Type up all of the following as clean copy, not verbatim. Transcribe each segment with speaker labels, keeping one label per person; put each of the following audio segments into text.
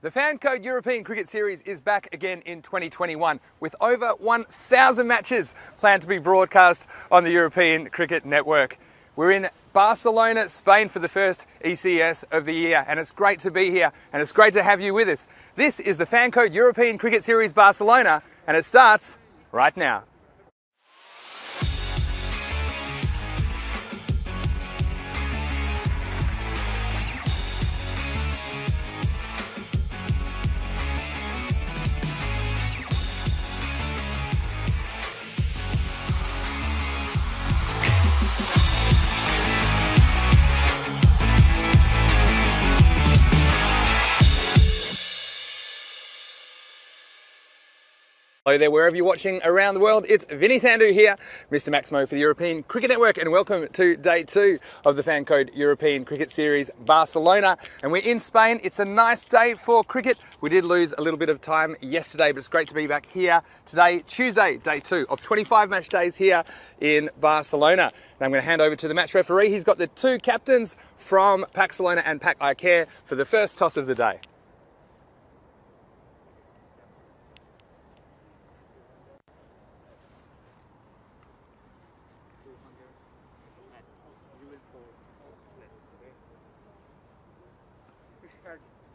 Speaker 1: The Fan Code European Cricket Series is back again in 2021 with over 1,000 matches planned to be broadcast on the European Cricket Network. We're in Barcelona, Spain for the first ECS of the year, and it's great to be here and it's great to have you with us. This is the Fan Code European Cricket Series Barcelona, and it starts right now. Hello there, wherever you're watching around the world. It's Vinny Sandhu here, Mr. Maximo for the European Cricket Network, and welcome to day 2 of the Fan Code European Cricket Series Barcelona. And we're in Spain. It's a nice day for cricket. We did lose a little bit of time yesterday, but it's great to be back here today, Tuesday, day 2 of 25 match days here in Barcelona. And I'm going to hand over to the match referee. He's got the 2 captains from Barcelona and Pack I Care for the first toss of the day.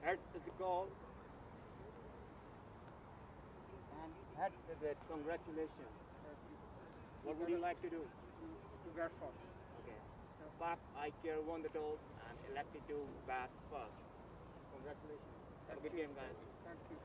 Speaker 2: Head is the goal, and head is it. Congratulations. What would you like to do?
Speaker 3: To bat first.
Speaker 2: Okay. But I Care won the toss and elected to bat first. Congratulations. Have a good game, guys.
Speaker 3: Thank you.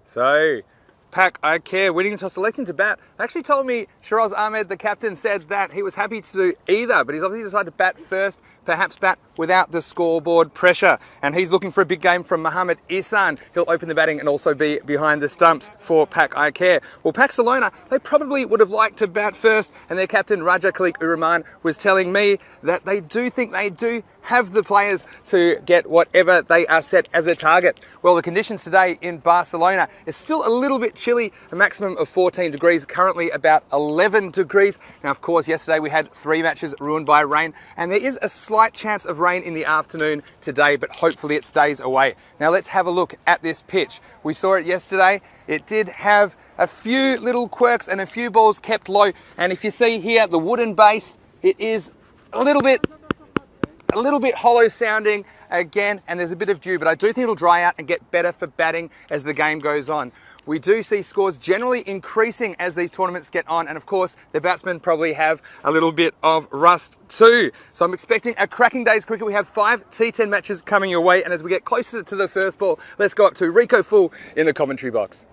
Speaker 1: So, Pack I Care winning the toss, selecting to bat. Actually told me Shiraz Ahmed, the captain, said that he was happy to do either, but he's obviously decided to bat first, perhaps bat without the scoreboard pressure. And he's looking for a big game from Mohamed Ihsan. He'll open the batting and also be behind the stumps for Pack I Care. Well, Barcelona, they probably would have liked to bat first, and their captain, Raja Khalik Ur-Rahman, was telling me that they do think they do have the players to get whatever they are set as a target. Well, the conditions today in Barcelona is still a little bit chilly, a maximum of 14 degrees, currently about 11 degrees. Now, of course, yesterday we had 3 matches ruined by rain, and there is a slight chance of rain in the afternoon today, but hopefully it stays away. Now, let's have a look at this pitch. We saw it yesterday. It did have a few little quirks and a few balls kept low, and if you see here, the wooden base, it is a little bit hollow sounding again, and there's a bit of dew, but I do think it'll dry out and get better for batting as the game goes on. We do see scores generally increasing as these tournaments get on, and of course the batsmen probably have a little bit of rust too. So I'm expecting a cracking day's cricket. We have 5 T10 matches coming your way, and as we get closer to the first ball, let's go up to Rico Full in the commentary box.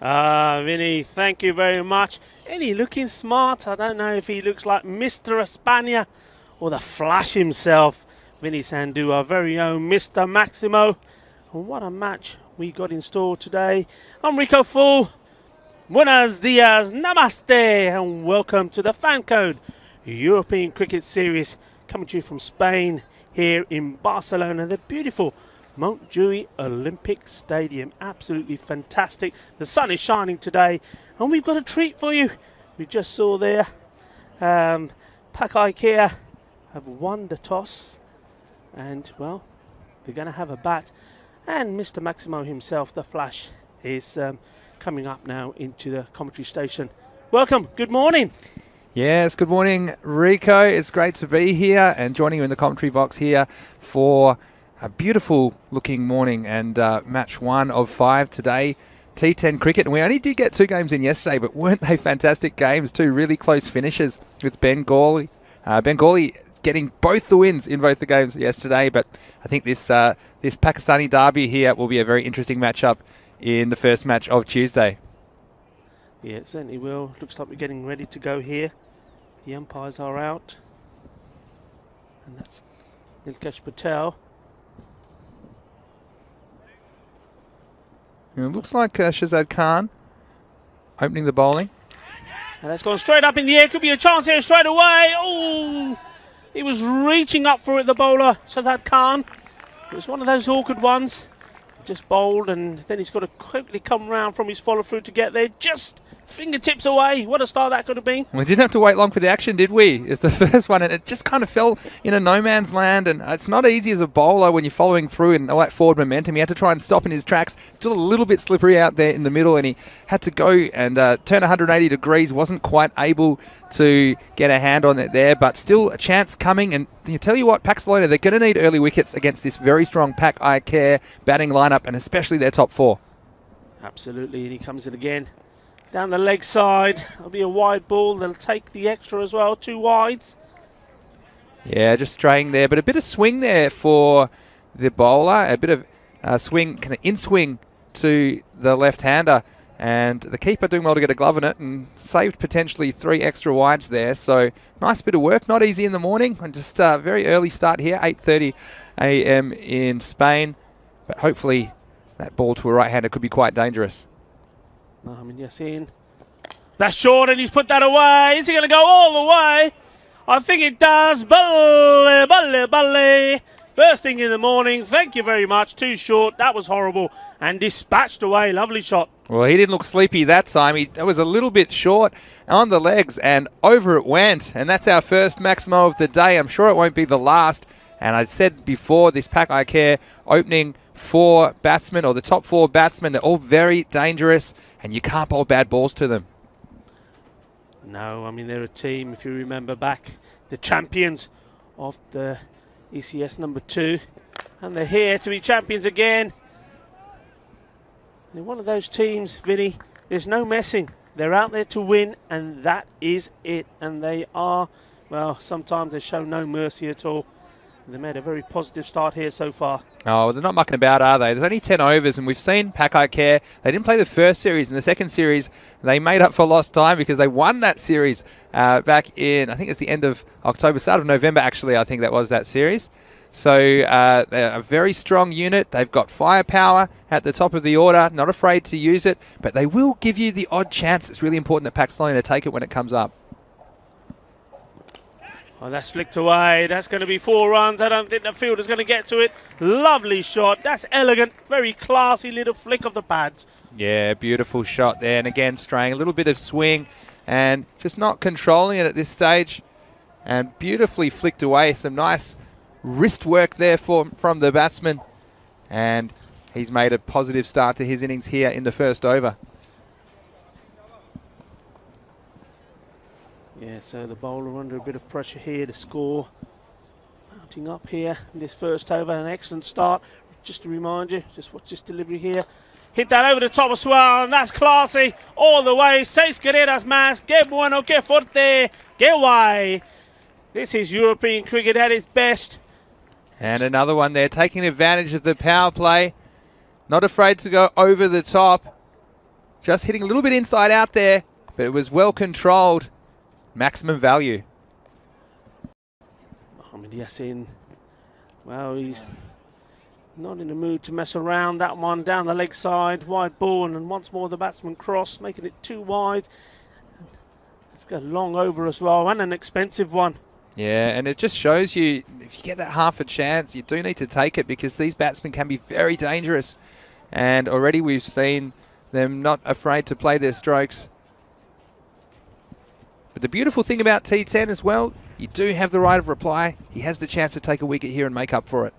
Speaker 3: Vinny, thank you very much. And he looking smart. I don't know if he looks like Mr. Espana or the Flash himself. Vinny Sandhu, our very own Mr. Maximo. And what a match we got in store today. I'm Rico Full. Buenos dias, namaste, and welcome to the Fan Code European Cricket Series, coming to you from Spain, here in Barcelona, the beautiful Montjuïc Olympic Stadium. Absolutely fantastic. The sun is shining today, and we've got a treat for you. We just saw there, Pak IKEA have won the toss, and well, they're going to have a bat. And Mr. Maximo himself, the Flash, is coming up now into the commentary station. Welcome. Good morning.
Speaker 4: Yes, good morning, Rico. It's great to be here and joining you in the commentary box here for a beautiful looking morning and match 1 of 5 today. T10 cricket, and we only did get 2 games in yesterday, but weren't they fantastic games? 2 really close finishes with Bengali. Bengali getting both the wins in both the games yesterday, but I think this Pakistani derby here will be a very interesting matchup in the first match of Tuesday.
Speaker 3: Yeah, it certainly will. Looks like we're getting ready to go here. The umpires are out, and that's Nilkesh Patel.
Speaker 4: It looks like Shazad Khan opening the bowling.
Speaker 3: And that's gone straight up in the air. Could be a chance here straight away. Oh, he was reaching up for it, the bowler, Shazad Khan. It was one of those awkward ones. Just bowled, and then he's got to quickly come round from his follow through to get there. Just fingertips away. What a start that could have been.
Speaker 4: We didn't have to wait long for the action, did we? It's the first one, and it just kind of fell in a no man's land, and it's not easy as a bowler when you're following through and all that forward momentum. He had to try and stop in his tracks. Still a little bit slippery out there in the middle, and he had to go and turn 180 degrees. Wasn't quite able to get a hand on it there, but still a chance coming. And you tell you what, Barcelona, they're going to need early wickets against this very strong Pak IKEA batting lineup, and especially their top 4.
Speaker 3: Absolutely, and he comes in again. Down the leg side, it'll be a wide ball. They'll take the extra as well, 2 wides.
Speaker 4: Yeah, just straying there, but a bit of swing there for the bowler. A bit of swing, kind of in-swing to the left-hander. And the keeper doing well to get a glove on it and saved potentially 3 extra wides there. So nice bit of work, not easy in the morning. And just very early start here, 8:30 a.m. in Spain. But hopefully that ball to a right-hander could be quite dangerous.
Speaker 3: Mohamed Yassin. That's short, and he's put that away. Is he going to go all the way? I think it does. Balle, balle, balle. First thing in the morning. Thank you very much. Too short. That was horrible. And dispatched away. Lovely shot.
Speaker 4: Well, he didn't look sleepy that time. That was a little bit short on the legs, and over it went. And that's our first Maximo of the day. I'm sure it won't be the last. And I said before, this Pak IKEA opening 4 batsmen, or the top 4 batsmen, they're all very dangerous, and you can't bowl bad balls to them.
Speaker 3: No, I mean, they're a team, if you remember back, the champions of the ECS number 2, and they're here to be champions again. They're one of those teams, Vinny, there's no messing. They're out there to win, and that is it. And they are, well, sometimes they show no mercy at all. They made a very positive start here so far. Oh,
Speaker 4: they're not mucking about, are they? There's only 10 overs, and we've seen Pak IKEA. They didn't play the first series. In the second series, they made up for lost time because they won that series back in, I think it's the end of October, start of November, actually, I think that was that series. So they're a very strong unit. They've got firepower at the top of the order, not afraid to use it, but they will give you the odd chance. It's really important that Barcelona take it when it comes up.
Speaker 3: Oh, that's flicked away. That's going to be 4 runs. I don't think the fielder's going to get to it. Lovely shot. That's elegant. Very classy little flick of the pads.
Speaker 4: Yeah, beautiful shot there. And again, straying a little bit of swing and just not controlling it at this stage. And beautifully flicked away. Some nice wrist work there from the batsman. And he's made a positive start to his innings here in the first over.
Speaker 3: Yeah, so the bowler under a bit of pressure here to score. Mounting up here in this first over. An excellent start. Just to remind you, just watch this delivery here. Hit that over the top as well, and that's classy all the way. Seis carreras más. Que bueno, que fuerte, que guay. This is European cricket at its best.
Speaker 4: And another one there, taking advantage of the power play. Not afraid to go over the top. Just hitting a little bit inside out there, but it was well controlled. Maximum value.
Speaker 3: Mohamed Yassin, well, he's not in the mood to mess around. That one down the leg side, wide ball, and once more the batsman cross, making it too wide. It's got a long over as well, and an expensive one.
Speaker 4: Yeah, and it just shows you, if you get that half a chance, you do need to take it, because these batsmen can be very dangerous. And already we've seen them not afraid to play their strokes. But the beautiful thing about T10 as well, you do have the right of reply. He has the chance to take a wicket here and make up for it.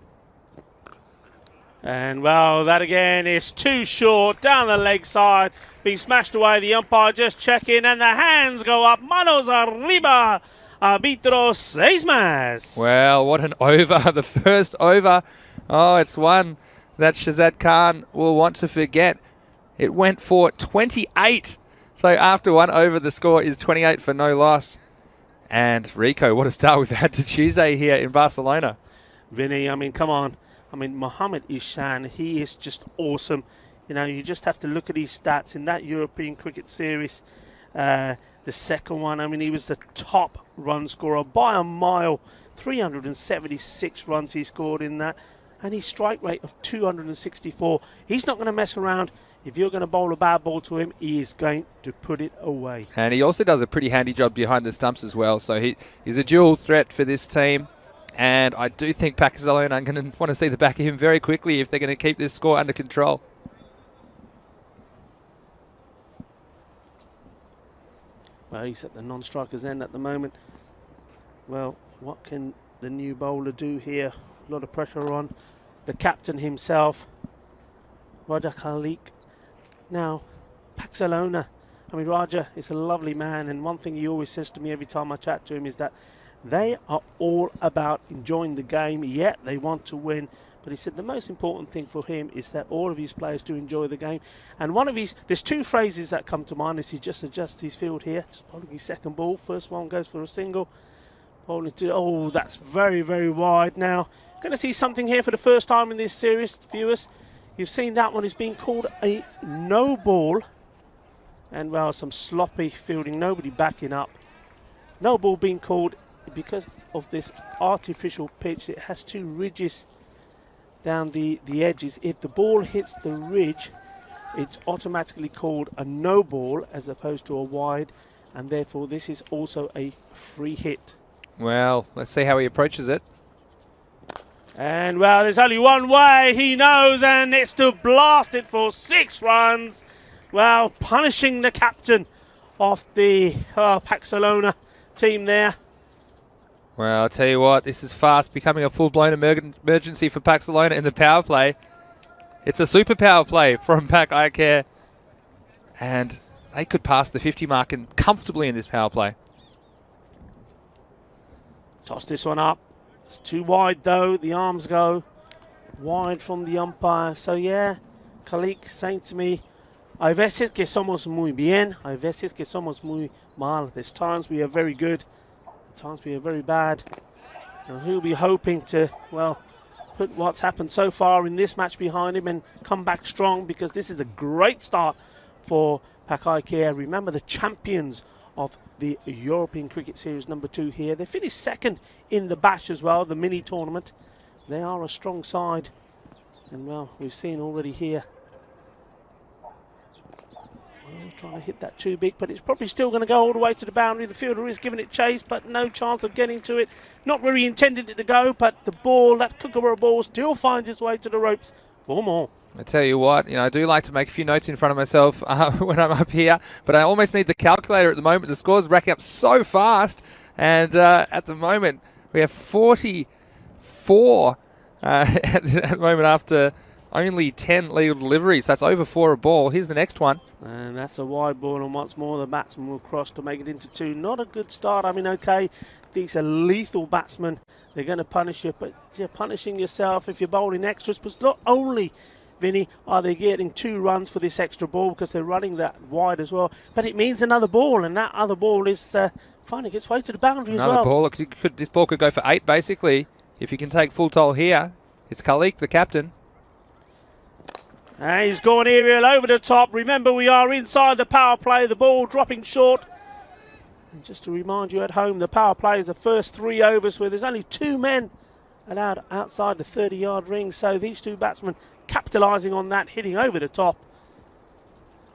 Speaker 3: And well, that again is too short, down the leg side, being smashed away. The umpire just checking, and the hands go up. Manos arriba. Arbitro 6 más.
Speaker 4: Well, what an over. The first over. Oh, it's one that Shazad Khan will want to forget. It went for 28. So after one over, the score is 28 for no loss. And Rico, what a start we've had to Tuesday here in Barcelona.
Speaker 3: Vinny, I mean, come on. I mean, Mohamed Ishan, he is just awesome. You know, you just have to look at his stats in that European Cricket Series. The second one, I mean, he was the top run scorer by a mile. 376 runs he scored in that. And his strike rate of 264. He's not going to mess around. If you're going to bowl a bad ball to him, he is going to put it away.
Speaker 4: And he also does a pretty handy job behind the stumps as well. So he's a dual threat for this team. And I do think Pakistan are going to want to see the back of him very quickly if they're going to keep this score under control.
Speaker 3: Well, he's at the non-striker's end at the moment. Well, what can the new bowler do here? A lot of pressure on the captain himself, Raja Khalik. Now, Barcelona, I mean, Raja is a lovely man, and one thing he always says to me every time I chat to him is that they are all about enjoying the game. Yeah, they want to win, but he said the most important thing for him is that all of his players do enjoy the game. And one of his, there's two phrases that come to mind as he just adjusts his field here. Just bowling his second ball. First one goes for a single. Bowling to, oh, that's very, very wide. Now, going to see something here for the first time in this series, viewers. You've seen that one is being called a no ball. And well, some sloppy fielding, nobody backing up. No ball being called because of this artificial pitch. It has two ridges down the edges. If the ball hits the ridge, it's automatically called a no ball as opposed to a wide, and therefore this is also a free hit.
Speaker 4: Well, let's see how he approaches it.
Speaker 3: And well, there's only one way, he knows, and it's to blast it for 6 runs. Well, punishing the captain of the Barcelona team there.
Speaker 4: Well, I'll tell you what, this is fast becoming a full-blown emergency for Barcelona in the power play. It's a super power play from Pak Icare, and they could pass the 50 mark and comfortably in this power play.
Speaker 3: Toss this one up. It's too wide though. The arms go wide from the umpire. So yeah, Khalik saying to me, hay veces que somos muy bien, hay veces que somos muy mal. There's times we are very good, times we are very bad. And he'll be hoping to, well, put what's happened so far in this match behind him and come back strong, because this is a great start for Pak Icare. Remember, the champions of the European Cricket Series #2 here. They finished second in the Bash as well, the mini tournament. They are a strong side. And well, we've seen already here. Trying to hit that too big, but it's probably still going to go all the way to the boundary. The fielder is giving it chase, but no chance of getting to it. Not where he intended it to go, but the ball, that Kookaburra ball, still finds its way to the ropes for more.
Speaker 4: I tell you what, I do like to make a few notes in front of myself when I'm up here, but I almost need the calculator at the moment. The score's racking up so fast, and at the moment we have 44 at the moment after only 10 legal deliveries. That's over 4 a ball. Here's the next one.
Speaker 3: And that's a wide ball, and once more the batsman will cross to make it into 2. Not a good start. I mean, okay, these are lethal batsmen. They're going to punish you, but you're punishing yourself if you're bowling extras, because not only, Vinny, are they getting 2 runs for this extra ball because they're running that wide as well, but it means another ball, and that other ball is finding its way to the boundary as well.
Speaker 4: Another ball. This ball could go for 8, basically, if you can take full toll here. It's Khalik, the captain.
Speaker 3: And he's going aerial over the top. Remember, we are inside the power play. The ball dropping short. And just to remind you at home, the power play is the first 3 overs where there's only 2 men allowed outside the 30-yard ring. So these 2 batsmen capitalising on that, hitting over the top.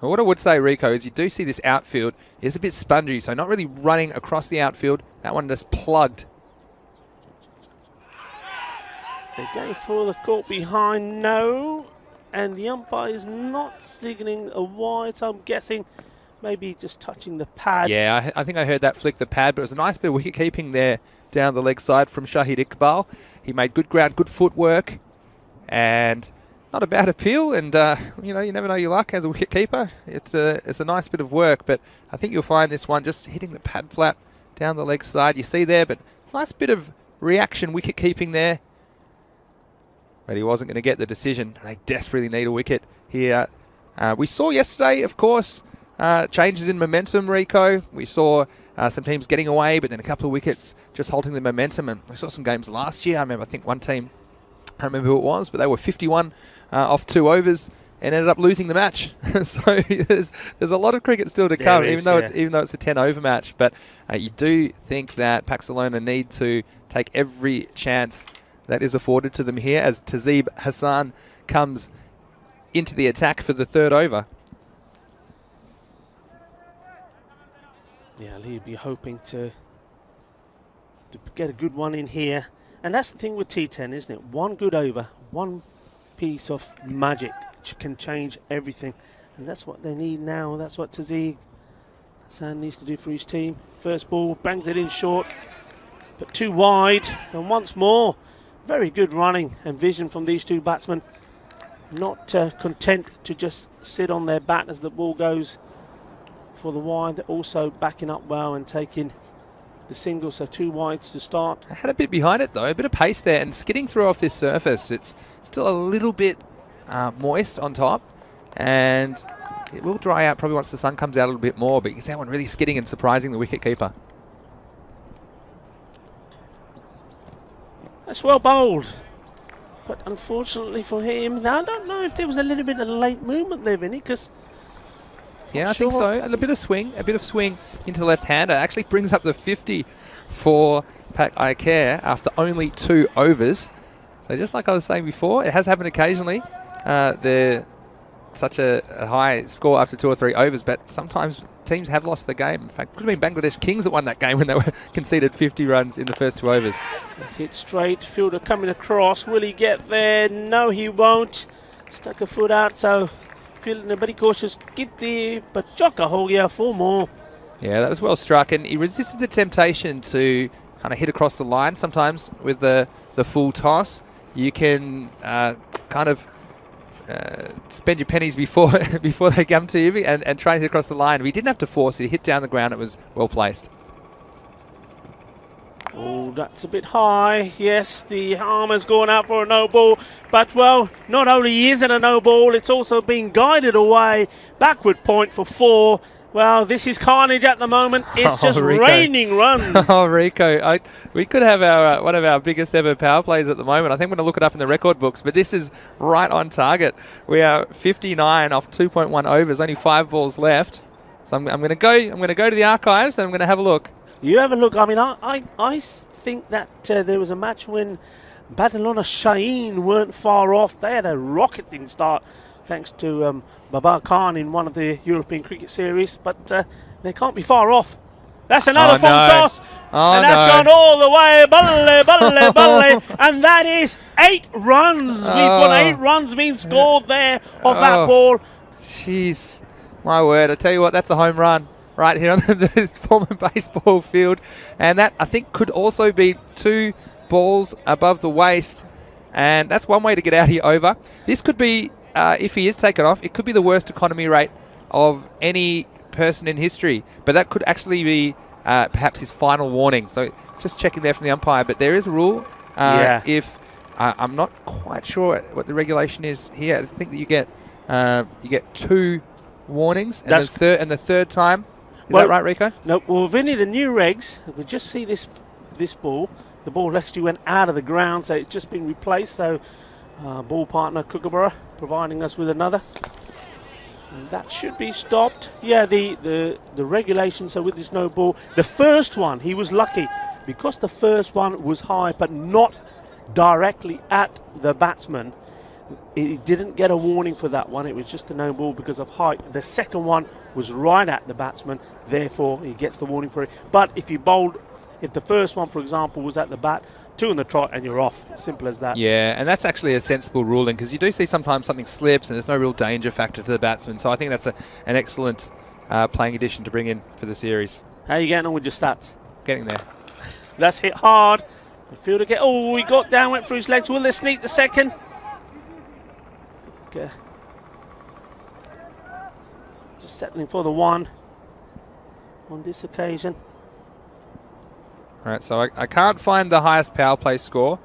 Speaker 4: Well, what I would say, Rico, is you do see this outfield is a bit spongy, so not really running across the outfield. That one just plugged.
Speaker 3: They're going for the court behind, no. And the umpire is not signaling a wide, so I'm guessing maybe just touching the pad.
Speaker 4: Yeah, I think I heard that flick the pad, but it was a nice bit of wicket keeping there down the leg side from Shahid Iqbal. He made good ground, good footwork, and not a bad appeal. And you never know your luck as a wicket keeper. It's a nice bit of work, but I think you'll find this one just hitting the pad flap down the leg side. You see there, but nice bit of reaction wicket keeping there. But he wasn't going to get the decision. They desperately need a wicket here. We saw yesterday, of course, changes in momentum, Rico. We saw some teams getting away, but then a couple of wickets just holding the momentum. And we saw some games last year. I think one team, I don't remember who it was, but they were 51 off 2 overs and ended up losing the match. So there's a lot of cricket still to come, even though it's a 10-over match. But you do think that Paxalona need to take every chance that is afforded to them here as Tazeeb Hassan comes into the attack for the 3rd over.
Speaker 3: Yeah, he'll be hoping to get a good one in here. And that's the thing with T10, isn't it? One good over, one piece of magic can change everything. And that's what they need now. That's what Tazeeb Hassan needs to do for his team. First ball, bangs it in short, but too wide. And once more, very good running and vision from these 2 batsmen. Not content to just sit on their bat as the ball goes for the wide. They're also backing up well and taking the single, so 2 wides to start.
Speaker 4: I had a bit behind it though, a bit of pace there, and skidding through off this surface. It's still a little bit moist on top, and it will dry out probably once the sun comes out a little bit more, but you can see that one really skidding and surprising the wicket keeper.
Speaker 3: That's well bowled, but unfortunately for him, now I don't know if there was a little bit of late movement there, Vinny, because
Speaker 4: yeah, I think so. A bit of swing into the left-hander actually brings up the 50 for Pat Iker after only 2 overs. So just like I was saying before, it has happened occasionally. They're such a high score after 2 or 3 overs, but sometimes teams have lost the game. In fact, it could have been Bangladesh Kings that won that game when they were conceded 50 runs in the first 2 overs.
Speaker 3: It's hit straight, fielder coming across. Will he get there? No, he won't. Stuck a foot out, so feeling a bit cautious. Get there, but Joka Hogia 4 more.
Speaker 4: Yeah, that was well struck, and he resisted the temptation to kind of hit across the line. Sometimes with the full toss, you can kind of spend your pennies before they come to you and try to hit across the line. But he didn't have to force it. He hit down the ground. It was well placed.
Speaker 3: Oh, that's a bit high. Yes, the arm has gone out for a no ball. But, well, not only is it a no ball, it's also being guided away. Backward point for 4. Well, this is carnage at the moment. It's just
Speaker 4: Rico.
Speaker 3: raining runs.
Speaker 4: Oh, Rico, we could have our one of our biggest ever power plays at the moment. I think I'm going to look it up in the record books, but this is right on target. We are 59 off 2.1 overs, only 5 balls left. So I'm going to go to the archives and I'm going to have a look.
Speaker 3: You have a look. I mean, I think that there was a match when Badalona Shaheen weren't far off. They had a rocketing start thanks to Babar Khan in one of the European Cricket Series, but they can't be far off. That's another full toss, and that's gone all the way, balle, and that is 8 runs. We've got 8 runs being scored there off that ball.
Speaker 4: Jeez, my word! I tell you what, that's a home run right here on this former baseball field, and that I think could also be 2 balls above the waist, and that's one way to get out here over. This could be, if he is taken off, it could be the worst economy rate of any person in history, but that could actually be perhaps his final warning. So just checking there from the umpire, but there is a rule. If I'm not quite sure what the regulation is here. I think that you get 2 warnings, and the third time. Is that right, Rico?
Speaker 3: No. Well, Vinny, the new regs. We just see this ball. The ball actually went out of the ground, so it's just been replaced. So ball partner Kookaburra providing us with another. And that should be stopped. Yeah, the regulation, so with this no ball, the first one, he was lucky because the first one was high but not directly at the batsman. He didn't get a warning for that one. It was just a no ball because of height. The second one was right at the batsman, therefore he gets the warning for it. But if the first one, for example, was at the bat, 2 in the trot and you're off. Simple as that.
Speaker 4: Yeah, and that's actually a sensible ruling because you do see sometimes something slips and there's no real danger factor to the batsman. So I think that's an excellent playing addition to bring in for the series.
Speaker 3: How are you getting on with your stats?
Speaker 4: Getting there.
Speaker 3: That's hit hard. The fielder he got down, went through his legs. Will they sneak the second? Just settling for the 1 on this occasion.
Speaker 4: All right, so I can't find the highest power play score,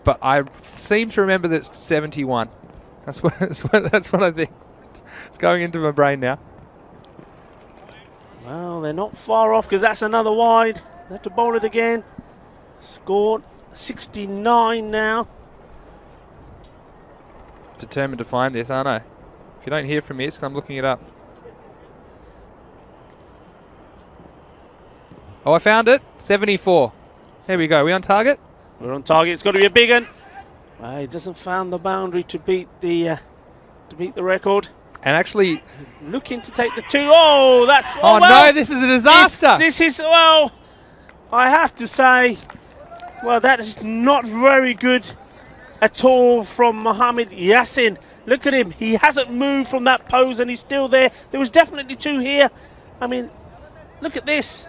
Speaker 4: but I seem to remember that it's 71. That's what I think. It's going into my brain now.
Speaker 3: Well, they're not far off because that's another wide. They have to bowl it again. Scored 69 now.
Speaker 4: Determined to find this, aren't I? If you don't hear from me, it's 'cause I'm looking it up. Oh, I found it. 74. There we go. Are we on target?
Speaker 3: We're on target. It's got to be a big one. He doesn't found the boundary to beat the record.
Speaker 4: And actually,
Speaker 3: looking to take the 2. Oh, that's.
Speaker 4: Oh well, no! This is a disaster.
Speaker 3: This is, well, I have to say, well, that is not very good at all from Mohammad Yassin. Look at him. He hasn't moved from that pose and he's still there. There was definitely 2 here. I mean, look at this.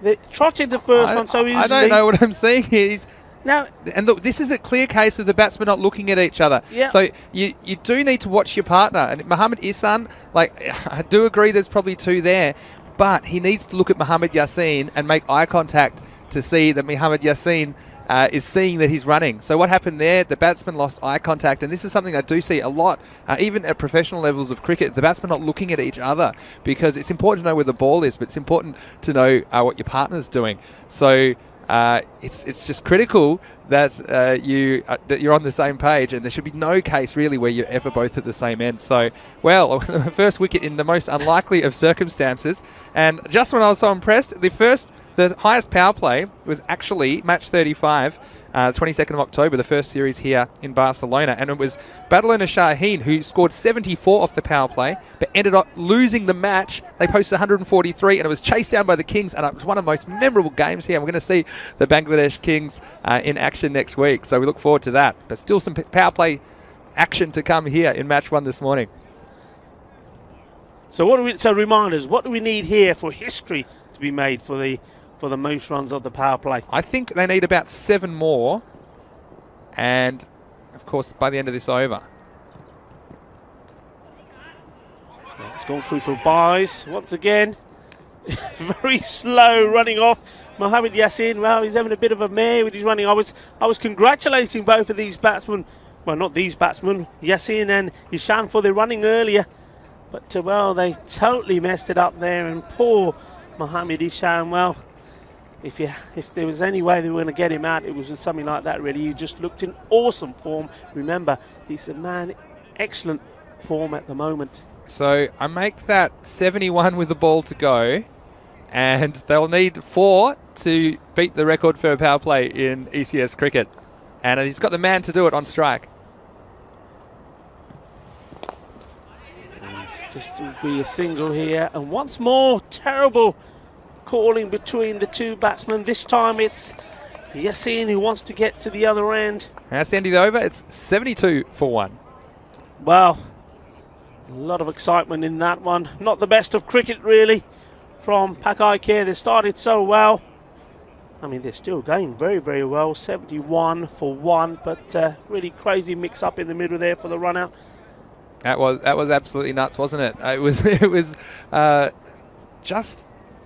Speaker 3: They trotted the first one so easily.
Speaker 4: I don't know what I'm seeing here.
Speaker 3: Now,
Speaker 4: and look, this is a clear case of the batsmen not looking at each other.
Speaker 3: Yeah.
Speaker 4: So you do need to watch your partner. And Mohammad Ihsan, I do agree there's probably 2 there, but he needs to look at Mohammad Yassin and make eye contact to see that Mohammad Yassin is seeing that he's running. So what happened there? The batsman lost eye contact, and this is something I do see a lot, even at professional levels of cricket. The batsmen not looking at each other because it's important to know where the ball is, but it's important to know what your partner's doing. So it's just critical that that you're on the same page, and there should be no case really where you're ever both at the same end. So, well, first wicket in the most unlikely of circumstances, and just when I was so impressed, the highest power play was actually match 35, 22nd of October, the first series here in Barcelona. And it was Badalona Shaheen who scored 74 off the power play, but ended up losing the match. They posted 143, and it was chased down by the Kings, and it was one of the most memorable games here. And we're going to see the Bangladesh Kings in action next week, so we look forward to that. But still some power play action to come here in match 1 this morning.
Speaker 3: So reminders, what do we need here for history to be made for the most runs of the power play?
Speaker 4: I think they need about 7 more, and of course by the end of this over.
Speaker 3: It's gone through for buys once again. Very slow running off. Mohammad Yassin, well, he's having a bit of a mare with his running. I was congratulating both of these batsmen. Well, not these batsmen, Yassin and Ishan, for their running earlier. But, well, they totally messed it up there. And poor Mohammad Ishan, well, if there was any way they were going to get him out, it was something like that, really. He just looked in awesome form. Remember, he's a man, excellent form at the moment.
Speaker 4: So I make that 71 with the ball to go, and they'll need 4 to beat the record for power play in ECS cricket. And he's got the man to do it on strike.
Speaker 3: Just will be a single here. And once more, terrible calling between the two batsmen. This time it's ECN who wants to get to the other end.
Speaker 4: That's the end of the over. It's 72 for 1.
Speaker 3: Well, a lot of excitement in that one. Not the best of cricket, really, from Pak Care. They started so well. I mean, they're still going very, very well. 71 for 1, but really crazy mix-up in the middle there for the run-out.
Speaker 4: That was absolutely nuts, wasn't it? It was just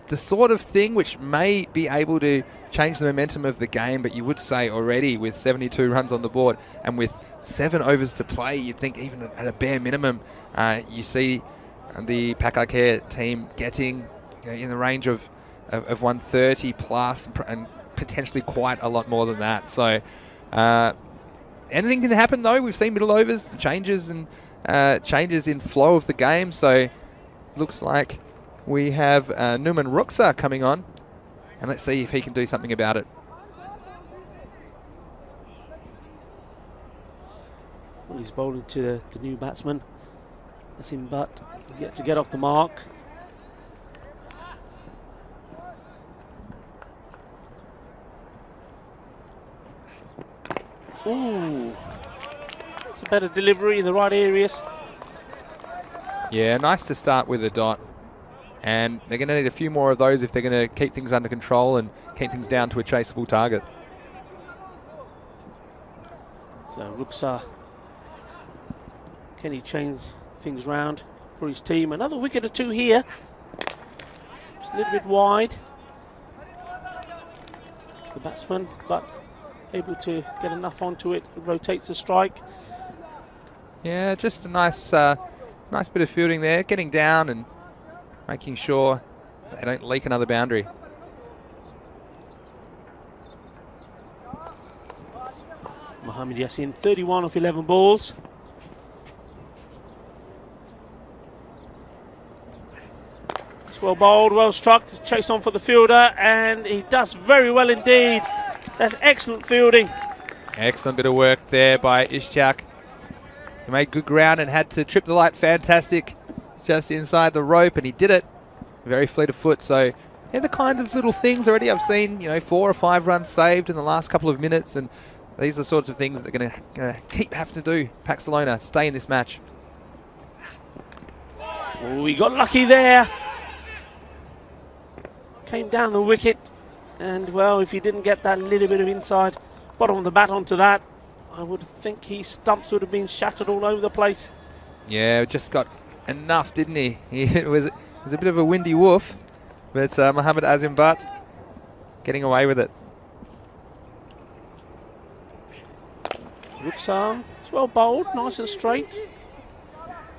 Speaker 4: the sort of thing which may be able to change the momentum of the game, but you would say already with 72 runs on the board and with 7 overs to play, you'd think even at a bare minimum, you see the Pak Care team getting in the range of 130 plus and potentially quite a lot more than that. So anything can happen though. We've seen middle overs, changes in flow of the game. So looks like we have Numan Ruksa coming on, and let's see if he can do something about it.
Speaker 3: Well, he's bowling to the new batsman. That's him, but yet to get off the mark. Ooh, it's a better delivery in the right areas.
Speaker 4: Yeah, nice to start with a dot. And they're going to need a few more of those if they're going to keep things under control and keep things down to a chaseable target.
Speaker 3: So Ruksa, can he change things round for his team? Another wicket or two here. It's a little bit wide, the batsman, but able to get enough onto it. It rotates the strike.
Speaker 4: Yeah, just a nice bit of fielding there, getting down and making sure they don't leak another boundary.
Speaker 3: Mohamed Yassin, 31 of 11 balls. It's well bowled, well struck, chase on for the fielder, and he does very well indeed. That's excellent fielding.
Speaker 4: Excellent bit of work there by Ishtiaq. He made good ground and had to trip the light. Fantastic. Just inside the rope, and he did it. Very fleet of foot. So, yeah, the kind of little things already I've seen, 4 or 5 runs saved in the last couple of minutes, and these are the sorts of things that they're going to keep having to do. Barcelona stay in this match.
Speaker 3: Oh, he got lucky there. Came down the wicket, and well, if he didn't get that little bit of inside bottom of the bat onto that, I would think his stumps would have been shattered all over the place.
Speaker 4: Yeah, just got enough, didn't he? It was a bit of a windy woof, but Mohamed Azim Butt getting away with it.
Speaker 3: Ruksa, it's well bowled, nice and straight.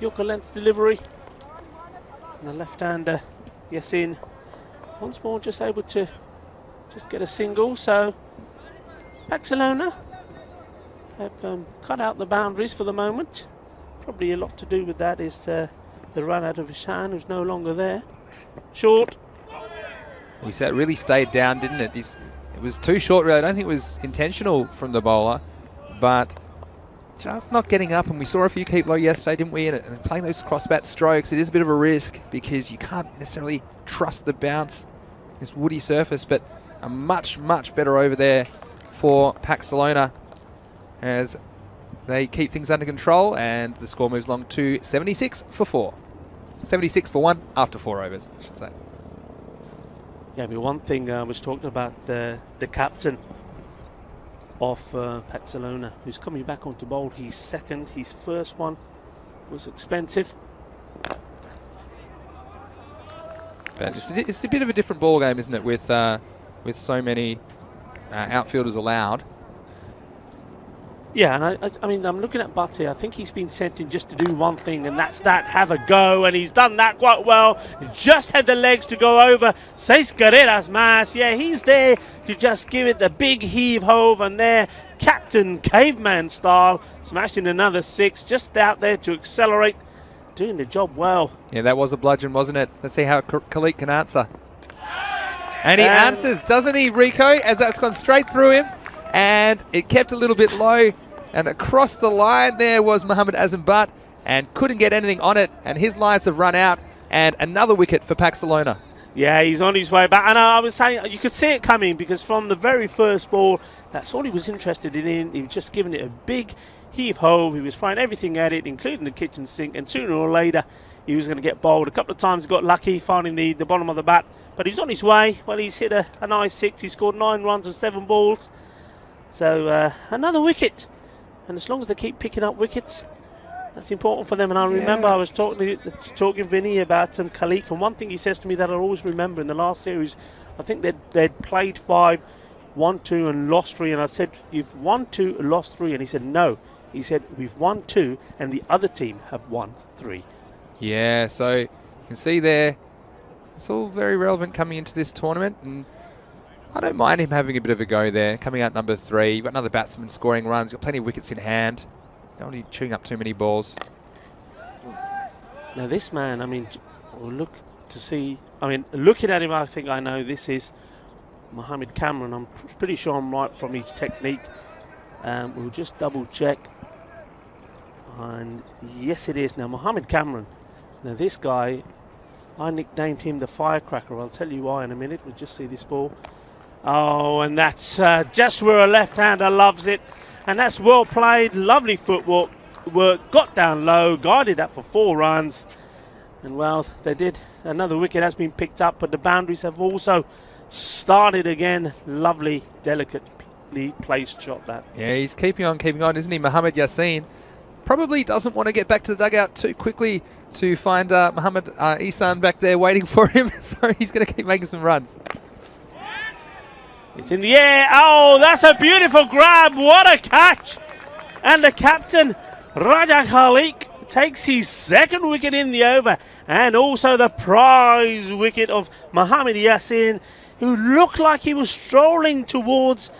Speaker 3: Yorker length delivery. And the left-hander, Yassin, once more just able to just get a single. So Barcelona have cut out the boundaries for the moment. Probably a lot to do with that is the run out of Ishan, who's no longer there. Short.
Speaker 4: Well, that really stayed down, didn't it? It was too short, really. I don't think it was intentional from the bowler, but just not getting up. And we saw a few keep low yesterday, didn't we? And playing those cross-bat strokes, it is a bit of a risk because you can't necessarily trust the bounce, this woody surface, but a much, much better over there for Barcelona as they keep things under control, and the score moves along to 76 for 4. 76 for 1 after 4 overs, I should say.
Speaker 3: Yeah, I mean, one thing I was talking about the captain of Barcelona, who's coming back onto bowl. He's second. His first one was expensive.
Speaker 4: But it's a bit of a different ball game, isn't it, with so many outfielders allowed.
Speaker 3: Yeah, and I mean, I'm looking at Butt here. I think he's been sent in just to do one thing, and that's that, have a go, and he's done that quite well. Just had the legs to go over. Seis carreras más. Yeah, he's there to just give it the big heave-hove, and there, Captain Caveman style, smashing another 6, just out there to accelerate, doing the job well.
Speaker 4: Yeah, that was a bludgeon, wasn't it? Let's see how Khalid can answer. And he answers, doesn't he, Rico? As that's gone straight through him, and it kept a little bit low. And across the line there was Mohamed Azim Butt. and couldn't get anything on it, and his lives have run out, and another wicket for Barcelona.
Speaker 3: Yeah, he's on his way back. And I was saying, you could see it coming, because from the very first ball, that's all he was interested in. He was just giving it a big heave-ho. He was throwing everything at it, including the kitchen sink, and sooner or later, he was going to get bowled. A couple of times he got lucky finding the bottom of the bat, but he's on his way. Well, he's hit a nice 6. He scored 9 runs and 7 balls. So another wicket. And as long as they keep picking up wickets, that's important for them. And I remember I was talking Vinny about Khalik, and one thing he says to me that I'll always remember in the last series, I think they'd played 5, won 2 and lost 3, and I said, you've won 2 and lost 3, and he said, no. He said, we've won 2 and the other team have won 3.
Speaker 4: Yeah, so you can see there, it's all very relevant coming into this tournament, and I don't mind him having a bit of a go there, coming out number 3. You've got another batsman scoring runs, got plenty of wickets in hand. Don't want to be chewing up too many balls.
Speaker 3: Now this man, I mean, looking at him, I think I know this is Mohammed Cameron. I'm pretty sure I'm right from his technique. We'll just double check. And yes, it is. Now, Mohammed Cameron. Now this guy, I nicknamed him the Firecracker. I'll tell you why in a minute. We'll just see this ball. Oh, and that's just where a left-hander loves it. And that's well played, lovely footwork, got down low, guided that for 4 runs. And well, they did. Another wicket has been picked up, but the boundaries have also started again. Lovely, delicately placed shot that.
Speaker 4: Yeah, he's keeping on, isn't he? Mohammed Yassin probably doesn't want to get back to the dugout too quickly to find Mohammed Ihsan back there waiting for him. So he's going to keep making some runs.
Speaker 3: It's in the air. Oh, that's a beautiful grab. What a catch. And the captain, Raja Khalik, takes his 2nd wicket in the over, and also the prize wicket of Mohammed Yassin, who looked like he was strolling towards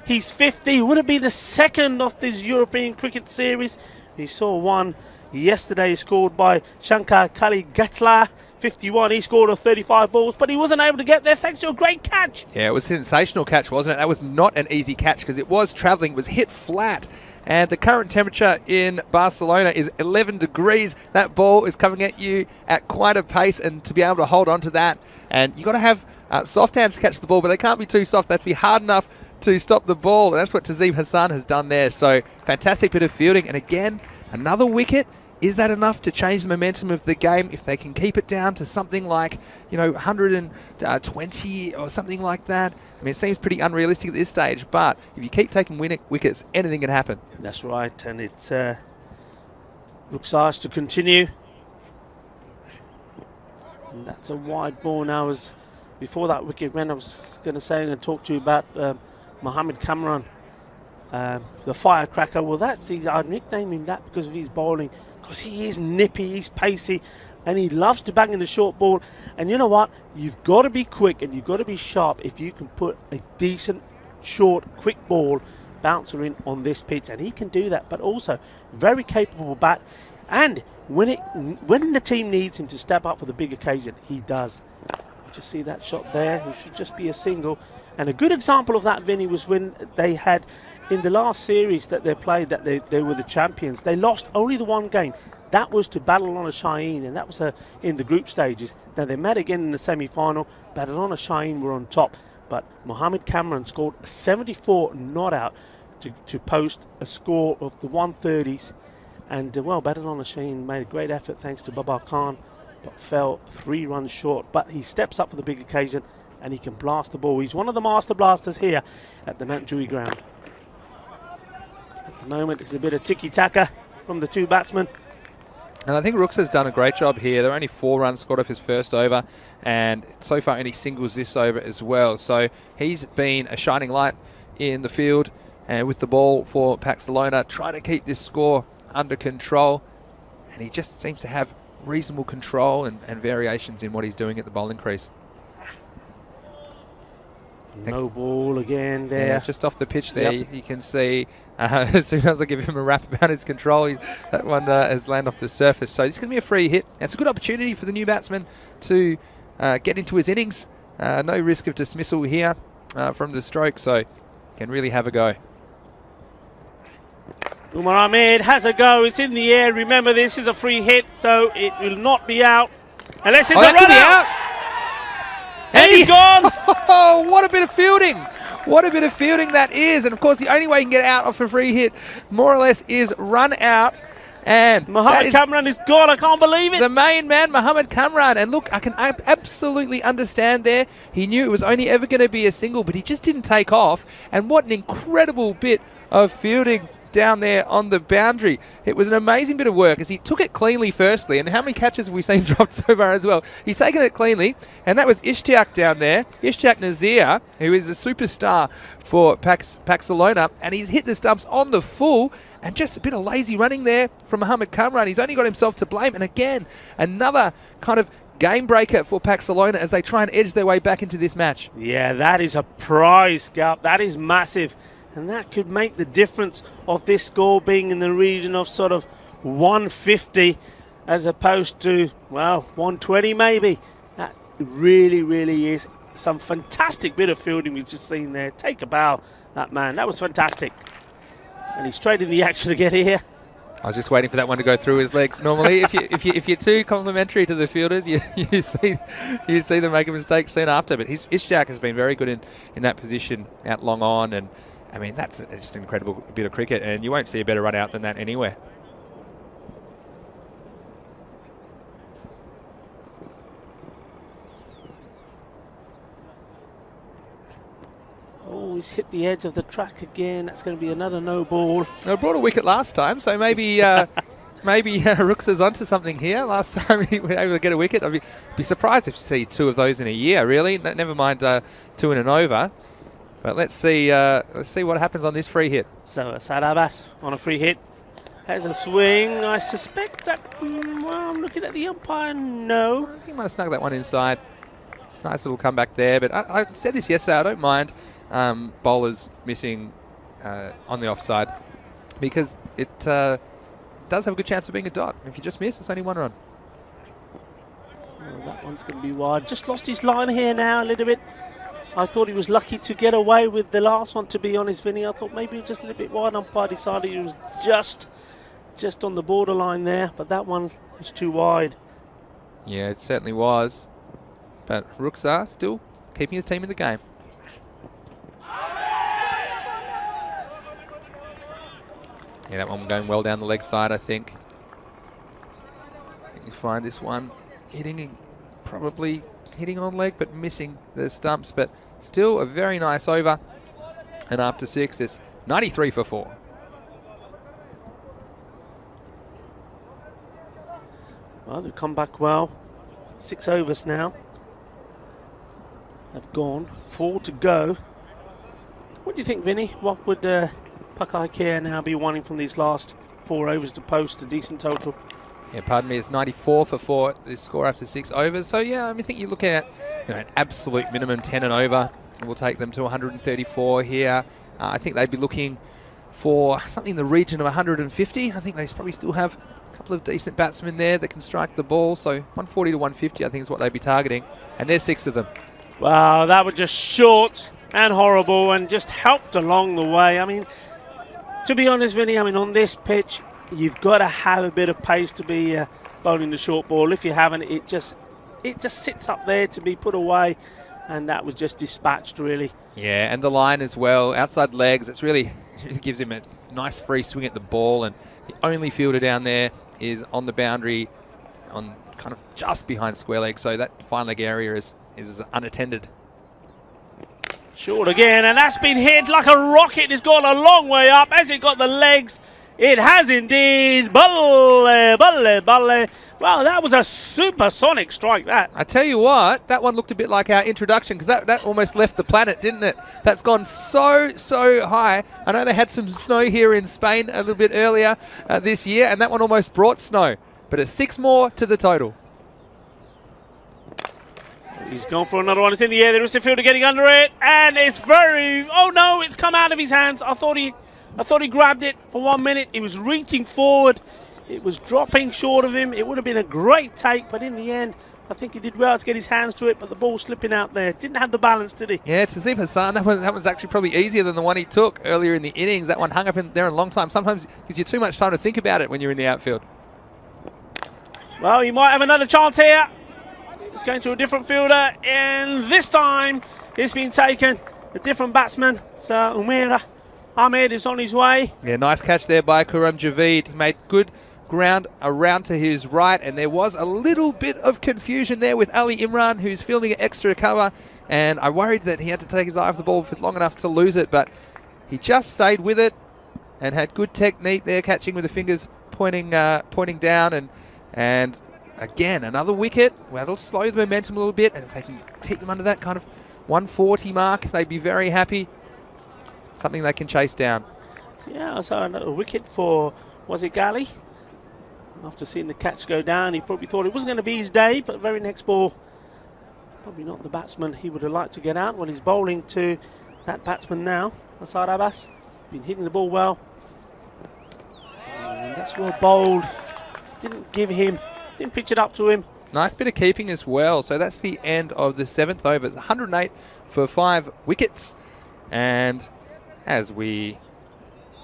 Speaker 3: his 50. Would have been the 2nd of this European cricket series. He saw one yesterday scored by Shankar Kaligatla. 51, he scored of 35 balls, but he wasn't able to get there thanks to a great catch.
Speaker 4: Yeah, it was a sensational catch, wasn't it? That was not an easy catch because it was travelling, was hit flat. And the current temperature in Barcelona is 11 degrees. That ball is coming at you at quite a pace, and to be able to hold on to that, and you've got to have soft hands to catch the ball, but they can't be too soft. They have to be hard enough to stop the ball. And that's what Tazeem Hassan has done there. So fantastic bit of fielding. And again, another wicket. Is that enough to change the momentum of the game? If they can keep it down to something like, 120 or something like that. I mean, it seems pretty unrealistic at this stage, but if you keep taking wickets, anything can happen.
Speaker 3: That's right, and it looks ours to continue. And that's a wide ball now. As before that wicket went, I was going to say and talk to you about Mohammed Cameron, the Firecracker. Well, I nicknamed him that because of his bowling. Because he is nippy, he's pacey, and he loves to bang in the short ball. And you know what? You've got to be quick and you've got to be sharp if you can put a decent, short, quick ball bouncer in on this pitch. And he can do that, but also very capable bat. And when the team needs him to step up for the big occasion, he does. Just see that shot there. It should just be a single. And a good example of that, Vinny, was when they had, in the last series that they played, that they were the champions. They lost only the 1 game. That was to Badalona Shaheen, and that was in the group stages. Now they met again in the semi-final. Badalona Shaheen were on top, but Mohammed Cameron scored a 74 not out to post a score of the 130s. And Badalona Shaheen made a great effort thanks to Babar Khan, but fell 3 runs short. But he steps up for the big occasion, and he can blast the ball. He's one of the master blasters here at the Mount Dewey ground. At the moment, it's a bit of tiki-taka from the 2 batsmen.
Speaker 4: And I think Rooks has done a great job here. There are only 4 runs scored off his first over, and so far only singles this over as well. So he's been a shining light in the field and with the ball for Barcelona, trying to keep this score under control. And he just seems to have reasonable control and variations in what he's doing at the bowling crease.
Speaker 3: No ball again there.
Speaker 4: Yeah, just off the pitch there, you can see as soon as I give him a rap about his control, that one has landed off the surface. So this is going to be a free hit. It's a good opportunity for the new batsman to get into his innings. No risk of dismissal here from the stroke, so can really have a go.
Speaker 3: Umar Ahmed has a go. It's in the air. Remember, this is a free hit, so it will not be out. Unless it's a run out. And he's gone.
Speaker 4: Oh, what a bit of fielding. What a bit of fielding that is. And, of course, the only way you can get out off a free hit, more or less, is run out. And
Speaker 3: Mohammed Kamran is gone. I can't believe it.
Speaker 4: The main man, Mohammed Kamran. And, look, I can absolutely understand there. He knew it was only ever going to be a single, but he just didn't take off. And what an incredible bit of fielding down there on the boundary. It was an amazing bit of work as he took it cleanly firstly, and how many catches have we seen dropped so far as well? He's taken it cleanly, and that was Ishtiaq down there, Ishtiaq Nazir, who is a superstar for Barcelona, and he's hit the stumps on the full, and just a bit of lazy running there from Mohammed Kamran. He's only got himself to blame, and again, another kind of game breaker for Barcelona as they try and edge their way back into this match.
Speaker 3: Yeah, that is a prize, Galp. That is massive. And that could make the difference of this score being in the region of sort of 150 as opposed to, well, 120 maybe. That really, really is some fantastic bit of fielding we've just seen there. Take a bow, that man. That was fantastic. And he's straight in the action again here.
Speaker 4: I was just waiting for that one to go through his legs. Normally, if you're too complimentary to the fielders, you see them make a mistake soon after. But Ishtiaq has been very good in that position out long on, and I mean, that's just an incredible bit of cricket, and you won't see a better run out than that anywhere.
Speaker 3: Oh, he's hit the edge of the track again. That's going to be another no ball.
Speaker 4: I brought a wicket last time, so maybe Rooks is onto something here. Last time he was able to get a wicket. I'd be surprised if you see two of those in a year, really. Never mind two in an over. But let's see what happens on this free hit.
Speaker 3: So Saad Abbas on a free hit has a swing. I suspect that, well, I'm looking at the umpire, no.
Speaker 4: I think he might have snuck that one inside. Nice little comeback there. But I said this yesterday, I don't mind bowlers missing on the offside because it does have a good chance of being a dot. If you just miss, it's only one run.
Speaker 3: Well, that one's going to be wide. Just lost his line here now a little bit. I thought he was lucky to get away with the last one, to be honest, Vinny. I thought maybe just a little bit wide. Umpire decided he was just on the borderline there, but that one was too wide.
Speaker 4: Yeah, it certainly was. But Rooks are still keeping his team in the game. Yeah, that one going well down the leg side, I think. You find this one probably hitting on leg, but missing the stumps. But still a very nice over. And after 6, it's 93 for 4.
Speaker 3: Well, they've come back well. 6 overs now have gone. 4 to go. What do you think, Vinny? What would Pakai Care now be wanting from these last 4 overs to post a decent total?
Speaker 4: Yeah, pardon me, it's 94 for 4, the score after 6 overs. So, yeah, I think you're looking at an absolute minimum 10 and over. We'll take them to 134 here. I think they'd be looking for something in the region of 150. I think they probably still have a couple of decent batsmen there that can strike the ball. So 140 to 150, I think, is what they'd be targeting. And there's 6 of them.
Speaker 3: Wow, that was just short and horrible and just helped along the way. I mean, to be honest, Vinny, on this pitch, you've got to have a bit of pace to be bowling the short ball. If you haven't, it just sits up there to be put away, and that was just dispatched, really. Yeah,
Speaker 4: and the line as well, outside legs, it gives him a nice free swing at the ball, and the only fielder down there is on the boundary, on kind of just behind square leg, so that fine leg area is unattended.
Speaker 3: Short again, and that's been hit like a rocket. It's gone a long way up. Has it got the legs? It has indeed. Balle, balle, balle. Well, that was a supersonic strike, that.
Speaker 4: I tell you what, that one looked a bit like our introduction, because that almost left the planet, didn't it? That's gone so high. I know they had some snow here in Spain a little bit earlier this year, and that one almost brought snow. But it's 6 more to the total.
Speaker 3: He's gone for another one. It's in the air. There is a fielder getting under it, and it's oh no, it's come out of his hands. I thought he grabbed it for 1 minute. He was reaching forward. It was dropping short of him. It would have been a great take, but in the end, I think he did well to get his hands to it, but the ball slipping out there. Didn't have the balance, did he?
Speaker 4: Yeah, to Zip Hassan, that was actually probably easier than the one he took earlier in the innings. That one hung up in there a long time. Sometimes it gives you too much time to think about it when you're in the outfield.
Speaker 3: Well, he might have another chance here. It's going to a different fielder, and this time it's been taken. A different batsman. So Umaira Ahmed is on his way.
Speaker 4: Yeah, nice catch there by Kuram Javeed. He made good ground around to his right, and there was a little bit of confusion there with Ali Imran, who's fielding an extra cover, and I worried that he had to take his eye off the ball for long enough to lose it, but he just stayed with it and had good technique there, catching with the fingers pointing down, and again another wicket. Well, that'll slow the momentum a little bit, and if they can keep them under that kind of 140 mark, they'd be very happy. Something they can chase down.
Speaker 3: Yeah, so a wicket for, was it Gali? After seeing the catch go down, he probably thought it wasn't going to be his day, but the very next ball, probably not the batsman he would have liked to get out. Well, he's bowling to that batsman now, Asad Abbas. Been hitting the ball well. And that's well bowled. Didn't pitch it up to him.
Speaker 4: Nice bit of keeping as well. So that's the end of the 7th over. It's 108 for 5 wickets. And as we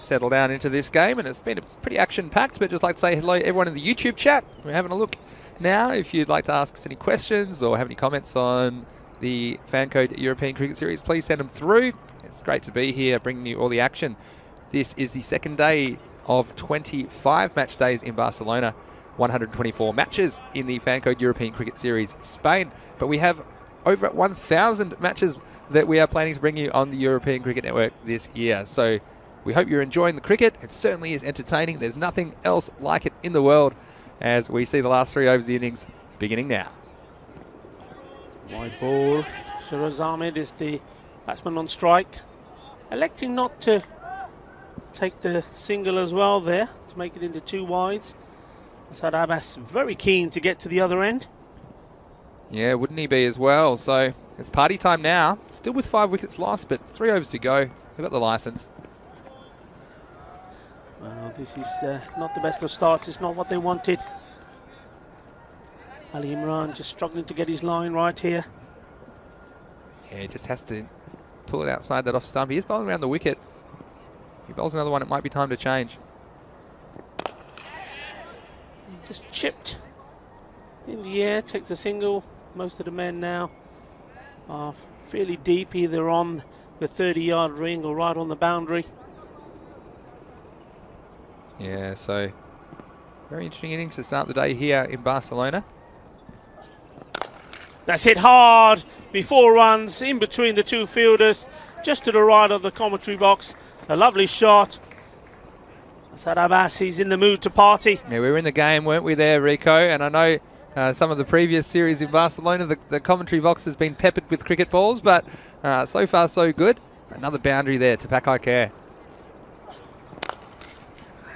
Speaker 4: settle down into this game, and it's been pretty action-packed, but just like to say hello to everyone in the YouTube chat. We're having a look now. If you'd like to ask us any questions or have any comments on the Fancode European Cricket Series, please send them through. It's great to be here bringing you all the action. This is the second day of 25 match days in Barcelona. 124 matches in the Fancode European Cricket Series Spain, but we have over 1,000 matches that we are planning to bring you on the European Cricket Network this year. So we hope you're enjoying the cricket. It certainly is entertaining. There's nothing else like it in the world, as we see the last 3 overs of the innings beginning now.
Speaker 3: Wide ball. Shiraz Ahmed is the batsman on strike, electing not to take the single as well there to make it into 2 wides. Asad Abbas very keen to get to the other end.
Speaker 4: Yeah, wouldn't he be as well? So it's party time now. Still with 5 wickets lost, but 3 overs to go. They've got the licence.
Speaker 3: Well, this is not the best of starts. It's not what they wanted. Ali Imran just struggling to get his line right here.
Speaker 4: Yeah, he just has to pull it outside that off stump. He is bowling around the wicket. If he bowls another one, it might be time to change.
Speaker 3: He just chipped in the air, takes a single. Most of the men now are fairly deep, either on the 30-yard ring or right on the boundary.
Speaker 4: Yeah, so very interesting innings to start the day here in Barcelona.
Speaker 3: That's hit hard before runs in between the 2 fielders, just to the right of the commentary box. A lovely shot. Asad Abbas, he's in the mood to party.
Speaker 4: Yeah, we were in the game, weren't we there, Rico? And I know some of the previous series in Barcelona, the commentary box has been peppered with cricket balls, but so far so good. Another boundary there to Pakai Care.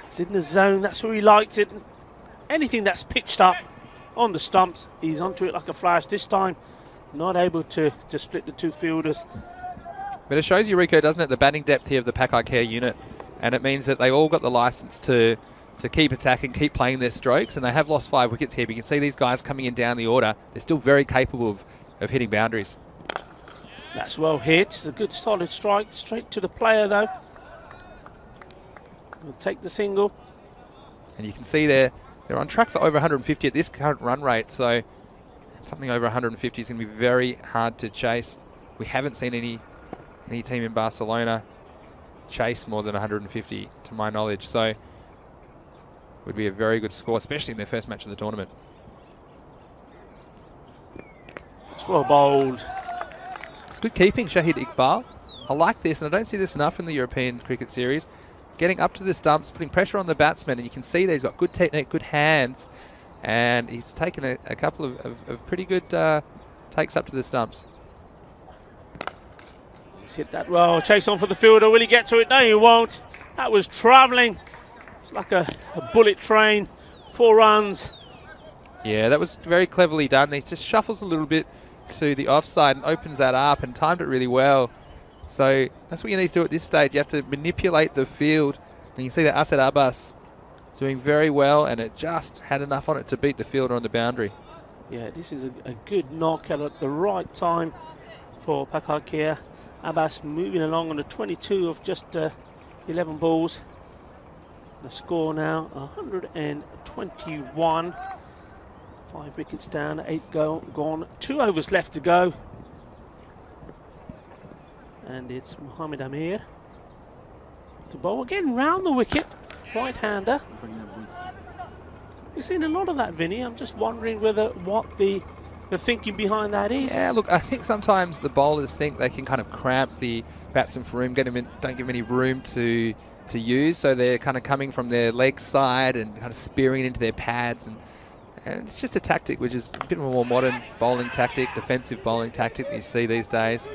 Speaker 3: It's in the zone, that's where he likes it. Anything that's pitched up on the stumps, he's onto it like a flash. This time, not able to split the 2 fielders.
Speaker 4: But it shows you, Rico, doesn't it, the batting depth here of the Pakai Care unit. And it means that they've all got the licence to keep attacking, keep playing their strokes, and they have lost 5 wickets here. But you can see these guys coming in down the order. They're still very capable of hitting boundaries.
Speaker 3: That's well hit. It's a good solid strike. Straight to the player, though. We'll take the single.
Speaker 4: And you can see they're on track for over 150 at this current run rate. So something over 150 is going to be very hard to chase. We haven't seen any team in Barcelona chase more than 150 to my knowledge, so would be a very good score, especially in their first match of the tournament.
Speaker 3: It's well bowled.
Speaker 4: It's good keeping, Shahid Iqbal. I like this, and I don't see this enough in the European Cricket Series. Getting up to the stumps, putting pressure on the batsman, and you can see that he's got good technique, good hands, and he's taken a couple of pretty good takes up to the stumps.
Speaker 3: He's hit that well. Chase on for the fielder. Will he get to it? No, he won't. That was travelling. It's like a bullet train. 4 runs.
Speaker 4: Yeah, that was very cleverly done. He just shuffles a little bit to the offside and opens that up and timed it really well. So that's what you need to do at this stage. You have to manipulate the field. And you can see that Asad Abbas doing very well, and it just had enough on it to beat the fielder on the boundary.
Speaker 3: Yeah, this is a good knockout at the right time for Pak Ikea. Abbas moving along on the 22 of just 11 balls. The score now 121. 5 wickets down, 8 gone. 2 overs left to go. And it's Mohamed Amir to bowl again round the wicket. Right-hander. We've seen a lot of that, Vinny. I'm just wondering what the thinking behind that is.
Speaker 4: Yeah, look, I think sometimes the bowlers think they can kind of cramp the batsman for room, don't give him any room to use, so they're kind of coming from their leg side and kind of spearing it into their pads, and it's just a tactic which is a bit of a more modern bowling tactic, defensive bowling tactic that you see these days.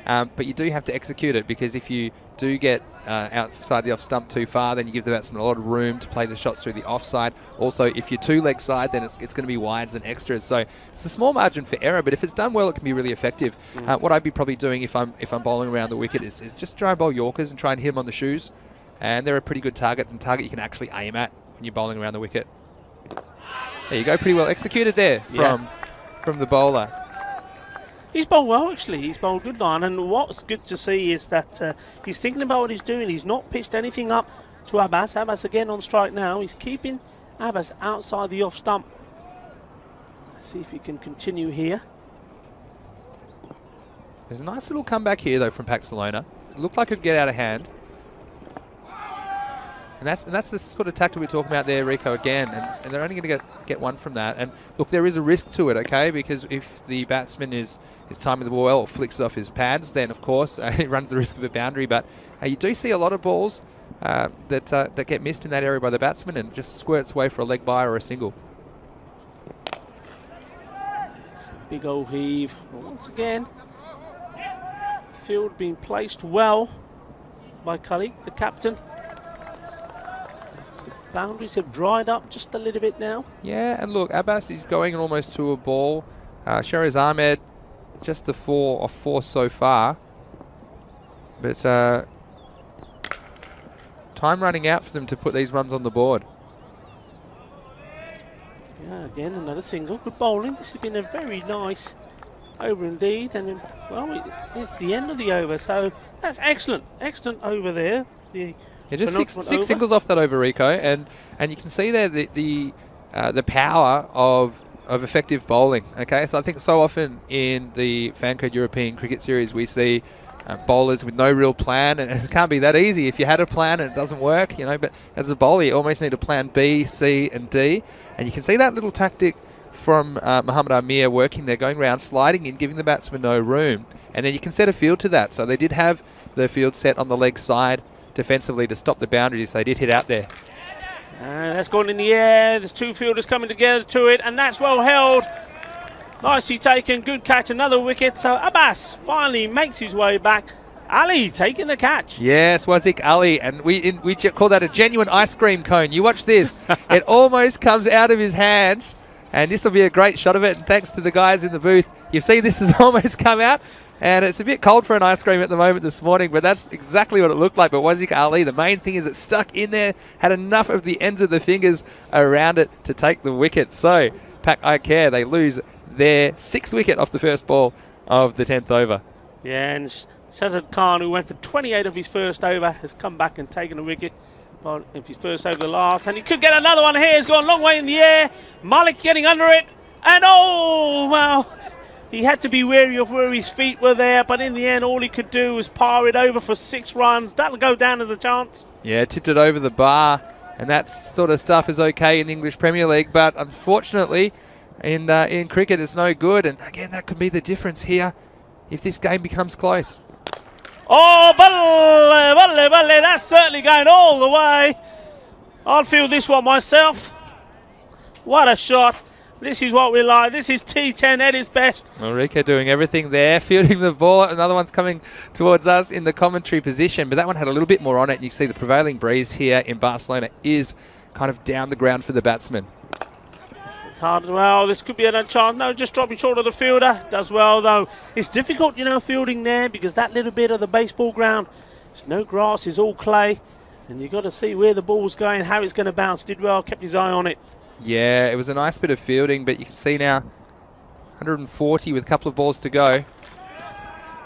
Speaker 4: But you do have to execute it, because if you do get outside the off stump too far, then you give the batsman a lot of room to play the shots through the offside. Also, if you're two leg side, then it's going to be wides and extras. So it's a small margin for error, but if it's done well, it can be really effective. What I'd be probably doing if I'm bowling around the wicket is just try and bowl Yorkers and try and hit them on the shoes. And they're a pretty good target, and target you can actually aim at when you're bowling around the wicket. There you go, pretty well executed there from the bowler.
Speaker 3: He's bowled well, actually. He's bowled good line, and what's good to see is that he's thinking about what he's doing. He's not pitched anything up to Abbas. Abbas again on strike now. He's keeping Abbas outside the off stump. Let's see if he can continue here.
Speaker 4: There's a nice little comeback here, though, from Barcelona. It looked like it would get out of hand. And that's the sort of tactic we're talking about there, Rico, again. And they're only going to get one from that. And look, there is a risk to it, okay? Because if the batsman is timing the ball well or flicks it off his pads, then of course he runs the risk of a boundary. But you do see a lot of balls that get missed in that area by the batsman and just squirts away for a leg bye or a single.
Speaker 3: It's a big old heave. But once again, the field being placed well by Khalid, the captain. Boundaries have dried up just a little bit now.
Speaker 4: Yeah, and look, Abbas is going almost to a ball. Sheraz Ahmed just a 4 off 4 so far. But time running out for them to put these runs on the board.
Speaker 3: Yeah, again, another single. Good bowling. This has been a very nice over indeed. And, well, it's the end of the over, so that's excellent. Excellent over there.
Speaker 4: Yeah, just six singles off that over, Rico, and you can see there the power of effective bowling. Okay, so I think so often in the Fancode European Cricket Series we see bowlers with no real plan, and it can't be that easy. If you had a plan and it doesn't work, you know, but as a bowler you almost need a plan B, C, and D, and you can see that little tactic from Mohamed Amir working there, going around, sliding in, giving the batsman no room, and then you can set a field to that. So they did have the field set on the leg side defensively to stop the boundaries. They did hit out there.
Speaker 3: That's gone in the air. There's two fielders coming together to it, and that's well held. Nicely taken. Good catch. Another wicket. So Abbas finally makes his way back. Ali taking the catch.
Speaker 4: Yes, Wazik Ali, and we call that a genuine ice cream cone. You watch this. It almost comes out of his hands, and this will be a great shot of it. And thanks to the guys in the booth, you see this has almost come out. And it's a bit cold for an ice cream at the moment this morning, but that's exactly what it looked like. But Wazik Ali, the main thing is it stuck in there, had enough of the ends of the fingers around it to take the wicket. So Pak Ikea, they lose their 6th wicket off the first ball of the 10th over.
Speaker 3: Yeah, and Shazad Khan, who went for 28 of his first over, has come back and taken a wicket. Well, if his first over the last, and he could get another one here. He's gone a long way in the air. Malik getting under it, and oh, well. He had to be wary of where his feet were there, but in the end, all he could do was par it over for 6 runs. That'll go down as a chance.
Speaker 4: Yeah, tipped it over the bar, and that sort of stuff is okay in the English Premier League, but unfortunately, in cricket, it's no good. And again, that could be the difference here if this game becomes close.
Speaker 3: Oh, balle, that's certainly going all the way. I'll field this one myself. What a shot. This is what we like. This is T10 at his best.
Speaker 4: Rico doing everything there, fielding the ball. Another one's coming towards us in the commentary position, but that one had a little bit more on it. And you see the prevailing breeze here in Barcelona is kind of down the ground for the batsman.
Speaker 3: It's hard. Well, this could be another chance. No, just dropping short of the fielder. Does well, though. It's difficult, you know, fielding there because that little bit of the baseball ground, it's no grass, it's all clay. And you've got to see where the ball's going, how it's going to bounce. Did well, kept his eye on it.
Speaker 4: Yeah, it was a nice bit of fielding, but you can see now 140 with a couple of balls to go.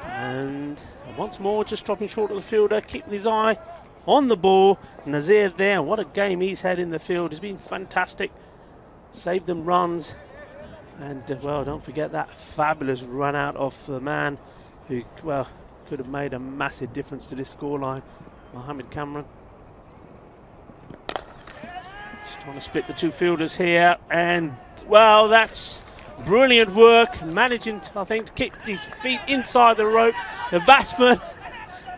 Speaker 3: And once more, just dropping short of the fielder, keeping his eye on the ball. Nazir there, what a game he's had in the field. He's been fantastic. Saved them runs. And, well, don't forget that fabulous run out of the man who, well, could have made a massive difference to this scoreline, Mohammed Cameron. Just trying to split the two fielders here. And, well, that's brilliant work. Managing, I think, to kick his feet inside the rope. The batsman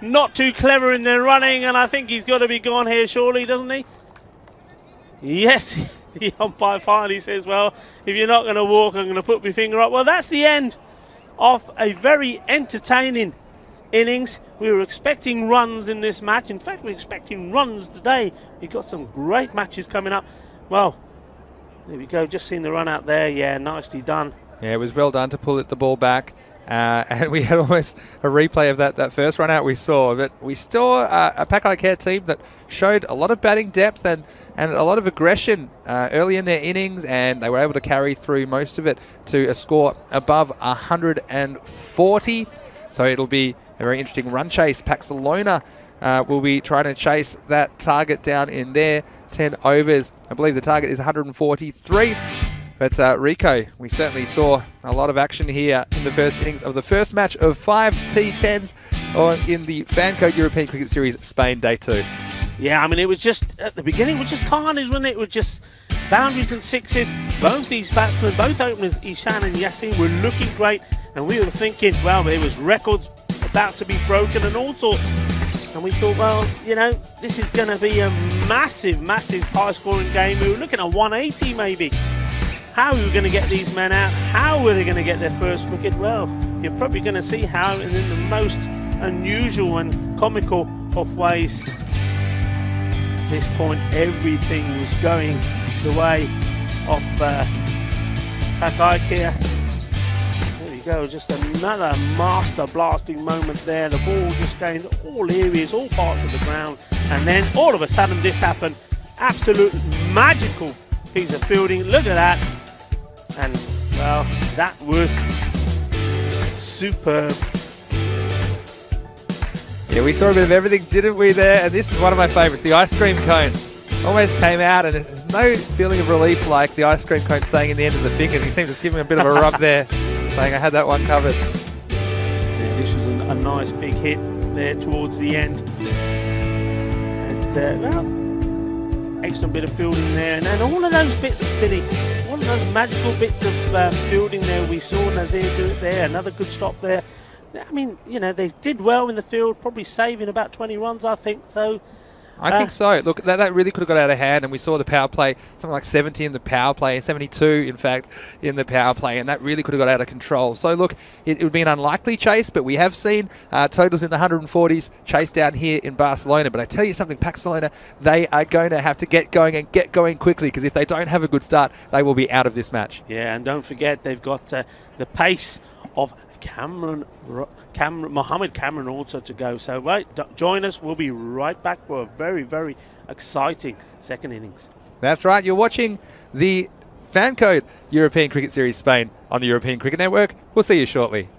Speaker 3: not too clever in their running, and I think he's got to be gone here, surely, doesn't he? Yes, the umpire finally says, well, if you're not going to walk, I'm going to put my finger up. Well, that's the end of a very entertaining innings. We were expecting runs in this match. In fact, we're expecting runs today. We've got some great matches coming up. Well, there we go, just seen the run out there. Yeah, nicely done. Yeah,
Speaker 4: it was well done to pull the ball back. And we had almost a replay of that first run out we saw. But we saw a Pakai Care team that showed a lot of batting depth and a lot of aggression early in their innings, and they were able to carry through most of it to a score above 140. So it'll be a very interesting run chase. Paxalona will be trying to chase that target down in their 10 overs. I believe the target is 143. But Rico, we certainly saw a lot of action here in the first innings of the first match of 5 T10s in the FanCode European Cricket Series Spain Day 2.
Speaker 3: Yeah, I mean, it was just, at the beginning, it was just carnage, wasn't it? It was just boundaries and sixes. Both these batsmen, both openers, Ishan and Yassin, were looking great. And we were thinking, well, there was records about to be broken and all sorts. And we thought, well, you know, this is going to be a massive, massive high-scoring game. We were looking at 180 maybe. How are we going to get these men out? How are they going to get their first wicket? Well, you're probably going to see how, and in the most unusual and comical of ways. At this point, everything was going the way of Pakai Care. There you go, just another master blasting moment there. The ball just going to all areas, all parts of the ground. And then all of a sudden this happened. Absolute magical piece of fielding. Look at that. And, well, that was superb.
Speaker 4: Yeah, we saw a bit of everything, didn't we, there? And this is one of my favourites, the ice cream cone. Almost came out, and there's no feeling of relief like the ice cream cone staying in the end of the fingers. He seems to give him a bit of a rub there, saying I had that one covered.
Speaker 3: Yeah, this was a nice big hit there towards the end. And, well, excellent bit of fielding there, and all of those bits, Vinny, all of those magical bits of fielding there. We saw Nazir do it there, another good stop there. I mean, you know, they did well in the field, probably saving about 20 runs, I think. So
Speaker 4: I think so. Look, that really could have got out of hand, and we saw the power play, something like 70 in the power play, 72 in fact in the power play, and that really could have got out of control. So look, it would be an unlikely chase, but we have seen totals in the 140s chase down here in Barcelona. But I tell you something, Barcelona, they are going to have to get going and get going quickly, because if they don't have a good start, they will be out of this match.
Speaker 3: Yeah, and don't forget, they've got the pace of Mohammed Cameron also to go. So right, join us. We'll be right back for a very, very exciting second innings.
Speaker 4: That's right. You're watching the FanCode European Cricket Series Spain on the European Cricket Network. We'll see you shortly.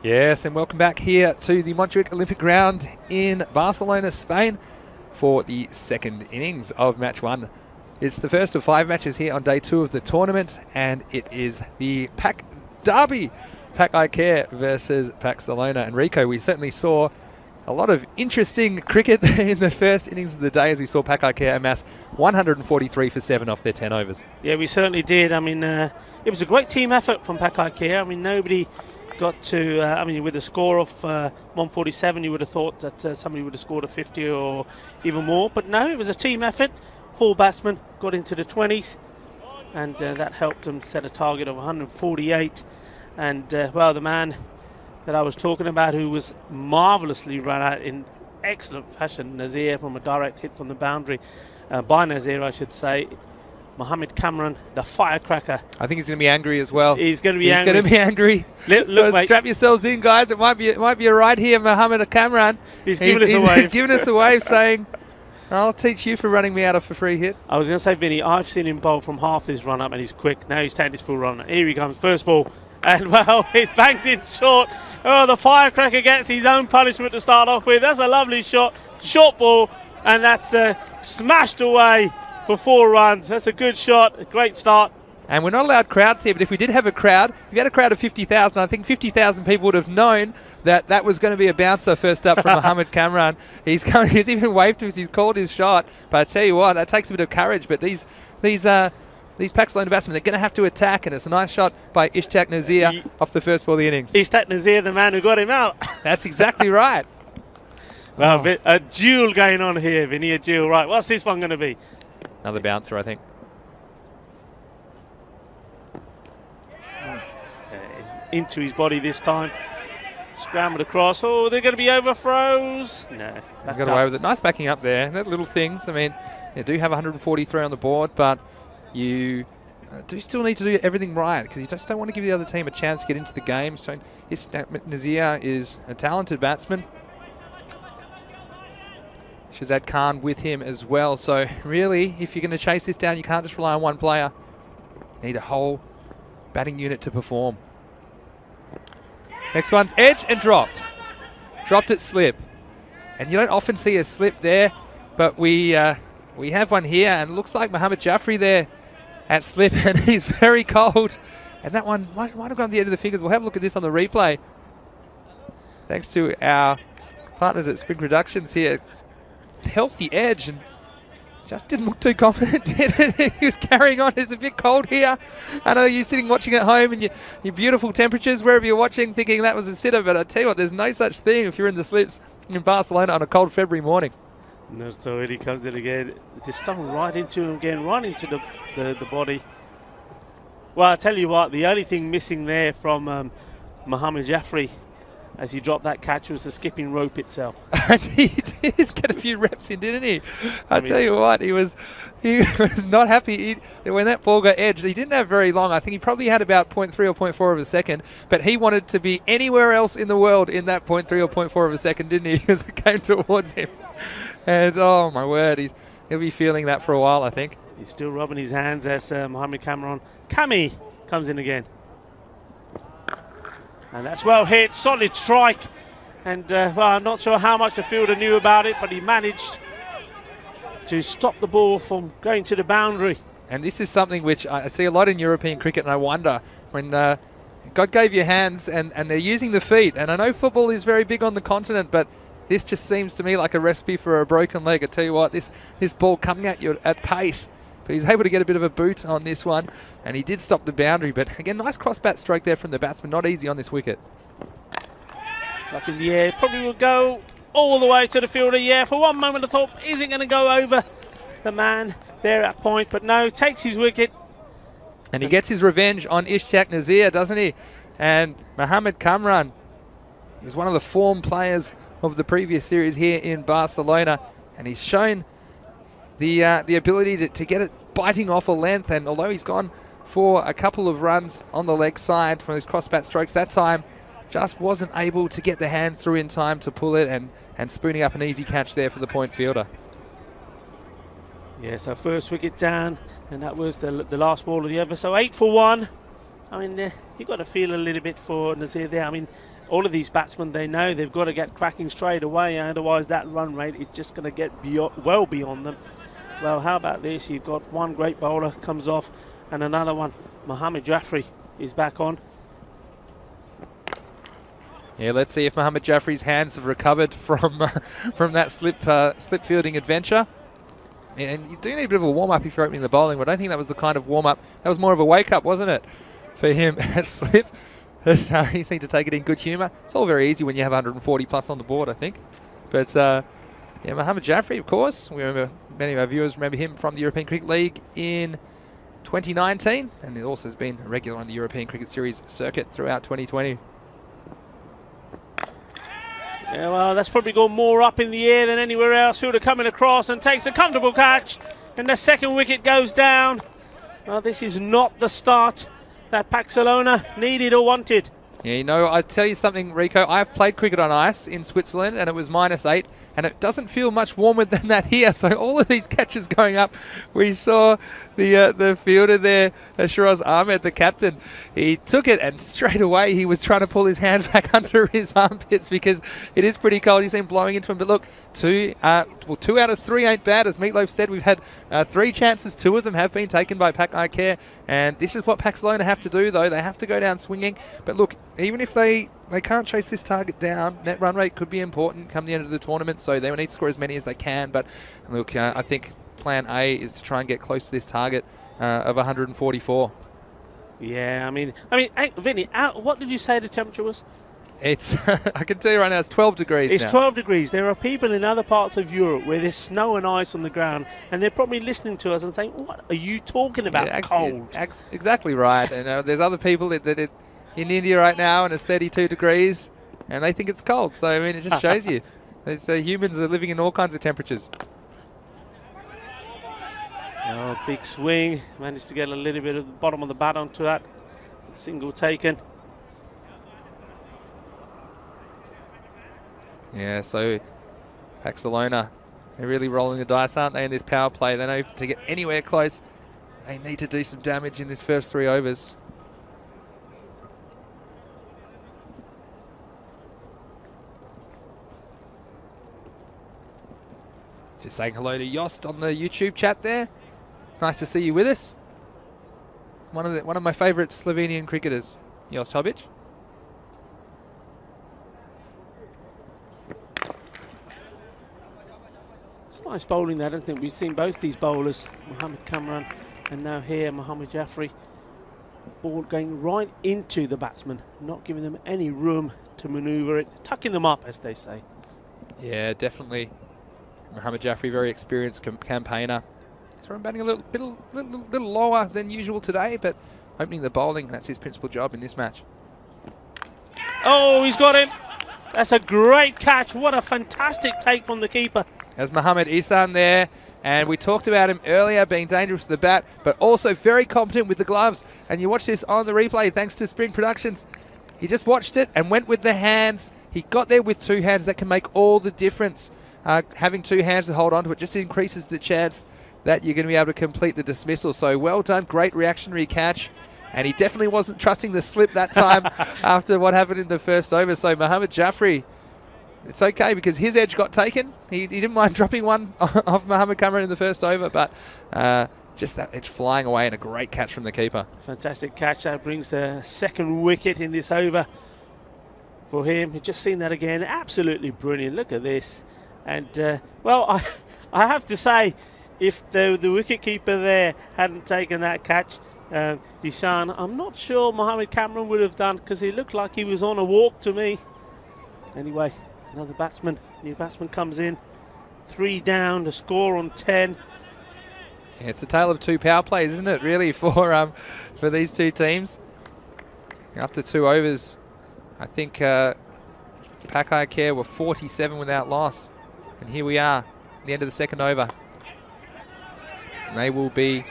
Speaker 4: Yes, and welcome back here to the Montjuic Olympic Ground in Barcelona, Spain for the second innings of match 1. It's the first of 5 matches here on day 2 of the tournament, and it is the Pack Derby, Pack Ikea versus Barcelona. And Rico, we certainly saw a lot of interesting cricket in the first innings of the day as we saw Pack Ikea amass 143 for 7 off their 10 overs.
Speaker 3: Yeah, we certainly did. I mean, it was a great team effort from Pack Ikea. I mean, nobody got to, with a score of 147, you would have thought that somebody would have scored a 50 or even more. But no, it was a team effort. 4 batsmen got into the 20s, and that helped them set a target of 148. And, well, the man that I was talking about, who was marvellously run out in excellent fashion, Nazir, from a direct hit from the boundary, by Nazir, I should say, Mohammed Kamran, the firecracker.
Speaker 4: I think he's going to be angry as well.
Speaker 3: He's going to be angry.
Speaker 4: He's going to be angry.
Speaker 3: Look,
Speaker 4: so strap yourselves in, guys. It might be a ride here, Mohammed Kamran.
Speaker 3: He's giving us a wave.
Speaker 4: He's giving us a wave saying, I'll teach you for running me out of a free hit.
Speaker 3: I was going to say, Vinny, I've seen him bowl from half his run up and he's quick. Now he's taking his full run. Here he comes, first ball. And, well, it's banged in short. Oh, the firecracker gets his own punishment to start off with. That's a lovely shot. Short ball. And that's smashed away for 4 runs. That's a good shot. A great start.
Speaker 4: And we're not allowed crowds here, but if we did have a crowd, if you had a crowd of 50,000, I think 50,000 people would have known that was going to be a bouncer first up from Mohammed Kamran. He's even waved to us. He's called his shot. But I tell you what, that takes a bit of courage. But these Barcelona batsmen, they're going to have to attack, and it's a nice shot by Ishtaq Nazir off the first ball of the innings.
Speaker 3: Ishtaq Nazir, the man who got him out.
Speaker 4: That's exactly right.
Speaker 3: Well, a duel going on here, Vinny, a duel. Right, what's this one going to be?
Speaker 4: Another bouncer, I think.
Speaker 3: Into his body this time. Scrambled across. Oh, they're going to be overthrows. No.
Speaker 4: Got away with it. Nice backing up there. They're little things. I mean, you do have 143 on the board, but you do still need to do everything right, because you just don't want to give the other team a chance to get into the game. So Nazir is a talented batsman. Shazad Khan with him as well. So really, if you're going to chase this down, you can't just rely on one player. You need a whole batting unit to perform. Next one's edge and dropped. Dropped at slip. And you don't often see a slip there, but we have one here, and it looks like Mohammed Jaffrey there at slip, and he's very cold. And that one might have gone to the end of the fingers. We'll have a look at this on the replay. Thanks to our partners at Spring Productions here. Healthy edge, and just didn't look too confident, did it? He was carrying on. It's a bit cold here. I know you're sitting watching at home in your beautiful temperatures, wherever you're watching, thinking that was a sitter, but I tell you what, there's no such thing if you're in the slips in Barcelona on a cold February morning.
Speaker 3: No, so he comes in again. They're stumbling right into him again, right into the body. Well, I tell you what, the only thing missing there from Mohammed Jaffrey as he dropped that catch was the skipping rope itself.
Speaker 4: And he did get a few reps in, didn't he? I tell you what, he was not happy when that ball got edged. He didn't have very long. I think he probably had about 0.3 or 0.4 of a second, but he wanted to be anywhere else in the world in that 0.3 or 0.4 of a second, didn't he, as it came towards him. And oh my word, he'll be feeling that for a while, I think.
Speaker 3: He's still rubbing his hands as Mohammed Kamran. Kami comes in again. And that's well hit, solid strike. And, well, I'm not sure how much the fielder knew about it, but he managed to stop the ball from going to the boundary.
Speaker 4: And this is something which I see a lot in European cricket, and I wonder, when God gave you hands and they're using the feet, and I know football is very big on the continent, but this just seems to me like a recipe for a broken leg. I tell you what, this ball coming at you at pace, but he's able to get a bit of a boot on this one, and he did stop the boundary. But again, nice cross-bat stroke there from the batsman. Not easy on this wicket.
Speaker 3: It's up in the air. Probably will go all the way to the fielder. Yeah, for one moment I thought, is it going to go over the man there at point? But no, takes his wicket.
Speaker 4: And he gets his revenge on Ishtaq Nazir, doesn't he? And Mohammed Kamran is one of the form players of the previous series here in Barcelona, and he's shown the ability to get it biting off a length. And although he's gone for a couple of runs on the leg side from his cross-bat strokes that time, just wasn't able to get the hands through in time to pull it, and spooning up an easy catch there for the point fielder.
Speaker 3: Yeah, so first wicket down, and that was the last ball of the over. So 8 for 1. I mean, you've got to feel a little bit for Nazir there. I mean, all of these batsmen, they know they've got to get cracking straight away, otherwise that run rate is just going to get well beyond them. Well, how about this? You've got one great bowler comes off and another one. Mohammad Jaffrey is back on.
Speaker 4: Yeah, let's see if Mohammad Jaffrey's hands have recovered from that slip fielding adventure. And you do need a bit of a warm-up if you're opening the bowling, but I don't think that was the kind of warm-up. That was more of a wake-up, wasn't it, for him at slip? He seemed to take it in good humour. It's all very easy when you have 140 plus on the board, I think. But yeah, Mohammad Jaffrey, of course. We remember, many of our viewers remember him from the European Cricket League in 2019, and he also has been a regular on the European Cricket Series circuit throughout 2020.
Speaker 3: Yeah, well, that's probably gone more up in the air than anywhere else. Fielder coming across and takes a comfortable catch, and the second wicket goes down. Well, this is not the start that Barcelona needed or wanted.
Speaker 4: Yeah, you know, I tell you something, Rico. I've played cricket on ice in Switzerland, and it was -8, and it doesn't feel much warmer than that here. So all of these catches going up, we saw the fielder there, Shiraz Ahmed, the captain. He took it, and straight away he was trying to pull his hands back under his armpits because it is pretty cold. You see him blowing into him, but look, two out of 3 ain't bad. As Meatloaf said, we've had 3 chances. 2 of them have been taken by Pak Care, and this is what Barcelona have to do, though. They have to go down swinging. But look, even if they can't chase this target down, net run rate could be important come the end of the tournament, so they will need to score as many as they can. But look, I think plan A is to try and get close to this target of 144.
Speaker 3: Yeah, I mean, hey, Vinny, what did you say the temperature was?
Speaker 4: It's I can tell you right now, it's 12 degrees
Speaker 3: It's
Speaker 4: now.
Speaker 3: 12 degrees. There are people in other parts of Europe where there's snow and ice on the ground, and they're probably listening to us and saying, what are you talking about,
Speaker 4: Yeah,
Speaker 3: cold?
Speaker 4: Exactly right. And there's other people that in India right now, and it's 32 degrees, and they think it's cold. So, I mean, it just shows you. Humans are living in all kinds of temperatures.
Speaker 3: Oh, big swing. Managed to get a little bit of the bottom of the bat onto that. Single taken.
Speaker 4: Yeah, so Barcelona, they're really rolling the dice, aren't they, in this power play? They know to get anywhere close, they need to do some damage in this first 3 overs. Just saying hello to Yost on the YouTube chat there. Nice to see you with us. One of my favourite Slovenian cricketers, Jost Hobic.
Speaker 3: It's nice bowling there. I don't think we've seen both these bowlers, Mohammad Kamran and now here Mohammad Jaffrey. Ball going right into the batsman, not giving them any room to manoeuvre it, tucking them up, as they say.
Speaker 4: Yeah, definitely. Mohammad Jaffrey, very experienced campaigner. So I'm batting a little lower than usual today, but opening the bowling, that's his principal job in this match.
Speaker 3: Oh, he's got him. That's a great catch. What a fantastic take from the keeper.
Speaker 4: There's Mohammad Ihsan there, and we talked about him earlier being dangerous with the bat, but also very competent with the gloves. And you watch this on the replay, thanks to Spring Productions. He just watched it and went with the hands. He got there with 2 hands. That can make all the difference. Having 2 hands to hold on to it just increases the chance that you're going to be able to complete the dismissal. So well done, great reactionary catch. And he definitely wasn't trusting the slip that time after what happened in the first over. So Mohammad Jaffrey, it's okay because his edge got taken. He didn't mind dropping one off Mohammad Kamran in the first over, but just that edge flying away and a great catch from the keeper.
Speaker 3: Fantastic catch. That brings the second wicket in this over for him. You've just seen that again. Absolutely brilliant. Look at this. And, well, I have to say, if the wicketkeeper there hadn't taken that catch, Ihsan, I'm not sure Mohammad Kamran would have done, because he looked like he was on a walk to me. Anyway, another batsman, new batsman comes in. 3 down, the score on 10.
Speaker 4: Yeah, it's a tale of 2 power plays, isn't it, really, for these 2 teams? After 2 overs, I think Pak Care were 47 without loss. And here we are, at the end of the second over. And they will be...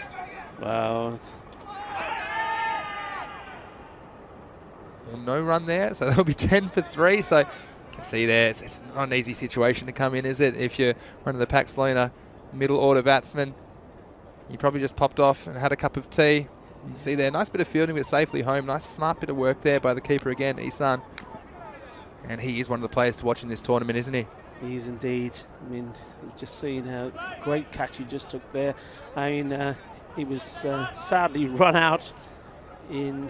Speaker 3: Well,
Speaker 4: no run there, so they'll be 10 for 3. So you can see there, it's not an easy situation to come in, is it? If you're one of the Barcelona middle order batsmen, you probably just popped off and had a cup of tea, You see there, nice bit of fielding, but safely home. Nice smart bit of work there by the keeper again, Isan. And he is one of the players to watch in this tournament, isn't he?
Speaker 3: He is indeed. I mean, you've just seen how great catch he just took there. I mean, he was sadly run out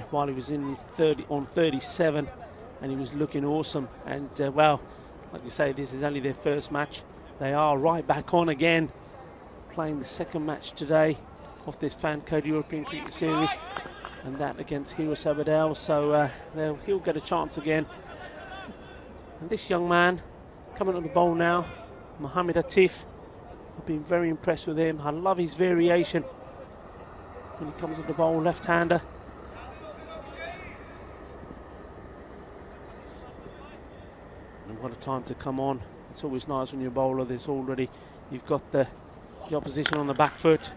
Speaker 3: while he was in his 37, and he was looking awesome. And well, like you say, this is only their first match. They are right back on again, playing the second match today of this Fan Code European Cricket Series, and that against Hero Sabadell. So he'll get a chance again. And this young man coming on the bowl now, Mohammed Atif. I've been very impressed with him. I love his variation when he comes on the bowl, left-hander. And what a time to come on. It's always nice when you're a bowler. You've got the opposition on the back foot.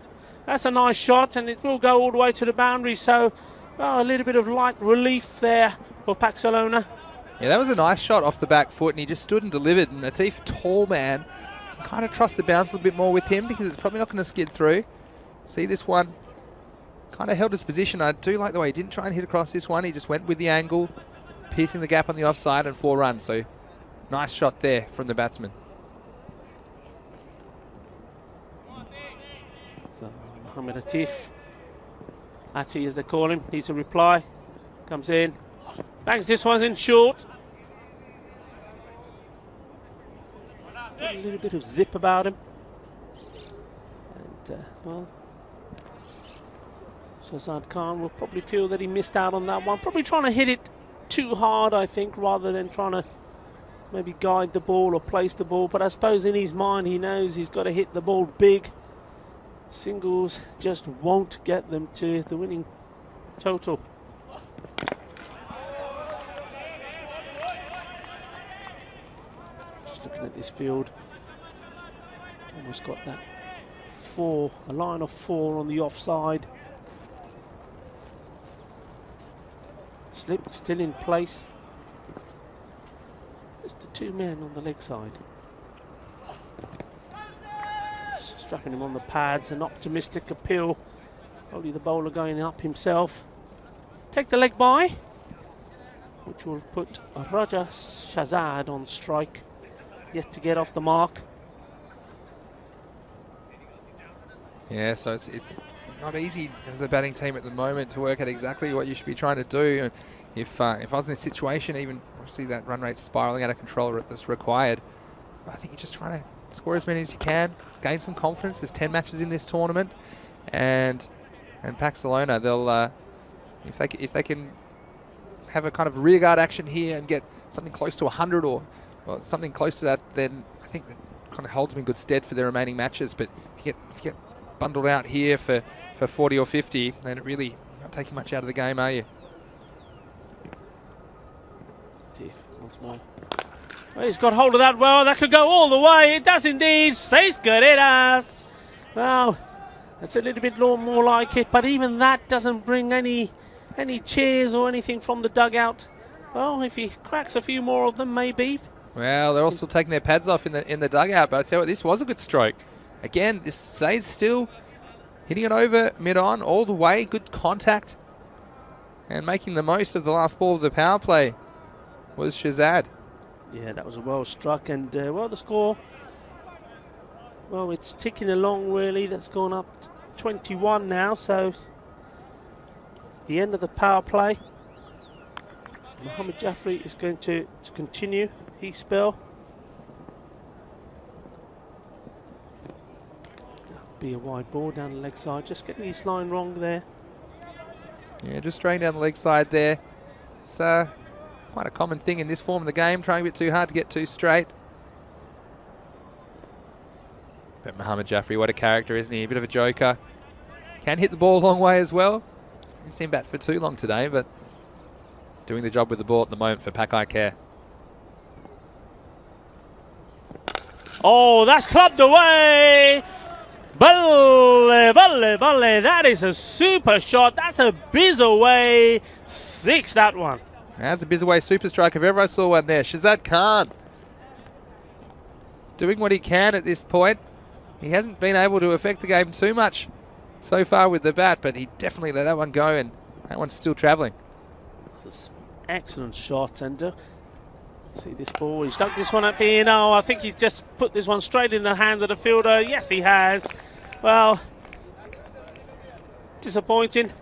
Speaker 3: That's a nice shot, and it will go all the way to the boundary. So, well, a little bit of light relief there for Paxalona.
Speaker 4: Yeah, that was a nice shot off the back foot, and he just stood and delivered. And Atif, tall man, kind of trust the bounce a little bit more with him because it's probably not going to skid through. See this one, kind of held his position. I do like the way he didn't try and hit across this one. He just went with the angle, piercing the gap on the offside, and 4 runs. So nice shot there from the batsman.
Speaker 3: So Mohammed Atif, Ati as they call him, needs a reply. Comes in, bangs this one in short. A little bit of zip about him. And well, Shazad Khan will probably feel that he missed out on that one. Probably trying to hit it too hard, I think, rather than trying to maybe guide the ball or place the ball. But I suppose in his mind he knows he's got to hit the ball big. Singles just won't get them to the winning total. Just looking at this field, almost got that 4, a line of 4 on the offside. Slip still in place. Just the 2 men on the leg side. Strapping him on the pads, an optimistic appeal. Only the bowler going up himself. Take the leg by, which will put Raja Shazad on strike. Yet to get off the mark.
Speaker 4: Yeah, so it's not easy as the batting team at the moment to work out exactly what you should be trying to do. If I was in this situation, even obviously that run rate's spiralling out of control that's required. I think you're just trying to score as many as you can, gain some confidence. There's 10 matches in this tournament, and Paxalona, they'll if they can have a kind of rearguard action here and get something close to 100 or something close to that, then I think that kind of holds them in good stead for their remaining matches. But if you get bundled out here for 40 or 50, then it really not taking much out of the game, are you?
Speaker 3: Once more. Well, he's got hold of that well. That could go all the way. It does indeed. Seis carreras. Well, that's a little bit more like it, but even that doesn't bring any cheers or anything from the dugout. Well, if he cracks a few more of them, maybe.
Speaker 4: Well, they're also taking their pads off in the dugout, but I tell you what, this was a good stroke. Again, this stays still, hitting it over mid-on all the way. Good contact, and making the most of the last ball of the power play was Shazad.
Speaker 3: Yeah, that was a well struck, and well, the score, well, it's ticking along really. That's gone up 21 now, so the end of the power play. Mohammed Jaffrey is going to continue his spell. Be a wide ball down the leg side, just getting his line wrong there.
Speaker 4: Yeah, just straying down the leg side there. It's quite a common thing in this form of the game, trying a bit too hard to get too straight. But Mohammed Jaffrey, what a character, isn't he? A bit of a joker. Can hit the ball a long way as well. Didn't seem bat for too long today, but doing the job with the ball at the moment for Pakai Care.
Speaker 3: Oh, that's clubbed away! Balle, balle, balle. That is a super shot. That's a biz away. 6, that one.
Speaker 4: That's a biz away super strike if ever I saw one there. Shazad Khan doing what he can at this point. He hasn't been able to affect the game too much so far with the bat, but he definitely let that one go, and that one's still travelling.
Speaker 3: Excellent shot, and see this ball, he's stuck this one up in. Oh, I think he's just put this one straight in the hands of the fielder. Yes, he has. Well, disappointing.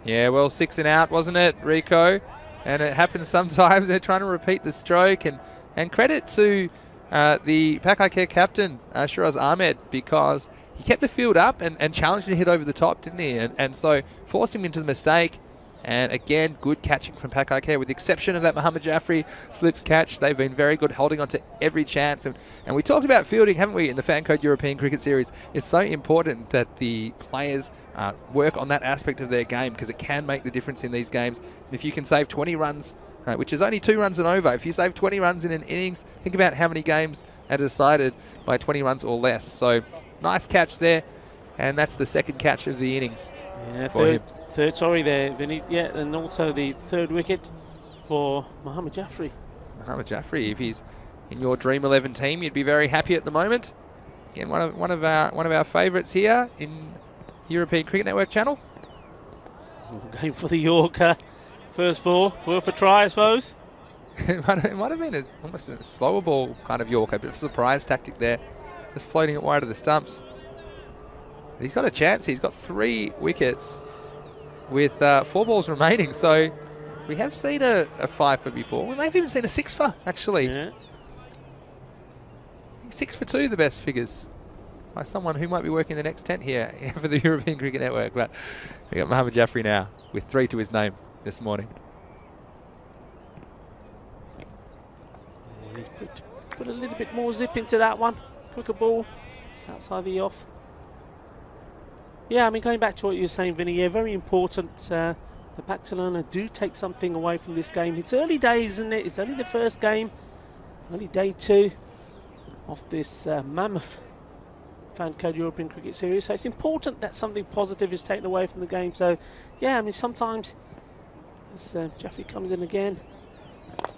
Speaker 4: Yeah, well, 6 and out, wasn't it, Rico? And it happens sometimes. They're trying to repeat the stroke, and credit to the Pakai Care captain, Shiraz Ahmed, because he kept the field up and challenged to hit over the top, didn't he? And so forced him into the mistake. And again, good catching from Pakai Care, with the exception of that Mohammad Jaffrey slips catch. They've been very good, holding on to every chance. And we talked about fielding, haven't we, in the Fan Code European Cricket Series. It's so important that the players work on that aspect of their game, because it can make the difference in these games. And if you can save 20 runs, which is only 2 runs and over, if you save 20 runs in an innings, think about how many games are decided by 20 runs or less. So nice catch there, and that's the second catch of the innings.
Speaker 3: Yeah,
Speaker 4: for him.
Speaker 3: Third, sorry there, Vinny. Yeah, and also the third wicket for Mohammad Jaffrey.
Speaker 4: Mohammad Jaffrey, if he's in your Dream 11 team, you'd be very happy at the moment. Again, one of our favourites here in European Cricket Network channel.
Speaker 3: Going for the Yorker. First ball, worth a try, I suppose.
Speaker 4: It might have been almost a slower ball kind of Yorker, a bit of a surprise tactic there, just floating it wide of the stumps. But he's got a chance. He's got 3 wickets with 4 balls remaining, so we have seen a 5-for before. We may have even seen a 6-for, actually.
Speaker 3: Yeah.
Speaker 4: 6 for 2, the best figures, by someone who might be working the next tent here for the European Cricket Network. But we got Mohammad Jaffrey now with 3 to his name this morning.
Speaker 3: Yeah, put a little bit more zip into that one. Quicker ball, just outside the off. Yeah, I mean, going back to what you were saying, Vinny, yeah, very important. The Barcelona do take something away from this game. It's early days, isn't it? It's only the first game, only day 2 of this mammoth Fan Code European Cricket Series. So it's important that something positive is taken away from the game. So, yeah, I mean, sometimes as Jaffrey comes in again,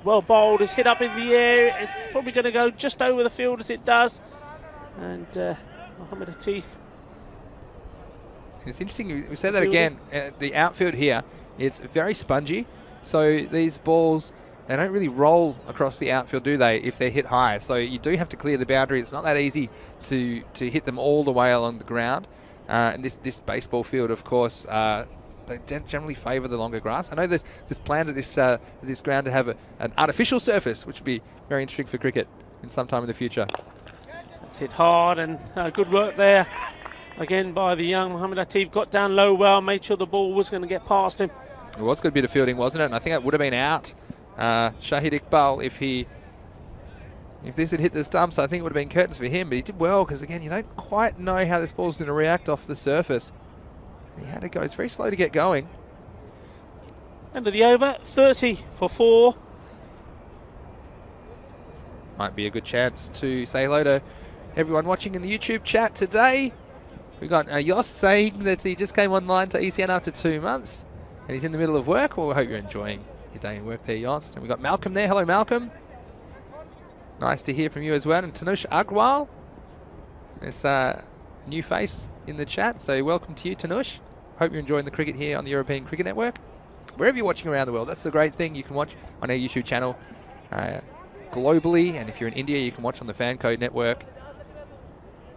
Speaker 3: well bowled, it's hit up in the air. It's probably going to go just over the field as it does. And Mohammad Atif.
Speaker 4: It's interesting, we say that again, the outfield here, it's very spongy, so these balls, they don't really roll across the outfield, do they, if they're hit high? So you do have to clear the boundary. It's not that easy to hit them all the way along the ground. And this baseball field, of course, they generally favour the longer grass. I know there's plans at this ground to have an artificial surface, which would be very interesting for cricket in some time in the future.
Speaker 3: That's hit hard, and good work there. Again by the young Mohammad Atif, got down low well, made sure the ball was going to get past him.
Speaker 4: It was a good bit of fielding, wasn't it? And I think that would have been out. Shahid Iqbal, if this had hit the stumps, I think it would have been curtains for him, but he did well, because again, you don't quite know how this ball's going to react off the surface. He had to go, it's very slow to get going.
Speaker 3: End of the over, 30 for 4.
Speaker 4: Might be a good chance to say hello to everyone watching in the YouTube chat today. We got Yoss saying that he just came online to ECN after 2 months, and he's in the middle of work. Well, we hope you're enjoying your day in work there, Yoss. And we got Malcolm there. Hello, Malcolm. Nice to hear from you as well. And Tanush Agrawal. There's a new face in the chat, so welcome to you, Tanush. Hope you're enjoying the cricket here on the European Cricket Network. Wherever you're watching around the world, that's the great thing. You can watch on our YouTube channel globally, and if you're in India, you can watch on the Fan Code Network.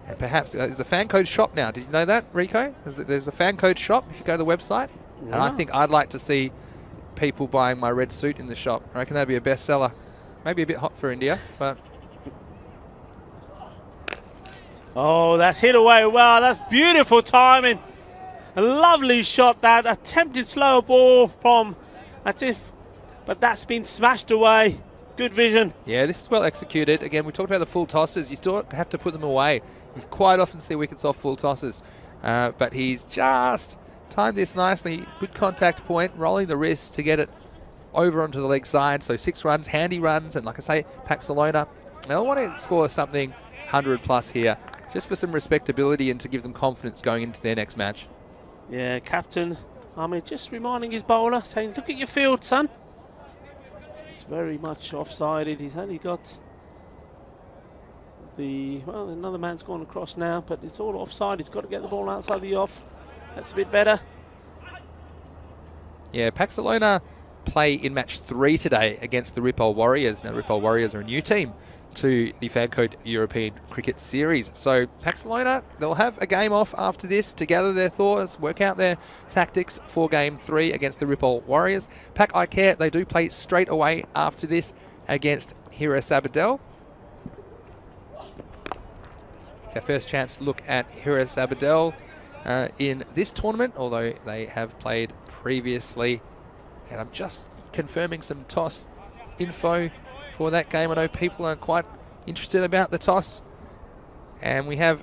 Speaker 4: And perhaps there's a Fan Code shop now. Did you know that, Rico? There's a Fan Code shop if you go to the website. Yeah. And I think I'd like to see people buying my red suit in the shop. I reckon that'd be a bestseller. Maybe a bit hot for India, but...
Speaker 3: Oh, that's hit away well. That's beautiful timing. A lovely shot, that attempted slow ball from Atif, but that's been smashed away. Good vision. Yeah,
Speaker 4: this is well executed. Again, we talked about the full tosses. You still have to put them away. You quite often see wickets off full tosses, but he's just timed this nicely. Good contact point, rolling the wrist to get it over onto the leg side. So 6 runs, handy runs, and like I say, Barcelona, they'll want to score something 100 plus here, just for some respectability and to give them confidence going into their next match.
Speaker 3: Yeah, captain, I mean, just reminding his bowler, saying, look at your field, son. It's very much offsided. He's only got well, another man's gone across now, but it's all offside. He's got to get the ball outside the off. That's a bit better.
Speaker 4: Yeah, Paxalona play in match 3 today against the Ripoll Warriors. Now, Ripoll Warriors are a new team to the Fancode European Cricket Series. So, Paxalona, they'll have a game off after this to gather their thoughts, work out their tactics for game 3 against the Ripoll Warriors. Pac I Care, they do play straight away after this against Hira Sabadell. It's our first chance to look at Hira Sabadell in this tournament, although they have played previously. And I'm just confirming some toss info for that game. I know people are quite interested about the toss, and we have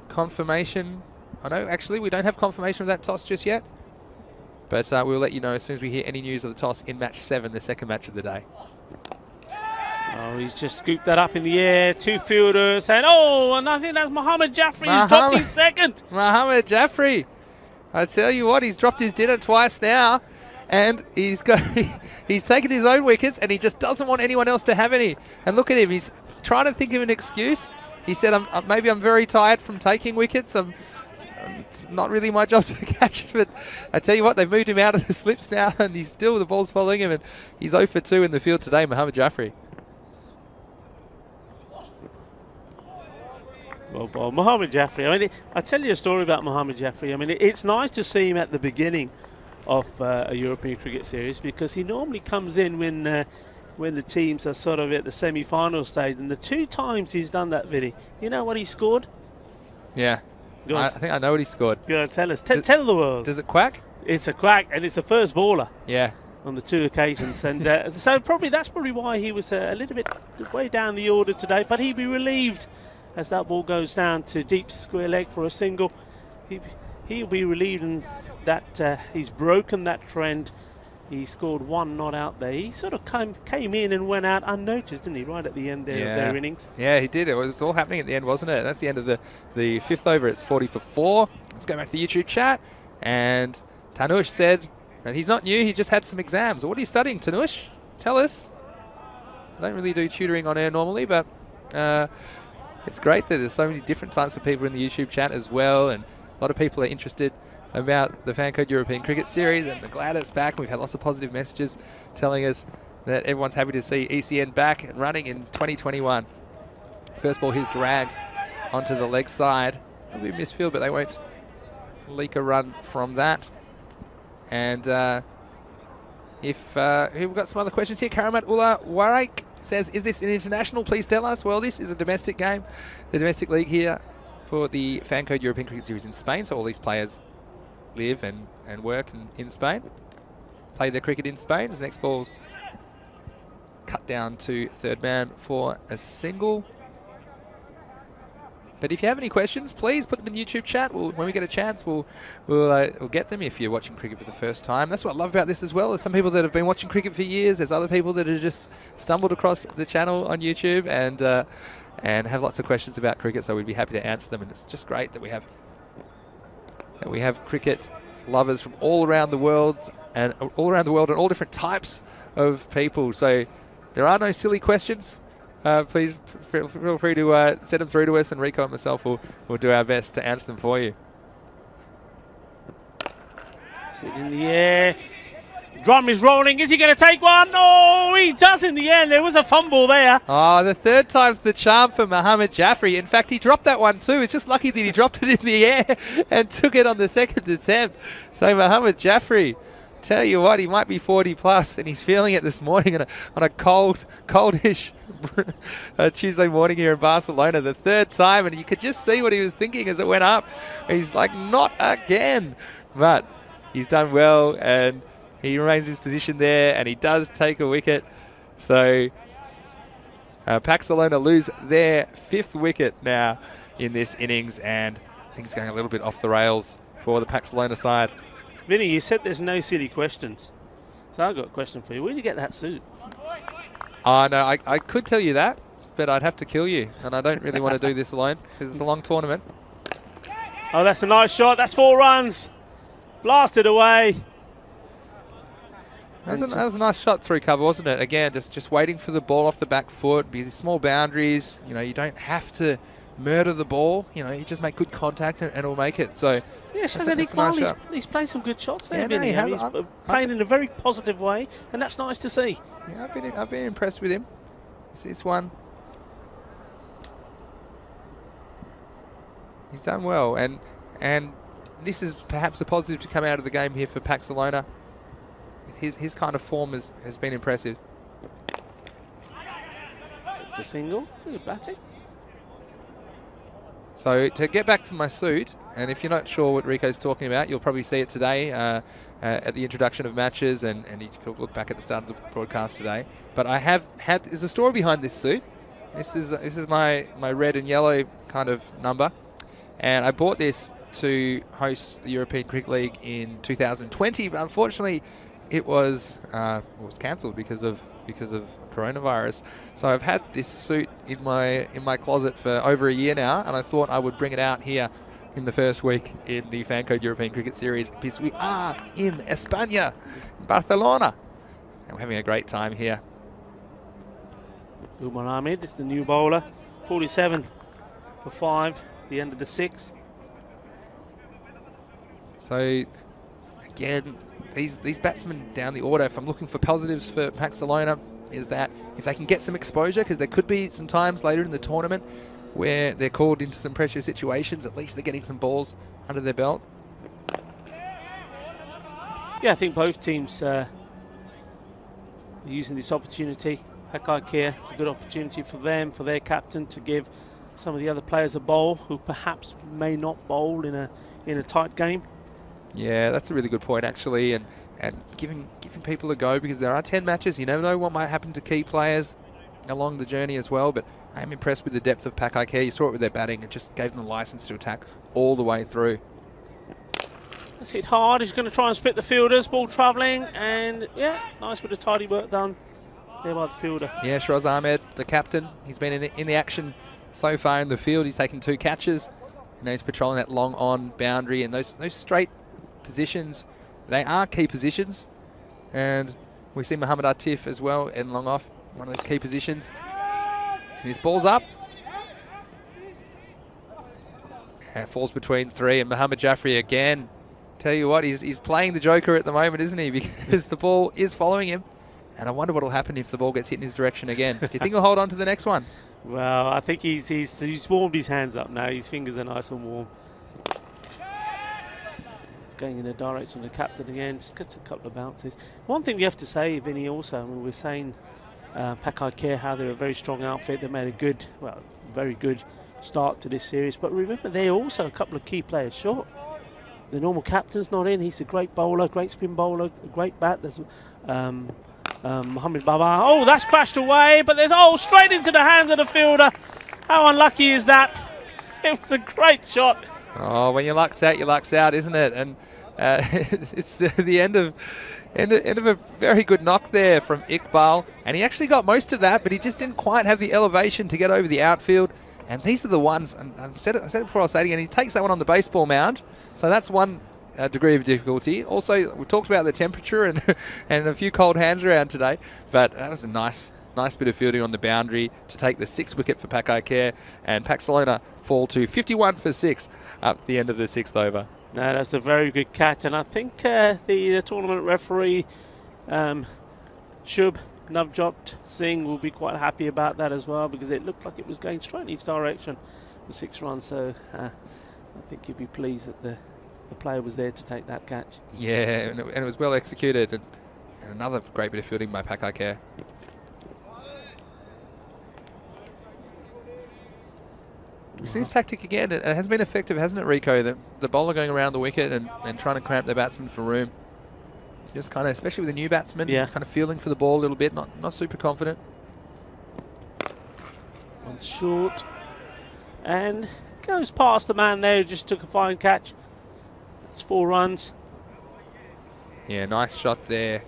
Speaker 4: confirmation. I know actually we don't have confirmation of that toss just yet, but we'll let you know as soon as we hear any news of the toss in match 7, the second match of the day.
Speaker 3: Oh, he's just scooped that up in the air. 2 fielders, and I think that's Mohammad Jaffrey. He's dropped his second.
Speaker 4: Mohammad Jaffrey. I tell you what, he's dropped his dinner twice now, and he's taken his own wickets, and he just doesn't want anyone else to have any. And look at him, he's trying to think of an excuse. He said, maybe I'm very tired from taking wickets. It's not really my job to catch it, but I tell you what, they've moved him out of the slips now, and the ball's following him, and he's 0 for 2 in the field today, Mohammad Jaffrey.
Speaker 3: Well, Mohammad Jaffrey, I mean, I'll tell you a story about Mohammad Jaffrey. I mean, it's nice to see him at the beginning of a European Cricket Series, because he normally comes in when the teams are sort of at the semi-final stage, and the 2 times he's done that, Vinny, you know what he scored?
Speaker 4: Yeah, I think I know what he scored.
Speaker 3: Go on, tell us. Tell the world.
Speaker 4: Does it quack?
Speaker 3: It's a quack, and it's a first baller.
Speaker 4: Yeah.
Speaker 3: On the 2 occasions, and so that's probably why he was a little bit way down the order today, but he'd be relieved as that ball goes down to deep square leg for a single. He'll be relieved in that he's broken that trend. He scored 1 not out there. He sort of came in and went out unnoticed, didn't he, right at the end there of their innings?
Speaker 4: Yeah, he did. It was all happening at the end, wasn't it? That's the end of the 5th over. It's 40 for 4. Let's go back to the YouTube chat. And Tanush said that he's not new, he just had some exams. What are you studying, Tanush? Tell us. I don't really do tutoring on air normally, but it's great that there's so many different types of people in the YouTube chat as well, and a lot of people are interested about the Fancode European Cricket Series, and we're glad it's back. We've had lots of positive messages telling us that everyone's happy to see ECN back and running in 2021. First ball, he's dragged onto the leg side. It'll be misfield, but they won't leak a run from that. And we've got some other questions here. Karamat Ullah Warak says, is this an international? Please tell us. Well, this is a domestic game, the domestic league here for the Fancode European Cricket Series in Spain. So all these players live and work in Spain, play their cricket in Spain. As the next ball's cut down to third man for a single. But if you have any questions, please put them in the YouTube chat. When we get a chance, we'll get them if you're watching cricket for the first time. That's what I love about this as well. There's some people that have been watching cricket for years. There's other people that have just stumbled across the channel on YouTube and have lots of questions about cricket. So we'd be happy to answer them. And it's just great that we have cricket lovers from all around the world and all different types of people. So there are no silly questions. Please feel free to send them through to us, and Rico and myself will do our best to answer them for you.
Speaker 3: Sit in the air. Drum is rolling. Is he going to take one? Oh, he does in the end. There was a fumble there.
Speaker 4: Oh, the 3rd time's the charm for Mohammad Jaffrey. In fact, he dropped that one too. It's just lucky that he dropped it in the air and took it on the 2nd attempt. So Mohammad Jaffrey, tell you what, he might be 40 plus, and he's feeling it this morning on a coldish Tuesday morning here in Barcelona. The 3rd time, and you could just see what he was thinking as it went up. He's like, not again. But he's done well, and he remains in his position there, and he does take a wicket. So Paxalona lose their 5th wicket now in this innings, and things going a little bit off the rails for the Paxalona side.
Speaker 3: Vinny, you said there's no silly questions. So I've got a question for you. Where did you get that suit?
Speaker 4: Oh, no, I could tell you that, but I'd have to kill you. And I don't really want to do this alone because it's a long tournament.
Speaker 3: Oh, that's a nice shot. That's 4 runs. Blasted away.
Speaker 4: That was a nice shot through cover, wasn't it? Again, just waiting for the ball off the back foot. Be small boundaries. You know, you don't have to murder the ball. You know, you just make good contact and it'll make it. So
Speaker 3: Yes,
Speaker 4: that's
Speaker 3: and
Speaker 4: a nice shot.
Speaker 3: he's playing some good shots there,
Speaker 4: Yeah, no,
Speaker 3: Vinny.
Speaker 4: he has.
Speaker 3: He's playing in a very positive way, and that's nice to see.
Speaker 4: Yeah, I've been impressed with him. It's one. He's done well, and this is perhaps a positive to come out of the game here for Paxalona. His kind of form has been impressive.
Speaker 3: It's a single. Good batting.
Speaker 4: So to get back to my suit, and if you're not sure what Rico's talking about, you'll probably see it today at the introduction of matches, and you can look back at the start of the broadcast today. But I have had, there's a story behind this suit. This is my red and yellow kind of number, and I bought this to host the European Cricket League in 2020, but unfortunately it was cancelled because of coronavirus. So I've had this suit in my closet for over a year now, and I thought I would bring it out here in the first week in the Fancode European Cricket Series, because we are in España, in Barcelona, and we're having a great time here.
Speaker 3: Umar Ahmed is the new bowler, 47 for 5, the end of the 6th.
Speaker 4: So again, these batsmen down the order, if I'm looking for positives for Paxalona, is that if they can get some exposure, because there could be some times later in the tournament where they're called into some pressure situations, at least they're getting some balls under their belt.
Speaker 3: Yeah, I think both teams are using this opportunity. Hakai Kia, it's a good opportunity for them, for their captain, to give some of the other players a bowl who perhaps may not bowl in a tight game.
Speaker 4: Yeah, that's a really good point actually, and giving people a go, because there are 10 matches. You never know what might happen to key players along the journey as well, but I am impressed with the depth of Pakai Care. You saw it with their batting. It just gave them the license to attack all the way through.
Speaker 3: That's hit hard. He's going to try and split the fielders. Ball travelling, and yeah, nice bit of tidy work done there by the fielder.
Speaker 4: Yeah, Shiraz Ahmed, the captain, he's been in the action so far in the field. He's taken 2 catches. You know, he's patrolling that long on boundary, and those straight positions, they are key positions. And we see Muhammad Atif as well in long off, one of those key positions. And his ball's up. And it falls between 3, and Muhammad Jaffrey again. Tell you what, he's playing the Joker at the moment, isn't he? Because the ball is following him. And I wonder what will happen if the ball gets hit in his direction again. Do you think he'll hold on to the next one?
Speaker 3: Well, I think he's warmed his hands up now. His fingers are nice and warm. It's going in the direction of the captain again. Just gets a couple of bounces. One thing we have to say, Vinny, also, I mean, we're saying Pakai Care, how they're a very strong outfit. They made a very good start to this series. But remember, they're also a couple of key players short. The normal captain's not in. He's a great bowler, great spin bowler, a great bat. There's Mohamed Baba. Oh, that's crashed away, but there's straight into the hands of the fielder. How unlucky is that? It was a great shot.
Speaker 4: Oh, when your luck's out, isn't it? And it's the end of a very good knock there from Iqbal, and he actually got most of that, but he just didn't quite have the elevation to get over the outfield. And these are the ones, and I said it before, I'll say it again, he takes that one on the baseball mound, so that's one degree of difficulty. Also, we talked about the temperature and a few cold hands around today, but that was a nice bit of fielding on the boundary to take the 6th wicket for Pakai Care, and Paxalona fall to 51 for 6 at the end of the 6th over.
Speaker 3: No, that's a very good catch, and I think the tournament referee, Shub Navjot Singh, will be quite happy about that as well, because it looked like it was going straight in each direction for 6 runs, so I think he'd be pleased that the player was there to take that catch.
Speaker 4: Yeah, and it was well executed, and another great bit of fielding by Pakai Care. We see this tactic again. It has been effective, hasn't it, Rico? The bowler going around the wicket and trying to cramp the batsman for room. Just kind of, especially with a new batsman, kind of feeling for the ball a little bit, not super confident.
Speaker 3: One short, and goes past the man there who just took a fine catch. That's 4 runs.
Speaker 4: Yeah, nice shot there.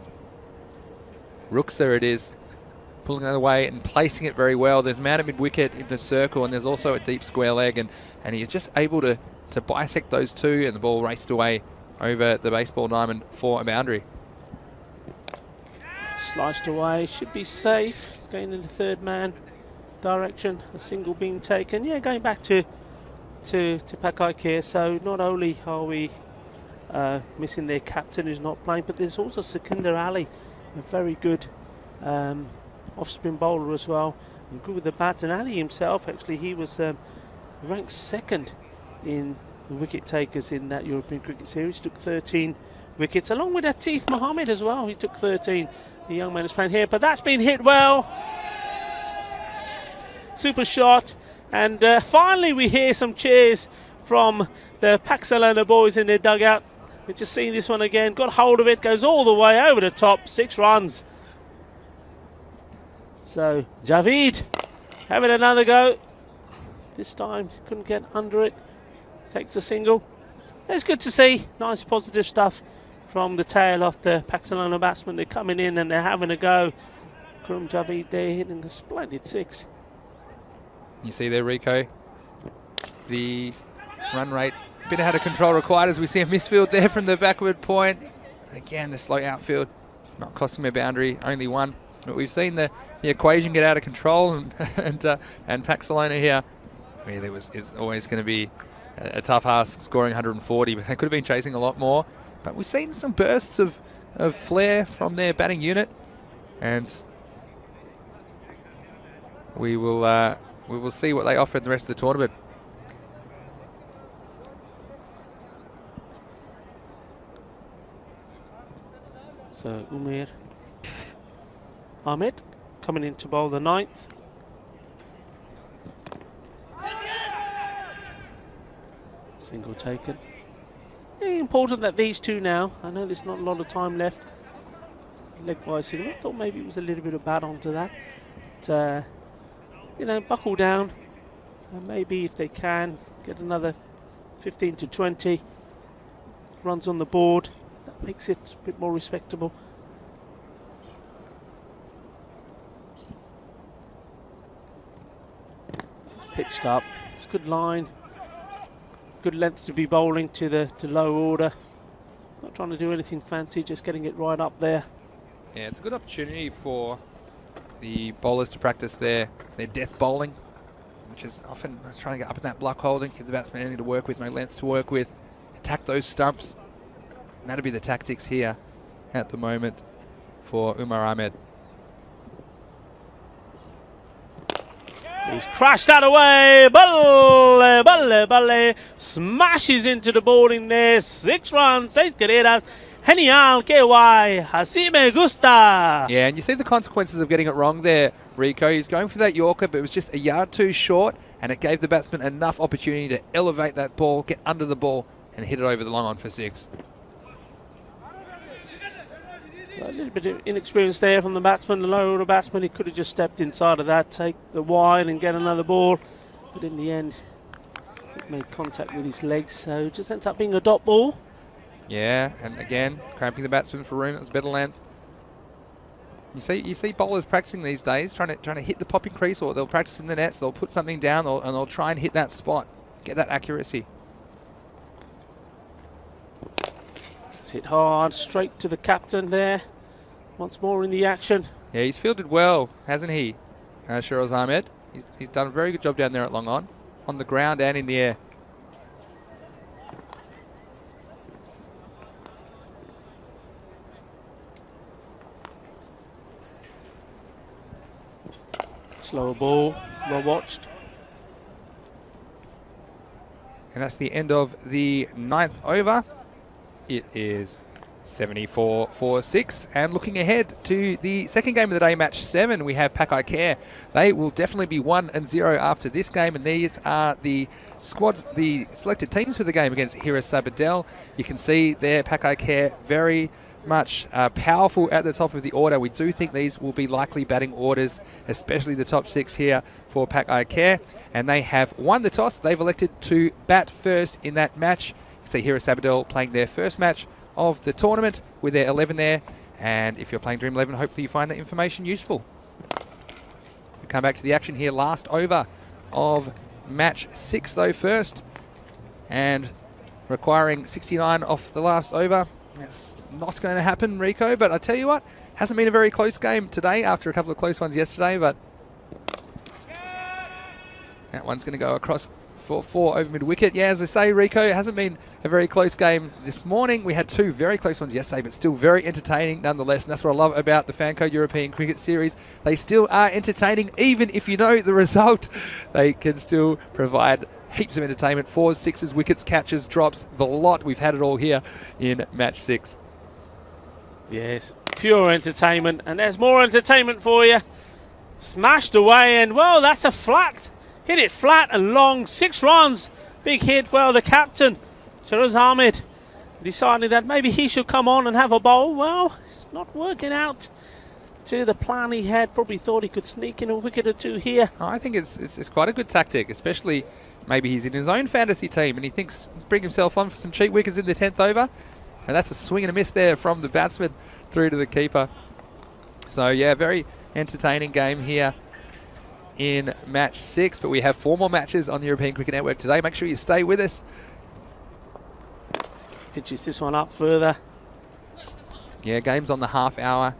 Speaker 4: Ruxer it is, pulling that away and placing it very well. There's a man at mid-wicket in the circle, and there's also a deep square leg, and he's just able to bisect those two, and the ball raced away over the baseball diamond for a boundary.
Speaker 3: Sliced away, should be safe. Going in the 3rd man. direction, a single being taken. Yeah, going back to Pakai Care. So not only are we missing their captain who's not playing, but there's also Sekinder Ali, a very good off-spin bowler as well, and good with the bats. And Ali himself, actually, he was ranked second in the wicket takers in that European Cricket Series. Took 13 wickets, along with Atif Mohammed as well. He took 13. The young man is playing here, but that's been hit well. Super shot, and finally we hear some cheers from the Paxalona boys in their dugout. We're just seeing this one again. Got hold of it, goes all the way over the top. 6 runs. So Javid having another go. This time couldn't get under it. Takes a single. It's good to see. Nice positive stuff from the tail of the Paxalona batsmen. They're coming in and they're having a go. Kurum Javid there hitting a splendid 6.
Speaker 4: You see there, Rico, the run rate a bit out of control required as we see a misfield there from the backward point. Again, the slow outfield not costing me a boundary, only 1. But we've seen the equation get out of control, and Paxalona here really is always going to be a tough ask, scoring 140, but they could have been chasing a lot more. But we've seen some bursts of flair from their batting unit, and we will see what they offer in the rest of the tournament.
Speaker 3: So Umair Ahmed coming in to bowl the 9th. Single taken. Important that these two now, I know there's not a lot of time left, leg-wise single. I thought maybe it was a little bit of bat onto that. But, you know, buckle down, and maybe if they can get another 15 to 20 runs on the board, that makes it a bit more respectable. It's pitched up. It's a good line. Good length to be bowling to low order. Not trying to do anything fancy, just getting it right up there.
Speaker 4: Yeah, it's a good opportunity for the bowlers to practice their death bowling, which is often trying to get up in that block holding, give the batsman anything to work with, no length to work with, attack those stumps. And that'll be the tactics here at the moment for Umar Ahmed.
Speaker 3: He's crashed that away. Balle, balle, balle. Smashes into the boarding there. 6 runs, 6 carreras. Genial, que guay. Así me gusta.
Speaker 4: Yeah, and you see the consequences of getting it wrong there, Rico. He's going for that Yorker, but it was just a yard too short, and it gave the batsman enough opportunity to elevate that ball, get under the ball, and hit it over the long on for 6.
Speaker 3: A little bit of inexperience there from the batsman, the lower order batsman. He could have just stepped inside of that, take the wide and get another ball. But in the end, it made contact with his legs, so it just ends up being a dot ball.
Speaker 4: Yeah, and again, cramping the batsman for room. It was better length. You see bowlers practicing these days, trying to hit the popping crease, or they'll practice in the nets, they'll put something down, and they'll try and hit that spot, get that accuracy.
Speaker 3: It's hit hard, straight to the captain there. Once more in the action.
Speaker 4: Yeah, he's fielded well, hasn't he, Shiraz Ahmed? He's done a very good job down there at long on the ground and in the air.
Speaker 3: Slower ball, well watched.
Speaker 4: And that's the end of the 9th over. It is 74 for 6, and looking ahead to the second game of the day, match 7, we have Pakai Care. They will definitely be 1-0 after this game, and these are the squads, the selected teams for the game against Hira Sabadell. You can see there Pakai Care very much powerful at the top of the order. We do think these will be likely batting orders, especially the top 6 here for Pakai Care, and they have won the toss. They've elected to bat first in that match. You see Hira Sabadell playing their first match of the tournament with their 11 there, and if you're playing Dream 11, hopefully you find that information useful. We come back to the action here, last over of match 6 though first, and requiring 69 off the last over. That's not going to happen, Rico, but I tell you what, hasn't been a very close game today after a couple of close ones yesterday, but That one's going to go across for 4 over mid-wicket. Yeah, as I say, Rico, it hasn't been a very close game this morning. We had 2 very close ones yesterday, but still very entertaining nonetheless. And that's what I love about the Fancode European Cricket Series. They still are entertaining, even if you know the result. They can still provide heaps of entertainment. 4s, 6s, wickets, catches, drops, the lot. We've had it all here in match 6.
Speaker 3: Yes, pure entertainment. And there's more entertainment for you. Smashed away, and well, that's a flat. Hit it flat and long, 6 runs. Big hit. Well, the captain, Shiraz Ahmed, decided that maybe he should come on and have a bowl. Well, it's not working out to the plan he had. Probably thought he could sneak in a wicket or 2 here.
Speaker 4: I think it's quite a good tactic, especially maybe he's in his own fantasy team and he thinks bring himself on for some cheap wickets in the 10th over. And that's a swing and a miss there from the batsman through to the keeper. So, yeah, very entertaining game here in match 6, but we have 4 more matches on the European Cricket Network today. Make sure you stay with us.
Speaker 3: Pitches this one up further.
Speaker 4: Yeah, games on the half hour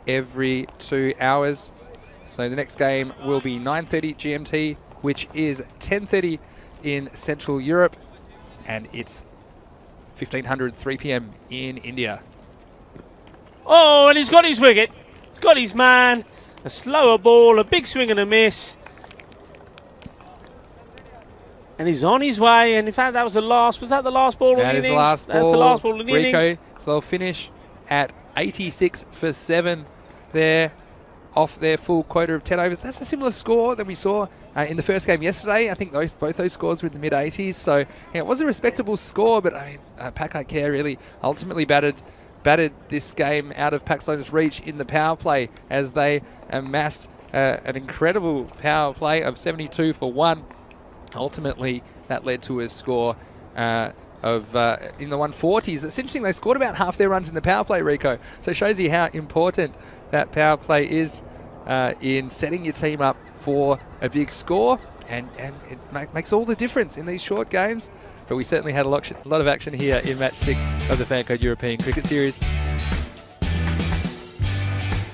Speaker 4: every 2 hours. So the next game will be 9:30 GMT, which is 10:30 in Central Europe, and it's 1500 3 p.m. in India.
Speaker 3: Oh, and he's got his wicket. He's got his man. A slower ball, a big swing and a miss. And he's on his way, and in fact that was the last, was that the last ball of the innings?
Speaker 4: That is the last ball.
Speaker 3: That's the last ball of the
Speaker 4: Rico,
Speaker 3: innings.
Speaker 4: so they'll finish at 86 for 7 there, off their full quota of 10 overs. That's a similar score than we saw in the first game yesterday. I think both those scores were in the mid-80s, so yeah, it was a respectable score, but I mean, Pakai Care really ultimately batted this game out of Paxlona's reach in the power play as they amassed an incredible power play of 72 for 1. Ultimately, that led to a score of in the 140s. It's interesting, they scored about half their runs in the power play, Rico. So it shows you how important that power play is in setting your team up for a big score, and it makes all the difference in these short games. But we certainly had a lot of action here in match 6 of the Fancode European Cricket Series.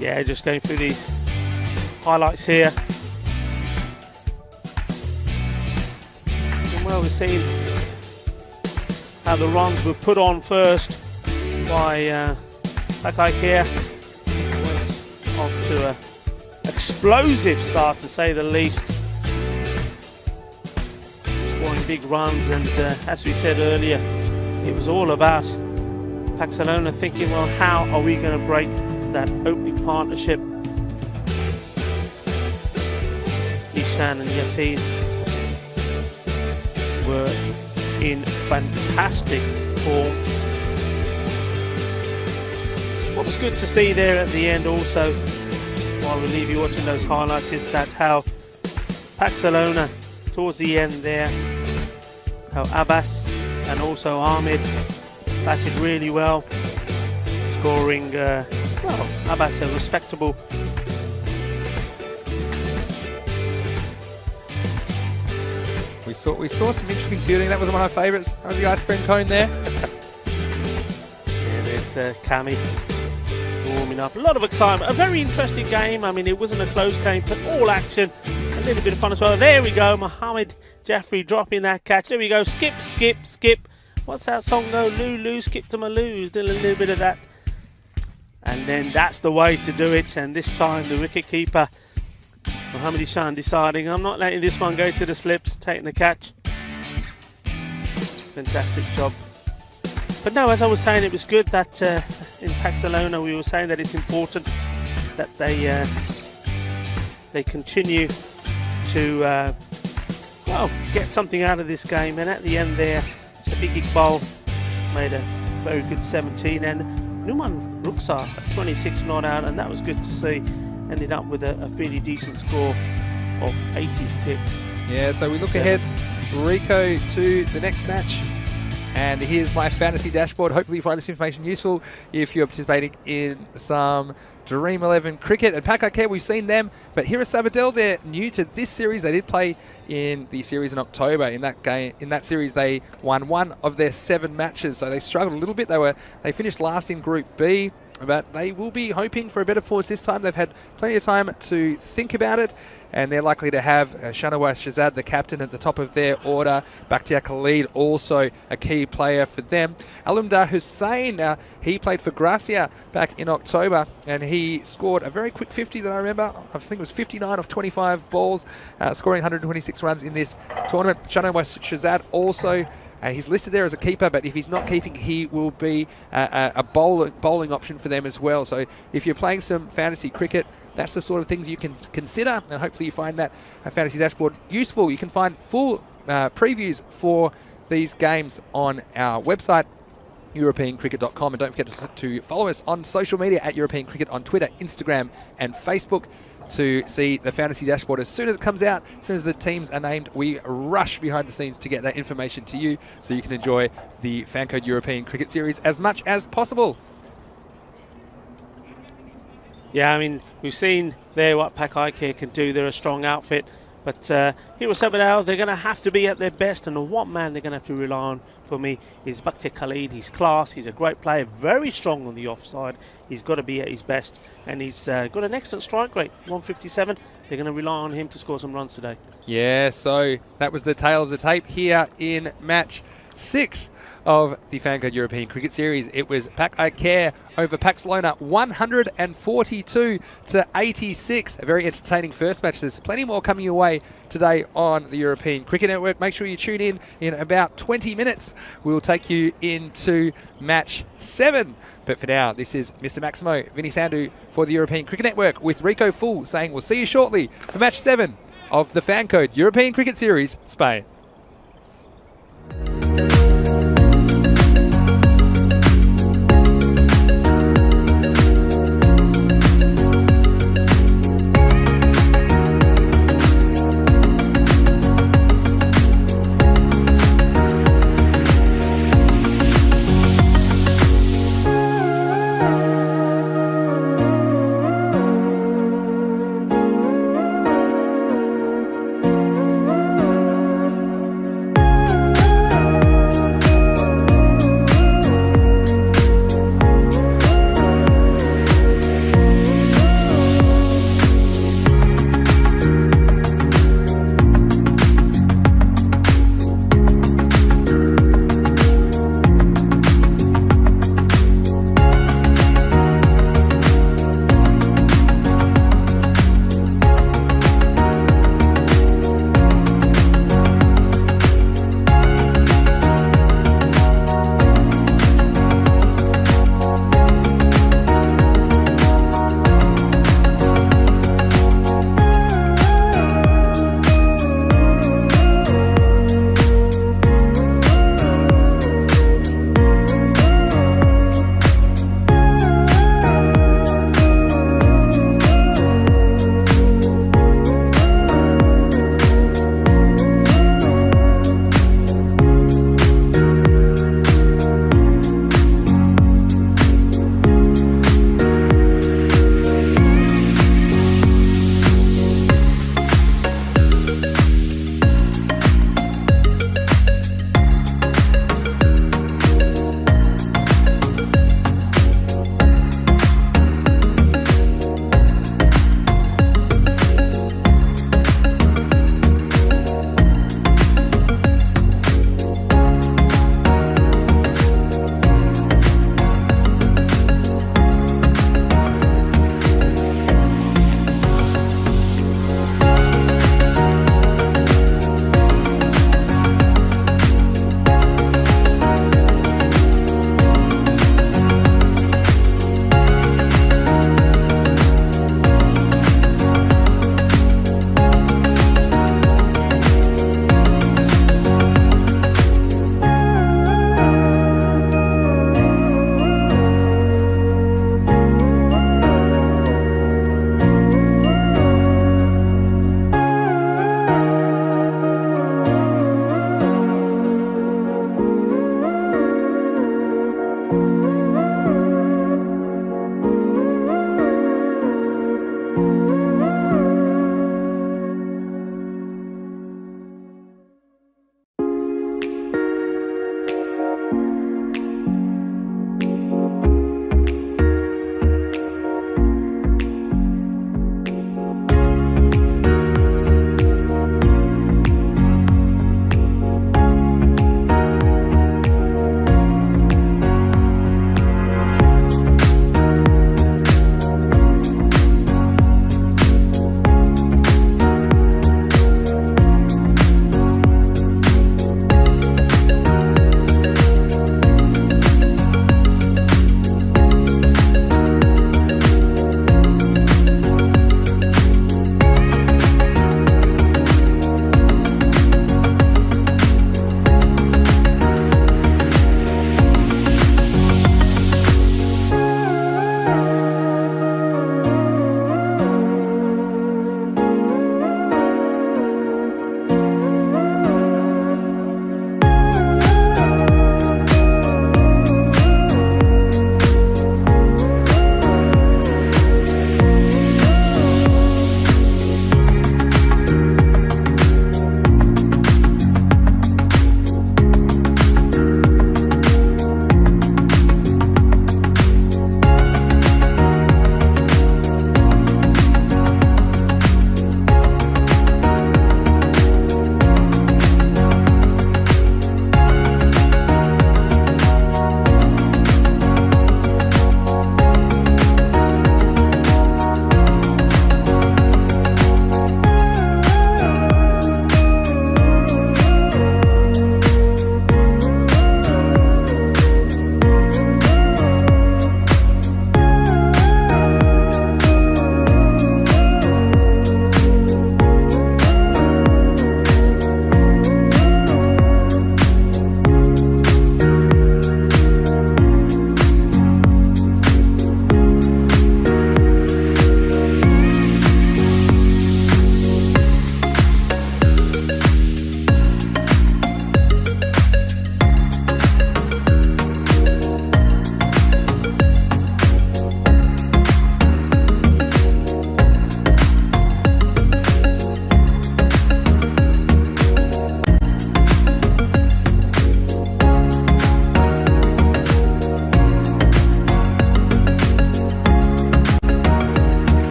Speaker 3: Yeah, just going through these highlights here. And well, we've seen how the runs were put on first by Pakai Care. Went off to an explosive start, to say the least. Scoring big runs, and as we said earlier, it was all about Barcelona thinking, well, how are we going to break that opening partnership? Ishan and Yassin were in fantastic form. What was good to see there at the end also, while we leave you watching those highlights, is that how Barcelona towards the end there, how Abbas and also Ahmed batted really well, scoring, well, Abbas a respectable.
Speaker 4: We saw some interesting fielding. That was one of my favourites. That was the ice cream cone there.
Speaker 3: Yeah, there's Kami warming up. A lot of excitement. A very interesting game. I mean, it wasn't a close game, but all action. A little bit of fun as well. There we go. Mohammed Jaffrey dropping that catch. There we go. Skip, skip, skip. What's that song go? Lou, skip to my Lou. Did a little bit of that. And then that's the way to do it. And this time the wicket keeper, Mohammed Ishan, deciding I'm not letting this one go to the slips, taking the catch. Fantastic job. But no, as I was saying, it was good that in Barcelona we were saying that it's important that they continue to well, get something out of this game. And at the end there, Shafiq Iqbal made a very good 17, and Numan Rukhsar a 26 not out, and that was good to see. Ended up with a fairly decent score of 86.
Speaker 4: Yeah, so we look ahead, Rico, to the next match. And here's my fantasy dashboard. Hopefully you find this information useful if you're participating in some Dream 11 cricket. And Pakai Care, we've seen them, but here are Sabadell. They're new to this series. They did play in the series in October. In that series, they won 1 of their 7 matches, so they struggled a little bit. They finished last in Group B. But they will be hoping for a better performance this time. They've had plenty of time to think about it, and they're likely to have Shanawaz Shahzad, the captain, at the top of their order. Bakhtiar Khalid, also a key player for them. Alumdar Hussain, he played for Gracia back in October, and he scored a very quick 50 that I remember. I think it was 59 of 25 balls, scoring 126 runs in this tournament. Shanawaz Shahzad also, he's listed there as a keeper, but if he's not keeping, he will be a bowling option for them as well. So if you're playing some fantasy cricket, that's the sort of things you can consider, and hopefully you find that fantasy dashboard useful. You can find full previews for these games on our website, EuropeanCricket.com, and don't forget to follow us on social media at European Cricket on Twitter, Instagram and Facebook to see the fantasy dashboard as soon as it comes out. As soon as the teams are named, we rush behind the scenes to get that information to you so you can enjoy the Fancode European Cricket Series as much as possible.
Speaker 3: Yeah, I mean, we've seen there what Pak Icare can do. They're a strong outfit. But here at Sabadell, they're going to have to be at their best. And the one man they're going to have to rely on for me is Bakhtiar Khalid. He's class. He's a great player. Very strong on the offside. He's got to be at his best. And he's got an excellent strike rate, 157. They're going to rely on him to score some runs today.
Speaker 4: Yeah, so that was the tail of the tape here in match 6 of the Fancode European Cricket Series. It was Pak Icare over Barcelona, 142 to 86. A very entertaining first match. There's plenty more coming your way today on the European Cricket Network. Make sure you tune in about 20 minutes. We'll take you into match 7. But for now, this is Mr. Maximo, Vinny Sandhu for the European Cricket Network, with Rico Full saying we'll see you shortly for match 7 of the Fancode European Cricket Series, Spain.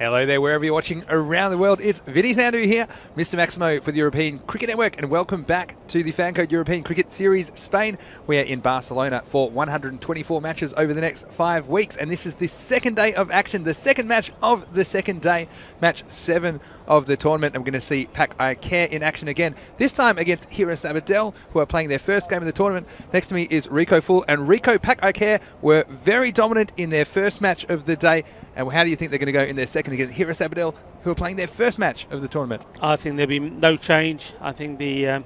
Speaker 4: Hello there, wherever you're watching around the world. It's Vinny Sandu here, Mr. Maximo for the European Cricket Network, and welcome back to the Fancode European Cricket Series Spain. We are in Barcelona for 124 matches over the next 5 weeks, and this is the second day of action, the second match of the second day, match 7 of the tournament. I'm going to see Pak Care in action again, this time against Hira Sabadell, who are playing their first game of the tournament. Next to me is Rico Full, and Rico, Pak Care were very dominant in their first match of the day. And how do you think they're going to go in their second against Hira Sabadell, who are playing their first match of the tournament?
Speaker 3: I think there'll be no change. I think the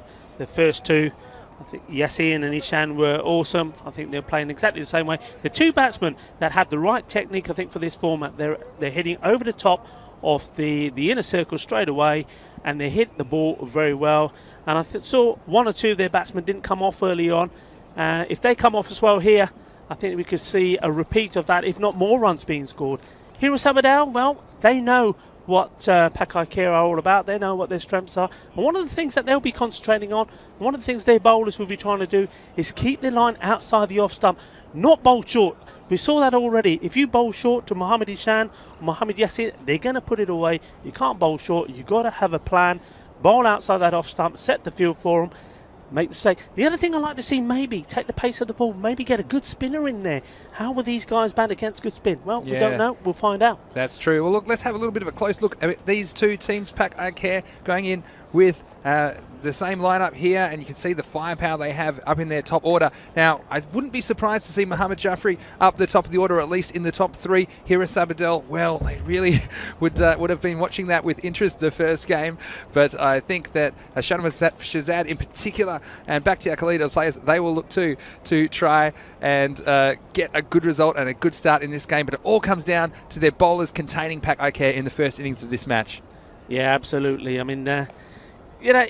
Speaker 3: first two, I think ECN and ECN were awesome. I think they're playing exactly the same way. The two batsmen that have the right technique, I think, for this format, they're hitting over the top of the inner circle straight away, and they hit the ball very well. And I saw one or two of their batsmen didn't come off early on. If they come off as well here, I think we could see a repeat of that, if not more runs being scored. Hira Sabadell, well, they know what Pak Care are all about. They know what their strengths are. And one of the things that they'll be concentrating on, one of the things their bowlers will be trying to do, is keep the line outside the off stump, not bowl short. We saw that already. If you bowl short to Mohammad Ishan or Mohammad Yassin, they're going to put it away. You can't bowl short. You've got to have a plan. Bowl outside that off stump, set the field for them. Make the mistake. The other thing I'd like to see, maybe take the pace of the ball, maybe get a good spinner in there. How were these guys bad against good spin? Well, we don't know. We'll find out.
Speaker 4: That's true. Well, look, let's have a little bit of a close look at these two teams. Pak Care going in with the same lineup here, and you can see the firepower they have up in their top order. Now, I wouldn't be surprised to see Mohammad Jaffrey up the top of the order, or at least in the top 3. Hira Sabadell, well, they really would have been watching that with interest the first game, but I think that Shannon Shazad in particular and Bakhtiar Khalid, the players, they will look to try and get a good result and a good start in this game, but it all comes down to their bowlers containing Pak Care in the first innings of this match. Yeah,
Speaker 3: absolutely. I mean, you know,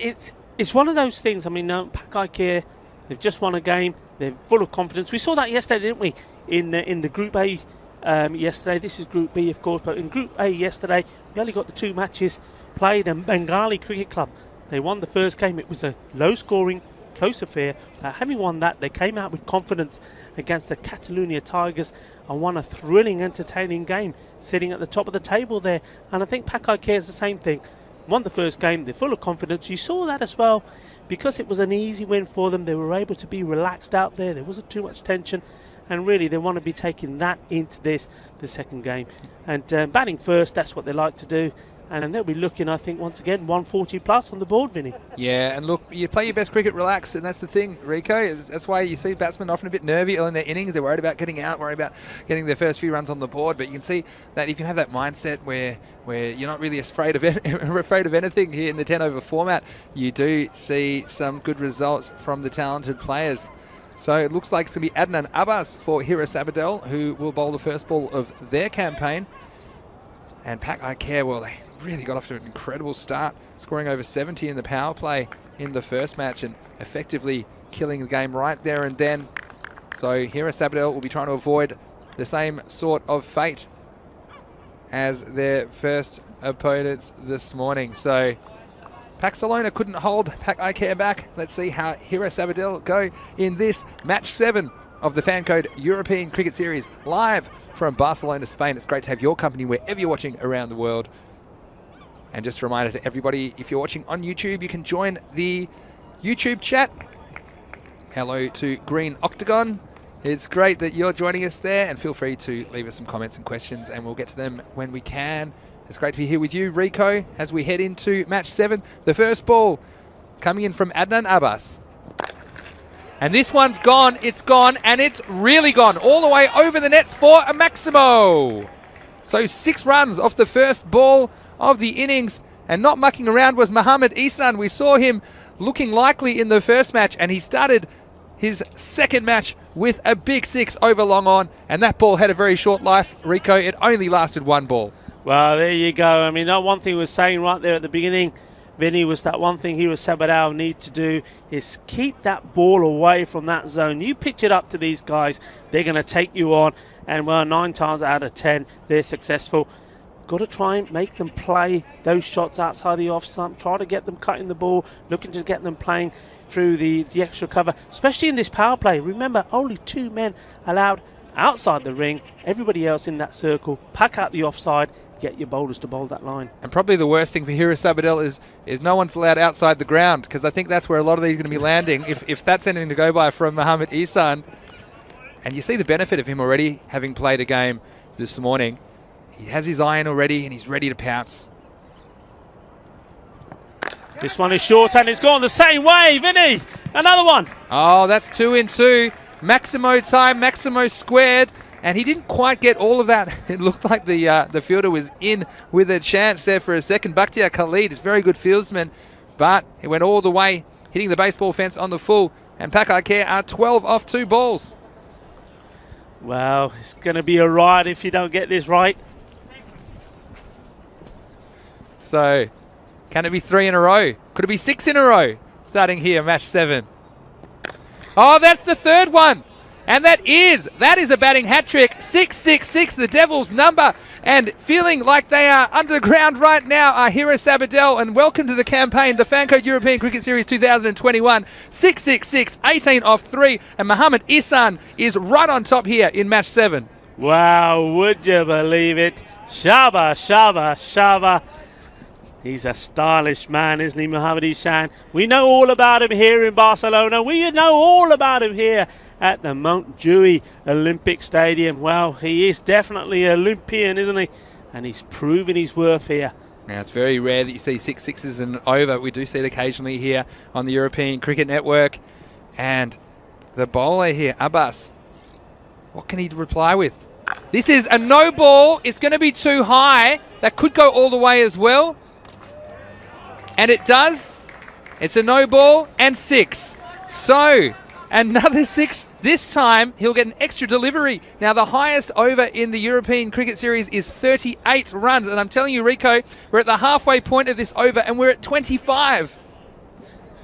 Speaker 3: it's one of those things. I mean, Pak Care, they've just won a game. They're full of confidence. We saw that yesterday, didn't we? In the Group A yesterday. This is Group B, of course, but in Group A yesterday, we only got the 2 matches played. And Bengali Cricket Club, they won the first game. It was a low-scoring, close affair. Having won that, they came out with confidence against the Catalonia Tigers and won a thrilling, entertaining game, sitting at the top of the table there. And I think Pak Care is the same thing. Won the first game, they're full of confidence. You saw that as well, because it was an easy win for them. They were able to be relaxed out there. There wasn't too much tension, and really they want to be taking that into the second game. And batting first, that's what they like to do. And they'll be looking, I think, once again, 140 plus on the board, Vinny.
Speaker 4: Yeah, and look, you play your best cricket, relax, and that's the thing, Rico. That's why you see batsmen often a bit nervy early in their innings. They're worried about getting out, worried about getting their first few runs on the board. But you can see that if you have that mindset where you're not really afraid of anything here in the 10-over format, you do see some good results from the talented players. So it looks like it's going to be Adnan Abbas for Hira Sabadell, who will bowl the first ball of their campaign. And Pak Care, well, they really got off to an incredible start, scoring over 70 in the power play in the first match and effectively killing the game right there and then. So Hira Sabadell will be trying to avoid the same sort of fate as their first opponents this morning. So Barcelona couldn't hold Pak Care back. Let's see how Hira Sabadell go in this match 7 of the Fancode European Cricket Series, live from Barcelona, Spain. It's great to have your company wherever you're watching around the world. And just a reminder to everybody, if you're watching on YouTube, you can join the YouTube chat. Hello to Green Octagon. It's great that you're joining us there, and feel free to leave us some comments and questions, and we'll get to them when we can. It's great to be here with you, Rico, as we head into match 7. The first ball coming in from Adnan Abbas. And this one's gone, and it's really gone. All the way over the nets for a Maximo. So 6 runs off the first ball of the innings, and not mucking around was Mohammad Ihsan. We saw him looking likely in the first match, and he started his second match with a big 6 over long on, and that ball had a very short life, Rico. It only lasted 1 ball.
Speaker 3: Well, there you go. I mean, that one thing we were saying right there at the beginning, Vinny, was that one thing Hira Sabadell need to do is keep that ball away from that zone. You pitch it up to these guys, they're going to take you on, and well, 9 times out of 10, they're successful. Got to try and make them play those shots outside the off stump, try to get them cutting the ball, looking to get them playing through the extra cover, especially in this power play. Remember, only 2 men allowed outside the ring, everybody else in that circle, pack out the offside get your bowlers to bowl that line.
Speaker 4: And probably the worst thing for Hira Sabadell is no one's allowed outside the ground, because I think that's where a lot of these are going to be landing if that's anything to go by from Mohammad Ihsan. And you see the benefit of him already having played a game this morning. He has his iron already and he's ready to pounce.
Speaker 3: This one is short and it's gone the same way, Vinny. Another one.
Speaker 4: Oh, that's 2 in 2. Maximo time, Maximo squared. And he didn't quite get all of that. It looked like the fielder was in with a chance there for a second. Bakhtiar Khalid is a very good fieldsman, but he went all the way, hitting the baseball fence on the full. And Pakai Care are 12 off 2 balls.
Speaker 3: Well, it's going to be a ride if you don't get this right.
Speaker 4: So, can it be 3 in a row? Could it be 6 in a row? Starting here, match 7. Oh, that's the 3rd one. And that is a batting hat-trick. 666, the Devils' number. And feeling like they are underground right now are Hira Sabadell. And welcome to the campaign, the Fancode European Cricket Series 2021. 666, 18 off 3. And Mohammad Ihsan is right on top here in match 7.
Speaker 3: Wow, would you believe it? Shaba, Shaba, Shaba. He's a stylish man, isn't he, Mohammad Ihsan? We know all about him here in Barcelona. We know all about him here at the Montjuïc Olympic Stadium. Well, he is definitely an Olympian, isn't he? And he's proven his worth here.
Speaker 4: Now, it's very rare that you see 6 sixes and over. We do see it occasionally here on the European Cricket Network. And the bowler here, Abbas, what can he reply with? This is a no ball. It's going to be too high. That could go all the way as well. And it does. It's a no ball and 6. So, another 6. This time, he'll get an extra delivery. Now, the highest over in the European Cricket Series is 38 runs. And I'm telling you, Rico, we're at the halfway point of this over and we're at 25.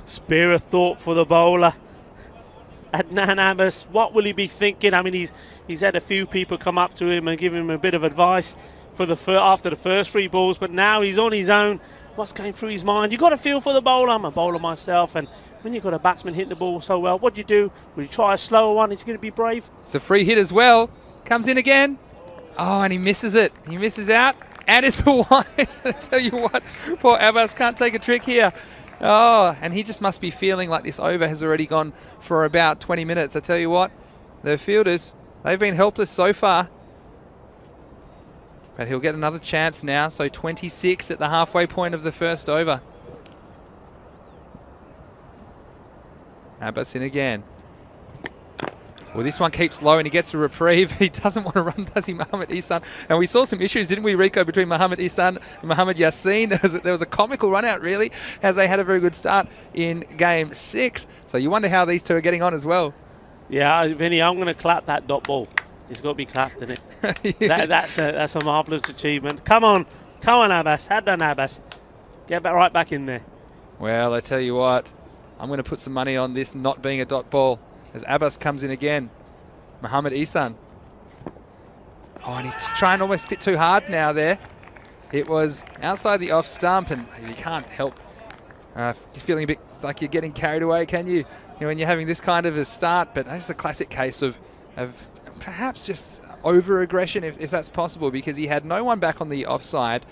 Speaker 3: Spare a thought for the bowler. Adnan Abbas, what will he be thinking? I mean, he's had a few people come up to him and give him a bit of advice for after the first 3 balls, but now he's on his own. What's going through his mind? You've got to feel for the bowler. I'm a bowler myself, and when you've got a batsman hitting the ball so well, what do you do? Will you try a slower one? He's going to be brave.
Speaker 4: It's a free hit as well. Comes in again. Oh, and he misses it. He misses out, and it's a wide. I tell you what, poor Abbas can't take a trick here. Oh, and he just must be feeling like this over has already gone for about 20 minutes. I tell you what, the fielders, they've been helpless so far. But he'll get another chance now, so 26 at the halfway point of the first over. Abbas in again. Well, this one keeps low and he gets a reprieve. He doesn't want to run, does he, Mohammad Ihsan? And we saw some issues, didn't we, Rico, between Mohammad Ihsan and Mohammad Yassin. There was a comical run out, really, as they had a very good start in game 6. So you wonder how these two are getting on as well.
Speaker 3: Yeah, Vinny, I'm going to clap that dot ball. It's got to be clapped, isn't it? Yeah. That's a marvellous achievement. Come on, Abbas. Adnan Abbas. Get right back in there.
Speaker 4: Well, I tell you what, I'm going to put some money on this not being a dot ball as Abbas comes in again. Mohammad Ihsan. Oh, and he's trying almost a bit too hard now there. It was outside the off stump, and you can't help feeling a bit like you're getting carried away, can you? When you're having this kind of a start, but that's a classic case of perhaps just over-aggression, if that's possible, because he had no one back on the offside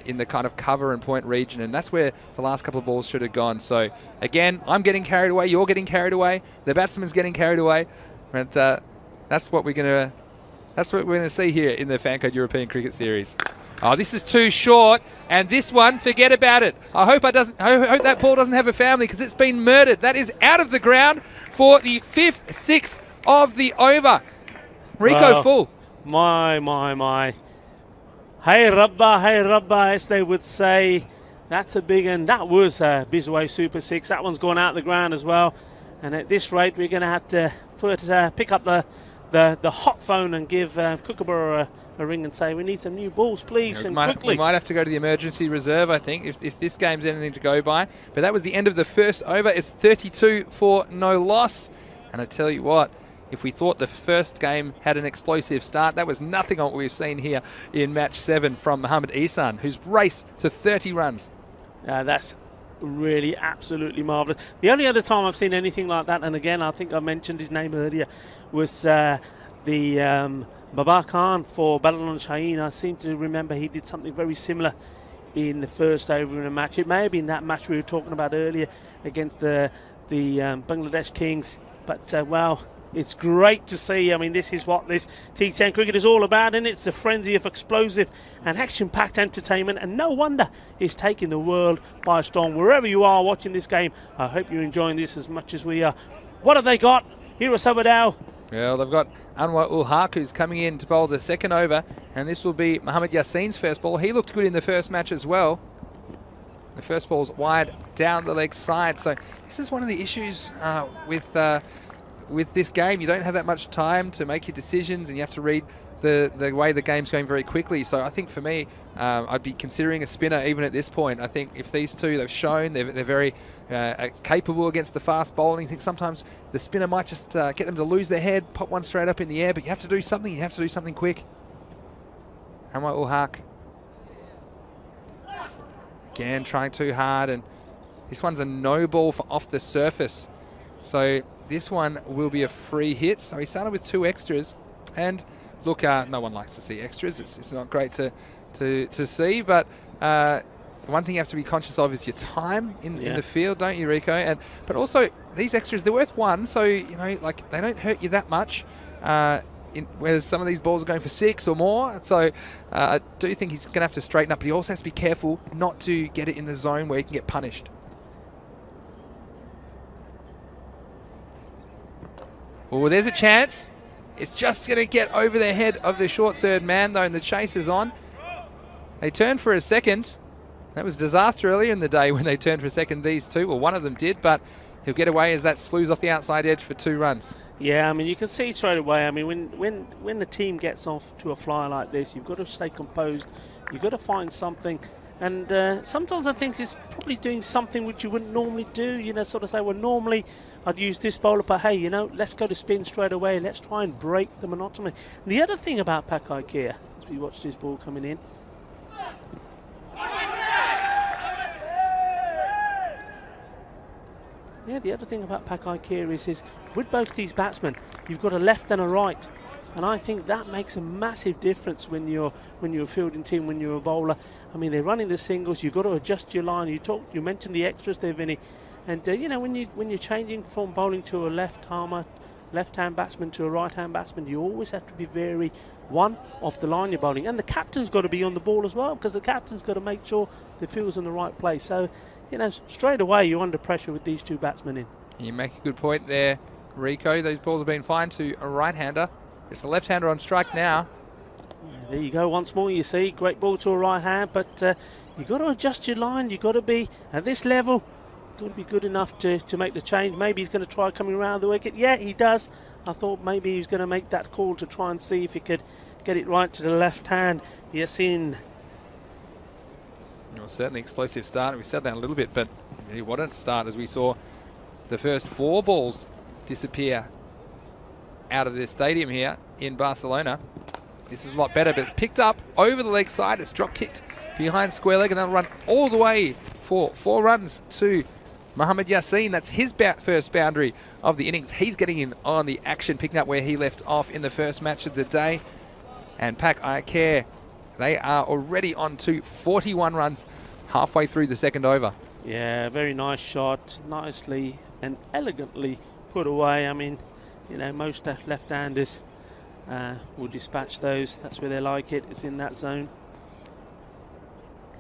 Speaker 4: in the kind of cover and point region, and that's where the last couple of balls should have gone. So, again, I'm getting carried away, you're getting carried away, the batsman's getting carried away, but that's what we're going to see here in the Fancode European Cricket Series. Oh, this is too short, and this one, forget about it. I hope that ball doesn't have a family, because it's been murdered. That is out of the ground for the 5th, 6th of the over. Rico,
Speaker 3: well,
Speaker 4: full.
Speaker 3: My. Hey Rabba, as they would say. That's a big one. That was a Bisway Super 6. That one's gone out the ground as well. And at this rate, we're going to have to pick up the hot phone and give Kookaburra a ring and say, we need some new balls, please, and quickly.
Speaker 4: We might have to go to the emergency reserve, I think, if this game's anything to go by. But that was the end of the first over. It's 32 for no loss. And I tell you what, if we thought the first game had an explosive start, that was nothing on what we've seen here in match 7 from Mohammad Ihsan, who's raced to 30 runs.
Speaker 3: That's really absolutely marvellous. The only other time I've seen anything like that, and again, I think I mentioned his name earlier, was the Babar Khan for Badalon Shaheen. I seem to remember he did something very similar in the first over in a match. It may have been that match we were talking about earlier against the Bangladesh Kings. But, wow, it's great to see. I mean, this is what this T10 cricket is all about, and it's a frenzy of explosive and action-packed entertainment, and no wonder it's taking the world by storm. Wherever you are watching this game, I hope you're enjoying this as much as we are. What have they got? Hira Sabadell.
Speaker 4: Well, they've got Anwar ul Haq, who's coming in to bowl the second over, and this will be Mohammad Yassin's first ball. He looked good in the first match as well. The first ball's wide down the leg side, so this is one of the issues with this game. You don't have that much time to make your decisions, and you have to read the way the game's going very quickly. So I think for me, I'd be considering a spinner even at this point. I think if these two, they've shown they're very capable against the fast bowling. I think sometimes the spinner might just get them to lose their head, pop one straight up in the air, but you have to do something. You have to do something quick. Anwar ul Haq. Again, trying too hard, and this one's a no ball for off the surface. So this one will be a free hit. So he started with 2 extras, and look, no one likes to see extras. It's not great to see, but one thing you have to be conscious of is your time in the field, don't you, Rico? But also these extras, they're worth 1, so you know, like, they don't hurt you that much. Whereas some of these balls are going for 6 or more, so I do think he's going to have to straighten up, but he also has to be careful not to get it in the zone where he can get punished. Oh, there's a chance. It's just going to get over the head of the short third man, though, and the chase is on. They turned for a second. That was a disaster earlier in the day when they turned for a second, these two. Well, one of them did, but he'll get away as that slews off the outside edge for 2 runs. Yeah,
Speaker 3: I mean, you can see straight away. I mean, when the team gets off to a fly like this, you've got to stay composed. You've got to find something. And sometimes I think he's probably doing something which you wouldn't normally do. You know, sort of say, well, normally I'd use this bowler, but hey, you know, let's go to spin straight away. Let's try and break the monotony. And the other thing about Pakai Kia, as we watch this ball coming in, the other thing about Pakai Kia is with both these batsmen, you've got a left and a right. And I think that makes a massive difference when you're a fielding team, when you're a bowler. I mean, they're running the singles. You've got to adjust your line. You mentioned the extras there, Vinny, and you know, when you're changing from bowling to a left-hand batsman to a right-hand batsman, you always have to be very off the line you're bowling, and the captain's got to be on the ball as well, because the captain's got to make sure the field's in the right place. So, you know, straight away you're under pressure with these 2 batsmen in.
Speaker 4: You make a good point there, Rico. Those balls have been fine to a right-hander. It's the left-hander on strike now.
Speaker 3: Yeah, there you go once more, you see. Great ball to a right hand, but you've got to adjust your line. You've got to be, at this level, got to be good enough to make the change. Maybe he's going to try coming around the wicket. Yeah, he does. I thought maybe he was going to make that call to try and see if he could get it right to the left hand. Yes, in.
Speaker 4: Well, certainly explosive start. We settled down a little bit, but really what a start as we saw the first 4 balls disappear out of this stadium here in Barcelona. This is a lot better, but it's picked up over the leg side. It's drop kicked behind square leg, and they'll run all the way for 4 runs to Mohammad Yassin. That's his first boundary of the innings. He's getting in on the action, picking up where he left off in the first match of the day. And Pakai Kia, they are already on to 41 runs halfway through the second over.
Speaker 3: Yeah, very nice shot. Nicely and elegantly put away. I mean, you know, most left-handers will dispatch those. That's where they like it. It's in that zone.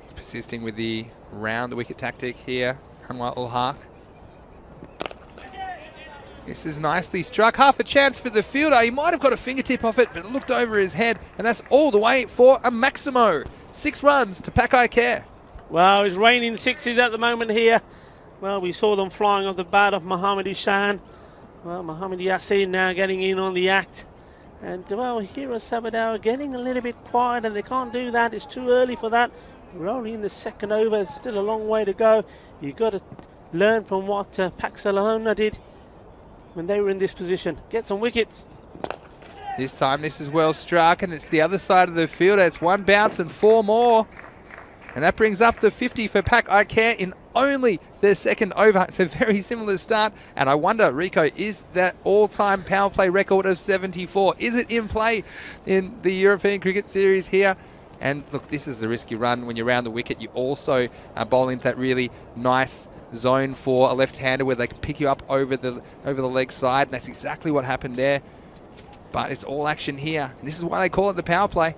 Speaker 4: He's persisting with the round the wicket tactic here. Anwar ul Haq. This is nicely struck. Half a chance for the fielder. He might have got a fingertip off it, but it looked over his head, and that's all the way for a Maximo. 6 runs to Pakai Kia.
Speaker 3: Well, it's raining 6s at the moment here. Well, we saw them flying off the bat of Mohammad Ishan. Well, Mohammad Yassin now getting in on the act. And, well, Hira Sabadell getting a little bit quiet, and they can't do that. It's too early for that. We're only in the second over. There's still a long way to go. You've got to learn from what Paxalona did when they were in this position. Get some wickets.
Speaker 4: This time this is well struck, and it's the other side of the field. It's 1 bounce and 4 more. And that brings up the 50 for Pakai Kia in only their second over. It's a very similar start, and I wonder, Rico, is that all-time power play record of 74, is it in play in the European Cricket Series here? And look, this is the risk you run when you're around the wicket. You also are bowling into that really nice zone for a left-hander where they can pick you up over the leg side, and that's exactly what happened there. But it's all action here. And this is why they call it the power play.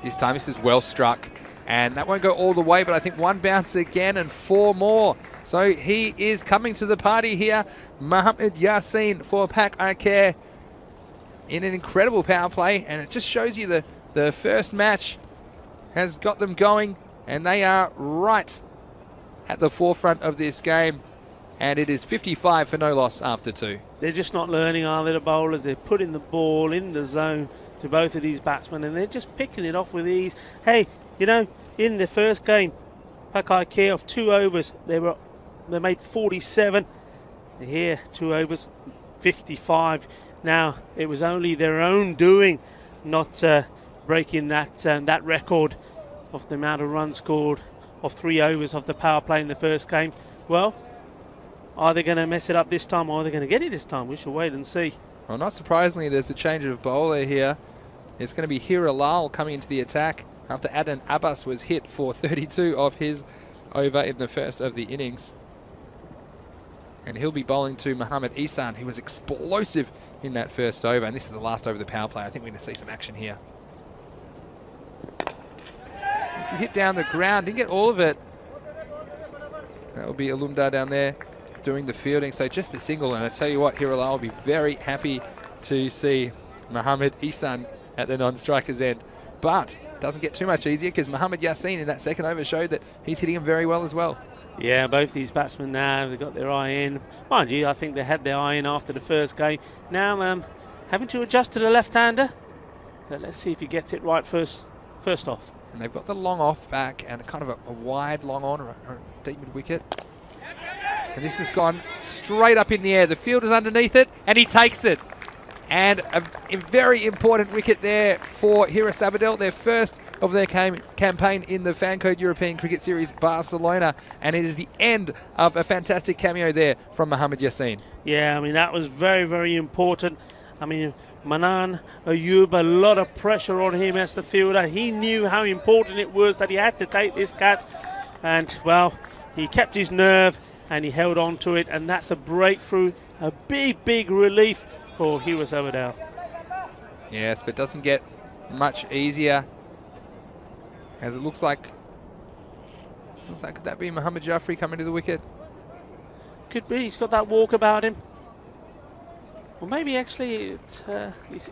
Speaker 4: This time this is well struck, and that won't go all the way, but I think one bounce again and 4 more. So he is coming to the party here. Mohammad Yasin for Pak Care in an incredible power play, and it just shows you the first match has got them going, and they are right at the forefront of this game, and it is 55 for no loss after 2.
Speaker 3: They're just not learning, are they, the bowlers? They're putting the ball in the zone to both of these batsmen, and they're just picking it off with ease. Hey, you know, in the first game, Pak Care of 2 overs, they made 47. Here, 2 overs, 55. Now, it was only their own doing, not breaking that record of the amount of runs scored of 3 overs of the power play in the first game. Well, are they going to mess it up this time, or are they going to get it this time? We shall wait and see.
Speaker 4: Well, not surprisingly, there's a change of bowler here. It's going to be Hirilal coming into the attack after Adan Abbas was hit for 32 of his over in the first of the innings. And he'll be bowling to Mohammad Ihsan, who was explosive in that first over, and this is the last over of the power play. I think we're going to see some action here. This is hit down the ground, didn't get all of it. That will be Alumdar down there doing the fielding, so just the single, and I tell you what, Hirilal will be very happy to see Mohammad Ihsan at the non-striker's end. But doesn't get too much easier, because Mohammad Yasin in that second over showed that he's hitting him very well as well.
Speaker 3: Yeah, both these batsmen now, they've got their eye in. Mind you, I think they had their eye in after the first game. Now, having to adjust to the left-hander. So let's see if he gets it right first off.
Speaker 4: And they've got the long off back and kind of a wide long on, or a deep mid-wicket. And this has gone straight up in the air. The fielder's underneath it, and he takes it. And a very important wicket there for Hiris Abadel, their first of their campaign in the Fancode European Cricket Series Barcelona, and it is the end of a fantastic cameo there from Mohammad Yasin.
Speaker 3: Yeah, I mean, that was very, very important. I mean, Manan Ayub, a lot of pressure on him as the fielder. He knew how important it was that he had to take this catch, and, well, he kept his nerve and he held on to it, and that's a breakthrough, a big, big relief for Hiris Abadel.
Speaker 4: Yes, but doesn't get much easier, as it looks like could that be Mohammad Jaffrey coming to the wicket?
Speaker 3: Could be. He's got that walk about him. Well, maybe actually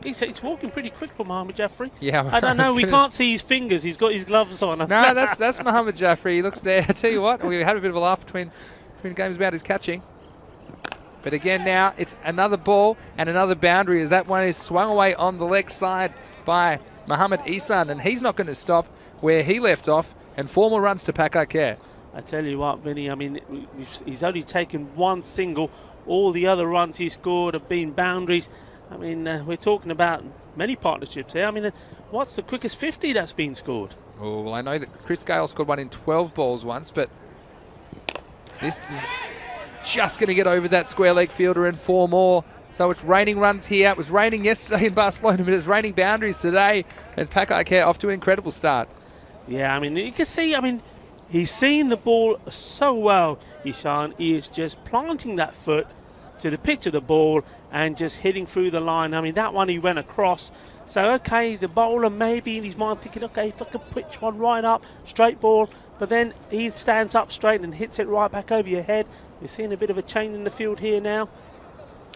Speaker 3: he's walking pretty quick for Mohammad Jaffrey.
Speaker 4: Yeah,
Speaker 3: I don't know. We can't see his fingers. He's got his gloves on.
Speaker 4: No, that's Mohammad Jaffrey. He looks there. I tell you what, we had a bit of a laugh between games about his catching. But again, now it's another ball and another boundary, as that one is swung away on the leg side by Mohammad Ihsan, and he's not going to stop where he left off, and 4 more runs to Pak Care.
Speaker 3: I tell you what, Vinny, I mean, he's only taken 1 single. All the other runs he scored have been boundaries. I mean, we're talking about many partnerships here. I mean, what's the quickest 50 that's been scored?
Speaker 4: Oh, well, I know that Chris Gale scored one in 12 balls once, but this is just going to get over that square leg fielder, and 4 more. So it's raining runs here. It was raining yesterday in Barcelona, but it's raining boundaries today. And Pak Care off to an incredible start.
Speaker 3: Yeah, I mean, you can see, I mean, he's seen the ball so well, Ishan. He is just planting that foot to the pitch of the ball and just hitting through the line. I mean, that one he went across. So, okay, the bowler maybe in his mind thinking, okay, if I could pitch one right up, straight ball. But then he stands up straight and hits it right back over your head. You're seeing a bit of a change in the field here now.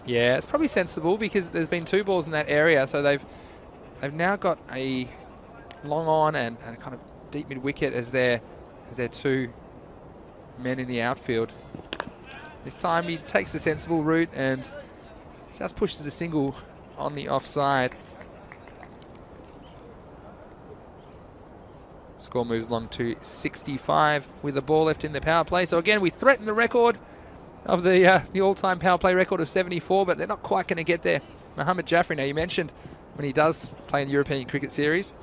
Speaker 4: Yeah, it's probably sensible, because there's been 2 balls in that area, so they've now got a long on and a kind of deep mid wicket as their 2 men in the outfield. This time he takes the sensible route and just pushes a single on the offside. Score moves along to 65 with the ball left in the power play. So again, we threaten the record of the all-time power play record of 74, but they're not quite going to get there. Mohammad Jaffrey, now you mentioned when he does play in the European Cricket Series,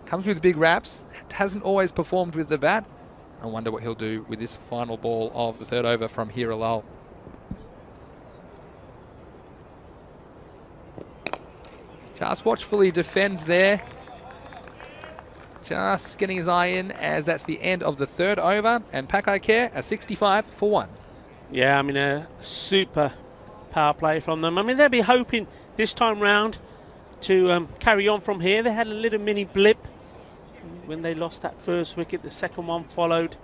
Speaker 4: comes with big raps, hasn't always performed with the bat. I wonder what he'll do with this final ball of the third over from Relive. Just watchfully defends there. Just getting his eye in as that's the end of the third over. And Pakai Care a 65 for 1.
Speaker 3: Yeah, I mean, a super power play from them. I mean, they'll be hoping this time round to carry on from here. They had a little mini blip when they lost that first wicket. The second one followed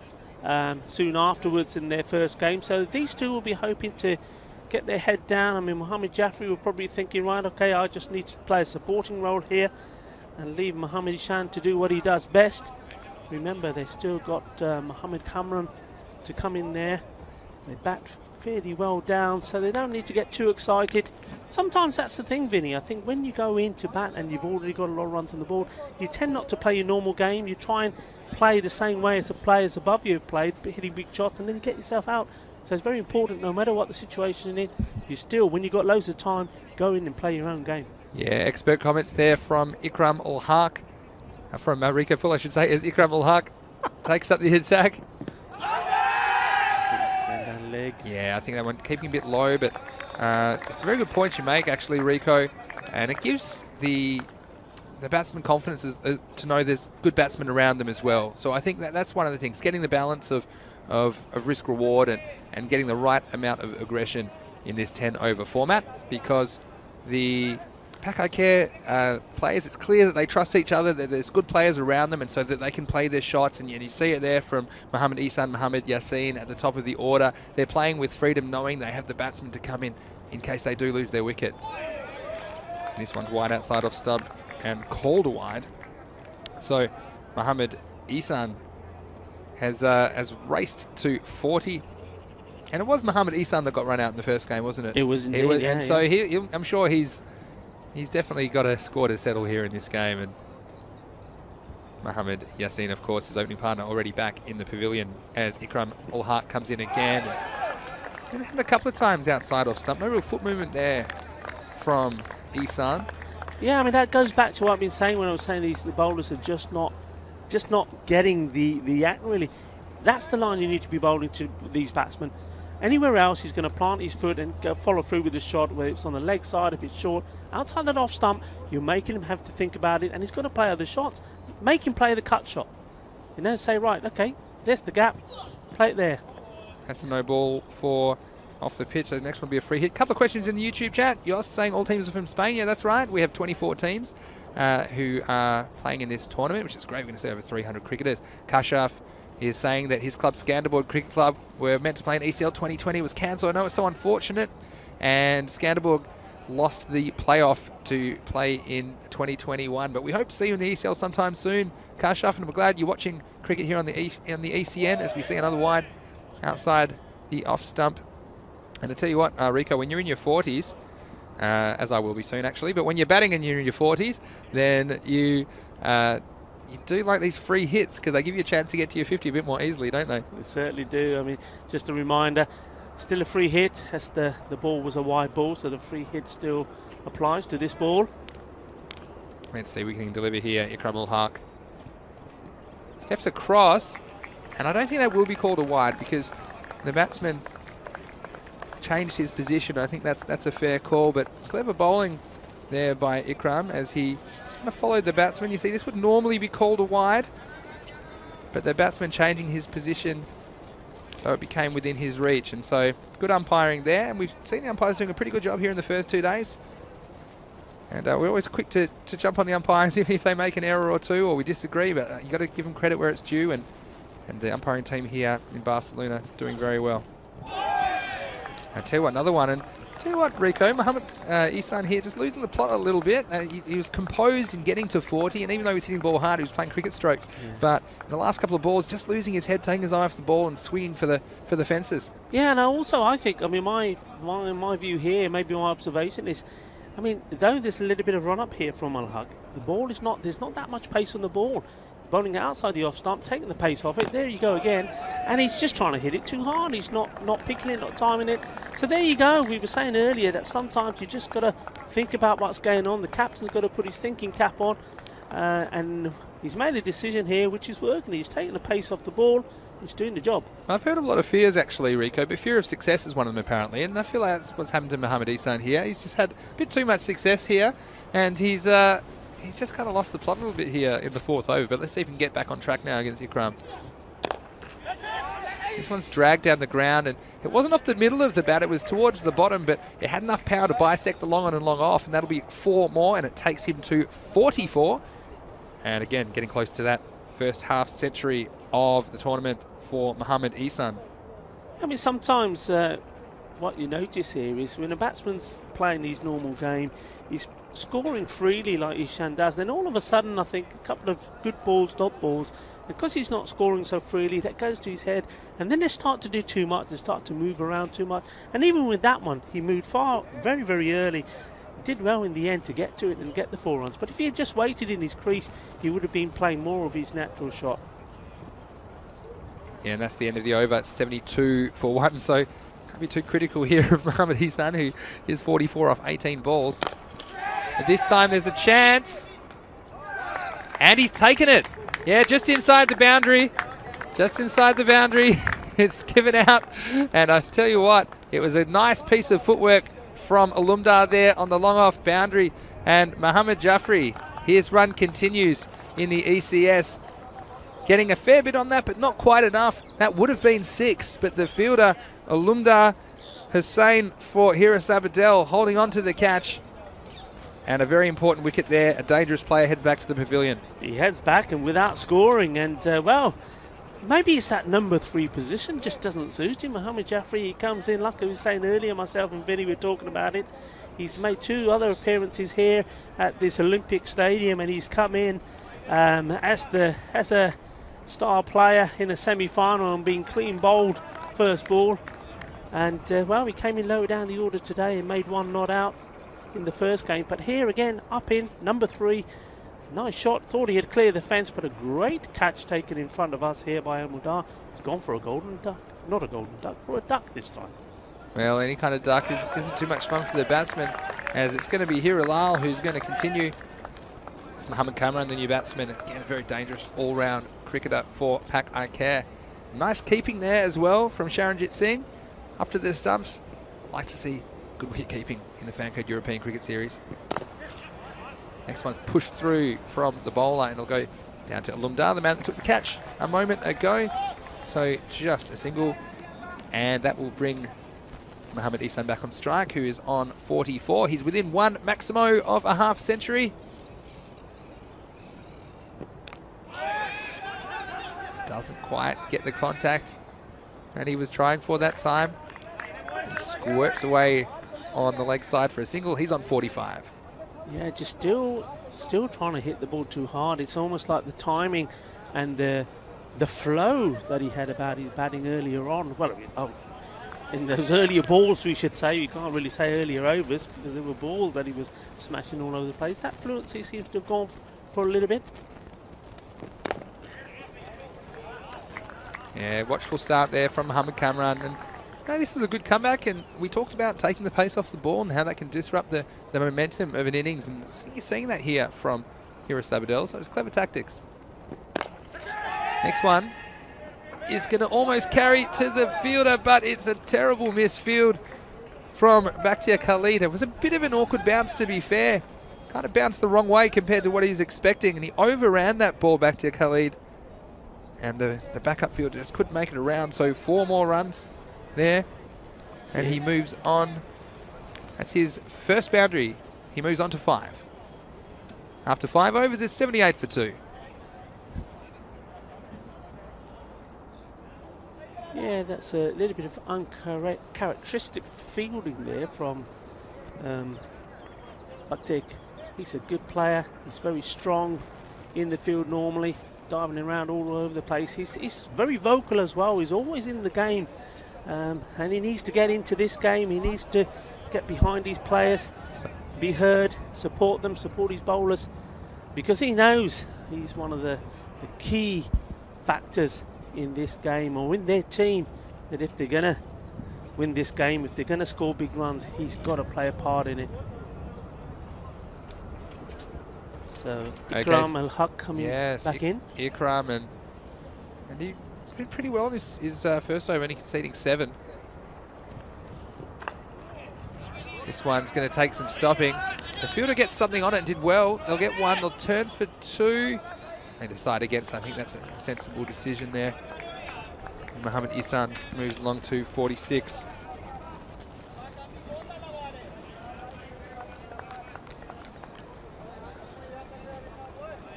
Speaker 3: soon afterwards in their first game. So these two will be hoping to get their head down. I mean, Mohammad Jaffrey will probably be thinking, right, okay, I just need to play a supporting role here and leave Mohammad Ishan to do what he does best. Remember, they've still got Mohammad Kamran to come in there. They bat fairly well down, so they don't need to get too excited. Sometimes that's the thing, Vinny. I think when you go into bat and you've already got a lot of runs on the board, you tend not to play your normal game. You try and play the same way as the players above you have played, hitting big shots, and then you get yourself out. So it's very important, no matter what the situation is, you still, when you've got loads of time, go in and play your own game.
Speaker 4: Yeah, expert comments there from Ikram Ul Haq. From Rico Full, I should say, as Ikram Ul Haq takes up the attack.
Speaker 3: Leg.
Speaker 4: Yeah, I think that one keeping a bit low, but it's a very good point you make, actually, Rico. And it gives the batsman confidence to know there's good batsmen around them as well. So I think that's one of the things, getting the balance of risk-reward and getting the right amount of aggression in this 10-over format, because the Pakai Care players, it's clear that they trust each other, that there's good players around them, and so that they can play their shots. And you see it there from Mohammad Ihsan, Mohammad Yassin at the top of the order. They're playing with freedom, knowing they have the batsman to come in case they do lose their wicket. This one's wide outside off stump and called wide. So Mohammad Ihsan has raced to 40. And it was Mohammad Ihsan that got run out in the first game, wasn't it?
Speaker 3: It was indeed, yeah.
Speaker 4: And so I'm sure he's definitely got a score to settle here in this game. And Mohammad Yassin, of course, his opening partner, already back in the pavilion as Ikram Ul Haq comes in again. He's hit a couple of times outside off stump. No real foot movement there from Ihsan.
Speaker 3: Yeah, I mean, that goes back to what I've been saying when I was saying the bowlers are just not getting the act, really. That's the line you need to be bowling to these batsmen. Anywhere else, he's going to plant his foot and go follow through with the shot, whether it's on the leg side, if it's short. Outside that off stump, you're making him have to think about it, and he's going to play other shots. Make him play the cut shot. You know, say, right, okay, there's the gap, play it there.
Speaker 4: That's a no ball for off the pitch. So the next one will be a free hit. Couple of questions in the YouTube chat. You're saying all teams are from Spain. Yeah, that's right. We have 24 teams who are playing in this tournament, which is great. We're going to see over 300 cricketers. Kashaf is saying that his club, Skanderborg Cricket Club, were meant to play in ECL 2020. It was cancelled. I know it's so unfortunate. And Skanderborg lost the playoff to play in 2021. But we hope to see you in the ECL sometime soon, Kashaf. And we're glad you're watching cricket here on the ECN as we see another wide outside the off stump. And I tell you what, Rico, when you're in your 40s, as I will be soon actually, but when you're batting and you're in your 40s, then you do like these free hits because they give you a chance to get to your 50 a bit more easily, don't they?
Speaker 3: They certainly do. I mean, just a reminder, still a free hit as the ball was a wide ball, so the free hit still applies to this ball.
Speaker 4: Let's see, we can deliver here. Ikram Ul Haq steps across, and I don't think that will be called a wide because the batsman changed his position. I think that's a fair call, but clever bowling there by Ikram as he followed the batsman. You see, this would normally be called a wide, but the batsman changing his position so it became within his reach. And so good umpiring there, and we've seen the umpires doing a pretty good job here in the first 2 days. And we're always quick to jump on the umpires if they make an error or two or we disagree, but you've got to give them credit where it's due, and the umpiring team here in Barcelona doing very well. I tell you what, another one, and tell you what, Rico, Mohammad Ihsan here just losing the plot a little bit. He was composed in getting to 40, and even though he was hitting the ball hard, he was playing cricket strokes. Yeah. But in the last couple of balls, just losing his head, taking his eye off the ball, and swinging for the fences. Yeah,
Speaker 3: and also I think, I mean, my view here, maybe my observation is, I mean, though there's a little bit of run up here from Ul Haq, the ball is not. There's not that much pace on the ball. Bowling it outside the off stump, taking the pace off it. There you go again. And he's just trying to hit it too hard. He's not picking it, not timing it. So there you go. We were saying earlier that sometimes you just got to think about what's going on. The captain's got to put his thinking cap on and he's made a decision here which is working. He's taking the pace off the ball. He's doing the job.
Speaker 4: I've heard a lot of fears actually, Rico, but fear of success is one of them apparently, and I feel like that's what's happened to Mohamed Ihsan here. He's just had a bit too much success here, and he's just kind of lost the plot a little bit here in the 4th over, but let's see if he can get back on track now against Ikram. This one's dragged down the ground, and it wasn't off the middle of the bat, it was towards the bottom, but it had enough power to bisect the long on and long off, and that'll be 4 more, and it takes him to 44. And again, getting close to that first half century of the tournament for Mohamed Ihsan.
Speaker 3: I mean, sometimes what you notice here is when a batsman's playing his normal game, he's scoring freely like Ihsan does, then all of a sudden I think a couple of good balls, dot balls, because he's not scoring so freely, that goes to his head, and then they start to do too much, they start to move around too much. And even with that one, he moved far very, very early. Did well in the end to get to it and get the 4 runs, but if he had just waited in his crease, he would have been playing more of his natural shot.
Speaker 4: Yeah, and that's the end of the over. It's 72 for 1, so can't be too critical here of Mohamed Ihsan, who is 44 off 18 balls. But this time there's a chance, and he's taken it. Yeah, just inside the boundary. Just inside the boundary. It's given out, and I tell you what, it was a nice piece of footwork from Alumdar there on the long off boundary, and Mohamed Jaffrey, his run continues in the ECS, getting a fair bit on that, but not quite enough. That would have been 6, but the fielder, Alumdar Hussain for Hiras Abadel, holding on to the catch. And a very important wicket there. A dangerous player heads back to the pavilion.
Speaker 3: He heads back and without scoring, and well, maybe it's that number 3 position just doesn't suit him. Mohamed Jaffrey, he comes in, like I was saying earlier, myself and Vinny were talking about it. He's made 2 other appearances here at this Olympic Stadium, and he's come in as a star player in a semi-final and being clean bowled first ball. And well, he came in lower down the order today and made 1 not out in the first game. But here again, up in number 3. Nice shot, thought he had cleared the fence, but a great catch taken in front of us here by Almudar. He's gone for a golden duck. Not a golden duck, for a duck this time.
Speaker 4: Well, any kind of duck isn't too much fun for the batsman, as it's going to be Hiralal who's going to continue. It's Mohamed Kamran, the new batsman. Again, a very dangerous all-round cricketer for Pak Aikare. Nice keeping there as well from Sharanjit Singh. Up to the stumps. Like to see good wicket keeping in the Fancode European Cricket Series. Next one's pushed through from the bowler, and it'll go down to Alumdar, the man that took the catch a moment ago. So just a single, and that will bring Mohamed Ihsan back on strike, who is on 44. He's within 1 maximo of a half century. Doesn't quite get the contact that he was trying for that time. He squirts away on the leg side for a single. He's on 45.
Speaker 3: Yeah, just still trying to hit the ball too hard. It's almost like the timing and the flow that he had about his batting earlier on. Well, in those earlier balls, we should say. You can't really say earlier overs because there were balls that he was smashing all over the place. That fluency seems to have gone for a little bit.
Speaker 4: Yeah, watchful start there from Mohamed Kamran. And this is a good comeback, and we talked about taking the pace off the ball and how that can disrupt the momentum of an innings, and you're seeing that here from Hiras Abadel, so it's clever tactics. Next one is going to almost carry to the fielder, but it's a terrible misfield from Bakhtiar Khalid. It was a bit of an awkward bounce, to be fair. Kind of bounced the wrong way compared to what he was expecting, and he overran that ball, Bakhtiar Khalid. And the backup fielder just couldn't make it around, so 4 more runs there, and he moves on. That's his first boundary. He moves on to 5. After 5 overs, it's 78 for 2.
Speaker 3: Yeah, that's a little bit of uncharacteristic fielding there from Bakhtiar. He's a good player. He's very strong in the field normally, diving around all over the place. He's very vocal as well. He's always in the game, and he needs to get into this game. He needs to get behind his players, be heard, support them, support his bowlers, because he knows he's one of the key factors in this game, or in their team, that if they're going to win this game, if they're going to score big runs, he's got to play a part in it. So
Speaker 4: Okay,
Speaker 3: Ikram Al-Haq coming
Speaker 4: Yes,
Speaker 3: back in.
Speaker 4: Ikram, and he did pretty well in his first over, only conceding 7. This one's going to take some stopping. The fielder gets something on it and did well. They'll get 1, they'll turn for 2. They decide against. I think that's a sensible decision there. Mohammed Ihsan moves along to 46.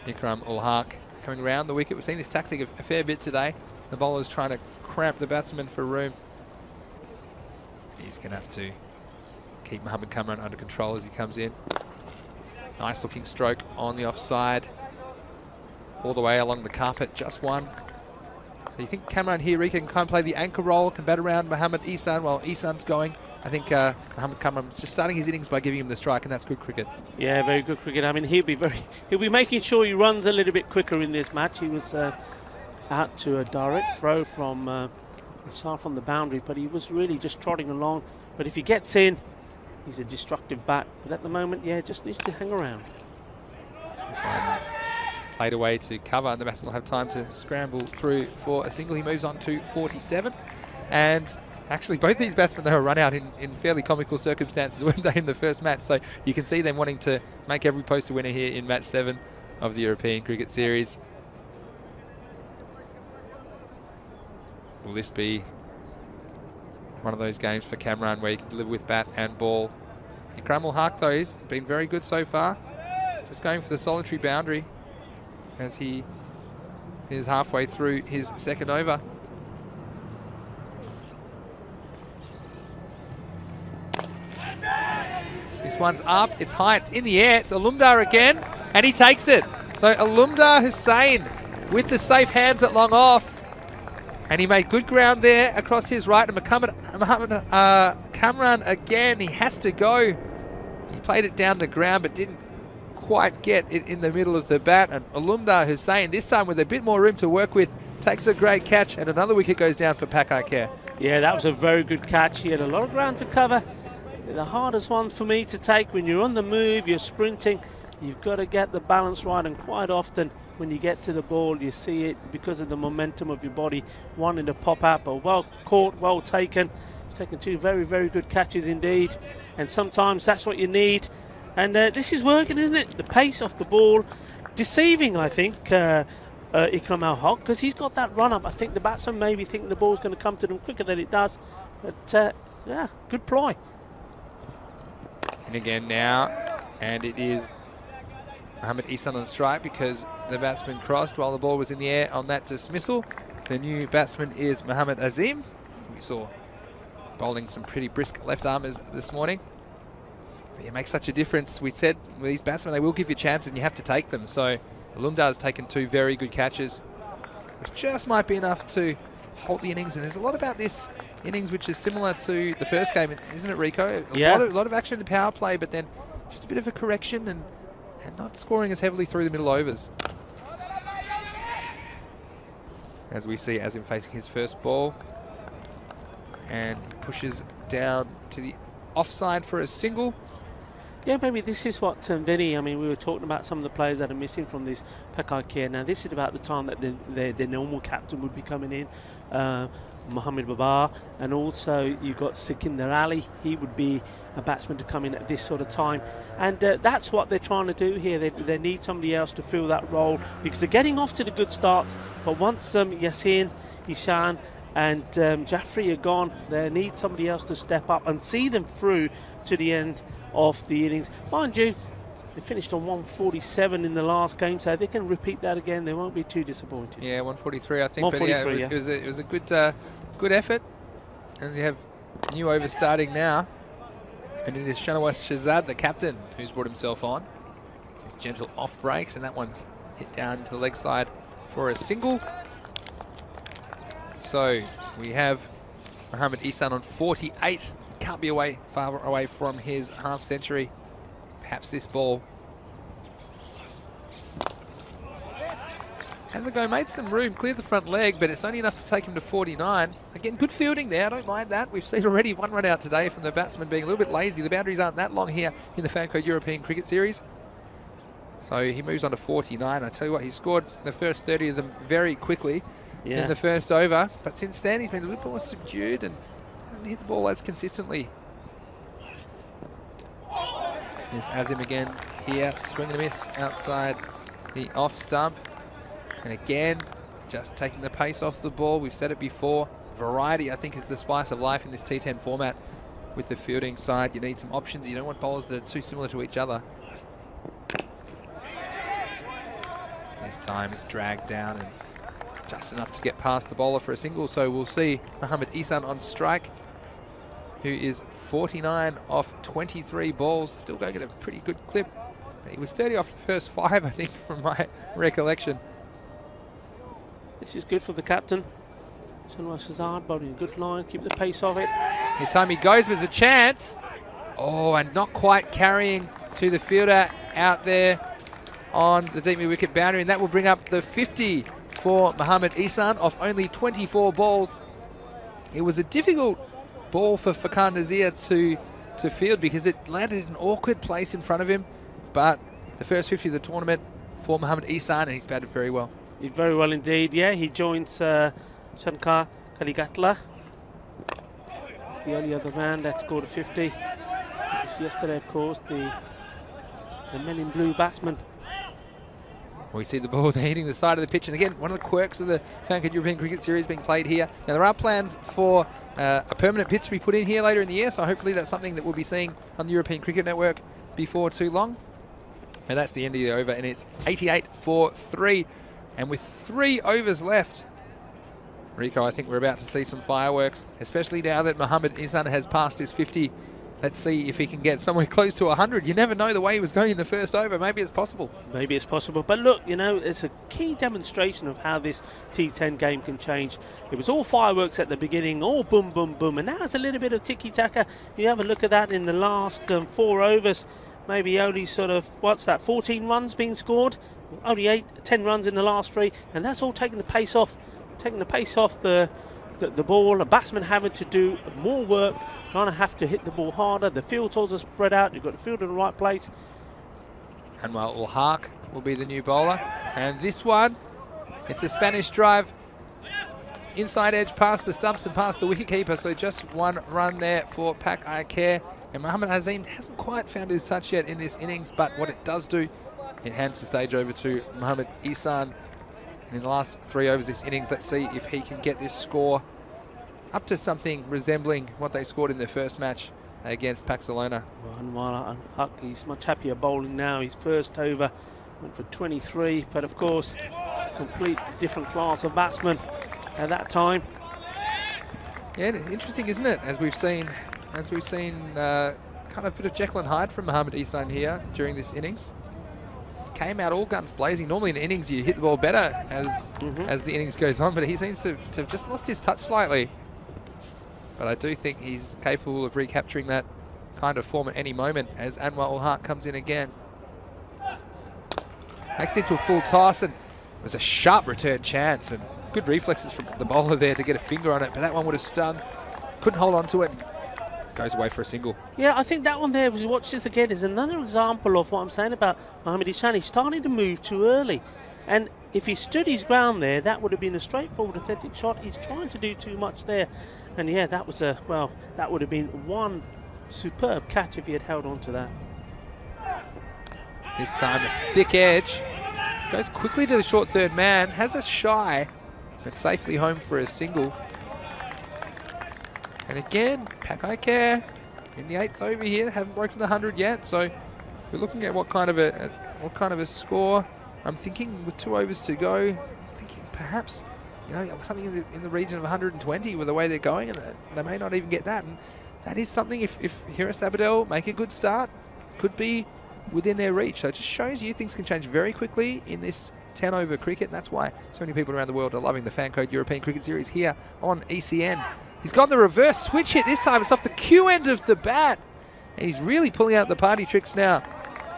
Speaker 4: Ikram Al-Haq coming around the wicket. We've seen this tactic a fair bit today. The bowler's trying to cramp the batsman for room. He's going to have to keep Mohammed Kamran under control as he comes in. Nice looking stroke on the offside. All the way along the carpet, just 1. So you think Kamran here, Rika, can kind of play the anchor role, can bat around Mohammed Ihsan while Ihsan's going. I think Mohammed Kamran's just starting his innings by giving him the strike, and that's good cricket.
Speaker 3: Yeah, very good cricket. I mean, he'll be making sure he runs a little bit quicker in this match. He was out to a direct throw from the boundary, but he was really just trotting along. But if he gets in, he's a destructive bat. But at the moment, yeah, just needs to hang around.
Speaker 4: This one played away to cover, and the batsman will have time to scramble through for a single. He moves on to 47, and actually both these batsmen, they were run out in fairly comical circumstances, weren't they, in the first match? So you can see them wanting to make every post a winner here in match 7 of the European Cricket Series. Will this be one of those games for Kamran where you can deliver with bat and ball? Ikram Al-Haq, though, has been very good so far. Just going for the solitary boundary as he is halfway through his second over. This one's up, it's high, it's in the air, it's Alumdar again, and he takes it. So Alumdar Hussain with the safe hands at long off, and he made good ground there across his right. And Mohammed Kamran again, he has to go. He played it down the ground but didn't quite get it in the middle of the bat, and Alumdar Hussain, this time with a bit more room to work with, takes a great catch, and another wicket goes down for Pakai Care.
Speaker 3: Yeah, that was a very good catch. He had a lot of ground to cover. The hardest one for me to take when you're on the move, you're sprinting, you've got to get the balance right, and quite often when you get to the ball you see it because of the momentum of your body wanting to pop out, but well caught, well taken. He's taken 2 very, very good catches indeed, and sometimes that's what you need. And this is working, isn't it? The pace off the ball, deceiving, I think, Ikram Al-Haq, because he's got that run-up. I think the batsman maybe think the ball's going to come to them quicker than it does. But, yeah, good ploy.
Speaker 4: And again now, and it is Mohammed Ihsan on strike because the batsman crossed while the ball was in the air on that dismissal. The new batsman is Mohammed Azim. We saw bowling some pretty brisk left-armers this morning. It makes such a difference. We said with these batsmen, they will give you chances and you have to take them. So Alumdar has taken 2 very good catches, which just might be enough to hold the innings. And there's a lot about this innings which is similar to the first game, isn't it, Rico?
Speaker 3: Yeah.
Speaker 4: A lot of action in the power play, but then just a bit of a correction and not scoring as heavily through the middle overs. As we see Azim facing his first ball, and he pushes down to the offside for a single.
Speaker 3: Yeah, maybe this is what Vinny, I mean, we were talking about some of the players that are missing from this Pakai Care. Now, this is about the time that the normal captain would be coming in, Mohammed Babar, and also you've got Sikandar Ali. He would be a batsman to come in at this sort of time. And that's what they're trying to do here. They need somebody else to fill that role because they're getting off to the good starts. But once Yasin, Ishan, and Jaffrey are gone, they need somebody else to step up and see them through to the end of the innings. Mind you, they finished on 147 in the last game, so they can repeat that again. They won't be too disappointed.
Speaker 4: Yeah, 143, I think.
Speaker 3: 143,
Speaker 4: but yeah, it was a good effort. As you have new over starting now, and it is Shanawaz Shahzad, the captain, who's brought himself on. His gentle off breaks, and that one's hit down to the leg side for a single. So we have Mohammed Ihsan on 48. Can't be far away from his half century. Perhaps this ball has a go, made some room, cleared the front leg, but it's only enough to take him to 49. Again, good fielding there, I don't mind that. We've seen already 1 run out today from the batsman being a little bit lazy. The boundaries aren't that long here in the Fancode European Cricket Series. So he moves on to 49. I tell you what, he scored the first 30 of them very quickly in the first over. But since then, he's been a little more subdued and hasn't hit the ball as consistently. There's Azim again here, swing and a miss outside the off stump. And again, just taking the pace off the ball. We've said it before. Variety, I think, is the spice of life in this T10 format. With the fielding side, you need some options. You don't want bowlers that are too similar to each other. This time is dragged down and just enough to get past the bowler for a single. So we'll see Mohammad Ihsan on strike, who is 49 off 23 balls. Still going at a pretty good clip. He was 30 off the first 5, I think, from my recollection.
Speaker 3: This is good for the captain. Sunwar Shazad bowling a good line, keep the pace of it.
Speaker 4: This time he goes, there's a chance. Oh, and not quite carrying to the fielder out there on the deep mid-wicket boundary, and that will bring up the 50 for Mohammad Ihsan off only 24 balls. It was a difficult ball for Fakan Nazir to field because it landed in an awkward place in front of him, but the first 50 of the tournament for Mohammad Ihsan, and he's batted very well.
Speaker 3: Very well indeed, yeah. He joins Shankar Kaligatla. He's the only other man that scored a 50. It was yesterday, of course, the men in blue batsman.
Speaker 4: We see the ball hitting the side of the pitch, and again, one of the quirks of the Fancode European Cricket Series being played here. Now, there are plans for a permanent pitch to be put in here later in the year, so hopefully that's something that we'll be seeing on the European Cricket Network before too long. And that's the end of the over, and it's 88 for 3. And with 3 overs left, Rico, I think we're about to see some fireworks, especially now that Mohammad Ihsan has passed his 50. Let's see if he can get somewhere close to 100. You never know the way he was going in the first over. Maybe it's possible.
Speaker 3: Maybe it's possible. But look, you know, it's a key demonstration of how this T10 game can change. It was all fireworks at the beginning, all boom, boom, boom. And now it's a little bit of tiki-taka. You have a look at that in the last 4 overs. Maybe only sort of, 14 runs being scored? Only 10 runs in the last 3. And that's all taking the pace off. Taking the pace off the ball, a batsman having to do more work, trying to have to hit the ball harder. The field totals are spread out. You've got the field in the right place.
Speaker 4: Anwar ul Haq will be the new bowler. And this one, it's a Spanish drive. Inside edge past the stumps and past the wicketkeeper. So just 1 run there for Pak Iker. And Mohammad Azim hasn't quite found his touch yet in this innings, but what it does do, it hands the stage over to Mohammad Ihsan. And in the last 3 overs this innings, let's see if he can get this score up to something resembling what they scored in their first match against Barcelona.
Speaker 3: Well, Anwar Haq, he's much happier bowling now. His first over went for 23, but of course, complete different class of batsman at that time.
Speaker 4: Yeah, it's interesting, isn't it? As we've seen kind of a bit of Jekyll and Hyde from Mohammad Ihsan here during this innings. Came out all guns blazing. Normally in innings you hit the ball better as the innings goes on, but he seems to have just lost his touch slightly. But I do think he's capable of recapturing that kind of form at any moment as Anwar ul Haq comes in again. Makes it into a full toss, and it was a sharp return chance and good reflexes from the bowler there to get a finger on it, but that one would have stung. Couldn't hold on to it. Goes away for a single.
Speaker 3: Yeah, I think that one there, as you watch this again, is another example of what I'm saying about Mohammad Ihsan. He's starting to move too early. And if he stood his ground there, that would have been a straightforward, authentic shot. He's trying to do too much there. And yeah, that was that would have been one superb catch if he had held on to that.
Speaker 4: This time a thick edge. Goes quickly to the short third man. Has a shy, but safely home for a single. And again, Pak Iker in the 8th over here, haven't broken the 100 yet. So we're looking at what kind of a score. I'm thinking with 2 overs to go, thinking perhaps, you know, something in the region of 120 with the way they're going, and they may not even get that. And that is something, if Hiras Abadel make a good start, could be within their reach. So it just shows you things can change very quickly in this 10 over cricket, and that's why so many people around the world are loving the Fancode European Cricket Series here on ECN. He's got the reverse switch hit this time. It's off the Q end of the bat. And he's really pulling out the party tricks now.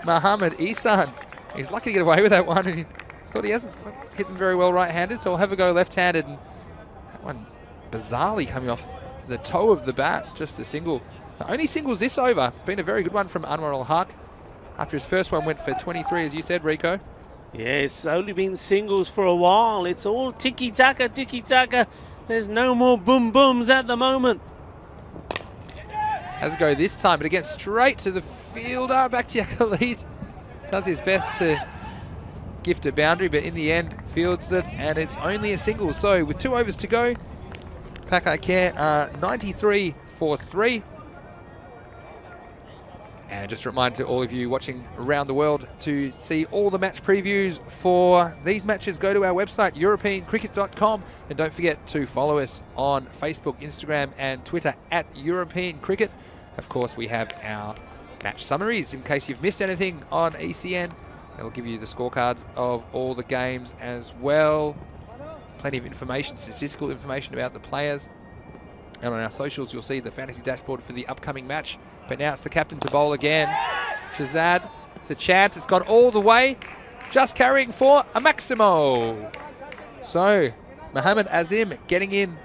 Speaker 4: Mohammad Ihsan. He's lucky to get away with that one. And he thought he hasn't hit them very well right-handed, so I'll have a go left-handed. And that one bizarrely coming off the toe of the bat. Just a single. So only singles this over. Been a very good one from Anwar ul Haq. after his first one went for 23, as you said, Rico.
Speaker 3: Yeah, it's only been singles for a while. It's all tiki-taka, tiki-taka. There's no more boom-booms at the moment.
Speaker 4: Has a go this time, but it gets straight to the fielder. Back to Khalid. Does his best to gift a boundary, but in the end fields it, and it's only a single. So with 2 overs to go, Pakai Care are 93 for 3. And just a reminder to all of you watching around the world to see all the match previews for these matches. Go to our website, europeancricket.com, and don't forget to follow us on Facebook, Instagram and Twitter at European Cricket. Of course, we have our match summaries in case you've missed anything on ECN. It'll give you the scorecards of all the games as well. Plenty of information, statistical information about the players. And on our socials, you'll see the fantasy dashboard for the upcoming match. But now it's the captain to bowl again. Shazad, it's a chance. It's gone all the way. Just carrying for a Maximo. So, Mohammad Azim getting in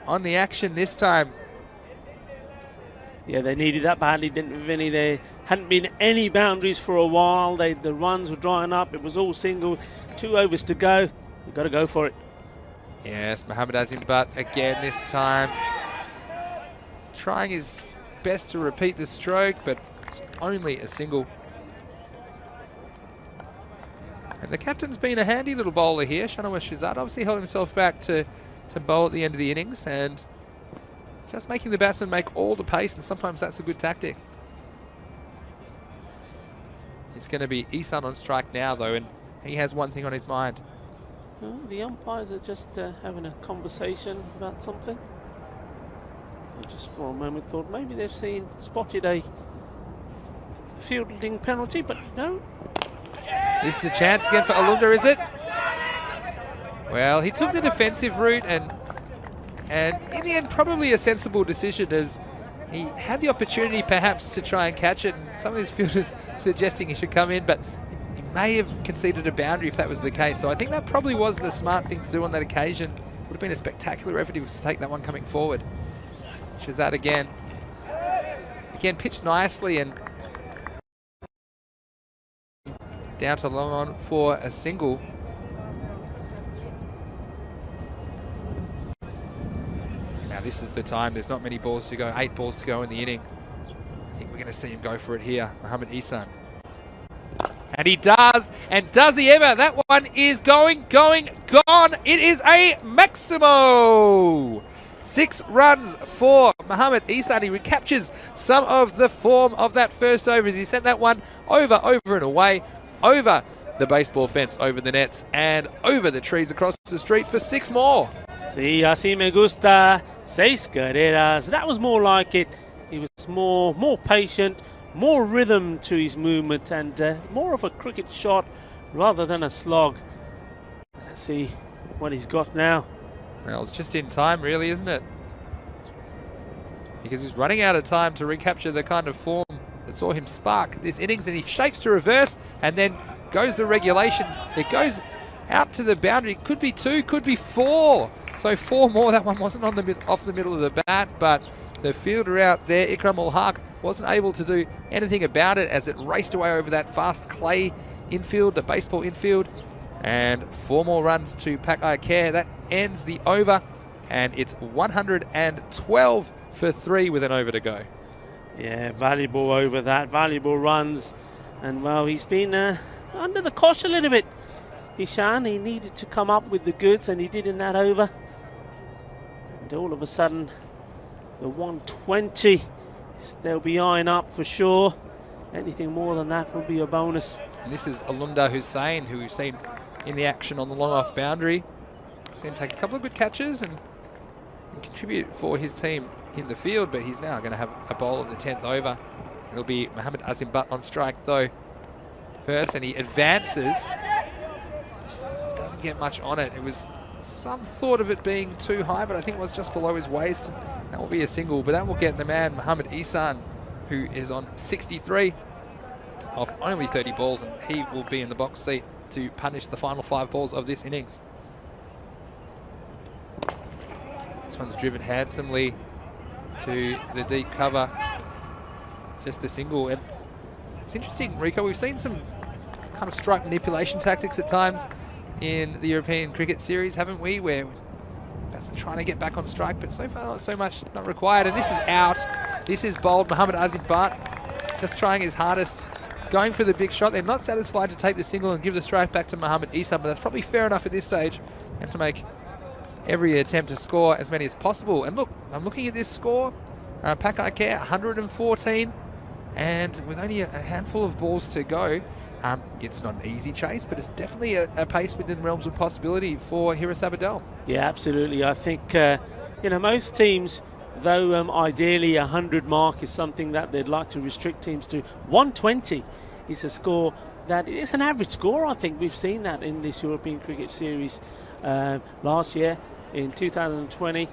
Speaker 4: on the action this time.
Speaker 3: Yeah, they needed that badly, didn't Vinny? There hadn't been any boundaries for a while. The runs were drying up. It was all single. 2 overs to go. You've got to go for it.
Speaker 4: Yes, Mohammad Azim, but again this time trying his best to repeat the stroke, but it's only a single. And the captain's been a handy little bowler here. Shanawaz Shazad obviously held himself back to bowl at the end of the innings, and just making the batsman make all the pace, and sometimes that's a good tactic. It's going to be Isan on strike now though, and he has one thing on his mind.
Speaker 3: Well, the umpires are just having a conversation about something. I just for a moment thought maybe they've spotted a fielding penalty, but no.
Speaker 4: This is the chance again for Alunda, is it? Well, he took the defensive route, and in the end probably a sensible decision, as he had the opportunity perhaps to try and catch it, and some of his fielders suggesting he should come in, but he may have conceded a boundary if that was the case. So I think that probably was the smart thing to do on that occasion. Would have been a spectacular effort if he was to take that one coming forward. Shazad again. Again, pitched nicely and down to long on for a single. Now this is the time. There's not many balls to go. 8 balls to go in the inning. I think we're going to see him go for it here. Mohammad Isan. And he does. And does he ever? That one is gone. It is a Maximo. 6 runs for Mohammad Isan. He recaptures some of the form of that first over as he sent that one over and away, over the baseball fence, over the nets, and over the trees across the street for 6 more.
Speaker 3: Sí, así me gusta. 6 carreras. That was more like it. He was more patient, more rhythm to his movement, and more of a cricket shot rather than a slog. Let's see what he's got now.
Speaker 4: Well, it's just in time, really, isn't it? Because he's running out of time to recapture the kind of form that saw him spark this innings, and he shapes to reverse, and then goes the regulation. It goes out to the boundary. Could be 2, could be 4. So 4 more. That one wasn't on off the middle of the bat, but the fielder out there, Ikram Ul-Haq, wasn't able to do anything about it as it raced away over that fast clay infield, the baseball infield. And 4 more runs to Pakai Care. That ends the over, and it's 112 for 3 with an over to go.
Speaker 3: Yeah, valuable over that, valuable runs. And well, he's been under the cosh a little bit. Ishan, he needed to come up with the goods, and he did in that over. And all of a sudden, the 120, they'll be eyeing up for sure. Anything more than that will be a bonus. And
Speaker 4: this is Alunda Hussain, who we've seen in the action on the long off boundary. Seen him take a couple of good catches and contribute for his team in the field, but he's now going to have a bowl of the 10th over. It'll be Mohammad Azim Butt on strike though first, and he advances. Doesn't get much on it. It was some thought of it being too high, but I think it was just below his waist. That will be a single, but that will get the man Mohammad Isan, who is on 63 of only 30 balls, and he will be in the box seat to punish the final 5 balls of this innings. This one's driven handsomely to the deep cover. Just the single, and It's interesting, Rico. We've seen some kind of strike manipulation tactics at times in the European Cricket Series, haven't we? Where batsmen trying to get back on strike, but so far not so much, not required. And this is out. This is bowled. Mohammad Azim Bhatt just trying his hardest, going for the big shot. They're not satisfied to take the single and give the strike back to Mohammad Isan, but that's probably fair enough at this stage. You have to make every attempt to score as many as possible. And look, I'm looking at this score. Pak Care 114, and with only a handful of balls to go, it's not an easy chase, but it's definitely a pace within realms of possibility for Hiras Abadel.
Speaker 3: Yeah, absolutely. I think, most teams, though ideally a 100 mark is something that they'd like to restrict teams to, 120 is a score that is an average score. I think we've seen that in this European Cricket Series last year in 2020.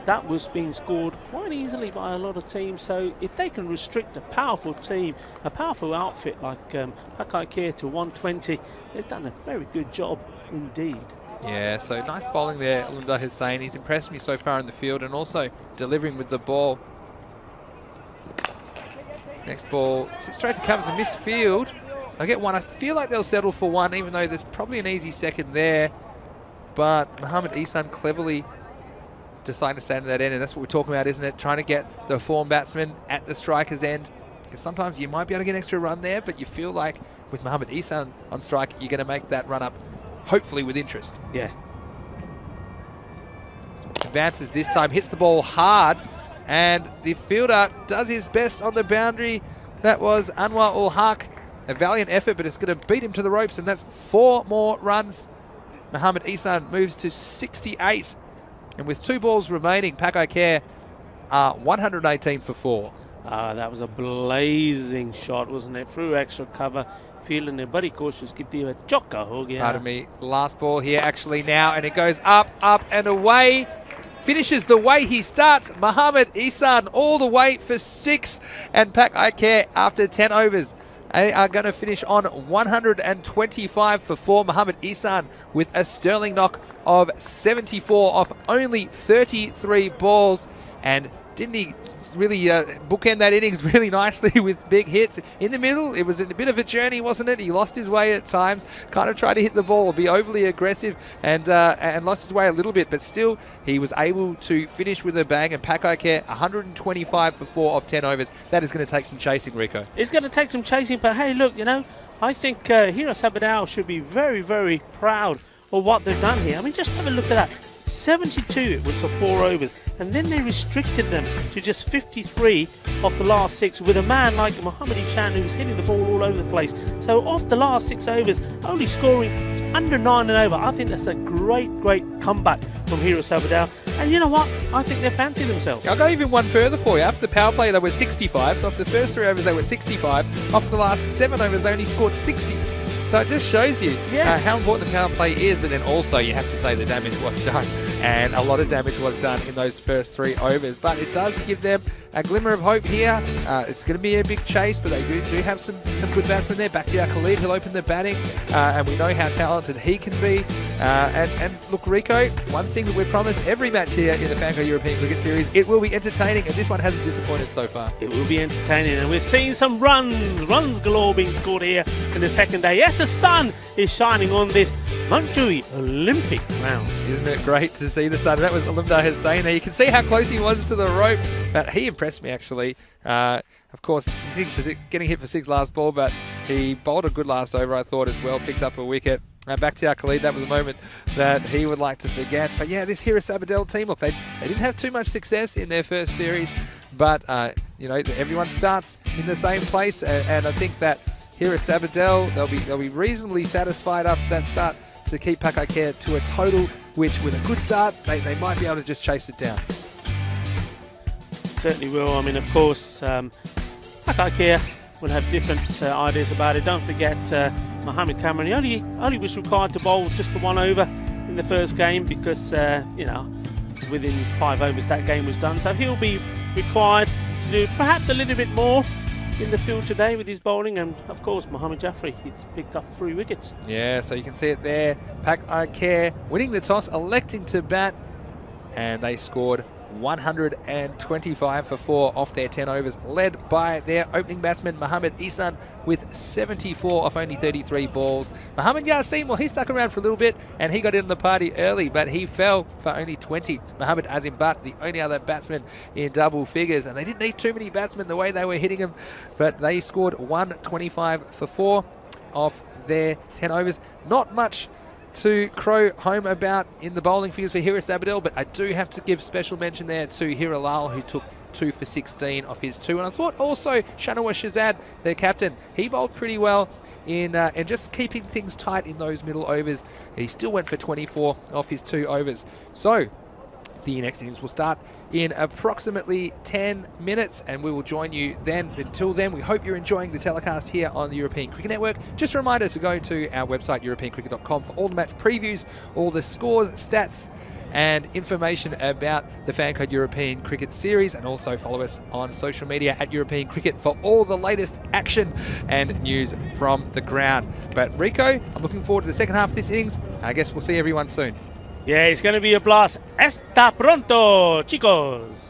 Speaker 3: That was being scored quite easily by a lot of teams. So if they can restrict a powerful team, a powerful outfit like Pak Care to 120, they've done a very good job indeed.
Speaker 4: Yeah, so nice bowling there, Alimdar Hussain. He's impressed me so far in the field, and also delivering with the ball. Next ball, straight to covers a missed field. I get one. I feel like they'll settle for one, even though there's probably an easy second there. But Mohammad Isan cleverly deciding to stand at that end, and that's what we're talking about, isn't it? Trying to get the form batsman at the striker's end. Because sometimes you might be able to get an extra run there, but you feel like with Mohammad Isan on strike, you're going to make that run up, hopefully with interest.
Speaker 3: Yeah.
Speaker 4: Advances this time, hits the ball hard, and the fielder does his best on the boundary. That was Anwar ul Haq. A valiant effort, but it's going to beat him to the ropes, and that's 4 more runs. Mohammad Isan moves to 68. And with 2 balls remaining, Pak Care are 118 for 4.
Speaker 3: That was a blazing shot, wasn't it? Through extra cover, feeling it, body cautious, give a chokka ho gaya.
Speaker 4: Pardon me, last ball here actually now, and it goes up, up and away. Finishes the way he starts. Mohammad Isan all the way for 6, and Pak Care after 10 overs. They are going to finish on 125 for 4. Mohammad Isan with a sterling knock of 74 off only 33 balls. And didn't he really bookend that innings really nicely with big hits in the middle? It was a bit of a journey, wasn't it? He lost his way at times, kind of tried to hit the ball, be overly aggressive, and lost his way a little bit, but still he was able to finish with a bang. And Pak Care 125 for 4 off 10 overs. That is going to take some chasing, Rico.
Speaker 3: It's going to take some chasing, but hey, look, I think Hiras Abadel should be very, very proud of what they've done here. I mean, just have a look at that. 72 it was for 4 overs, and then they restricted them to just 53 off the last 6 with a man like Mohammad Isan who was hitting the ball all over the place. So off the last 6 overs, only scoring under 9 and over. I think that's a great comeback from Hiras Abadel. And you know what? I think they fancy themselves.
Speaker 4: I'll go even one further for you. After the power play, they were 65. So after the first 3 overs, they were 65. After the last 7 overs, they only scored 60. So it just shows you how important the power play is, but then also you have to say the damage was done. And a lot of damage was done in those first 3 overs. But it does give them a glimmer of hope here. It's going to be a big chase, but they do have some good batsmen there. Bakhtiar Khalid, who'll open the batting, and we know how talented he can be. And look, Rico, one thing that we're promised every match here in the FanCode European Cricket Series, it will be entertaining, and this one hasn't disappointed so far.
Speaker 3: It will be entertaining, and we're seeing some runs galore being scored here in the second day. Yes, the sun is shining on this Mountjoy Olympic ground.
Speaker 4: Isn't it great to see the sun? That was Alimdar Hussain there. You can see how close he was to the rope, but he impressed me actually. Of course, getting hit for 6 last ball, but he bowled a good last over, I thought, as well. Picked up a wicket. Back to our Khalid, that was a moment that he would like to forget. But yeah, this Hiras Abadel team, look, they didn't have too much success in their first series, but everyone starts in the same place, and I think that Hiras Abadel, they'll be reasonably satisfied after that start to keep Pak Care to a total, which with a good start, they might be able to just chase it down.
Speaker 3: Certainly will. I mean, of course, Pak Care will have different ideas about it. Don't forget Mohamed Cameron. He only was required to bowl just the 1 over in the first game because, within 5 overs that game was done. So he'll be required to do perhaps a little bit more in the field today with his bowling. And of course, Mohammad Jaffrey, he's picked up 3 wickets.
Speaker 4: Yeah, so you can see it there. Pak Care winning the toss, electing to bat, and they scored 125 for 4 off their 10 overs, led by their opening batsman Mohammad Ihsan with 74 off only 33 balls. Mohammad Yasin, well, he stuck around for a little bit and he got in the party early, but he fell for only 20. Mohammad Azim Butt, the only other batsman in double figures, and they didn't need too many batsmen the way they were hitting him, but they scored 125 for 4 off their 10 overs. Not much to crow home about in the bowling figures for Hiris Abadel, but I do have to give special mention there to Hiralal, who took 2 for 16 off his 2. And I thought also Shanawaz Shahzad, their captain, he bowled pretty well in and just keeping things tight in those middle overs. He still went for 24 off his 2 overs. So the next innings will start in approximately 10 minutes and we will join you then. Until then, we hope you're enjoying the telecast here on the European Cricket Network. Just a reminder to go to our website, europeancricket.com, for all the match previews, all the scores, stats and information about the Fancode European Cricket Series, and also follow us on social media at European Cricket for all the latest action and news from the ground. But Rico, I'm looking forward to the second half of this innings. I guess we'll see everyone soon.
Speaker 3: Yeah, it's going to be a blast. Hasta pronto, chicos.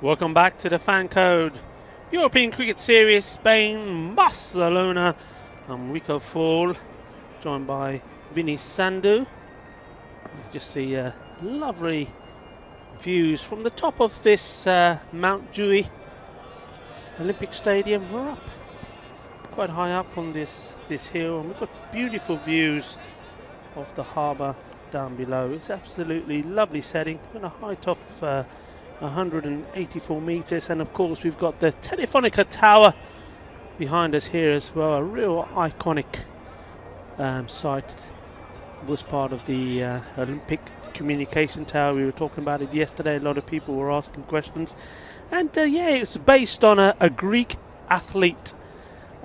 Speaker 3: Welcome back to the Fan Code European Cricket Series, Spain, Barcelona. I'm Rico Fall, joined by Vinny Sandu. You just see lovely views from the top of this Mount Dewey Olympic Stadium. We're up quite high up on this hill, and we've got beautiful views of the harbour down below. It's absolutely lovely setting on a height of 184 metres, and of course we've got the Telefonica Tower behind us here as well, a real iconic site. Was part of the Olympic Communication Tower. We were talking about it yesterday. A lot of people were asking questions, and yeah, it's based on a Greek athlete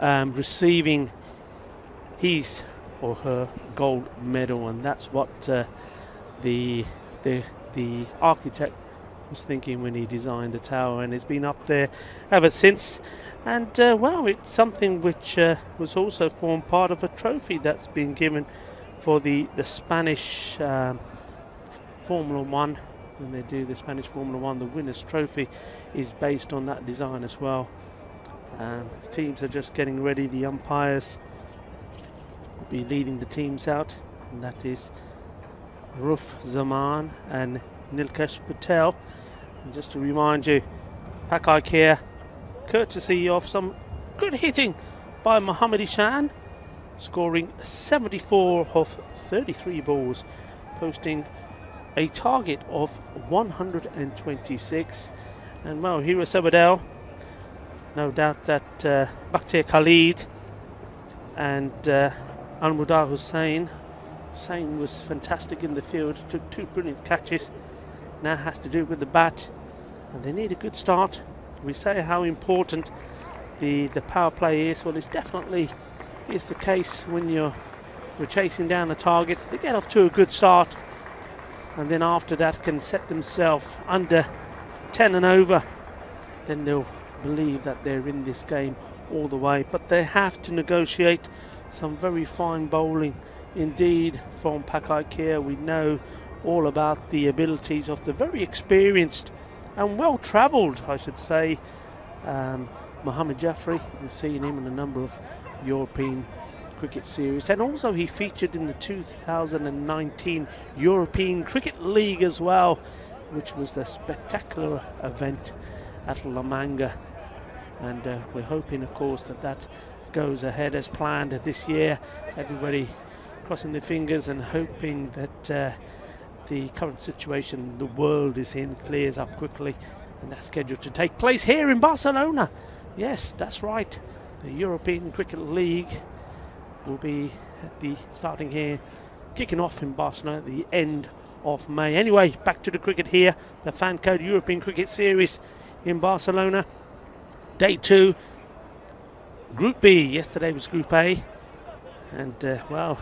Speaker 3: receiving his or her gold medal, and that's what the architect was thinking when he designed the tower, and it's been up there ever since. And well, it's something which was also formed part of a trophy that's been given for the Spanish Formula 1. When they do the Spanish Formula 1, the winner's trophy is based on that design as well. Teams are just getting ready. The umpires will be leading the teams out, and that is Ruf Zaman and Nilkesh Patel. And just to remind you, Pak Ikea, courtesy of some good hitting by Mohammad Ishan, scoring 74 of 33 balls, posting a target of 126. And well, Hira Sabadell, no doubt that Bakhtir Khalid and Almudar Hussain was fantastic in the field, took two brilliant catches, now has to do with the bat, and they need a good start. We say how important the power play is. Well, it's definitely is the case when you're chasing down a target. They get off to a good start, and then after that can set themselves under 10 and over, then they'll believe that they're in this game all the way. But they have to negotiate some very fine bowling indeed from Pak Ikea. We know all about the abilities of the very experienced and well travelled, I should say, Mohammad Jaffrey. We've seen him in a number of European cricket series, and also he featured in the 2019 European Cricket League as well, which was the spectacular event at La Manga. And we're hoping, of course, that goes ahead as planned this year. Everybody crossing their fingers and hoping that the current situation the world is in clears up quickly, and that's scheduled to take place here in Barcelona. Yes, that's right. The European Cricket League will be starting here, kicking off in Barcelona at the end of May. Anyway, back to the cricket here. The Fan Code European Cricket Series in Barcelona. Day 2. Group B. Yesterday was Group A. And, well,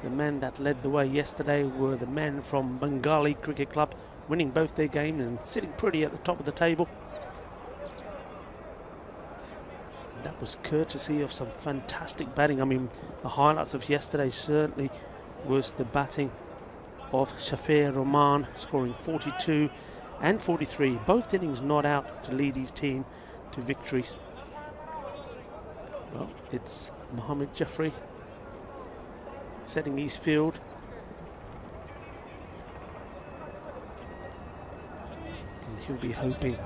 Speaker 3: the men that led the way yesterday were the men from Bengali Cricket Club, winning both their games and sitting pretty at the top of the table. That was courtesy of some fantastic batting. I mean, the highlights of yesterday certainly was the batting of Shafir Rahman, scoring 42 and 43. Both innings not out to lead his team to victories. Well, it's Mohammad Jaffrey setting his field. And he'll be hoping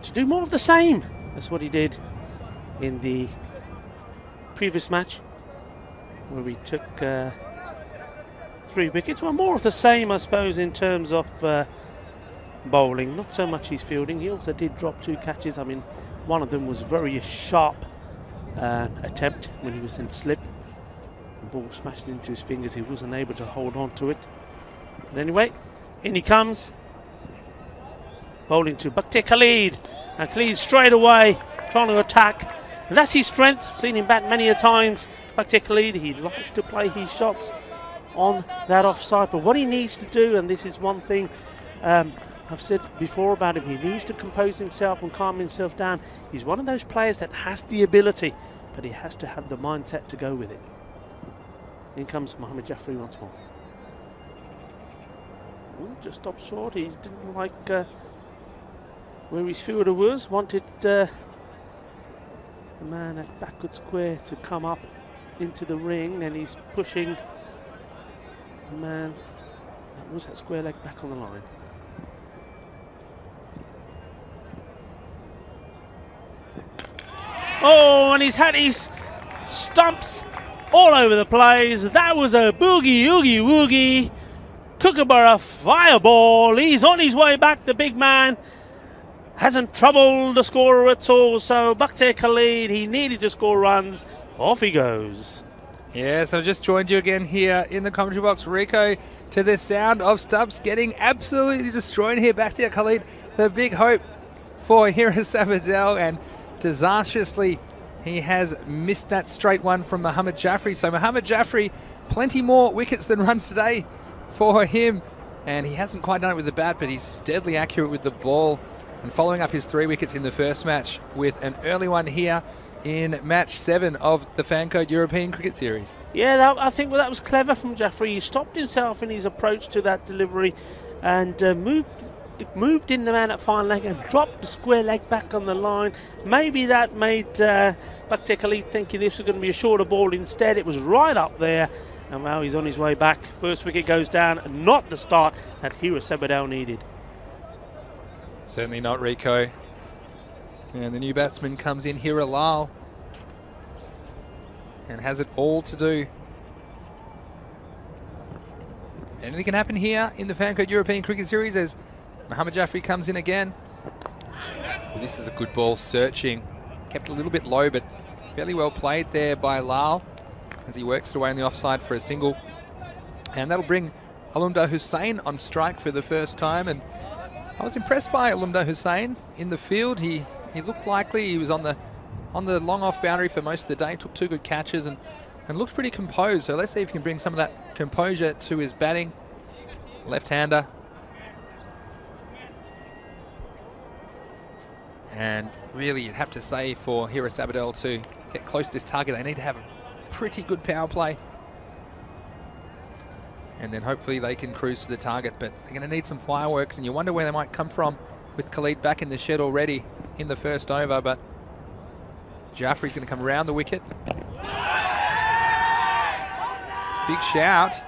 Speaker 3: to do more of the same. That's what he did in the previous match, where we took 3 wickets. Well, more of the same, I suppose, in terms of bowling. Not so much his fielding. He also did drop 2 catches. I mean, one of them was a very sharp attempt when he was in slip. The ball smashed into his fingers. He wasn't able to hold on to it. But anyway, in he comes. Bowling to Bakhtir Khalid. And Khalid straight away trying to attack. And that's his strength. Seen him bat many a times. Bakhtir Khalid, he likes to play his shots on that offside. But what he needs to do, and this is one thing I've said before about him, he needs to compose himself and calm himself down. He's one of those players that has the ability, but he has to have the mindset to go with it. In comes Mohammad Jaffrey once more. Ooh, just stopped short. He didn't like where his fielder was, wanted the man at backward square to come up into the ring, and he's pushing the man that was at square leg back on the line. Oh, and he's had his stumps all over the place. That was a boogie, oogie, woogie. Kookaburra fireball. He's on his way back, the big man. Hasn't troubled the scorer at all. So Bakhtiar Khalid, he needed to score runs. Off he goes.
Speaker 4: Yes, I've just joined you again here in the commentary box, Rico, to the sound of stumps getting absolutely destroyed here. Bakhtiar Khalid, the big hope for Hiras Abadel, and disastrously he has missed that straight one from Mohammad Jaffrey. So Mohammad Jaffrey, plenty more wickets than runs today for him, and he hasn't quite done it with the bat, but he's deadly accurate with the ball, and following up his 3 wickets in the first match with an early one here in match 7 of the Fancode European Cricket Series.
Speaker 3: Yeah, I think that was clever from Jaffrey. He stopped himself in his approach to that delivery and moved in the man at fine leg and dropped the square leg back on the line. Maybe that made Bakhtiar Khalid thinking this was going to be a shorter ball. Instead, it was right up there, and now he's on his way back. First wicket goes down, not the start that Hiras Abadel needed.
Speaker 4: Certainly not, Rico. And the new batsman comes in, Hira Lal, and has it all to do. Anything can happen here in the Fancode European Cricket Series as Mohammad Jaffrey comes in again. Well, this is a good ball, searching. Kept a little bit low, but fairly well played there by Lal as he works it away on the offside for a single. And that'll bring Alumdar Hussain on strike for the first time. And I was impressed by Alumdar Hussain in the field. He looked likely. He was on the long off boundary for most of the day, took 2 good catches and looked pretty composed. So let's see if he can bring some of that composure to his batting. Left-hander. And really, you'd have to say for Hiras Abadel to get close to this target, they need to have a pretty good power play. And then hopefully they can cruise to the target, but they're going to need some fireworks, and you wonder where they might come from with Khalid back in the shed already in the first over. But Jaffrey's going to come around the wicket. It's a big shout.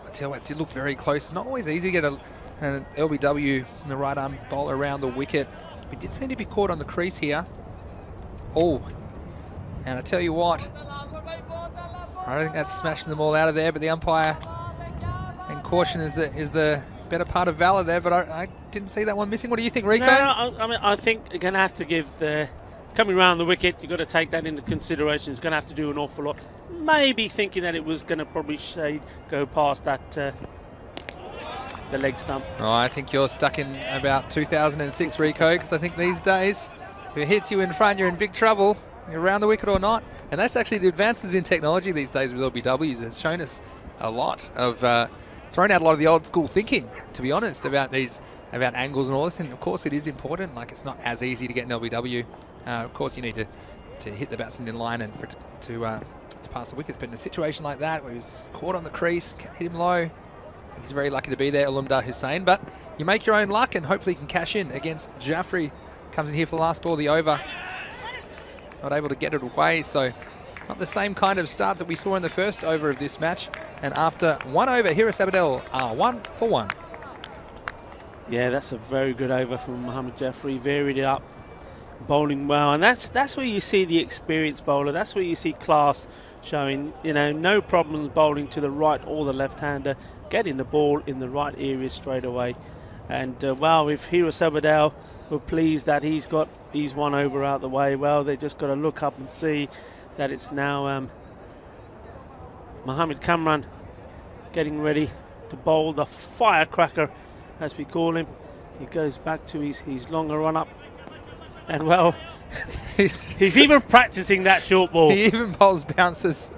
Speaker 4: I tell you what, it did look very close. It's not always easy to get an LBW in the right arm bowl around the wicket. We did seem to be caught on the crease here. Oh, and I tell you what, I don't think that's smashing them all out of there, but the umpire and caution is the better part of valor there, but I didn't see that one missing. What do you think, Rico?
Speaker 3: No, I mean, I think you're going to have to give coming around the wicket, you've got to take that into consideration. It's going to have to do an awful lot. Maybe thinking that it was going to probably go past that the leg stump.
Speaker 4: Oh, I think you're stuck in about 2006, Rico, because I think these days, if it hits you in front, you're in big trouble, you're around the wicket or not. And that's actually the advances in technology these days with LBWs. It's shown us a lot of, thrown out a lot of the old school thinking, to be honest, about angles and all this. And of course it is important, like it's not as easy to get an LBW. Of course you need to hit the batsman in line and for it to pass the wickets. But in a situation like that, where he was caught on the crease, hit him low, he's very lucky to be there, Alumdar Hussain. But you make your own luck and hopefully you can cash in against Jaffrey. Comes in here for the last ball of the over. Not able to get it away, so not the same kind of start that we saw in the first over of this match. And after 1 over, Hiras Abadel are 1 for 1.
Speaker 3: Yeah, that's a very good over from Mohammad Jaffrey. Varied it up, bowling well, and that's where you see the experienced bowler. That's where you see class showing. You know, no problems bowling to the right or the left-hander, getting the ball in the right area straight away. And wow, if Hiras Abadel were pleased that he's 1 over out the way, well, they just got to look up and see that it's now Mohammad Kamran getting ready to bowl the firecracker, as we call him. He goes back to his longer run up, and well, he's even practicing that short ball.
Speaker 4: He even bowls bounces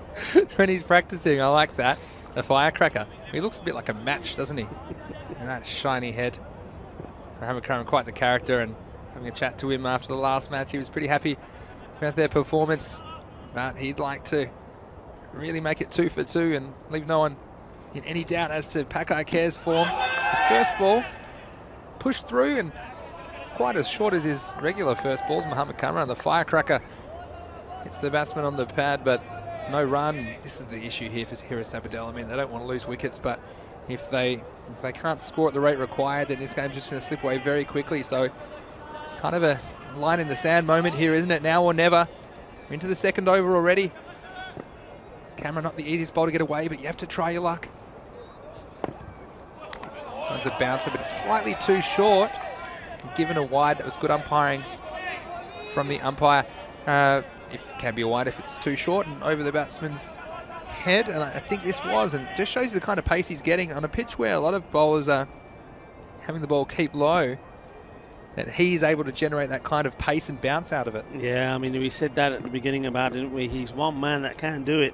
Speaker 4: when he's practicing. I like that. A firecracker. He looks a bit like a match, doesn't he? And that shiny head. Mohammad Kamran, quite the character, and having a chat to him after the last match, he was pretty happy about their performance, but he'd like to really make it 2 for 2 and leave no one in any doubt as to Pakai Khair's form. The first ball pushed through, and quite as short as his regular first balls. Mohamed Kamran, the firecracker, hits the batsman on the pad, but no run. This is the issue here for Hira Sabadell. I mean, they don't want to lose wickets, but if they can't score at the rate required, then this game's just going to slip away very quickly. So it's kind of a line in the sand moment here, isn't it? Now or never. We're into the second over already. Cameron, not the easiest ball to get away, but you have to try your luck. This one's a bouncer, but it's slightly too short. Given a wide, that was good umpiring from the umpire. It can be a wide if it's too short and over the batsman's head, and I think this was, and just shows the kind of pace he's getting on a pitch where a lot of bowlers are having the ball keep low, that he's able to generate that kind of pace and bounce out of it.
Speaker 3: Yeah, I mean, we said that at the beginning about it, didn't we? He's one man that can do it.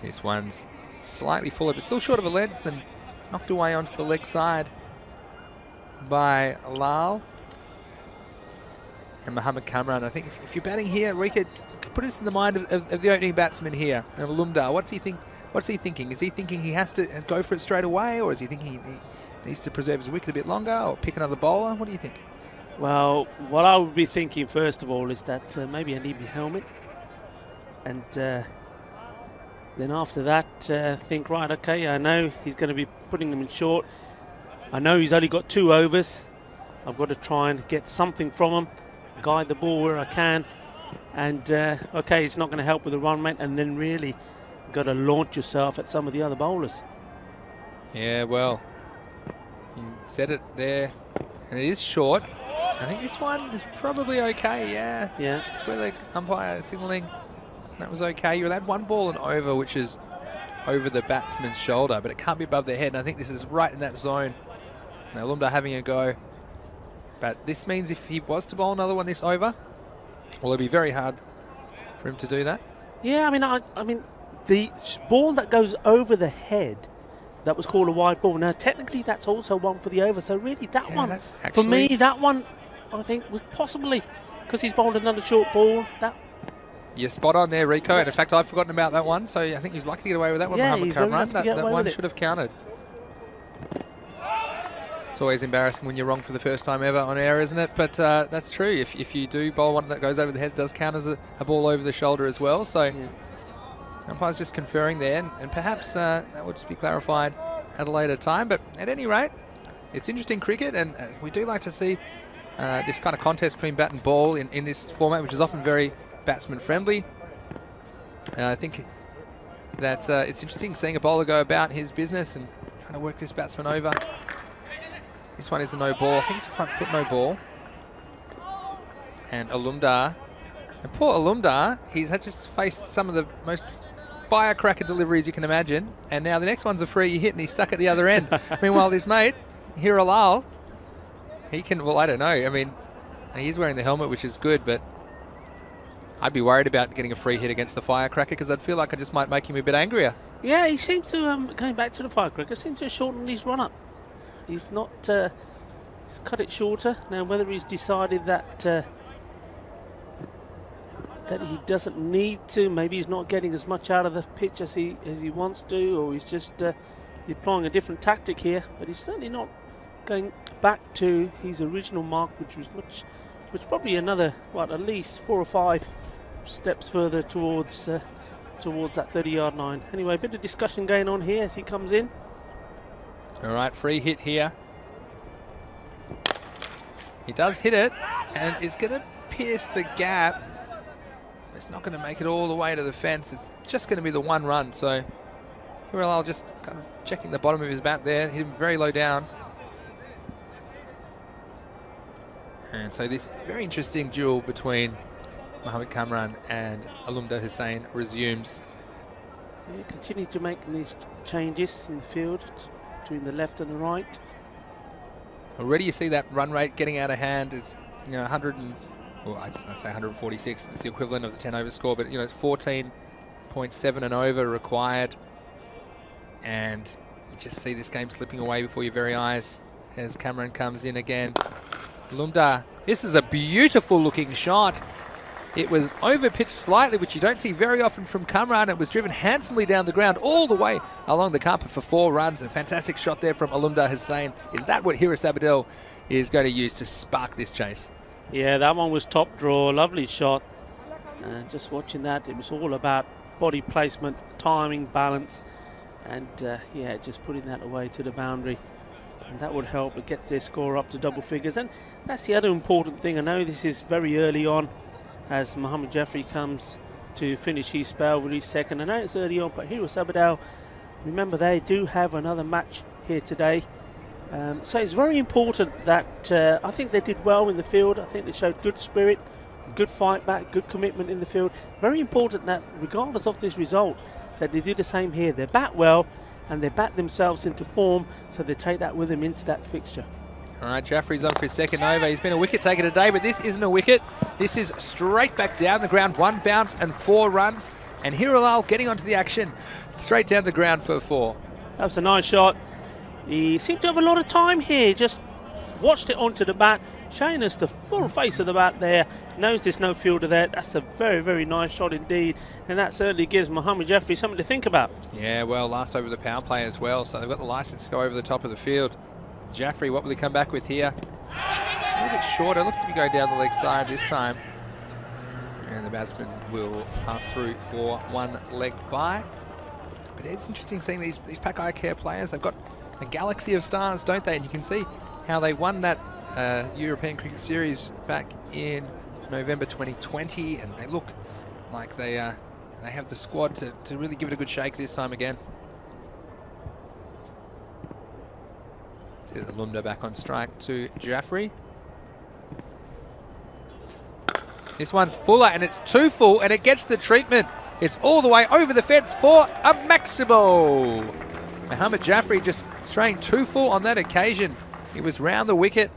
Speaker 4: This one's slightly fuller, but still short of a length, and knocked away onto the leg side by Lal. And Mohamed Kamran, I think if you're batting here, we could put us in the mind of the opening batsman here, and Alumdar. What's he thinking? Is he thinking he has to go for it straight away, or is he thinking he needs to preserve his wicket a bit longer, or pick another bowler? What do you think?
Speaker 3: Well, what I would be thinking first of all is that maybe I need my helmet, and then after that think, right, okay, I know he's going to be putting them in short. I know he's only got 2 overs. I've got to try and get something from him, guide the ball where I can, and okay, it's not going to help with the run rate, and then really got to launch yourself at some of the other bowlers.
Speaker 4: Yeah, well, you said it there, and it is short. I think this one is probably okay, yeah.
Speaker 3: Yeah.
Speaker 4: It's where the umpire signalling that was okay. You're allowed 1 ball and over, which is over the batsman's shoulder, but it can't be above their head, and I think this is right in that zone. Now Lumda having a go. But this means if he was to bowl another one this over, well, it'll be very hard for him to do that.
Speaker 3: Yeah, I mean, the ball that goes over the head, that was called a wide ball. Now, technically, that's also one for the over. So really, that one, for me, that one, I think, was possibly, because he's bowled another short ball.
Speaker 4: You're spot on there, Rico. And in fact, I've forgotten about that one. So I think he's lucky to get away with that one.
Speaker 3: Yeah,
Speaker 4: Mohamed
Speaker 3: he's very
Speaker 4: Kamran.
Speaker 3: lucky to get
Speaker 4: That
Speaker 3: away
Speaker 4: one
Speaker 3: with it.
Speaker 4: should have counted. It's always embarrassing when you're wrong for the first time ever on air, isn't it? But that's true. If you do bowl one that goes over the head, it does count as a ball over the shoulder as well. So umpire's just conferring there, and perhaps that would just be clarified at a later time. But at any rate, it's interesting cricket, and we do like to see this kind of contest between bat and ball in this format, which is often very batsman friendly. I think that it's interesting seeing a bowler go about his business and trying to work this batsman over. This one is a no ball. I think it's a front foot no ball. And Alumdar. And poor Alumdar, he's had just faced some of the most firecracker deliveries you can imagine. And now the next one's a free hit and he's stuck at the other end. Meanwhile, his mate, Hiralal, he can, well, I don't know. I mean, he's wearing the helmet, which is good, but I'd be worried about getting a free hit against the firecracker because I'd feel like I just might make him a bit angrier.
Speaker 3: Yeah, he seems to, going back to the firecracker, seems to have shortened his run-up. He's not, he's cut it shorter. Now, whether he's decided that that he doesn't need to, maybe he's not getting as much out of the pitch as he wants to, or he's just deploying a different tactic here. But he's certainly not going back to his original mark, which was probably another, at least 4 or 5 steps further towards that 30-yard line. Anyway, a bit of discussion going on here as he comes in.
Speaker 4: All right, free hit here. He does hit it, and it's going to pierce the gap. It's not going to make it all the way to the fence. It's just going to be the 1 run. So Hiralal just kind of checking the bottom of his bat there. Hit him very low down. And so this very interesting duel between Mohamed Kamran and Alumda Hussain resumes.
Speaker 3: Yeah, continue to make these changes in the field between the left and the right.
Speaker 4: Already you see that run rate getting out of hand. It's 100 and, well, I'd say 146. It's the equivalent of the 10 over score, but it's 14.7 and over required. And you just see this game slipping away before your very eyes as Cameron comes in again. Lumda, this is a beautiful looking shot. It was over-pitched slightly, which you don't see very often from Kamran. It was driven handsomely down the ground all the way along the carpet for 4 runs. A fantastic shot there from Alumda Hussain. Is that what Hiris Abadel is going to use to spark this chase?
Speaker 3: Yeah, that one was top draw. Lovely shot. Just watching that, it was all about body placement, timing, balance, and yeah, just putting that away to the boundary. And that would help. It gets their score up to double figures. And that's the other important thing. I know this is very early on as Mohamed Jeffrey comes to finish his spell with his second. I know it's early on, but Hiris Abadel, remember, they do have another match here today. So it's very important that I think they did well in the field. I think they showed good spirit, good fight back, good commitment in the field. Very important that regardless of this result, that they do the same here. They bat well and they bat themselves into form, so they take that with them into that fixture.
Speaker 4: All right, Jaffrey's on for his second over. He's been a wicket taker today, but this isn't a wicket. This is straight back down the ground, 1 bounce and 4 runs. And Hiralal getting onto the action, straight down the ground for 4.
Speaker 3: That was a nice shot. He seemed to have a lot of time here, just watched it onto the bat, showing us the full face of the bat there. Knows there's no fielder there. That's a very, very nice shot indeed. And that certainly gives Mohamed Jeffrey something to think about.
Speaker 4: Yeah, well, last over the power play as well, so they've got the licence to go over the top of the field. Jaffrey, what will he come back with here? A little bit shorter, looks to be going down the leg side this time. And the batsman will pass through for 1 leg by. But it's interesting seeing these Pack Eye Care players. They've got a galaxy of stars, don't they? And you can see how they won that European Cricket Series back in November 2020, and they look like they have the squad to really give it a good shake this time again. See the Lumda back on strike to Jaffrey. This one's fuller, and it's too full, and it gets the treatment. It's all the way over the fence for a maximum. Mohamed Jaffrey just straying too full on that occasion. He was round the wicket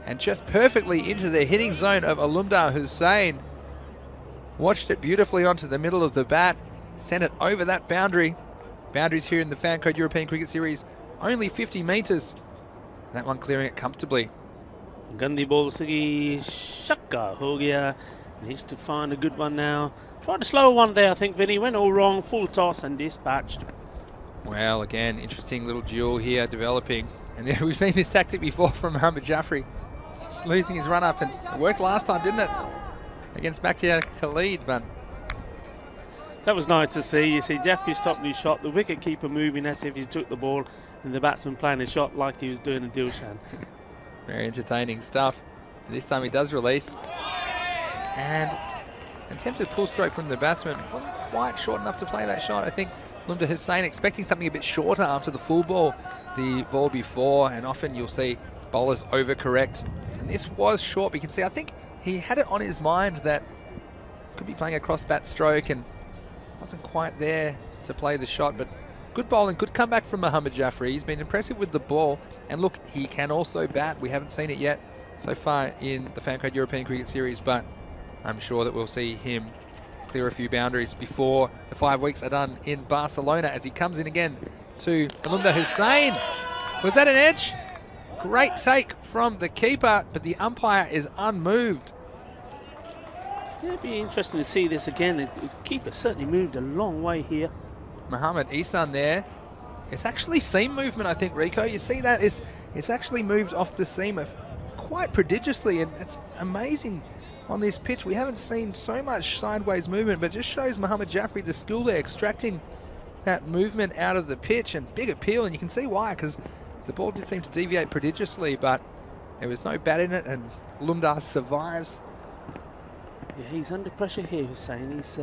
Speaker 4: and just perfectly into the hitting zone of Alumda Hussain. Watched it beautifully onto the middle of the bat, sent it over that boundary. Boundaries here in the Fan Code European Cricket Series, only 50 metres. That one clearing it comfortably.
Speaker 3: Gandhi ball sagi shakka ho gaya. Needs to find a good one now. Tried to slow one there, I think, Vinny. Went all wrong, full toss and dispatched.
Speaker 4: Well, again, interesting little duel here developing. And yeah, we've seen this tactic before from Mohamed Jaffrey. Just losing his run up, and it worked last time, didn't it? Against Bakhtiar Khalid, but
Speaker 3: that was nice to see. You see Jeffrey stopped his shot, the wicket keeper moving as if he took the ball, and the batsman playing a shot like he was doing a Dilshan.
Speaker 4: Very entertaining stuff. And this time he does release. And attempted pull stroke from the batsman. Wasn't quite short enough to play that shot. I think Lumda Hussain expecting something a bit shorter after the full ball, the ball before, and often you'll see bowlers overcorrect. And this was short, but you can see, I think he had it on his mind that could be playing a cross bat stroke and wasn't quite there to play the shot. But good bowling, good comeback from Mohamed Jaffrey. He's been impressive with the ball, and look, he can also bat. We haven't seen it yet so far in the Fan Code European Cricket Series, but I'm sure that we'll see him clear a few boundaries before the 5 weeks are done in Barcelona, as he comes in again to Alumda Hussain. Was that an edge? Great take from the keeper, but the umpire is unmoved.
Speaker 3: Yeah, it'd be interesting to see this again. The keeper certainly moved a long way here.
Speaker 4: Mohamed Isan there. It's actually seam movement, I think, Rico. You see that? It's actually moved off the seam quite prodigiously, and it's amazing on this pitch. We haven't seen so much sideways movement, but it just shows Mohamed Jaffrey the skill there, extracting that movement out of the pitch, and big appeal, and you can see why, because the ball did seem to deviate prodigiously, but there was no bat in it, and Lumda survives.
Speaker 3: Yeah, he's under pressure here, Hussain. He's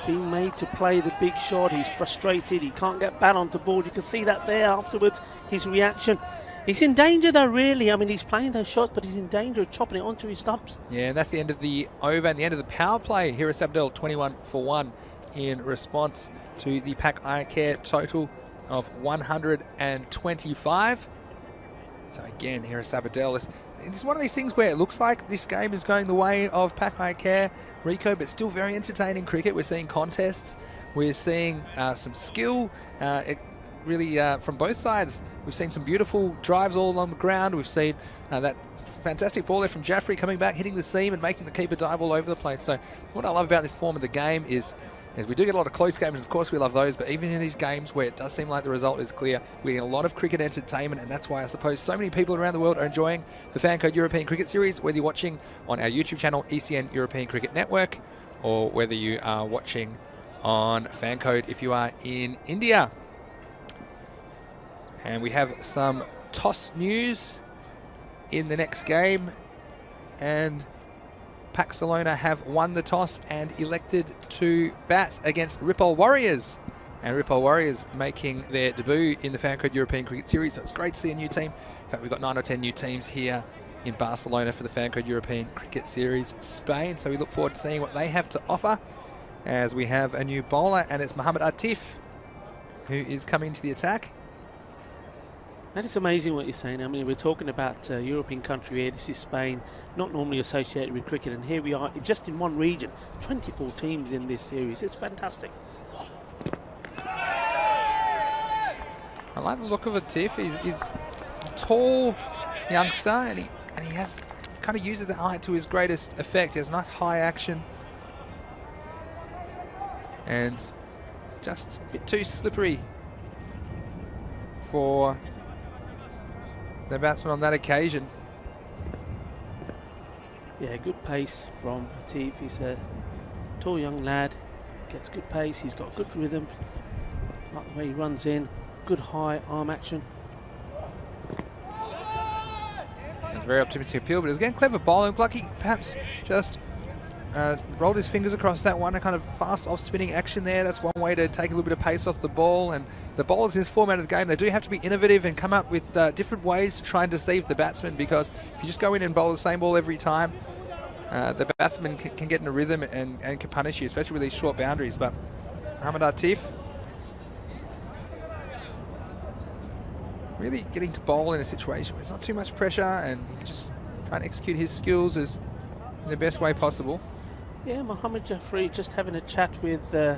Speaker 3: being made to play the big shot. He's frustrated. He can't get bat onto board. You can see that there afterwards, his reaction. He's in danger though, really. I mean, he's playing those shots, but he's in danger of chopping it onto his stumps. Yeah, and that's the end of the over and the end of the power play. Hiris Abadel 21 for 1 in response to the Pack Eye Care total of 125. So again, Hiris Abadel, it's one of these things where it looks like this game is going the way of Pack Eye Care, Rico, but still very entertaining cricket. We're seeing contests, we're seeing some skill, really from both sides. We've seen some beautiful drives all along the ground. We've seen that
Speaker 4: fantastic ball there from Jaffrey coming back, hitting the seam and making the keeper dive all over the place. So what I love about this form of the game is we do get a lot of close games, and of course we love those, but even in these games where it does seem like the result is clear, we get a lot of cricket entertainment, and that's why I suppose so many people around the world are enjoying the Fancode European Cricket Series, whether you're watching on our YouTube channel, ECN European Cricket Network, or whether you are watching on Fancode if you are in India. And we have some toss news in the next game, and Barcelona have won the toss and elected to bat against Ripoll Warriors. And Ripoll Warriors making their debut in the Fancode European Cricket Series, so it's great to see a new team. In fact, we've got 9 or 10 new teams here in Barcelona for the Fancode European Cricket Series Spain, so we look forward to seeing what they have to offer, as we have a new bowler, and it's Mohamed Atif who is coming to the attack.
Speaker 3: That is amazing what you're saying. I mean, we're talking about a European country here. This is Spain, not normally associated with cricket, and here we are just in one region, 24 teams in this series. It's fantastic.
Speaker 4: I like the look of Atif. He's a tall youngster, and he has kind of uses the height to his greatest effect. He has nice high action, and just a bit too slippery for the batsman on that occasion.
Speaker 3: Yeah, good pace from Atif. He's a tall young lad, gets good pace, he's got good rhythm, like the way he runs in, good high arm action.
Speaker 4: It's a very optimistic appeal, but it's again clever bowling. Like he perhaps just rolled his fingers across that one, a kind of fast off-spinning action there. That's one way to take a little bit of pace off the ball. And the bowlers in this format of the game, they do have to be innovative and come up with different ways to try and deceive the batsman, because if you just go in and bowl the same ball every time, the batsman can get in a rhythm and can punish you, especially with these short boundaries. But Mohamed Atif really getting to bowl in a situation where there's not too much pressure, and he can just try and execute his skills in the best way possible.
Speaker 3: Yeah, Mohamed Jaffrey just having a chat with the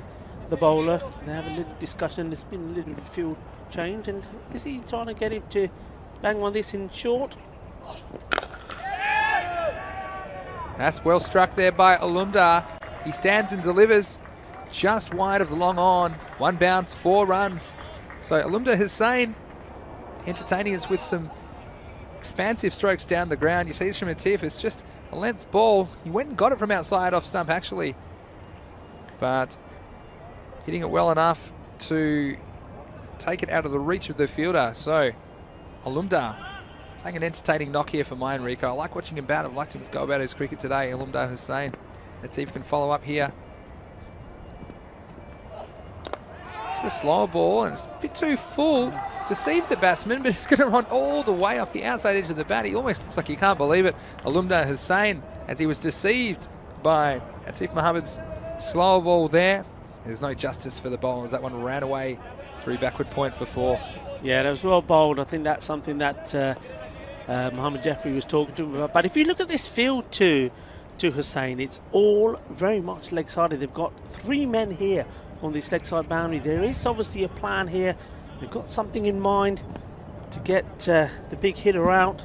Speaker 3: bowler. They have a little discussion. There's been a little bit of field change, and is he trying to get him to bang on this in short?
Speaker 4: That's well struck there by Alumdar. He stands and delivers just wide of the long on. One bounce, 4 runs. So Alumdar Hussain entertaining us with some expansive strokes down the ground. You see this from Atif. It's just a length ball. He went and got it from outside off stump actually, but hitting it well enough to take it out of the reach of the fielder. So Alumdar playing an entertaining knock here for mine, Rico. I like watching him bat. I'd like to go about his cricket today, Alumdar Hussain. Let's see if he can follow up here. It's a slower ball, and it's a bit too full. Deceived the batsman, but it's going to run all the way off the outside edge of the bat. He almost looks like he can't believe it. Alumdar Hussain, as he was deceived by Atif Mohammed's slower ball there. There's no justice for the bowlers. That one ran away through backward point for 4.
Speaker 3: Yeah, that was well bowled. I think that's something that Mohamed Jaffrey was talking to him about. But if you look at this field to Hussain, it's all very much leg-sided. They've got 3 men here on this leg-side boundary. There is obviously a plan here. They've got something in mind to get the big hitter out.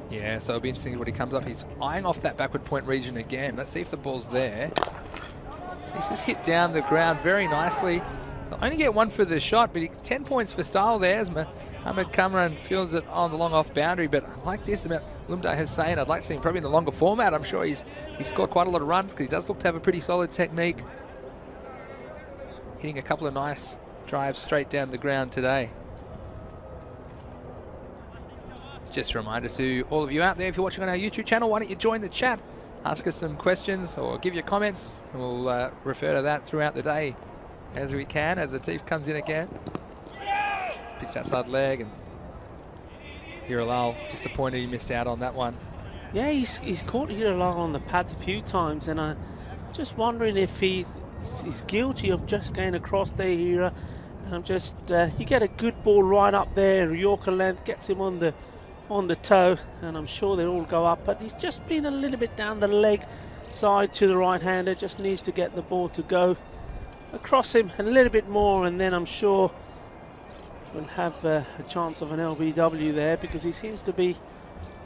Speaker 4: Yeah, so it'll be interesting what he comes up. He's eyeing off that backward point region again. Let's see if the ball's there. He's just hit down the ground very nicely. He'll only get 1 for the shot, but 10 points for style there as Mohamed Kamran fields it on the long off boundary. But I like this about Alumdar Hussain. I'd like to see him probably in the longer format. I'm sure he's scored quite a lot of runs because he does look to have a pretty solid technique. Hitting a couple of nice drives straight down the ground today. Just a reminder to all of you out there, if you're watching on our YouTube channel, why don't you join the chat, ask us some questions or give your comments, and we'll refer to that throughout the day as we can, as Atif comes in again. Pitch outside leg, and Hiralal disappointed he missed out on that one.
Speaker 3: Yeah, he's caught Hiralal on the pads a few times, and I'm just wondering if he's guilty of just going across there, Hira. And I'm just, you get a good ball right up there, Yorker length, gets him on the toe, and I'm sure they'll all go up, but he's just been a little bit down the leg side to the right-hander, just needs to get the ball to go across him a little bit more, and then I'm sure we'll have a chance of an LBW there, because he seems to be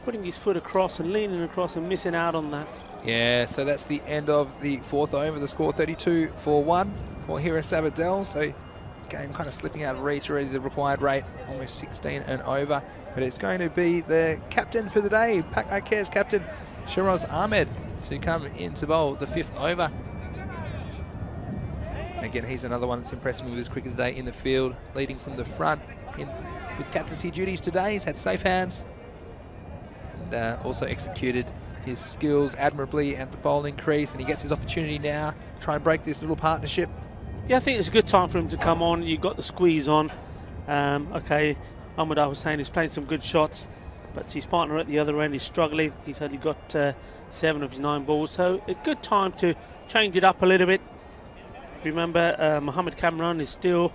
Speaker 3: putting his foot across and leaning across and missing out on that.
Speaker 4: Yeah, so that's the end of the 4th over. The score 32 for 1 for Hira Sabadell. So game kind of slipping out of reach already, the required rate, almost 16 and over. But it's going to be the captain for the day, Pac Care's captain, Shiraz Ahmed, to come in to bowl the 5th over. Again, he's another one that's impressed me with his cricket today in the field, leading from the front with captaincy duties today. He's had safe hands and also executed his skills admirably at the bowling crease, and he gets his opportunity now to try and break this little partnership.
Speaker 3: Yeah, I think it's a good time for him to come on. You got the squeeze on. Okay, Ahmed, I was saying, he's playing some good shots, but his partner at the other end is struggling. He's only got 7 of his 9 balls, so a good time to change it up a little bit. Remember, Mohammed Kamran is still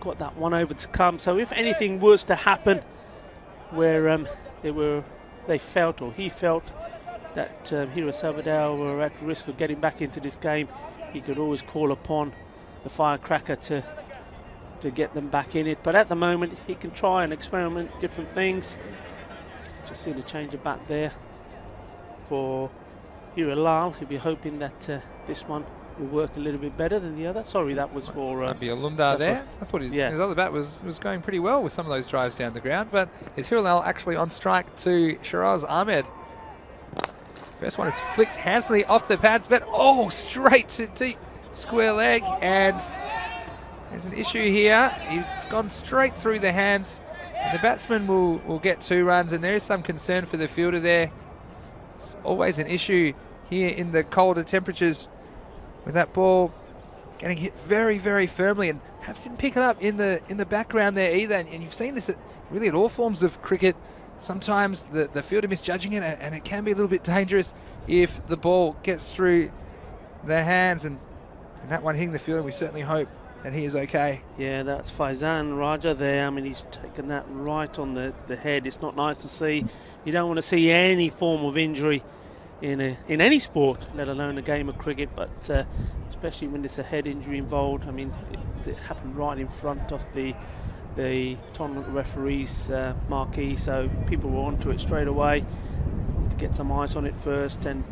Speaker 3: got that 1 over to come, so if anything was to happen where he felt that Hira Sabadell were at risk of getting back into this game, he could always call upon the firecracker to get them back in it. But at the moment, he can try and experiment different things. Just seen a change of bat there for Hira Lal. He'll be hoping that this one will work a little bit better than the other. Sorry, that was for
Speaker 4: Maybe a Lumdar there. I thought his other bat was going pretty well with some of those drives down the ground, but is Hira Lal actually on strike to Shiraz Ahmed? First one is flicked handsomely off the pads, but straight to deep square leg, and there's an issue here. It's gone straight through the hands, and the batsman will get 2 runs, and there is some concern for the fielder there. It's always an issue here in the colder temperatures with that ball getting hit very, very firmly, and perhaps didn't pick it up in the background there either. And you've seen this really at all forms of cricket. Sometimes the fielder misjudging it, and it can be a little bit dangerous if the ball gets through their hands, and that one hitting the fielder. We certainly hope that he is okay. Yeah,
Speaker 3: that's Faizan Raja there. I mean, he's taken that right on the head. It's not nice to see. You don't want to see any form of injury in any sport, let alone a game of cricket, but especially when there's a head injury involved. I mean, it happened right in front of the tournament referee's marquee, so people were onto it straight away to get some ice on it first. And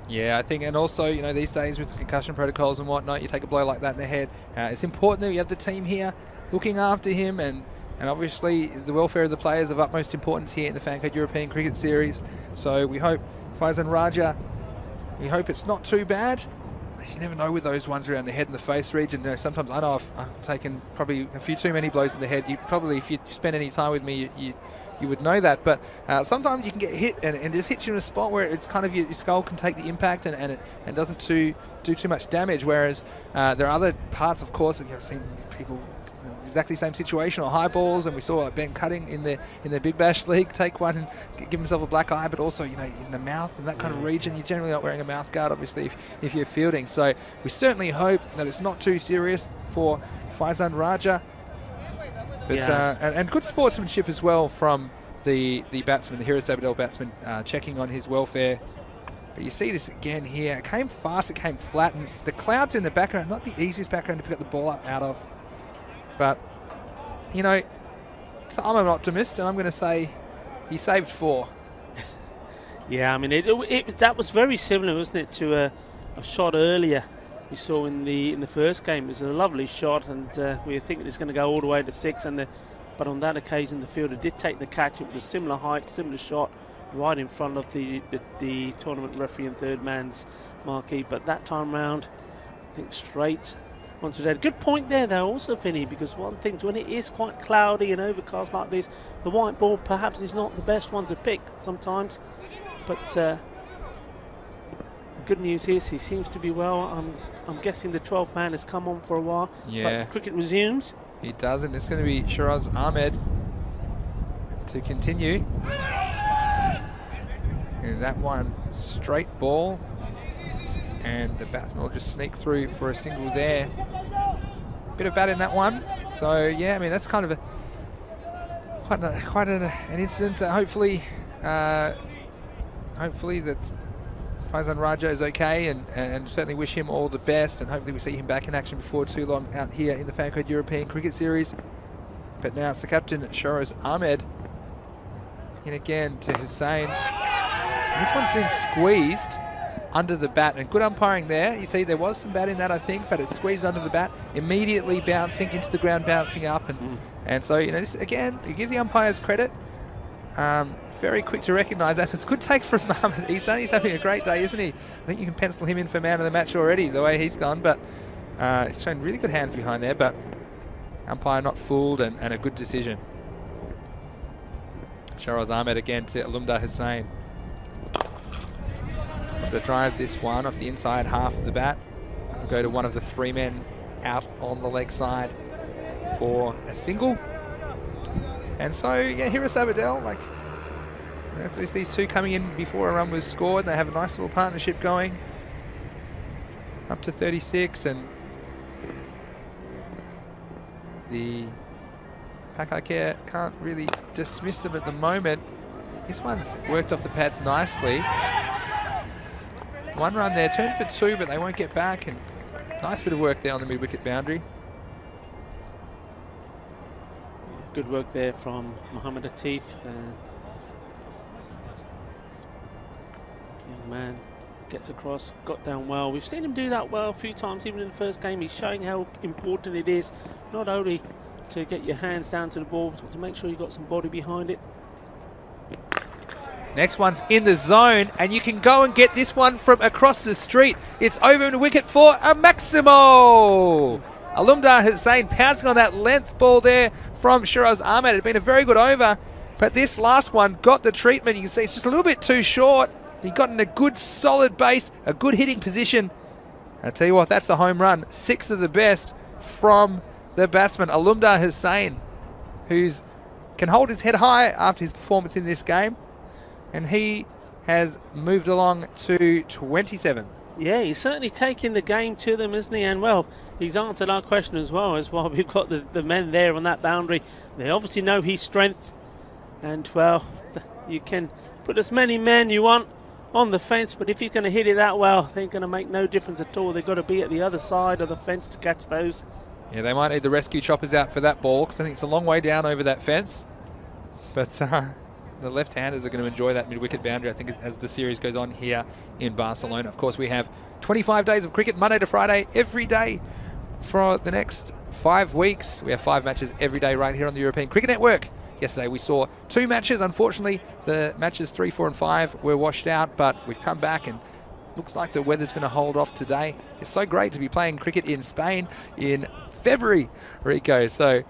Speaker 4: yeah, I think, and also, you know, these days with the concussion protocols and whatnot, you take a blow like that in the head, it's important that you have the team here looking after him, and obviously the welfare of the players of utmost importance here in the Fancode European Cricket Series. So we hope Faizan Raja, we hope it's not too bad. You never know with those ones around the head and the face region. You know, sometimes I know I've taken probably a few too many blows in the head. You probably, if you spend any time with me, you would know that. But sometimes you can get hit, and it just hits you in a spot where it's kind of your skull can take the impact, and it doesn't do too much damage. Whereas there are other parts, of course, and you've seen people exactly same situation, or high balls, and we saw Ben Cutting in the Big Bash League take one and give himself a black eye, but also, you know, in the mouth and that kind of region, you're generally not wearing a mouth guard, obviously, if you're fielding. So we certainly hope that it's not too serious for Faizan Raja. But and good sportsmanship as well from the batsman, the Hira Sabadell batsman, checking on his welfare. But you see this again here. It came fast, it came flat, and the clouds in the background, not the easiest background to pick up the ball up out of. But, you know, so I'm an optimist, and I'm going to say he saved 4.
Speaker 3: Yeah, I mean, that was very similar, wasn't it, to a shot earlier we saw in the first game. It was a lovely shot, and we were thinking it's going to go all the way to 6, but on that occasion the fielder did take the catch. It was a similar height, similar shot, right in front of the tournament referee and third man's marquee. But that time round, I think straight onto that. Good point there though also, Vinny, because one thing, when it is quite cloudy and overcast like this, the white ball perhaps is not the best one to pick sometimes, but good news is he seems to be well. I'm guessing the 12th man has come on for a while.
Speaker 4: Yeah,
Speaker 3: but cricket resumes.
Speaker 4: He does, and it's going to be Shiraz Ahmed to continue. And that one straight ball, and the batsman will just sneak through for a single there. Bit of bat in that one. So yeah, I mean, that's kind of quite an incident that hopefully that Faizan Raja is okay, and certainly wish him all the best, and hopefully we see him back in action before too long out here in the Fancode European Cricket Series. But now it's the captain, Shiraz Ahmed, In again to Hussein. This one seems squeezed under the bat, and good umpiring there. You see there was some bat in that, I think, but it's squeezed under the bat, immediately bouncing into the ground, bouncing up, and so, you know, this again, you give the umpires credit. Very quick to recognise that. It's a good take from Mohammed Ihsan. He's having a great day, isn't he? I think you can pencil him in for man of the match already, the way he's gone, but he's shown really good hands behind there, but umpire not fooled, and a good decision. Sharaz Ahmed again to Alumdar Hussain. Alumdar drives this one off the inside half of the bat. We'll go to one of the 3 men out on the leg side for a single. And so, yeah, Hiras Abadel, like, you know, there's these 2 coming in before a run was scored. They have a nice little partnership going up to 36, and the Pakai Care can't really dismiss them at the moment. This one's worked off the pads nicely. 1 run there, turned for 2, but they won't get back, and nice bit of work there on the mid-wicket boundary.
Speaker 3: Good work there from Mohammed Atif. Young man gets across, got down well. We've seen him do that well a few times, even in the first game. He's showing how important it is, not only to get your hands down to the ball, but to make sure you've got some body behind it.
Speaker 4: Next one's in the zone, and you can go and get this one from across the street. It's over the wicket for a Maximo. Alumdar Hussain pouncing on that length ball there from Shiraz Ahmed. It had been a very good over, but this last one got the treatment. You can see it's just a little bit too short. He got in a good solid base, a good hitting position. I tell you what, that's a home run. 6 of the best from the batsman, Alumdar Hussain, who can hold his head high after his performance in this game. And he has moved along to 27.
Speaker 3: Yeah, he's certainly taking the game to them, isn't he? And well, he's answered our question as well. We've got the men there on that boundary. They obviously know his strength. And well, you can put as many men you want on the fence, but if he's going to hit it that well, they're going to make no difference at all. They've got to be at the other side of the fence to catch those. Yeah,
Speaker 4: they might need the rescue choppers out for that ball, because I think it's a long way down over that fence. But the left-handers are going to enjoy that mid-wicket boundary, I think, as the series goes on here in Barcelona. Of course, we have 25 days of cricket, Monday to Friday, every day for the next 5 weeks. We have 5 matches every day right here on the European Cricket Network. Yesterday we saw 2 matches. Unfortunately, the matches 3, 4 and 5 were washed out, but we've come back and looks like the weather's going to hold off today. It's so great to be playing cricket in Spain in February, Rico. So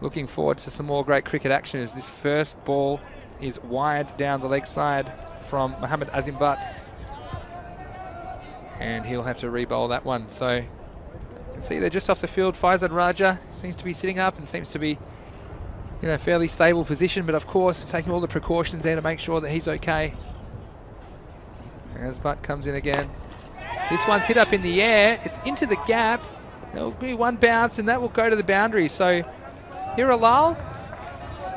Speaker 4: looking forward to some more great cricket action as this first ball is wide down the leg side from Mohammed Azim Butt. And he'll have to re-bowl that one. So you can see they're just off the field. Faizad Raja seems to be sitting up and seems to be, you know, fairly stable position, but of course taking all the precautions there to make sure that he's okay. As Butt comes in again. This one's hit up in the air. It's into the gap. There'll be 1 bounce and that will go to the boundary. So Hiralal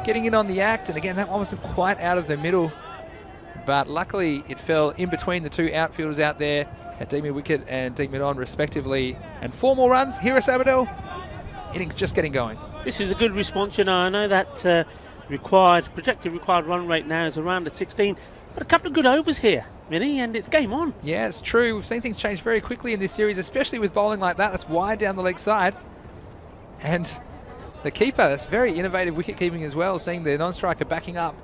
Speaker 4: getting in on the act, and again that one wasn't quite out of the middle, but luckily it fell in between the 2 outfielders out there at deep mid wicket and deep mid on respectively. And 4 more runs. Hiras Abadel, innings just getting going.
Speaker 3: This is a good response, you know. I know that projected required run rate now is around at 16, but a couple of good overs here, Vinny, and it's game on. Yeah, it's true. We've seen things change very quickly in this series, especially with bowling like that. That's wide down the leg side. And the keeper, that's very innovative wicket keeping as well, seeing the non-striker backing up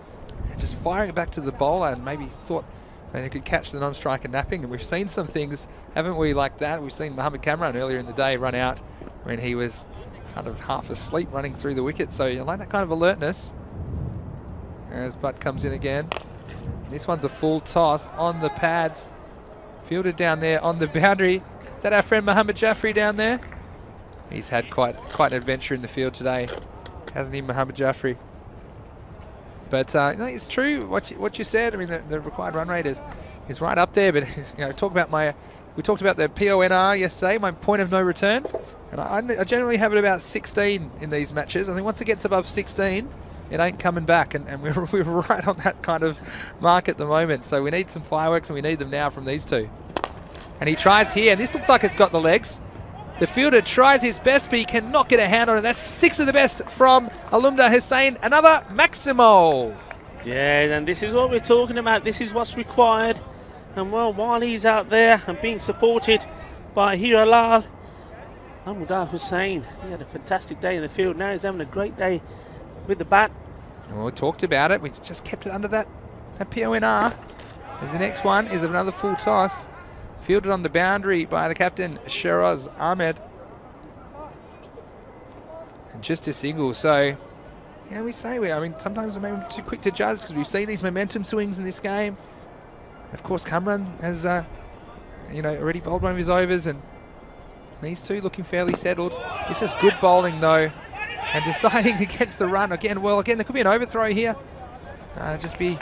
Speaker 3: and just firing it back to the bowler, and maybe thought they could catch the non-striker napping. And we've seen some things, haven't we, like that. We've seen Mohammed Kamran earlier in the day run out when he was kind of half asleep running through the wicket. So you like that kind of alertness. As Butt comes in again. This one's a full toss on the pads. Fielded down there on the boundary. Is that our friend Mohammed Jaffrey down there? He's had quite an adventure in the field today, hasn't he, Mohammed Jaffrey? But you know, it's true what you said. I mean, the required run rate is right up there. But you know, we talked about the PONR yesterday, my point of no return, and I generally have it about 16 in these matches. I think once it gets above 16, it ain't coming back, and we're right on that kind of mark at the moment. So we need some fireworks, and we need them now from these 2. And he tries here, and this looks like it's got the legs. The fielder tries his best, but he cannot get a hand on it. That's 6 of the best from Alumdar Hussain. Another Maximo. Yeah, and this is what we're talking about. This is what's required. And well, while he's out there and being supported by Hilal Ahmad Hussain, he had a fantastic day in the field. Now he's having a great day with the bat.
Speaker 4: Well, we talked about it. We just kept it under that PONR. As the next one is another full toss. Fielded on the boundary by the captain, Shiraz Ahmed. And just a single. So, yeah, I mean, sometimes we're maybe too quick to judge because we've seen these momentum swings in this game. Of course, Kamran has, already bowled one of his overs, and these two looking fairly settled. This is good bowling, though, and deciding against the run again. Well, again, there could be an overthrow here. Just be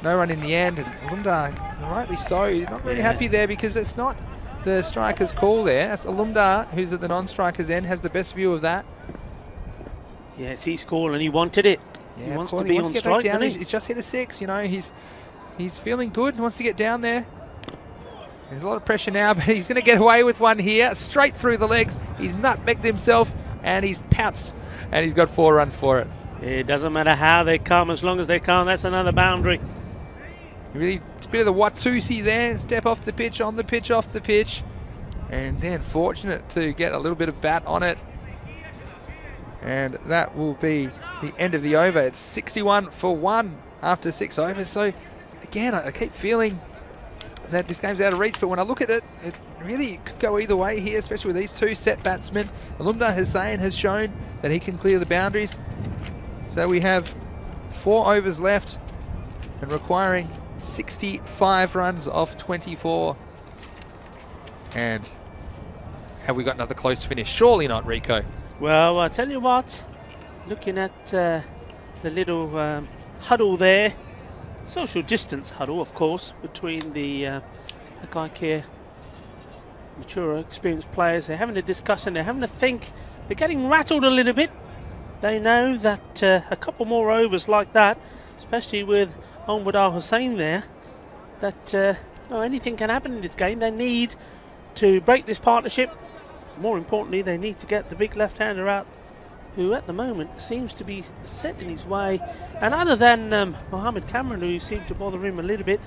Speaker 4: no run in the end, and Alumdar, rightly so, not very happy there because it's not the striker's call there. That's Alumdar, who's at the non-striker's end, has the best view of that.
Speaker 3: Yeah, it's his call, and he wanted it.
Speaker 4: Yeah,
Speaker 3: he wants to be on strike, doesn't he?
Speaker 4: He's just hit a 6, he's feeling good, wants to get down there. There's a lot of pressure now, but he's going to get away with one here, straight through the legs. He's nutmegged himself, and he's pounced, and he's got 4 runs for it.
Speaker 3: It doesn't matter how they come, as long as they come, that's another boundary.
Speaker 4: Really, it's a bit of the Watusi there, step off the pitch, on the pitch, off the pitch. And then fortunate to get a little bit of bat on it. And that will be the end of the over. It's 61 for 1 after 6 overs. So, again, I keep feeling that this game's out of reach, but when I look at it, it really could go either way here, especially with these two set batsmen. Alumdar Hussain has shown that he can clear the boundaries. So we have 4 overs left and requiring 65 runs off 24. And have we got another close finish? Surely not, Rico.
Speaker 3: Well, I tell you what, looking at the little huddle there, social distance huddle, of course, between the Care mature, experienced players. They're having a discussion, they're having a think, they're getting rattled a little bit. They know that a couple more overs like that, especially with Ahmad Hussain there, that anything can happen in this game. They need to break this partnership. More importantly, they need to get the big left-hander out, who at the moment seems to be set in his way. And other than Mohammed Kamran, who seemed to bother him a little bit,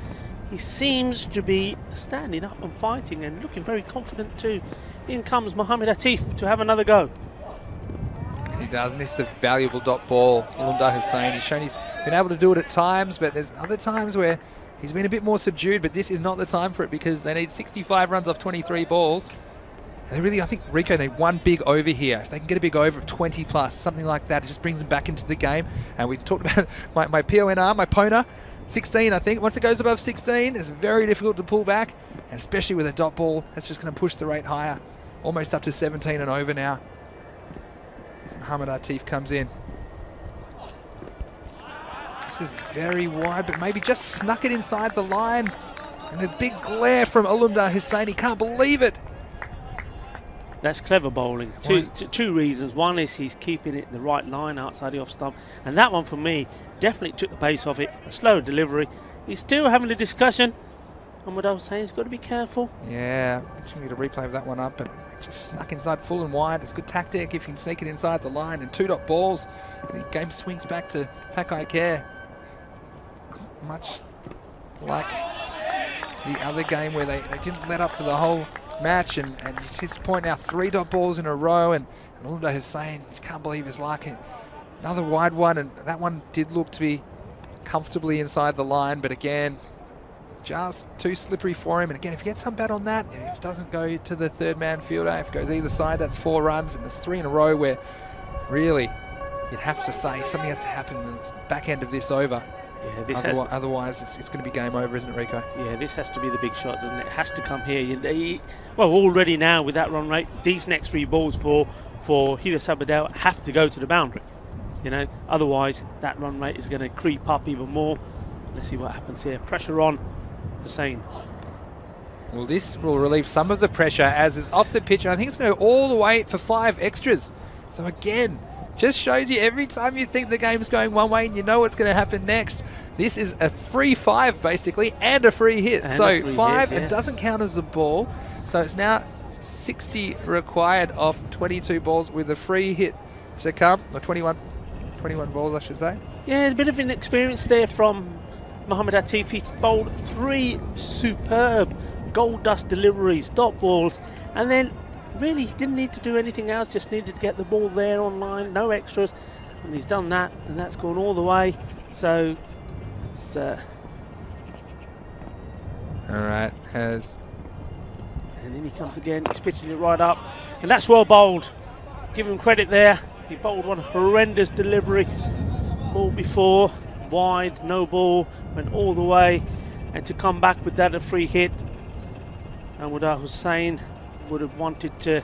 Speaker 3: he seems to be standing up and fighting and looking very confident too. In comes Mohammed Atif to have another go.
Speaker 4: He does, and this is a valuable dot ball. Alumdar Hussain, he's shown he's been able to do it at times, but there's other times where he's been a bit more subdued, but this is not the time for it because they need 65 runs off 23 balls. And they really, I think, Rico, need one big over here. If they can get a big over of 20 plus, something like that, it just brings them back into the game. And we talked about my PONR, my Pona, 16, I think. Once it goes above 16, it's very difficult to pull back. And especially with a dot ball, that's just going to push the rate higher. Almost up to 17 and over now. Mohammed Atif comes in. This is very wide, but maybe just snuck it inside the line. And a big glare from Alumdar Hussain. He can't believe it.
Speaker 3: That's clever bowling. Two reasons. One is he's keeping it the right line outside the off stump. And that one, for me, definitely took the pace off it. A slow delivery. He's still having a discussion. And what I was saying, he's got to be careful.
Speaker 4: Yeah, just need a replay of that one up. But it just snuck inside full and wide. It's good tactic if you can sneak it inside the line. And 2 dot balls. And the game swings back to Pakai Care. Much like the other game where they didn't let up for the whole match, and it's his point now, 3 dot balls in a row, and Alumdar Hussain, you can't believe his luck. Another wide one, and that one did look to be comfortably inside the line, but again, just too slippery for him. And again, if you get some bat on that, and if it doesn't go to the third man fielder, if it goes either side, that's 4 runs, and there's 3 in a row where really you'd have to say something has to happen in the back end of this over. Yeah, otherwise it's going to be game over, isn't it, Rico?
Speaker 3: Yeah, this has to be the big shot, doesn't it? It has to come here. Well, already now with that run rate, these next 3 balls for Hira Sabadell have to go to the boundary. Otherwise that run rate is going to creep up even more. Let's see what happens here. Pressure on Hussain.
Speaker 4: Well, this will relieve some of the pressure as it's off the pitch, and I think it's going to go all the way for 5 extras. So again, just shows you every time you think the game's going one way and you know what's going to happen next. This is a free 5 basically, and a free hit. So 5 and doesn't count as a ball. So it's now 60 required off 22 balls with a free hit to come, or 21 balls I should say.
Speaker 3: Yeah, a bit of inexperience there from Mohamed Atif. He's bowled 3 superb gold dust deliveries, dot balls, and then really he didn't need to do anything else, just needed to get the ball there on line, no extras, and he's done that, and that's gone all the way. So it's
Speaker 4: all right,
Speaker 3: and then he comes again, he's pitching it right up, and that's well bowled. Give him credit there. He bowled one horrendous delivery ball before, wide, no ball, went all the way, and to come back with that a free hit, and Hussain would have wanted to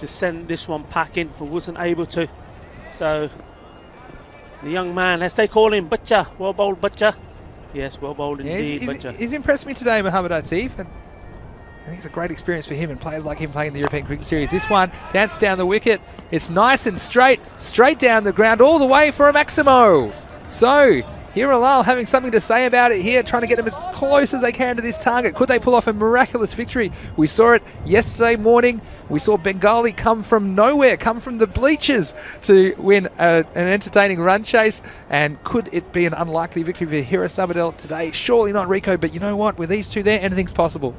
Speaker 3: send this one packing, but wasn't able to. So the young man, as they call him, Butcher, well bowled Butcher. Yes, well bowled indeed, Butcher.
Speaker 4: He's impressed me today, Mohamed Atif, and I think it's a great experience for him and players like him playing in the European Cricket Series. This one, danced down the wicket. It's nice and straight down the ground, all the way for a Maximo. So, Hirilal having something to say about it here, trying to get them as close as they can to this target. Could they pull off a miraculous victory? We saw it yesterday morning. We saw Bengali come from nowhere, come from the bleachers to win an entertaining run chase. And could it be an unlikely victory for Hira Sabadell today? Surely not, Rico, but you know what? With these two there, anything's possible.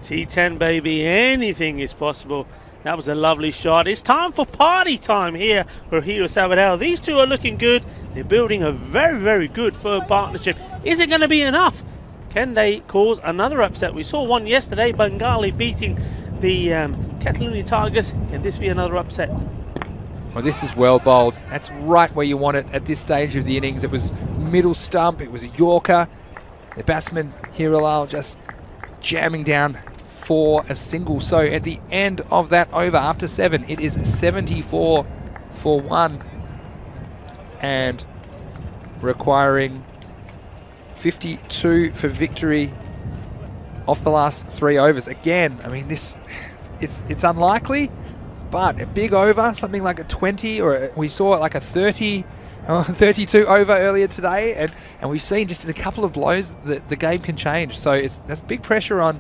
Speaker 3: T10, baby, anything is possible. That was a lovely shot. It's time for party time here for Hira Sabadell. These two are looking good. They're building a very, very good firm partnership. Is it going to be enough? Can they cause another upset? We saw one yesterday, Bengali beating the Catalonian Tigers. Can this be another upset?
Speaker 4: Well, this is well bowled. That's right where you want it at this stage of the innings. It was middle stump. It was a Yorker. The batsman, Hirilal, just jamming down for a single. So at the end of that over, after 7, it is 74 for 1 and requiring 52 for victory off the last 3 overs. Again, I mean, it's unlikely, but a big over, something like a 20, or we saw it like a 30 32 over earlier today, and we've seen just in a couple of blows that the game can change. So there's big pressure on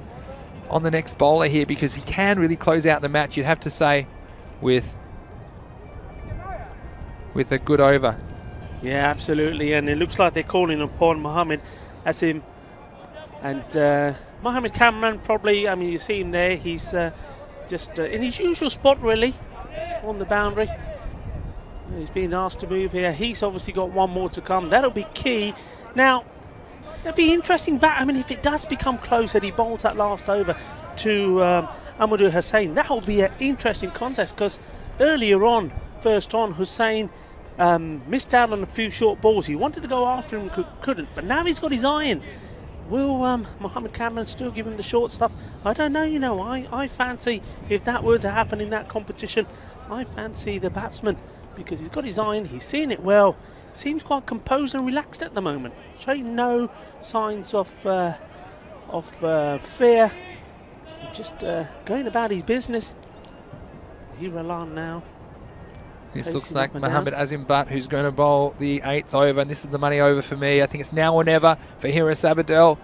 Speaker 4: the next bowler here, because he can really close out the match, you'd have to say, with a good over.
Speaker 3: Yeah, absolutely, and it looks like they're calling upon Mohamed Asim and Mohamed Kamran probably. I mean, you see him there, he's just in his usual spot really, on the boundary. He's being asked to move here. He's obviously got one more to come. That'll be key. Now, it'll be interesting I mean, if it does become close and he bowls that last over to Amadou Hussain, that will be an interesting contest, because earlier on, first on, Hussain missed out on a few short balls. He wanted to go after him, couldn't, but now he's got his iron. Will Mohamed Kamran still give him the short stuff? I don't know, you know, I fancy, if that were to happen in that competition, I fancy the batsman, because he's got his iron, he's seeing it well, seems quite composed and relaxed at the moment, showing no signs of fear, just going about his business. Hirilal now.
Speaker 4: This looks like Mohamed Asim Butt, who's going to bowl the 8th over, and this is the money over for me. I think it's now or never for Hira Sabadell.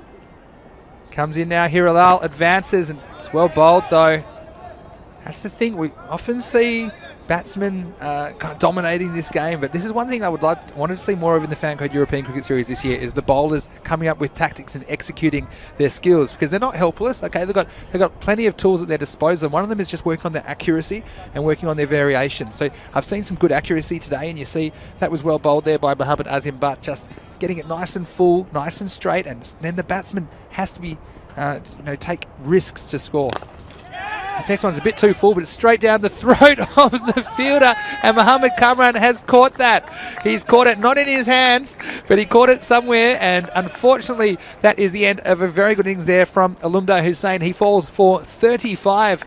Speaker 4: Comes in now, Hirilal advances, and it's well bowled though. That's the thing, we often see batsmen dominating this game, but this is one thing I wanted to see more of in the Fancode European Cricket Series this year, is the bowlers coming up with tactics and executing their skills, because they're not helpless. Okay, they've got plenty of tools at their disposal. One of them is just working on their accuracy and working on their variation. So I've seen some good accuracy today, and you see that was well bowled there by Mohamed Asim Butt, just getting it nice and full, nice and straight, and then the batsman has to be take risks to score. This next one's a bit too full, but it's straight down the throat of the fielder, and Mohamed Kamran has caught that. He's caught it not in his hands, but he caught it somewhere, and unfortunately that is the end of a very good innings there from Alumda Hussain. He falls for 35,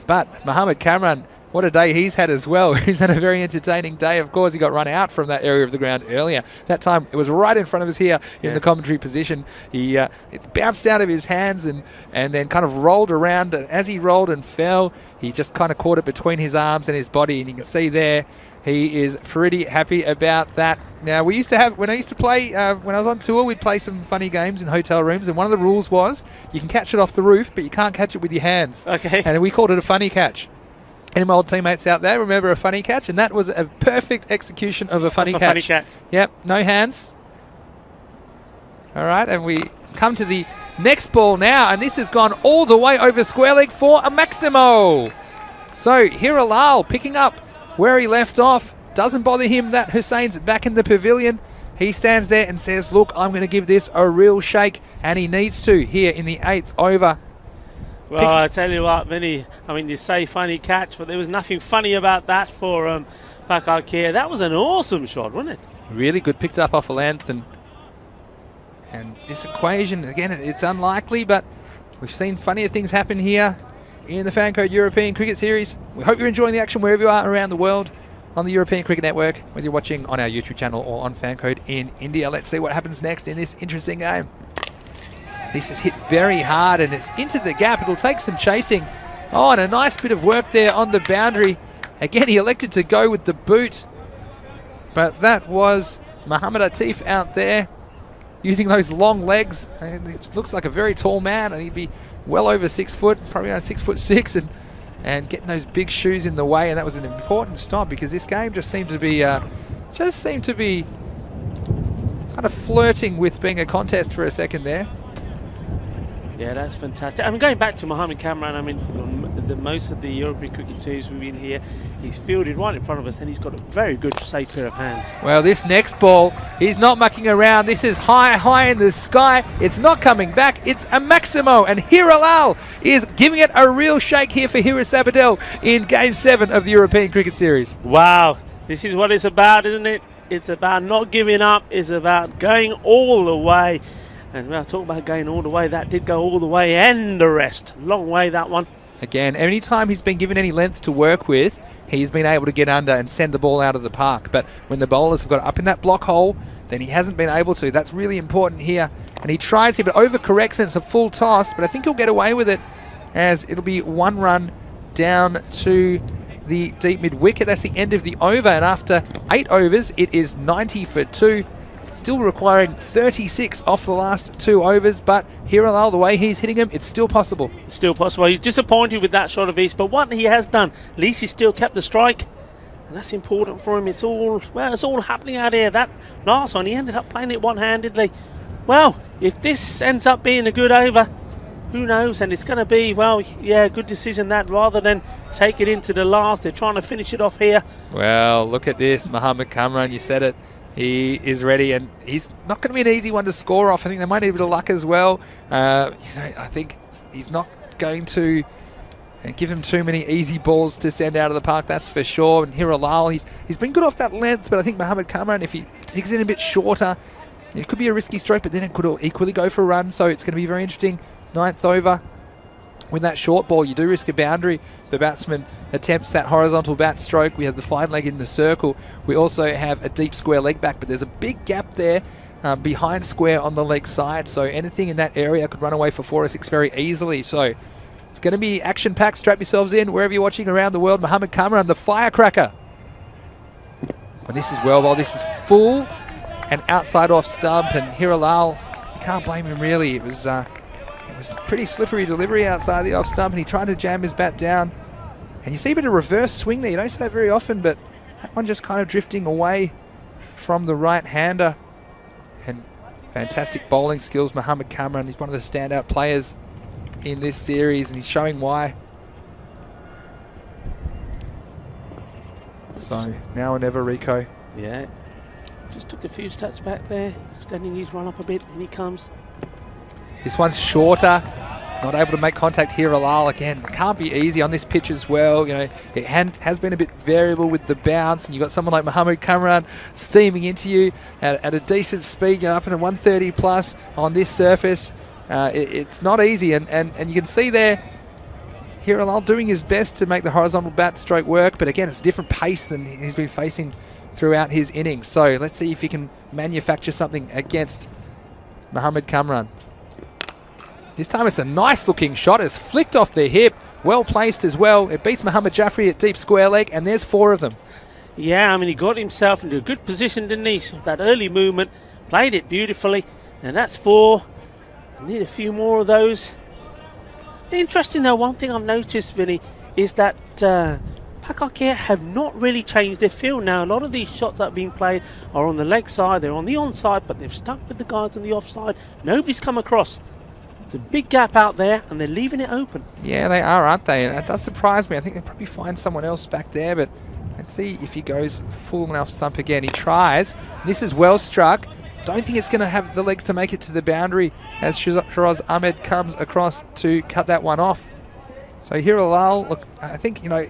Speaker 4: but Mohamed Kamran, what a day he's had as well. He's had a very entertaining day. Of course, he got run out from that area of the ground earlier. That time, it was right in front of us here in the commentary position. He it bounced out of his hands and then kind of rolled around. And as he rolled and fell, he just kind of caught it between his arms and his body. And you can see there, he is pretty happy about that. Now, we used to have, when I used to play, when I was on tour, we'd play some funny games in hotel rooms. And one of the rules was, you can catch it off the roof, but you can't catch it with your hands.
Speaker 3: Okay.
Speaker 4: And we called it a funny catch. Any of my old teammates out there remember a funny catch? And that was a perfect execution of a funny catch. Yep, no hands. All right, and we come to the next ball now, and this has gone all the way over square leg for a Maximo. So Hiralal picking up where he left off. Doesn't bother him that Hussein's back in the pavilion. He stands there and says, look, I'm going to give this a real shake, and he needs to here in the 8th over.
Speaker 3: Well, I tell you what, Vinny, I mean, you say funny catch, but there was nothing funny about that for Pakakir. That was an awesome shot, wasn't it?
Speaker 4: Really good, picked up off a length, and this equation, again, it's unlikely, but we've seen funnier things happen here in the Fancode European Cricket Series. We hope you're enjoying the action wherever you are around the world on the European Cricket Network, whether you're watching on our YouTube channel or on Fancode in India. Let's see what happens next in this interesting game. This is hit very hard and it's into the gap. It'll take some chasing. Oh, and a nice bit of work there on the boundary. Again, he elected to go with the boot, but that was Mohammad Atif out there using those long legs. And it looks like a very tall man, and he'd be well over 6 foot, probably around 6'6", and getting those big shoes in the way. And that was an important stop because this game just seemed to be kind of flirting with being a contest for a second there.
Speaker 3: Yeah, that's fantastic. I mean, going back to Mohammad Kamran, I mean, most of the European Cricket Series we've been here, he's fielded right in front of us, and he's got a very good, safe pair of hands.
Speaker 4: Well, this next ball, he's not mucking around. This is high in the sky. It's not coming back. It's a Maximo, and Hiralal is giving it a real shake here for Hiris Abadel in Game 7 of the European Cricket Series.
Speaker 3: Wow, this is what it's about, isn't it? It's about not giving up. It's about going all the way. And we'll talk about going all the way. That did go all the way and the rest. Long way, that one.
Speaker 4: Again, any time he's been given any length to work with, he's been able to get under and send the ball out of the park. But when the bowlers have got up in that block hole, then he hasn't been able to. That's really important here. And he tries here, but overcorrects, and it's a full toss. But I think he'll get away with it, as it'll be 1 run down to the deep mid-wicket. That's the end of the over. And after 8 overs, it is 90 for 2. Still requiring 36 off the last 2 overs, but Hiralal, the way he's hitting him, it's still possible.
Speaker 3: It's still possible. He's disappointed with that shot of his, but what he has done, at least he's still kept the strike, and that's important for him. It's all happening out here. That last one, he ended up playing it one-handedly. Well, if this ends up being a good over, who knows? And it's going to be, well, yeah, good decision that, rather than take it into the last. They're trying to finish it off here. Well,
Speaker 4: look at this, Mohammad Kamran, you said it. He is ready, and he's not going to be an easy one to score off. I think they might need a bit of luck as well. I think he's not going to give him too many easy balls to send out of the park, that's for sure. And Hiralal, he's been good off that length, but I think Mohammad Kamran, if he takes it in a bit shorter, it could be a risky stroke, but then it could equally go for a run. So it's going to be very interesting. 9th over. With that short ball, you do risk a boundary. The batsman attempts that horizontal bat stroke. We have the fine leg in the circle. We also have a deep square leg back, but there's a big gap there behind square on the leg side. So anything in that area could run away for 4 or 6 very easily. So it's going to be action-packed. Strap yourselves in wherever you're watching around the world. Mohammad Kamran, the firecracker. And this is well bowled. This is full and outside off stump. And Hiralal, you can't blame him really. It was pretty slippery delivery outside the off stump, and he tried to jam his bat down. And you see a bit of reverse swing there. You don't see that very often, but that one just kind of drifting away from the right-hander. And fantastic bowling skills, Mohammad Kamran. He's one of the standout players in this series, and he's showing why. So now or never, Rico.
Speaker 3: Yeah, just took a few steps back there, extending his run up a bit, and he comes.
Speaker 4: This one's shorter, not able to make contact here. Hilal again, can't be easy on this pitch as well. You know, it has been a bit variable with the bounce, and you've got someone like Mohammad Kamran steaming into you at a decent speed, you know, up in a 130 plus on this surface. It's not easy, and you can see there, Hilal doing his best to make the horizontal bat stroke work, but again, it's a different pace than he's been facing throughout his innings. So let's see if he can manufacture something against Mohammad Kamran. This time it's a nice looking shot. It's flicked off the hip, well placed as well. It beats Mohammad Jaffrey at deep square leg, and there's 4 of them. Yeah, I mean, he got himself into a good position, didn't he? So that early movement, played it beautifully, and that's 4. I need a few more of those. Interesting though, one thing I've noticed, Vinny, is that
Speaker 3: Pakake have not really changed their field now. A lot of these shots that are being played are on the leg side, they're on the onside, but they've stuck with the guards on the offside. Nobody's come across. It's a big gap out there, and they're leaving it open.
Speaker 4: Yeah, they are, aren't they? And it does surprise me. I think they'll probably find someone else back there, but let's see if he goes full enough stump again. He tries. This is well struck. Don't think it's going to have the legs to make it to the boundary as Shiraz Ahmed comes across to cut that one off. So Hiralal, look, I think, you know,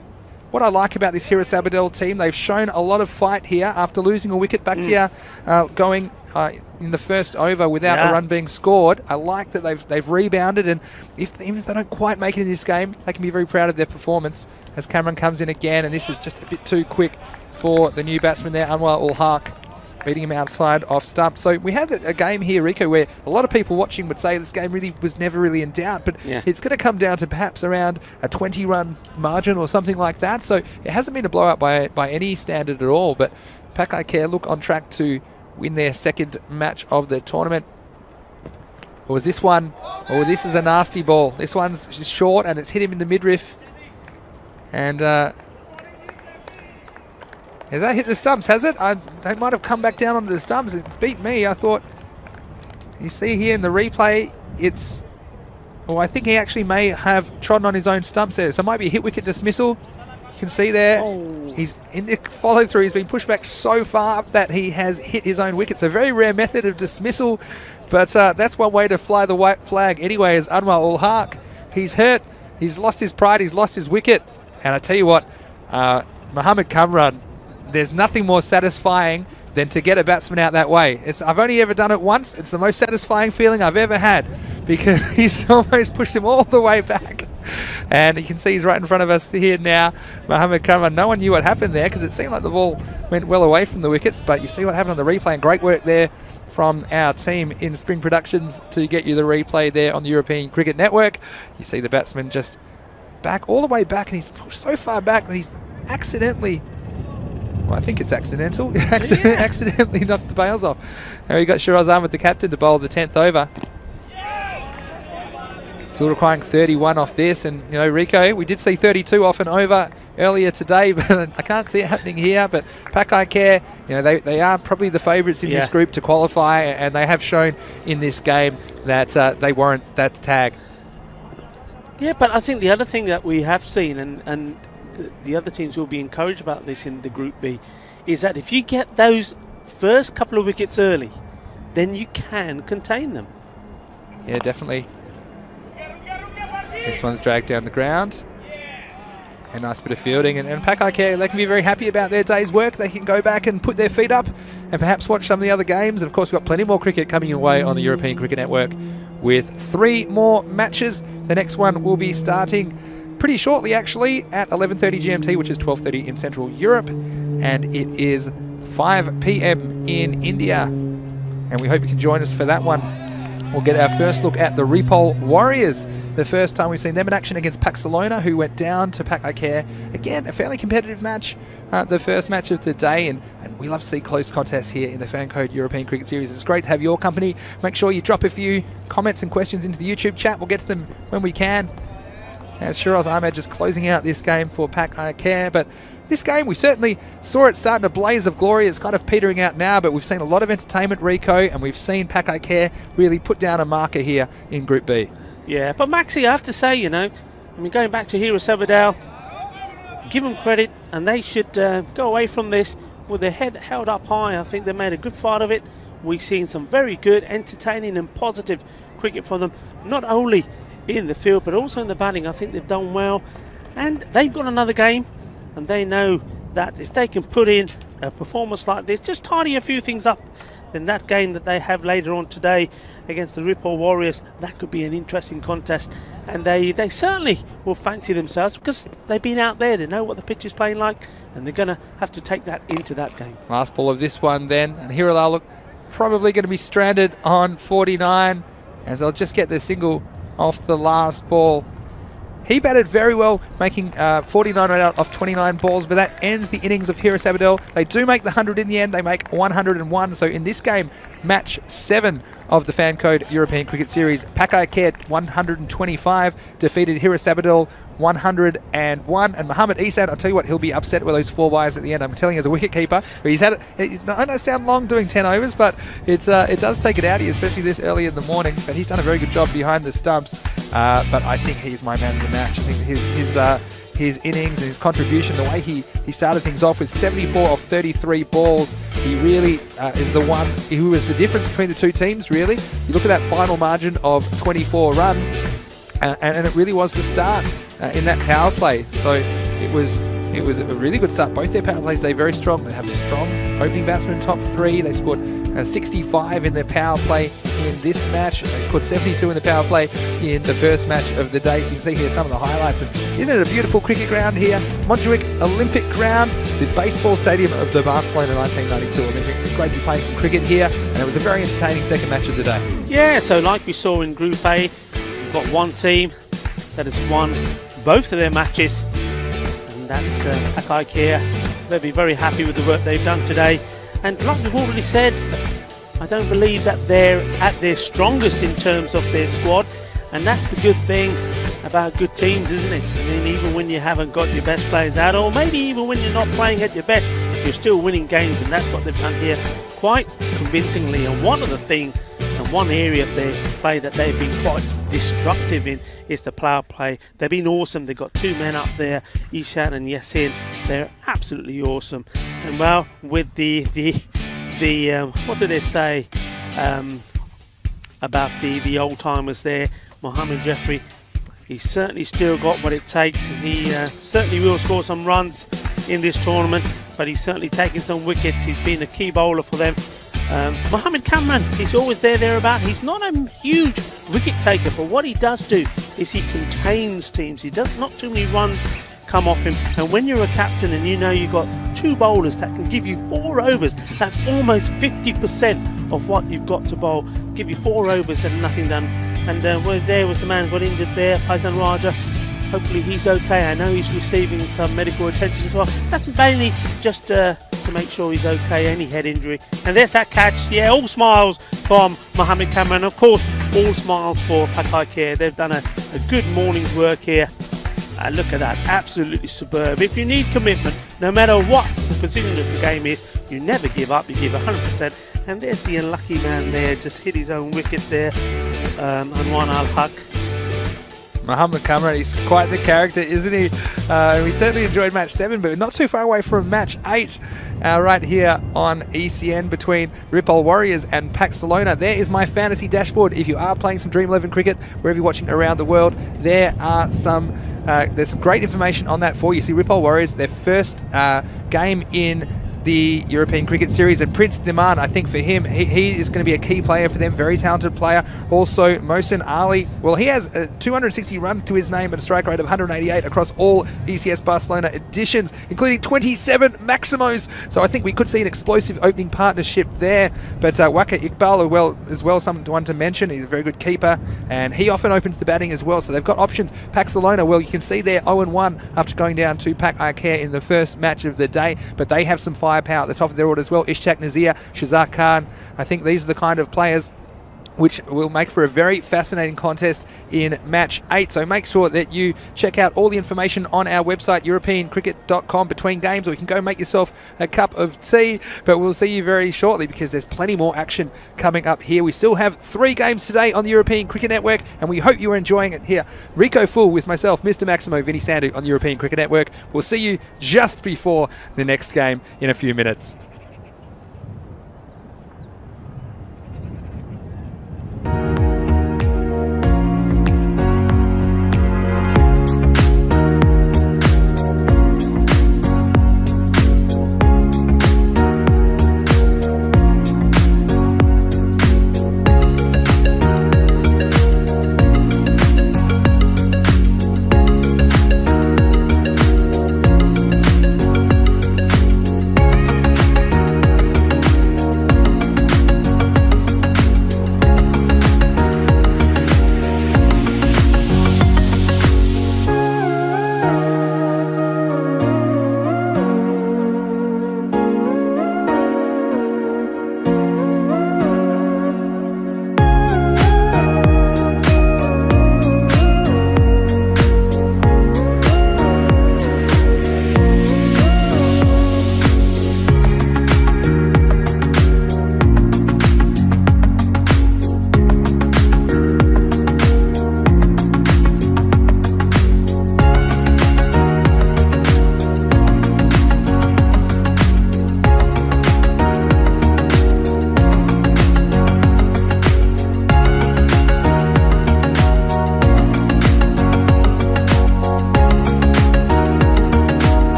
Speaker 4: what I like about this Hira Sabadell team, they've shown a lot of fight here after losing a wicket back here, going in the first over without a run being scored. I like that they've rebounded, and even if they don't quite make it in this game, they can be very proud of their performance as Cameron comes in again, and this is just a bit too quick for the new batsman there, Anwar ul Haq, beating him outside off stump. So we had a game here, Rico, where a lot of people watching would say this game really was never really in doubt, but it's going to come down to perhaps around a 20-run margin or something like that. So it hasn't been a blowout by any standard at all, but Pakake look on track to win their second match of the tournament. Or was this one? Oh, this is a nasty ball. This one's just short, and it's hit him in the midriff. And has that hit the stumps, has it? They might have come back down onto the stumps. It beat me. I thought, you see here in the replay, it's, well, I think he actually may have trodden on his own stumps there. So it might be a hit wicket dismissal. You can see there, he's in the follow through. He's been pushed back so far that he has hit his own wicket. So a very rare method of dismissal, but that's one way to fly the white flag anyway, as Anwar ul Haq. He's hurt. He's lost his pride. He's lost his wicket. And I tell you what, Mohammad Kamran, there's nothing more satisfying than to get a batsman out that way. I've only ever done it once. It's the most satisfying feeling I've ever had, because he's almost pushed him all the way back. And you can see he's right in front of us here now, Mohammad Kamran. No one knew what happened there because it seemed like the ball went well away from the wickets, but you see what happened on the replay, and great work there from our team in Spring Productions to get you the replay there on the European Cricket Network. You see the batsman just back, all the way back, and he's pushed so far back that he's accidentally, well, I think it's accidental. Accidentally knocked the bails off. Now we got Shiraz Ahmed, the captain, to bowl the 10th over. Still requiring 31 off this, and you know, Rico, we did see 32 off an over earlier today, but I can't see it happening here. But Pakake, you know, they are probably the favourites in this group to qualify, and they have shown in this game that they warrant that tag.
Speaker 3: Yeah, but I think the other thing that we have seen, and the other teams will be encouraged about this in the Group B, is that if you get those first couple of wickets early, then you can contain them.
Speaker 4: Yeah, definitely. This one's dragged down the ground. A nice bit of fielding, and Pakake, they can be very happy about their day's work. They can go back and put their feet up and perhaps watch some of the other games. And of course, we've got plenty more cricket coming your way on the European Cricket Network with 3 more matches. The next one will be starting pretty shortly, actually, at 11:30 GMT, which is 12:30 in Central Europe, and it is 5 PM in India. And we hope you can join us for that one. We'll get our first look at the Repol Warriors. The first time we've seen them in action against Barcelona, who went down to Pakake. Again, a fairly competitive match, the first match of the day, and we love to see close contests here in the Fan Code European Cricket Series. It's great to have your company. Make sure you drop a few comments and questions into the YouTube chat. We'll get to them when we can. As Shiraz Ahmed just closing out this game for Pakake. But this game, we certainly saw it starting a blaze of glory. It's kind of petering out now, but we've seen a lot of entertainment, Rico, and we've seen Pakake really put down a marker here in Group B.
Speaker 3: Yeah, but Maxi, I have to say, you know, I mean, going back to Hira Sabadell, give them credit, and they should go away from this with their head held up high. I think they made a good fight of it. We've seen some very good, entertaining and positive cricket from them, not only in the field but also in the batting. I think they've done well, and they've got another game, and they know that if they can put in a performance like this, just tidy a few things up, then that game that they have later on today against the Repol Warriors, that could be an interesting contest, and they certainly will fancy themselves because they've been out there, they know what the pitch is playing like, and they're going to have to take that into that game.
Speaker 4: Last ball of this one then, and Hiralal look probably going to be stranded on 49 as they'll just get the single off the last ball. He batted very well, making 49 out of 29 balls, but that ends the innings of Hira Sabadell. They do make the 100 in the end. They make 101. So in this game, match 7 of the Fan Code European Cricket Series. Pakai Care 125 defeated Hirasabadil 101, and Mohammad Isan, I'll tell you what, he'll be upset with those 4 byes at the end. I'm telling you, as a wicket keeper, he's had it. I know sound long doing 10 overs, but it does take it out of you, especially this early in the morning. But he's done a very good job behind the stumps. But I think he's my man of the match. I think his innings and his contribution, the way he started things off with 74 of 33 balls, he really is the one who is the difference between the two teams, really. You look at that final margin of 24 runs, and it really was the start in that power play. So it was a really good start. Both their power plays, they're very strong. They have a strong opening batsman, top 3. They scored 65 in their power play in this match. They scored 72 in the power play in the first match of the day. So you can see here some of the highlights. And isn't it a beautiful cricket ground here? Montjuic Olympic Ground, the baseball stadium of the Barcelona 1992 Olympics. It's great to be playing some cricket here, and it was a very entertaining second match of the day.
Speaker 3: Yeah, so like we saw in Group A, we've got one team that has won both of their matches, and that's Pakai Care. They'll be very happy with the work they've done today. And like we've already said, I don't believe that they're at their strongest in terms of their squad, and that's the good thing about good teams, isn't it? I mean, even when you haven't got your best players out, or maybe even when you're not playing at your best, you're still winning games, and that's what they've done here quite convincingly. And one of the things, and one area of their play that they've been quite destructive in is the power play. They've been awesome. They've got 2 men up there, Ishan and Yasin. They're absolutely awesome. And well, with the what do they say about the old timers there, Mohammed Jeffrey, he's certainly still got what it takes. He certainly will score some runs in this tournament, but he's certainly taking some wickets. He's been a key bowler for them. Mohammed Kamran, he's always thereabout. He's not a huge wicket taker, but what he does do is he contains teams. He does not too many runs come off him, and when you're a captain and you know you've got 2 bowlers that can give you 4 overs, that's almost 50% of what you've got to bowl. Give you 4 overs and nothing done. And there was the man got injured there, Faizan Raja. Hopefully he's okay. I know he's receiving some medical attention as well. That's mainly just to make sure he's okay, any head injury. And there's that catch. Yeah, all smiles from Mohammed Kamran. Of course, all smiles for Pakai Care. They've done a good morning's work here. Look at that, absolutely superb. If you need commitment, no matter what the position of the game is, you never give up, you give 100%. And there's the unlucky man there, just hit his own wicket there, Anwan Al-Haq.
Speaker 4: Mohammed Kamran, he's quite the character, isn't he? We certainly enjoyed match 7, but not too far away from match 8 right here on ECN between Ripoll Warriors and Barcelona. There is my fantasy dashboard. If you are playing some Dream 11 cricket, wherever you're watching around the world, there are there's some great information on that for you. See, Ripoll Warriors, their first game in the European Cricket Series, and Prince Diman, I think for him, he is going to be a key player for them, very talented player. Also, Mohsin Ali, well, he has 260 runs to his name and a strike rate of 188 across all ECS Barcelona editions, including 27 Maximos. So I think we could see an explosive opening partnership there. But Waka Iqbal as well, someone to mention. He's a very good keeper, and he often opens the batting as well. So they've got options. Barcelona, well, you can see they're 0-1 after going down to Pakai Care in the first match of the day, but they have some firepower at the top of their order as well. Ishaq Nazir, Shazak Khan. I think these are the kind of players which will make for a very fascinating contest in match 8. So make sure that you check out all the information on our website, europeancricket.com, between games, or you can go make yourself a cup of tea. But we'll see you very shortly, because there's plenty more action coming up here. We still have 3 games today on the European Cricket Network, and we hope you are enjoying it here. Rico Full with myself, Mr. Maximo, Vinny Sandhu on the European Cricket Network. We'll see you just before the next game in a few minutes.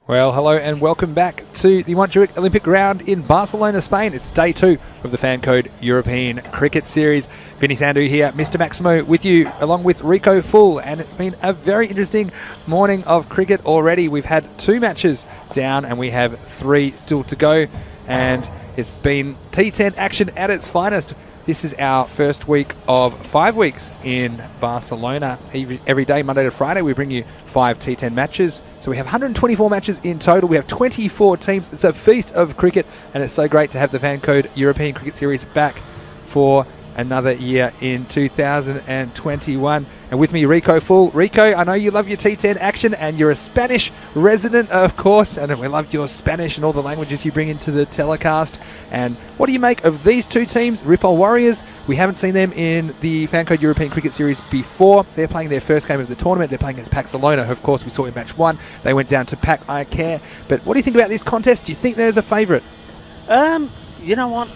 Speaker 4: Well, hello and welcome back to the Montjuic Olympic Ground in Barcelona, Spain. It's day 2 of the Fan Code European Cricket Series. Vinny Sandhu here, Mr. Maximo with you, along with Rico Full, and it's been a very interesting morning of cricket already. We've had 2 matches down and we have 3 still to go, and it's been T10 action at its finest. This is our first week of 5 weeks in Barcelona. Every day, Monday to Friday, we bring you 5 T10 matches. So we have 124 matches in total. We have 24 teams. It's a feast of cricket, and it's so great to have the Fan Code European Cricket Series back for another year in 2021. And with me, Rico Full. Rico, I know you love your T10 action, and you're a Spanish resident, of course, and we love your Spanish and all the languages you bring into the telecast. And what do you make of these 2 teams, Ripoll Warriors? We haven't seen them in the Fan Code European Cricket Series before. They're playing their first game of the tournament. They're playing against Barcelona, who of course we saw in match 1. They went down to Pack I Care. But what do you think about this contest? Do you think there's a favourite?
Speaker 3: You know what?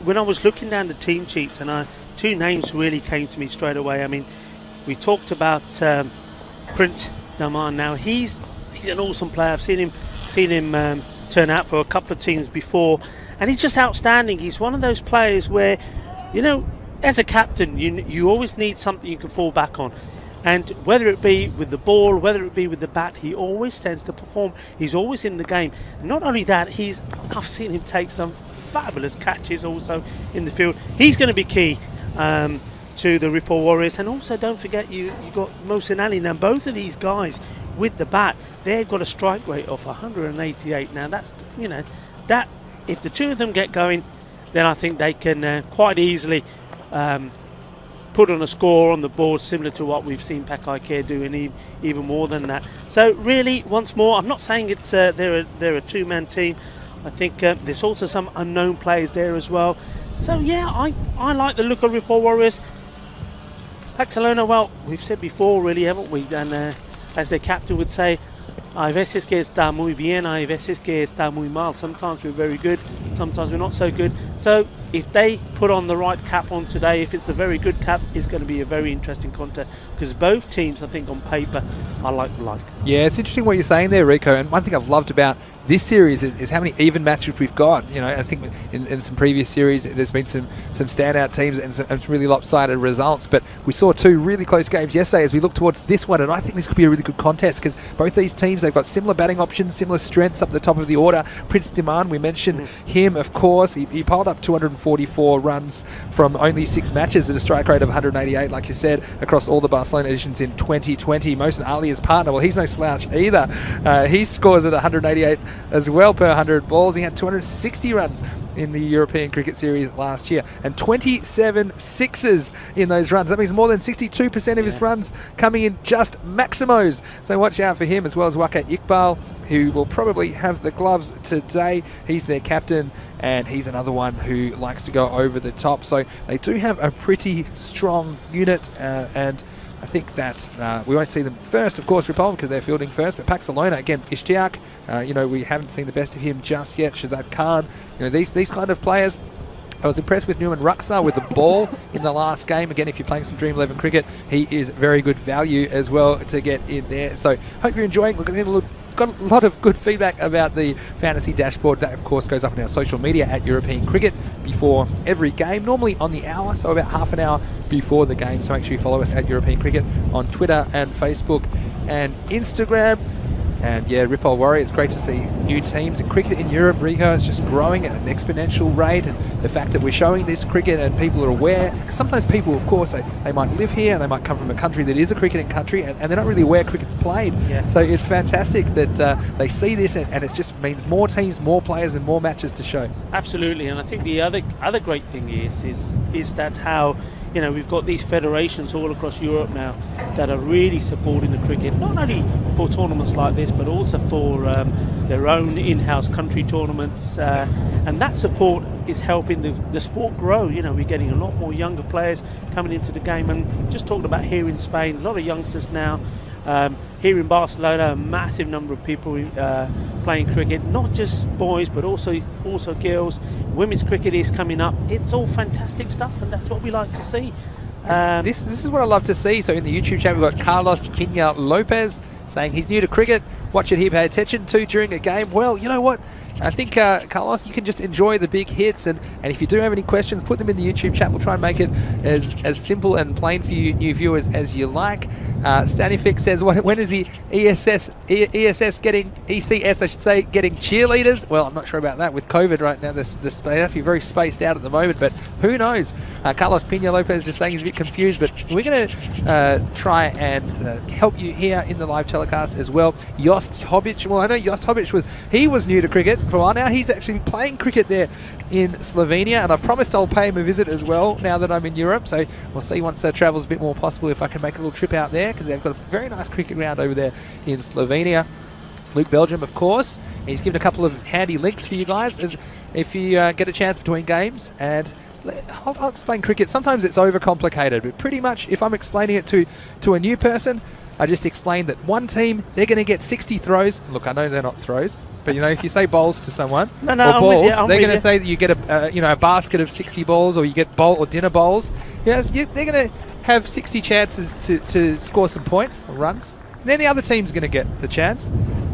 Speaker 3: When I was looking down the team sheets, and 2 names really came to me straight away. I mean, we talked about Prince Daman. Now he's an awesome player. I've seen him turn out for a couple of teams before, and he's just outstanding. He's one of those players where, you know, as a captain, you always need something you can fall back on. And whether it be with the ball, whether it be with the bat, he always tends to perform. He's always in the game. Not only that, I've seen him take some fabulous catches also in the field. He's going to be key to the Ripoll Warriors. And also don't forget you got Mohsin Ali. Now both of these guys with the bat, they've got a strike rate of 188. Now that's, you know, that if the 2 of them get going, then I think they can quite easily put on a score on the board similar to what we've seen Pack I Care do, and even more than that. So really, once more, I'm not saying it's they're a 2-man team. I think there's also some unknown players there as well. So yeah, I like the look of Ripoll Warriors. Barcelona, well, we've said before, really, haven't we? And as their captain would say, hay veces que está muy bien, hay veces que está muy mal. Sometimes we're very good, sometimes we're not so good. So if they put on the right cap on today, if it's the very good cap, it's going to be a very interesting contest, because both teams, I think, on paper, are like.
Speaker 4: Yeah, it's interesting what you're saying there, Rico. And one thing I've loved about this series is how many even matches we've got. You know, I think in some previous series there's been some standout teams and some really lopsided results, but we saw 2 really close games yesterday as we look towards this one, and I think this could be a really good contest because both these teams, they've got similar batting options, similar strengths up the top of the order. Prince Daman, we mentioned him, of course. He piled up 244 runs from only 6 matches at a strike rate of 188, like you said, across all the Barcelona editions in 2020. Mohsin Ali, his partner, well, he's no slouch either. He scores at 188 as well per 100 balls. He had 260 runs in the European Cricket Series last year and 27 sixes in those runs. That means more than 62% of his runs coming in just Maximos. So watch out for him, as well as Waqar Iqbal, who will probably have the gloves today. He's their captain, and he's another one who likes to go over the top. So they do have a pretty strong unit, and I think that we won't see them first, of course, Ripoll, because they're fielding first. But Barcelona, again, Ishtiaq, you know, we haven't seen the best of him just yet. Shazad Khan, you know, these kind of players. I was impressed with Newman Ruxar with the ball in the last game. Again, if you're playing some Dream 11 cricket, he is very good value as well to get in there. So hope you're enjoying. Look at him. Got a lot of good feedback about the fantasy dashboard. That, of course, goes up on our social media at European Cricket before every game, normally on the hour, so about half an hour before the game. So make sure you follow us at European Cricket on Twitter and Facebook and Instagram. And yeah, Ripoll Warrior, it's great to see new teams in cricket in Europe. Rico, it's just growing at an exponential rate, and the fact that we're showing this cricket and people are aware. Sometimes people, of course, they might live here and they might come from a country that is a cricketing country, and they're not really aware cricket's played. Yeah. So it's fantastic that they see this, and it just means more teams, more players, and more matches to show.
Speaker 3: Absolutely, and I think the other great thing is that how, you know, we've got these federations all across Europe now that are really supporting the cricket, not only for tournaments like this, but also for their own in-house country tournaments, and that support is helping the sport grow. You know, we're getting a lot more younger players coming into the game, and just talking about here in Spain, a lot of youngsters now. Here in Barcelona, a massive number of people playing cricket, not just boys but also girls. Women's cricket is coming up. It's all fantastic stuff, and that's what we like to see. This
Speaker 4: is what I love to see. So in the YouTube chat, we've got Carlos Pina Lopez saying he's new to cricket. watch it here, pay attention to during a game? Well, you know what? I think, Carlos, you can just enjoy the big hits, and if you do have any questions, put them in the YouTube chat. We'll try and make it as simple and plain for you new viewers as you like. Stanifix says, when is the ECS getting cheerleaders? Well, I'm not sure about that with COVID right now. They have to be very spaced out at the moment, but who knows? Carlos Pina Lopez just saying he's a bit confused, but we're going to try and help you here in the live telecast as well. Jost Hobic, well, I know Jost Hobic was new to cricket for a while now. He's actually playing cricket there in Slovenia, and I've promised I'll pay him a visit as well now that I'm in Europe, so we'll see once that travel's a bit more possible if I can make a little trip out there, because they've got a very nice cricket ground over there in Slovenia. Luke Belgium, of course, he's given a couple of handy links for you guys if you get a chance between games, and I'll explain cricket. Sometimes it's overcomplicated, but pretty much if I'm explaining it to a new person, I just explained that one team, they're going to get 60 throws. Look, I know they're not throws, but you know, if you say bowls to someone, or balls, they're going to say that you get a basket of 60 balls, or you get bowl or dinner bowls. Yes, they're going to have 60 chances to score some points or runs. And then the other team's going to get the chance.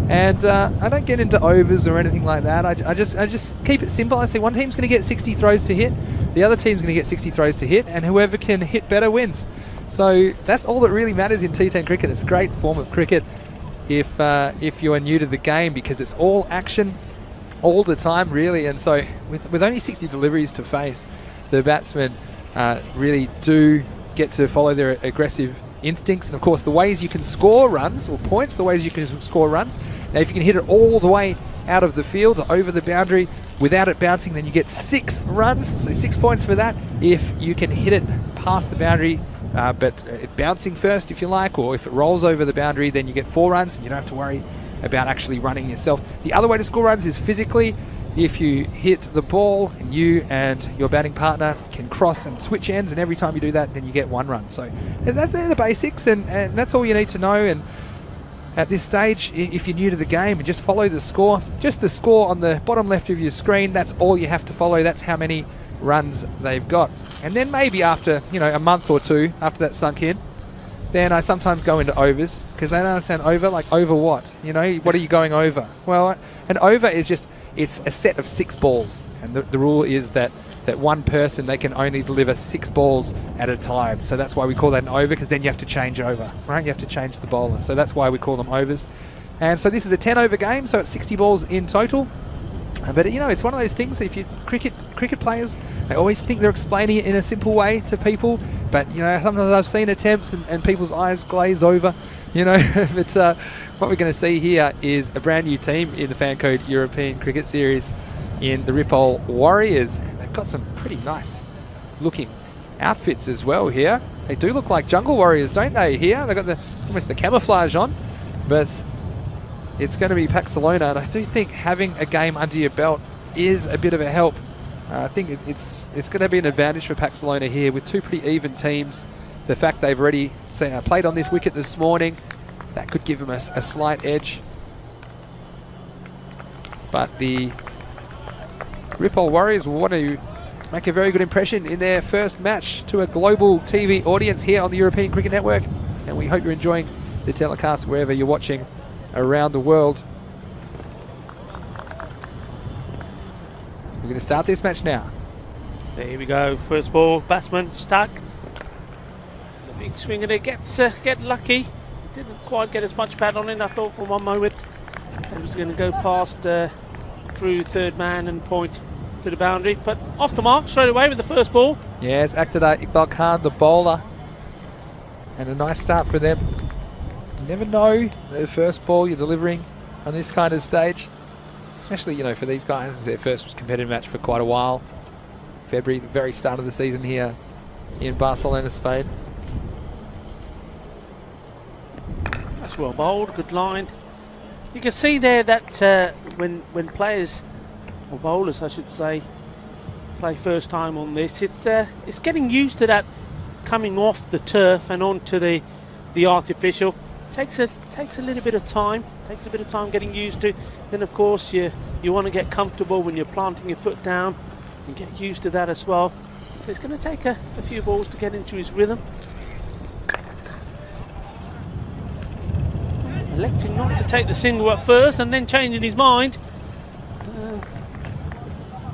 Speaker 4: And I don't get into overs or anything like that. I just keep it simple. I say one team's going to get 60 throws to hit, the other team's going to get 60 throws to hit, and whoever can hit better wins. So that's all that really matters in T10 cricket. It's a great form of cricket if you are new to the game, because it's all action all the time, really. And so with only 60 deliveries to face, the batsmen really do get to follow their aggressive instincts. And of course, the ways you can score runs or points, the ways you can score runs. Now, if you can hit it all the way out of the field or over the boundary without it bouncing, then you get 6 runs. So 6 points for that. If you can hit it past the boundary, but bouncing first, if you like, or if it rolls over the boundary, then you get 4 runs, and you don't have to worry about actually running yourself. The other way to score runs is physically. If you hit the ball and you and your batting partner can cross and switch ends, and every time you do that, then you get 1 run. So they're the basics, and that's all you need to know. And at this stage, if you're new to the game, and just follow the score. Just the score on the bottom left of your screen, that's all you have to follow. That's how many runs they've got. And then maybe after, a month or 2 after that sunk in, then I sometimes go into overs, because they don't understand over, like over what? What are you going over? Well, an over is just, it's a set of 6 balls. And the rule is that one person, they can only deliver 6 balls at a time. So that's why we call that an over, because then you have to change over, right? You have to change the bowler. So that's why we call them overs. And so this is a 10 over game, so it's 60 balls in total. But it's one of those things. If you cricket players, they always think they're explaining it in a simple way to people. But sometimes I've seen attempts and people's eyes glaze over. But what we're going to see here is a brand new team in the Fancode European Cricket Series in the Ripoll Warriors. They've got some pretty nice looking outfits as well here. They do look like jungle warriors, don't they? Here they've got almost the camouflage on, but it's going to be Paxalona, and I do think having a game under your belt is a bit of a help. I think it's going to be an advantage for Paxalona here with 2 pretty even teams. The fact they've already played on this wicket this morning, that could give them a slight edge. But the Ripoll Warriors will want to make a very good impression in their first match to a global TV audience here on the European Cricket Network. And we hope you're enjoying the telecast wherever you're watching around the world. We're going to start this match now.
Speaker 3: So here we go. First ball, batsman stuck. It's a big swing, and it get lucky. Didn't quite get as much pad on it, I thought, for one moment. He was going to go past through third man and point to the boundary, but off the mark straight away with the first ball.
Speaker 4: Yes, Akhtar Iqbal Khan, the bowler, and a nice start for them. You never know the first ball you're delivering on this kind of stage, especially for these guys. It's their first competitive match for quite a while. February, the very start of the season here in Barcelona, Spain.
Speaker 3: That's well bowled, good line. You can see there that when players, or bowlers I should say, play first time on this, it's getting used to that coming off the turf and onto the artificial. Takes a little bit of time. Takes a bit of time getting used to. Then of course you want to get comfortable when you're planting your foot down and get used to that as well. So it's going to take a few balls to get into his rhythm. electing not to take the single at first and then changing his mind.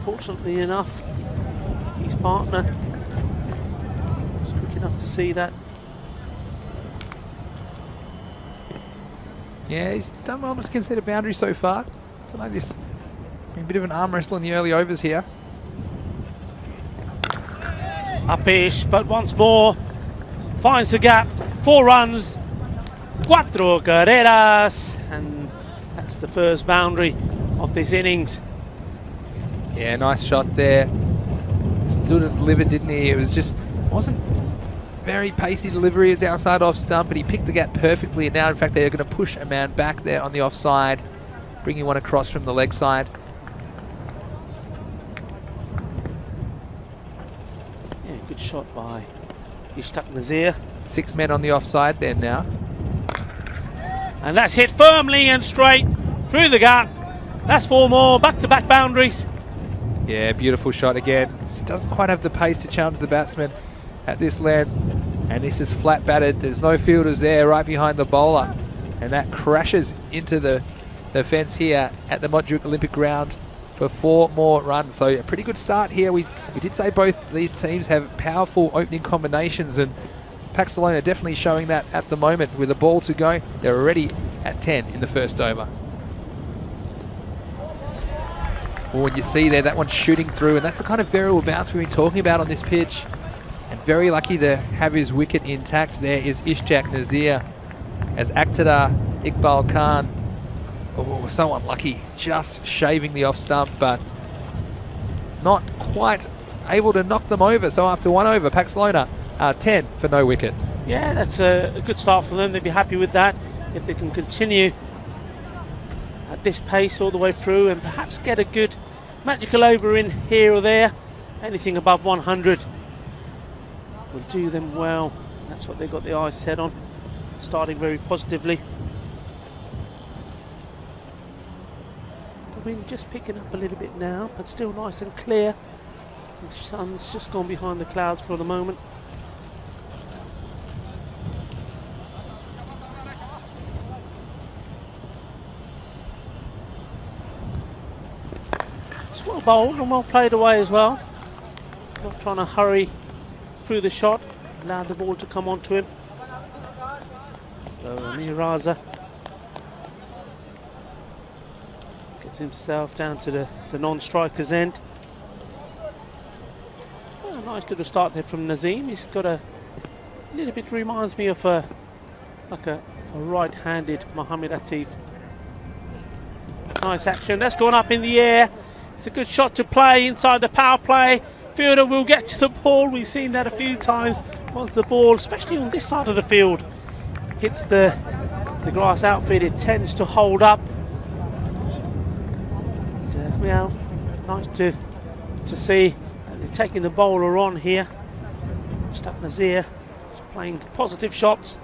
Speaker 3: Fortunately enough, his partner was quick enough to see that.
Speaker 4: Yeah, he's done well to consider boundaries so far. I feel like this has been a bit of an arm wrestle in the early overs here.
Speaker 3: Up-ish, but once more finds the gap. 4 runs, 4 carreras, and that's the first boundary of this innings.
Speaker 4: Yeah, nice shot there. Stood and delivered, didn't he? It was just, wasn't very pacey delivery. It was outside off stump, but he picked the gap perfectly. And now, in fact, they're going to push a man back there on the offside, bringing one across from the leg side.
Speaker 3: Yeah, good shot by Ishtaq Nazir.
Speaker 4: 6 men on the offside there now.
Speaker 3: And that's hit firmly and straight through the gap. That's 4 more back-to-back boundaries.
Speaker 4: Yeah, beautiful shot again. He doesn't quite have the pace to challenge the batsman at this length. And this is flat batted. There's no fielders there right behind the bowler. And that crashes into the fence here at the Montjuic Olympic Ground for 4 more runs. So a pretty good start here. We did say both these teams have powerful opening combinations, and Paxalona definitely showing that at the moment. With a ball to go, they're already at 10 in the first over. Oh, and you see there, that one's shooting through, and that's the kind of variable bounce we've been talking about on this pitch. And very lucky to have his wicket intact there is Ishtaq Nazir, as Akhtar Iqbal Khan, oh, so unlucky, just shaving the off stump, but not quite able to knock them over. So after 1 over, Paxalona 10 for no wicket.
Speaker 3: Yeah, that's a good start for them. They'd be happy with that if they can continue at this pace all the way through and perhaps get a good magical over in here or there. Anything above 100 will do them well. That's what they've got the eyes set on, starting very positively. The wind just picking up a little bit now, but still nice and clear. The sun's just gone behind the clouds for the moment. It's well bowled and well played away as well. Not trying to hurry through the shot, allow the ball to come onto him. So Amir Raza gets himself down to the non-striker's end. Well, a nice little start there from Nazim. He's got a little bit, reminds me of like a right-handed Mohamed Atif. Nice action, that's gone up in the air. It's a good shot to play inside the power play. Fielder will get to the ball. We've seen that a few times. Once the ball, especially on this side of the field, hits the grass outfit, it tends to hold up. And, yeah, nice to see they're taking the bowler on here. Ishtaq Nazir is playing positive shots.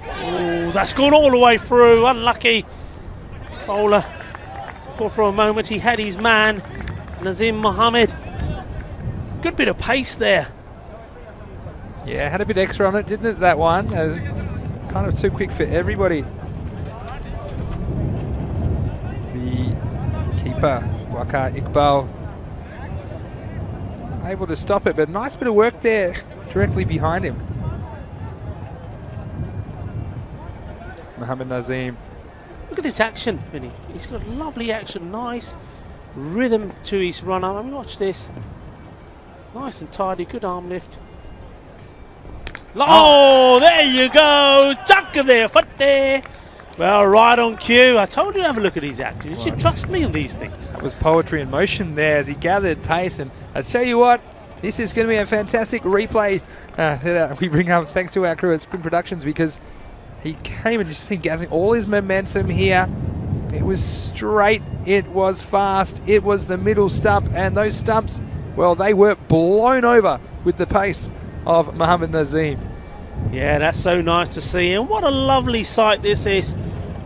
Speaker 3: Oh, that's gone all the way through. Unlucky. Bowler thought for a moment he had his man, Nazim Mohammed. Good bit of pace there.
Speaker 4: Yeah, had a bit extra on it, didn't it, that one? Kind of too quick for everybody. The keeper, Waqar Iqbal, able to stop it, but nice bit of work there directly behind him. Mohammed Nazim.
Speaker 3: Look at this action, Vinny. He's got lovely action, nice rhythm to his run up. I mean, watch this. Nice and tidy, good arm lift. Oh, there you go. Chuck there, foot there. Well, right on cue. I told you to have a look at his action. You should trust me on these things.
Speaker 4: That was poetry in motion there as he gathered pace. And I tell you what, this is going to be a fantastic replay we bring up thanks to our crew at Spin Productions, because he came and just gathering all his momentum here. It was straight, it was fast, it was the middle stump, and those stumps, well, they were blown over with the pace of Mohammed Nazim.
Speaker 3: Yeah, that's so nice to see, and what a lovely sight this is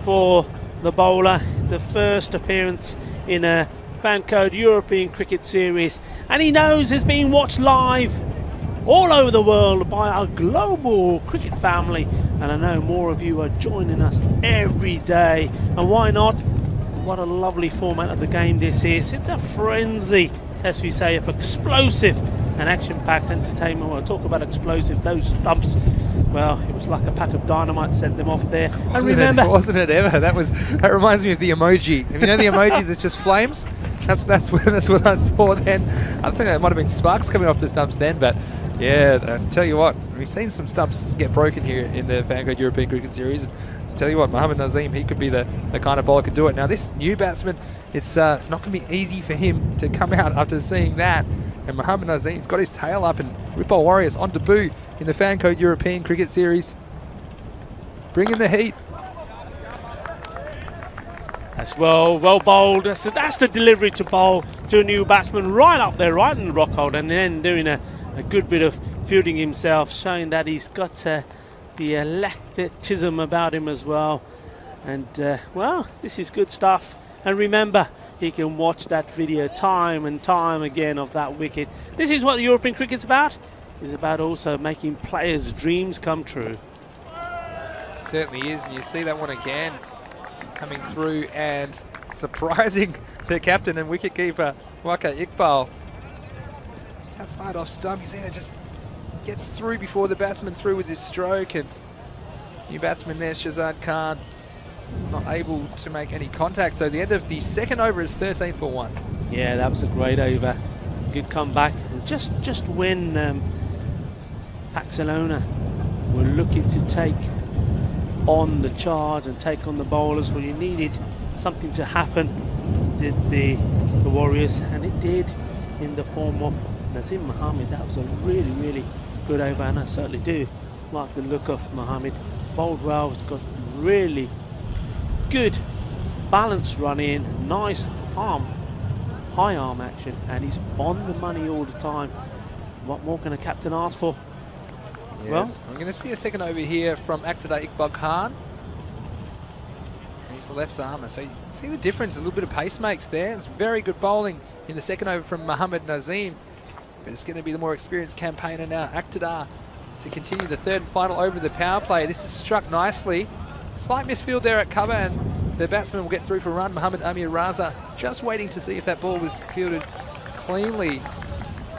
Speaker 3: for the bowler. The first appearance in a Fancode European Cricket Series, and he knows it's being watched live all over the world by our global cricket family. And I know more of you are joining us every day. And why not? What a lovely format of the game this is. It's a frenzy, as we say, of explosive and action-packed entertainment. When I talk about explosive, those stumps, well, it was like a pack of dynamite sent them off there. And remember,
Speaker 4: wasn't it ever? That reminds me of the emoji. You know the emoji that's just flames? That's what I saw then. I think that might have been sparks coming off the stumps then, but yeah, I tell you what, we've seen some stumps get broken here in the Vanguard European Cricket Series. I tell you what, Mohammad Nazim, he could be the kind of bowler who could do it. Now this new batsman, it's not going to be easy for him to come out after seeing that. And Mohammad Nazim's got his tail up, and Ripple Warriors on debut in the Fan Code European Cricket Series. Bringing the heat.
Speaker 3: That's well bowled. That's the delivery to bowl to a new batsman right up there, right in the rock hold, and then doing a good bit of fielding himself, showing that he's got the athleticism about him as well. And well, this is good stuff. And remember, you can watch that video time and time again of that wicket. This is what the European cricket's about. It's about also making players' dreams come true.
Speaker 4: Certainly is, and you see that one again coming through and surprising the captain and wicketkeeper Waka Iqbal. Just outside off stump, you see that just gets through before the batsman through with his stroke, and new batsman there, Shazad Khan, not able to make any contact. So the end of the second over is 13 for 1.
Speaker 3: Yeah, that was a great over. Good comeback. And just when Barcelona were looking to take on the charge and take on the bowlers, well, you needed something to happen, did the Warriors, and it did in the form of Nazim Mohammed. That was a really good over, and I certainly do like the look of Mohammed. Bowled well, got really good balanced run in, nice high arm action, and he's on the money all the time. What more can a captain ask for?
Speaker 4: Yes,
Speaker 3: well,
Speaker 4: I'm going to see a second over here from Iqbal Khan. He's the left armer, so you see the difference, a little bit of pace makes there. It's very good bowling in the second over from Mohammad Nazim, but it's going to be the more experienced campaigner now, Aktadar, to continue the third and final over the power play. This is struck nicely. Slight misfield there at cover, and the batsman will get through for a run. Mohammad Amir Raza just waiting to see if that ball was fielded cleanly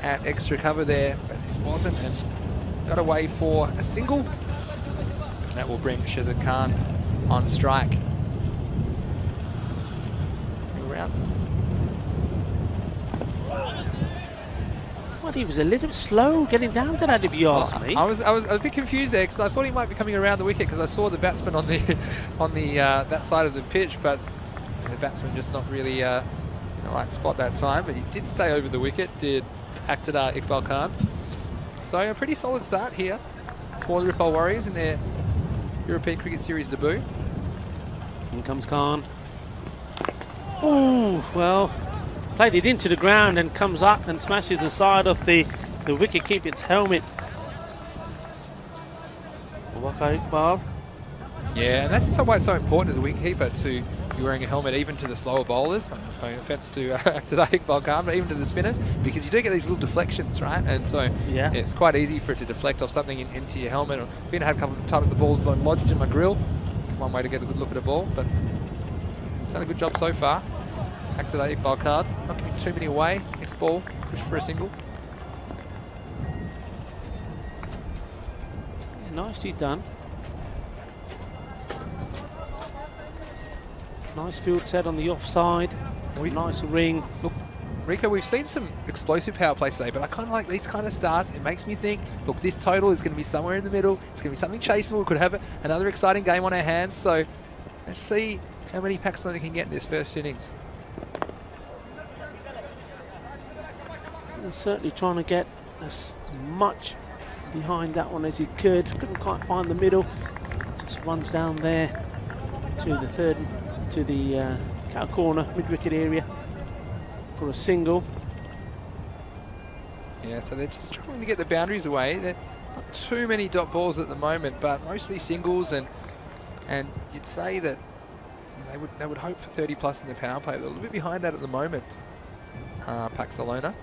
Speaker 4: at extra cover there, but this wasn't, and got away for a single. And that will bring Shazad Khan on strike. Around.
Speaker 3: well, he was a little slow getting down to that, if you ask me.
Speaker 4: I was a bit confused there, because I thought he might be coming around the wicket, because I saw the batsman on the that side of the pitch, but the batsman just not really in the right spot that time. But he did stay over the wicket, did Aktadar Iqbal Khan. So a pretty solid start here for the Ripple Warriors in their European Cricket Series debut.
Speaker 3: In comes Khan. Oh, well, played it into the ground and comes up and smashes the side of the wicket-keeper's helmet. Waka Iqbal.
Speaker 4: Yeah, and that's why it's so important as a wicketkeeper to be wearing a helmet, even to the slower bowlers. No offence to Iqbal Khan, but even to the spinners, because you do get these little deflections, right? And so
Speaker 3: yeah,
Speaker 4: it's quite easy for it to deflect off something into your helmet. I've been had a couple of times the ball's lodged in my grill. It's one way to get a good look at a ball, but he's done a good job so far. Aktadar Iqbal Khan, not giving too many away. Next ball, push for a single.
Speaker 3: Nicely done. Nice field set on the offside. Nice ring.
Speaker 4: Look, Rico, we've seen some explosive power play today, but I kind of like these kind of starts. It makes me think, look, this total is going to be somewhere in the middle. It's going to be something chaseable. We could have another exciting game on our hands. So let's see how many Barcelona can get in this first innings.
Speaker 3: He's certainly trying to get as much behind that one as he could. Couldn't quite find the middle. Just runs down there to the third, to the cow corner, mid-wicket area for a single.
Speaker 4: Yeah, so they're just trying to get the boundaries away. There not too many dot balls at the moment, but mostly singles, and you'd say that they would hope for 30 plus in the power play. They're a little bit behind that at the moment, Barcelona.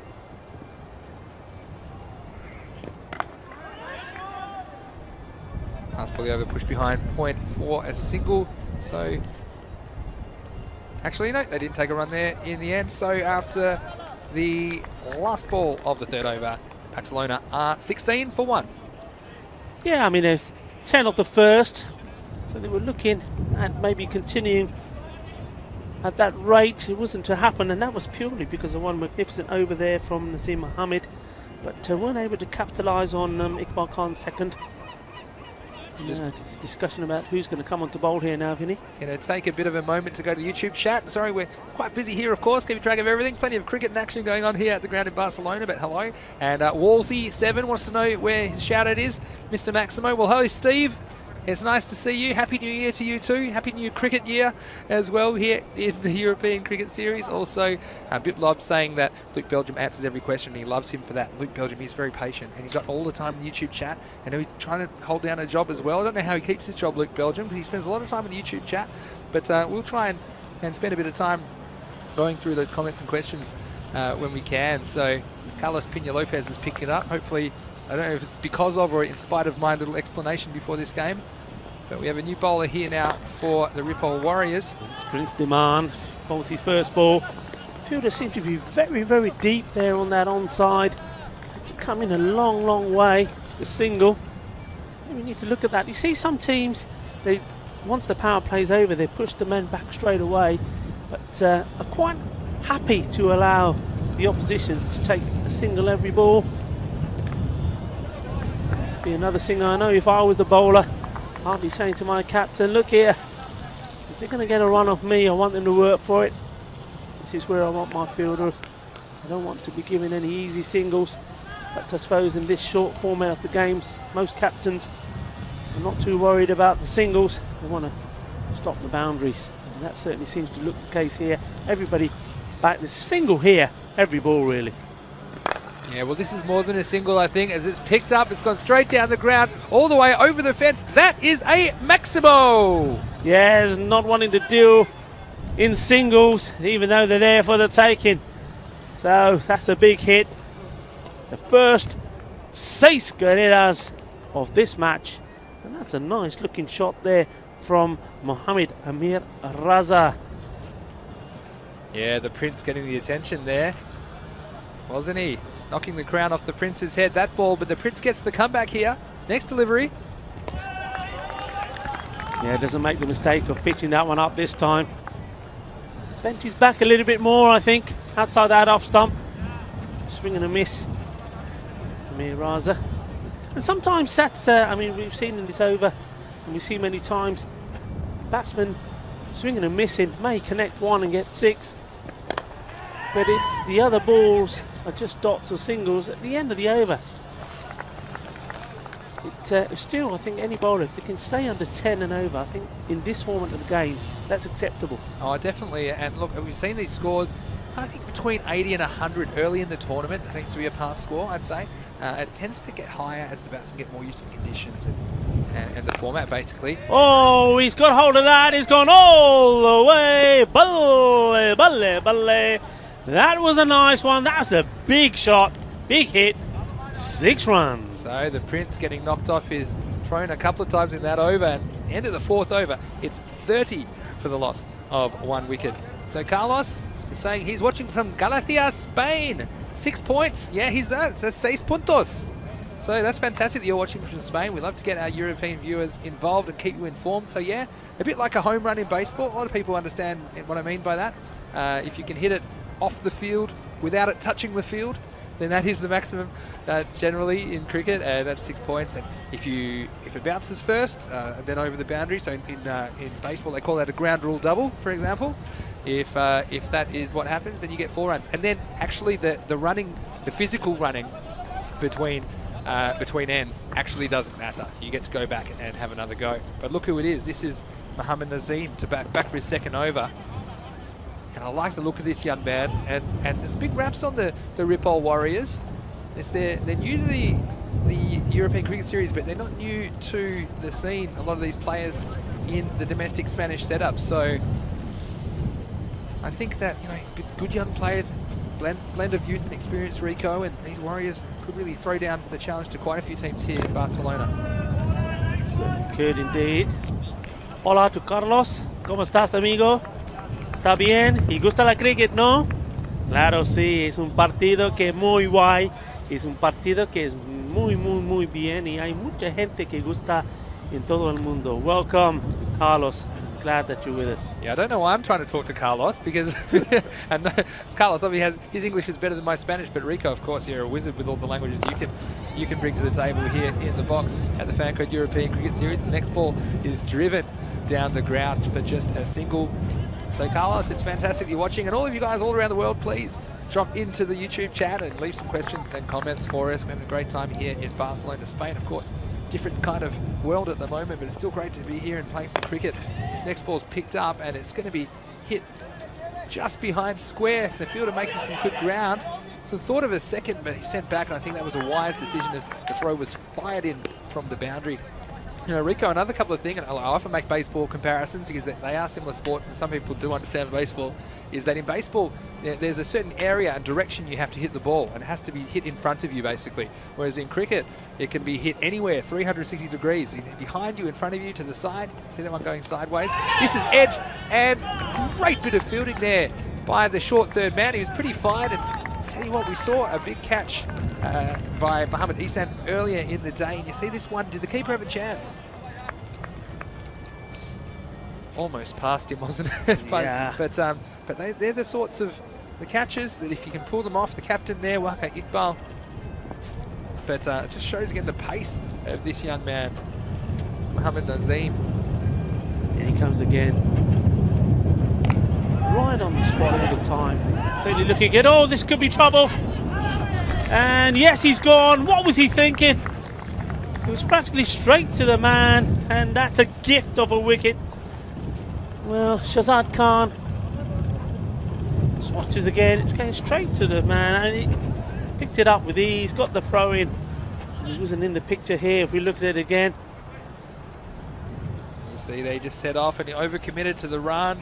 Speaker 4: for the over push behind point for a single. So actually, no, they didn't take a run there in the end. So after the last ball of the third over, Barcelona are 16 for 1.
Speaker 3: Yeah, I mean, there's 10 off the first, so they were looking at maybe continuing at that rate. It wasn't to happen, and that was purely because of one magnificent over there from Nazim Mohammed, but weren't able to capitalise on Iqbal Khan's second. Yeah, discussion about who's going to come onto bowl here now, Vinny.
Speaker 4: Going to take a bit of a moment to go to YouTube chat. Sorry, we're quite busy here, of course, keeping track of everything. Plenty of cricket and action going on here at the ground in Barcelona, but hello. And Wolsey7 wants to know where his shout-out is. Mr. Maximo. Well, hello, Steve. It's nice to see you. Happy New Year to you too. Happy New Cricket Year as well here in the European Cricket Series. Also, Bitlob saying that Luke Belgium answers every question. He loves him for that. Luke Belgium is very patient and he's got all the time in the YouTube chat. And he's trying to hold down a job as well. I don't know how he keeps his job, Luke Belgium, because he spends a lot of time in the YouTube chat. But we'll try and spend a bit of time going through those comments and questions when we can. So Carlos Pina Lopez is picking it up. Hopefully, I don't know if it's because of or in spite of my little explanation before this game. But we have a new bowler here now for the Ripoll Warriors.
Speaker 3: It's Prince Diman, bowls his first ball. Fielder seems to be very, very deep there on that onside. Had to come in a long, long way. It's a single. We need to look at that. You see some teams, once the power play's over, they push the men back straight away, but are quite happy to allow the opposition to take a single every ball. Be another single. I know if I was the bowler, I'd be saying to my captain, look here, if they're going to get a run off me, I want them to work for it. This is where I want my fielder. I don't want to be giving any easy singles, but I suppose in this short format of the games, most captains are not too worried about the singles. They want to stop the boundaries, and that certainly seems to look the case here. Everybody back. There's a single here, every ball really.
Speaker 4: Yeah, well, this is more than a single, I think, as it's picked up. It's gone straight down the ground, all the way over the fence. That is a Maximo!
Speaker 3: Yes, not wanting to deal in singles, even though they're there for the taking. So that's a big hit. The first 6 carreras of this match. And that's a nice looking shot there from Mohammed Amir Raza.
Speaker 4: Yeah, the Prince getting the attention there, wasn't he? Knocking the crown off the Prince's head, that ball, but the Prince gets the comeback here. Next delivery.
Speaker 3: Yeah, doesn't make the mistake of pitching that one up this time. Bent his back a little bit more, I think, outside that off stump. Swing and a miss. Amir Raza. And sometimes that's, I mean, we've seen in this over, and we see many times, batsmen swinging and missing, may connect one and get 6. But if the other balls are just dots or singles at the end of the over, still, I think any bowler, if they can stay under 10 and over, I think in this format of the game, that's acceptable.
Speaker 4: Oh, definitely. And look, we've seen these scores, I think between 80 and 100 early in the tournament. It seems to be a pass score, I'd say. It tends to get higher as the batsmen get more used to the conditions and the format, basically.
Speaker 3: Oh, he's got hold of that. He's gone all the way. Balle, balle, balle. That was a nice one. That was a big shot, big hit. 6 runs.
Speaker 4: So the Prince getting knocked off his throne a couple of times in that over. And end of the 4th over, it's 30 for the loss of 1 wicket. So Carlos is saying he's watching from Galicia, Spain. 6 points. Yeah, he's done. So 6 puntos. So that's fantastic that you're watching from Spain. We love to get our European viewers involved and keep you informed. So yeah, a bit like a home run in baseball. A lot of people understand what I mean by that. If you can hit it off the field without it touching the field, then that is the maximum generally in cricket. That's 6 points. And if it bounces first, then over the boundary. So in baseball they call that a ground rule double, for example. If that is what happens, then you get 4 runs. And then actually the running, the physical running between ends actually doesn't matter. You get to go back and have another go. But look who it is. This is Mohammed Nazim to back for his 2nd over. And I like the look of this young man. And there's big raps on the Ripoll Warriors. They're new to the European Cricket Series, but they're not new to the scene. A lot of these players in the domestic Spanish setup. So I think that, you know, good young players, blend of youth and experience, Rico, and these Warriors could really throw down the challenge to quite a few teams here in Barcelona.
Speaker 3: Good indeed. Hola to Carlos. ¿Cómo estás, amigo? ¿Está bien? ¿Y gusta la cricket, no? Claro, sí. Es un partido que es muy guay. Es un partido que es muy bien. Y hay mucha gente que gusta en todo el mundo. Welcome, Carlos. Glad that you're with us.
Speaker 4: Yeah, I don't know why I'm trying to talk to Carlos because and Carlos obviously has his English is better than my Spanish, but Rico, of course, you're a wizard with all the languages you can bring to the table here in the box at the Fancode European Cricket Series. The next ball is driven down the ground for just a single. So Carlos, it's fantastic you're watching, and all of you guys all around the world, please drop into the YouTube chat and leave some questions and comments for us. We're having a great time here in Barcelona, Spain, of course. Different kind of world at the moment, but it's still great to be here and playing some cricket. This next ball's picked up and it's going to be hit just behind square. The fielder making some good ground. So thought of a second, but he sent back, and I think that was a wise decision as the throw was fired in from the boundary. You know, Rico, another couple of things, and I often make baseball comparisons because they are similar sports and some people do understand baseball, is that in baseball, there's a certain area and direction you have to hit the ball, and it has to be hit in front of you, basically. Whereas in cricket, it can be hit anywhere, 360 degrees, behind you, in front of you, to the side. See that one going sideways? This is edge, and a great bit of fielding there by the short third man. He was pretty fine, and tell you what, we saw a big catch by Mohammad ECN earlier in the day, and you see this one, did the keeper have a chance? Almost past him, wasn't it?
Speaker 3: Yeah.
Speaker 4: But they're the sorts of the catches that if you can pull them off, the captain there, Waka Iqbal. But it just shows again the pace of this young man, Mohammad Nazim.
Speaker 3: And he comes again. Right on the spot all the time. Clearly looking at, oh, this could be trouble. And yes, he's gone. What was he thinking? It was practically straight to the man, and that's a gift of a wicket. Well, Shazad Khan swatches again. It's going straight to the man, and he picked it up with ease, got the throw in. He wasn't in the picture here if we look at it again.
Speaker 4: You see, they just set off and he overcommitted to the run.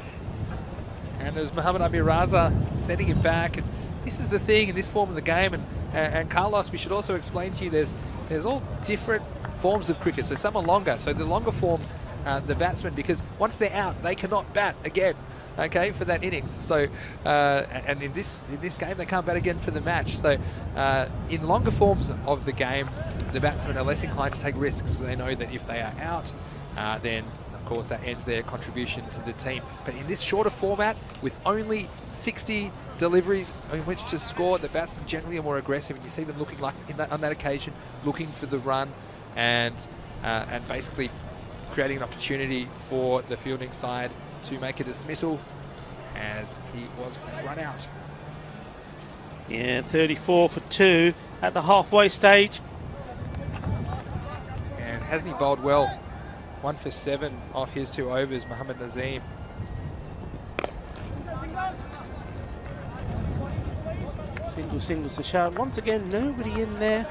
Speaker 4: And it was Mohammad Amir Raza setting him back. And this is the thing in this form of the game. And Carlos, we should also explain to you, there's all different forms of cricket. So some are longer. So the longer forms, the batsmen, because once they're out, they cannot bat again. Okay, for that innings. So, and in this game, they can't bat again for the match. So, in longer forms of the game, the batsmen are less inclined to take risks. They know that if they are out, then of course that ends their contribution to the team. But in this shorter format, with only 60 deliveries in which to score, the batsmen generally are more aggressive, and you see them looking like on that occasion, looking for the run, and basically creating an opportunity for the fielding side to make a dismissal as he was run out.
Speaker 3: Yeah, 34 for 2 at the halfway stage.
Speaker 4: And hasn't he bowled well? 1 for 7 off his 2 overs, Mohammad Nazim.
Speaker 3: Single to shout. Once again, nobody in there.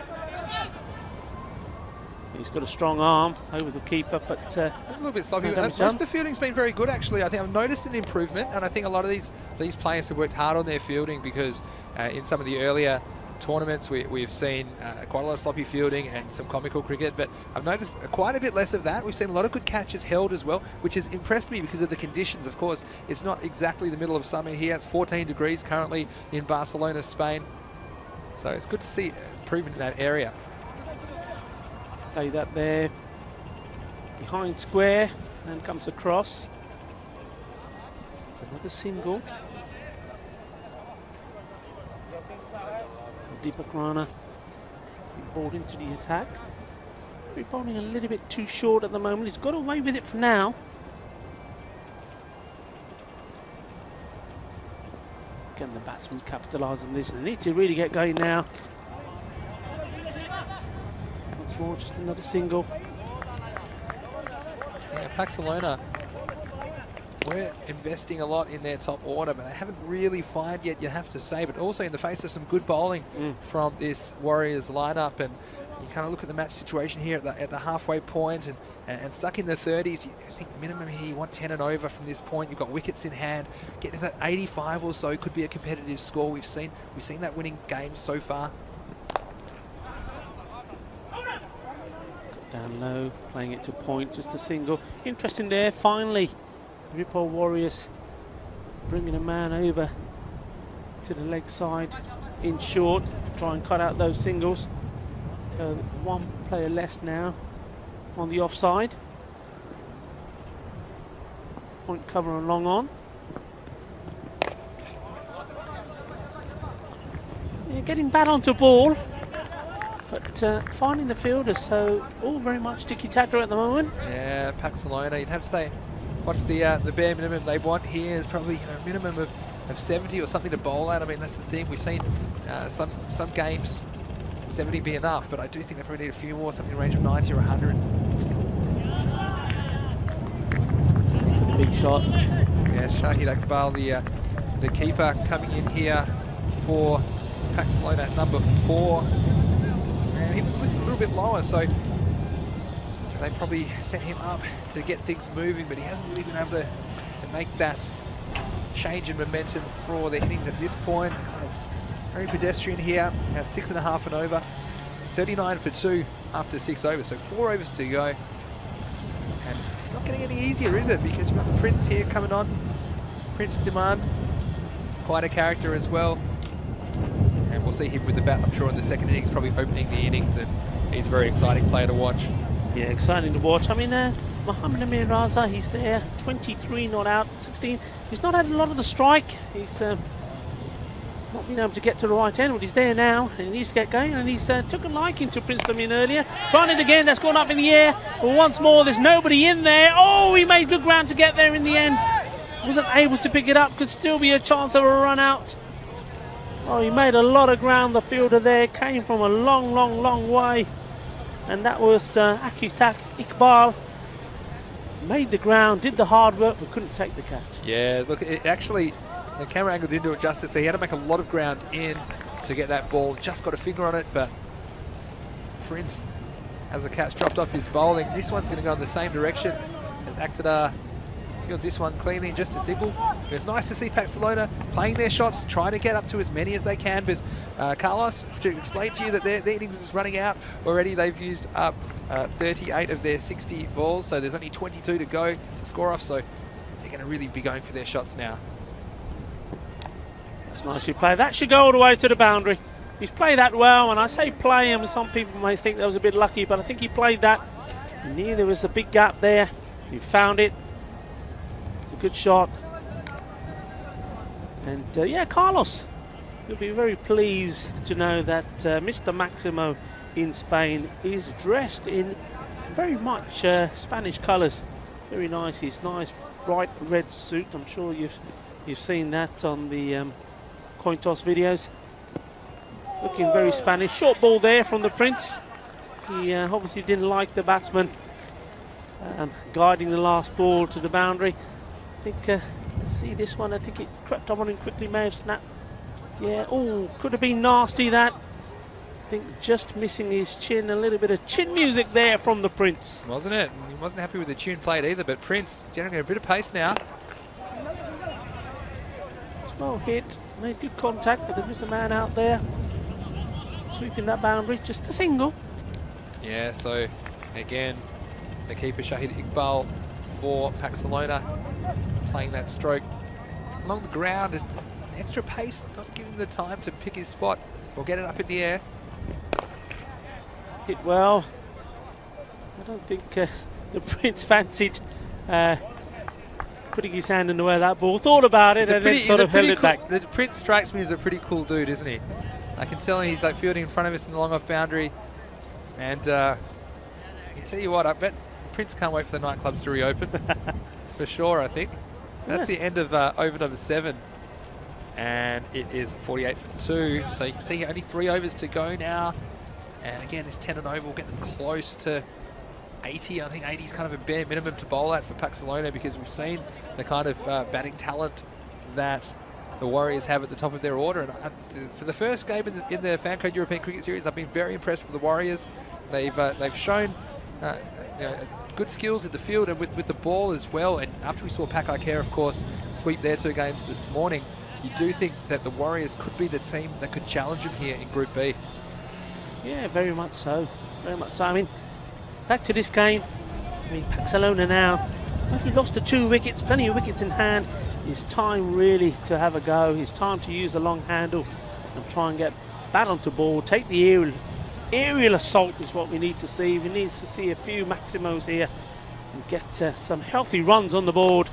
Speaker 3: He's got a strong arm over the keeper, but
Speaker 4: it's a little bit sloppy.
Speaker 3: no
Speaker 4: Most of the fielding's been very good, actually. I think I've noticed an improvement, and I think a lot of these players have worked hard on their fielding, because in some of the earlier tournaments we've seen quite a lot of sloppy fielding and some comical cricket, but I've noticed quite a bit less of that. We've seen a lot of good catches held as well, which has impressed me because of the conditions. Of course, it's not exactly the middle of summer here. It's 14 degrees currently in Barcelona, Spain. So it's good to see improvement in that area.
Speaker 3: Play that there behind square and comes across. It's another single. So Deepak Rana brought into the attack. He's bowling a little bit too short at the moment. He's got away with it for now. Can the batsman capitalise on this? They need to really get going now. Just another single.
Speaker 4: Yeah, Barcelona, we're investing a lot in their top order, but they haven't really fired yet, you have to say. But also in the face of some good bowling from this Warriors lineup, and you kind of look at the match situation here at the halfway point, and stuck in the 30s. I think minimum here, you want 10 and over from this point. You've got wickets in hand. Getting to that 85 or so could be a competitive score. We've seen that winning games so far.
Speaker 3: Down Down low, playing it to point, just a single. Interesting there, finally. Ripple Warriors bringing a man over to the leg side in short, try and cut out those singles. So one player less now on the offside. Point cover and long on. Yeah, getting bad onto ball, but finding the fielders, so all very much tiki-taka at the moment.
Speaker 4: Yeah, Barcelona, you'd have to say, what's the bare minimum they want here is probably a minimum of 70 or something to bowl at. I mean, that's the thing. We've seen some games 70 be enough, but I do think they probably need a few more, something in the range of 90 or 100.
Speaker 3: Big shot.
Speaker 4: Yeah, Shahid Iqbal, the keeper, coming in here for Barcelona at number 4. And he was listed a little bit lower, so they probably sent him up to get things moving, but he hasn't really been able to make that change in momentum for the innings at this point. Very pedestrian here, at 6.5 and over, 39 for 2 after 6 overs, so 4 overs to go. And it's not getting any easier, is it? Because we've got the Prince here coming on. Prince Demand, quite a character as well. And we'll see him with the bat, I'm sure, in the second innings, probably opening the innings, and he's a very exciting player to watch.
Speaker 3: Yeah, exciting to watch. I mean, Mohamed Amir Raza, he's there, 23 not out, 16. He's not had a lot of the strike. He's not been able to get to the right end, but he's there now, and he needs to get going, and he's took a liking to Prince Damien earlier. Trying it again, that's gone up in the air, but once more, there's nobody in there. Oh, he made good ground to get there in the end. Wasn't able to pick it up, could still be a chance of a run out. Oh, he made a lot of ground, the fielder there, came from a long, long, long way. And that was Akutak Iqbal. Made the ground, did the hard work, but couldn't take the catch.
Speaker 4: Yeah, look, it actually, the camera angle didn't do it justice. He had to make a lot of ground in to get that ball. Just got a finger on it, but Prince has a catch dropped off his bowling. This one's going to go in the same direction as Akhtar. Fields this one cleanly, just a single. It's nice to see Barcelona playing their shots, trying to get up to as many as they can. But Carlos, to explain to you that their innings is running out already. They've used up 38 of their 60 balls, so there's only 22 to go to score off. So they're going to really be going for their shots now.
Speaker 3: That's nicely played. That should go all the way to the boundary. He's played that well, and I say play, and some people may think that was a bit lucky, but I think he played that. He knew there was a big gap there. He found it. It's a good shot. And yeah, Carlos, you'll be very pleased to know that Mr. Maximo in Spain is dressed in very much Spanish colours. Very nice. His nice bright red suit. I'm sure you've seen that on the coin toss videos. Looking very Spanish. Short ball there from the Prince. He obviously didn't like the batsman guiding the last ball to the boundary. I think, see this one, I think it crept up on him quickly, may have snapped. Yeah, oh, could have been nasty that. I think just missing his chin, a little bit of chin music there from the Prince.
Speaker 4: Wasn't it? He wasn't happy with the tune played either, but Prince generating a bit of pace now.
Speaker 3: It's well hit, made good contact, but there was a man out there sweeping that boundary, just a single. Yeah,
Speaker 4: so again, the keeper Shahid Iqbal for Barcelona playing that stroke along the ground. Is extra pace, not giving him the time to pick his spot or get it up in the air.
Speaker 3: Hit well. I don't think the Prince fancied putting his hand in the way of that ball. Thought about it and then sort of held it back.
Speaker 4: The Prince strikes me as a pretty cool dude, isn't he? I can tell he's like fielding in front of us in the long off boundary. And I can tell you what, I bet Prince can't wait for the nightclubs to reopen. For sure, I think. That's the end of over number 7. And it is 48 for 2. So you can see only 3 overs to go now. And again, this 10 and over will get them close to 80. I think 80 is kind of a bare minimum to bowl at for Barcelona, because we've seen the kind of batting talent that the Warriors have at the top of their order. And for the first game in the Fancode European Cricket Series, I've been very impressed with the Warriors. They've shown good skills in the field and with the ball as well. And after we saw Pak Ikea, of course, sweep their 2 games this morning, you do think that the Warriors could be the team that could challenge them here in Group B.
Speaker 3: Yeah, very much so. Very much so. I mean, back to this game. I mean, Barcelona now, but he lost the 2 wickets, plenty of wickets in hand. It's time really to have a go. It's time to use the long handle and try and get bat onto ball. Take the aerial assault is what we need to see. We need to see a few maximos here and get some healthy runs on the board.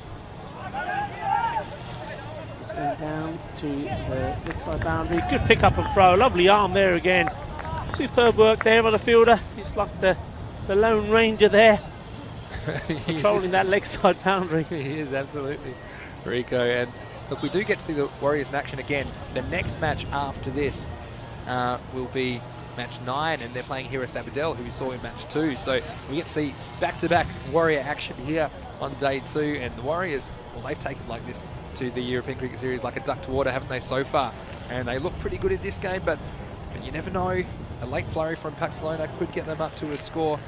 Speaker 3: It's going down to the leg side boundary. Good pick up and throw. Lovely arm there again. Superb work there by the fielder. He's like the Lone Ranger there. Controlling that leg side boundary.
Speaker 4: He is, absolutely, Rico. And look, we do get to see the Warriors in action again. The next match after this will be match 9, and they're playing here at Sabadell, who we saw in match 2. So we get to see back-to-back Warrior action here on day 2. And the Warriors, well, they've taken like this to the European Cricket Series like a duck to water, haven't they, so far? And they look pretty good in this game, but you never know. A late flurry from Barcelona could get them up to a score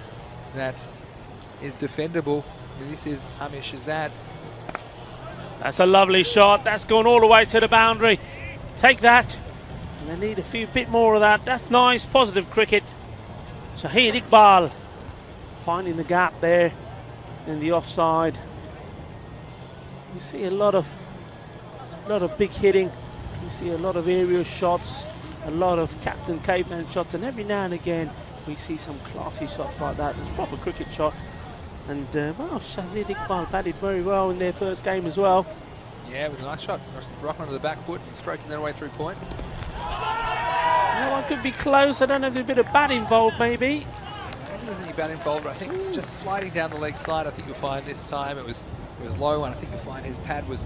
Speaker 4: that is defendable. This is Amir Shahzad.
Speaker 3: That's a lovely shot. That's gone all the way to the boundary. Take that. And they need a bit more of that. That's nice, positive cricket. Shahid Iqbal finding the gap there in the offside. You see a lot of big hitting. You see a lot of aerial shots, a lot of Captain Caveman shots, and every now and again we see some classy shots like that. It's a proper cricket shot. And well, Shahid Iqbal batted very well in their first game as well.
Speaker 4: Yeah, it was a nice shot. Right onto the back foot and stroking their way through point.
Speaker 3: That one could be close. I don't know if there's a bit of bat involved, maybe.
Speaker 4: There wasn't any bat involved, but I think just sliding down the leg side, I think you'll find this time it was low, and I think you'll find his pad was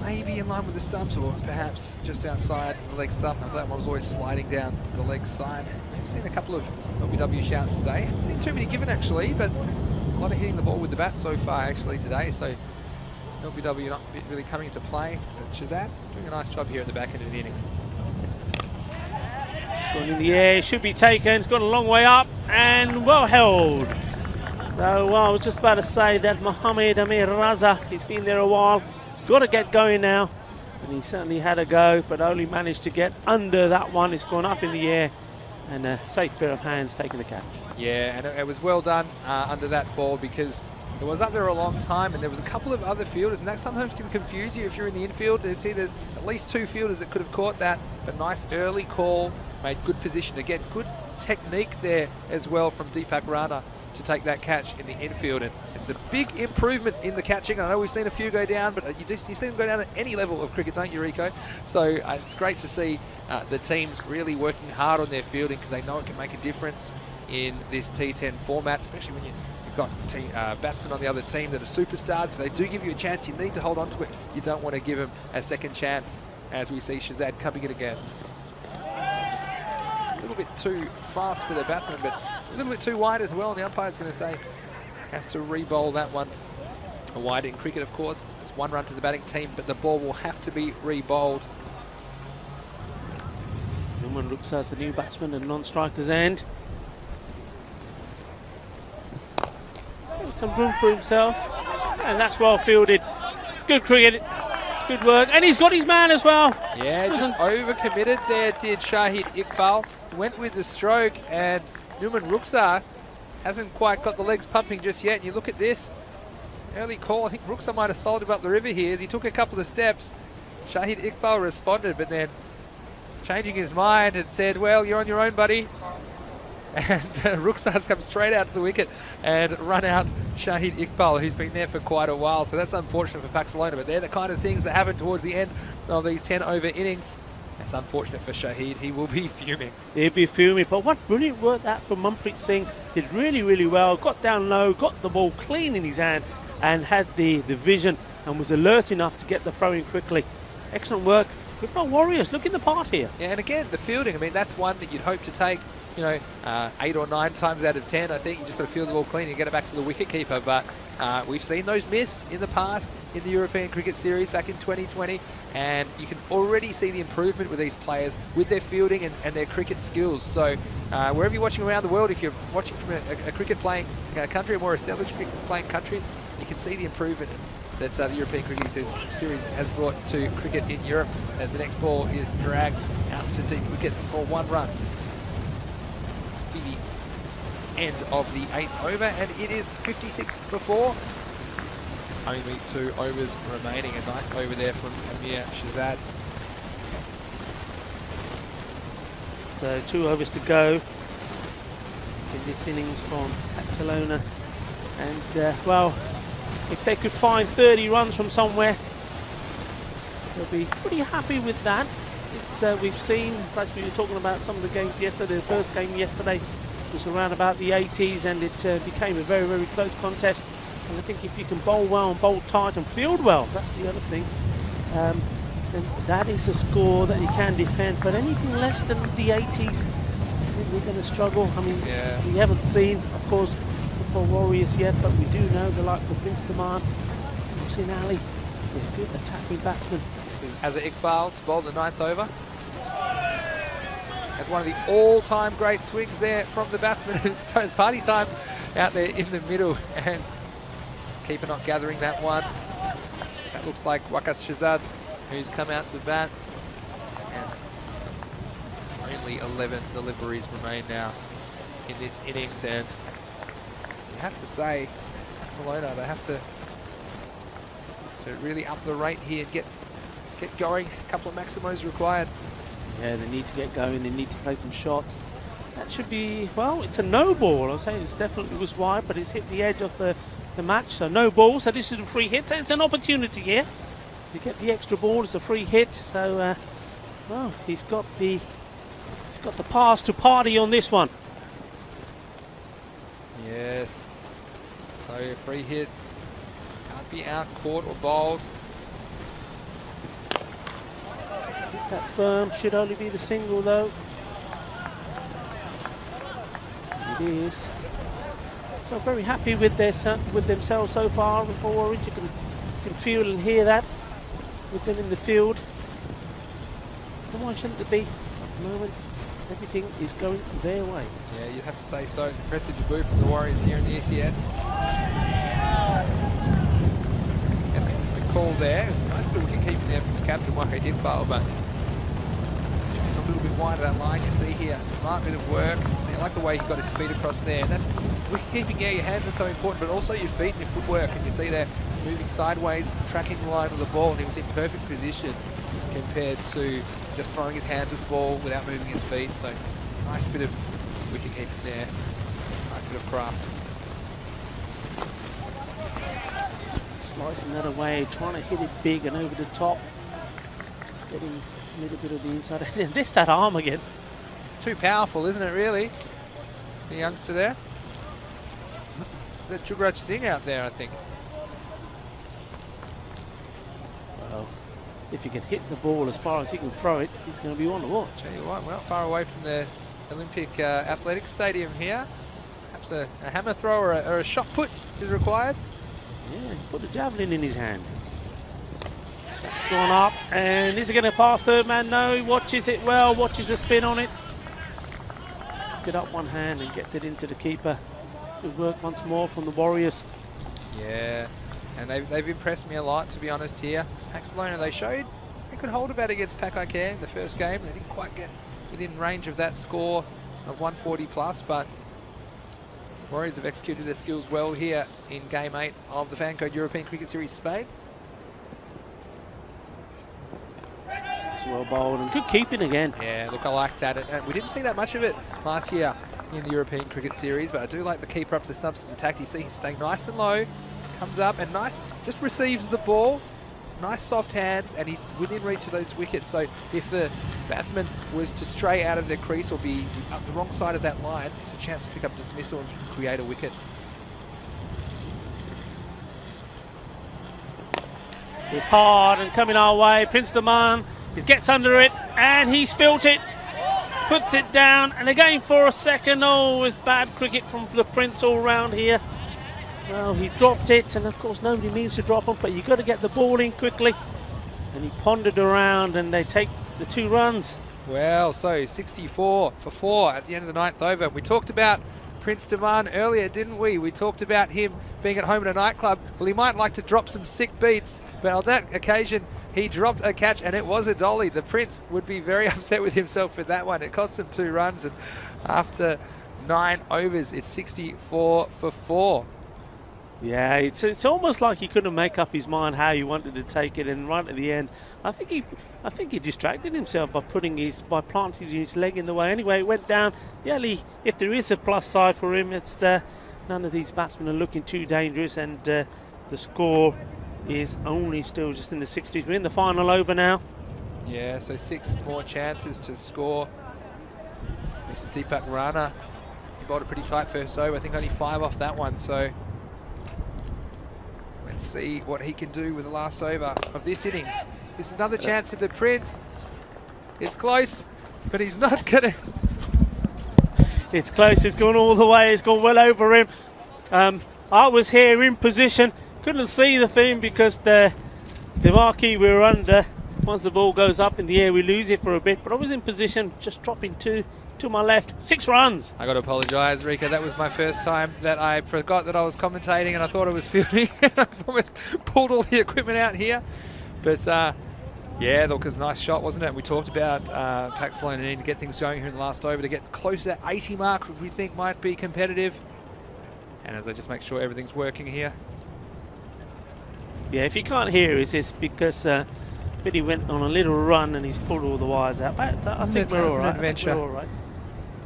Speaker 4: maybe in line with the stumps, or perhaps just outside the leg stump. That one was always sliding down the leg side. I've seen a couple of LBW shouts today. Haven't seen too many given actually, but a lot of hitting the ball with the bat so far actually today. So LBW not really coming into play. But Shahzad doing a nice job here at the back end of the innings.
Speaker 3: It's gone in the air, should be taken. It's gone a long way up and well held. So, well, I was just about to say that Mohammed Amir Raza, he's been there a while. He's got to get going now. And he certainly had a go, but only managed to get under that one. It's gone up in the air. And a safe pair of hands taking the catch.
Speaker 4: Yeah, and it was well done under that ball, because it was up there a long time, and there was a couple of other fielders, and that sometimes can confuse you if you're in the infield. There's at least 2 fielders that could have caught that, but nice early call, made good position. Again, good technique there as well from Deepak Rana to take that catch in the infield, and it's a big improvement in the catching. I know we've seen a few go down, but you see them go down at any level of cricket, don't you, Rico? So it's great to see the teams really working hard on their fielding, because they know it can make a difference in this T10 format, especially when you've got batsmen on the other team that are superstars. If they do give you a chance, you need to hold on to it. You don't want to give them a second chance, as we see Shahzad coming in again. Just a little bit too fast for the batsman, but a little bit too wide as well. And the umpire's going to say has to re-bowl that one. A wide in cricket, of course. It's 1 run to the batting team, but the ball will have to be re-bowled.
Speaker 3: Numan looks as the new batsman and non-striker's end. Some room for himself, and that's well fielded. Good cricket, good work, and he's got his man as well.
Speaker 4: Yeah, just over-committed there, did Shahid Iqbal. Went with the stroke, and Numan Rukhsar hasn't quite got the legs pumping just yet. And you look at this early call. I think Rukhsar might have sold him up the river here as he took a couple of steps. Shahid Iqbal responded, but then changing his mind and said, well, you're on your own, buddy. And Rukhsar's come straight out to the wicket and run out Shahid Iqbal, who's been there for quite a while. So that's unfortunate for Barcelona, but they're the kind of things that happen towards the end of these 10-over innings. That's unfortunate for Shahid. He will be fuming.
Speaker 3: He'll be fuming, but what brilliant work that from Manpreet Singh. Did really, really well. Got down low, got the ball clean in his hand, and had the vision and was alert enough to get the throw in quickly. Excellent work. Good for Warriors, looking the part here.
Speaker 4: Yeah, and again, the fielding, I mean, that's one that you'd hope to take, 8 or 9 times out of 10. I think you just got to field the ball clean and get it back to the wicketkeeper. But we've seen those miss in the past in the European Cricket Series back in 2020, and you can already see the improvement with these players with their fielding and their cricket skills. So wherever you're watching around the world, if you're watching from a cricket playing country, a more established cricket playing country, you can see the improvement that the European Cricket Series has brought to cricket in Europe, as the next ball is dragged out to deep wicket for 1 run. end of the 8th over, and it is 56 for 4. Only 2 overs remaining. A nice over there from Amir Shahzad.
Speaker 3: So 2 overs to go in this innings from Barcelona. And, well, if they could find 30 runs from somewhere, they'll be pretty happy with that. It's, we've seen, perhaps we were talking about some of the games yesterday, the first game yesterday was around about the 80s, and it became a very, very close contest. And I think if you can bowl well and bowl tight and field well, that's the other thing, then that is a score that you can defend. But anything less than the 80s, I think we're going to struggle. I mean, we haven't seen, of course, football warriors yet, but we do know the likes of Prince Daman, Hussein Ali, they're good attacking batsmen.
Speaker 4: As Iqbal to bowl the 9th over. As one of the all-time great swings there from the batsman. It's party time out there in the middle, and keeper not gathering that one. That looks like Waqas Shahzad, who's come out to bat. And only 11 deliveries remain now in this innings, and you have to say, Barcelona, they have to really up the rate here and get going. A couple of maximos required.
Speaker 3: Yeah, they need to get going, they need to play some shots. That should be, well, it's a no ball. I'm saying it definitely was wide, but it's hit the edge of the match, so no ball. So this is a free hit. So it's an opportunity here to get the extra ball. It's a free hit. So, well, he's got the pass to party on this one.
Speaker 4: Yes. So a free hit. Can't be out, caught or bowled.
Speaker 3: That firm should only be the single though. It is. So very happy with themselves so far. With Warriors, you can feel and hear that with them in the field. And why shouldn't it be? At the moment, everything is going their way.
Speaker 4: Yeah, you'd have to say so. It's impressive debut from the Warriors here in the ECS. And there was a call there. It's a nice little wicket keeping there from the captain, Waqas Iqbal, but just a little bit wide of that line. You see here, smart bit of work. See, I like the way he got his feet across there. And that's wicket keeping. Yeah, your hands are so important, but also your feet and your footwork. And you see there, moving sideways, tracking the line of the ball, and he was in perfect position compared to just throwing his hands at the ball without moving his feet. So nice bit of wicket keeping there. Nice bit of craft.
Speaker 3: Slicing that away, trying to hit it big and over the top. Just getting a little bit of the inside. And this that arm again.
Speaker 4: Too powerful, isn't it, really? The youngster there. The Jugraj Singh out there, I think.
Speaker 3: Well, if he can hit the ball as far as he can throw it, he's going to be one to watch.
Speaker 4: Tell you what, we're not far away from the Olympic Athletics Stadium here. Perhaps a hammer throw or a shot put is required.
Speaker 3: Yeah, put a javelin in his hand. That's gone up, and is he going to pass third man? No, he watches it well, watches the spin on it. Puts it up one hand and gets it into the keeper. Good work once more from the Warriors.
Speaker 4: Yeah, and they've impressed me a lot, to be honest, here. Barcelona, they showed they could hold a bat against Pakistan in the first game. They didn't quite get within range of that score of 140 plus, but Warriors have executed their skills well here in Game 8 of the Fancode European Cricket Series Spain.
Speaker 3: It's well bowled and good keeping again.
Speaker 4: Yeah, look, I like that. And we didn't see that much of it last year in the European Cricket Series, but I do like the keeper up the stumps as attacked. You see he's staying nice and low, comes up and nice, just receives the ball. Nice soft hands, and he's within reach of those wickets. So if the batsman was to stray out of their crease or be up the wrong side of that line, it's a chance to pick up dismissal and create a wicket.
Speaker 3: It's hard and coming our way. Prince Daman, he gets under it and he spilt it. Puts it down, and again for a second. Oh, it's bad cricket from the Prince all round here. Well, he dropped it, and of course nobody means to drop him, but you've got to get the ball in quickly. And he pondered around, and they take the 2 runs.
Speaker 4: Well, so 64 for 4 at the end of the 9th over. We talked about Prince Daman earlier, didn't we? We talked about him being at home in a nightclub. Well, he might like to drop some sick beats, but on that occasion, he dropped a catch, and it was a dolly. The Prince would be very upset with himself for that one. It cost him 2 runs, and after 9 overs. It's 64 for 4.
Speaker 3: Yeah, it's almost like he couldn't make up his mind how he wanted to take it, and right at the end, I think he distracted himself by planting his leg in the way. Anyway, it went down. If there is a plus side for him, it's none of these batsmen are looking too dangerous, and the score is only still just in the 60s. We're in the final over now.
Speaker 4: Yeah, so 6 more chances to score. This is Deepak Rana. He bowled a pretty tight first over. I think only 5 off that one. So let's see what he can do with the last over of this innings. This is another chance for the Prince. It's close, but he's not gonna.
Speaker 3: It's close. It's gone all the way. It's gone well over him. I was here in position. Couldn't see the thing because the marquee we were under. Once the ball goes up in the air, we lose it for a bit. But I was in position, just dropping to my left. 6 runs.
Speaker 4: I got to apologise, Rika. That was my first time that I forgot that I was commentating and I thought I was fielding. I almost pulled all the equipment out here. But yeah, look, it was a nice shot, wasn't it? We talked about Paxlone needing to get things going here in the last over to get close to that 80 mark, which we think might be competitive. And as I just make sure everything's working here.
Speaker 3: Yeah, if you can't hear us, it's because Vinny went on a little run and he's pulled all the wires out. But I think we're all right. We're all right.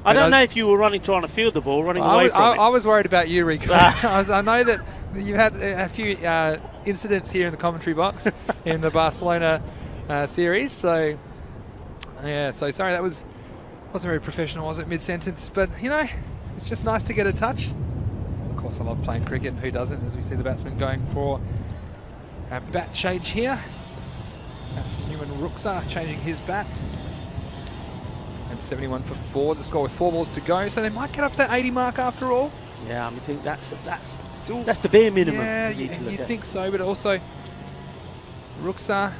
Speaker 3: I don't know if you were trying to field the ball, running away from it.
Speaker 4: I was worried about you, Rico. I know that you had a few incidents here in the commentary box in the Barcelona series. So, yeah, so sorry, that wasn't very professional, was it, mid-sentence? But, you know, it's just nice to get a touch. Of course, I love playing cricket, and who doesn't, as we see the batsman going for a bat change here. That's Newman Ruksa changing his bat. And 71 for 4, the score with 4 balls to go. So they might get up to that 80 mark after all.
Speaker 3: Yeah, I mean, I think that's the bare minimum.
Speaker 4: Yeah, you'd think so, but also Ruksa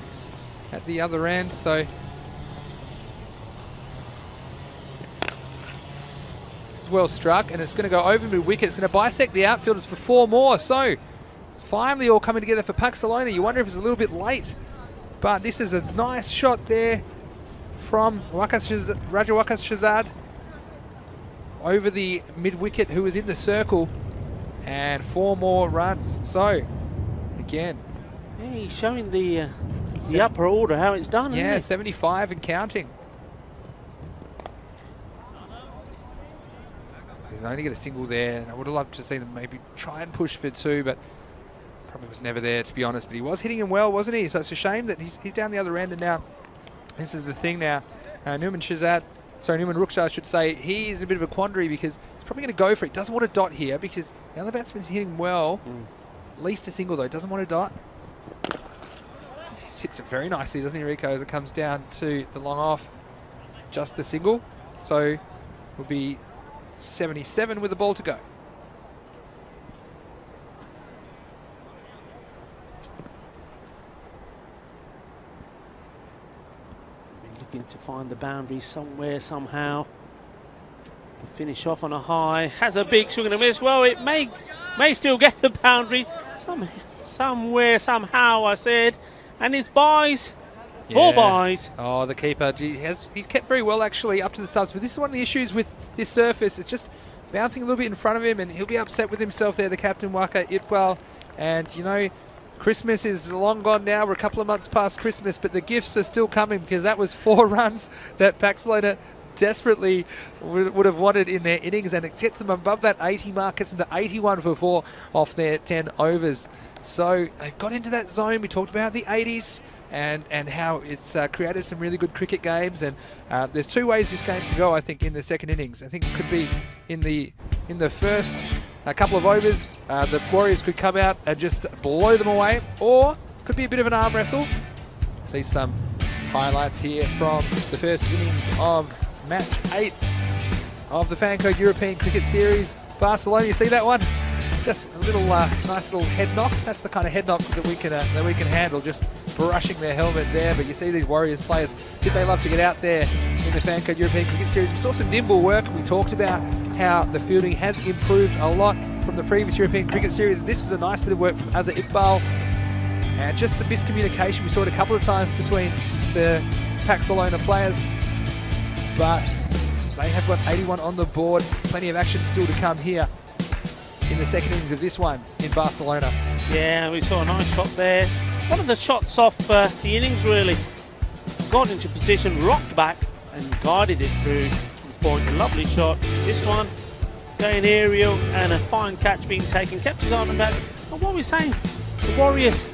Speaker 4: at the other end. So this is well struck, and it's going to go over mid-wicket. It's going to bisect the outfielders for 4 more. So it's finally all coming together for Paxlone. You wonder if it's a little bit late, but this is a nice shot there from Raja Waqas Shahzad over the mid-wicket, who was in the circle, and 4 more runs. So again,
Speaker 3: yeah, he's showing the upper order how it's done.
Speaker 4: Yeah,
Speaker 3: isn't it?
Speaker 4: 75 and counting. They only get a single there, and I would have loved to see them maybe try and push for 2, but probably was never there, to be honest. But he was hitting him well, wasn't he? So it's a shame that he's down the other end, and now this is the thing now. Newman Ruksa, I should say, he is in a bit of a quandary because he's probably going to go for it. Doesn't want a dot here because the other batsman's hitting well. At least a single, though. Doesn't want a dot. He hits it very nicely, doesn't he, Rico, as it comes down to the long off. Just the single. So will be 77 with the ball to go.
Speaker 3: Looking to find the boundary somewhere, somehow. Finish off on a high. Has a big swing and a miss. Well, it may still get the boundary. Somewhere, somehow, I said. And it's buys. Yeah. 4 buys.
Speaker 4: Oh, the keeper. He's kept very well, actually, up to the subs. But this is one of the issues with this surface. It's just bouncing a little bit in front of him, and he'll be upset with himself there, the captain, Waka Iqbal. And, you know, Christmas is long gone now. We're a couple of months past Christmas, but the gifts are still coming because that was 4 runs that Paxlone desperately would have wanted in their innings, and it gets them above that 80 mark, gets them to 81 for 4 off their 10 overs. So they've got into that zone. We talked about the 80s and how it's created some really good cricket games, and there's 2 ways this game can go, I think, in the second innings. I think it could be in the first couple of overs, the Warriors could come out and just blow them away, or could be a bit of an arm wrestle. See some highlights here from the first innings of match 8 of the Fancode European Cricket Series. Barcelona, you see that one? Just a little nice little head knock. That's the kind of head knock that we can handle, just brushing their helmet there. But you see these Warriors players, did they love to get out there in the Fancode European Cricket Series? We saw some nimble work. We talked about how the fielding has improved a lot from the previous European Cricket Series. This was a nice bit of work from Azhar Iqbal. And just some miscommunication. We saw it a couple of times between the Paxlone players. But They have got 81 on the board. Plenty of action still to come here in the second innings of this one in Barcelona.
Speaker 3: Yeah, we saw a nice shot there. One of the shots off the innings, really. Got into position, rocked back, and guided it through the point. A lovely shot. This one, going aerial, and a fine catch being taken. Kept his arm back. And what we're saying, the Warriors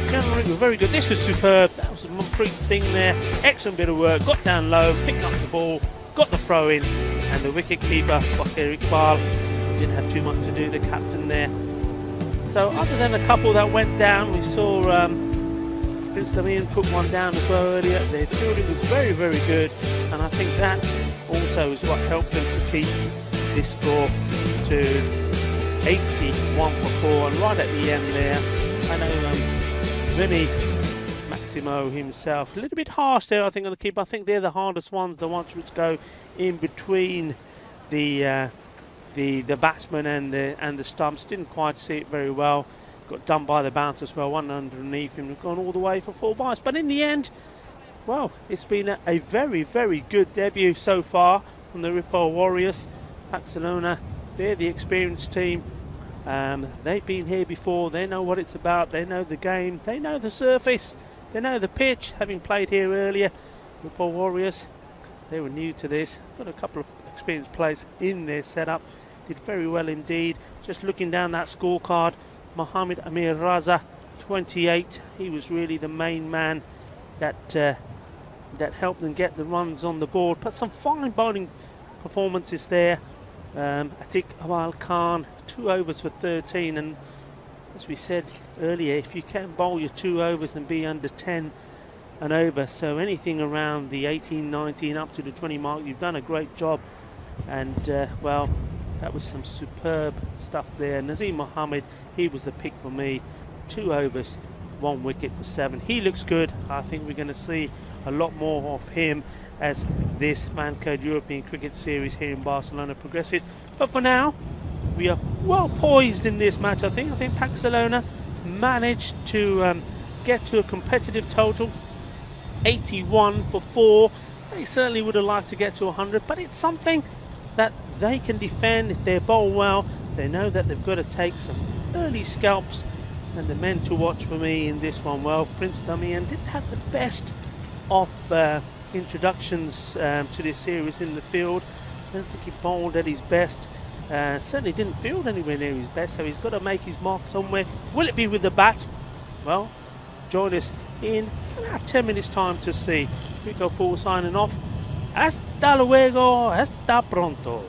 Speaker 3: generally were very good. This was superb. That was a Manpreet Singh there. Excellent bit of work. Got down low, picked up the ball, got the throw in, and the wicket keeper, Bakir Iqbal, didn't have too much to do, the captain there. So other than a couple that went down, we saw Prince Damien put one down as well earlier. Their fielding was very, very good, and I think that also is what helped them to keep this score to 81 for 4. And right at the end there, I know Vinny Maximo himself, a little bit harsh there, I think, on the keeper. I think they're the hardest ones, the ones which go in between the batsman and the stumps. Didn't quite see it very well. Got done by the bounce as well. One underneath him, gone all the way for 4 byes. But in the end, well, it's been a very, very good debut so far from the Ripoll Warriors. Barcelona, they're the experienced team. They've been here before. They know what it's about. They know the game. They know the surface. They know the pitch, having played here earlier. Ripoll Warriors, they were new to this. Got a couple of experienced players in their setup. Did very well indeed. Just looking down that scorecard, Mohammed Amir Raza, 28. He was really the main man that helped them get the runs on the board. But some fine bowling performances there. Atik Awal Khan, 2 overs for 13, and as we said earlier, if you can bowl your 2 overs and be under 10 and over, so anything around the 18, 19 up to the 20 mark, you've done a great job. And well, that was some superb stuff there. Nazim Mohammed, he was the pick for me. 2 overs, 1 wicket for 7. He looks good. I think we're going to see a lot more of him as this Fancode European Cricket Series here in Barcelona progresses. But for now, we are well poised in this match. I think Barcelona managed to get to a competitive total, 81 for 4. They certainly would have liked to get to 100, but it's something that they can defend if they bowl well. They know that they've got to take some early scalps, and the men to watch for me in this one, well, Prince Damien didn't have the best of introductions to this series in the field. I don't think he bowled at his best. Certainly didn't field anywhere near his best, so he's got to make his mark somewhere. Will it be with the bat? Well, join us in about 10 minutes time to see. Rico Paul signing off. Hasta luego, hasta pronto.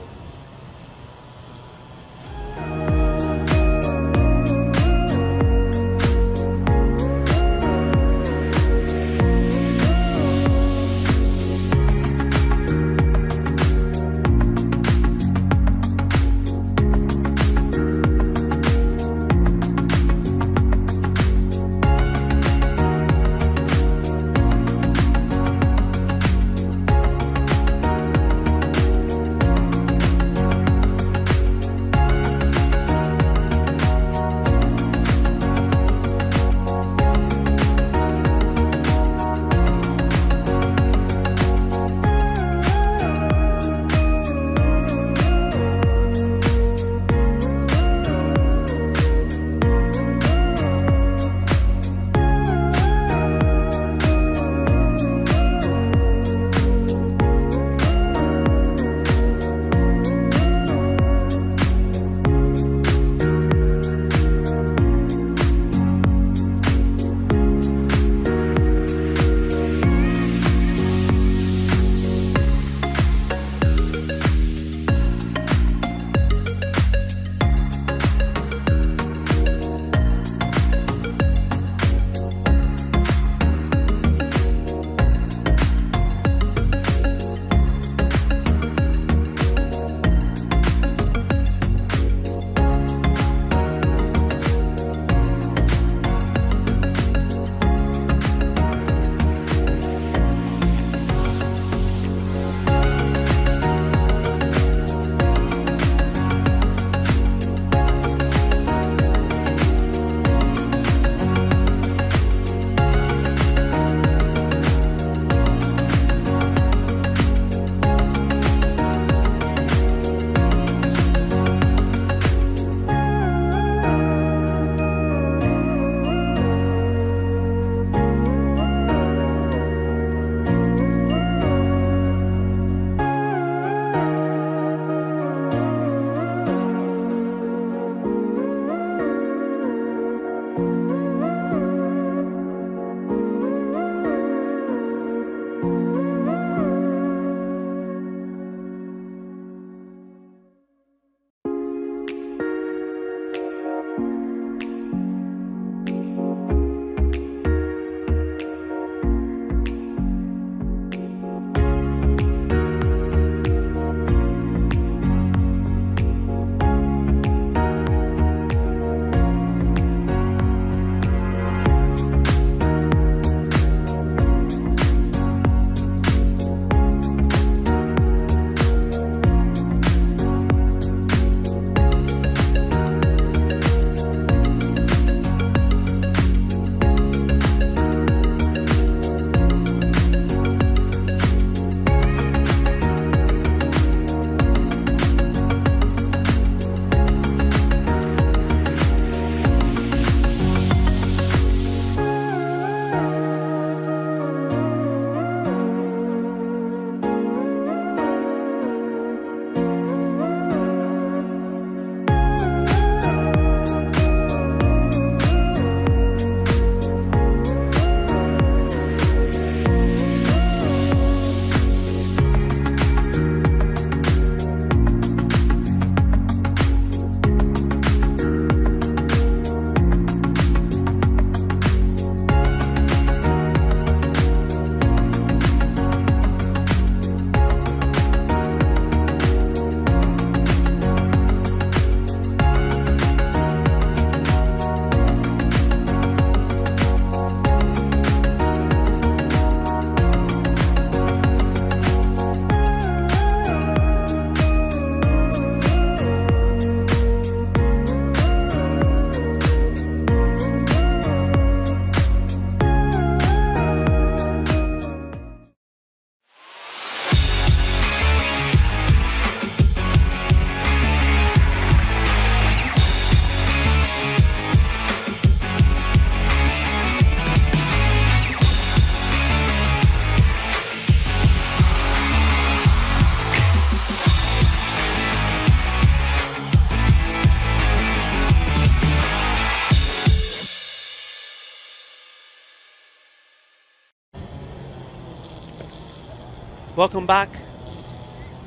Speaker 3: Welcome back.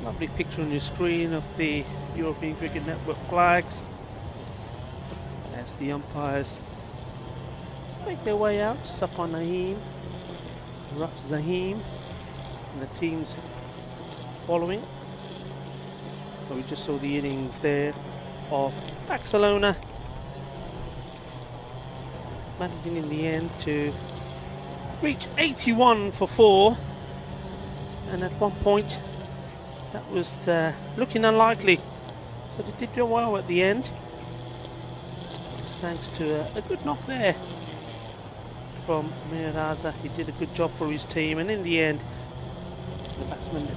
Speaker 3: Lovely picture on your screen of the European Cricket Network flags as the umpires make their way out. Safar Naeem, Raf Zahim, and the teams following. So we just saw the innings there of Barcelona, managing in the end to reach 81 for 4, and at one point that was looking unlikely, so they did well at the end. Just thanks to a good knock there from Mir Raza. He did a good job for his team, and in the end the batsman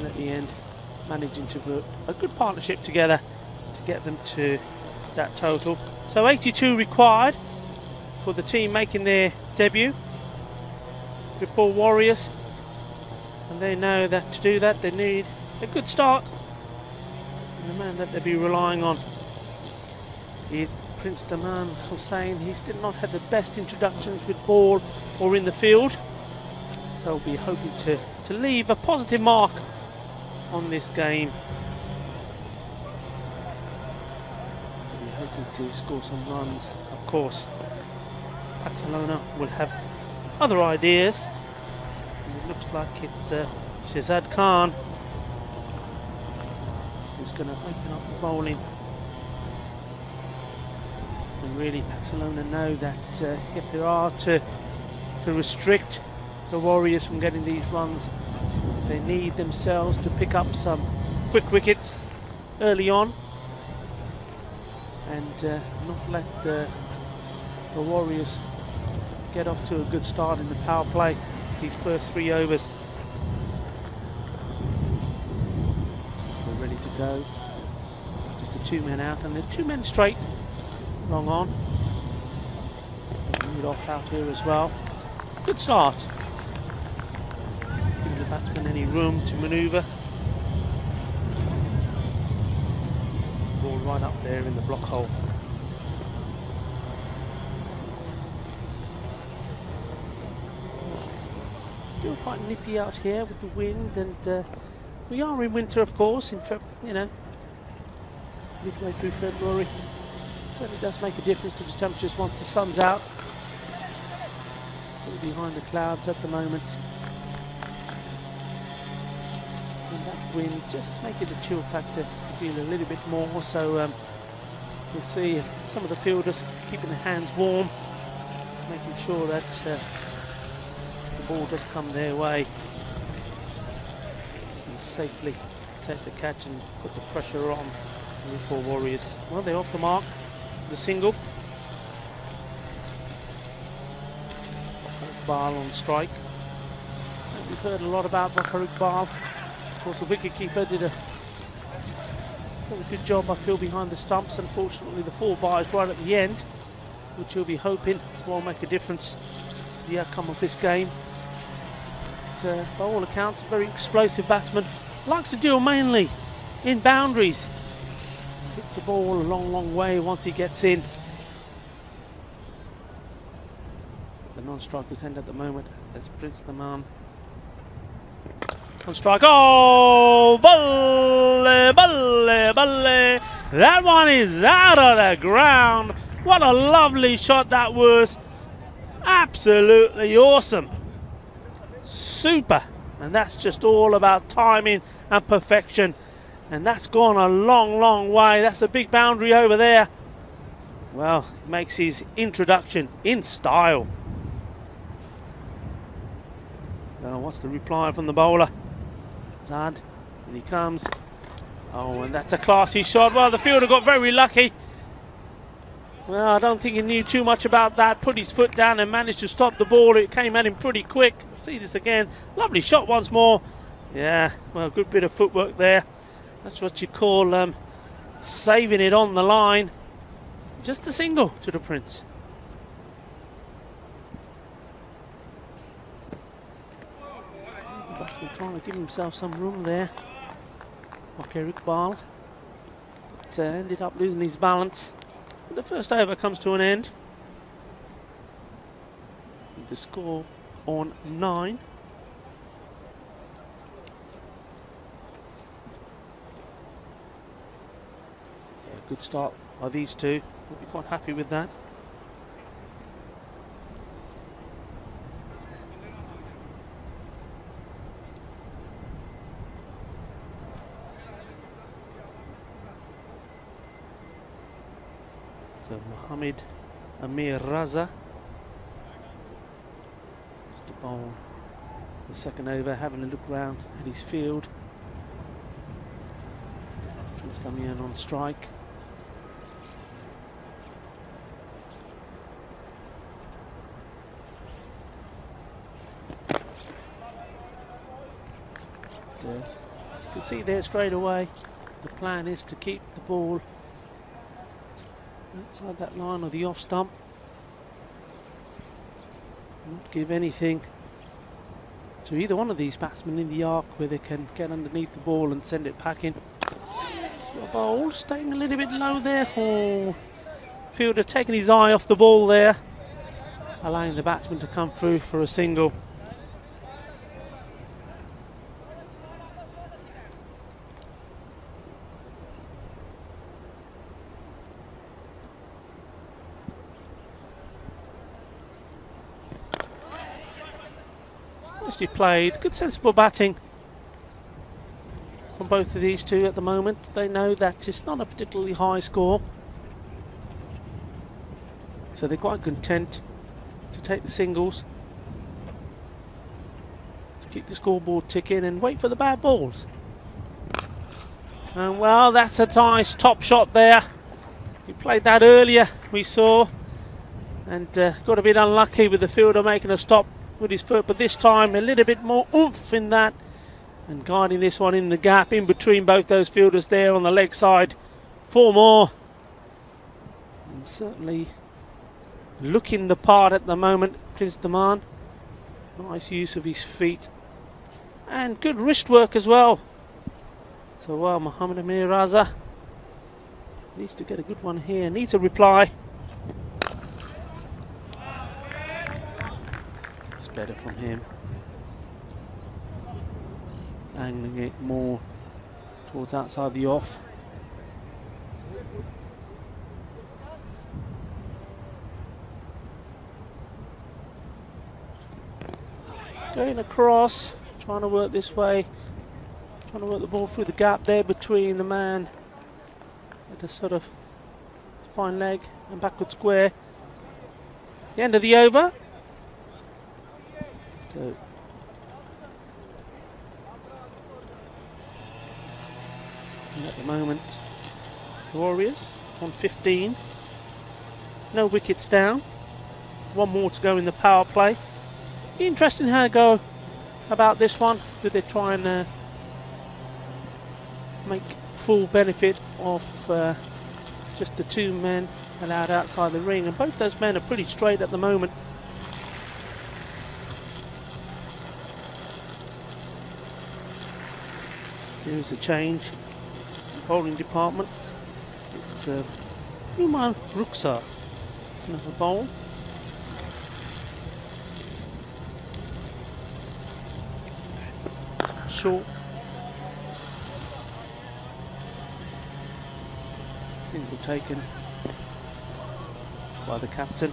Speaker 3: at the end managing to put a good partnership together to get them to that total. So 82 required for the team making their debut. Report Warriors, and they know that to do that they need a good start, and the man that they'll be relying on is Prince Daman Hussain. He did not have the best introductions with ball or in the field, so we'll be hoping to leave a positive mark on this game. We'll be hoping to score some runs. Of course, Barcelona will have other ideas. And it looks like it's Shahzad Khan who's going to open up the bowling. And really, Barcelona know that if they are to restrict the Warriors from getting these runs, they need themselves to pick up some quick wickets early on and not let the Warriors get off to a good start in the power play these first 3 overs. We're ready to go. Just the 2 men out, and the 2 men straight. Long on. Lead off out here as well. Good start. Giving the batsman any room to manoeuvre. Ball right up there in the block hole. Still quite nippy out here with the wind, and we are in winter, of course. Midway through February, it certainly does make a difference to the temperatures once the sun's out. Still behind the clouds at the moment, and that wind just making the chill factor feel a little bit more. So you'll see some of the fielders keeping their hands warm, making sure that the ball does come their way and safely take the catch and put the pressure on the Newport Warriors. Well, they're off the mark, the single. Iqbal on strike. And we've heard a lot about Bakar Iqbal. Of course, the wicketkeeper did a very good job, I feel, behind the stumps. Unfortunately, the 4 byes right at the end, which we'll be hoping will make a difference to the outcome of this game. By all accounts, a very explosive batsman. Likes to deal mainly in boundaries. Hits the ball a long way once he gets in. The non-striker's end at the moment as Prince Daman on strike. Oh, balle, balle, balle. That one is out of the ground. What a lovely shot that was. Absolutely awesome. Super. And that's just all about timing and perfection. And that's gone a long way. That's a big boundary over there. Well, makes his introduction in style. Now, what's the reply from the bowler? Zad, and he comes. Oh, and that's a classy shot. Well, the fielder got very lucky. Well, I don't think he knew too much about that. Put his foot down and managed to stop the ball. It came at him pretty quick. See this again. Lovely shot once more. Yeah, well, a good bit of footwork there. That's what you call saving it on the line. Just a single to the Prince. The batsman trying to give himself some room there. Bakar Iqbal. But ended up losing his balance. The first over comes to an end. The score on 9. So a good start by these two. We'll be quite happy with that. So Mohammed Amir Raza is to bowl the second over, having a look round at his field. Damian on strike. You can see there straight away the plan is to keep the ball outside that line of the off stump, not give anything to either one of these batsmen in the arc where they can get underneath the ball and send it packing. So bowl staying a little bit low there. Oh, fielder taking his eye off the ball there, allowing the batsman to come through for a single. Nicely played, good sensible batting from both of these two at the moment. They know that it's not a particularly high score, so they're quite content to take the singles, to keep the scoreboard ticking and wait for the bad balls. And well, that's a nice top shot there. He played that earlier, we saw, and got a bit unlucky with the fielder making a stop with his foot, but this time a little bit more oomph in that and guiding this one in the gap in between both those fielders there on the leg side. 4 more, and certainly looking the part at the moment, Prince Daman. Nice use of his feet and good wrist work as well. So well, Mohammed Amir Raza needs to get a good one here, needs a reply. Better from him, angling it more towards outside the off. Going across, trying to work this way, trying to work the ball through the gap there between the man at a sort of fine leg and backward square. The end of the over. So at the moment, the Warriors on 15, no wickets down, 1 more to go in the power play. Interesting how to go about this one. Do they try and make full benefit of just the 2 men allowed outside the ring? And both those men are pretty straight at the moment. Here's a change in the bowling department. It's Numan Ruksa, another bowl. Short. Single taken by the captain,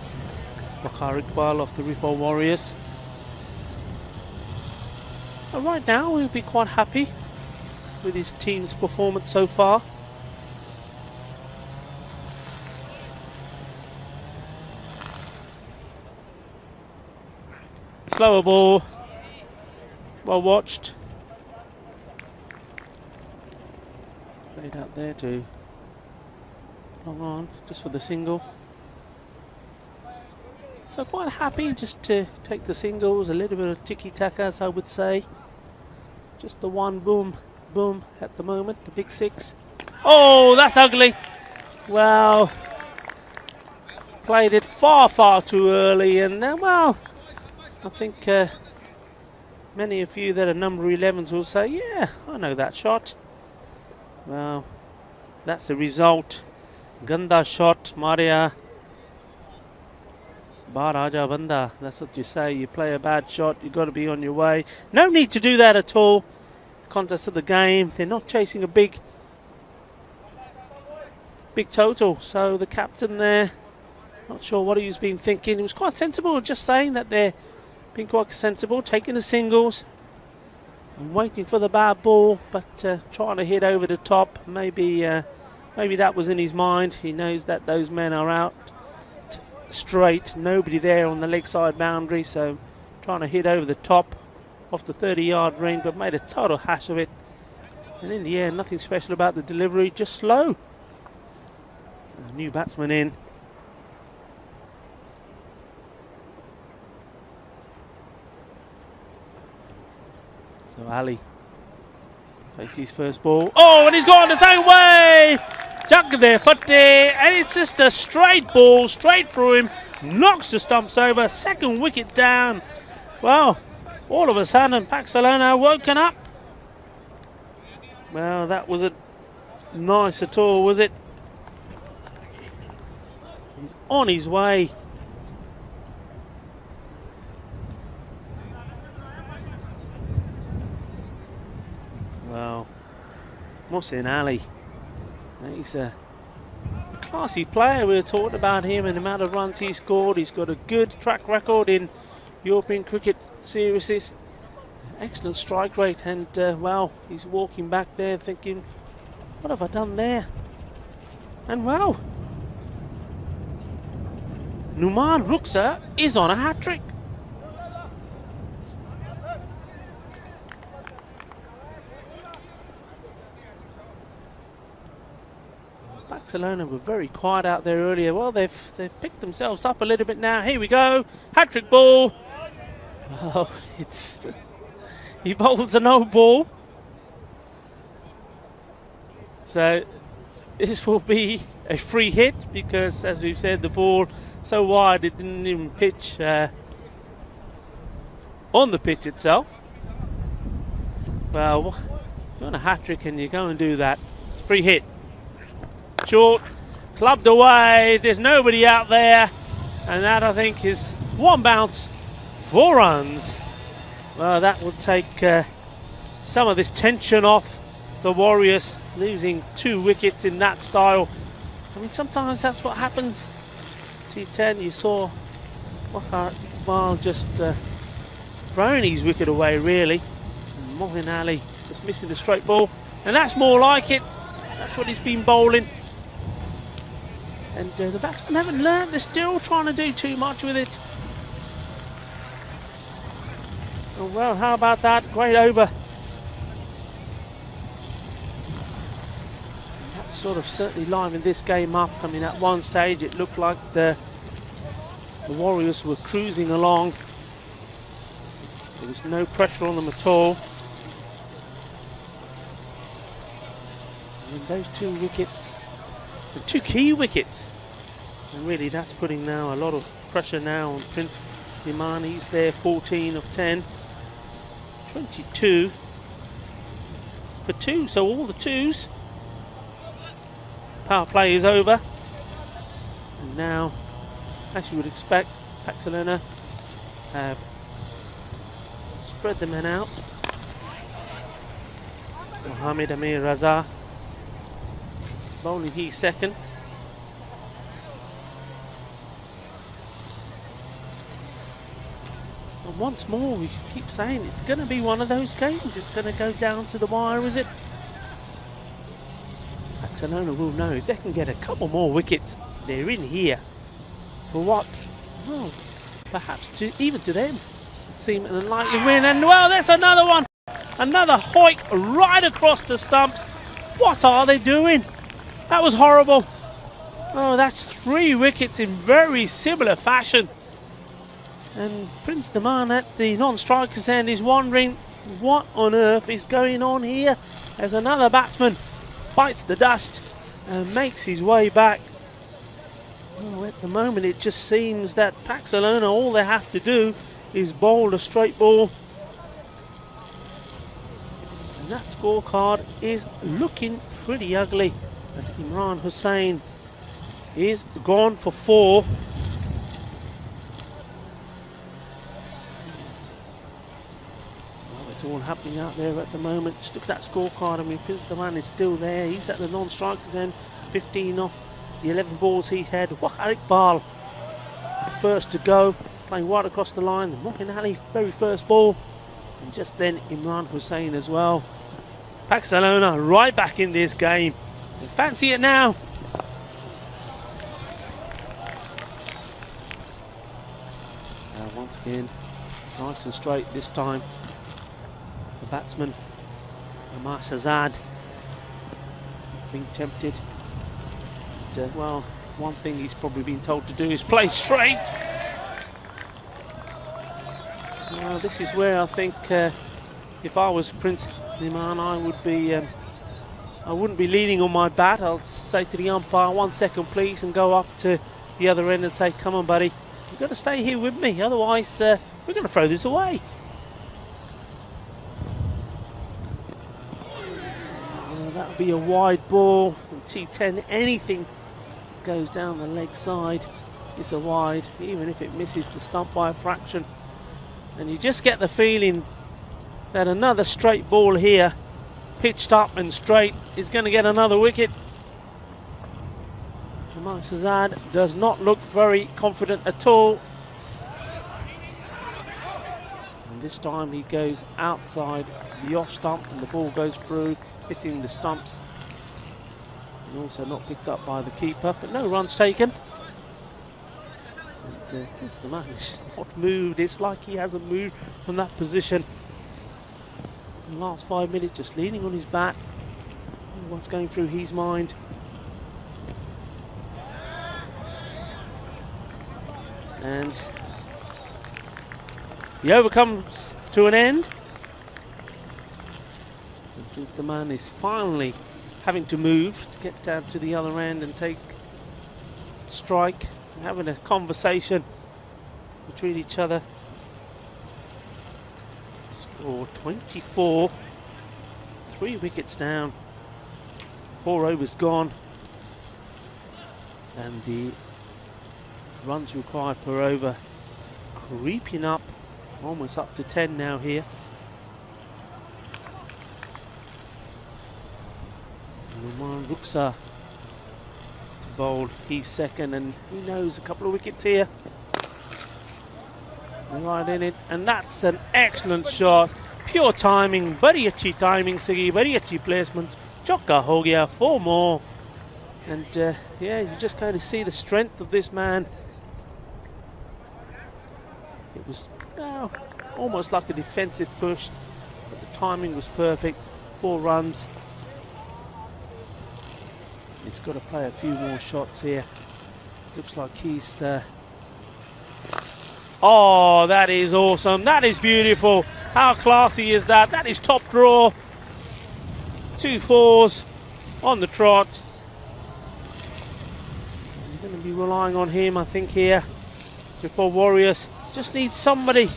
Speaker 3: Waqar Iqbal of the Ripple Warriors. Right now we'll be quite happy with his team's performance so far. Slower ball, well watched. Played out there to long on, just for the single. So quite happy just to take the singles, a little bit of tiki-taka, as I would say. Just the one boom at the moment, the big 6. Oh, that's ugly. Well, played it far too early, and well, I think many of you that are number 11s will say, yeah, I know that shot. Well, that's the result. Ganda shot, Maria. Baraja Banda, that's what you say. You play a bad shot, you've got to be on your way. No need to do that at all. Contest of the game, they're not chasing a big big total. So the captain there, not sure what he was been thinking. He was quite sensible, just saying that they're being quite sensible, taking the singles and waiting for the bad ball, but trying to hit over the top. Maybe that was in his mind. He knows that those men are out straight, nobody there on the leg side boundary, so trying to hit over the top off the 30-yard ring, but made a total hash of it. And in the end, nothing special about the delivery, just slow. A new batsman in. So Ali takes his first ball. Oh, and he's gone the same way! Jug there, Futte, and it's just a straight ball, straight through him. Knocks the stumps over, second wicket down. Well, all of a sudden, Paxalona woken up. Well, that wasn't nice at all, was it? He's on his way. Well, Mohsin Ali, he's a classy player. We were talking about him and the amount of runs he scored. He's got a good track record in European cricket series. Excellent strike rate, and well, he's walking back there thinking, what have I done there? And well, Numan Ruksa is on a hat-trick. Barcelona were very quiet out there earlier. Well, they've picked themselves up a little bit now. Here we go, hat-trick ball. Oh, he bowls a no ball. So this will be a free hit because, as we've said, the ball so wide it didn't even pitch on the pitch itself. Well, you're on a hat-trick and you go and do that. Free hit. Short, clubbed away, there's nobody out there, and that I think is one bounce, 4 runs. Well, that would take some of this tension off the Warriors, losing 2 wickets in that style. I mean, sometimes that's what happens. T10, you saw Iqbal just throwing his wicket away, really. And Mohsin Ali just missing the straight ball, and that's more like it. That's what he's been bowling. And the batsmen haven't learned. They're still trying to do too much with it. Oh, well, how about that? Great over. That's sort of certainly livened this game up. I mean, at one stage it looked like the Warriors were cruising along. There was no pressure on them at all. And those 2 wickets, the 2 key wickets, and really that's putting now a lot of pressure now on Prince Imran. He's there, 14 of 10, 22 for 2, so all the 2s. Power play is over, and now, as you would expect, Paxalona have spread the men out. Mohamed Amir Raza bowling his second. And once more, we keep saying it's going to be one of those games. It's going to go down to the wire, is it? Barcelona will know if they can get a couple more wickets. They're in here for what? Well, perhaps even to them, it seemed an unlikely win. And well, there's another one. Another hoik right across the stumps. What are they doing? That was horrible. Oh, that's 3 wickets in very similar fashion. And Prince Daman at the non-striker's end is wondering what on earth is going on here, as another batsman bites the dust and makes his way back. Oh, at the moment it just seems that Paxalona, all they have to do is bowl a straight ball. And that scorecard is looking pretty ugly, as Imran Hussain is gone for 4. Well, it's all happening out there at the moment. Just look at that scorecard. I mean, Prince Daman is still there. He's at the non-strikers end, 15 off the 11 balls he had. Wakarik Bal, first to go, playing right across the line. The Mohin Ali, very first ball. And just then Imran Hussain as well. Barcelona right back in this game. They fancy it now. Once again, nice and straight this time. The batsman, Amar Shahzad, being tempted. And, well, one thing he's probably been told to do is play straight. Well, this is where I think if I was Prince Imran, I wouldn't be leaning on my bat. I'll say to the umpire, 1 second please, and go up to the other end and say, come on buddy, you've got to stay here with me, otherwise we're going to throw this away. That would be a wide ball. T10, anything goes down the leg side, it's a wide, even if it misses the stump by a fraction. And you just get the feeling that another straight ball here, pitched up and straight, is going to get another wicket. Amar Shahzad does not look very confident at all. And this time he goes outside the off stump and the ball goes through, hitting the stumps. And also not picked up by the keeper, but no runs taken. And the man has not moved. It's like he hasn't moved from that position. In the last 5 minutes, just leaning on his bat. What's going through his mind? And the over comes to an end. And the man is finally having to move to get down to the other end and take strike, and having a conversation between each other. Score 24, 3 wickets down, 4 overs gone, and the runs required per over creeping up, almost up to 10 now here. Umar Ruksa to bowl, he's second, and he knows a couple of wickets here. Right in it, and that's an excellent shot. Pure timing, badi achhi timing sigi, badi achhi placement. Chokka ho gaya, 4 more. And yeah, you just kind of see the strength of this man. It was almost like a defensive push, but the timing was perfect. 4 runs. He's got to play a few more shots here. Looks like he's... Oh, that is awesome. That is beautiful. How classy is that? That is top draw. 2 4s on the trot. I'm going to be relying on him, I think, here. Before Warriors just need somebody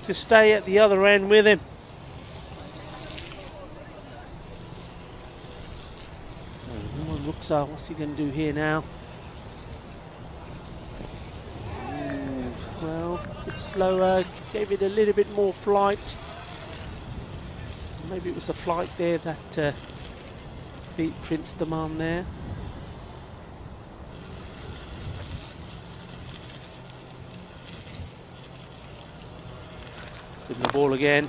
Speaker 3: to stay at the other end with him. What's he going to do here now? Well, a bit slower, gave it a little bit more flight. Maybe it was a flight there that beat Prince Daman there. Sitting the ball again.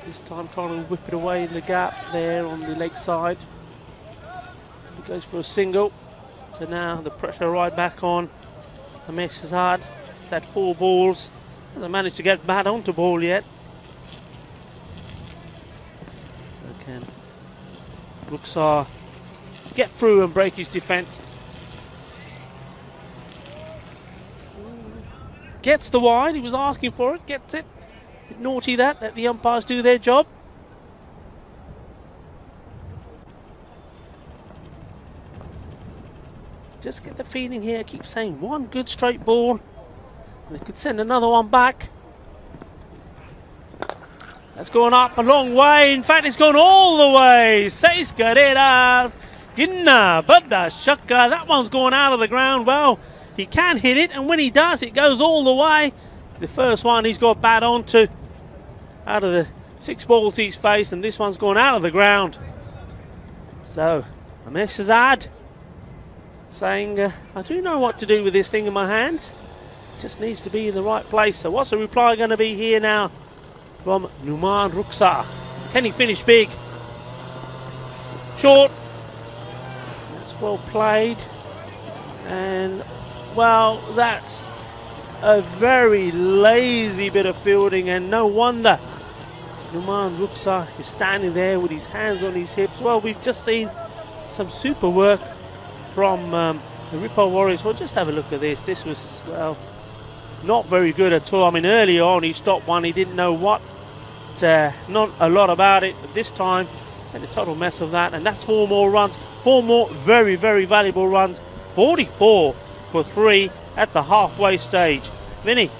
Speaker 3: This time trying to whip it away in the gap there on the leg side. He goes for a single. So now the pressure right back on Amar Shahzad. He's had 4 balls. Hasn't managed to get bat onto ball yet. So can Ruksar get through and break his defence. Gets the wide. He was asking for it. Gets it. Bit naughty that. Let the umpires do their job. Just get the feeling here, keep saying 1 good straight ball. They could send another one back. That's gone up a long way. In fact, it's gone all the way. 6 carreras. Ginna, Badda, Shakka. That one's gone out of the ground. Well, he can hit it, and when he does, it goes all the way. The first one he's got bat onto out of the 6 balls he's faced, and this one's gone out of the ground. So, Amar Shahzad saying, I do know what to do with this thing in my hand. It just needs to be in the right place. So what's the reply going to be here now from Numan Ruksa? Can he finish big? Short. That's well played. And, well, that's a very lazy bit of fielding, and no wonder Numan Ruksa is standing there with his hands on his hips. Well, we've just seen some super work from the Ripo Warriors. Well, just have a look at this. This was, well, not very good at all. I mean, earlier on he stopped one, he didn't know what, not a lot about it, but this time had a total mess of that, and that's 4 more runs, 4 more very, very valuable runs. 44 for 3 at the halfway stage. Vinny.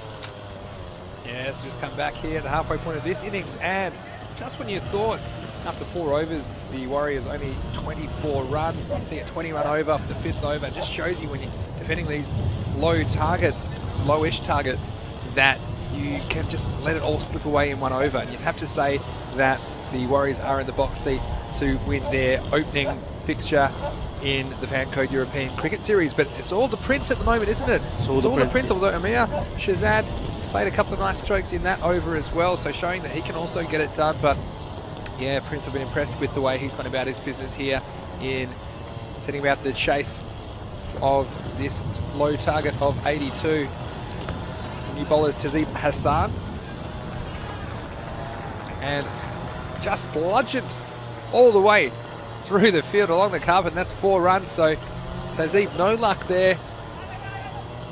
Speaker 4: Yeah, so just come back here at the halfway point of this innings, and just when you thought after 4 overs the Warriors only 24 runs, you see a 20-run over for the 5th over. It just shows you when you're defending these low targets, lowish targets, that you can just let it all slip away in 1 over. And you'd have to say that the Warriors are in the box seat to win their opening fixture in the Fancode European Cricket Series. But it's all the Prince at the moment, isn't it? It's all the Prince, although Amir Shahzad played a couple of nice strokes in that over as well, so showing that he can also get it done. But yeah, Prince, I've been impressed with the way he's gone about his business here in setting about the chase of this low target of 82. Some new bowlers, Tazib Hassan, and just bludgeoned all the way through the field along the carpet, and that's 4 runs. So Tazib, no luck there.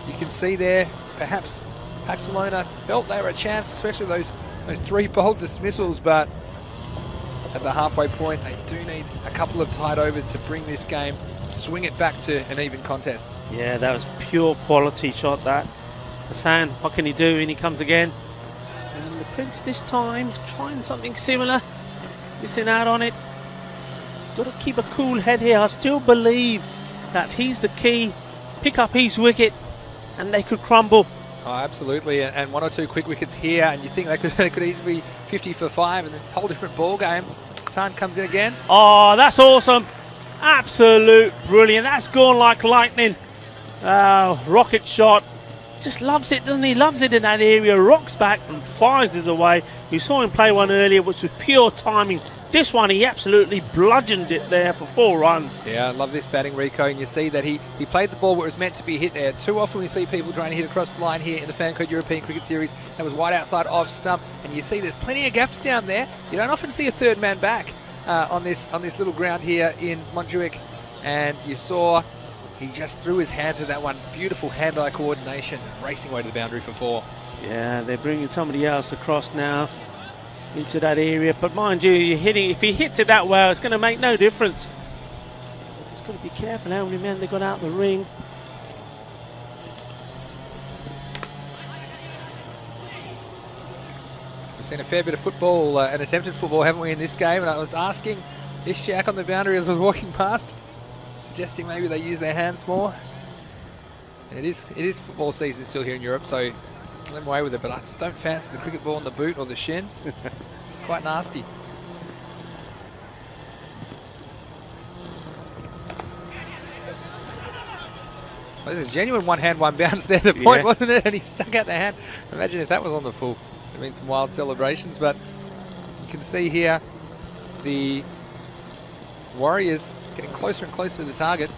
Speaker 4: You can see there, perhaps Barcelona felt they were a chance, especially those 3 bold dismissals, but at the halfway point they do need a couple of tight overs to bring this game, swing it back to an even contest.
Speaker 3: Yeah, that was pure quality shot, that. Hassan, what can he do? And he comes again. And the Prince this time trying something similar, missing out on it. Got to keep a cool head here. I still believe that he's the key. Pick up his wicket and they could crumble.
Speaker 4: Oh, absolutely, and 1 or 2 quick wickets here, and you think they could easily be 50 for 5, and it's a whole different ball game. Hassan comes in again.
Speaker 3: Oh, that's awesome. Absolute brilliant. That's gone like lightning. Rocket shot. Just loves it, doesn't he? Loves it in that area. Rocks back and fires this away. We saw him play one earlier, which was pure timing. This one, he absolutely bludgeoned it there for 4 runs.
Speaker 4: Yeah, I love this batting, Rico, and you see that he played the ball where it was meant to be hit there. Too often we see people trying to hit across the line here in the Fancode European Cricket Series. That was wide outside off stump, and you see there's plenty of gaps down there. You don't often see a 3rd man back on this little ground here in Montjuic, and you saw he just threw his hand to that one. Beautiful hand-eye coordination, racing away to the boundary for 4.
Speaker 3: Yeah, they're bringing somebody else across now into that area, but mind you, you're hitting, if he hits it that well, it's going to make no difference. Just got to be careful how many men they got out the ring.
Speaker 4: We've seen a fair bit of football and attempted football, haven't we, in this game? And I was asking Ishak on the boundary as I was walking past, suggesting maybe they use their hands more. And it is football season still here in Europe, so let them away with it, but I just don't fancy the cricket ball on the boot or the shin. It's quite nasty. Well, there's a genuine one hand, one bounce there, the point, wasn't it? And he stuck out the hand. Imagine if that was on the full. There'd been some wild celebrations, but you can see here the Warriors getting closer and closer to the target.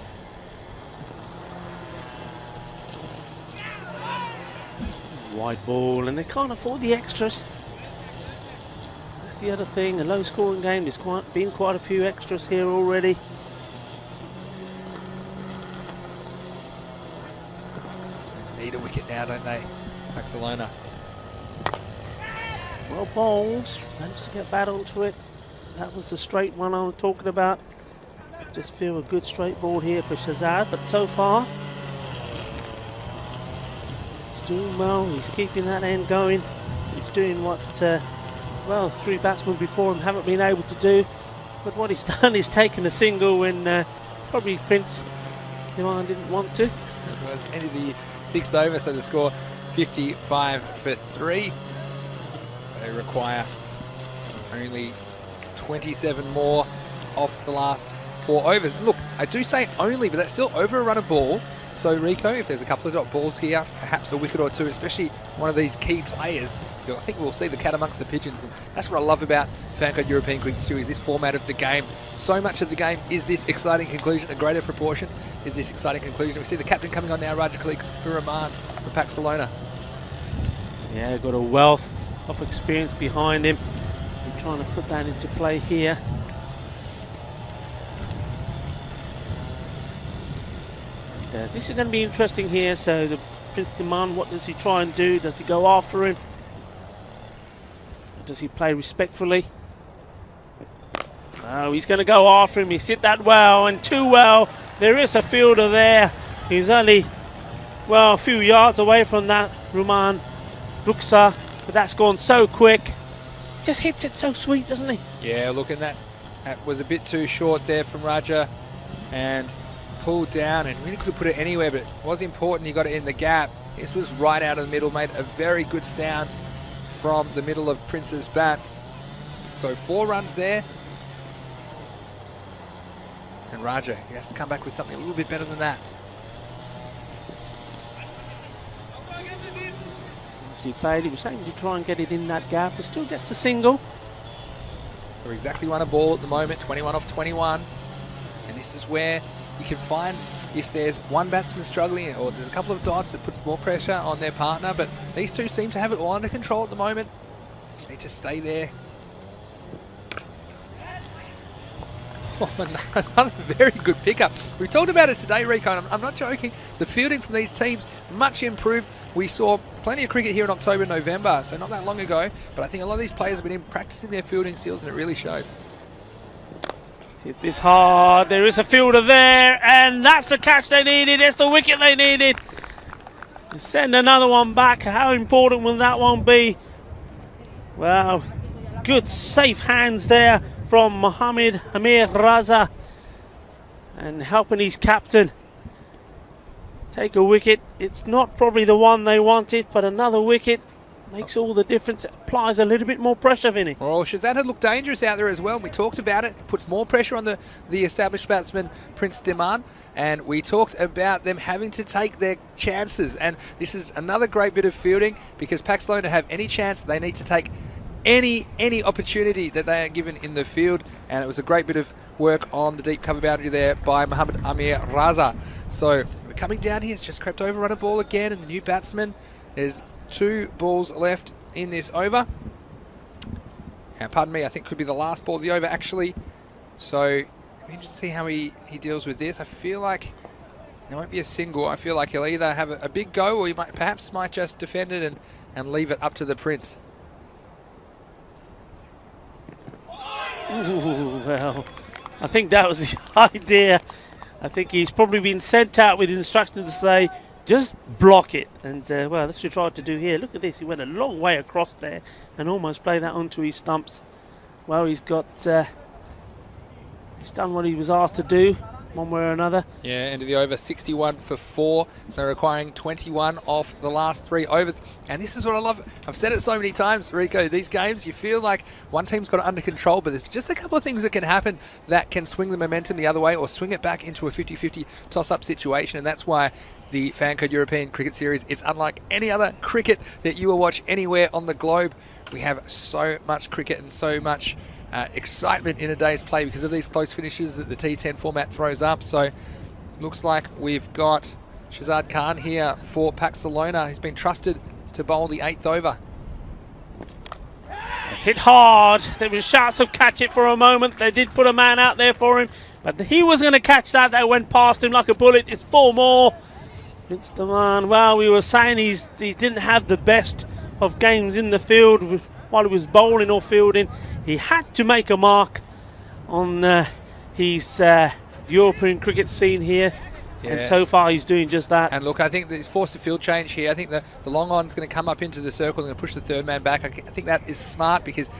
Speaker 3: Wide ball, and they can't afford the extras. That's the other thing, a low scoring game. There's been quite a few extras here already.
Speaker 4: Need a wicket now, don't they, Barcelona?
Speaker 3: Well bowled, managed to get bat onto it. That was the straight one I was talking about. Just feel a good straight ball here for Shahzad, but so far he's doing well. He's keeping that end going. He's doing what, well, 3 batsmen before him haven't been able to do. But what he's done is taken a single when probably Prince Iman didn't want to.
Speaker 4: It was ended the 6th over, so the score 55 for 3. So they require only 27 more off the last 4 overs. And look, I do say only, but that's still over a run of ball. So Rico, if there's a couple of dot balls here, perhaps a wicket or two, especially one of these key players, I think we'll see the cat amongst the pigeons. And that's what I love about Fancode European Cricket Series, this format of the game. So much of the game is this exciting conclusion, a greater proportion is this exciting conclusion. We see the captain coming on now, Raja Rahman from Barcelona.
Speaker 3: Yeah, got a wealth of experience behind him. I'm trying to put that into play here. This is going to be interesting here. So the Prince Demand, what does he try and do? Does he go after him? Or does he play respectfully? Oh, he's going to go after him. He's hit that well and too well. There is a fielder there. He's only, well, a few yards away from that Ruman Ruksa, but that's gone so quick. Just hits it so sweet, doesn't he?
Speaker 4: Yeah, look at that. That was a bit too short there from Raja, and pulled down, and really could have put it anywhere, but it was important he got it in the gap. This was right out of the middle, made a very good sound from the middle of Prince's bat. So 4 runs there. And Raja, he has to come back with something a little bit better than that.
Speaker 3: He played. He was aiming to try and get it in that gap, but still gets a single.
Speaker 4: They're exactly one a ball at the moment, 21 off 21. And this is where you can find if there's one batsman struggling or there's a couple of dots that puts more pressure on their partner, but these two seem to have it all under control at the moment. Just need to stay there. Oh, another very good pickup. We talked about it today, Rico, and I'm not joking. The fielding from these teams, much improved. We saw plenty of cricket here in October, November, so not that long ago, but I think a lot of these players have been practicing their fielding skills, and it really shows.
Speaker 3: Hit this hard. There is a fielder there, and that's the catch they needed. It's the wicket they needed. Send another one back. How important will that one be? Well, good safe hands there from Mohammed Amir Raza, and helping his captain take a wicket. It's not probably the one they wanted, but another wicket makes all the difference. It applies a little bit more pressure, Vinny.
Speaker 4: Well, Shazad had looked dangerous out there as well. We talked about it. Puts more pressure on the established batsman, Prince Deman. And we talked about them having to take their chances. And this is another great bit of fielding, because Barcelona have any chance, they need to take any opportunity that they are given in the field. And it was a great bit of work on the deep cover boundary there by Mohammed Amir Raza. So we're coming down here. It's just crept over, run a ball again, and the new batsman. There's 2 balls left in this over. And pardon me, I think could be the last ball of the over actually. So we need to see how he deals with this. I feel like there won't be a single. I feel like he'll either have a big go, or he perhaps might just defend it and leave it up to the Prince.
Speaker 3: Ooh, well, I think that was the idea. I think he's probably been sent out with instructions to say, just block it. And, well, that's what he tried to do here. Look at this. He went a long way across there and almost played that onto his stumps. Well, he's got... he's done what he was asked to do, one way or another.
Speaker 4: Yeah, end of the over, 61 for 4. So requiring 21 off the last 3 overs. And this is what I love. I've said it so many times, Rico. These games, you feel like one team's got it under control, but there's just a couple of things that can happen that can swing the momentum the other way, or swing it back into a 50-50 toss-up situation. And that's why the Fancode European Cricket Series, it's unlike any other cricket that you will watch anywhere on the globe. We have so much cricket and so much excitement in a day's play because of these close finishes that the T10 format throws up. So looks like we've got Shazad Khan here for Barcelona. He's been trusted to bowl the 8th over.
Speaker 3: It's hit hard. There was shouts of catch it for a moment. They did put a man out there for him, but he was going to catch that. That went past him like a bullet. It's 4 more. Prince Deman, well, we were saying he didn't have the best of games in the field while he was bowling or fielding. He had to make a mark on his European cricket scene here. Yeah. And so far he's doing just that.
Speaker 4: And look, I think that he's forced a field change here. I think the long on's going to come up into the circle and going to push the 3rd man back. I think that is smart, because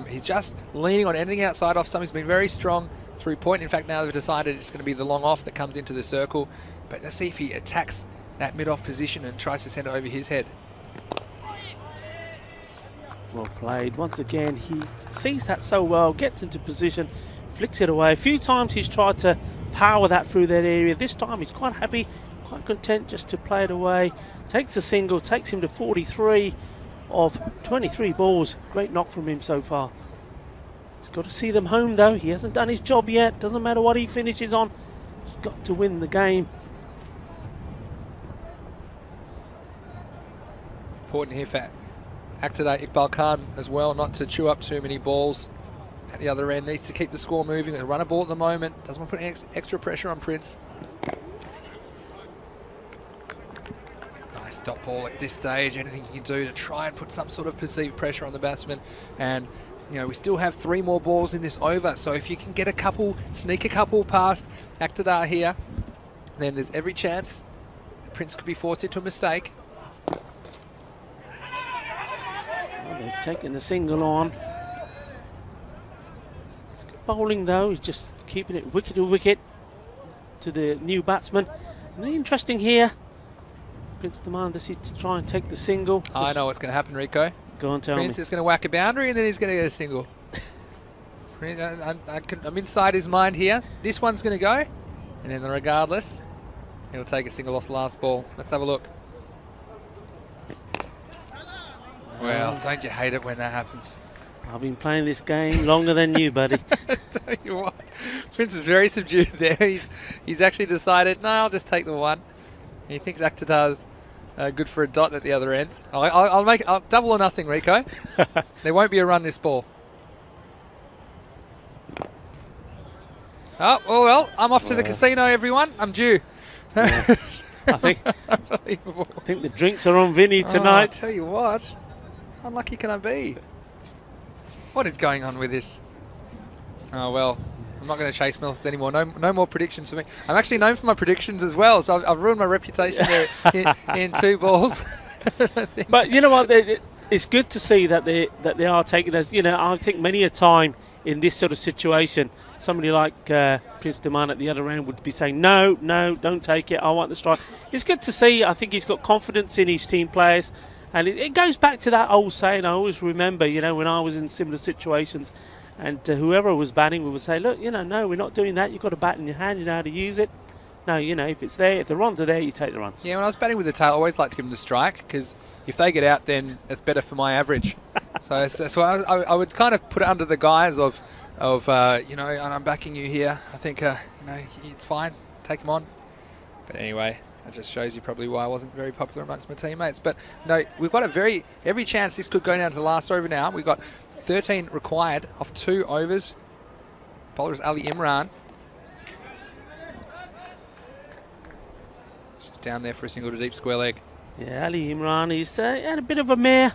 Speaker 4: he's just leaning on anything outside off some. He's been very strong through point. In fact, now they've decided it's going to be the long off that comes into the circle. But let's see if he attacks that mid-off position and tries to send it over his head.
Speaker 3: Well played. Once again, he sees that so well, gets into position, flicks it away. A few times he's tried to power that through that area. This time he's quite happy, quite content just to play it away. Takes a single, takes him to 43 of 23 balls. Great knock from him so far. He's got to see them home though. He hasn't done his job yet. Doesn't matter what he finishes on. He's got to win the game.
Speaker 4: Important here for Iqbal Khan as well, not to chew up too many balls at the other end. Needs to keep the score moving. A run a ball at the moment. Doesn't want to put extra pressure on Prince. Nice stop ball at this stage. Anything you can do to try and put some sort of perceived pressure on the batsman. And you know, we still have 3 more balls in this over, so if you can get a couple, sneak a couple past Akhtar here, then there's every chance Prince could be forced into a mistake.
Speaker 3: Well, they've taken the single on. He's good bowling though, he's just keeping it wicket to wicket to the new batsman. And interesting here, Prince Daman decides to try and take the single.
Speaker 4: I know what's going to happen, Rico.
Speaker 3: Go on, tell me.
Speaker 4: Prince is going to whack a boundary and then he's going to get a single. I'm inside his mind here. This one's going to go, and then regardless, he'll take a single off the last ball. Let's have a look. Well, don't you hate it when that happens?
Speaker 3: I've been playing this game longer than you, buddy.
Speaker 4: Tell you what, Prince is very subdued there. He's actually decided, no, I'll just take the one. He thinks Akhtar's good for a dot at the other end. I'll double or nothing, Rico. There won't be a run this ball. Oh well, I'm off to the casino, everyone. I'm due.
Speaker 3: Yeah. I think the drinks are on Vinny tonight.
Speaker 4: I tell you what, how unlucky can I be? What is going on with this? Oh well, I'm not going to chase Mills anymore. No more predictions for me. I'm actually known for my predictions as well, so I've ruined my reputation there in 2 balls.
Speaker 3: But you know what? It's good to see that they are taking us. You know, I think many a time in this sort of situation, somebody like Prince Daman at the other end would be saying, no, don't take it. I want the strike. It's good to see. I think he's got confidence in his team players. And it goes back to that old saying I always remember, you know, when I was in similar situations, and whoever was batting, we would say, look, you know, no, we're not doing that. You've got a bat in your hand. You know how to use it. No, you know, if it's there, if the runs are there, you take the runs.
Speaker 4: Yeah, when I was batting with the tail, I always like to give them the strike, because if they get out, then it's better for my average. so I would kind of put it under the guise of you know, and I'm backing you here. I think, you know, it's fine. Take them on. But anyway, that just shows you probably why I wasn't very popular amongst my teammates. But no, we've got every chance this could go down to the last over now. We've got 13 required off 2 overs. Bowler is Ali Imran. It's just down there for a single to deep square leg.
Speaker 3: Yeah, Ali Imran, he's had a bit of a mare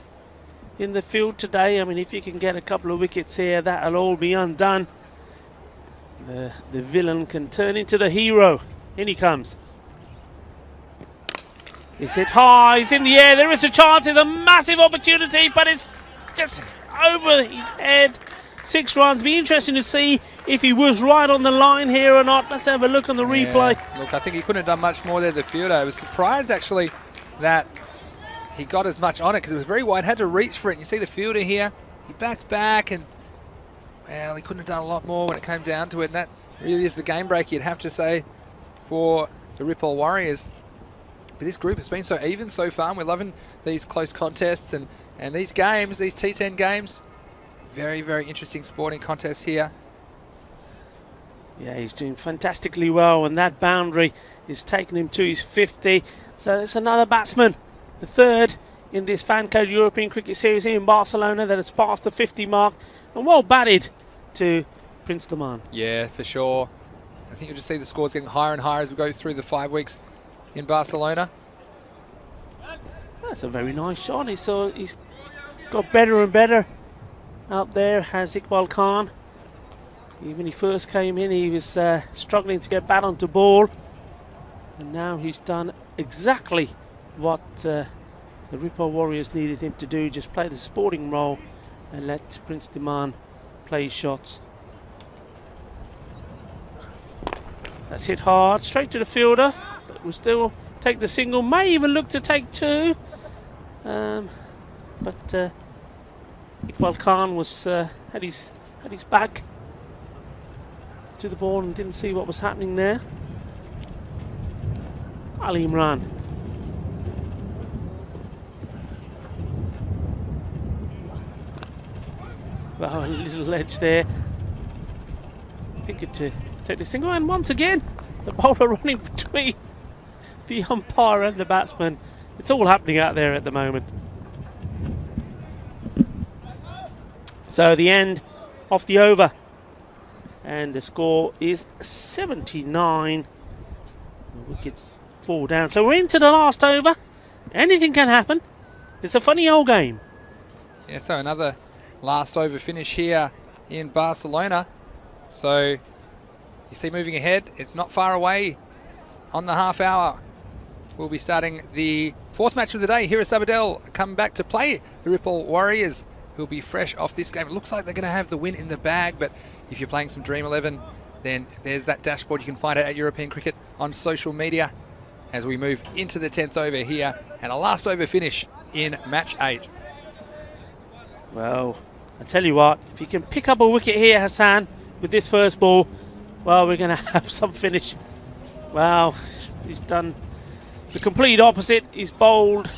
Speaker 3: in the field today. I mean, if you can get a couple of wickets here, that'll all be undone. The villain can turn into the hero. In he comes. He's hit high, he's in the air, there is a chance, there's a massive opportunity, but it's just over his head. 6 runs. Be interesting to see if he was right on the line here or not. Let's have a look on the replay.
Speaker 4: Look, I think he couldn't have done much more there, the fielder. I was surprised actually that he got as much on it, because it was very wide, had to reach for it. You see the fielder here, he backed back, and well, he couldn't have done a lot more when it came down to it, and that really is the game break, you'd have to say, for the Ripple Warriors. But this group has been so even so far, and we're loving these close contests and these games, these T10 games. Very, very interesting sporting contests here.
Speaker 3: Yeah, he's doing fantastically well, and that boundary is taking him to his 50. So it's another batsman, the 3rd in this Fan Code European Cricket Series here in Barcelona, that has passed the 50 mark, and well batted to Prince Daman.
Speaker 4: Yeah, for sure. I think you'll just see the scores getting higher and higher as we go through the 5 weeks in Barcelona.
Speaker 3: That's a very nice shot. He's got better and better out there, has Iqbal Khan. Even when he first came in, he was struggling to get bat onto ball, and now he's done exactly what the Ripple Warriors needed him to do, just play the sporting role and let Prince Daman play his shots. That's hit hard, straight to the fielder, but will still take the single, may even look to take 2. But Iqbal Khan was had his back. to the ball and didn't see what was happening there. Ali Imran. Well, a little ledge there. Thinking to take this single, and once again, the bowler running between the umpire and the batsman. It's all happening out there at the moment. So the end of the over, and the score is 79. The wickets fall down. So we're into the last over. Anything can happen. It's a funny old game.
Speaker 4: Yeah, so another last over finish here in Barcelona. So you see moving ahead, it's not far away on the half hour. We'll be starting the fourth match of the day. Here at Sabadell, come back to play the Ripple Warriors, who'll be fresh off this game. It looks like they're going to have the win in the bag, but if you're playing some Dream 11, then there's that dashboard. You can find it at European Cricket on social media as we move into the 10th over here and a last over finish in match 8.
Speaker 3: Well, I tell you what, if you can pick up a wicket here, Hassan, with this first ball, well, we're going to have some finish. Well, he's done the complete opposite. He's bowled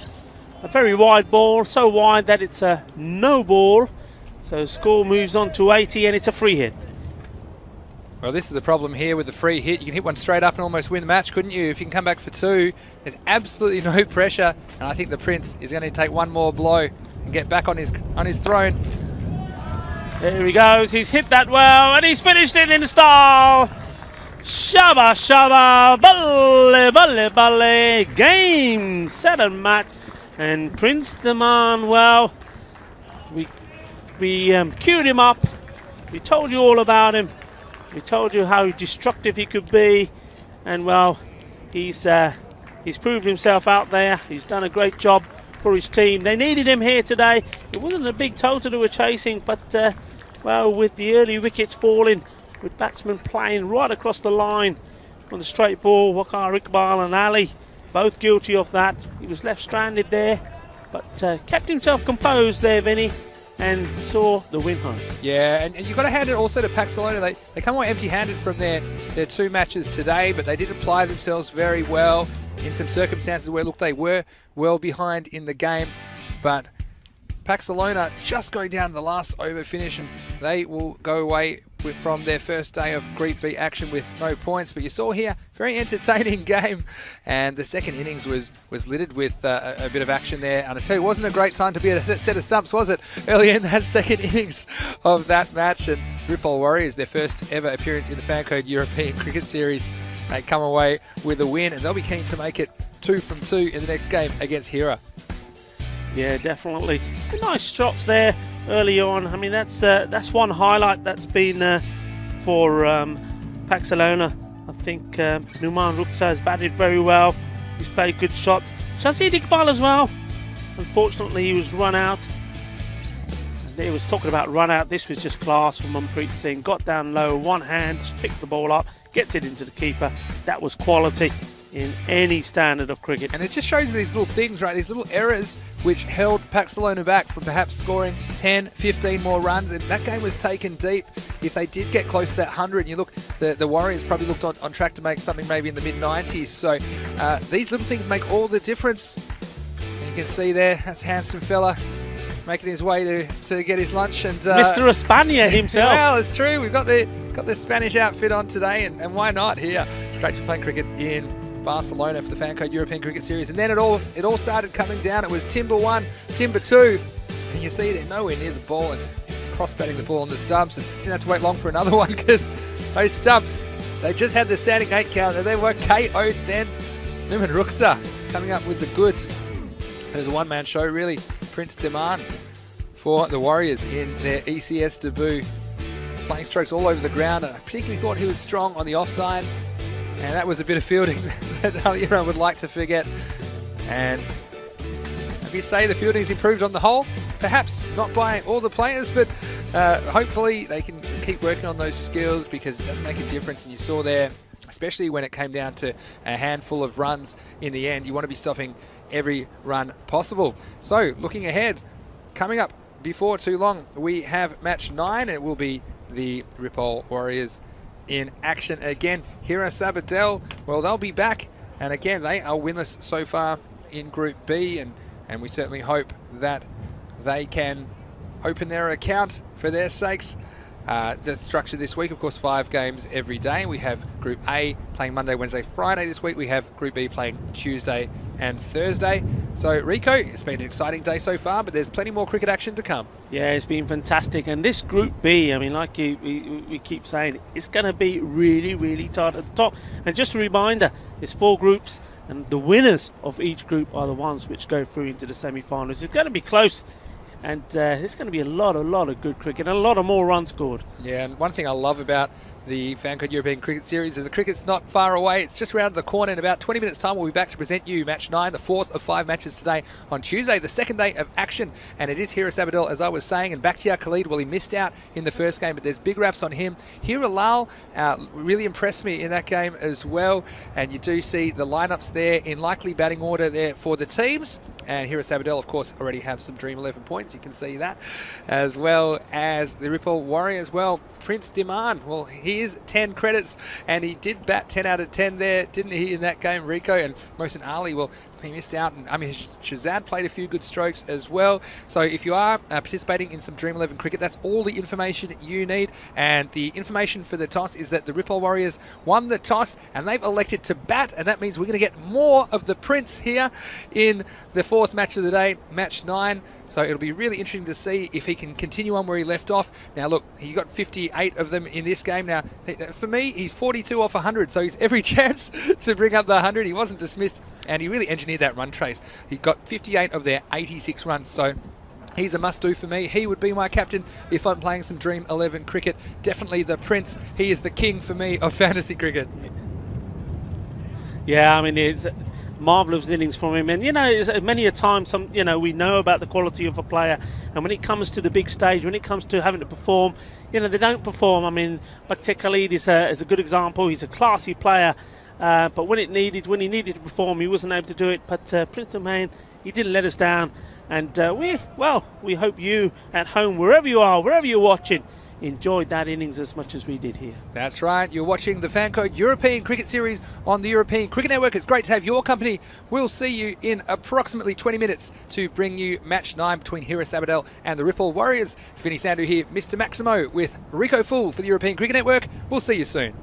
Speaker 3: a very wide ball, so wide that it's a no ball. So score moves on to 80 and it's a free hit.
Speaker 4: Well, this is the problem here with the free hit. You can hit one straight up and almost win the match, couldn't you? If you can come back for 2, there's absolutely no pressure. And I think the Prince is going to take one more blow and get back on his throne.
Speaker 3: There he goes. He's hit that well and he's finished it in style. Shaba shaba, balle balle balle. Game, set and match. And Prince Deman, well, we queued him up. We told you all about him. We told you how destructive he could be, and well, he's proved himself out there. He's done a great job for his team. They needed him here today. It wasn't a big total they were chasing, but well, with the early wickets falling, with batsmen playing right across the line on the straight ball, Waqar Iqbal and Ali, both guilty of that. He was left stranded there, but kept himself composed there, Vinny, and saw the win home.
Speaker 4: Yeah, and you've got to hand it also to Barcelona. They come away empty-handed from their 2 matches today, but they did apply themselves very well in some circumstances where, look, they were well behind in the game. But Barcelona just going down to the last over finish, and they will go away from their first day of Group B action with no points. But you saw here, very entertaining game, and the second innings was littered with a bit of action there. And I tell you, it wasn't a great time to be at a set of stumps, was it? Early in that second innings of that match, and Ripple Warriors, their first ever appearance in the Fancode European Cricket Series, they come away with a win, and they'll be keen to make it 2 from 2 in the next game against Hira.
Speaker 3: Yeah, definitely. Nice shots there early on. I mean, that's one highlight that's been for Barcelona. I think Numan Ruksa has batted very well. He's played good shots. Shazid Iqbal as well. Unfortunately, he was run out. And they was talking about run out. This was just class from Manpreet Singh. Got down low, one hand, just picks the ball up, gets it into the keeper. That was quality in any standard of cricket.
Speaker 4: And it just shows these little things, right? These little errors which held Barcelona back from perhaps scoring 10, 15 more runs. And that game was taken deep. If they did get close to that 100, and you look, the Warriors probably looked on track to make something maybe in the mid-90s. So these little things make all the difference. And you can see there, that's a handsome fella making his way to get his lunch. And
Speaker 3: Mr. Espana himself.
Speaker 4: Well, it's true. We've got the Spanish outfit on today, and why not here? It's great to be playing cricket in Barcelona for the Fancode European Cricket Series. And then it all started coming down. It was Timber 1, Timber 2, and you see they're nowhere near the ball and cross-batting the ball on the stumps, and didn't have to wait long for another one because those stumps, they just had the standing 8 count and they were KO'd then. Numan Ruksa coming up with the goods. It was a one-man show really. Prince Deman for the Warriors in their ECS debut, playing strokes all over the ground. And I particularly thought he was strong on the offside, and that was a bit of fielding that Hira would like to forget. And if you say the fielding's improved on the whole, perhaps not by all the players, but hopefully they can keep working on those skills, because it does make a difference. And you saw there, especially when it came down to a handful of runs in the end, you want to be stopping every run possible. So looking ahead, coming up before too long, we have match 9. It will be the Ripple Warriors in action again. Hira Sabadell, well, they'll be back. And again, they are winless so far in Group B. And we certainly hope that they can open their account for their sakes. The structure this week, of course, 5 games every day. We have Group A playing Monday, Wednesday, Friday this week. We have Group B playing Tuesday and Thursday. So, Rico, it's been an exciting day so far, but there's plenty more cricket action to come.
Speaker 3: Yeah, it's been fantastic. And this Group B, I mean, like we keep saying, it's going to be really, really tight at the top. And just a reminder, there's 4 groups, and the winners of each group are the ones which go through into the semi-finals. It's going to be close. And it's going to be a lot of good cricket and a lot of more runs scored.
Speaker 4: Yeah, and one thing I love about the Fancode European Cricket Series is the cricket's not far away. It's just around the corner. In about 20 minutes' time, we'll be back to present you Match 9, the 4th of 5 matches today on Tuesday, the 2nd day of action. And it is Hira Sabadell, as I was saying, and Bakhtiar Khalid. Well, he missed out in the first game, but there's big raps on him. Hira Lal really impressed me in that game as well. And you do see the lineups there in likely batting order there for the teams. And Hira Sabadell, of course, already have some Dream 11 points. You can see that. As well as the Ripple Warriors. Well, Prince Demand, well, he is 10 credits, and he did bat 10 out of 10 there, didn't he, in that game, Rico? And Mohsin Ali, well, he missed out. And I mean, Shazad played a few good strokes as well. So if you are participating in some Dream 11 cricket, that's all the information you need. And the information for the toss is that the Ripple Warriors won the toss, and they've elected to bat, and that means we're going to get more of the Prince here in the 4th match of the day, Match 9. So it'll be really interesting to see if he can continue on where he left off. Now, look, he got 58 of them in this game. Now, for me, he's 42 off 100, so he's every chance to bring up the 100. He wasn't dismissed, and he really engineered that run trace. He got 58 of their 86 runs, so he's a must-do for me. He would be my captain if I'm playing some Dream 11 cricket. Definitely the Prince. He is the king for me of fantasy cricket.
Speaker 3: Yeah, I mean, it's marvellous innings from him, and many a time we know about the quality of a player, and when it comes to the big stage, when it comes to having to perform, they don't perform. I mean, Bakhtiar Khalid is a good example. He's a classy player, but when he needed to perform, he wasn't able to do it. But Prince Domain, he didn't let us down, and we hope you at home, wherever you are, wherever you're watching, enjoyed that innings as much as we did here.
Speaker 4: That's right. You're watching the Fancode European Cricket Series on the European Cricket Network. It's great to have your company. We'll see you in approximately 20 minutes to bring you Match 9 between Hira Sabadell and the Ripple Warriors. It's Vinny Sandhu here, Mr. Maximo with Rico Full for the European Cricket Network. We'll see you soon.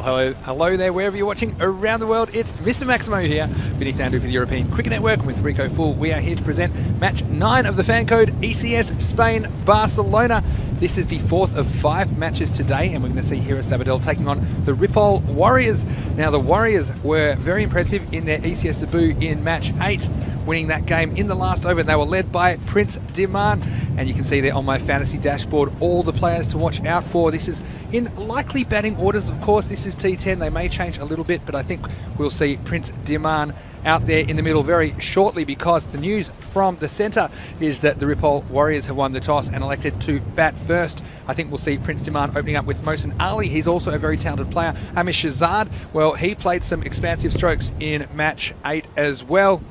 Speaker 4: hello there, wherever you're watching around the world. It's Mr. Maximo here, Vinny Sandhu for the European Cricket Network with Rico Full. We are here to present match 9 of the fan code, ECS Spain Barcelona. This is the 4th of 5 matches today, and we're going to see Hira Sabadell taking on the Ripoll Warriors. Now, the Warriors were very impressive in their ECS debut in match 8, winning that game in the last over. They were led by Prince Diman, and you can see there on my fantasy dashboard all the players to watch out for. This is in likely batting orders, of course. This is T10. They may change a little bit, but I think we'll see Prince Diman out there in the middle very shortly, because the news from the centre is that the Ripoll Warriors have won the toss and elected to bat first. I think we'll see Prince Diman opening up with Mohsin Ali. He's also a very talented player. Hamish Shahzad, well, he played some expansive strokes in match 8 as well.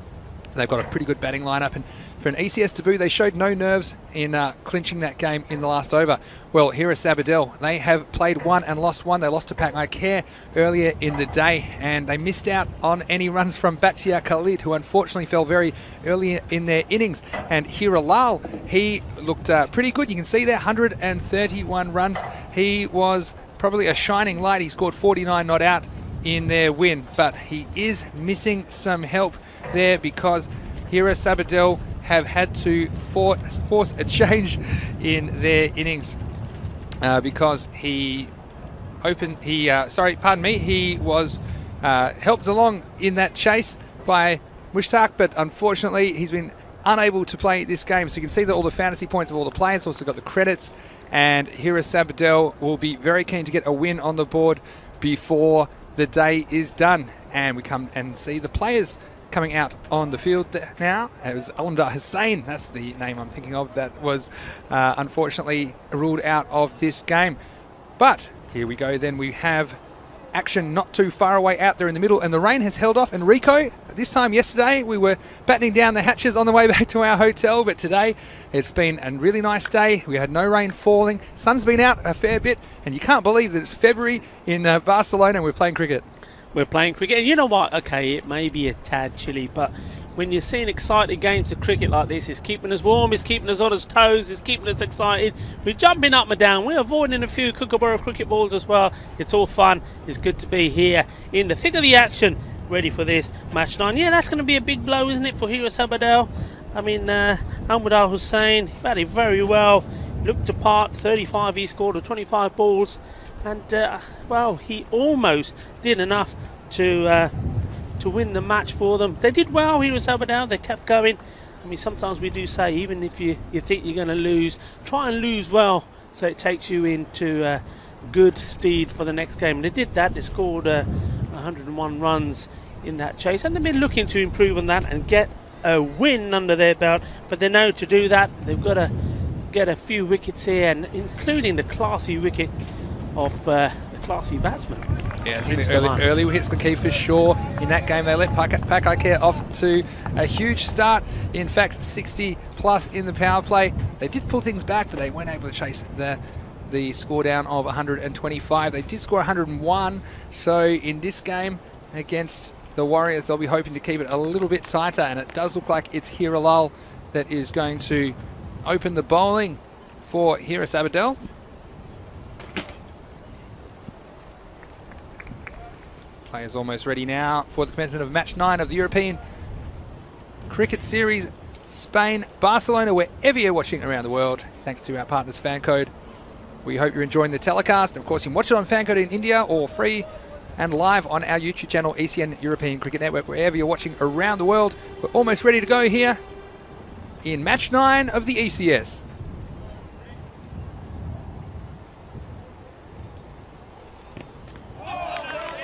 Speaker 4: They've got a pretty good batting lineup, and for an ECS debut, they showed no nerves in clinching that game in the last over. Well, Hira Sabadell, they have played 1 and lost 1. They lost to Pak Care earlier in the day, and they missed out on any runs from Bakhtiar Khalid, who unfortunately fell very early in their innings. And Hira Lal, he looked pretty good. You can see there, 131 runs. He was probably a shining light. He scored 49 not out in their win, but he is missing some help there, because Hira Sabadell have had to force a change in their innings because he was helped along in that chase by Mushtaq, but unfortunately he's been unable to play this game. So you can see that all the fantasy points of all the players, also got the credits, and Hira Sabadell will be very keen to get a win on the board before the day is done. And we come and see the players coming out on the field now. It was Alundar Hussain, that's the name I'm thinking of, that was unfortunately ruled out of this game. But here we go then, we have action not too far away out there in the middle, and the rain has held off. And Rico, this time yesterday we were battening down the hatches on the way back to our hotel, but today it's been a really nice day. We had no rain falling, sun's been out a fair bit, and you can't believe that it's February in Barcelona and we're playing cricket.
Speaker 3: We're playing cricket, and you know what? Okay, it may be a tad chilly, but when you're seeing exciting games of cricket like this, it's keeping us warm, it's keeping us on our toes, it's keeping us excited. We're jumping up and down, we're avoiding a few Kookaburra cricket balls as well. It's all fun. It's good to be here in the thick of the action, ready for this match 9. Yeah, that's going to be a big blow, isn't it, for Hira Sabadell? I mean, Alundar Hussain batted very well, looked apart, 35 he scored of 25 balls. And well, he almost did enough to win the match for them. They did well. Hira Sabadell, they kept going. I mean, sometimes we do say, even if you think you're going to lose, try and lose well, so it takes you into good stead for the next game. And they did that. They scored 101 runs in that chase, and they've been looking to improve on that and get a win under their belt. But they know to do that, they've got to get a few wickets here, and including the classy wicket of the classy batsman.
Speaker 4: Yeah, I think the early hits the key for sure. In that game, they let Pak Care off to a huge start. In fact, 60 plus in the power play. They did pull things back, but they weren't able to chase the score down of 125. They did score 101. So in this game against the Warriors, they'll be hoping to keep it a little bit tighter. And it does look like it's Hira Lal that is going to open the bowling for Hira Sabadell. Players almost ready now for the commencement of match 9 of the European Cricket Series Spain Barcelona, wherever you're watching around the world. Thanks to our partners Fancode. We hope you're enjoying the telecast. Of course, you can watch it on Fancode in India, or free and live on our YouTube channel, ECN European Cricket Network, wherever you're watching around the world. We're almost ready to go here in match 9 of the ECS.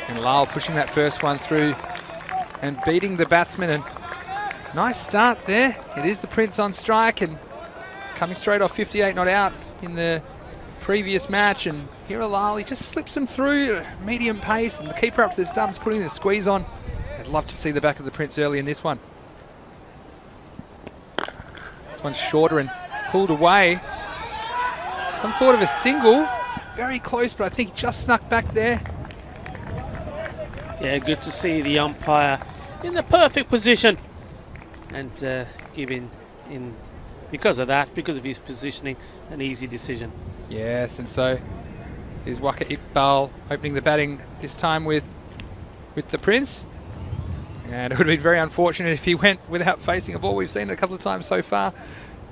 Speaker 4: And Lal pushing that first one through and beating the batsman. And nice start there. It is the Prince on strike and coming straight off 58 not out in the previous match. And Hira Lal, he just slips him through medium pace, and the keeper up to the stumps putting the squeeze on. I'd love to see the back of the Prince early in this one. This one's shorter and pulled away. Some sort of a single. Very close, but I think he just snuck back there.
Speaker 3: Yeah, good to see the umpire in the perfect position and giving, because of his positioning, an easy decision.
Speaker 4: Yes, and so is Waka Iqbal opening the batting this time with the Prince. And it would have been very unfortunate if he went without facing a ball. We've seen it a couple of times so far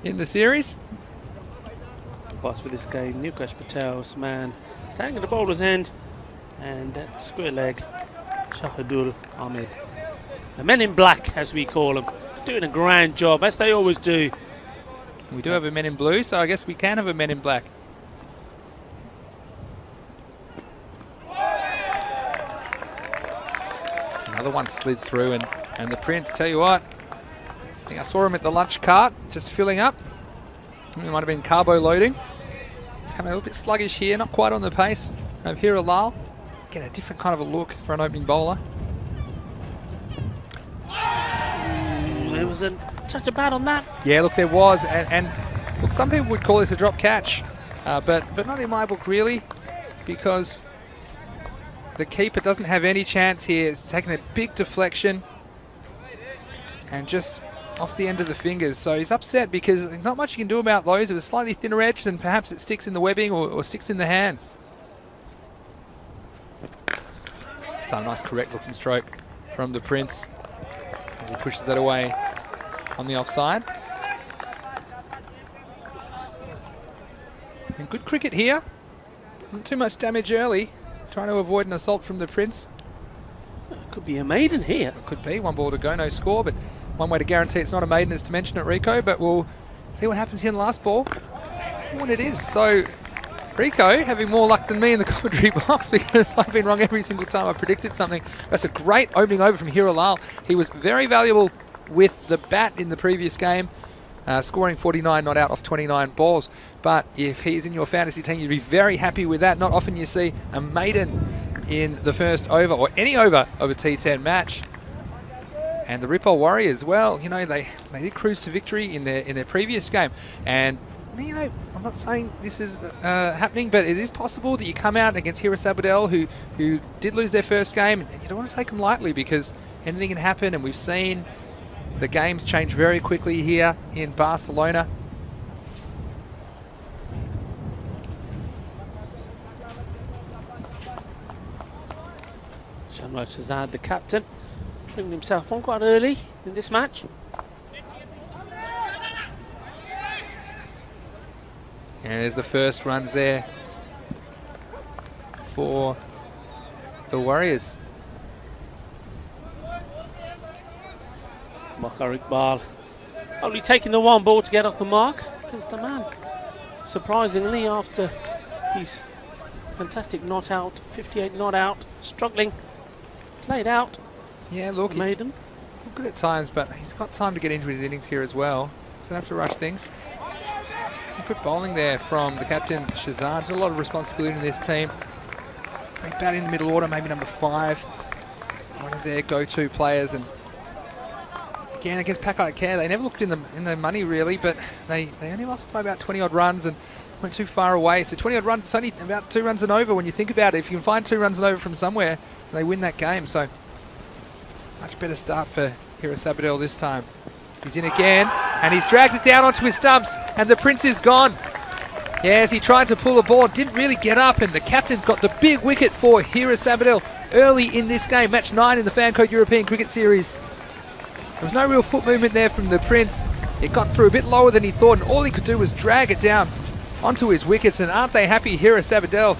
Speaker 4: in the series.
Speaker 3: Boss for this game, Nikesh Patel's man standing at the bowler's end, and that square leg, Shahidul Ahmed. The men in black, as we call them, doing a grand job, as they always do.
Speaker 4: We do have a men in blue, so I guess we can have a men in black. Another one slid through, and the Prince, tell you what, I think I saw him at the lunch cart, just filling up. It might have been carbo loading. It's coming a little bit sluggish here, not quite on the pace of Hiralal. Get a different kind of a look for an opening bowler.
Speaker 3: There was a touch of bat on that.
Speaker 4: Yeah, look, there was, and look, some people would call this a drop catch, but not in my book really, because the keeper doesn't have any chance here. It's taking a big deflection and just off the end of the fingers. So he's upset because not much you can do about those. It was slightly thinner edged, and perhaps it sticks in the webbing or sticks in the hands. It's a nice correct looking stroke from the Prince as he pushes that away on the offside. And good cricket here. Not too much damage early. Trying to avoid an assault from the Prince.
Speaker 3: Could be a maiden here.
Speaker 4: It could be. One ball to go, no score, but one way to guarantee it's not a maiden is to mention it, Rico, but we'll see what happens here in the last ball when it is. So Rico having more luck than me in the commentary box, because I've been wrong every single time I predicted something. That's a great opening over from Hiralal. He was very valuable with the bat in the previous game, scoring 49 not out off 29 balls. But if he's in your fantasy team, you'd be very happy with that. Not often you see a maiden in the first over, or any over of a T10 match. And the Ripple Warriors, well, you know, they did cruise to victory in their previous game. And, you know, I'm not saying this is happening, but it is possible that you come out against Hiris Abdel, who did lose their first game, and you don't want to take them lightly, because anything can happen. And we've seen the games change very quickly here in Barcelona.
Speaker 3: Shamraj Shahzad, the captain, bringing himself on quite early in this match.
Speaker 4: And there's the first runs there for the Warriors.
Speaker 3: Waka Iqbal only taking the one ball to get off the mark against the man. Surprisingly, after his fantastic not out, 58 not out, struggling, played out.
Speaker 4: Yeah, look,
Speaker 3: maiden.
Speaker 4: Good at times, but he's got time to get into his innings here as well. Doesn't have to rush things. Good bowling there from the captain, Shahzad. There's a lot of responsibility in this team. They bat in the middle order, maybe number 5. One of their go-to players. And again, against Pakai Care, they never looked in the money really, but they only lost by about 20 odd runs and went too far away. So 20 odd runs, it's only about 2 runs and over when you think about it. If you can find 2 runs and over from somewhere, they win that game. So much better start for Hiris Abdel this time. He's in again, and he's dragged it down onto his stumps, and the Prince is gone. Yes, he tried to pull a ball, didn't really get up, and the captain's got the big wicket for Hiris Abdel early in this game, match 9 in the Fancode European Cricket Series. There was no real foot movement there from the Prince. It got through a bit lower than he thought, and all he could do was drag it down onto his wickets, and aren't they happy, Hiris Abdel?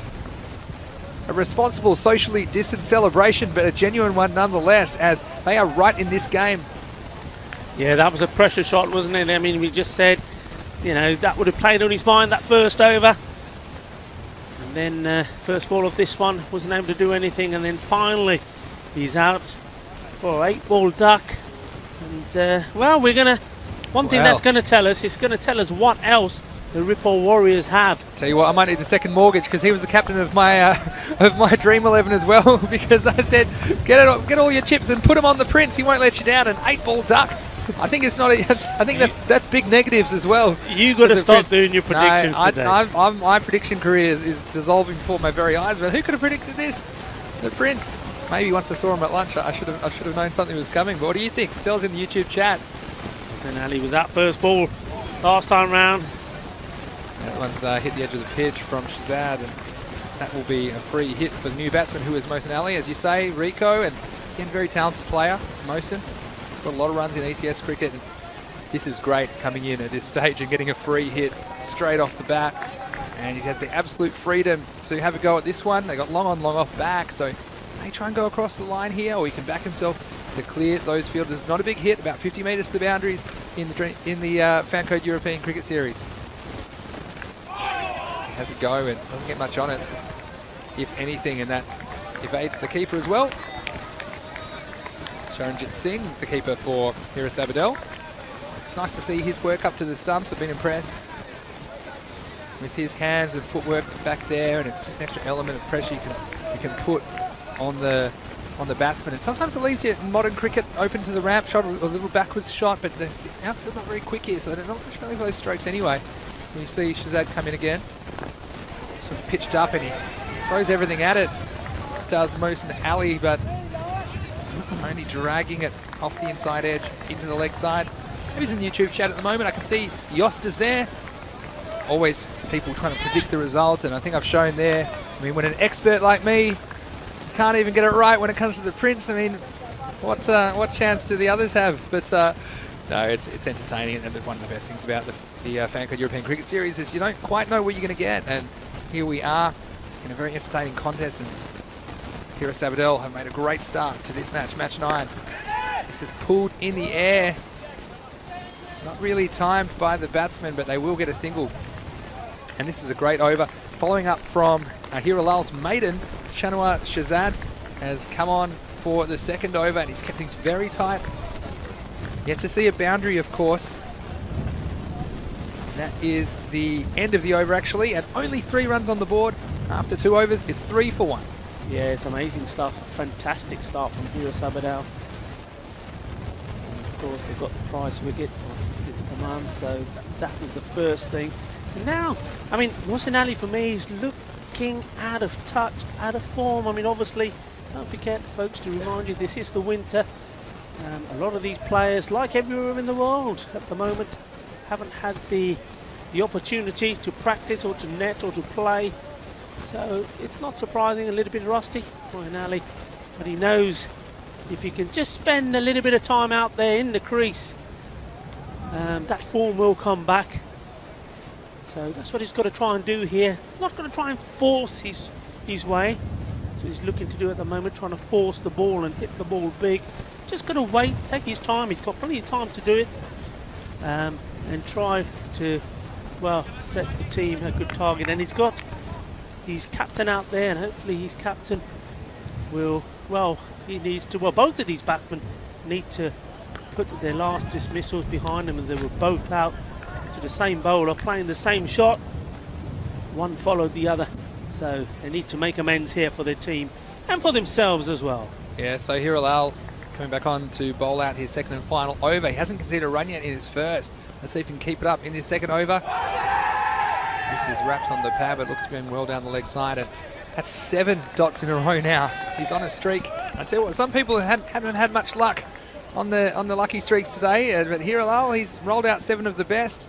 Speaker 4: A responsible, socially distant celebration, but a genuine one nonetheless, as they are right in this game.
Speaker 3: Yeah, that was a pressure shot, wasn't it? I mean, we just said, you know, that would have played on his mind, that first over. And then first ball of this one wasn't able to do anything, and then finally he's out for 8-ball duck. And, well, we're going to, one thing that's going to tell us, it's going to tell us what else the Ripple Warriors have.
Speaker 4: Tell you what, I might need the second mortgage, because he was the captain of my Dream 11 as well, because I said, get all your chips and put them on the Prince, he won't let you down, an 8-ball duck. I think it's not. I think that's big negatives as well.
Speaker 3: You got to stop doing your predictions today.
Speaker 4: My prediction career is dissolving before my very eyes. But who could have predicted this? The Prince. Maybe once I saw him at lunch, I should have known something was coming. But what do you think? Tell us in the YouTube chat.
Speaker 3: Then Ali was at first ball last time round.
Speaker 4: That one's hit the edge of the pitch from Shahzad, and that will be a free hit for the new batsman, who is Mohsin Ali, as you say, Rico, and again, very talented player, Mohsin. He's got a lot of runs in ECS cricket, and this is great coming in at this stage and getting a free hit straight off the bat. And he's had the absolute freedom to have a go at this one. They got long on, long off back, so may try and go across the line here, or he can back himself to clear those fielders. It's not a big hit, about 50 metres to the boundaries in the Fancode European Cricket Series. He has a go and doesn't get much on it, if anything, and that evades the keeper as well. Charanjit Singh, the keeper for Hiras Abadel. It's nice to see his work up to the stumps. I've been impressed with his hands and footwork back there, and it's just an extra element of pressure you can put on the batsman. And sometimes it leaves you in modern cricket open to the ramp shot, a little backwards shot, but the outfield's not very quick here, so they're not much for those strokes anyway. So you see Shazad come in again. So it's pitched up and he throws everything at it. Does Mohsin Ali, but only dragging it off the inside edge into the leg side. Maybe he's in the YouTube chat at the moment. I can see Yosta's there. Always people trying to predict the results, and I think I've shown there. I mean, when an expert like me can't even get it right when it comes to the Prince, I mean, what chance do the others have? But no, it's entertaining, and one of the best things about the Fancode European Cricket Series is you don't quite know what you're going to get, and here we are in a very entertaining contest, and Hiras Abadel have made a great start to this match, match 9. This is pulled in the air. Not really timed by the batsman, but they will get a single. And this is a great over. Following up from Hiralal's maiden, Shanawar Shazad has come on for the second over, and he's kept things very tight. Yet to see a boundary, of course. That is the end of the over, actually, and only 3 runs on the board after 2 overs. It's 3 for 1.
Speaker 3: Yeah, it's amazing stuff. Fantastic start from Hiras Abadel. Of course, they've got the prize wicket on its demand, so that was the first thing. And now, I mean, Mohsin Ali for me is looking out of touch, out of form. I mean, obviously, don't forget, folks, to remind you, this is the winter. A lot of these players, like everywhere in the world at the moment, haven't had the opportunity to practice or to net or to play. So it's not surprising, a little bit rusty, Mohsin Ali, but he knows if he can just spend a little bit of time out there in the crease, that form will come back. So that's what he's got to try and do here. Not going to try and force his way. So he's looking to do at the moment, trying to force the ball and hit the ball big. Just got to wait, take his time. He's got plenty of time to do it, and try to, well, set the team a good target. And he's got his captain out there, and hopefully his captain will, well, he needs to, well, both of these batsmen need to put their last dismissals behind them, and they were both out to the same bowler playing the same shot. One followed the other, so they need to make amends here for their team and for themselves as well.
Speaker 4: Yeah, so Hiral coming back on to bowl out his second and final over. He hasn't conceded a run yet in his first. Let's see if he can keep it up in his second over. This is wraps on the pad, but looks to be going well down the leg side, and that's 7 dots in a row now. He's on a streak. I tell you what, some people haven't had much luck on the lucky streaks today, but Hiral, he's rolled out 7 of the best.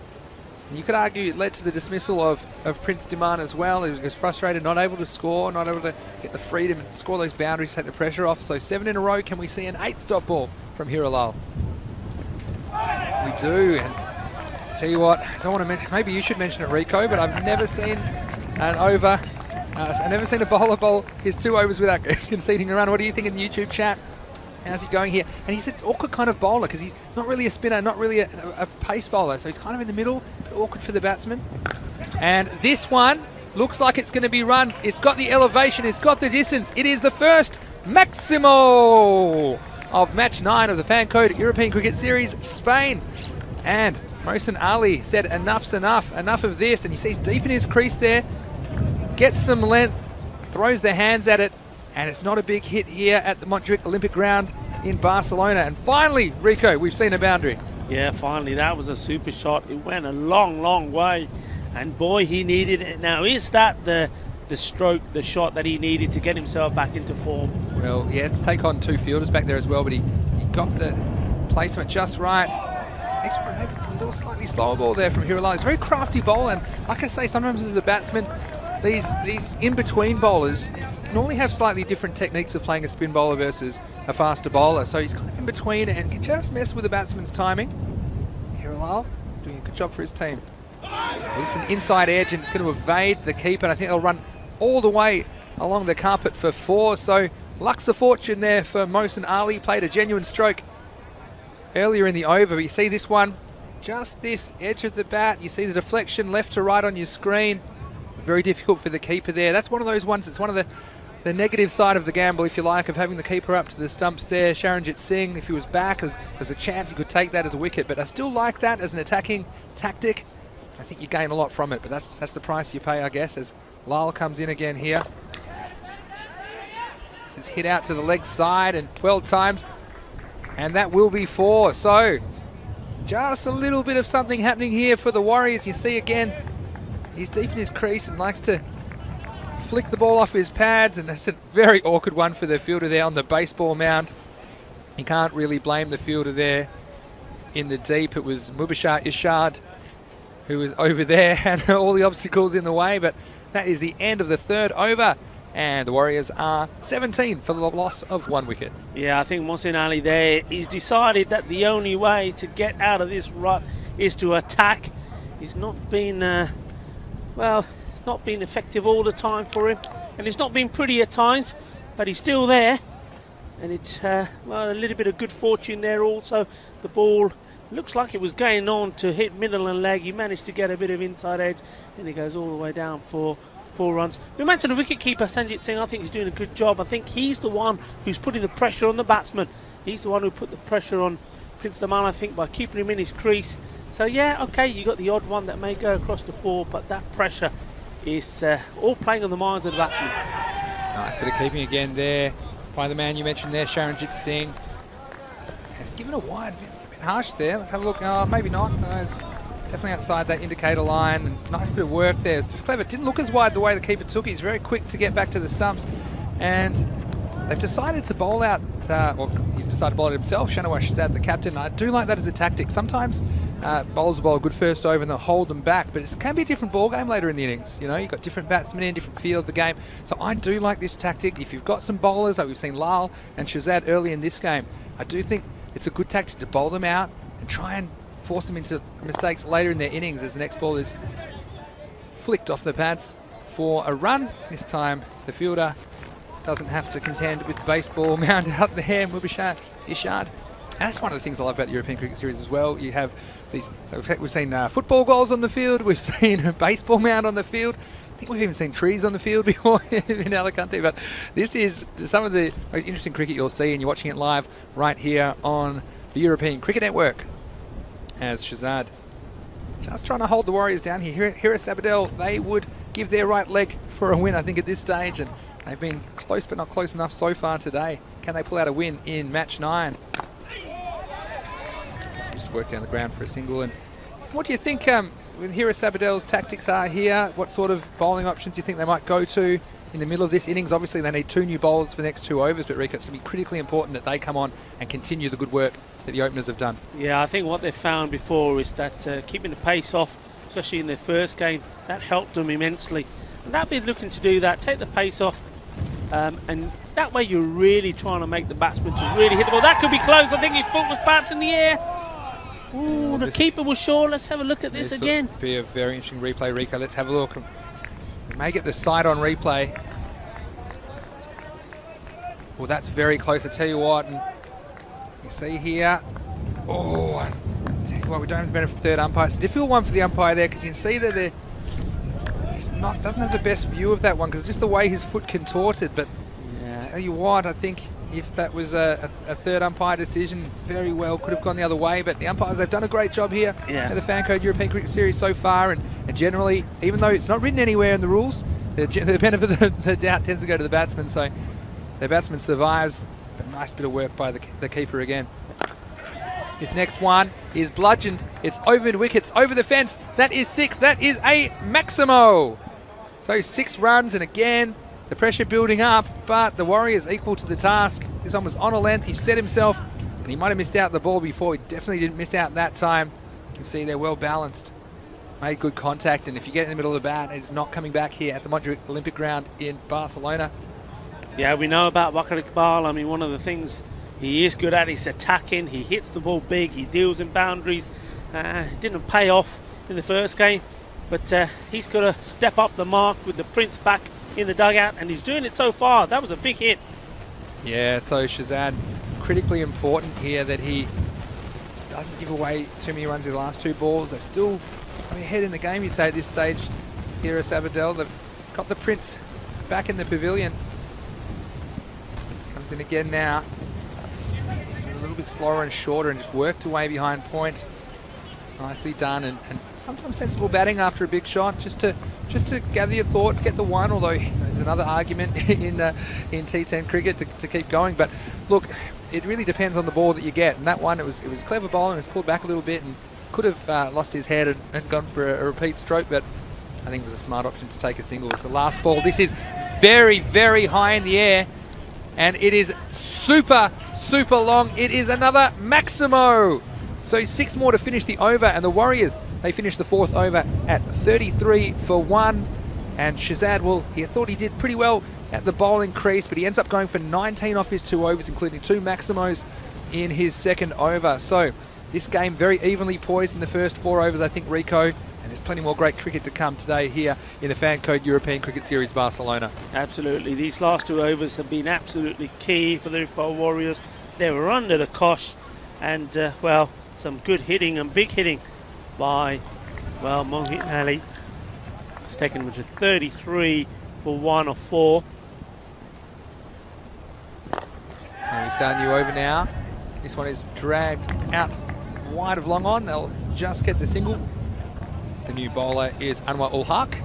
Speaker 4: You could argue it led to the dismissal of Prince Diman as well. He was frustrated, not able to score, not able to get the freedom and score those boundaries, take the pressure off. So 7 in a row. Can we see an 8th dot ball from Hiral? We do, and tell you what, I don't want to mention, maybe you should mention it, Rico, but I've never seen an over, I've never seen a bowler bowl his 2 overs without conceding a run. What do you think in the YouTube chat? How's he going here? And he's an awkward kind of bowler because he's not really a spinner, not really a pace bowler. So he's kind of in the middle, a bit awkward for the batsman. And this one looks like it's going to be runs. It's got the elevation, it's got the distance. It is the first Maximo of match 9 of the Fancode European Cricket Series, Spain. And Mohsin Ali said enough's enough, enough of this. And he sees deep in his crease there, gets some length, throws their hands at it. And it's not a big hit here at the Montjuic Olympic Ground in Barcelona. And finally, Rico, we've seen a boundary.
Speaker 3: Yeah, finally, that was a super shot. It went a long, long way. And boy, he needed it. Now, is that the stroke, the shot that he needed to get himself back into form?
Speaker 4: Well, he had to take on 2 fielders back there as well, but he got the placement just right. Maybe a little slightly slower ball there from Hiral. He's a very crafty bowler, and like I say, sometimes as a batsman, these in-between bowlers normally have slightly different techniques of playing a spin bowler versus a faster bowler. So he's kind of in between and can just mess with the batsman's timing. Relive doing a good job for his team. Well, this is an inside edge and it's going to evade the keeper. And I think they'll run all the way along the carpet for 4. So Luck's of fortune there for Mohsin Ali. Played a genuine stroke earlier in the over. But you see this one, just this edge of the bat. You see the deflection left to right on your screen. Very difficult for the keeper there. That's one of those ones, it's one of the negative side of the gamble, if you like, of having the keeper up to the stumps there. Sharanjit Singh, if he was back, there's a chance he could take that as a wicket. But I still like that as an attacking tactic. I think you gain a lot from it, but that's the price you pay, I guess, as Lal comes in again here. Just hit out to the leg side and well timed. And that will be 4. So just a little bit of something happening here for the Warriors. You see again, he's deep in his crease and likes to flick the ball off his pads, and that's a very awkward one for the fielder there on the baseball mound. You can't really blame the fielder there in the deep. It was Mubashir Ishard who was over there and all the obstacles in the way, but that is the end of the 3rd over, and the Warriors are 17 for the loss of 1 wicket.
Speaker 3: Yeah, I think Mohsin Ali there, he's decided that the only way to get out of this rut is to attack. He's not been, it's not been effective all the time for him, and it's not been pretty at times, but he's still there. And it's, a little bit of good fortune there also. The ball looks like it was going on to hit middle and leg. He managed to get a bit of inside edge, and he goes all the way down for 4 runs. We mentioned the wicketkeeper, Sanjit Singh. I think he's doing a good job. I think he's the one who's putting the pressure on the batsman. He's the one who put the pressure on Prince Daman, I think, by keeping him in his crease. So yeah, okay, you got the odd one that may go across the 4, but that pressure is all playing on the minds of the batsman.
Speaker 4: It's a nice bit of keeping again there by the man you mentioned there, Sharanjit Singh. He's given a wide, a bit harsh there. Let's have a look. Oh, maybe not. No, it's definitely outside that indicator line. And nice bit of work there. It's just clever. It didn't look as wide the way the keeper took it. He's very quick to get back to the stumps. And they've decided to bowl out, he's decided to bowl it himself. Shanawaz Shahzad, the captain. I do like that as a tactic. Sometimes bowlers will bowl a good first over and they'll hold them back, but it can be a different ball game later in the innings. You know, you've got different batsmen in, different feel of the game. So I do like this tactic. If you've got some bowlers, like we've seen Lal and Shahzad early in this game, I do think it's a good tactic to bowl them out and try and force them into mistakes later in their innings as the next ball is flicked off the pads for a run. This time the fielder doesn't have to contend with the baseball mound out there, Mubashir Ishard. And that's one of the things I love about the European Cricket Series as well. You have these, so we've seen football goals on the field, we've seen a baseball mound on the field. I think we've even seen trees on the field before in other countries, but this is some of the most interesting cricket you'll see, and you're watching it live right here on the European Cricket Network. As Shahzad just trying to hold the Warriors down here. Here at Sabadell, they would give their right leg for a win, I think, at this stage, and they've been close but not close enough so far today. Can they pull out a win in match 9? Just work down the ground for a single. And what do you think with here at Sabadell's tactics are here? What sort of bowling options do you think they might go to in the middle of this innings? Obviously they need 2 new bowlers for the next 2 overs, but Rico, it's going to be critically important that they come on and continue the good work that the openers have done. Yeah,
Speaker 3: I think what they've found before is that keeping the pace off, especially in their first game, that helped them immensely. And they'll be looking to do that, take the pace off, and that way you're really trying to make the batsman to really hit the ball. That could be close. I think his foot was bounced in the air. Ooh, the keeper was sure. Let's have a look at this again.
Speaker 4: This will be a very interesting replay, Rico. Let's have a look. We may get the side on replay. Well, that's very close. I tell you what, and you see here. Oh, well, we don't have the benefit of third umpire. It's a difficult one for the umpire there because you can see that he's doesn't have the best view of that one because it's just the way his foot contorted. But I tell you what, I think if that was a third umpire decision, very well could have gone the other way. But the umpires, they've done a great job here at the Fan Code European Cricket Series so far. And generally, even though it's not written anywhere in the rules, the benefit of the doubt tends to go to the batsman. So the batsman survives. But nice bit of work by the keeper again. This next one is bludgeoned. It's over the wickets, over the fence. That is 6. That is a Maximo. So 6 runs, and again, the pressure building up, but the Warriors equal to the task. This one was on a length. He set himself, and he might have missed out the ball before. He definitely didn't miss out that time. You can see they're well balanced. made good contact, and if you get in the middle of the bat, it's not coming back here at the Montjuic Olympic ground in Barcelona.
Speaker 3: Yeah, we know about Bakar Iqbal. I mean, one of the things he is good at is attacking. He hits the ball big. He deals in boundaries. It didn't pay off in the first game, but he's got to step up the mark with the Prince back in the dugout, and he's doing it so far. That was a big hit.
Speaker 4: Yeah, so Shazad, critically important here that he doesn't give away too many runs in the last 2 balls. They're still ahead in the game, you'd say, at this stage here at Sabadell. They've got the Prince back in the pavilion. Comes in again now. This is a little bit slower and shorter and just worked away behind point. Nicely done, and sometimes sensible batting after a big shot, just to gather your thoughts, get the one, although there's another argument in T10 cricket to keep going. But look, it really depends on the ball that you get, and that one, it was clever bowling. It was pulled back a little bit and could have lost his head and gone for a repeat stroke, but I think it was a smart option to take a single. It was the last ball. This is very, very high in the air, and it is super, super long. It is another Maximo. So 6 more to finish the over, and the Warriors, they finished the 4th over at 33 for 1. And Shazad, well, he thought he did pretty well at the bowling crease, but he ends up going for 19 off his 2 overs, including 2 Maximos in his 2nd over. So this game very evenly poised in the first 4 overs, I think, Rico. And there's plenty more great cricket to come today here in the Fan Code European Cricket Series Barcelona.
Speaker 3: Absolutely. These last 2 overs have been absolutely key for the Iqbal Warriors. They were under the cosh, and, well, some good hitting and big hitting by, well, Mohit Ali. It's taken him to 33 for 1 of 4.
Speaker 4: And we start a new over now. This one is dragged out wide of long on. They'll just get the single. The new bowler is Anwar ul Haq.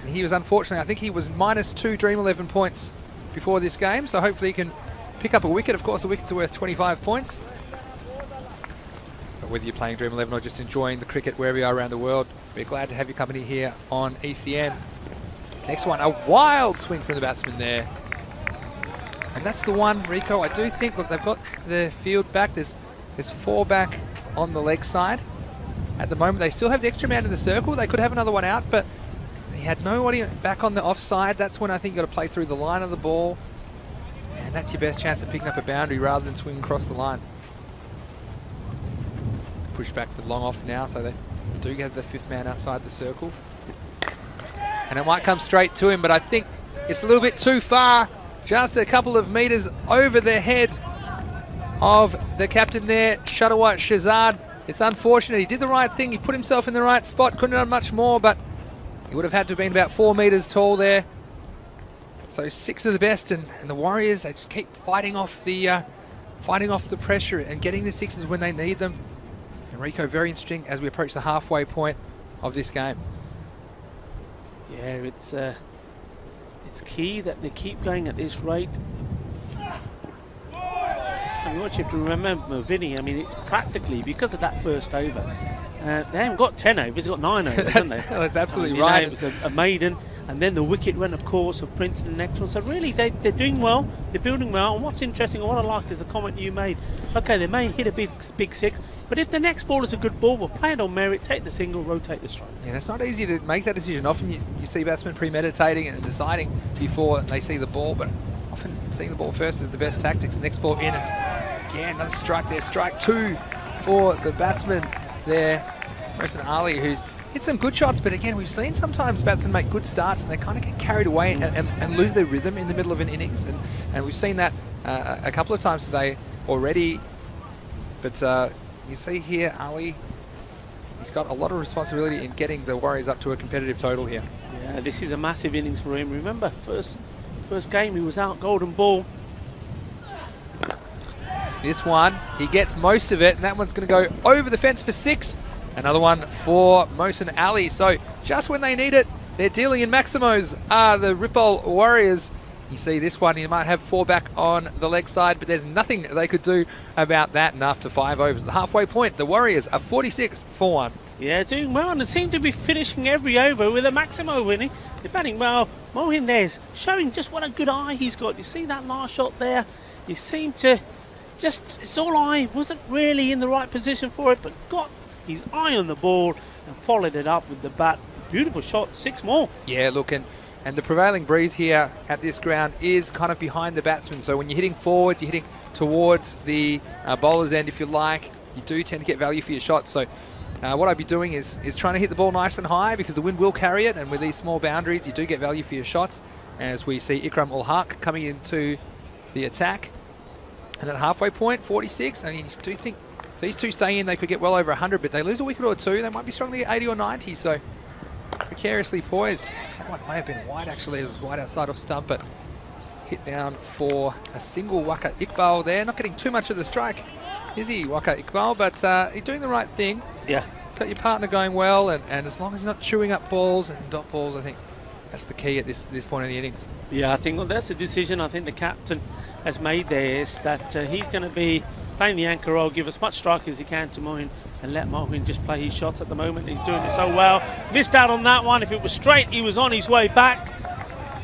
Speaker 4: And he was unfortunately, I think he was -2 Dream 11 points before this game, so hopefully he can pick up a wicket. Of course, the wickets are worth 25 points. So whether you're playing Dream 11 or just enjoying the cricket wherever you are around the world, we're glad to have your company here on ECN. Next one, a wild swing from the batsman there. And that's the one, Rico, I do think, look, they've got the field back. There's 4 back on the leg side. At the moment, they still have the extra man in the circle. They could have another one out, but he had nobody back on the offside. That's when I think you've got to play through the line of the ball. And that's your best chance of picking up a boundary rather than swinging across the line. Push back with long off now, so they do get the 5th man outside the circle. And it might come straight to him, but I think it's a little bit too far. Just a couple of metres over the head of the captain there, Shadawat Shazad. It's unfortunate. He did the right thing. He put himself in the right spot. Couldn't have done much more, but he would have had to have been about 4 metres tall there. So 6 of the best, and the Warriors, they just keep fighting off the pressure and getting the 6s when they need them. And Rico, very interesting as we approach the halfway point of this game.
Speaker 3: Yeah, it's key that they keep going at this rate. I mean, what you have to remember, Vinny, I mean, it's practically, because of that first over, they haven't got 10 overs, they've got 9 overs, haven't they?
Speaker 4: That's absolutely
Speaker 3: I mean,
Speaker 4: right.
Speaker 3: It was a maiden, and then the wicket went, of course, of Prince in the next one. So really, they're doing well, they're building well. And what's interesting, and what I like is the comment you made. Okay, they may hit a big 6, but if the next ball is a good ball, we'll play it on merit, take the single, rotate the strike.
Speaker 4: Yeah, it's not easy to make that decision. Often you see batsmen premeditating and deciding before they see the ball, but often seeing the ball first is the best tactics. The next ball in is, again, another strike there. Strike 2 for the batsman there, Mohsin Ali, who's hit some good shots, but again, we've seen sometimes batsmen make good starts and they kind of get carried away and lose their rhythm in the middle of an innings. And we've seen that a couple of times today already. But you see here, Ali, he's got a lot of responsibility in getting the Warriors up to a competitive total here.
Speaker 3: Yeah, this is a massive innings for him. Remember, first game he was out golden ball.
Speaker 4: This one, he gets most of it, and that one's going to go over the fence for 6. Another one for Mohsin Ali. So just when they need it, they're dealing in Maximos, the Ripoll Warriors. You see this one, he might have 4 back on the leg side, but there's nothing they could do about that. And after 5 overs at the halfway point, the Warriors are 46 for 1.
Speaker 3: Yeah, doing well, and they seem to be finishing every over with a Maximo winning. They're batting well. Mohin there's showing just what a good eye he's got. You see that last shot there? You seem to just, it's all eye, wasn't really in the right position for it, but got his eye on the ball and followed it up with the bat. Beautiful shot, 6 more.
Speaker 4: Yeah, look, and the prevailing breeze here at this ground is kind of behind the batsman. So when you're hitting forwards, you're hitting towards the bowler's end, if you like, you do tend to get value for your shot. So what I'd be doing is trying to hit the ball nice and high, because the wind will carry it, and with these small boundaries, you do get value for your shots. As we see Ikram Ul Haq coming into the attack. And at halfway point, 46, I mean, you do think if these two stay in, they could get well over 100, but they lose a wicket or two, they might be struggling at 80 or 90, so precariously poised. That one may have been wide, actually. It was wide outside off stump, but hit down for a single. Waqar Iqbal there, not getting too much of the strike, is he, Waqar Iqbal? But he's doing the right thing.
Speaker 3: Yeah.
Speaker 4: Got your partner going well, and as long as he's not chewing up balls and dot balls, I think that's the key at this point in the innings.
Speaker 3: Yeah, I think that's a decision I think the captain has made there, is that he's going to be playing the anchor role, give as much strike as he can to Moeen and let Moeen just play his shots at the moment. He's doing it so well. Missed out on that one. If it was straight, he was on his way back.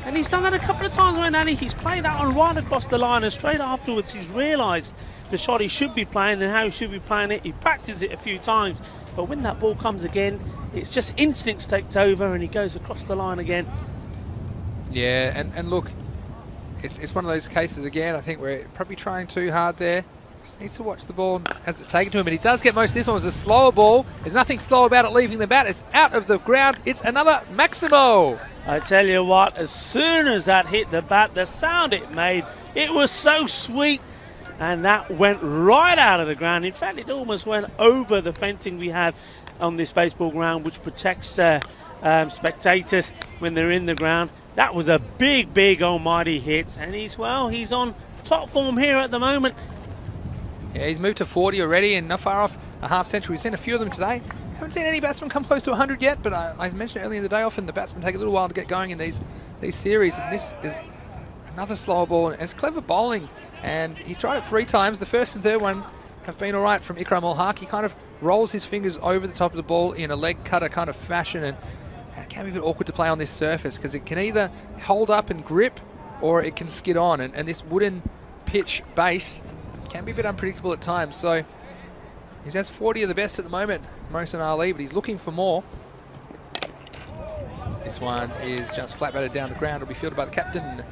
Speaker 3: And he's done that a couple of times when he's played that one right across the line, and straight afterwards he's realised the shot he should be playing and how he should be playing it. He practiced it a few times, but when that ball comes again, it's just instincts takes over and he goes across the line again.
Speaker 4: Yeah, and look, it's one of those cases again, I think we're probably trying too hard there. Just needs to watch the ball as it's taken to him, and he does get most of this one. Was a slower ball. There's nothing slow about it leaving the bat. It's out of the ground. It's another Maximo.
Speaker 3: I tell you what, as soon as that hit the bat, the sound it made, it was so sweet, and that went right out of the ground. In fact, it almost went over the fencing we have on this baseball ground, which protects spectators when they're in the ground. That was a big, big almighty hit, and he's on top form here at the moment.
Speaker 4: Yeah, he's moved to 40 already and not far off a half century. We've seen a few of them today. Haven't seen any batsmen come close to 100 yet, but I mentioned earlier in the day, often the batsmen take a little while to get going in these series, and this is another slower ball, and it's clever bowling, and he's tried it 3 times. The first and third one have been all right from Ikram Ul Haq. He kind of rolls his fingers over the top of the ball in a leg cutter kind of fashion, and it can be a bit awkward to play on this surface because it can either hold up and grip or it can skid on, and this wooden pitch base can be a bit unpredictable at times. So he has 40 of the best at the moment, Mohsin Ali, but he's looking for more. This one is just flat batted down the ground. It'll be fielded by the captain,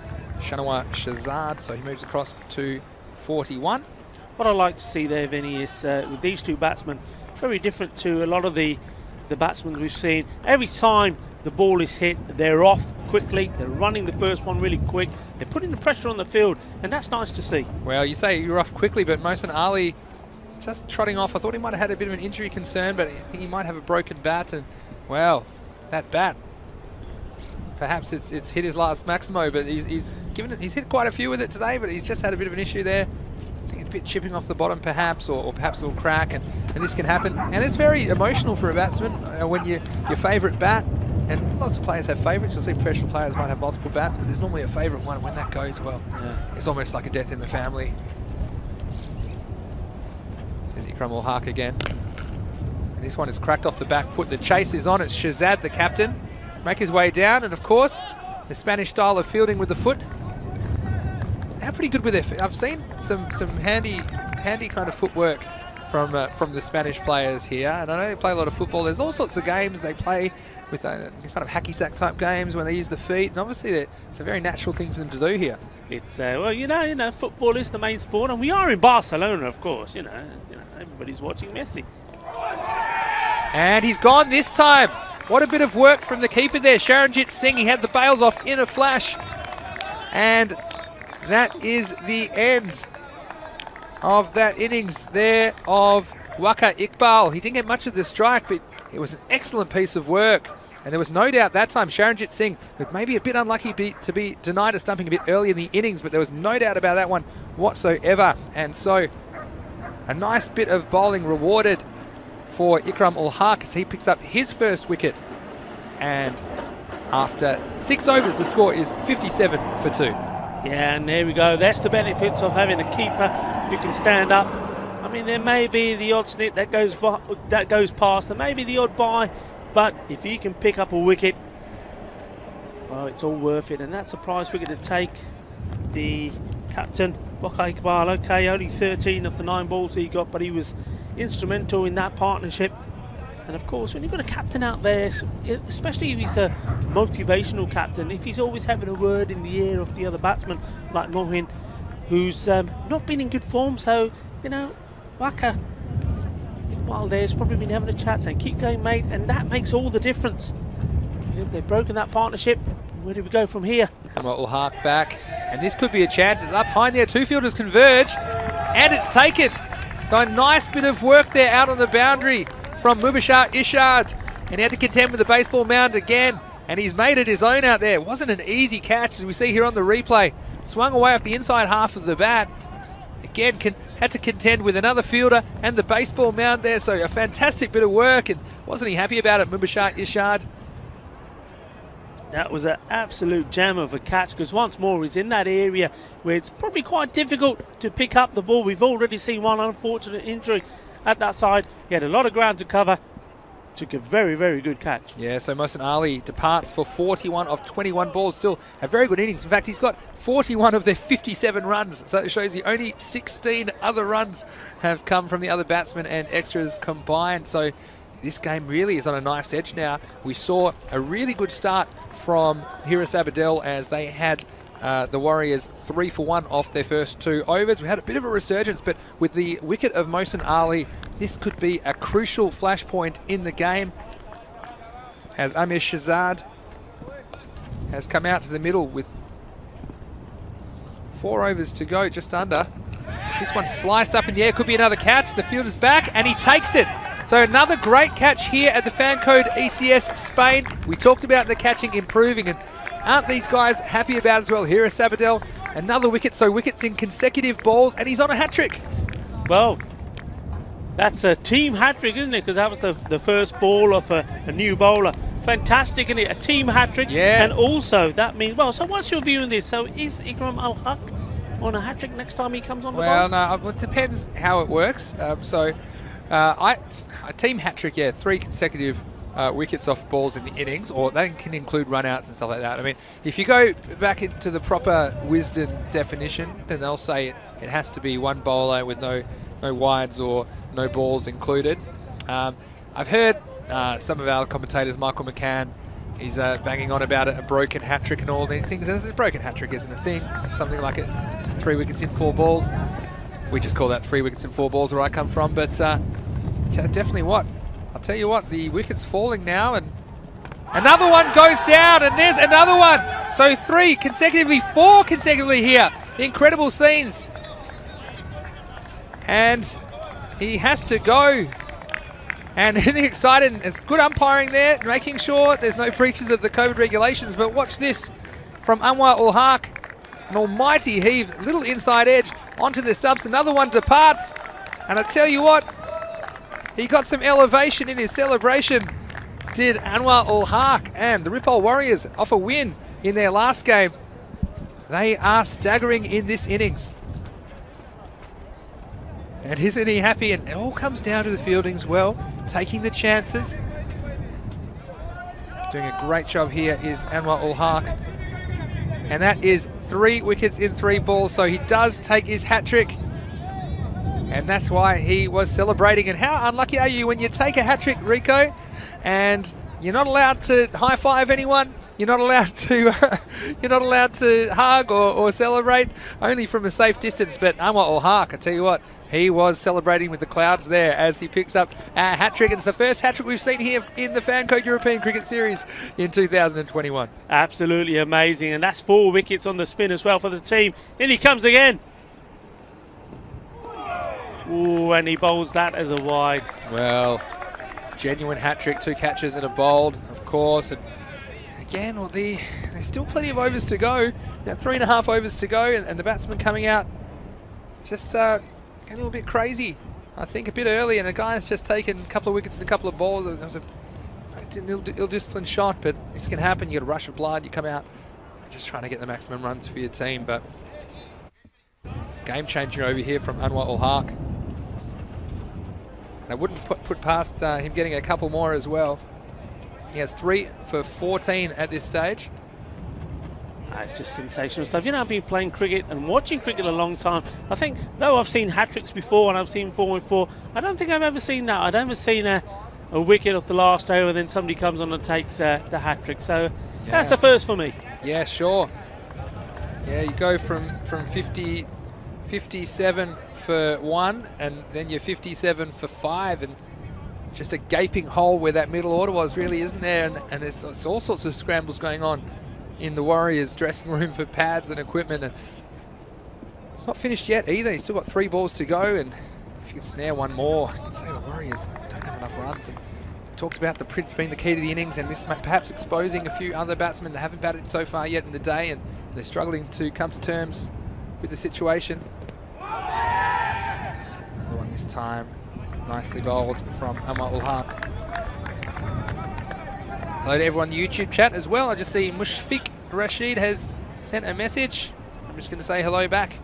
Speaker 4: Shanawar Shahzad, so he moves across to 41.
Speaker 3: What I like to see there, Vinny, is with these two batsmen, very different to a lot of the batsmen we've seen. Every time the ball is hit, they're off quickly, they're running the first one really quick, they're putting the pressure on the field, and that's nice to see.
Speaker 4: Well, you say you're off quickly, but Mohsin Ali just trotting off. I thought he might have had a bit of an injury concern, but I think he might have a broken bat, and well, that bat, perhaps it's hit his last Maximo, but he's hit quite a few with it today, but he's just had a bit of an issue there. I think it's a bit chipping off the bottom perhaps, or perhaps a little crack, and this can happen. And it's very emotional for a batsman when your favourite bat, and lots of players have favourites. You'll see professional players might have multiple bats, but there's normally a favourite one, and when that goes, well, it's almost like a death in the family. There's Ikram Ul Haq again. And this one is cracked off the back foot. The chase is on. It's Shahzad, the captain. Make his way down, and of course, the Spanish style of fielding with the foot. They're pretty good with it. I've seen some handy kind of footwork from the Spanish players here, and I know they play a lot of football. There's all sorts of games they play with kind of hacky sack type games when they use the feet, and obviously it's a very natural thing for them to do here.
Speaker 3: It's well, you know, football is the main sport, and we are in Barcelona, of course. You know, everybody's watching Messi.
Speaker 4: And he's gone this time. What a bit of work from the keeper there, Charanjit Singh. He had the bails off in a flash, and that is the end of that innings there of Waqar Iqbal. He didn't get much of the strike, but it was an excellent piece of work. And there was no doubt that time Charanjit Singh was maybe a bit unlucky to be denied a stumping a bit early in the innings, but there was no doubt about that one whatsoever. And so a nice bit of bowling rewarded for Ikram Ul Haq as he picks up his first wicket. And after 6 overs, the score is 57 for 2.
Speaker 3: Yeah, and there we go. That's the benefits of having a keeper who can stand up. I mean, there may be the odd snip that goes past, there may be the odd bye, but if you can pick up a wicket, well, it's all worth it. And that's a prize wicket to take. The captain, Waqar Iqbal, okay, only 13 of the 9 balls he got, but he was instrumental in that partnership. And of course, when you've got a captain out there, especially if he's a motivational captain, if he's always having a word in the ear of the other batsman, like Mohin, who's not been in good form, so, you know, Waka, while there's probably been having a chat saying, keep going, mate, and that makes all the difference. They've broken that partnership. Where do we go from here?
Speaker 4: Anwar will hark back, and this could be a chance. It's up high there. Two fielders converge, and it's taken. So a nice bit of work there out on the boundary from Mubashar Ishard, and he had to contend with the baseball mound again, and he's made it his own out there. It wasn't an easy catch, as we see here on the replay. Swung away off the inside half of the bat. Again, had to contend with another fielder and the baseball mound there, so a fantastic bit of work, and wasn't he happy about it, Mubashar Ishard?
Speaker 3: That was an absolute gem of a catch, because once more he's in that area where it's probably quite difficult to pick up the ball. We've already seen one unfortunate injury at that side. He had a lot of ground to cover. Took a very, very good catch.
Speaker 4: Yeah, so Mohsin Ali departs for 41 of 21 balls. Still a very good innings. In fact, he's got 41 of their 57 runs. So it shows you only 16 other runs have come from the other batsmen and extras combined. So this game really is on a knife's edge now. We saw a really good start from Hiris Abadel as they had the Warriors 3 for 1 off their first 2 overs. We had a bit of a resurgence, but with the wicket of Mohsin Ali, this could be a crucial flashpoint in the game, as Amir Shahzad has come out to the middle with 4 overs to go, just under. This one sliced up in the air, could be another catch. The fielder's back and he takes it. So another great catch here at the fan code ECS Spain. We talked about the catching improving, and aren't these guys happy about it as well? Here is Sabadell, another wicket, so wickets in consecutive balls, and he's on a hat-trick.
Speaker 3: Well, that's a team hat-trick, isn't it? Because that was the first ball of a new bowler. Fantastic, isn't it? A team hat-trick.
Speaker 4: Yeah.
Speaker 3: And also, that means, well, so what's your view on this? So is Ikram Al-Haq on a hat-trick next time he comes on the
Speaker 4: Well,
Speaker 3: bowl?
Speaker 4: no, it depends how it works. A team hat-trick, yeah, 3 consecutive wickets off balls in the innings, or they can include run-outs and stuff like that. I mean, if you go back into the proper Wisden definition, then they'll say it has to be one bowler with no wides or no balls included. I've heard some of our commentators, Michael McCann, he's banging on about it, a broken hat-trick and all these things. And a broken hat-trick isn't a thing. It's something like it's 3 wickets in 4 balls. We just call that 3 wickets in 4 balls where I come from, but definitely I'll tell you what, the wicket's falling now, and another one goes down, and there's another one. So 3 consecutively, 4 consecutively here. Incredible scenes. And he has to go. And excited, it's good umpiring there, making sure there's no breaches of the COVID regulations. But watch this from Anwar Ul Haq. An almighty heave, little inside edge onto the stumps. Another one departs. And I tell you what, he got some elevation in his celebration, did Anwar Ul Haq, and the Ripoll Warriors off a win in their last game. They are staggering in this innings. And isn't he happy? And it all comes down to the fielding as well, taking the chances. Doing a great job here is Anwar Ul Haq. And that is 3 wickets in 3 balls, so he does take his hat-trick. And that's why he was celebrating. And how unlucky are you when you take a hat-trick, Rico, and you're not allowed to high-five anyone? You're not allowed to hug or celebrate, only from a safe distance. But Anwar Ul Haq, I tell you what, he was celebrating with the clouds there as he picks up a hat-trick. It's the first hat-trick we've seen here in the Fan Code European Cricket Series in 2021.
Speaker 3: Absolutely amazing, and that's 4 wickets on the spin as well for the team. In he comes again. Ooh, and he bowls that as a wide.
Speaker 4: Well, genuine hat-trick, 2 catches and a bowled, of course. And again, well, there's still plenty of overs to go. 3.5 overs to go, and the batsman coming out just a little bit crazy. I think a bit early, and the guy's just taken a couple of wickets and a couple of balls. It was an ill-disciplined shot, but this can happen. You get a rush of blood, you come out just trying to get the maximum runs for your team. But game changer over here from Anwar Ul Haq. And I wouldn't put past him getting a couple more as well. He has 3 for 14 at this stage.
Speaker 3: It's just sensational stuff. You know, I've been playing cricket and watching cricket a long time. I think, though I've seen hat-tricks before and I've seen 4 and 4, I don't think I've ever seen that. I've never seen a a wicket off the last over, then somebody comes on and takes the hat-trick. So that's a first for me.
Speaker 4: Yeah, sure. Yeah, you go from 57 for 1, and then you're 57 for 5, and just a gaping hole where that middle order was, really, isn't there? And there's all sorts of scrambles going on in the Warriors dressing room for pads and equipment. And it's not finished yet either. He's still got 3 balls to go, and if you can snare one more, you can say the Warriors don't have enough runs. And talked about the Prince being the key to the innings, and this perhaps exposing a few other batsmen that haven't batted so far yet in the day, and they're struggling to come to terms with the situation. Another one this time, nicely bowled from Ul-Haq. Hello to everyone in the YouTube chat as well. I just see Mushfiq Rashid has sent a message. I'm just going to say hello back.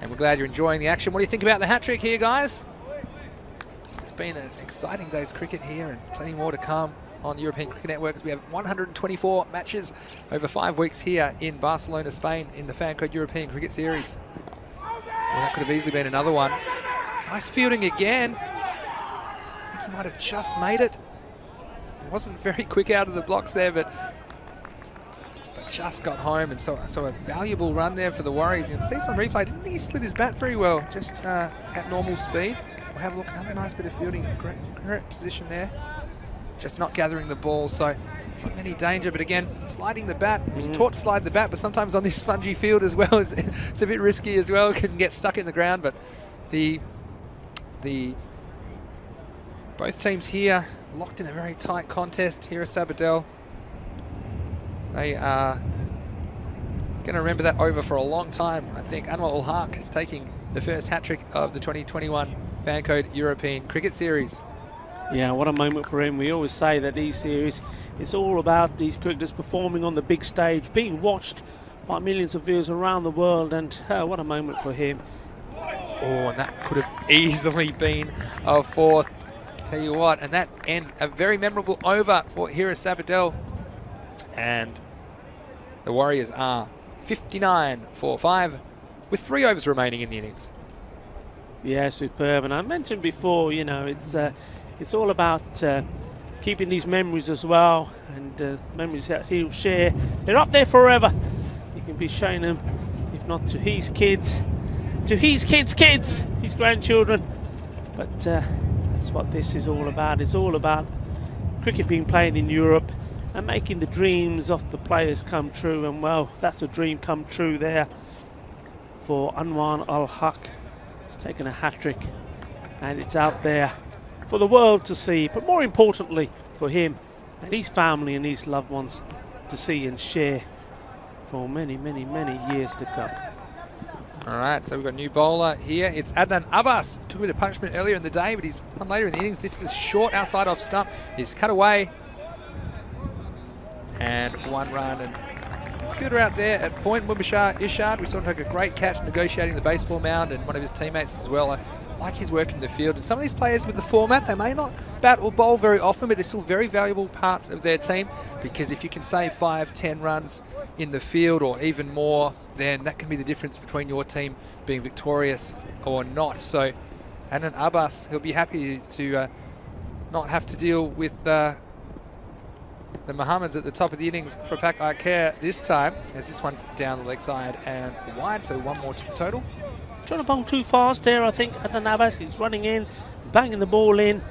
Speaker 4: And we're glad you're enjoying the action. What do you think about the hat-trick here, guys? It's been an exciting day's cricket here, and plenty more to come on the European Cricket Network, as we have 124 matches over 5 weeks here in Barcelona, Spain, in the Fancode European Cricket Series. Well, that could have easily been another one. Nice fielding again. I think he might have just made it. He wasn't very quick out of the blocks there, but just got home, and so a valuable run there for the Warriors. You can see some replay. Didn't he slid his bat very well, just at normal speed? We'll have a look. Another nice bit of fielding. Great position there. Just not gathering the ball, so not in any danger. But again, sliding the bat. I mean, you're taught to slide the bat, but sometimes on this spongy field as well, it's a bit risky as well. Can get stuck in the ground. But both teams here locked in a very tight contest. Here is Sabadell. They are going to remember that over for a long time. I think Ul-Haq taking the first hat-trick of the 2021 Fancode European Cricket Series.
Speaker 3: Yeah, what a moment for him. We always say that these series, it's all about these cricketers performing on the big stage, being watched by millions of viewers around the world, and what a moment for him.
Speaker 4: Oh, and that could have easily been a 4th. Tell you what, and that ends a very memorable over for Hira Sabadell. And the Warriors are 59 for 5 with 3 overs remaining in the innings.
Speaker 3: Yeah, superb. And I mentioned before, you know, it's all about keeping these memories as well, and memories that he'll share. They're up there forever. He can be showing them, if not to his kids, to his kids, his grandchildren. But that's what this is all about. It's all about cricket being played in Europe and making the dreams of the players come true. And well, that's a dream come true there for Ul-Haq. He's taken a hat-trick, and it's out there for the world to see, but more importantly for him and his family and his loved ones to see and share for many, many, many years to come.
Speaker 4: All right, so we've got a new bowler here. It's Adnan Abbas. Took a bit of punishment earlier in the day, but he's won later in the innings. This is short outside off stump. He's cut away. And 1 run, and fielder out there at point, Mubashir Ishard. We saw him take a great catch negotiating the baseball mound, and one of his teammates as well. I like his work in the field. And some of these players with the format, they may not bat or bowl very often, but they're still very valuable parts of their team, because if you can save 5-10 runs in the field or even more, then that can be the difference between your team being victorious or not. So Adnan Abbas, he'll be happy to not have to deal with the Mohammeds at the top of the innings for Pak Aikea this time, as this one's down the leg side and wide, so 1 more to the total.
Speaker 3: Trying to bowl too fast there, I think. Adnan Abbas, he's running in, banging the ball in.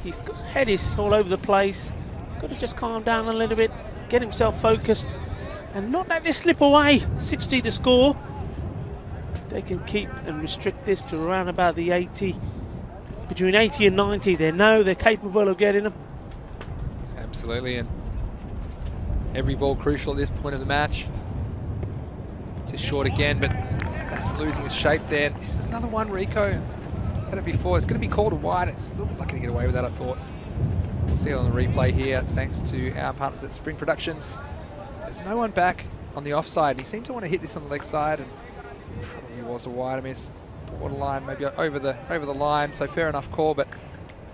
Speaker 3: His head is all over the place. He's got to just calm down a little bit, get himself focused, and not let this slip away. 60 the score. They can keep and restrict this to around about the 80. Between 80 and 90, they know they're capable of getting them.
Speaker 4: Absolutely, and every ball crucial at this point of the match. Just short again, but that's losing his shape there. This is another one, Rico. I've said it before, it's going to be called a wide. A little bit lucky to get away with that, I thought. We'll see it on the replay here, thanks to our partners at Spring Productions. There's no one back on the offside. He seemed to want to hit this on the leg side, and probably was a wide. I mean, it's borderline, maybe over the line, so fair enough call, but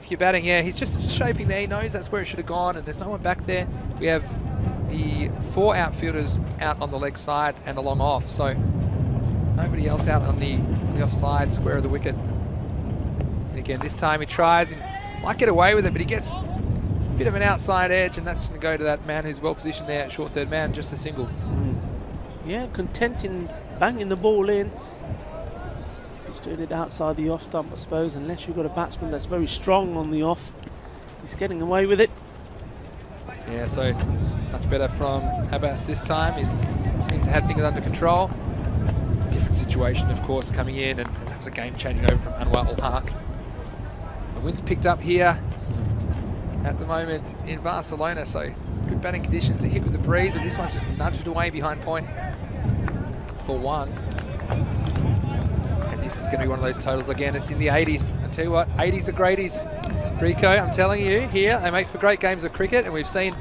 Speaker 4: if you're batting, yeah, he's just shaping there. He knows that's where it should have gone, and there's no one back there. We have the 4 outfielders out on the leg side and along off, so nobody else out on the offside square of the wicket. And again, this time he tries, and Might get away with it, but he gets a bit of an outside edge, and that's going to go to that man who's well positioned there at short third man, just a single.
Speaker 3: Yeah, content in banging the ball in. He's doing it outside the off stump, I suppose, unless you've got a batsman that's very strong on the off. He's getting away with it.
Speaker 4: Yeah, so much better from Abbas this time. He seems to have things under control. Different situation, of course, coming in, and that was a game changing over from Anwar al-Haq. The wind's picked up here at the moment in Barcelona, so good batting conditions. A hit with the breeze, but this one's just nudged away behind point for 1. And this is going to be one of those totals again. It's in the 80s. I tell you what, 80s are greaties. Rico, I'm telling you, here they make for great games of cricket, and we've seen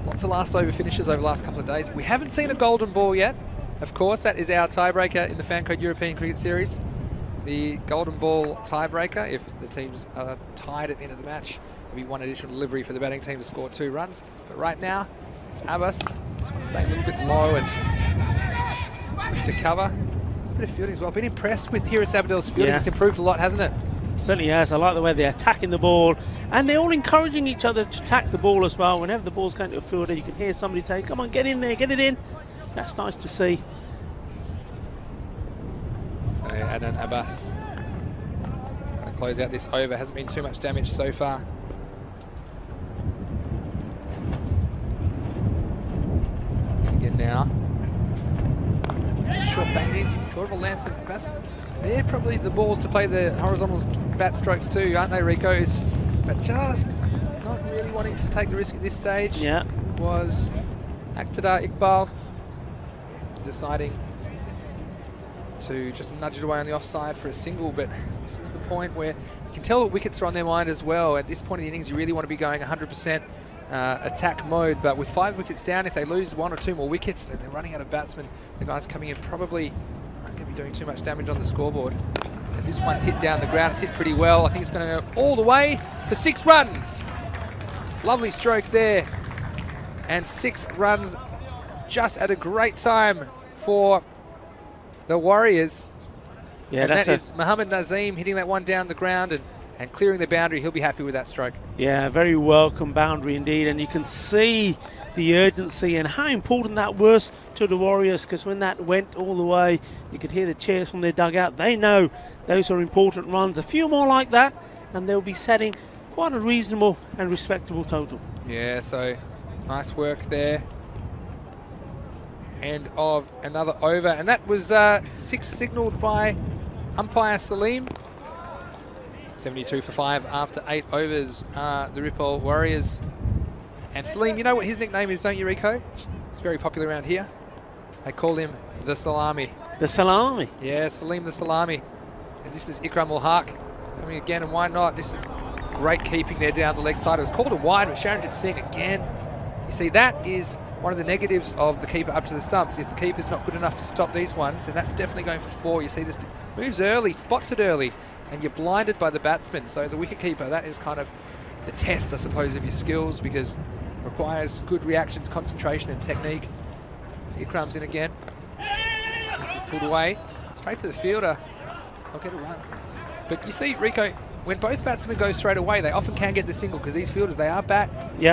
Speaker 4: lots of last over finishes over the last couple of days. We haven't seen a golden ball yet. Of course, that is our tiebreaker in the Fancode European Cricket Series. The golden ball tiebreaker, if the teams are tied at the end of the match, there'll be one additional delivery for the batting team to score 2 runs. But right now, it's Abbas. This one's staying a little bit low and pushed to cover. There's a bit of fielding as well. Been impressed with Hiris Abdel's fielding.
Speaker 3: Yeah.
Speaker 4: It's improved a lot, hasn't it?
Speaker 3: Certainly has. I like the way they're attacking the ball, and they're all encouraging each other to attack the ball as well. Whenever the ball's going to a fielder, you can hear somebody say, come on, get in there, get it in. That's nice to see.
Speaker 4: So Adnan Abbas going to close out this over. Hasn't been too much damage so far. Again now. Short banging in, short of a length, and that's, they're probably the balls to play the horizontal bat strokes too, aren't they, Rico? But just not really wanting to take the risk at this stage.
Speaker 3: Yeah.
Speaker 4: Was Akhtar Iqbal deciding to just nudge it away on the offside for a single, but this is the point where you can tell that wickets are on their mind as well. At this point in the innings, you really want to be going 100% attack mode, but with 5 wickets down, if they lose 1 or 2 more wickets, then they're running out of batsmen. The guys coming in probably aren't going to be doing too much damage on the scoreboard. As this one's hit down the ground, it's hit pretty well. I think it's going to go all the way for 6 runs. Lovely stroke there, and 6 runs just at a great time for the Warriors.
Speaker 3: Yeah,
Speaker 4: and
Speaker 3: that's
Speaker 4: that is Mohammad Nazim hitting that one down the ground and clearing the boundary. He'll be happy with that stroke.
Speaker 3: Yeah, very welcome boundary indeed, and you can see the urgency and how important that was to the Warriors, because when that went all the way, you could hear the cheers from their dugout. They know those are important runs. A few more like that, and they'll be setting quite a reasonable and respectable total.
Speaker 4: Yeah, so nice work there. End of another over, and that was 6 signalled by umpire Salim. 72 for 5 after 8 overs, the Ripoll Warriors. And Salim, you know what his nickname is, don't you, Rico? It's very popular around here. They call him the Salami.
Speaker 3: The Salami.
Speaker 4: Yeah, Salim the Salami. As this is Ikram ul-Haq coming again, and why not? This is great keeping there down the leg side. It was called a wide with Sharanjit Singh again. You see, that is one of the negatives of the keeper up to the stumps. If the keeper's not good enough to stop these ones, then that's definitely going for 4. You see this moves early, spots it early, and you're blinded by the batsman. So as a wicketkeeper, that is kind of the test, I suppose, of your skills, because it requires good reactions, concentration and technique. So Ikram's in again. This is pulled away, straight to the fielder. I'll get a run. But you see, Rico, when both batsmen go straight away, they often can get the single, because these fielders, they are back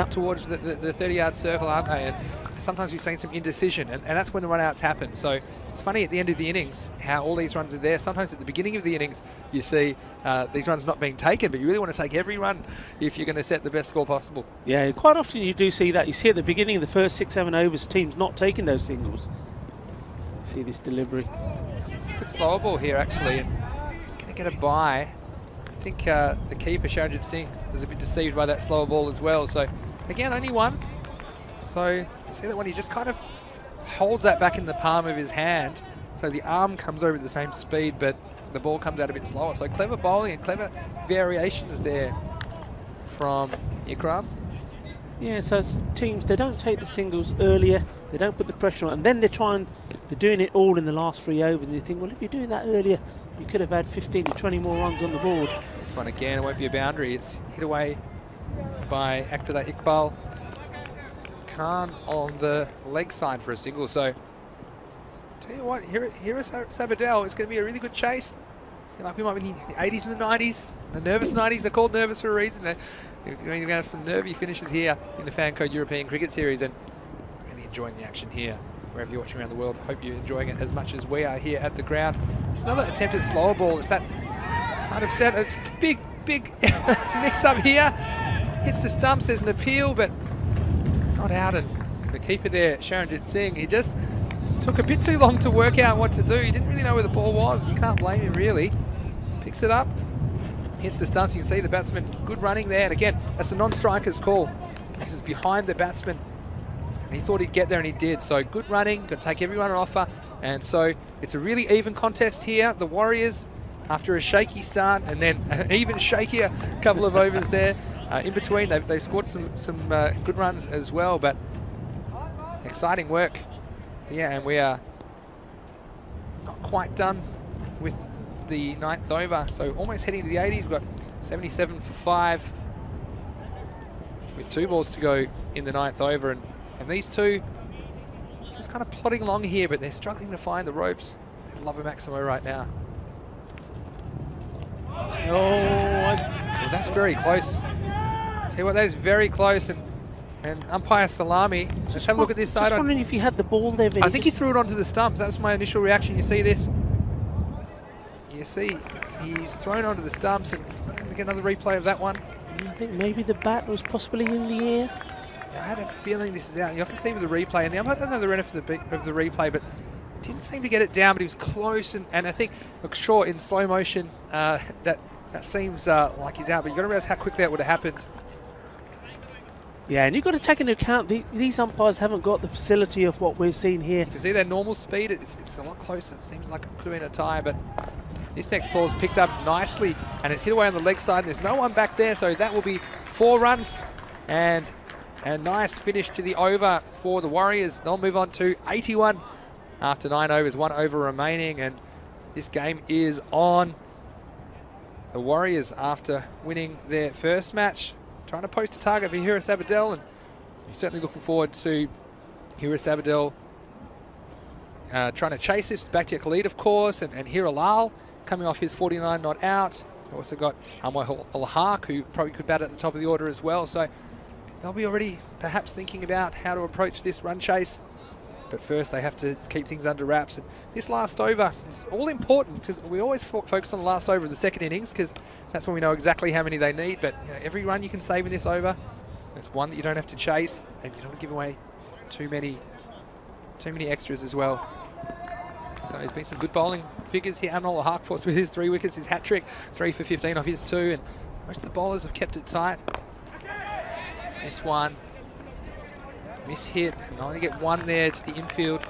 Speaker 4: towards the 30-yard circle, aren't they? And sometimes we've seen some indecision, and that's when the run-outs happen. So it's funny at the end of the innings how all these runs are there. Sometimes at the beginning of the innings, you see these runs not being taken, but you really want to take every run if you're going to set the best score possible.
Speaker 3: Yeah, quite often you do see that. You see at the beginning of the first 6-7 overs, teams not taking those singles. See this delivery.
Speaker 4: Good slower ball here, actually, and going to get a bye. I think the keeper, Sharanjit Singh, was a bit deceived by that slower ball as well. So, again, only 1. So, you see that one, he just kind of holds that back in the palm of his hand. So the arm comes over at the same speed, but the ball comes out a bit slower. So clever bowling and clever variations there from Ikram.
Speaker 3: Yeah, so teams, they don't take the singles earlier, they don't put the pressure on, and then they're doing it all in the last 3 overs, and you think, well, if you're doing that earlier, you could have had 15 to 20 more runs on the board.
Speaker 4: This one again, it won't be a boundary. It's hit away by Akhtar Iqbal Khan on the leg side for a single. So, tell you what, here is Sabadell. It's going to be a really good chase. Like we might be in the 80s and the 90s. The nervous 90s, they're called nervous for a reason. You're going to have some nervy finishes here in the Fan Code European Cricket Series, and really enjoying the action here wherever you're watching around the world. Hope you're enjoying it as much as we are here at the ground. It's another attempted slower ball. It's that kind of set. It's big mix up here. Hits the stumps. There's an appeal, but not out. And the keeper there, Sharanjit Singh, he just took a bit too long to work out what to do. He didn't really know where the ball was, and you can't blame him really. Picks it up, hits the stumps. You can see the batsman, good running there. And again, that's the non-striker's call because it's behind the batsman. And he thought he'd get there, and he did. So good running, got to take everyone on offer. And so it's a really even contest here. The Warriors, after a shaky start and then an even shakier couple of overs there, in between, they've scored some good runs as well. But exciting work. Yeah, and we are not quite done with the 9th over, so almost heading to the 80s. We've got 77 for 5 with 2 balls to go in the 9th over, and these two just kind of plodding along here, but they're struggling to find the ropes. They love a Maximo right now.
Speaker 3: Oh,
Speaker 4: Well, that's very close. Tell you what, that is very close, and umpire Salami, just have a look at this side.
Speaker 3: Just wondering if he had the ball there, Vinny.
Speaker 4: I think he threw it onto the stumps. That was my initial reaction. You see this? You see he's thrown onto the stumps, and can we get another replay of that one?
Speaker 3: I think maybe the bat was possibly in the air.
Speaker 4: I had a feeling this is out. You often see with the replay, and the umpire doesn't have the benefit of the replay, but didn't seem to get it down, but he was close, and I think, look, sure, in slow motion, that seems like he's out, but you've got to realize how quickly that would have happened.
Speaker 3: Yeah, and you've got to take into account these umpires haven't got the facility of what we're seeing here.
Speaker 4: You can see their normal speed, it's a lot closer. It seems like it could have been a tie, but this next ball's picked up nicely, and it's hit away on the leg side, and there's no one back there, so that will be 4 runs, and a nice finish to the over for the Warriors. They'll move on to 81 after 9 overs, 1 over remaining, and this game is on. The Warriors, after winning their first match, trying to post a target for Hiris Abadel, and I'm certainly looking forward to Hiris Abadel trying to chase this with Bakhtiar Khalid, of course, and Hiralal coming off his 49 not out. Also got Amway Al-Haq, who probably could bat at the top of the order as well, so they'll be already perhaps thinking about how to approach this run chase. But first they have to keep things under wraps. And this last over is all important because we always focus on the last over of the second innings because that's when we know exactly how many they need. But you know, every run you can save in this over, it's one that you don't have to chase, and you don't want to give away too many extras as well. So there's been some good bowling figures here. Amnul Al-Haq, of course, with his 3 wickets, his hat-trick, 3 for 15 off his 2, and most of the bowlers have kept it tight. This one, miss hit, and only get 1 there to the infield.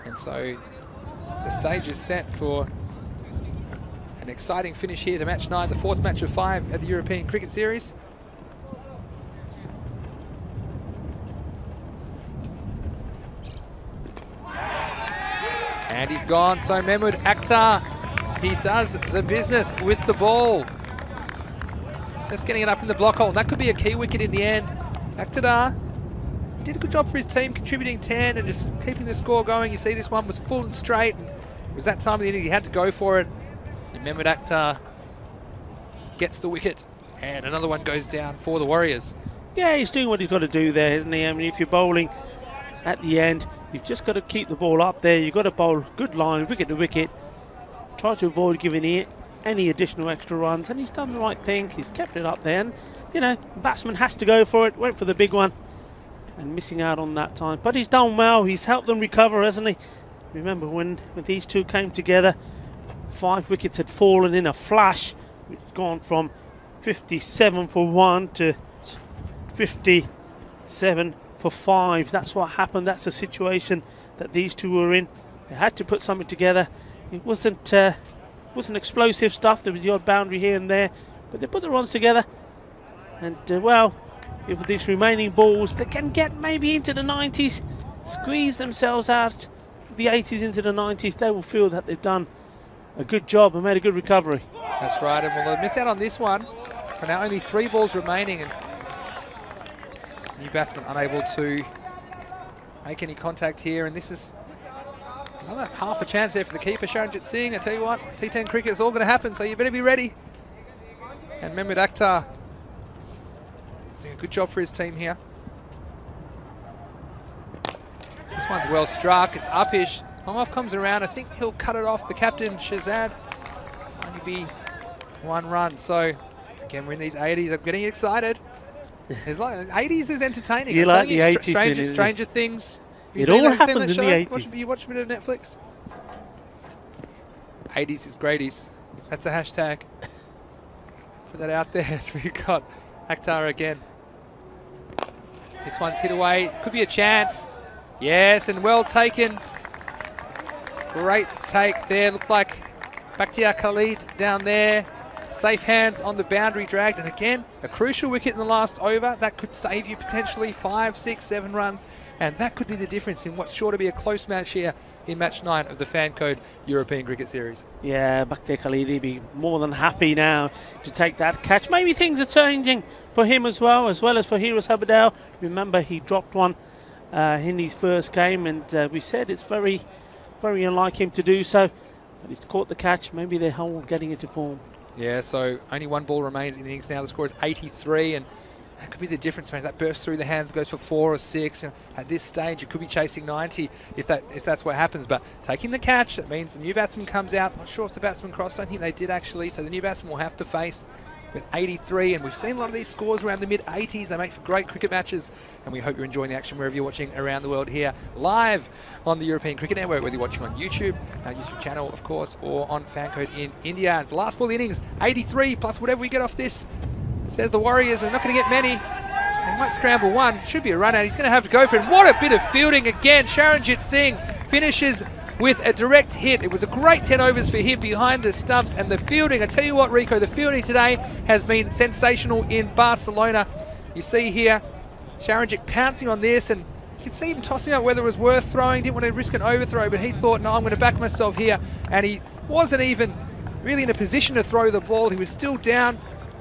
Speaker 4: And so the stage is set for an exciting finish here to match 9, the 4th match of 5 at the European Cricket Series. And he's gone, so Mahmood Akhtar, he does the business with the ball. Just getting it up in the block hole. And that could be a key wicket in the end. Akhtar, he did a good job for his team, contributing 10 and just keeping the score going. You see this one was full and straight. And it was that time of the inning he had to go for it. And Mahmood Akhtar gets the wicket. And another one goes down for the Warriors.
Speaker 3: Yeah, he's doing what he's got to do there, isn't he? I mean, if you're bowling at the end, you've just got to keep the ball up there. You've got to bowl good line, wicket to wicket. Try to avoid giving any additional extra runs, and he's done the right thing. He's kept it up there, and you know, the batsman has to go for it. Went for the big one and missing out on that time, but he's done well. He's helped them recover, hasn't he? Remember when these two came together, 5 wickets had fallen in a flash. It's gone from 57 for 1 to 57 for 5. That's what happened. That's the situation that these two were in. They had to put something together. It wasn't explosive stuff. There was the odd boundary here and there, but they put the runs together. And well, with these remaining balls, they can get maybe into the 90s, squeeze themselves out the 80s into the 90s. They will feel that they've done a good job and made a good recovery.
Speaker 4: That's right, and we'll miss out on this one. So now only 3 balls remaining, and new batsman unable to make any contact here, and this is another half a chance there for the keeper, Sharanjit Singh. I tell you what, T10 cricket is all going to happen, so you better be ready. And Mehmet Akhtar doing a good job for his team here. This one's well struck, it's upish. Long off comes around, I think he'll cut it off. The captain, Shazad, only be 1 run. So, again, we're in these 80s. I'm getting excited. It's like 80s is entertaining.
Speaker 3: You like the 80s,
Speaker 4: Stranger Things.
Speaker 3: It all happens in the 80s.
Speaker 4: You watch a bit of Netflix? 80s is greaties. That's a hashtag. Put that out there. So we've got Akhtar again. This one's hit away. Could be a chance. Yes, and well taken. Great take there. Looked like Bakhtiar Khalid down there. Safe hands on the boundary, dragged, and again, a crucial wicket in the last over. That could save you potentially 5, 6, 7 runs, and that could be the difference in what's sure to be a close match here in match 9 of the Fan Code European Cricket Series.
Speaker 3: Yeah, Bakhtiar Khalid will be more than happy now to take that catch. Maybe things are changing for him as well as for Hiras Habadal. Remember, he dropped one in his first game, and we said it's very, very unlike him to do so. But he's caught the catch. Maybe they're all getting into form.
Speaker 4: Yeah, so only 1 ball remains in the innings now. The score is 83, and that could be the difference. Maybe that burst through the hands, goes for 4 or 6. And at this stage, it could be chasing 90 if that's what happens. But taking the catch, that means the new batsman comes out. Not sure if the batsman crossed. I don't think they did actually. So the new batsman will have to face with 83, and we've seen a lot of these scores around the mid-80s. They make for great cricket matches, and we hope you're enjoying the action wherever you're watching around the world here, live on the European Cricket Network, whether you're watching on YouTube, our YouTube channel, of course, or on Fancode in India. It's the last ball innings, 83, plus whatever we get off this. Says the Warriors are not going to get many. They might scramble 1. Should be a run out. He's going to have to go for it. What a bit of fielding again. Sharanjit Singh finishes with a direct hit. It was a great 10 overs for him behind the stumps, and the fielding, I tell you what, Rico, the fielding today has been sensational in Barcelona. You see here, Sharanjit pouncing on this, and you can see him tossing up whether it was worth throwing. Didn't want to risk an overthrow, but he thought, no, I'm going to back myself here, and he wasn't even really in a position to throw the ball. He was still down,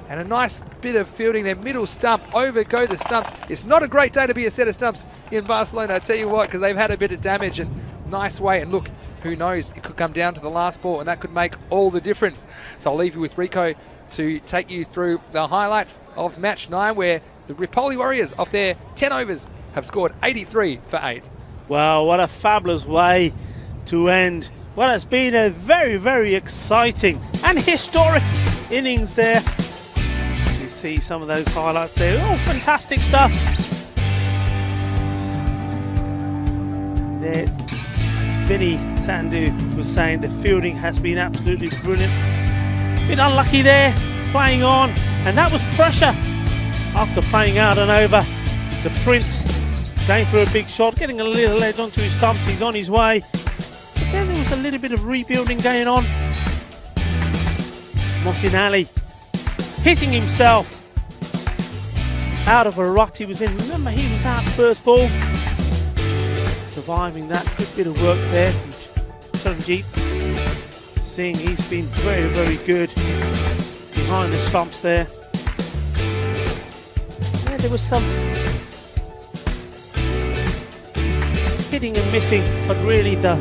Speaker 4: and a nice bit of fielding there, middle stump, over go the stumps. It's not a great day to be a set of stumps in Barcelona, I tell you what, because they've had a bit of damage, and nice way, and look, who knows, it could come down to the last ball, and that could make all the difference. So I'll leave you with Rico to take you through the highlights of match 9, where the Ripoli Warriors, of their 10 overs, have scored 83 for 8.
Speaker 3: Wow, what a fabulous way to end what has been a very, very exciting and historic innings there. You see some of those highlights there. Oh, fantastic stuff. There, as Vinny Sandhu was saying, the fielding has been absolutely brilliant. Bit unlucky there, playing on, and that was pressure. After playing out and over, the Prince going for a big shot, getting a little edge onto his stumps. He's on his way. But then there was a little bit of rebuilding going on. Mohsin Ali hitting himself out of a rut he was in. Remember, he was out first ball. Surviving that. Good bit of work there from Sharanjit Singh. He's been very, very good behind the stumps there. Yeah, there was some hitting and missing, but really the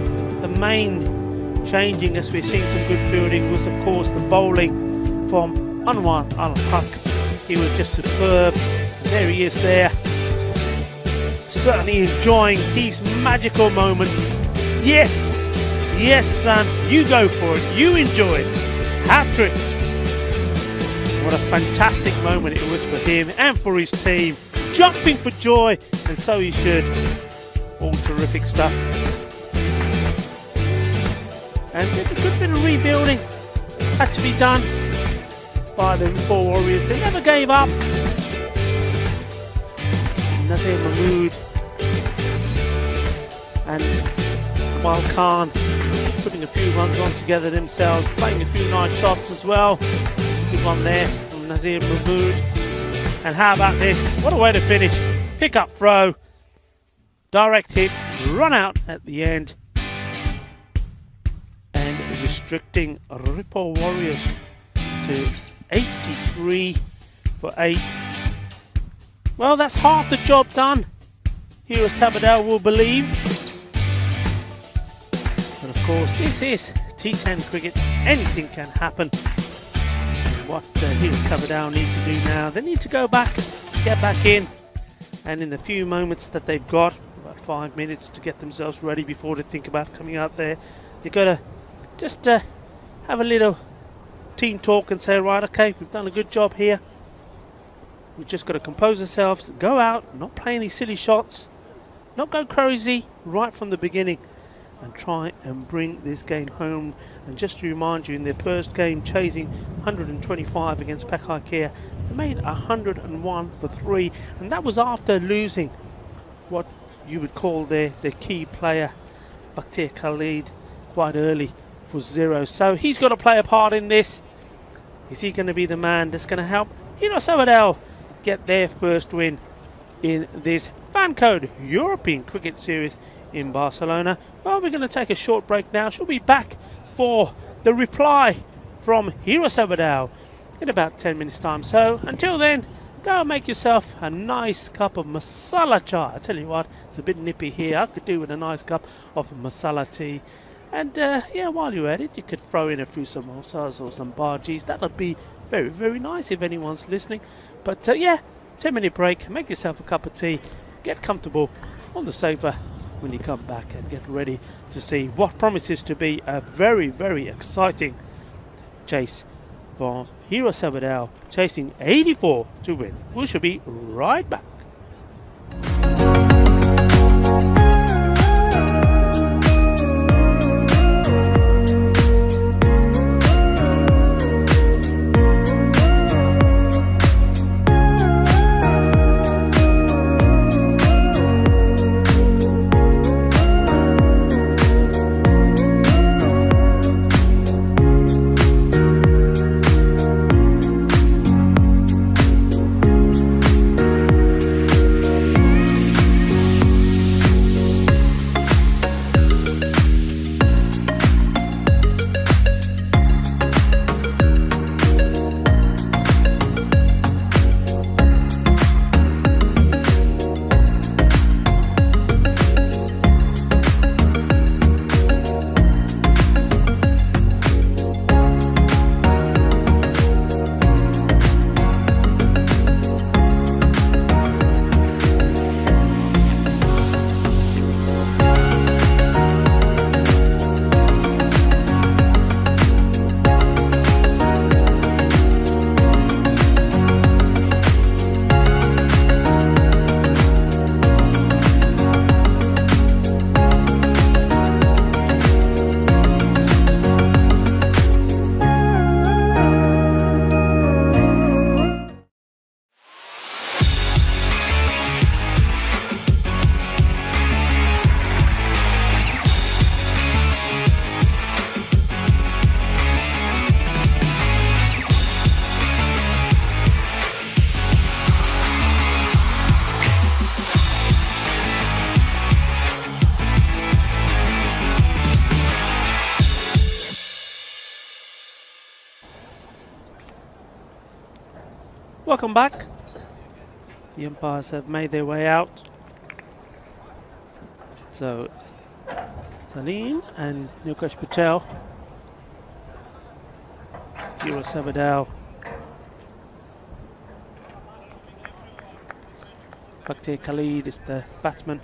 Speaker 3: main changing, as we're seeing some good fielding, was of course the bowling from Anwar Al-Haq. He was just superb. There he is there, certainly enjoying his magical moment. Yes, yes son, you go for it, you enjoy it. Hat-trick. What a fantastic moment it was for him and for his team, jumping for joy, and so he should. All terrific stuff. And a good bit of rebuilding had to be done by the four Warriors. They never gave up. Nazir Mahmood and Kamal Khan putting a few runs on together themselves, playing a few nice shots as well. Good one there from Nazir Mahmood. And how about this? What a way to finish. Pick up throw. Direct hit, run out at the end, and restricting Ripple Warriors to 83 for 8. Well, that's half the job done. Hero Sabadell will believe. But of course, this is T10 cricket. Anything can happen. What Hero Sabadell need to do now, they need to go back, get back in, and in the few moments that they've got, about 5 minutes to get themselves ready before they think about coming out there, they've got to just have a little team talk and say, right, okay, we've done a good job here. We've just got to compose ourselves, go out, not play any silly shots, not go crazy right from the beginning, and try and bring this game home. And just to remind you, in their first game chasing 125 against Pekai Care, they made 101 for 3, and that was after losing what you would call their key player, Bakhtir Khalid, quite early for 0. So he's got to play a part in this. Is he going to be the man that's going to help Hero Sabadell get their first win in this Fan Code European Cricket Series in Barcelona? Well, we're going to take a short break now. She'll be back for the reply from Hero Sabadell in about 10 minutes time. So until then, go and make yourself a nice cup of masala chai. I tell you what, it's a bit nippy here. I could do with a nice cup of masala tea. And yeah, while you're at it, you could throw in a few samosas or some bhajis. That would be very, very nice if anyone's listening. But yeah, 10-minute break, make yourself a cup of tea, get comfortable on the sofa when you come back, and get ready to see what promises to be a very, very exciting chase for Hero Sabadell, chasing 84 to win. We shall be right back. Welcome back. The umpires have made their way out. So Salim and Nilkesh Patel, Hero Sabadell, Bakhtir Khalid is the batsman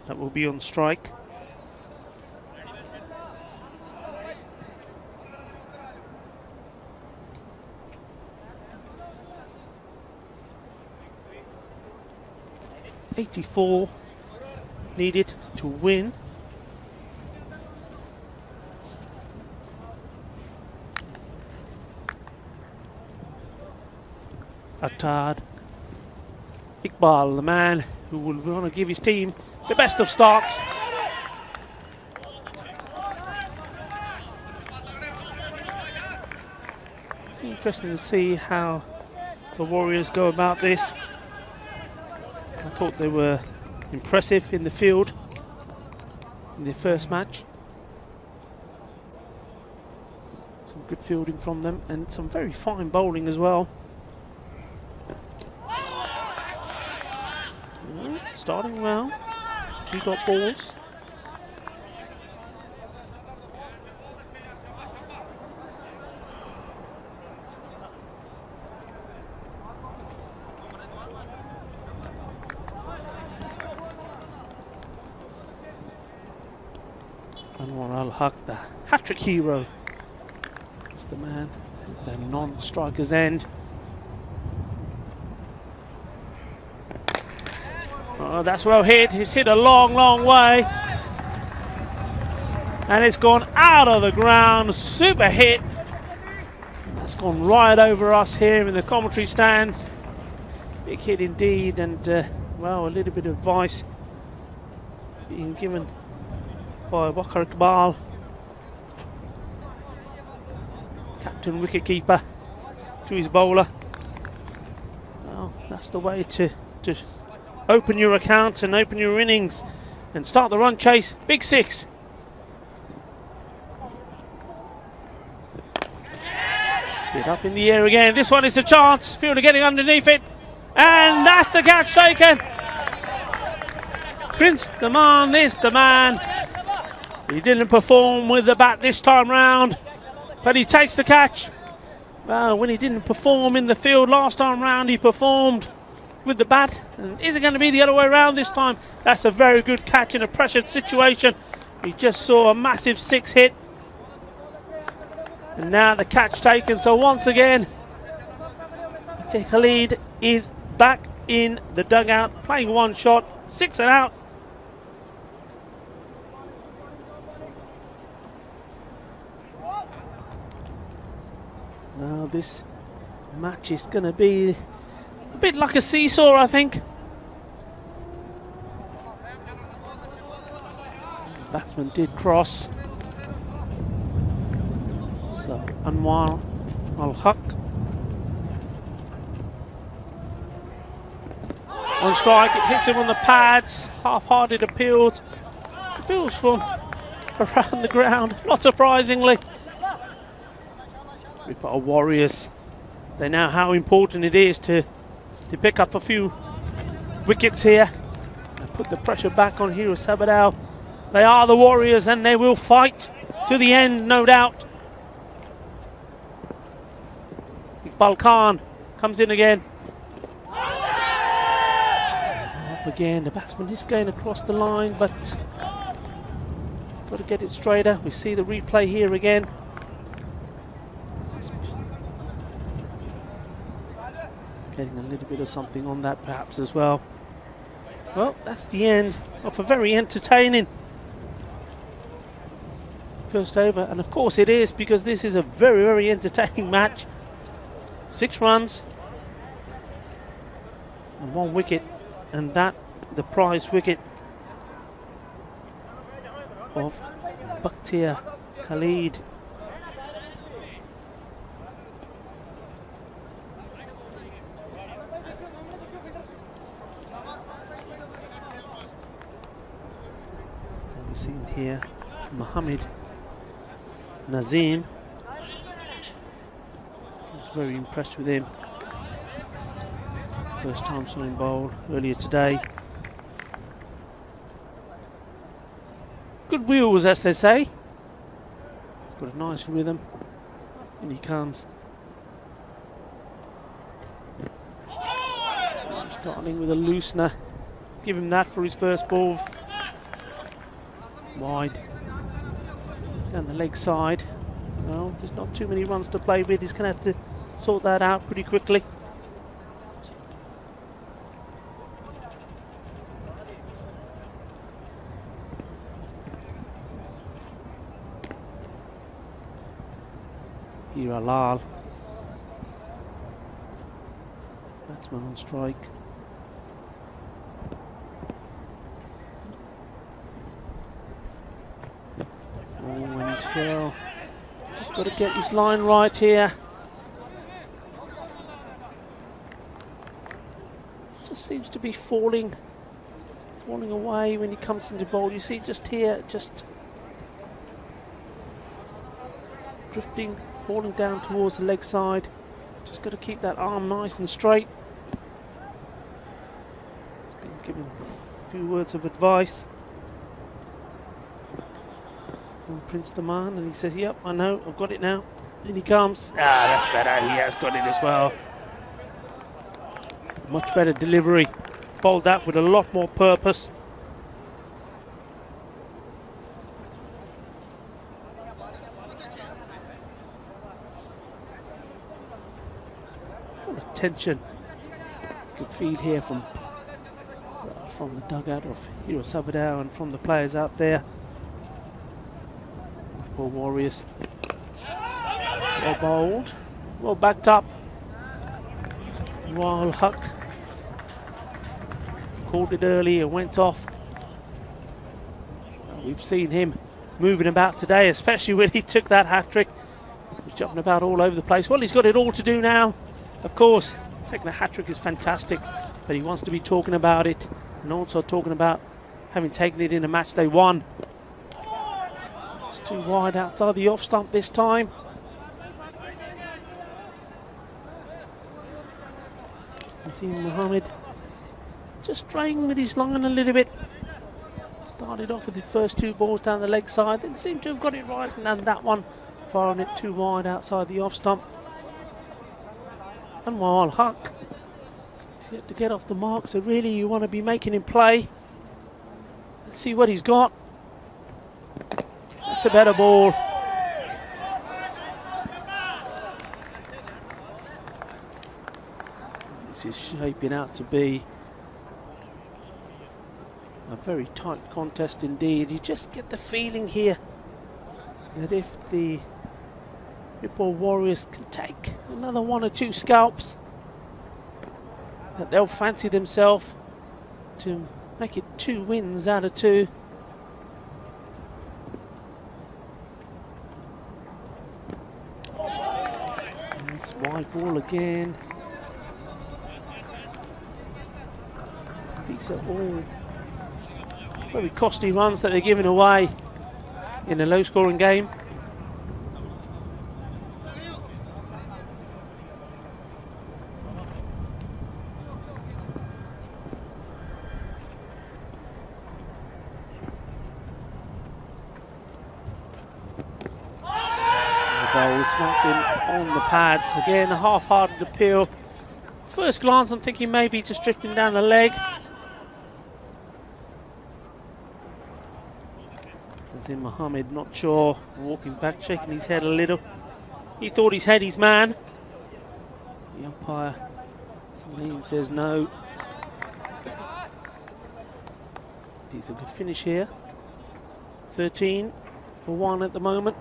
Speaker 3: that will be on strike. .84 needed to win. Akhtar Iqbal, the man who will want to give his team the best of starts. Interesting to see how the Warriors go about this. I thought they were impressive in the field in their first match. Some good fielding from them and some very fine bowling as well. Starting well. we got balls. Anwar Al-Haq, the hat-trick hero, is the man at the non-striker's end. Oh, that's well hit. It's hit a long, long way. And it's gone out of the ground. Super hit. That's gone right over us here in the commentary stands. Big hit indeed. And, well, a little bit of advice being given by Wakar Iqbal, captain wicketkeeper, to his bowler. Well, that's the way to open your account and open your innings and start the run chase. Big six. Bit up in the air again. This one is a chance. Fielder getting underneath it. And that's the catch taken. Prince the man, this the man. He didn't perform with the bat this time round, but he takes the catch. Well, when he didn't perform in the field last time round, he performed with the bat. And is it going to be the other way around this time? That's a very good catch in a pressured situation. We just saw a massive six hit. And now the catch taken. So once again, Khalid is back in the dugout, playing one shot, 6 and out. Now this match is going to be a bit like a seesaw, I think. The batsman did cross. So Anwar Al-Haq on strike. It hits him on the pads. Half-hearted appeals. Appeals from around the ground, not surprisingly. We've got our Warriors. They know how important it is to pick up a few wickets here and put the pressure back on Hero Sabadell. They are the Warriors and they will fight to the end, no doubt. Iqbal Khan comes in again. Up again, the batsman is going across the line, but got to get it straighter. We see the replay here again. Getting a little bit of something on that perhaps as well. Well, that's the end of a very entertaining first over, and of course it is, because this is a very, very entertaining match. 6 runs and 1 wicket, and that the prize wicket of Bakhtiar Khalid. We've seen here Mohammed Nazim. I was very impressed with him. First time saw him bowl earlier today. Good wheels, as they say. He's got a nice rhythm. In he comes. Starting with a loosener. Give him that for his first ball. Wide. Down the leg side. Well, there's not too many runs to play with. He's going to have to sort that out pretty quickly. Here Lal. Batsman on strike. Well, just got to get his line right here. Just seems to be falling away when he comes into bowl. You see just here, just drifting, falling down towards the leg side. Just got to keep that arm nice and straight. Been given a few words of advice. Prince Daman, and he says, yep, I know, I've got it now. In he comes. Ah, that's better. He has got it as well. Much better delivery. Bowled that with a lot more purpose. What a tension you could feel here from the dugout of Hero Sabadell and from the players out there. Poor Warriors. Well bowled, well backed up. While Huck called it early and went off. Well, we've seen him moving about today, especially when he took that hat-trick. He was jumping about all over the place. Well, he's got it all to do now. Of course, taking a hat-trick is fantastic, but he wants to be talking about it and also talking about having taken it in a match they won. It's too wide outside the off stump this time. Mohammed just straying with his line a little bit. Started off with the first two balls down the leg side, didn't seem to have got it right, and then that one firing it too wide outside the off stump. And while Huck is yet to get off the mark, so really you want to be making him play. Let's see what he's got. That's a better ball. Is shaping out to be a very tight contest indeed. You just get the feeling here that if the Ripple Warriors can take another one or two scalps, that they'll fancy themselves to make it 2 wins out of 2. And it's wide ball again. These are all very costly runs that they're giving away in a low-scoring game. The ball smacks him on the pads. Again, a half-hearted appeal. First glance, I'm thinking maybe just drifting down the leg. Mohammed not sure, walking back, shaking his head a little. He thought he's had his man. The umpire Salim says no. He's a good finish here. 13 for 1 at the moment.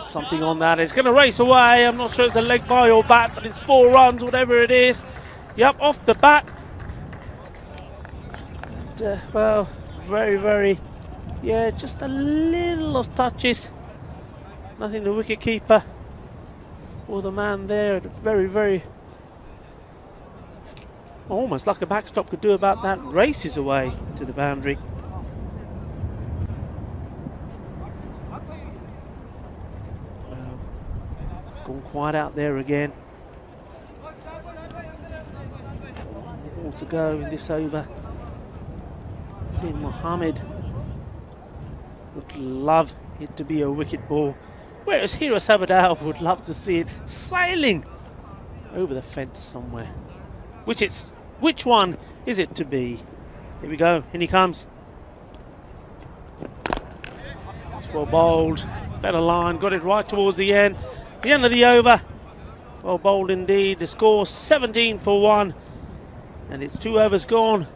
Speaker 3: Something on that. It's going to race away. I'm not sure it's a leg by or bat, but it's 4 runs, whatever it is. Yep, off the bat. And, well, very, yeah, just a little of touches. Nothing the wicket keeper or the man there. Very, almost like a backstop could do about that. Races away to the boundary. Gone quiet out there again. All to go in this over. See Mohammed would love it to be a wicket ball, whereas Hero Sabadell would love to see it sailing over the fence somewhere. Which one is it to be? Here we go, in he comes. It's well bowled, better line, got it right towards the end. The end of the over. Well bowled indeed. The score 17 for 1. And it's 2 overs gone.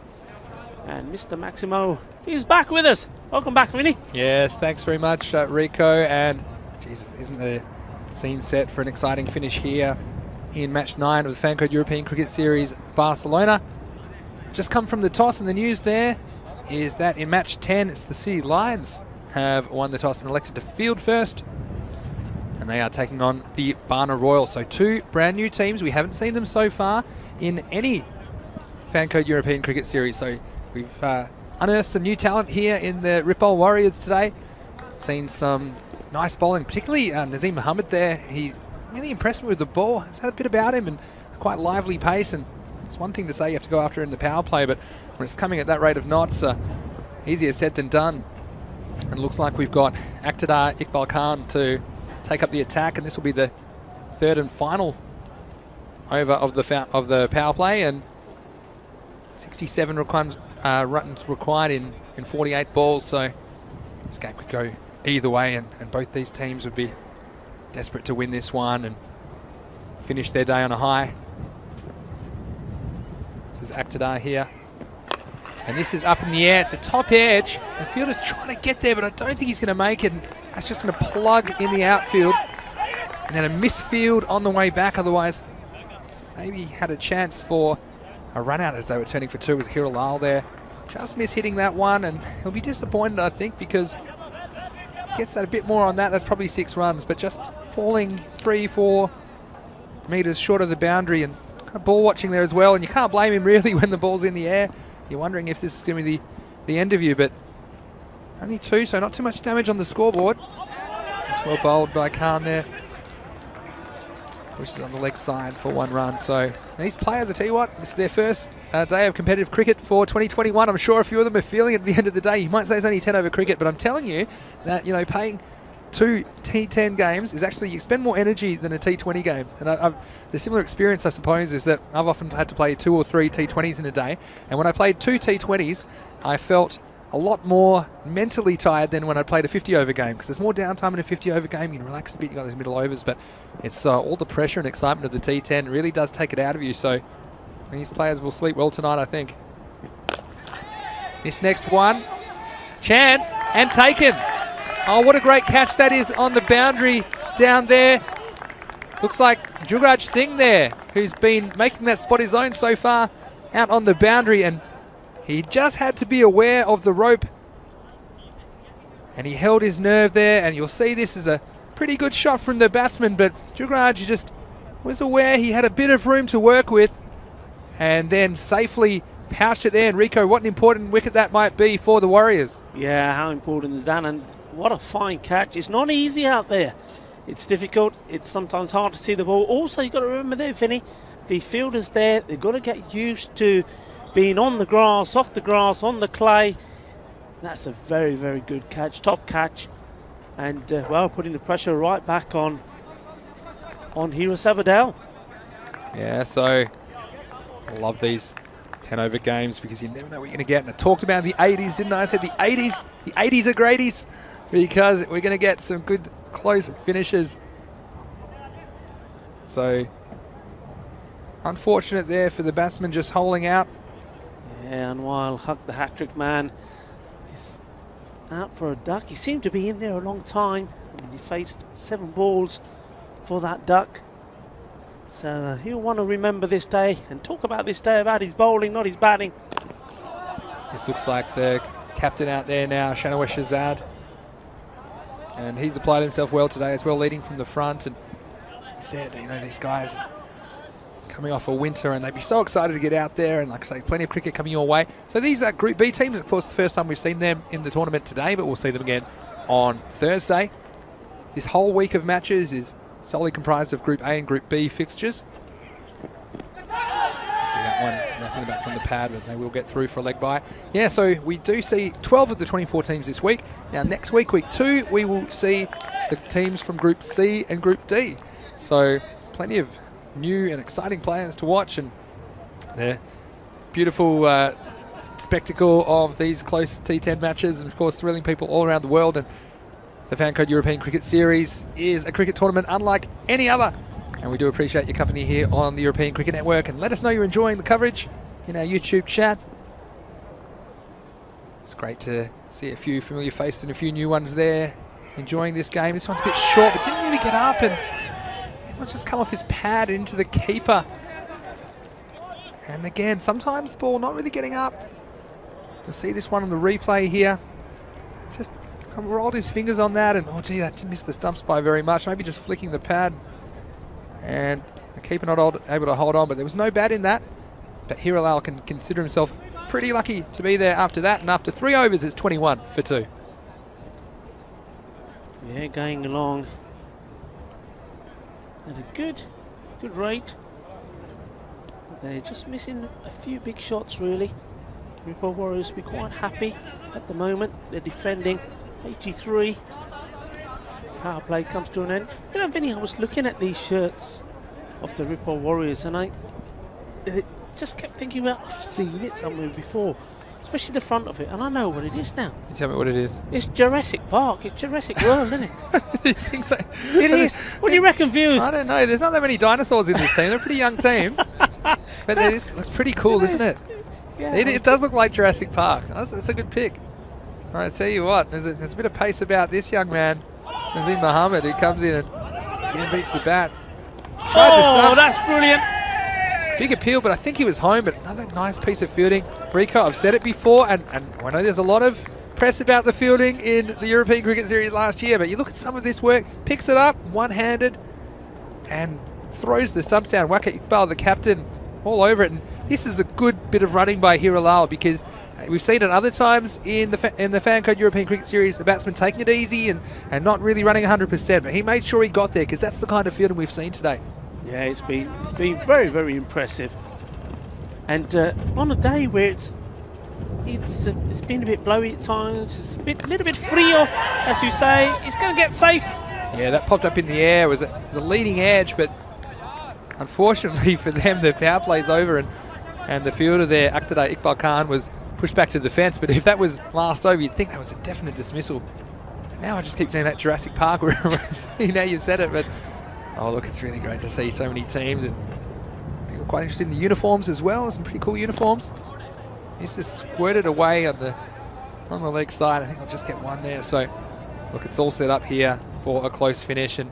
Speaker 3: And Mr. Maximo is back with us. Welcome back, Vinny.
Speaker 4: Yes, thanks very much, Rico. And Jesus, isn't the scene set for an exciting finish here in match 9 of the Fancode European Cricket Series Barcelona. Just come from the toss, and the news there is that in match 10, it's the City Lions have won the toss and elected to field first. And they are taking on the Barna Royals. So 2 brand new teams. We haven't seen them so far in any Fancode European Cricket Series. So we've unearthed some new talent here in the Ripple Warriors today. seen some nice bowling, particularly Nazim Mohammed there. He really impressed me with the ball. He's had a bit about him and quite lively pace, and it's one thing to say you have to go after it in the power play, but when it's coming at that rate of knots, easier said than done. And it looks like we've got Iqtidar Iqbal Khan to take up the attack, and this will be the third and final over of the power play, and 67 runs required in 48 balls, so this game could go either way, and both these teams would be desperate to win this one and finish their day on a high. This is Iqtidar here, and this is up in the air. It's a top edge. The fielder's trying to get there, but I don't think he's going to make it, and that's just going to plug in the outfield, and then a misfield on the way back. Otherwise, maybe had a chance for a run out as they were turning for two. With Hiral there, just miss-hitting that one, and he'll be disappointed, I think, because he gets that a bit more on that. That's probably 6 runs, but just falling 3-4 metres short of the boundary, and kind of ball watching there as well. And you can't blame him really when the ball's in the air. You're wondering if this is going to be the end of you, but only 2, so not too much damage on the scoreboard. It's well bowled by Khan there. Which is on the leg side for 1 run. So these players, I tell you what, it's their first day of competitive cricket for 2021. I'm sure a few of them are feeling it at the end of the day. You might say it's only 10 over cricket, but I'm telling you that, you know, playing 2 T10 games is actually, you expend more energy than a T20 game. And the similar experience, I suppose, is that I've often had to play 2 or 3 T20s in a day. And when I played 2 T20s, I felt a lot more mentally tired than when I played a 50 over game, because there's more downtime in a 50 over game. You can relax a bit, you got those middle overs, but it's all the pressure and excitement of the T10 really does take it out of you. So these players will sleep well tonight, I think. This next one, chance, and taken. Oh, what a great catch that is on the boundary down there. Looks like Jugraj Singh there, who's been making that spot his own so far, out on the boundary, and he just had to be aware of the rope, and he held his nerve there, and you'll see this is a pretty good shot from the batsman, but Jugraj just was aware he had a bit of room to work with, and then safely pouched it there. And Rico, what an important wicket that might be for the Warriors.
Speaker 3: Yeah, how important is that? And what a fine catch. It's not easy out there. It's difficult. It's sometimes hard to see the ball. Also, you've got to remember there, Vinny, the fielders there, they've got to get used to being on the grass, off the grass, on the clay. That's a very, very good catch, top catch. And, well, putting the pressure right back on Hero Sabadell. Yeah,
Speaker 4: so I love these 10 over games because you never know what you're going to get. And I talked about the 80s, didn't I? I said the 80s are greaties, because we're going to get some good close finishes. So unfortunate there for the batsman just holing out.
Speaker 3: Yeah, and while Huck the hat-trick man is out for a duck, he seemed to be in there a long time. I mean, he faced 7 balls for that duck. So he'll want to remember this day and talk about this day about his bowling, not his batting.
Speaker 4: This looks like the captain out there now, Shanawesh Shahzad. And he's applied himself well today as well, leading from the front. And he said, you know, these guys coming off a winter and they'd be so excited to get out there, and like I say, plenty of cricket coming your way. So these are Group B teams. Of course, the first time we've seen them in the tournament today, but we'll see them again on Thursday. This whole week of matches is solely comprised of Group A and Group B fixtures. See that one knocking the batsman on the pad, but they will get through for a leg bye. Yeah, so we do see 12 of the 24 teams this week. Now next week, week 2, we will see the teams from Group C and Group D. So plenty of new and exciting players to watch, and the beautiful spectacle of these close T10 matches, and of course thrilling people all around the world. And the Fancode European Cricket Series is a cricket tournament unlike any other, and we do appreciate your company here on the European Cricket Network, and let us know you're enjoying the coverage in our YouTube chat. It's great to see a few familiar faces and a few new ones there enjoying this game. This one's a bit short, but didn't really get up, and let's just come off his pad into the keeper. And again, sometimes the ball not really getting up. You'll see this one on the replay here. Just rolled his fingers on that, and oh gee, that missed the stumps by very much. Maybe just flicking the pad. And the keeper not able to hold on, but there was no bat in that. But Hiral can consider himself pretty lucky to be there after that. And after 3 overs, it's 21 for 2.
Speaker 3: Yeah, going along at a good rate. They're just missing a few big shots, really. Ripple Warriors will be quite happy at the moment. They're defending 83. Power play comes to an end. You know, Vinny, I was looking at these shirts of the Ripple Warriors, and I just kept thinking about, I've seen it somewhere before, especially the front of it, and I know what it is now.
Speaker 4: You tell me what it is.
Speaker 3: It's Jurassic Park. It's Jurassic World, isn't it?
Speaker 4: You think so?
Speaker 3: It is. What do you reckon, viewers?
Speaker 4: I don't know. There's not that many dinosaurs in this team. They're a pretty young team. But it looks pretty cool, isn't it?
Speaker 3: Yeah.
Speaker 4: It does look like Jurassic Park. That's a good pick. All right, I tell you what, there's a bit of pace about this young man, Nazim Mohammed, who comes in and again beats the bat.
Speaker 3: Oh, that's brilliant.
Speaker 4: Big appeal, but I think he was home, but another nice piece of fielding. Rico, I've said it before, and I know there's a lot of press about the fielding in the European Cricket Series last year, but you look at some of this work, picks it up one-handed and throws the stumps down. Waka Iqbal, the captain, all over it. And this is a good bit of running by Hiralal, because we've seen it other times in the Fancode European Cricket Series, the batsman taking it easy and not really running 100%, but he made sure he got there, because that's the kind of fielding we've seen today.
Speaker 3: Yeah, it's been very, very impressive. And on a day where it's been a bit blowy at times, it's a little bit freer, as you say, it's going to get safe.
Speaker 4: Yeah, that popped up in the air. It was a leading edge, but unfortunately for them, the power play's over, and the fielder there, Akhtada Iqbal Khan, was pushed back to the fence. But if that was last over, you'd think that was a definite dismissal. Now I just keep saying that Jurassic Park, where now you've said it, but oh look, it's really great to see so many teams, and people are quite interested in the uniforms as well. Some pretty cool uniforms. He's just squirted away on the leg side. I think I'll just get one there. So look, it's all set up here for a close finish and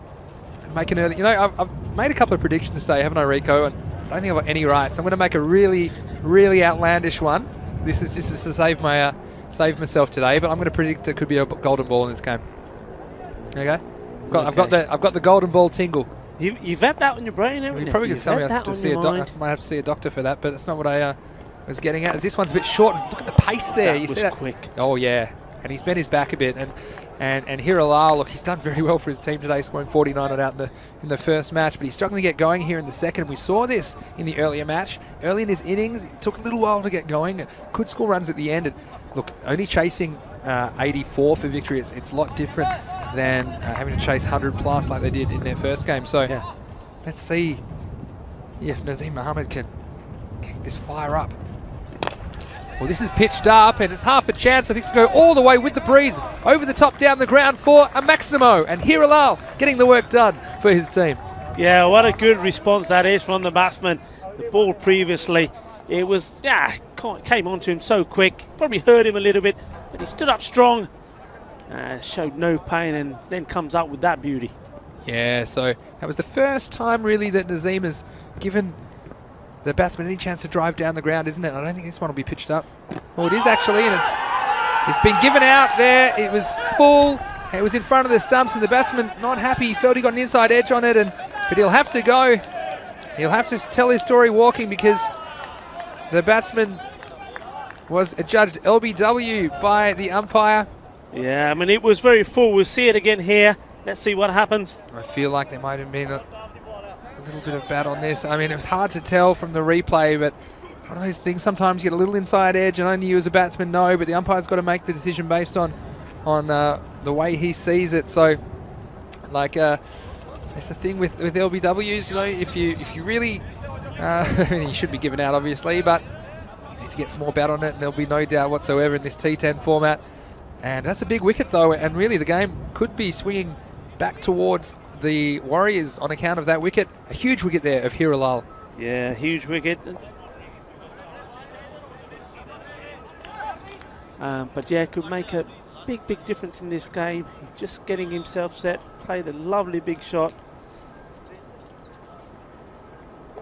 Speaker 4: make an early. You know, I've made a couple of predictions today, haven't I, Rico? And I don't think I've got any right. So I'm going to make a really, really outlandish one. This is just to save myself today. But I'm going to predict it could be a golden ball in this game. Okay. I've got the golden ball tingle.
Speaker 3: You've had that on your brain, haven't you?
Speaker 4: You probably could tell me I might have to see a doctor for that, but that's not what I was getting at. This one's a bit short. Look at the pace there.
Speaker 3: That
Speaker 4: you
Speaker 3: was
Speaker 4: see that?
Speaker 3: Quick.
Speaker 4: Oh yeah, and he's bent his back a bit, and Hiralal, look, he's done very well for his team today, scoring 49 not out in the first match, but he's struggling to get going here in the second. We saw this in the earlier match. Early in his innings, it took a little while to get going. Could score runs at the end. And look, only chasing 84 for victory. It's a lot different than having to chase 100 plus like they did in their first game. So yeah. Let's see if Nazim Mohammed can kick this fire up. Well, this is pitched up, and it's half a chance. I think it's going to go all the way with the breeze, over the top, down the ground for a Maximo, and Hiralal getting the work done for his team.
Speaker 3: Yeah, what a good response that is from the batsman. The ball previously, it was, came onto him so quick, probably hurt him a little bit, but he stood up strong, showed no pain, and then comes up with that beauty. Yeah, so that was the first time really that Nazim has given the batsman any chance to drive down the ground, isn't it? I don't think this one will be pitched up. Oh, it is actually, and it's been given out there. It was full. It was in front of the stumps, and the batsman not happy. He felt he got an inside edge on it, but he'll have to go. He'll have to tell his story walking, because the batsman was adjudged LBW by the umpire. Yeah, I mean, it was very full. We'll see it again here. Let's see what happens. I feel like there might have been a little bit of bat on this. I mean, it was hard to tell from the replay, but one of those things, sometimes you get a little inside edge, and only you as a batsman know, but the umpire's got to make the decision based on the way he sees it. So, like, it's the thing with LBWs, you know, if you really, I mean, you should be given out, obviously, but you need to get some more bat on it, and there'll be no doubt whatsoever in this T10 format. And that's a big wicket, though, and really the game could be swinging back towards the Warriors on account of that wicket. A huge wicket there of Hiralal. Yeah, huge wicket. But yeah, could make a big difference in this game. Just getting himself set, played a lovely big shot.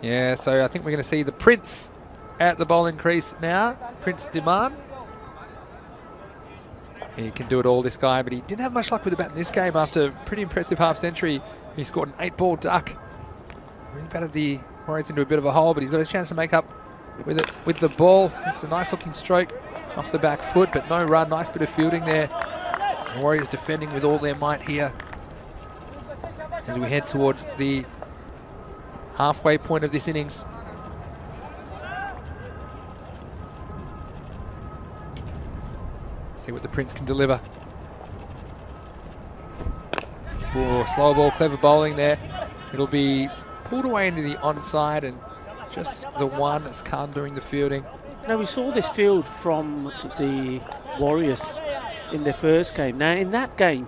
Speaker 3: Yeah, so I think we're going to see the Prince at the bowling crease now. Prince Diman. He can do it all, this guy, but he didn't have much luck with the bat in this game after a pretty impressive half-century. He scored an 8-ball duck. Really batted the Warriors into a bit of a hole, but he's got a chance to make up with the ball. It's a nice-looking stroke off the back foot, but no run. Nice bit of fielding there. The Warriors defending with all their might here.
Speaker 4: as we head towards the halfway point of this innings. See what the Prince can deliver. Oh, slow ball, clever bowling there. It'll be pulled away into the onside, and just the one that's calm during the fielding.
Speaker 3: Now, we saw this field from the Warriors in their first game. Now, in that game,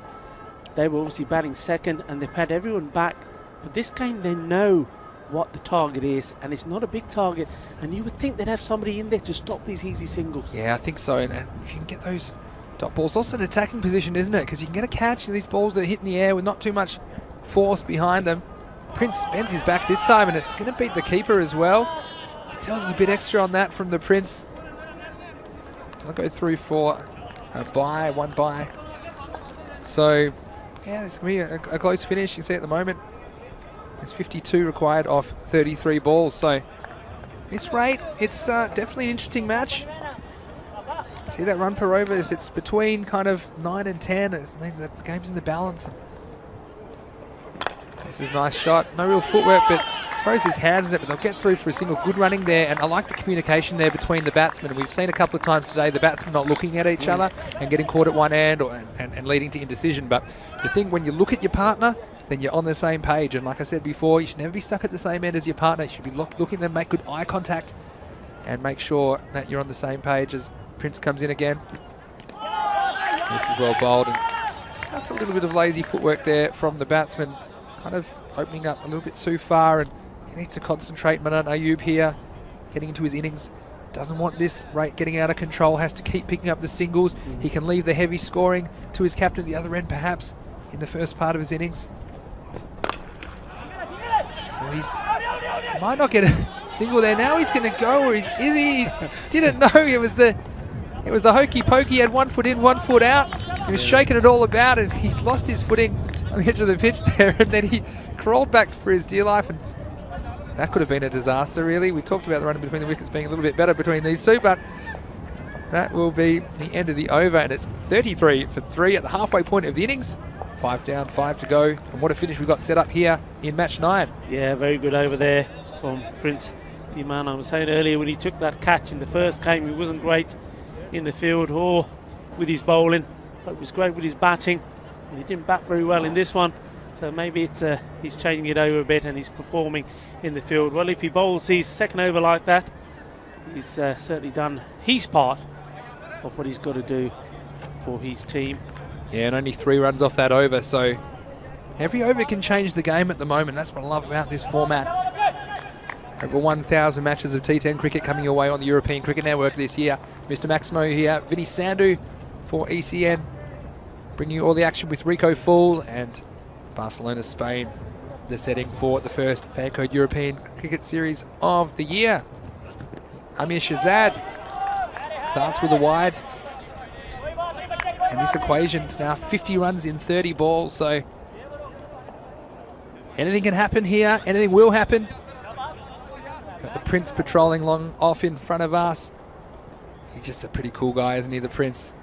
Speaker 3: they were obviously batting second and they've had everyone back. But this game, they know what the target is, and it's not a big target. And you would think they'd have somebody in there to stop these easy singles.
Speaker 4: Yeah, I think so. And if you can get those dot balls, also an attacking position, isn't it? Because you can get a catch in these balls that hit in the air with not too much force behind them. Prince bends his back this time, and it's going to beat the keeper as well. It tells us a bit extra on that from the Prince. I'll go through for a bye, one bye. So, yeah, it's going to be a close finish. You can see at the moment, there's 52 required off 33 balls. So, this rate, it's definitely an interesting match. See that run per over, if it's between kind of 9 and 10, it means that the game's in the balance. This is a nice shot. No real footwork, but throws his hands in it, but they'll get through for a single. Good running there, and I like the communication there between the batsmen. We've seen a couple of times today the batsmen not looking at each other and getting caught at one end and leading to indecision. But the thing, when you look at your partner, then you're on the same page. And like I said before, you should never be stuck at the same end as your partner. You should be looking at them, make good eye contact, and make sure that you're on the same page. As Prince comes in again. This is well bowled, and just a little bit of lazy footwork there from the batsman, kind of opening up a little bit too far, and he needs to concentrate. Manan Ayub here, getting into his innings, doesn't want this rate getting out of control, has to keep picking up the singles. He can leave the heavy scoring to his captain at the other end, perhaps, in the first part of his innings. Well, he might not get a single there. Now he's going to go, or is he? He didn't know it was the hokey pokey. He had 1 foot in, 1 foot out. He was shaking it all about, and he lost his footing on the edge of the pitch there, and then he crawled back for his dear life, and that could have been a disaster, really. We talked about the run between the wickets being a little bit better between these two, but that will be the end of the over, and it's 33 for 3 at the halfway point of the innings. 5 down, 5 to go, and what a finish we've got set up here in match 9.
Speaker 3: Yeah, very good over there from Prince. The man, I was saying earlier, when he took that catch in the first game, he wasn't great in the field or with his bowling, but he was great with his batting, and he didn't bat very well in this one. So maybe it's he's changing it over a bit and he's performing in the field. Well, if he bowls his second over like that, he's certainly done his part of what he's got to do for his team.
Speaker 4: Yeah, and only 3 runs off that over, so every over can change the game at the moment. That's what I love about this format. Over 1,000 matches of T10 cricket coming your way on the European Cricket Network this year. Mr. Maximo here, Vinny Sandhu for ECN, bringing you all the action with Rico Full and Barcelona, Spain, the setting for the first Fan Code European Cricket Series of the year. Amir Shahzad starts with a wide, and this equation's now 50 runs in 30 balls, so anything can happen here, anything will happen. Got the Prince patrolling long off in front of us. He's just a pretty cool guy, isn't he, the Prince?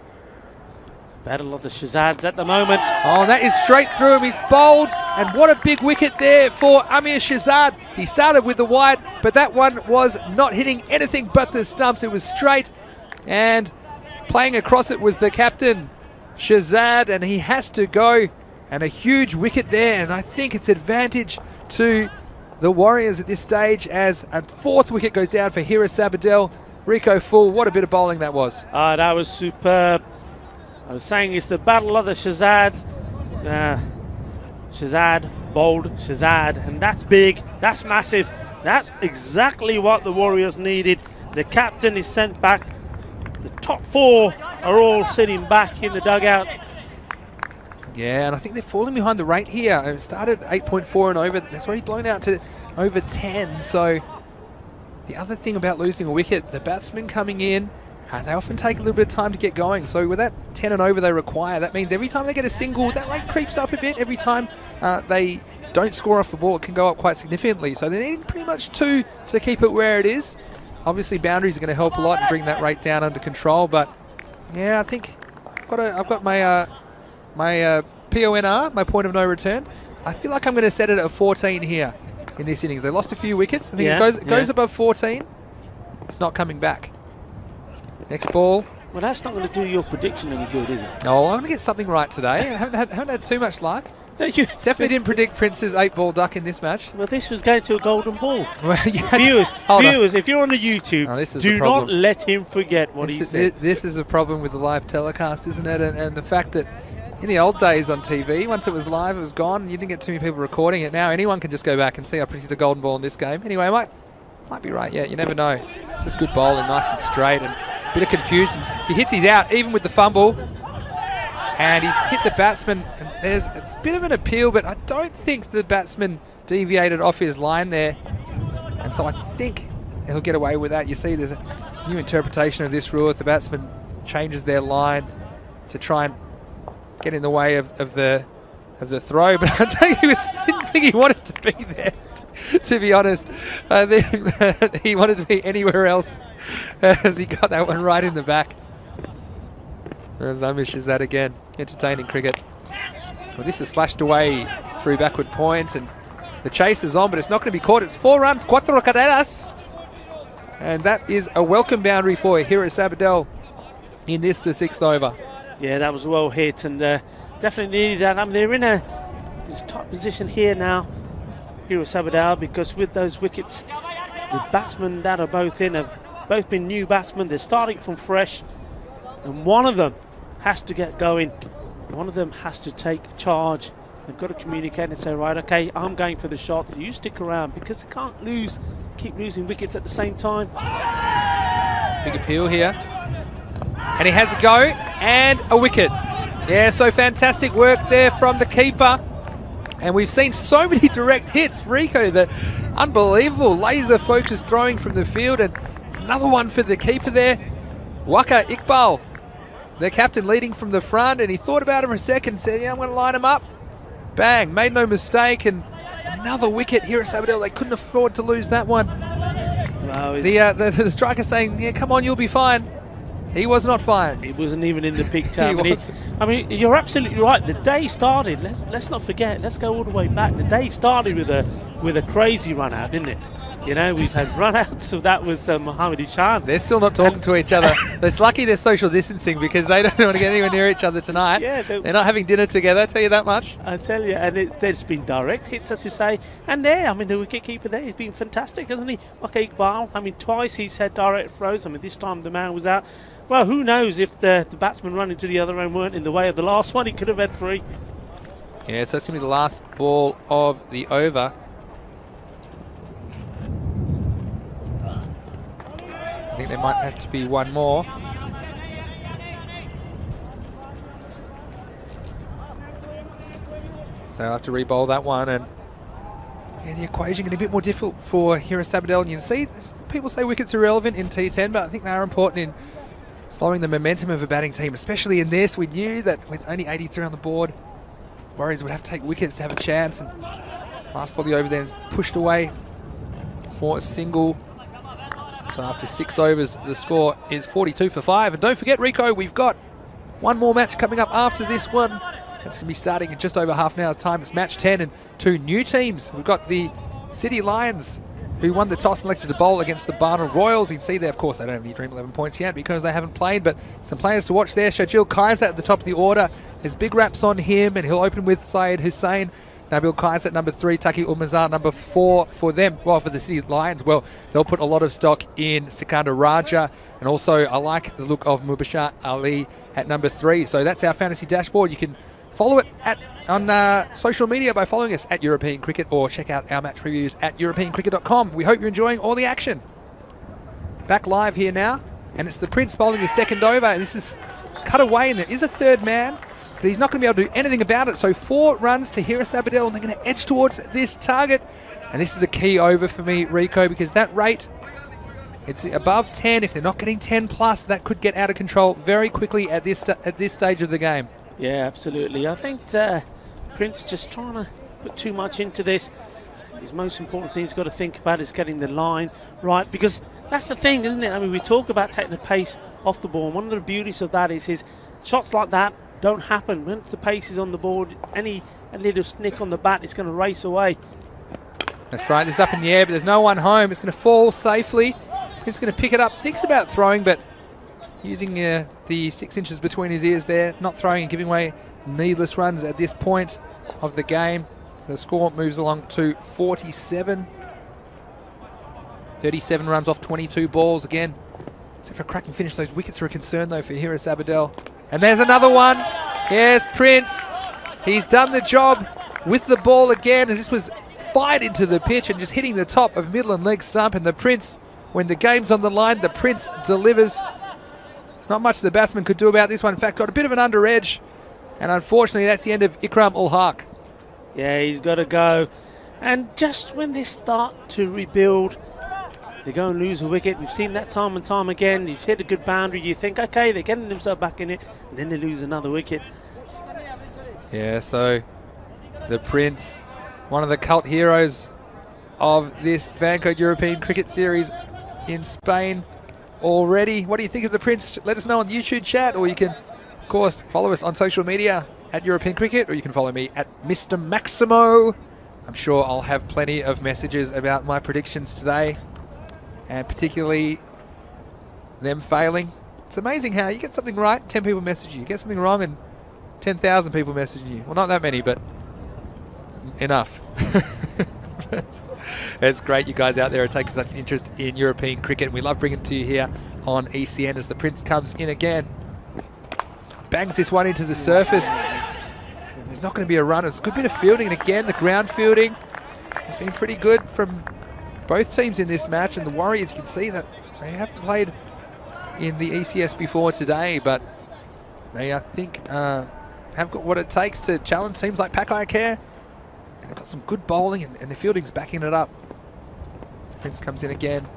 Speaker 3: Battle of the Shahzads at the moment.
Speaker 4: Oh, that is straight through him. He's bowled, and what a big wicket there for Amir Shahzad. He started with the wide, but that one was not hitting anything but the stumps. It was straight, and playing across it was the captain, Shahzad, and he has to go. And a huge wicket there, and I think it's advantage to the Warriors at this stage as a 4th wicket goes down for Hira Sabadell. Rico Full, what a bit of bowling that was.
Speaker 3: That was superb. I was saying it's the battle of the Shahzads. Shahzad bowled Shahzad, and that's big, that's massive. That's exactly what the Warriors needed. The captain is sent back. The top 4 are all sitting back in the dugout.
Speaker 4: Yeah, and I think they're falling behind the rate here. It started 8.4 and over. It's already blown out to over 10. So the other thing about losing a wicket, the batsmen coming in, they often take a little bit of time to get going. So with that 10 and over they require, that means every time they get a single, that rate creeps up a bit. Every time they don't score off the ball, it can go up quite significantly. So they're needing pretty much 2 to keep it where it is. Obviously boundaries are going to help a lot and bring that rate down under control. But yeah, I think I've got my PONR, my point of no return. I feel like I'm going to set it at 14 here in this innings. They lost a few wickets. I think
Speaker 3: Yeah,
Speaker 4: it goes above 14. It's not coming back. Next ball.
Speaker 3: Well, that's not going to do your prediction any good, is it?
Speaker 4: Oh, I'm going to get something right today. I haven't had too much luck.
Speaker 3: You
Speaker 4: Definitely didn't predict Prince's 8-ball duck in this match.
Speaker 3: Well, this was going to a golden ball.
Speaker 4: Well,
Speaker 3: Viewers, if you're on the YouTube, do not let him forget what he said.
Speaker 4: This is a problem with the live telecast, isn't it? And the fact that in the old days on TV, once it was live, it was gone. You didn't get too many people recording it. Now anyone can just go back and see I predicted a golden ball in this game. Anyway, I might be right. Yeah, you never know. It's just good bowling, nice and straight, and a bit of confusion. If he hits, he's out, even with the fumble. And he's hit the batsman. And there's a bit of an appeal, but I don't think the batsman deviated off his line there. And so I think he'll get away with that. You see there's a new interpretation of this rule. If the batsman changes their line to try and get in the way of the throw. But I didn't think he wanted to be there, to be honest. I think that he wanted to be anywhere else as he got that one right in the back. There's Amish is that again. Entertaining cricket. Well, this is slashed away through backward point, and the chase is on, but it's not going to be caught. It's 4 runs, 4 carreras. And that is a welcome boundary for Hira Sabadell in this, the 6th over.
Speaker 3: Yeah, that was well hit, and definitely needed that. I mean, they're in this tight position here now, Hira Sabadell, because with those wickets, the batsmen that are both in have both been new batsmen. They're starting from fresh, and one of them has to get going. One of them has to take charge. They've got to communicate and say, right, okay, I'm going for the shot. You stick around, because they can't keep losing wickets at the same time.
Speaker 4: Big appeal here. And he has a go and a wicket. Yeah, so fantastic work there from the keeper. And we've seen so many direct hits. Rico, the unbelievable laser focused throwing from the field. And it's another one for the keeper there. Waka Iqbal, the captain, leading from the front, and he thought about it for a second, said, yeah, I'm going to line him up. Bang, made no mistake, and another wicket here at Sabadell. They couldn't afford to lose that one.
Speaker 3: Wow,
Speaker 4: the striker saying, yeah, come on, you'll be fine. He was not fine.
Speaker 3: He wasn't even in the picture. I mean, you're absolutely right. The day started, let's not forget, let's go all the way back. The day started with a crazy run out, didn't it? You know, we've had run-outs, so that was Mohammed Ishan.
Speaker 4: They're still not talking to each other. It's lucky they're social distancing, because they don't want to get anywhere near each other tonight. Yeah, they're not having dinner together, I tell you that much.
Speaker 3: I tell you, and there's been direct hits, as you say. And there, I mean, the wicket-keeper there, he's been fantastic, hasn't he? Okay, Iqbal, I mean, twice he's had direct throws. I mean, this time the man was out. Well, who knows if the batsmen running to the other end weren't in the way of the last one. He could have had 3.
Speaker 4: Yeah, so it's going to be the last ball of the over. I think there might have to be one more. So I'll have to re-bowl that one, and yeah, the equation getting a bit more difficult for Hira Sabadell. And you can see people say wickets are relevant in T10, but I think they are important in slowing the momentum of a batting team, especially in this. We knew that with only 83 on the board, Warriors would have to take wickets to have a chance, and last ball of the over then is pushed away for a single. So after 6 overs, the score is 42 for 5. And don't forget, Rico, we've got one more match coming up after this one. That's going to be starting in just over half an hour's time. It's match 10, and 2 new teams. We've got the City Lions, who won the toss and elected to bowl against the Barna Royals. You can see there, of course, they don't have any Dream 11 points yet because they haven't played, but some players to watch there. Shajil Kaiser at the top of the order. There's big raps on him, and he'll open with Syed Hussain. Nabil Kaiser at number 3, Taki Umazar number 4 for them. Well, for the City Lions, well, they'll put a lot of stock in Sikandar Raja, and also I like the look of Mubashir Ali at number 3. So that's our fantasy dashboard. You can follow it on social media by following us at European Cricket, or check out our match previews at europeancricket.com. We hope you're enjoying all the action. Back live here now, and it's the Prince bowling his 2nd over, and this is cut away, and there is a 3rd man, but he's not going to be able to do anything about it. So 4 runs to Hira Sabadell, and they're going to edge towards this target. And this is a key over for me, Rico, because that rate, it's above 10. If they're not getting 10 plus, that could get out of control very quickly at this stage of the game.
Speaker 3: Yeah, absolutely. I think Prince just trying to put too much into this. His most important thing he's got to think about is getting the line right, because that's the thing, isn't it? I mean, we talk about taking the pace off the ball, and one of the beauties of that is his shots like that don't happen. Once the pace is on the board, any a little snick on the bat, it's going to race away.
Speaker 4: That's right, this is up in the air, but there's no one home. It's going to fall safely. He's going to pick it up, thinks about throwing, but using the 6 inches between his ears there, not throwing and giving away needless runs at this point of the game. The score moves along to 47. 37 runs off 22 balls again. So for a cracking finish, those wickets are a concern though for Hiris Abadel. And there's another one. Yes, Prince. He's done the job with the ball again, as this was fired into the pitch and just hitting the top of middle and leg stump. And the Prince, when the game's on the line, the Prince delivers. Not much the batsman could do about this one. In fact, got a bit of an under edge. And unfortunately, that's the end of Ikram ul Haq.
Speaker 3: Yeah, he's got to go. And just when they start to rebuild, they go and lose a wicket. We've seen that time and time again. He's hit a good boundary. You think, okay, they're getting themselves back in it. And then they lose another wicket.
Speaker 4: Yeah, so the Prince, one of the cult heroes of this Fancode European Cricket Series in Spain already. What do you think of the Prince? Let us know on the YouTube chat, or you can, of course, follow us on social media at European Cricket, or you can follow me at Mr. Maximo. I'm sure I'll have plenty of messages about my predictions today, and particularly them failing. It's amazing how you get something right, 10 people message you. You get something wrong and 10,000 people messaging you. Well, not that many, but enough. It's great you guys out there are taking such an interest in European cricket. We love bringing it to you here on ECN as the Prince comes in again. Bangs this one into the surface. There's not going to be a run. It's a good bit of fielding. And again, the ground fielding has been pretty good from both teams in this match. And the Warriors, you can see that they haven't played in the ECS before today, but they, I think, have got what it takes to challenge teams like Pakai Care. They've got some good bowling, and the fielding's backing it up. Prince comes in again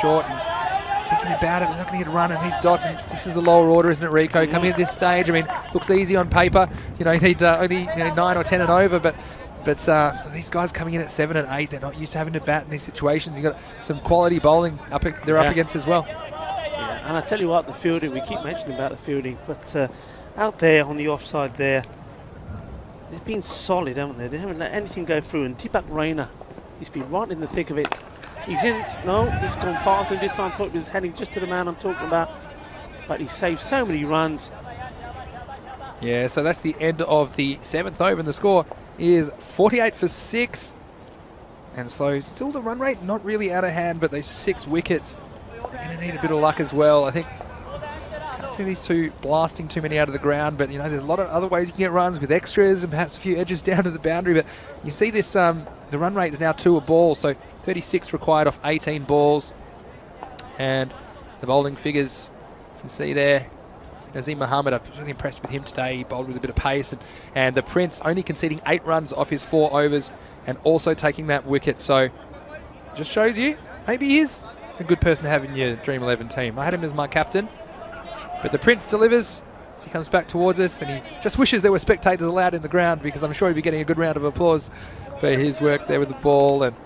Speaker 4: short, and thinking about it. We're not going to get a run, and these dots, and this is the lower order, isn't it, Rico? Coming at this stage, I mean, looks easy on paper. You know, you need only 9 or 10 and over, but these guys coming in at 7 and 8, they're not used to having to bat in these situations. You've got some quality bowling up against as well.
Speaker 3: Yeah, and I tell you what, the fielding, we keep mentioning about the fielding, but out there on the offside there, they've been solid, haven't they? They haven't let anything go through. And Deepak Raina, he's been right in the thick of it. He's in, no, he's gone past him this time. Thought he was heading just to the man I'm talking about. But he saved so many runs.
Speaker 4: Yeah, so that's the end of the 7th over, and the score is 48 for 6. And so still the run rate not really out of hand, but those 6 wickets, they're going to need a bit of luck as well. I think can't see these two blasting too many out of the ground, but there's a lot of other ways you can get runs with extras and perhaps a few edges down to the boundary. But you see this, the run rate is now 2 a ball, so 36 required off 18 balls. And the bowling figures, you can see there, Nazim Mohammed, I was really impressed with him today. He bowled with a bit of pace, and the Prince only conceding 8 runs off his 4 overs and also taking that wicket. So just shows you, maybe he is a good person to have in your Dream 11 team. I had him as my captain. But the Prince delivers as he comes back towards us, and he just wishes there were spectators allowed in the ground, because I'm sure he'd be getting a good round of applause for his work there with the ball. And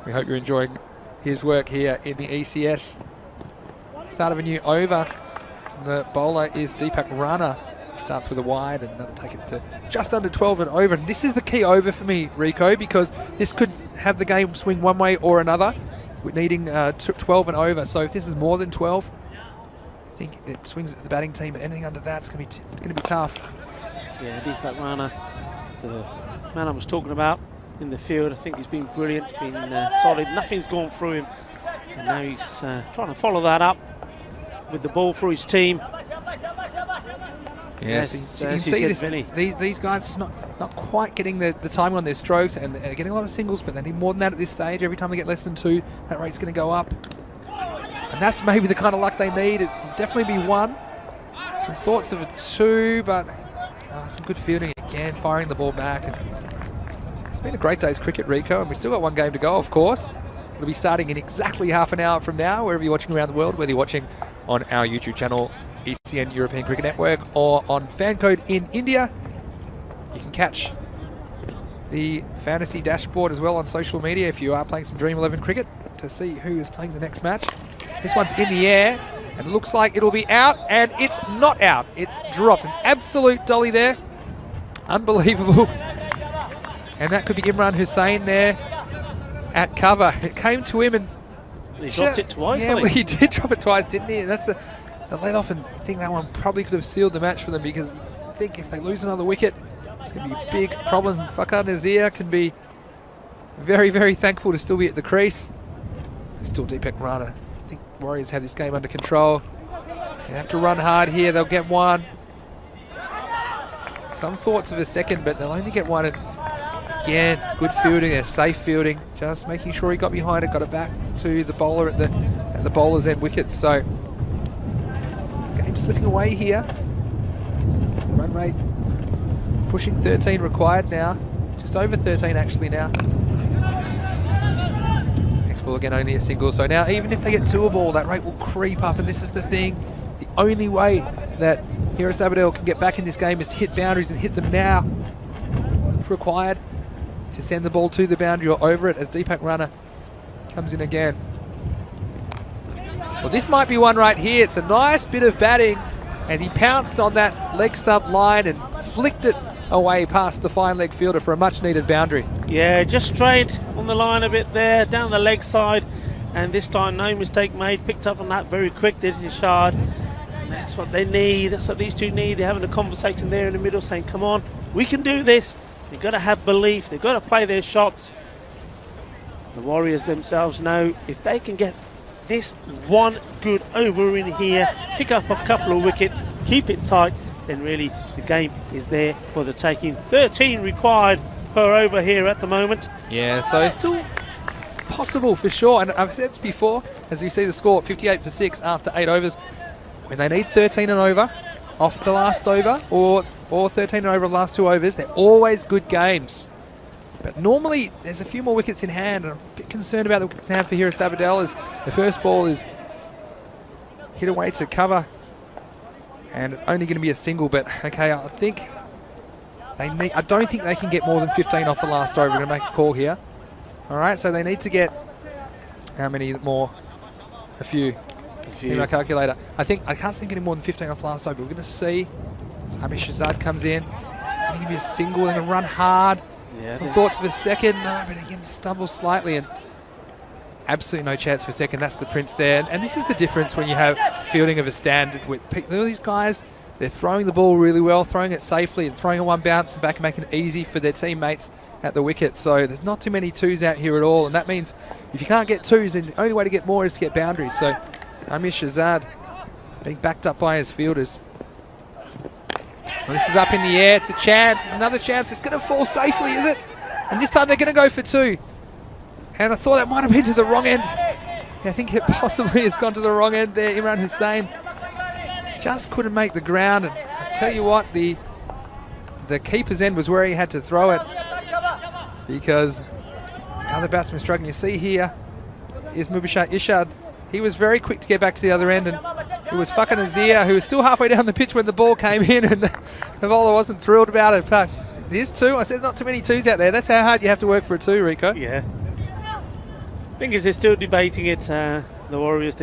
Speaker 4: we hope you're enjoying his work here in the ECS. Start of a new over. The bowler is Deepak Rana. He starts with a wide, and that'll take it to just under 12 and over. And this is the key over for me, Rico, because this could have the game swing one way or another. We're needing 12 and over. So if this is more than 12, I think it swings at the batting team, but anything under that's going to be tough.
Speaker 3: Yeah, Deepak Rana, the man I was talking about in the field, I think he's been brilliant, been solid. Nothing's gone through him, and now he's trying to follow that up with the ball for his team.
Speaker 4: Yes, you can see this, these guys just not quite getting the timing on their strokes, and they're getting a lot of singles, but they need more than that at this stage. Every time they get less than 2, that rate's going to go up. And that's maybe the kind of luck they need. It'll definitely be 1. Some thoughts of a 2, but some good fielding again, firing the ball back. And it's been a great day's cricket, Rico, and we've still got 1 game to go, of course. It'll be starting in exactly half an hour from now, wherever you're watching around the world, whether you're watching on our YouTube channel, ECN European Cricket Network, or on Fancode in India. You can catch the fantasy dashboard as well on social media if you are playing some Dream 11 cricket to see who is playing the next match. This one's in the air, and it looks like it'll be out, and it's not out. It's dropped. An absolute dolly there Unbelievable. And that could be Imran Hussain there at cover. It came to him and
Speaker 3: He dropped it twice,
Speaker 4: yeah,
Speaker 3: I
Speaker 4: well,
Speaker 3: think.
Speaker 4: he did drop it twice, didn't he? And that's the let off, and I think that one probably could have sealed the match for them, because I think if they lose another wicket, it's going to be a big problem. Fakhar Nazir can be very, very thankful to still be at the crease. Still Deepak Rana. I think Warriors have this game under control. They have to run hard here. They'll get one. Some thoughts of a second, but they'll only get one. And again, good fielding, a safe fielding, just making sure he got behind it, got it back to the bowler at the bowler's end wicket. So game slipping away here. Run rate pushing 13 required now, just over 13 actually now. Next ball again, only a single. So now even if they get to a ball, that rate will creep up, and this is the thing. The only way that Haris Abadel can get back in this game is to hit boundaries, and hit them now if required, to send the ball to the boundary or over it, as Deepak Rana comes in again. Well, this might be one right here. It's a nice bit of batting as he pounced on that leg stump line and flicked it away past the fine leg fielder for a much needed boundary.
Speaker 3: Yeah, just straight on the line a bit there, down the leg side, and this time no mistake made. Picked up on that very quick, did Nishad. And that's what they need, that's what these two need. They're having a conversation there in the middle saying, come on, we can do this. They've got to have belief, they've got to play their shots. The Warriors themselves know if they can get this one good over in here, pick up a couple of wickets, keep it tight, then really the game is there for the taking. 13 required per over here at the moment.
Speaker 4: Yeah, so it's still possible for sure. And I've said this before, as you see the score, 58 for 6 after 8 overs. When they need 13 and over off the last over, or 13 and over the last 2 overs, they're always good games. But normally there's a few more wickets in hand, and I'm a bit concerned about the wickets in hand for Haris Abadel, as the first ball is hit away to cover, and it's only going to be a single. But okay, I think they need. I don't think they can get more than 15 off the last over. We're going to make a call here. All right, so they need to get how many more? A few. In my calculator, I think I can't see getting more than 15 off the last over. We're going to see. Hamish Shazad comes in. It's going to give you a single. They're going to run hard.
Speaker 3: Yeah,
Speaker 4: Some thoughts of a second, no, but again stumbles slightly, and absolutely no chance for a second. That's the Prince there, and this is the difference when you have fielding of a standard with all these guys. They're throwing the ball really well, throwing it safely, and throwing a one bounce and back and making it easy for their teammates at the wicket. So there's not too many twos out here at all, and that means if you can't get twos, then the only way to get more is to get boundaries. So Amish Shazad being backed up by his fielders. Well, this is up in the air. It's a chance. It's another chance. It's going to fall safely, is it? And this time they're going to go for 2. And I thought that might have been to the wrong end. Yeah, I think it possibly has gone to the wrong end there. Imran Hussain just couldn't make the ground. And I tell you what, the keeper's end was where he had to throw it, because the other batsman struggling. You see here is Mubashir Ishad. He was very quick to get back to the other end, and it was Fakhar Nazir who was still halfway down the pitch when the ball came in, and the bowler wasn't thrilled about it. But it is 2. I said not too many 2s out there. That's how hard you have to work for a 2, Rico.
Speaker 3: Yeah. Thing is, they're still debating it, the Warriors,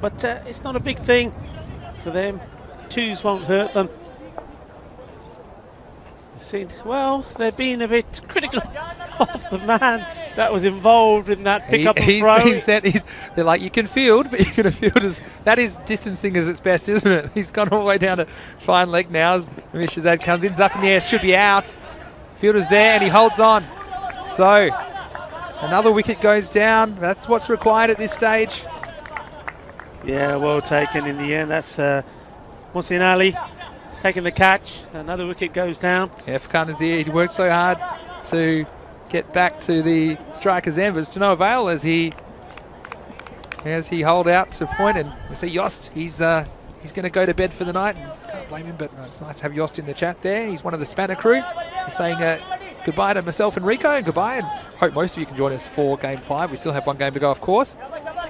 Speaker 3: but it's not a big thing for them. 2s won't hurt them. Well, they're being a bit critical of the man that was involved in that pick-up and throw.
Speaker 4: He's been sent. They're like, you can field, but you can field that is distancing as its best, isn't it? He's gone all the way down to fine leg now as Amish Shazad comes in. It's up in the air, should be out. Fielder's there and he holds on. So another wicket goes down. That's what's required at this stage.
Speaker 3: Yeah, well taken in the end. That's Mohsin Ali taking the catch. Another wicket goes down.
Speaker 4: Yeah, Fakhar Nazir, he worked so hard to get back to the striker's end, but it's to no avail as he holed out to point. And we see Yost, he's going to go to bed for the night, and can't blame him, but it's nice to have Yost in the chat there. He's one of the Spanner crew. He's saying goodbye to myself and Rico, and goodbye, and hope most of you can join us for Game 5. We still have one game to go, of course,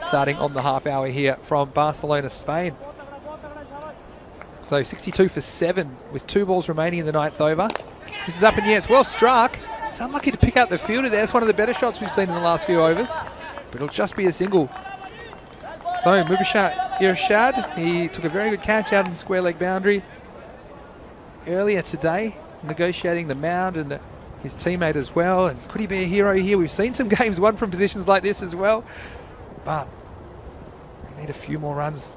Speaker 4: starting on the half hour here from Barcelona, Spain. So 62 for 7 with 2 balls remaining in the 9th over. This is up in the air. It's well struck. It's unlucky to pick out the fielder there. It's one of the better shots we've seen in the last few overs, but it'll just be a single. So Mubashir Irshad, he took a very good catch out in square leg boundary earlier today. negotiating the mound and his teammate as well. And could he be a hero here? We've seen some games won from positions like this as well. But they need a few more runs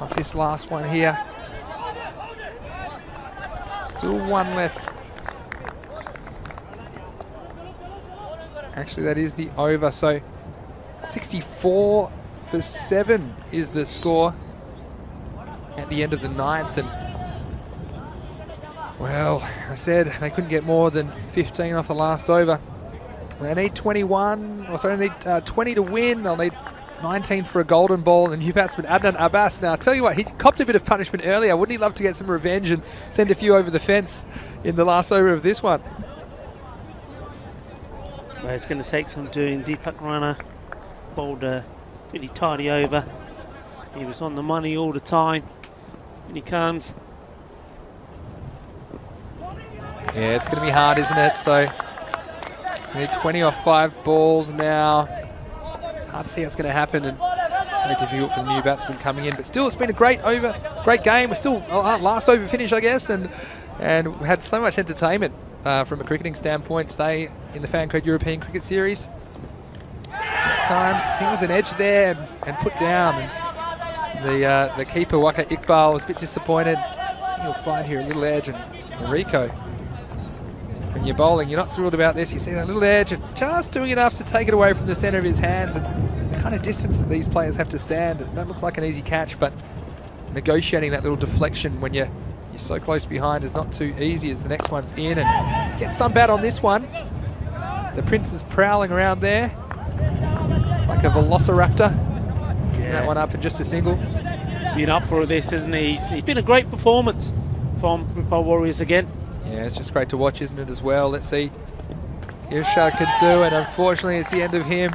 Speaker 4: off this last one here. Still one left. Actually, that is the over. So 64 for 7 is the score at the end of the 9th. And well, I said they couldn't get more than 15 off the last over. They need 21, or sorry, they need 20 to win. They'll need 19 for a golden ball. And new batsman Adnan Abbas. Now, I'll tell you what, he copped a bit of punishment earlier. Wouldn't he love to get some revenge and send a few over the fence in the last over of this one?
Speaker 3: Well, it's going to take some doing. Deepak Rana bowled a pretty tidy over. He was on the money all the time. And he comes.
Speaker 4: Yeah, it's going to be hard, isn't it? So we need 20 off 5 balls now. Hard to see how it's going to happen, and so difficult for the new batsman coming in. But still, it's been a great game. We're still last over finish, I guess, and we had so much entertainment from a cricketing standpoint today in the Fan Code European Cricket Series. This time, I think it was an edge there and put down. And the keeper Waka Iqbal was a bit disappointed. I think you'll find here a little edge, and Rico, when you're bowling, you're not thrilled about this. You see that little edge and just doing enough to take it away from the centre of his hands, and the kind of distance that these players have to stand. That looks like an easy catch, but negotiating that little deflection when you're so close behind is not too easy, as the next one's in. And get some bat on this one. The Prince is prowling around there like a velociraptor.
Speaker 3: Yeah.
Speaker 4: That one up in just a single.
Speaker 3: He's been up for this, isn't he? It's been a great performance from Ripple Warriors again.
Speaker 4: Yeah, it's just great to watch, isn't it, as well? Let's see Irshad could do, and unfortunately it's the end of him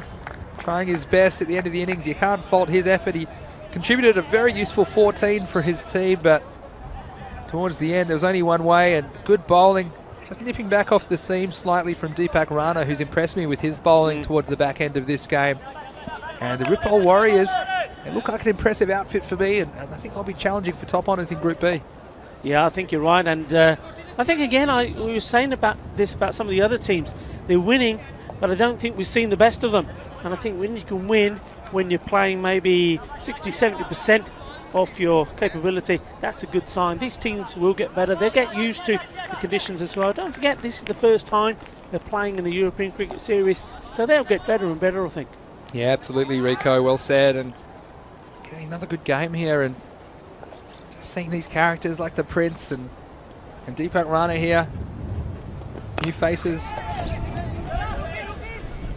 Speaker 4: trying his best at the end of the innings. You can't fault his effort. He contributed a very useful 14 for his team, but towards the end there was only one way, and good bowling, just nipping back off the seam slightly from Deepak Rana, who's impressed me with his bowling towards the back end of this game. And the Ripple Warriors, they look like an impressive outfit for me, and I think they'll be challenging for top honours in Group B.
Speaker 3: Yeah, I think you're right, and I think again, we were saying about some of the other teams. They're winning, but I don't think we've seen the best of them. And I think when you can win, when you're playing maybe 60-70% of your capability, that's a good sign. These teams will get better. They'll get used to the conditions as well. Don't forget, this is the first time they're playing in the European Cricket Series, so they'll get better and better, I think.
Speaker 4: Yeah, absolutely, Rico. Well said. And getting another good game here, and just seeing these characters like the Prince and Deepak Rana here, new faces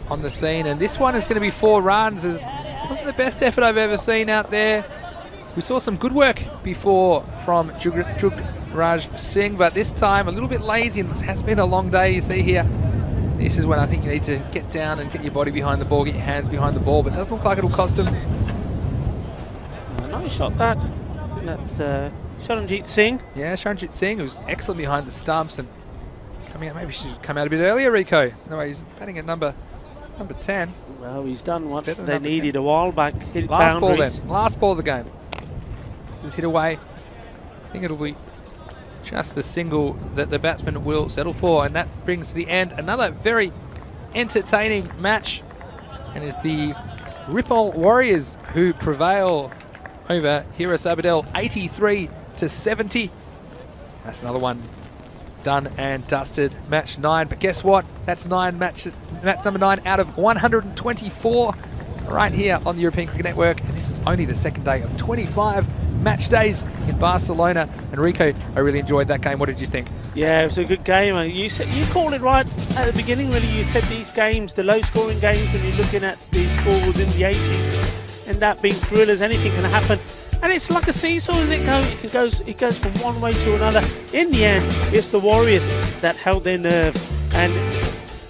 Speaker 4: on the scene. And this one is going to be 4 runs. It wasn't the best effort I've ever seen out there. We saw some good work before from Jugraj Singh, but this time a little bit lazy, and it has been a long day. You see here, this is when I think you need to get down and get your body behind the ball, get your hands behind the ball, but it doesn't look like it'll cost him.
Speaker 3: Nice shot that. I think that's Charanjit Singh.
Speaker 4: Yeah, Charanjit Singh, who's excellent behind the stumps and coming out. Maybe she should come out a bit earlier, Rico. No, he's batting at number 10.
Speaker 3: Well, he's done what
Speaker 4: Better than
Speaker 3: they
Speaker 4: number
Speaker 3: needed
Speaker 4: 10.
Speaker 3: a while back. Hit
Speaker 4: Last ball
Speaker 3: boundaries.
Speaker 4: then. Last ball of the game. This is hit away. I think it'll be just the single that the batsman will settle for, and that brings to the end another very entertaining match, and is the Ripple Warriors who prevail over Hiras Abadel 83-70. That's another one done and dusted. Match 9, but guess what? That's match number 9 out of 124 right here on the European Cricket Network, and this is only the second day of 25 match days in Barcelona. And Rico, I really enjoyed that game. What did you think?
Speaker 3: Yeah, it was a good game. You called it right at the beginning, really. You said these games, the low-scoring games, when you're looking at these scores in the 80s, and that being thrillers, anything can happen. And it's like a seesaw, isn't it? It goes from one way to another. In the end, it's the Warriors that held their nerve and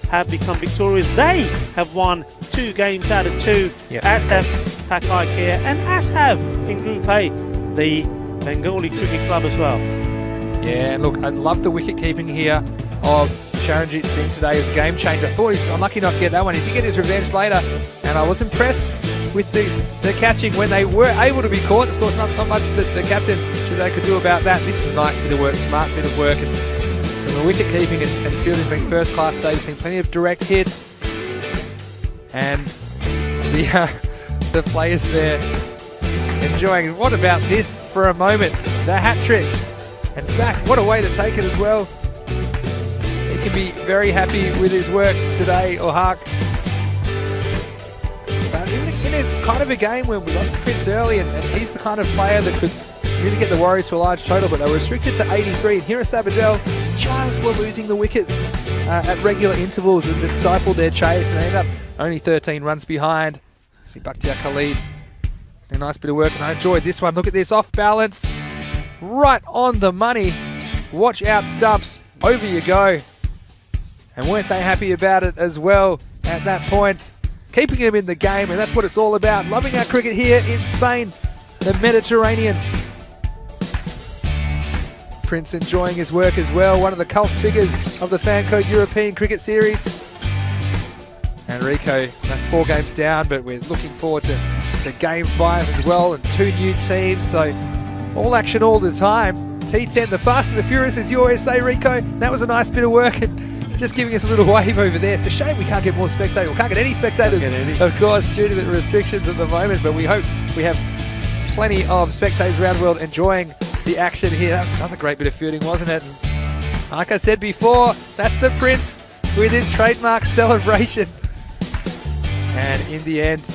Speaker 3: have become victorious. They have won 2 games out of 2, as have Pakai Care, and as have, in Group A, the Bengali Cricket Club as well.
Speaker 4: Yeah, and look, I love the wicket keeping here of Charanjit Singh today as game changer. I thought he's unlucky not to get that one. He did get his revenge later, and I was impressed with the catching when they were able to be caught. Of course, not much that the captain could do about that. This is a nice bit of work, smart bit of work, and the wicket keeping and fielding's been first class today. We've seen plenty of direct hits, and the players there enjoying. What about this for a moment? The hat trick. In fact, what a way to take it as well. He can be very happy with his work today, or Hark. But it's kind of a game when we lost Prince early, and he's the kind of player that could really get the Warriors to a large total, but they were restricted to 83. And here at Sabadell, just were losing the wickets at regular intervals that stifled their chase, and they ended up only 13 runs behind. See Bakhtiar Khalid, a nice bit of work, and I enjoyed this one. Look at this, off balance, right on the money. Watch out, Stumps, over you go. And weren't they happy about it as well at that point? Keeping him in the game, and that's what it's all about. Loving our cricket here in Spain, the Mediterranean. Prince enjoying his work as well, one of the cult figures of the Fan Code European Cricket Series. And Rico, that's 4 games down, but we're looking forward to Game 5 as well, and 2 new teams, so all action all the time. T10, the fast and the furious, as you always say, Rico. That was a nice bit of work, and just giving us a little wave over there. It's a shame we can't get more spectators, or can't get any spectators, of course, due to the restrictions at the moment, but we hope we have plenty of spectators around the world enjoying the action here. That was another great bit of fielding, wasn't it? And like I said before, that's the Prince with his trademark celebration. And in the end,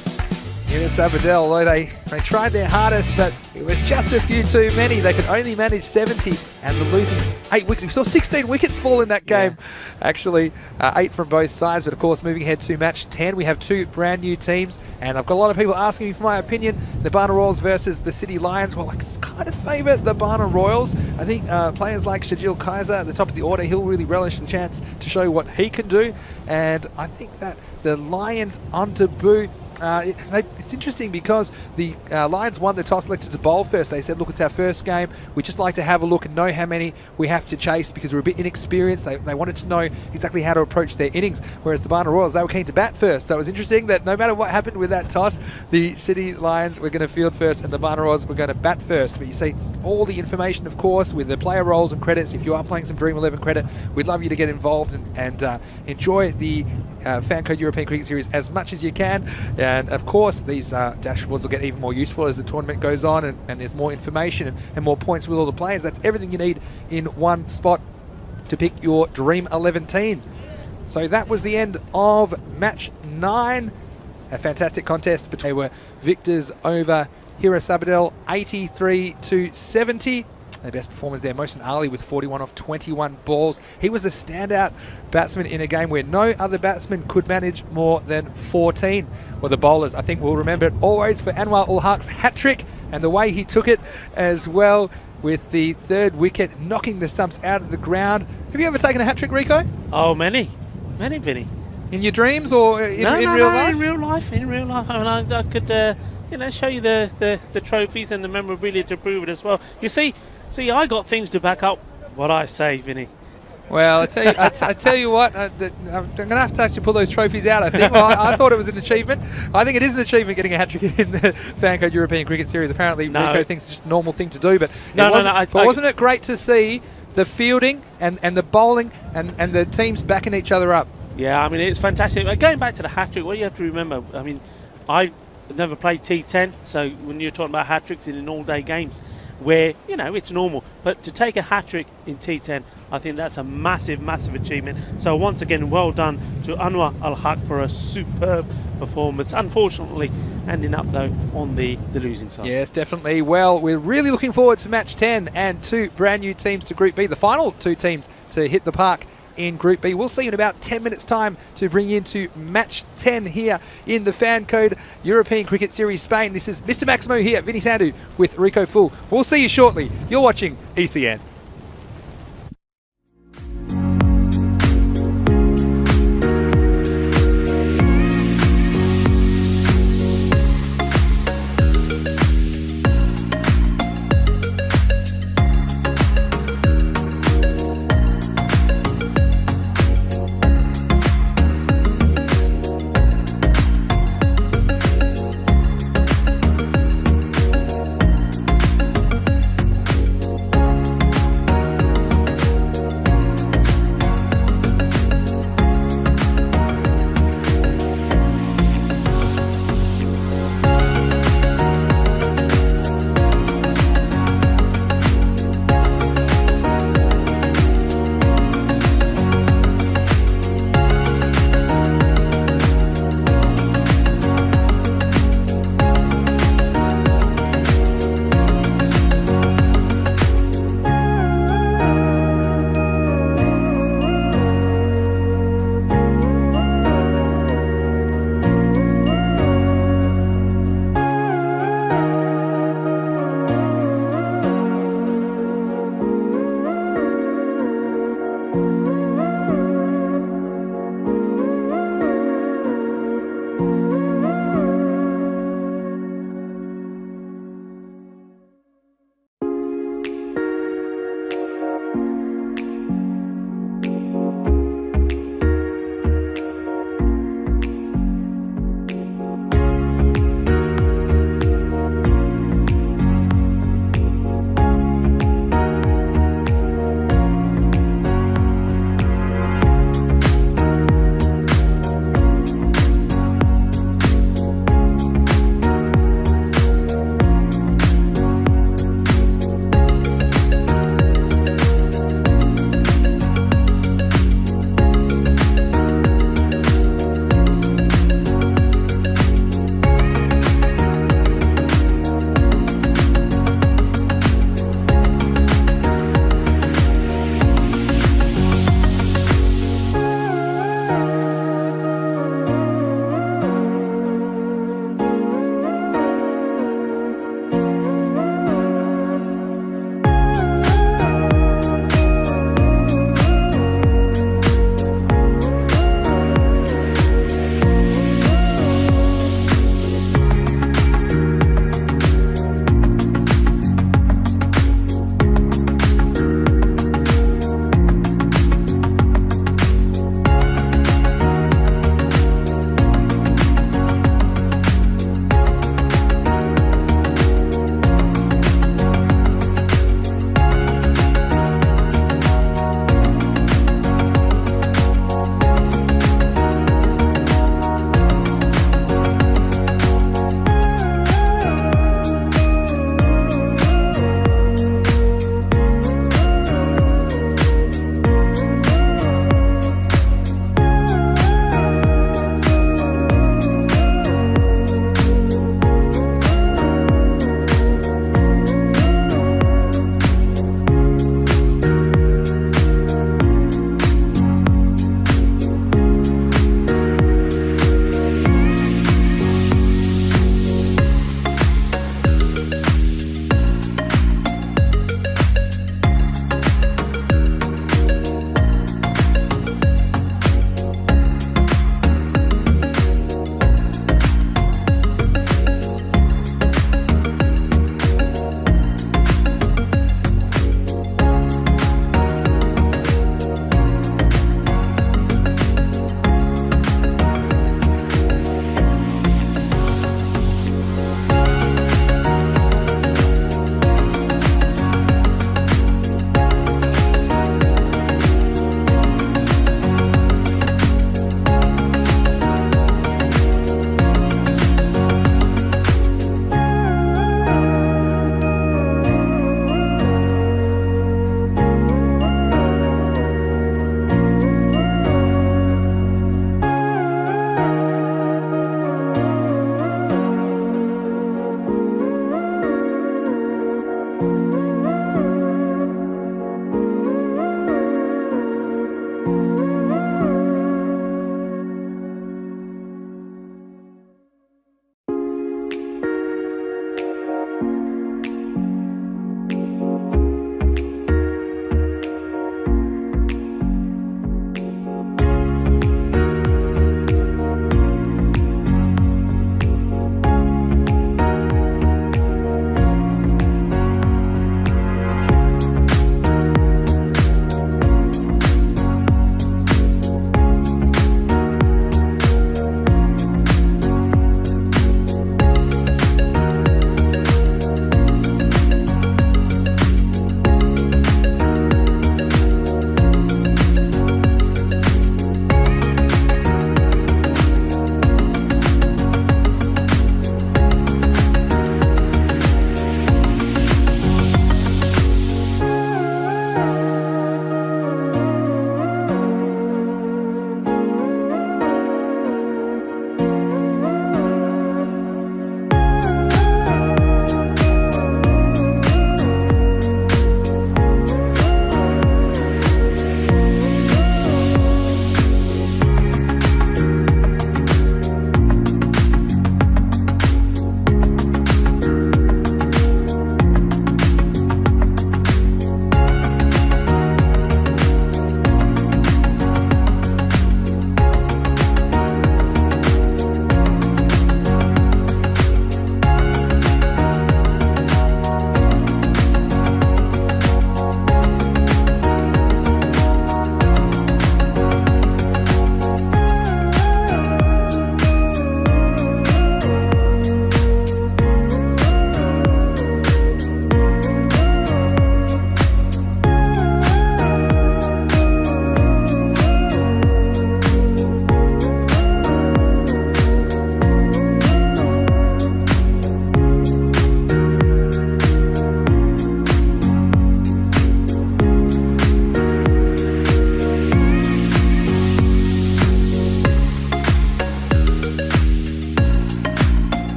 Speaker 4: here at Sabadell, although they tried their hardest, but it was just a few too many. They could only manage 70, and the losing 8 wickets. We saw 16 wickets fall in that game, actually. 8 from both sides, but of course, moving ahead to match 10, we have 2 brand new teams, and I've got a lot of people asking me for my opinion. The Barna Royals versus the City Lions. Well, I kind of favour the Barna Royals. I think players like Shajil Kaiser at the top of the order, he'll really relish the chance to show what he can do, and I think that the Lions on debut, it's interesting because the Lions won the toss, elected to bowl first. They said, look, it's our first game. We'd just like to have a look and know how many we have to chase because we're a bit inexperienced. They wanted to know exactly how to approach their innings, whereas the Barna Royals, they were keen to bat first. So it was interesting that no matter what happened with that toss, the City Lions were going to field first and the Barna Royals were going to bat first. But you see all the information, of course, with the player roles and credits. If you are playing some Dream 11 credit, we'd love you to get involved and enjoy the Fan Code European Cricket Series as much as you can. And of course, these dashboards will get even more useful as the tournament goes on, and there's more information and more points with all the players. That's everything you need in one spot to pick your Dream 11 team. So that was the end of match 9. A fantastic contest, but they were victors over here at Sabadell, 83-70. Their best performers there, Mohsin Ali with 41 off 21 balls. He was a standout batsman in a game where no other batsman could manage more than 14. Well, the bowlers, I think, will remember it always for Anwar Ul Haq's hat trick and the way he took it as well, with the 3rd wicket knocking the stumps out of the ground. Have you ever taken a hat trick, Rico?
Speaker 3: Oh, many, Vinny.
Speaker 4: In your dreams or in real life?
Speaker 3: In real life. In real life. I mean, I could, show you the trophies and the memorabilia to prove it as well. You see, I got things to back up what I say, Vinny.
Speaker 4: Well, I tell you what, I'm going to have to actually pull those trophies out, I think. Well, I thought it was an achievement. I think it is an achievement getting a hat-trick in the Fan Code European Cricket Series. Apparently, Rico thinks it's just a normal thing to do, but wasn't it great to see the fielding and the bowling and the teams backing each other up?
Speaker 3: Yeah, I mean, it's fantastic. Going back to the hat-trick, what you have to remember, I mean, I never played T10, so when you're talking about hat-tricks in all-day games, where, it's normal. But to take a hat-trick in T10, I think that's a massive, massive achievement. So once again, well done to Anwar Ul Haq for a superb performance. Unfortunately, ending up, though, on the losing side. Yes, definitely. Well, we're really looking forward to match 10 and 2 brand new teams to Group B, the final 2 teams to hit the park in Group B. We'll see you in about 10 minutes time to bring you into match 10 here in the Fan Code European Cricket Series Spain. This is Mr. Maximo here, Vinny Sandhu with Rico Full. We'll see you shortly. You're watching ECN.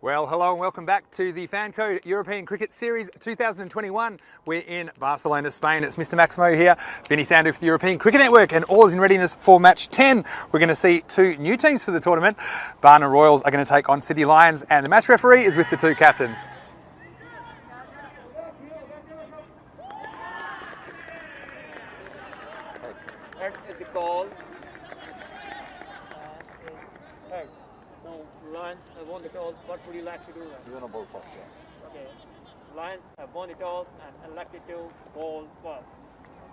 Speaker 1: Well, hello and welcome back to the FanCode European Cricket Series 2021. We're in Barcelona, Spain. It's Mr. Maximo here, Vinny Sandu for the European Cricket Network, and all is in readiness for match 10. We're going to see two new teams for the tournament. Barna Royals are going to take on City Lions, and the match referee is with the two captains.
Speaker 2: Head is the call. Head. No, Lions have won the toss. What would you like to do? You want to bowl first, yeah. Okay. Lions have won the toss and elected to bowl first.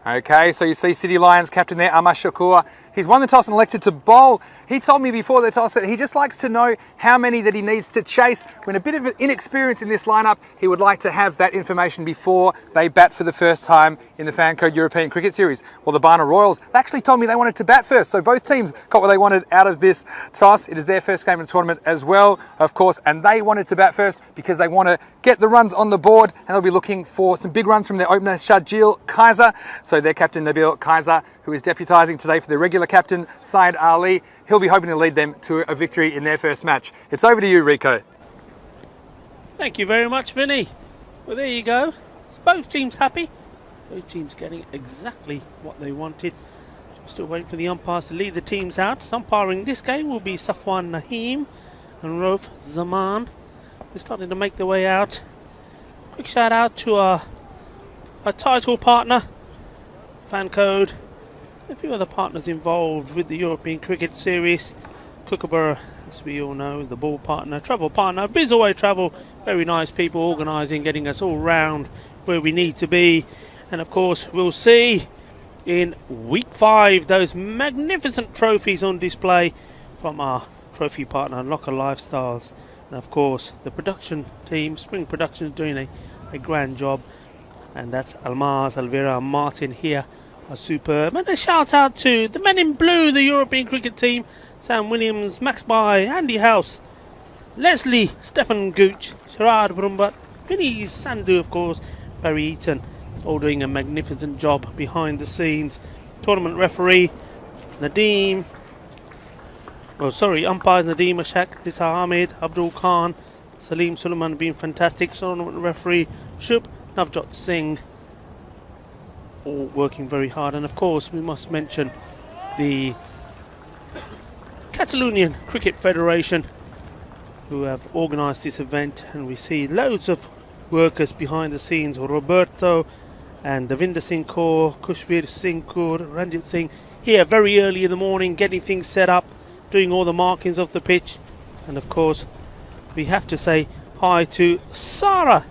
Speaker 1: Okay, so you see City Lions captain there, Ahmad Shakur. He's won the toss and elected to bowl. He told me before the toss that he just likes to know how many that he needs to chase. When a bit of inexperience in this lineup, he would like to have that information before they bat for the first time in the FanCode European Cricket Series. Well, the Barna Royals, they actually told me they wanted to bat first, so both teams got what they wanted out of this toss. It is their first game of the tournament as well, of course, and they wanted to bat first because they want to get the runs on the board, and they'll be looking for some big runs from their opener, Shajil Kaiser. So their captain, Nabil Kaiser, who is deputising today for their regular captain, Saeed Ali, he'll be hoping to lead them to a victory in their first match. It's over to you, Rico.
Speaker 3: Thank you very much, Vinny. Well, there you go. It's both teams happy. Both teams getting exactly what they wanted. Still waiting for the umpires to lead the teams out. Umpiring this game will be Safwan Naheem and Rauf Zaman. They're starting to make their way out. Quick shout out to our title partner, FanCode, a few other partners involved with the European Cricket Series. Kookaburra, as we all know, is the ball partner, travel partner, Bizaway Travel, very nice people organising, getting us all round where we need to be. And of course, we'll see in week 5 those magnificent trophies on display from our trophy partner, Locker Lifestyles. And of course, the production team, Spring Production, is doing a grand job. And that's Almaz, Alvira, and Martin here are superb. And a shout out to the men in blue, the European cricket team, Sam Williams, Max Bai, Andy House, Leslie, Stefan Gooch, Sharad Brumbat, Vinny Sandu, of course, Barry Eaton, all doing a magnificent job behind the scenes. Tournament referee, Nadeem, umpires Nadeem Ashak, Nisa Ahmed, Abdul Khan, Salim Suleiman being fantastic. Tournament referee, Shub Navjot Singh, all working very hard. And of course, we must mention the Catalonian Cricket Federation, who have organised this event, and we see loads of workers behind the scenes, Roberto and Davinder Singh Kaur, Kushveer Singh Kaur, Ranjit Singh, here very early in the morning, getting things set up, doing all the markings of the pitch. And of course, we have to say hi to Sarah,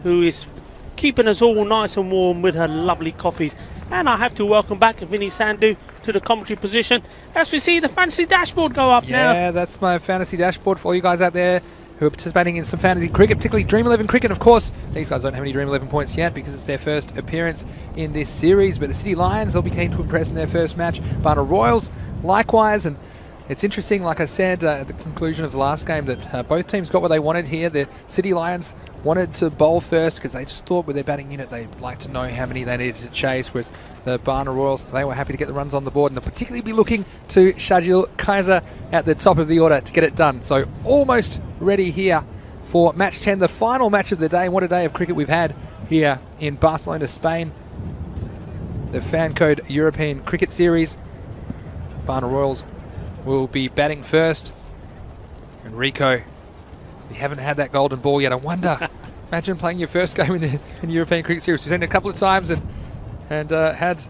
Speaker 3: who is keeping us all nice and warm with her lovely coffees. And I have to welcome back Vinny Sandu to the commentary position as we see the fantasy dashboard go up now.
Speaker 4: Yeah, that's my fantasy dashboard for all you guys out there who are participating in some fantasy cricket, particularly Dream 11 cricket. Of course, these guys don't have any Dream 11 points yet because it's their first appearance in this series, but the City Lions, they'll be keen to impress in their first match. Barna Royals, likewise, and it's interesting, like I said at the conclusion of the last game, that both teams got what they wanted here. The City Lions wanted to bowl first because they just thought with their batting unit they'd like to know how many they needed to chase, whereas the Barna Royals, they were happy to get the runs on the board, and they'll particularly be looking to Shajil Kaiser at the top of the order to get it done. So almost ready here for match 10, the final match of the day. What a day of cricket we've had here in Barcelona, Spain. The FanCode European Cricket Series. Barna Royals will be batting first. And Rico, we haven't had that golden ball yet. I wonder, imagine playing your first game in the European Cricket Series. We've seen it a couple of times and had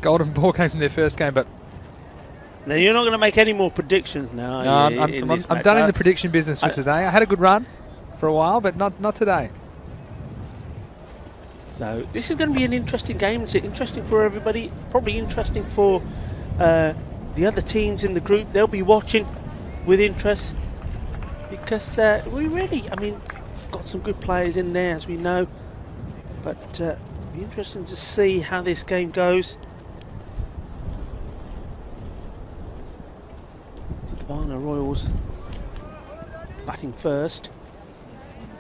Speaker 4: golden ball games in their first game, but
Speaker 3: now you're not going to make any more predictions now.
Speaker 4: No, I'm done in the prediction business for today. I had a good run for a while, but not today.
Speaker 3: So this is going to be an interesting game. It's interesting for everybody. Probably interesting for the other teams in the group. They'll be watching with interest because we really, we've got some good players in there, as we know. But it'll be interesting to see how this game goes. The Barna Royals batting first,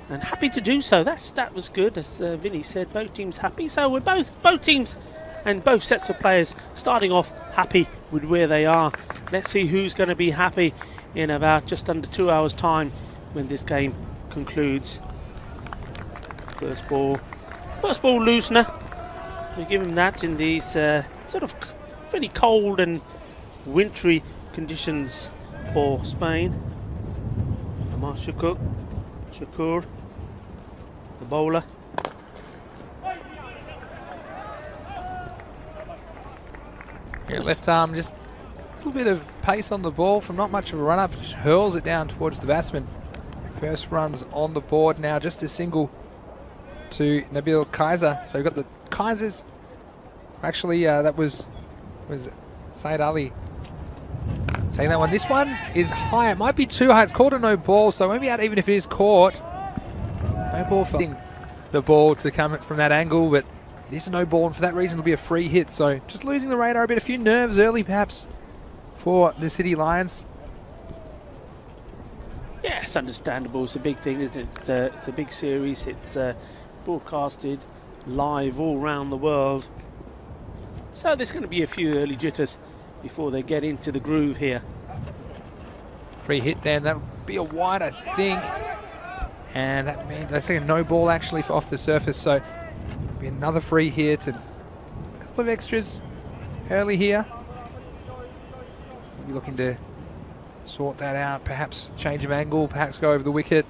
Speaker 3: and happy to do so. That was good, as Vinny said. Both teams happy, so we're both teams and both sets of players starting off happy with where they are. Let's see who's going to be happy in about just under 2 hours' time when this game concludes. First ball loosener. We give him that in these sort of pretty cold and wintry conditions for Spain. Amar Shakur, the bowler.
Speaker 4: Yeah, left arm, just a little bit of pace on the ball from not much of a run up, just hurls it down towards the batsman. First runs on the board now, just a single to Nabil Kaiser. So we've got the Kaisers. Actually, that was Saeed Ali. Taking that one. This one is high. It might be too high. It's called a no ball, so maybe out even if it is caught. No ball for the ball to come from that angle, but it is a no ball, and for that reason it'll be a free hit. So just losing the radar a bit, a few nerves early perhaps for the City Lions.
Speaker 3: Yeah, it's understandable. It's a big thing, isn't it? It's a big series. It's broadcasted live all around the world. So there's going to be a few early jitters before they get into the groove here.
Speaker 4: Free hit then. That'll be a wide, I think. And that means I see a no ball actually for off the surface. So be another free hit and a couple of extras early here. We'll be looking to sort that out. Perhaps change of angle. Perhaps go over the wicket.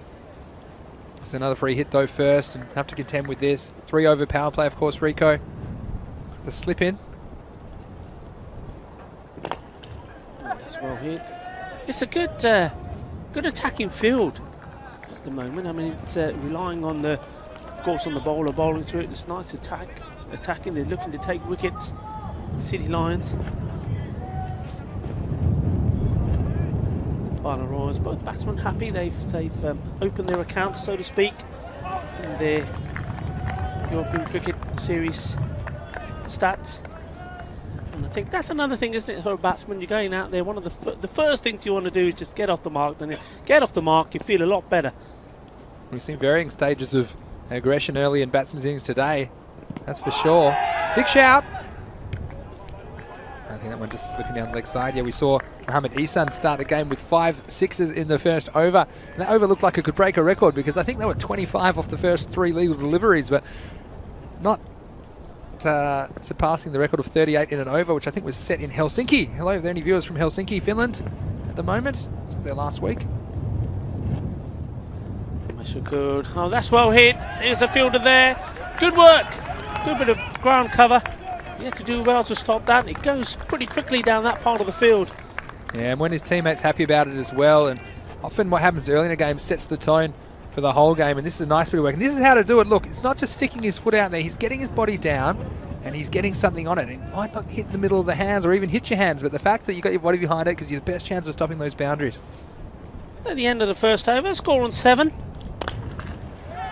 Speaker 4: There's another free hit though first, and have to contend with this. 3 over power play, of course, Rico. The slip in.
Speaker 3: That's well hit. It's a good attacking field at the moment. I mean, it's relying on of course, on the bowler bowling through it. It's nice attacking. They're looking to take wickets. The City Lions. Final Royals, both batsmen happy. They've opened their accounts, so to speak, in their European Cricket Series stats. And I think that's another thing, isn't it, for a batsman? You're going out there, one of the first things you want to do is just get off the mark. And if you get off the mark, you feel a lot better.
Speaker 4: We've seen varying stages of aggression early in batsmen's innings today, that's for sure. Big shout. I think that one just slipping down the leg side. Yeah, we saw Mohamed Ihsan start the game with 5 sixes in the first over. And that over looked like it could break a record because I think they were 25 off the first 3 legal deliveries, but not surpassing the record of 38 in an over, which I think was set in Helsinki. Hello, are there any viewers from Helsinki, Finland at the moment? It was there last week.
Speaker 3: Good. Oh, that's well hit. There's a fielder there. Good work. Good bit of ground cover. You have to do well to stop that. It goes pretty quickly down that part of the field.
Speaker 4: Yeah, and when his teammate's happy about it as well, and often what happens early in a game sets the tone for the whole game, and this is a nice bit of work. And this is how to do it. Look, it's not just sticking his foot out there. He's getting his body down, and he's getting something on it. It might not hit the middle of the hands or even hit your hands, but the fact that you got your body behind it gives you the best chance of stopping those boundaries.
Speaker 3: At the end of the first over, score on 7.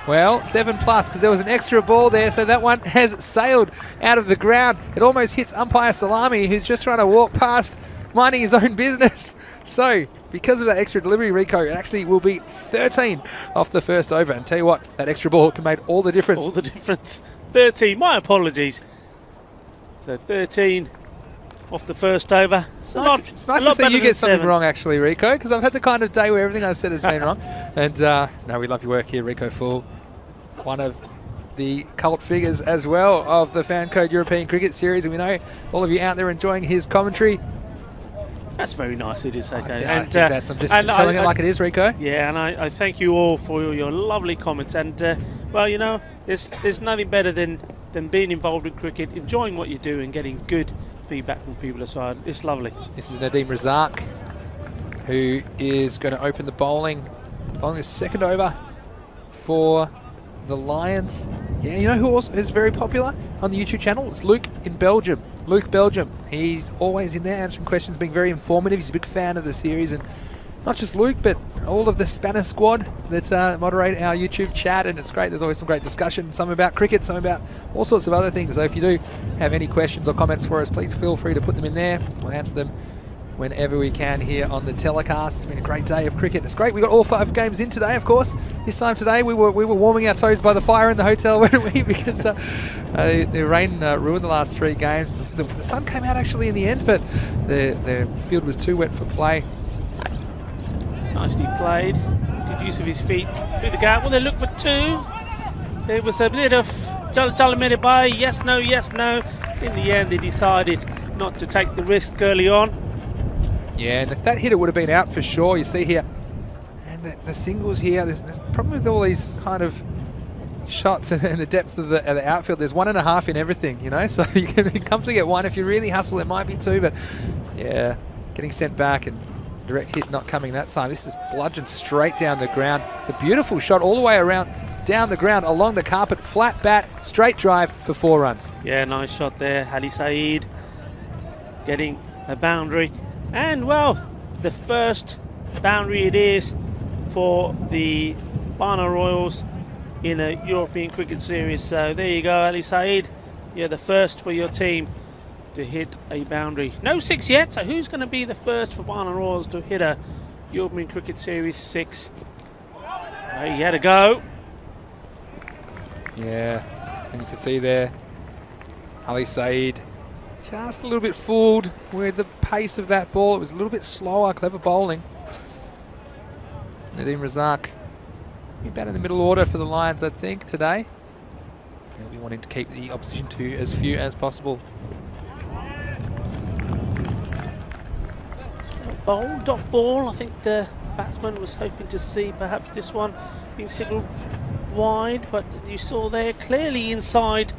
Speaker 4: Well, 7+, because there was an extra ball there, so that one has sailed out of the ground. It almost hits umpire Salami, who's just trying to walk past, minding his own business. So, because of that extra delivery, Rico, it actually will be 13 off the first over. And tell you what, that extra ball can make all the difference.
Speaker 3: All the difference. 13, my apologies. So 13 off the first over. It's nice
Speaker 4: to see you get something wrong, actually, Rico, because I've had the kind of day where everything I've said has been wrong. And no, we love your work here, Rico Full. One of the cult figures as well of the Fan Code European Cricket Series, and we know all of you out there enjoying his commentary.
Speaker 3: That's very nice, it is.
Speaker 4: I'm just telling it like it is, Rico.
Speaker 3: Yeah, and I thank you all for your lovely comments. And well, you know, there's nothing better than being involved in cricket, enjoying what you do, and getting good feedback from people aside. It's lovely.
Speaker 4: This is Nadeem Razak, who is going to open the bowling the second over for the Lions. Yeah, you know who also is very popular on the YouTube channel? It's Luke in Belgium. Luke Belgium. He's always in there answering questions, being very informative. He's a big fan of the series, and not just Luke, but all of the Spanish squad that moderate our YouTube chat, and it's great. There's always some great discussion, some about cricket, some about all sorts of other things. So if you do have any questions or comments for us, please feel free to put them in there. We'll answer them whenever we can here on the telecast. It's been a great day of cricket. It's great. We got all 5 games in today, of course. This time today we were warming our toes by the fire in the hotel, weren't we? Because the rain ruined the last 3 games. The sun came out actually in the end, but the field was too wet for play.
Speaker 3: Nicely played. Good use of his feet through the gap. Well, they look for two. There was a bit of by yes, no, yes, no. In the end, they decided not to take the risk early on.
Speaker 4: Yeah, and if that hitter would have been out for sure. You see here, and the singles here, there's problem with all these kind of shots and the depth of the outfield. There's 1.5 in everything, you know, so you can comfortably get one. If you really hustle, there might be two, but yeah, getting sent back and direct hit not coming that time. This is bludgeoned straight down the ground. It's a beautiful shot all the way around, down the ground, along the carpet, flat bat, straight drive for 4 runs.
Speaker 3: Yeah, nice shot there. Ali Saeed getting a boundary. And, well, the first boundary it is for the Barna Royals in a European Cricket Series. So there you go, Ali Saeed. You're the first for your team to hit a boundary. No 6 yet, so who's going to be the first for Barna Royals to hit a European Cricket Series 6? He had a go.
Speaker 4: Yeah, and you can see there, Ali Saeed just a little bit fooled with the pace of that ball. It was a little bit slower, clever bowling. Nadeem Razak, be about in the middle order for the Lions, I think, today. They'll be wanting to keep the opposition to as few as possible.
Speaker 3: Bowl, dot ball. I think the batsman was hoping to see perhaps this one being signalled wide, but you saw there clearly inside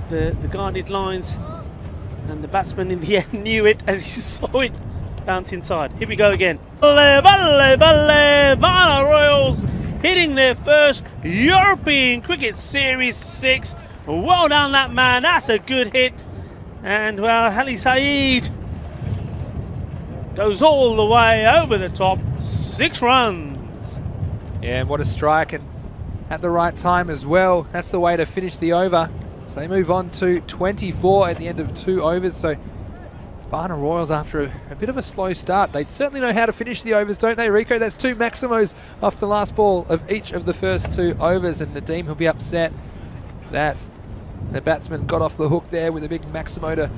Speaker 3: the guarded lines, and the batsman in the end knew it as he saw it bounce inside. Here we go again. Balle, balle, balle, Barna Royals hitting their first European Cricket Series 6. Well done, that man. That's a good hit. And, well, Ali Saeed goes all the way over the top. 6 runs.
Speaker 4: Yeah, and what a strike, and at the right time as well. That's the way to finish the over. So they move on to 24 at the end of 2 overs. So Barna Royals, after a bit of a slow start, they certainly know how to finish the overs, don't they, Rico? That's 2 Maximos off the last ball of each of the first 2 overs, and Nadeem will be upset that the batsman got off the hook there with a big Maximo to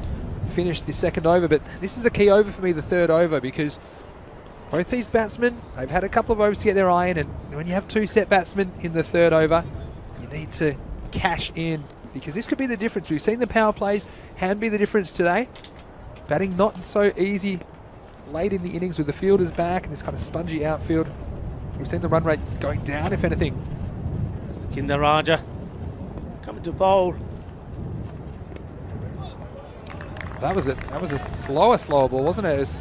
Speaker 4: finish the 2nd over. But this is a key over for me, the 3rd over, because both these batsmen, they've had a couple of overs to get their eye in, and when you have 2 set batsmen in the 3rd over, you need to cash in, because this could be the difference. We've seen the power plays can be the difference today. Batting not so easy late in the innings with the fielders back and this kind of spongy outfield. We've seen the run rate going down, if anything.
Speaker 3: Kinder Raja coming to bowl.
Speaker 4: That was a slower ball, wasn't it? It's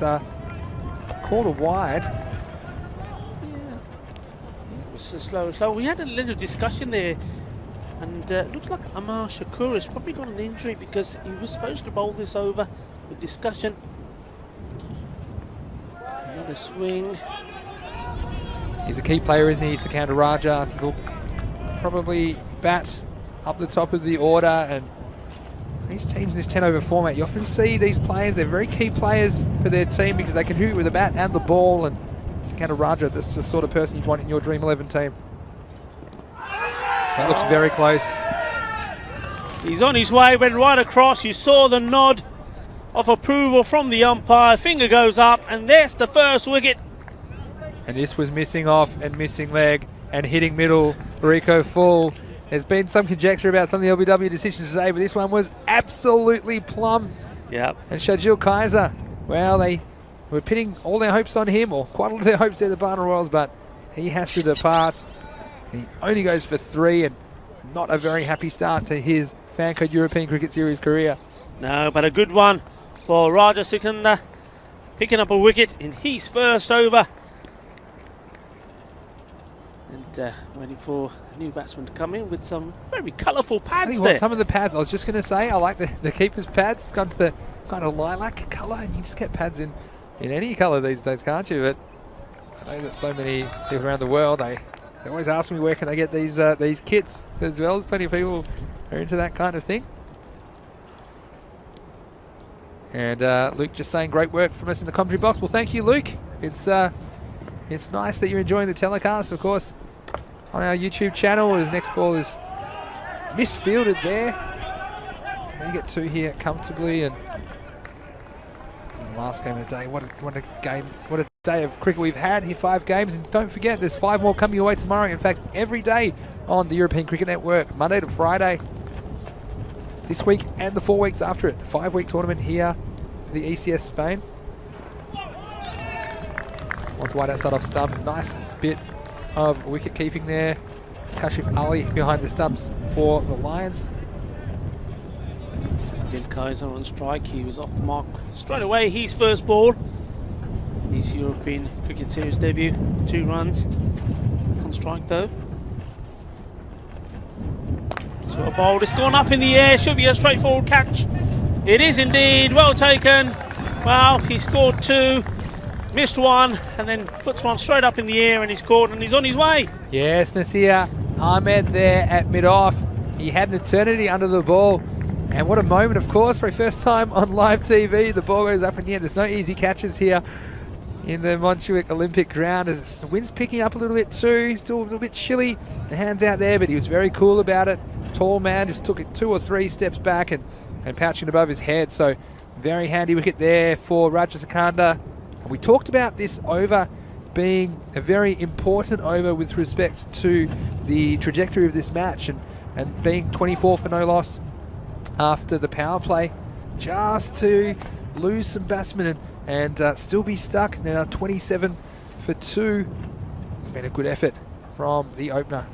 Speaker 4: quarter wide.
Speaker 3: Yeah, it was slow. We had a little discussion there, and it looks like Amar Shakur has probably got an injury because he was supposed to bowl this over. The discussion. Another swing.
Speaker 4: He's a key player, isn't he? Kinder Raja. I think he'll probably bat up the top of the order, and these teams in this 10 over format, you often see these players, they're very key players for their team because they can hit with the bat and the ball, and Kinder Raja, that's the sort of person you'd want in your Dream 11 team. That looks very close.
Speaker 3: He's on his way, went right across. You saw the nod of approval from the umpire. Finger goes up, and there's the first wicket.
Speaker 4: And this was missing off and missing leg and hitting middle. Rico full. There's been some conjecture about some of the LBW decisions today, but this one was absolutely plumb.
Speaker 3: Yep.
Speaker 4: And Shajil Kaiser, well, they were pinning all their hopes on him, or quite a lot of their hopes there, the Barna Royals, but he has to depart. He only goes for 3, and not a very happy start to his Fancode European Cricket Series career.
Speaker 3: No, but a good one for Raja Sikandar, picking up a wicket in his first over. And waiting for a new batsman to come in with some very colourful pads there.
Speaker 4: Some of the pads, I was just going to say, I like the keeper's pads. Got the kind of lilac colour, and you just get pads in any colour these days, can't you? But I know that so many people around the world, they always ask me where can I get these kits as well. There's plenty of people who are into that kind of thing. And Luke just saying great work from us in the commentary box. Well, thank you, Luke. It's nice that you're enjoying the telecast, of course, on our YouTube channel. His next ball is misfielded there. They get 2 here comfortably, and the last game of the day. What a game! What a day of cricket we've had here, 5 games, and don't forget there's 5 more coming your way tomorrow. In fact, every day on the European Cricket Network, Monday to Friday, this week and the 4 weeks after it. 5-week tournament here for the ECS Spain. Once wide outside off stump, nice bit of wicket keeping there. It's Kashif Ali behind the stumps for the Lions.
Speaker 3: Then Kaiser on strike, he was off the mark straight away. His first ball, his European Cricket Series debut, 2 runs on strike though. So a bowl, it's gone up in the air, should be a straightforward catch. It is indeed, well taken. Wow, he scored 2, missed 1, and then puts 1 straight up in the air, and he's caught and he's on his way.
Speaker 4: Yes, Nasir Ahmed there at mid-off. He had an eternity under the ball. And what a moment, of course, for a first time on live TV. The ball goes up in the air. There's no easy catches here in the Montjuic Olympic ground as the wind's picking up a little bit too. He's still a little bit chilly. The hands out there, but he was very cool about it. Tall man, just took it 2 or 3 steps back and pouching above his head. So very handy wicket there for Raja Sakanda. And we talked about this over being a very important over with respect to the trajectory of this match and being 24 for no loss after the power play, just to lose some batsmen and still be stuck. Now 27 for 2. It's been a good effort from the opener.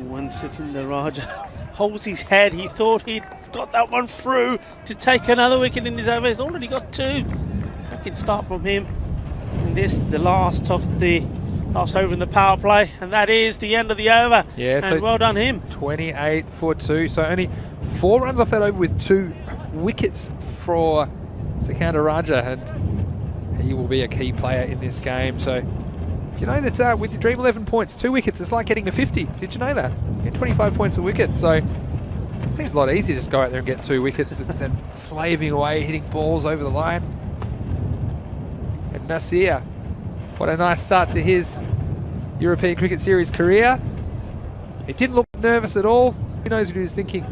Speaker 3: 1 second, the Raja holds his head. He thought he'd got that one through to take another wicket in his over. He's already got 2. I can start from him. And this, the last over in the power play, and that is the end of the over.
Speaker 4: Yeah,
Speaker 3: and
Speaker 4: so
Speaker 3: well done him.
Speaker 4: 28 for 2. So only 4 runs off that over with 2 wickets for Sakanda Raja, and he will be a key player in this game. So do you know that with the Dream 11 points, 2 wickets, it's like getting a 50. Did you know that? Get 25 points a wicket. So it seems a lot easier to just go out there and get 2 wickets than slaving away, hitting balls over the line. And Nasir, what a nice start to his European Cricket Series career. He didn't look nervous at all. Who knows what he was thinking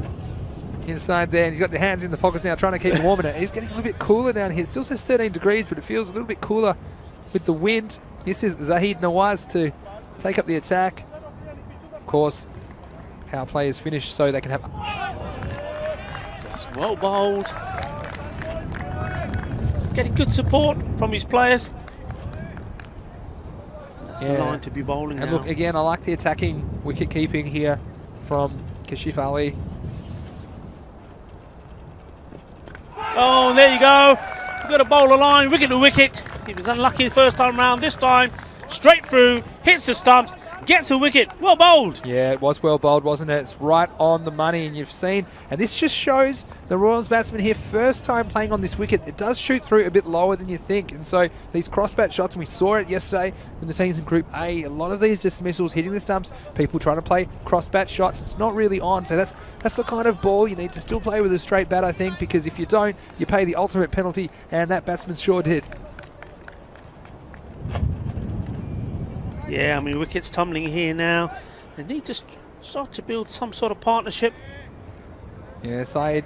Speaker 4: inside there. And he's got the hands in the pockets now trying to keep warm in it. He's getting a little bit cooler down here. It still says 13 degrees, but it feels a little bit cooler with the wind. This is Zahid Nawaz to take up the attack. Of course, power play is finished so they can have...
Speaker 3: That's well bowled. Getting good support from his players. That's the line to be bowling
Speaker 4: and
Speaker 3: now.
Speaker 4: Look, again, I like the attacking wicket keeping here from Kashif Ali.
Speaker 3: Oh, there you go. You've got to bowl a line, wicket to wicket. He was unlucky the first time round. This time, straight through, hits the stumps, gets a wicket. Well bowled.
Speaker 4: Yeah, it was well bowled, wasn't it? It's right on the money, and you've seen, and this just shows the Royals batsman here, first time playing on this wicket. It does shoot through a bit lower than you think, and so these cross-bat shots, and we saw it yesterday when the teams in Group A, a lot of these dismissals hitting the stumps, people trying to play cross-bat shots, it's not really on, so that's the kind of ball you need to still play with a straight bat, I think, because if you don't, you pay the ultimate penalty, and that batsman sure did.
Speaker 3: Yeah, I mean, wickets tumbling here now. They need to start to build some sort of partnership.
Speaker 4: Yeah, Syed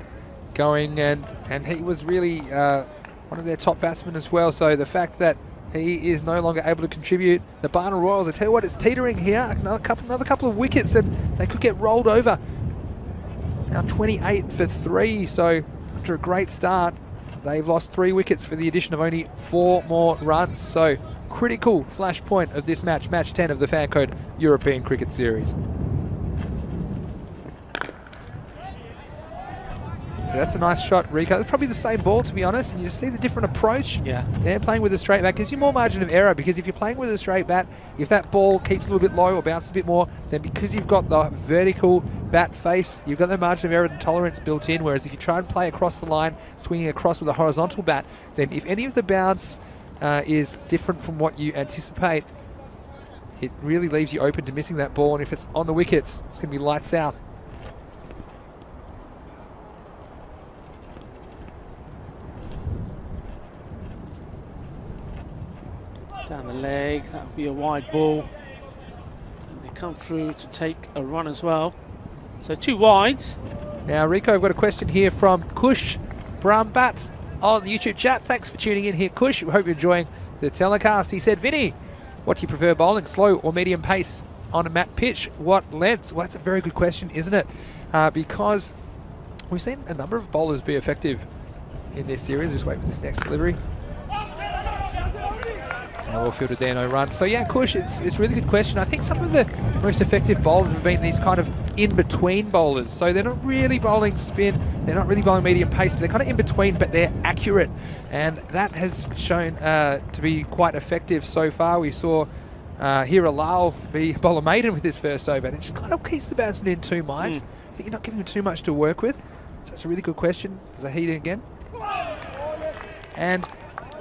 Speaker 4: going, and he was really one of their top batsmen as well. So the fact that he is no longer able to contribute, the Barna Royals, I tell you what, it's teetering here. Another couple of wickets, and they could get rolled over. Now 28 for 3. So after a great start, they've lost 3 wickets for the addition of only 4 more runs. So critical flashpoint of this match, match 10 of the Fan Code European Cricket Series. So that's a nice shot, Rico. It's probably the same ball, to be honest, and you see the different approach.
Speaker 3: Yeah.
Speaker 4: They're playing with a straight bat. Gives you more margin of error, because if you're playing with a straight bat, if that ball keeps a little bit low or bounces a bit more, then because you've got the vertical bat face, you've got the margin of error and tolerance built in, whereas if you try and play across the line, swinging across with a horizontal bat, then if any of the bounce is different from what you anticipate, it really leaves you open to missing that ball, and if it's on the wickets, it's going to be lights out.
Speaker 3: Down the leg, that would be a wide ball. And they come through to take a run as well. So 2 wides.
Speaker 4: Now, Rico, I've got a question here from Kush Brahmbat. on the YouTube chat. Thanks for tuning in here, Kush. We hope you're enjoying the telecast. He said, Vinny, what do you prefer bowling, slow or medium pace on a matte pitch? What lengths? Well, that's a very good question, isn't it? Because we've seen a number of bowlers be effective in this series. Just wait for this next delivery. And well fielded there, no run. So yeah, Kush, it's a really good question. I think some of the most effective bowlers have been these kind of in-between bowlers. So they're not really bowling spin, they're not really bowling medium pace, but they're kind of in between, but they're accurate. And that has shown to be quite effective so far. We saw here Lal be bowler maiden with his first over, and it just kind of keeps the batsman in two minds. I think you're not giving him too much to work with. So it's a really good question. There's a heater again. And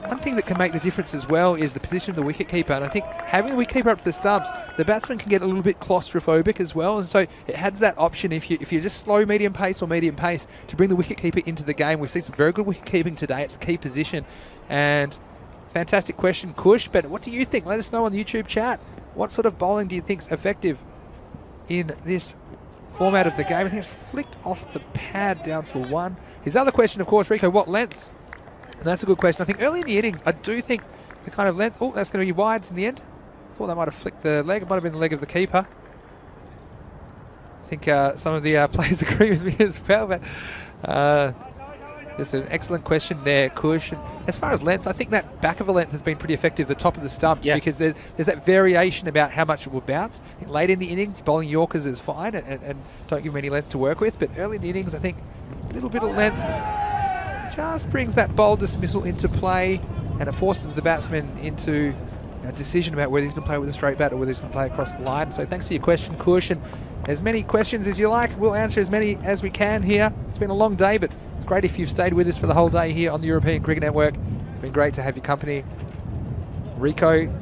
Speaker 4: one thing that can make the difference as well is the position of the wicketkeeper. And I think having the wicketkeeper up to the stumps, the batsman can get a little bit claustrophobic as well. And so it has that option if you're just slow medium pace or medium pace to bring the wicketkeeper into the game. We've seen some very good wicketkeeping today. It's a key position. And fantastic question, Kush. But what do you think? Let us know on the YouTube chat. What sort of bowling do you think is effective in this format of the game? I think it's flicked off the pad down for one. His other question, of course, Rico, what lengths? And that's a good question. I think early in the innings, I do think the kind of length... Oh, that's going to be wides in the end. Thought that might have flicked the leg. It might have been the leg of the keeper. I think some of the players agree with me as well. But it's an excellent question there, Kush. And as far as lengths, I think that back of a length has been pretty effective, the top of the stumps, because there's that variation about how much it will bounce. I think late in the innings, bowling Yorkers is fine and don't give them any length to work with. But early in the innings, I think a little bit of length just brings that bowl dismissal into play, and it forces the batsman into a decision about whether he's going to play with a straight bat or whether he's going to play across the line. So thanks for your question, Kush, and as many questions as you like. We'll answer as many as we can here. It's been a long day, but it's great if you've stayed with us for the whole day here on the European Cricket Network. It's been great to have your company. Rico,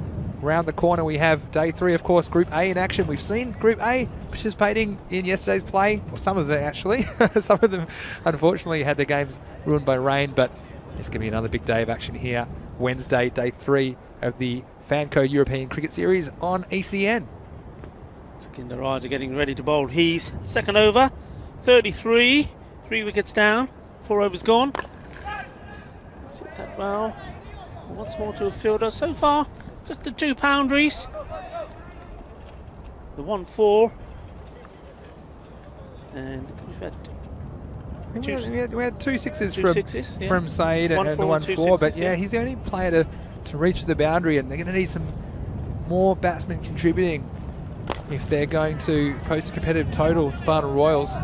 Speaker 4: round the corner we have day 3, of course, Group A in action. We've seen Group A participating in yesterday's play, or some of them actually. Some of them unfortunately had their games ruined by rain, but it's going to be another big day of action here. Wednesday, day 3 of the Fancode European Cricket Series on ECN.
Speaker 3: Sakinder Raja getting ready to bowl his second over. 33, 3 wickets down, 4 overs gone. Sit that well. Once more to a fielder. So far, just the 2 boundaries. The 1-4. And we've had
Speaker 4: we had 2 sixes
Speaker 3: two
Speaker 4: from
Speaker 3: sixes, yeah.
Speaker 4: from Saeed and the 1-4, but yeah, he's the only player to reach the boundary, and they're going to need some more batsmen contributing if they're going to post a competitive total, Barna Royals.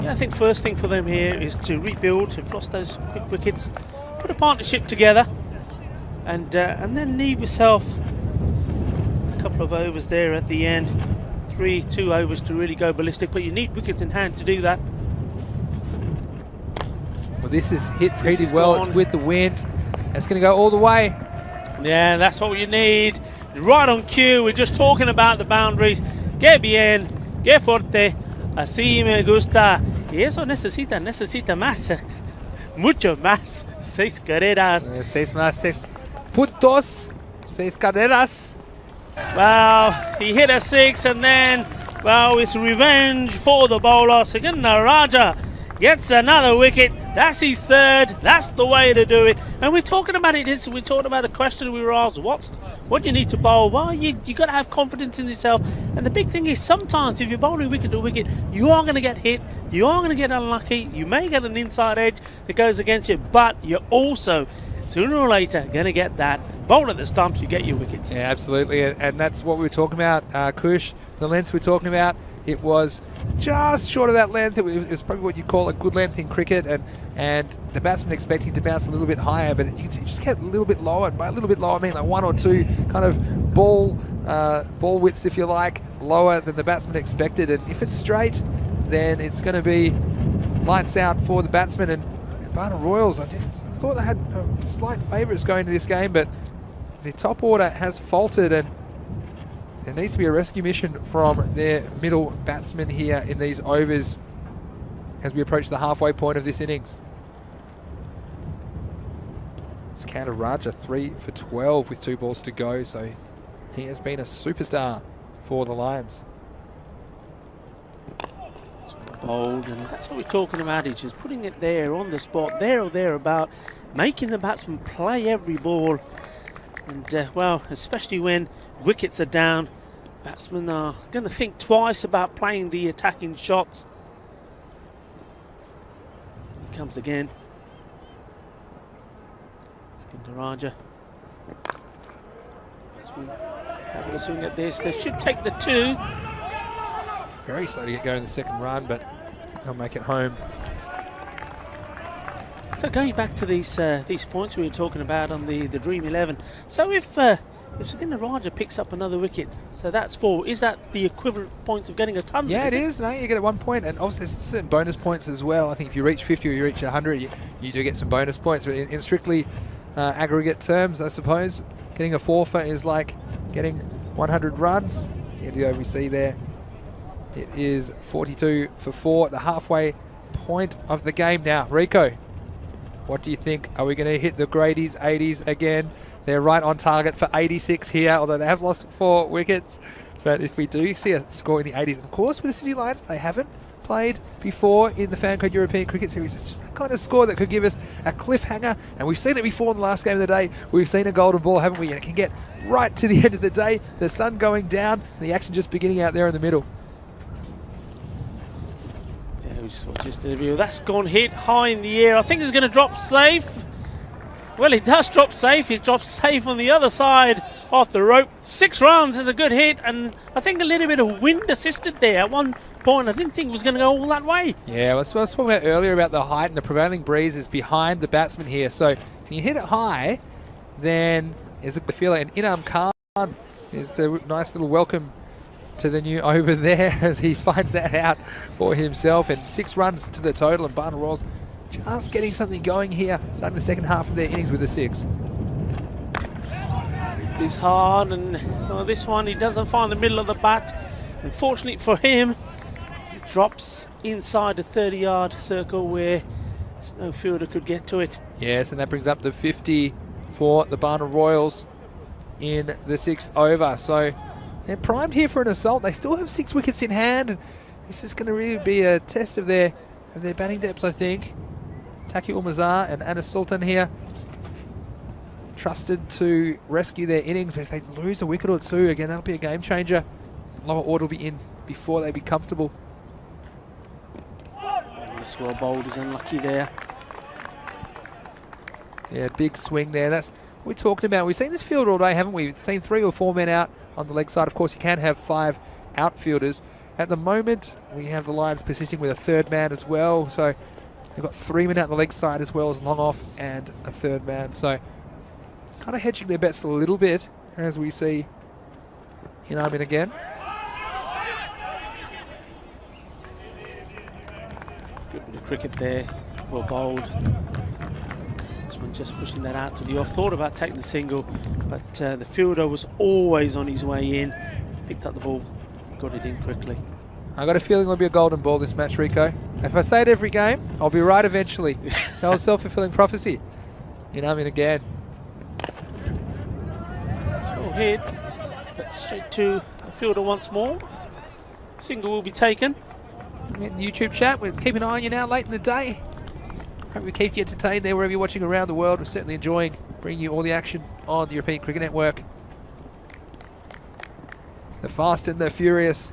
Speaker 3: Yeah, I think first thing for them here is to rebuild. They've lost those quick wickets, put a partnership together, and then leave yourself a couple of overs there at the end. 2 overs to really go ballistic, but you need wickets in hand to do that.
Speaker 4: Well, this is hit pretty well. It's with the wind. It's going to go all the way.
Speaker 3: Yeah, that's what you need. Right on cue. We're just talking about the boundaries. Que bien, que fuerte. Así me gusta. Y eso necesita más. Mucho más. 6 carreras.
Speaker 4: 6 más 6 puntos. 6 carreras.
Speaker 3: Well, he hit a 6, and then, well, it's revenge for the bowler. Sakinder Raja gets another wicket. That's his 3rd. That's the way to do it. And we're talking about it. We're talking about a question we were asked. What do you need to bowl? Well, you got to have confidence in yourself. And the big thing is, sometimes if you're bowling wicket to wicket, you are going to get hit. You are going to get unlucky. You may get an inside edge that goes against you, but you're also, sooner or later, going to get that bowl at the stumps. You get your wickets.
Speaker 4: Yeah, absolutely. And that's what we were talking about, Kush. The lengths we're talking about. It was just short of that length. It was probably what you call a good length in cricket, and the batsman expecting to bounce a little bit higher, but you just kept a little bit lower. And by a little bit lower, I mean like 1 or 2 kind of ball widths, if you like, lower than the batsman expected. And if it's straight, then it's going to be lights out for the batsman. And Barna Royals, I thought they had slight favourites going into this game, but the top order has faltered, and there needs to be a rescue mission from their middle batsmen here in these overs as we approach the halfway point of this innings. Sakinder Raja 3 for 12 with 2 balls to go, so he has been a superstar for the Lions.
Speaker 3: bowled, and that's what we're talking about. It's just putting it there on the spot, there or thereabout, making the batsman play every ball. And well, especially when wickets are down, batsmen are going to think twice about playing the attacking shots. He comes again. Raja. Batsman have a swing at this. They should take the 2.
Speaker 4: Very slow to get going in the second run, but they'll make it home.
Speaker 3: So going back to these points we were talking about on the Dream 11. So if Saginder Raja picks up another wicket, so that's 4. Is that the equivalent points of getting a ton?
Speaker 4: Yeah, it is. No, you get 1 point, and obviously there's certain bonus points as well. I think if you reach 50 or you reach 100, you do get some bonus points. But in strictly aggregate terms, I suppose, getting a 4 is like getting 100 runs. The we see there, it is 42 for 4 at the halfway point of the game now. Rico, what do you think? Are we going to hit the Grady's 80s again? They're right on target for 86 here, although they have lost 4 wickets. But if we do see a score in the 80s, of course, with the City Lions, they haven't played before in the Fancode European Cricket Series. It's just that kind of score that could give us a cliffhanger, and we've seen it before in the last game of the day. We've seen a golden ball, haven't we? And it can get right to the end of the day, the sun going down, and the action just beginning out there in the middle.
Speaker 3: Yeah, we saw just a view. That's gone hit high in the air. I think it's going to drop safe. Well, it does drop safe. It drops safe on the other side off the rope. 6 runs is a good hit, and I think a little bit of wind assisted there. At one point, I didn't think it was going to go all that way. Yeah,
Speaker 4: well, that's what I was talking about earlier about the height, and the prevailing breeze is behind the batsman here. So when you hit it high, then there's a feeler. And Inam Khan is a nice little welcome to the new over there as he finds that out for himself. And 6 runs to the total, and Barnet Royals just getting something going here, starting the second half of their innings with a 6.
Speaker 3: It is hard, and this one he doesn't find the middle of the bat. Unfortunately for him, it drops inside the 30-yard circle where no fielder could get to it.
Speaker 4: Yes, and that brings up the 50 for the Barnet Royals in the 6th over. So they're primed here for an assault. They still have 6 wickets in hand, and this is going to really be a test of their batting depth, I think. Taki Ulmazar and Anas Sultan here, trusted to rescue their innings, but if they lose a wicket or 2, again, that'll be a game changer. Lower order will be in before they be comfortable.
Speaker 3: That's well bowled, is unlucky there.
Speaker 4: Yeah, big swing there. That's what we're talking about. We've seen this field all day, haven't we? We've seen 3 or 4 men out on the leg side. Of course, you can have 5 outfielders. At the moment, we have the Lions persisting with a 3rd man as well. So they've got 3 men out the leg side as well as long off and a 3rd man. So kind of hedging their bets a little bit as we see Inamin again.
Speaker 3: Good bit of cricket there, well bowled. This one just pushing that out to the off. Thought about taking the single, but the fielder was always on his way in. Picked up the ball, got it in quickly.
Speaker 4: I got a feeling there'll be a golden ball this match, Rico. If I say it every game, I'll be right eventually. Tell a self-fulfilling prophecy. Inamin again.
Speaker 3: Small hit, but straight to the fielder once more. Single will be taken.
Speaker 4: In the YouTube chat, we'll keep an eye on you now late in the day. Hope we keep you entertained there wherever you're watching around the world. We're certainly enjoying bringing you all the action on the European Cricket Network. The fast and the furious,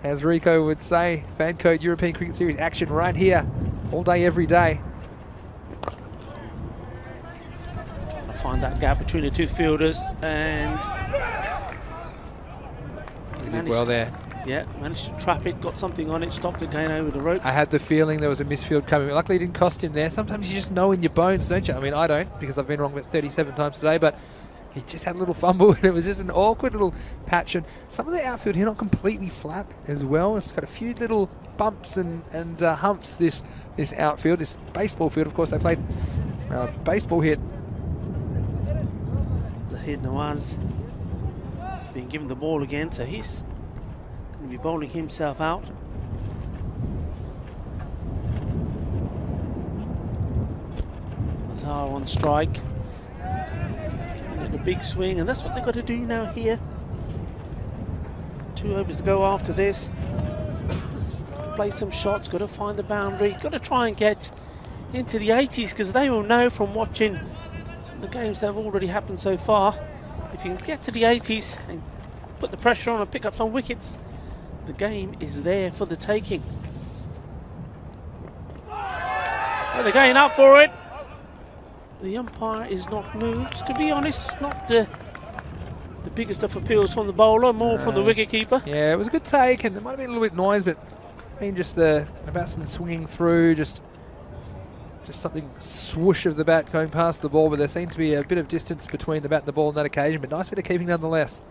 Speaker 4: as Rico would say. Fancode European Cricket Series action right here, all day, every day.
Speaker 3: I find that gap between the 2 fielders, and
Speaker 4: He did well there.
Speaker 3: Yeah, managed to trap it, got something on it, stopped it going over the ropes.
Speaker 4: I had the feeling there was a misfield coming. Luckily it didn't cost him there. Sometimes you just know in your bones, don't you? I mean, I don't, because I've been wrong about 37 times today, but he just had a little fumble, and it was just an awkward little patch. And some of the outfield here not completely flat as well. It's got a few little bumps and humps, this outfield, this baseball field. Of course, they played baseball hit.
Speaker 3: Zahid Nawaz being given the ball again, so he's going to be bowling himself out. Mazhar on strike. Giving it a big swing, and that's what they've got to do now here. 2 overs to go after this. play some shots, got to find the boundary, got to try and get into the 80s, because they will know from watching some of the games that have already happened so far, if you can get to the 80s and put the pressure on and pick up some wickets, the game is there for the taking. Well, they're going up for it. The umpire is not moved. To be honest, not the biggest of appeals from the bowler, more from the wicket-keeper.
Speaker 4: Yeah, it was a good take, and there might have been a little bit noise, but I mean, just the batsman swinging through, just something swoosh of the bat going past the ball, but there seemed to be a bit of distance between the bat and the ball on that occasion, but nice bit of keeping nonetheless.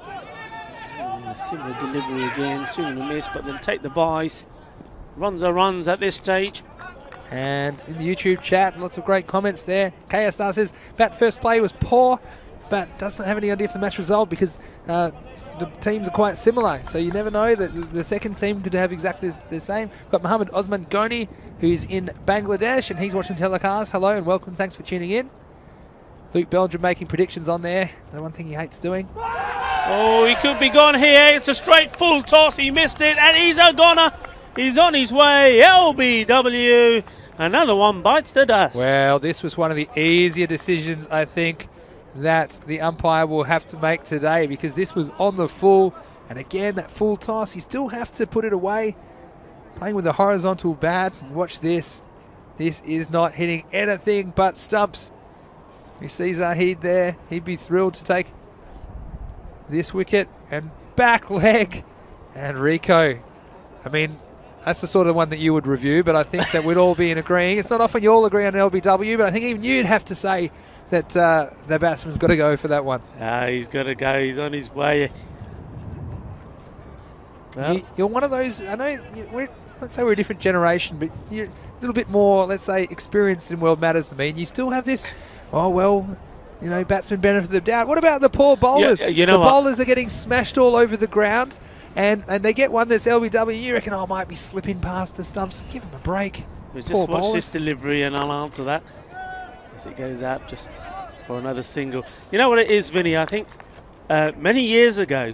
Speaker 4: A
Speaker 3: similar delivery again, swing and a miss, but they'll take the buys. Runs are runs at this stage.
Speaker 4: And in the YouTube chat, lots of great comments there. KSR says, bat first play was poor, but doesn't have any idea of the match result because the teams are quite similar. So you never know that the second team could have exactly the same. We've got Mohammed Osman Ghani, who's in Bangladesh, and he's watching telecast. Hello and welcome. Thanks for tuning in. Luke Belgium making predictions on there. The one thing he hates doing.
Speaker 3: Oh, he could be gone here. It's a straight full toss. He missed it, and he's a goner. He's on his way. LBW. Another one bites the dust.
Speaker 4: Well, this was one of the easier decisions, I think, that the umpire will have to make today, because this was on the full. And again, that full toss, you still have to put it away. Playing with a horizontal bat. Watch this. This is not hitting anything but stumps. We see Zahid there. He'd be thrilled to take this wicket. And back leg. And Rico. I mean, that's the sort of one that you would review, but I think that we'd all be in agreeing. It's not often you all agree on an LBW, but I think even you'd have to say that the batsman's got to go for that one.
Speaker 3: He's got to go. He's on his way. Well,
Speaker 4: you're one of those, I know, let's say we're a different generation, but you're a little bit more, let's say, experienced in world matters than me, and you still have this, oh, well, you know, batsman benefit of the doubt. What about the poor bowlers?
Speaker 3: Yeah, you know
Speaker 4: the bowlers are getting smashed all over the ground. And they get one that's LBW, you reckon, oh, might be slipping past the stumps. Give them a break.
Speaker 3: Just watch this delivery and I'll answer that as it goes out just for another single. You know what it is, Vinny? I think many years ago,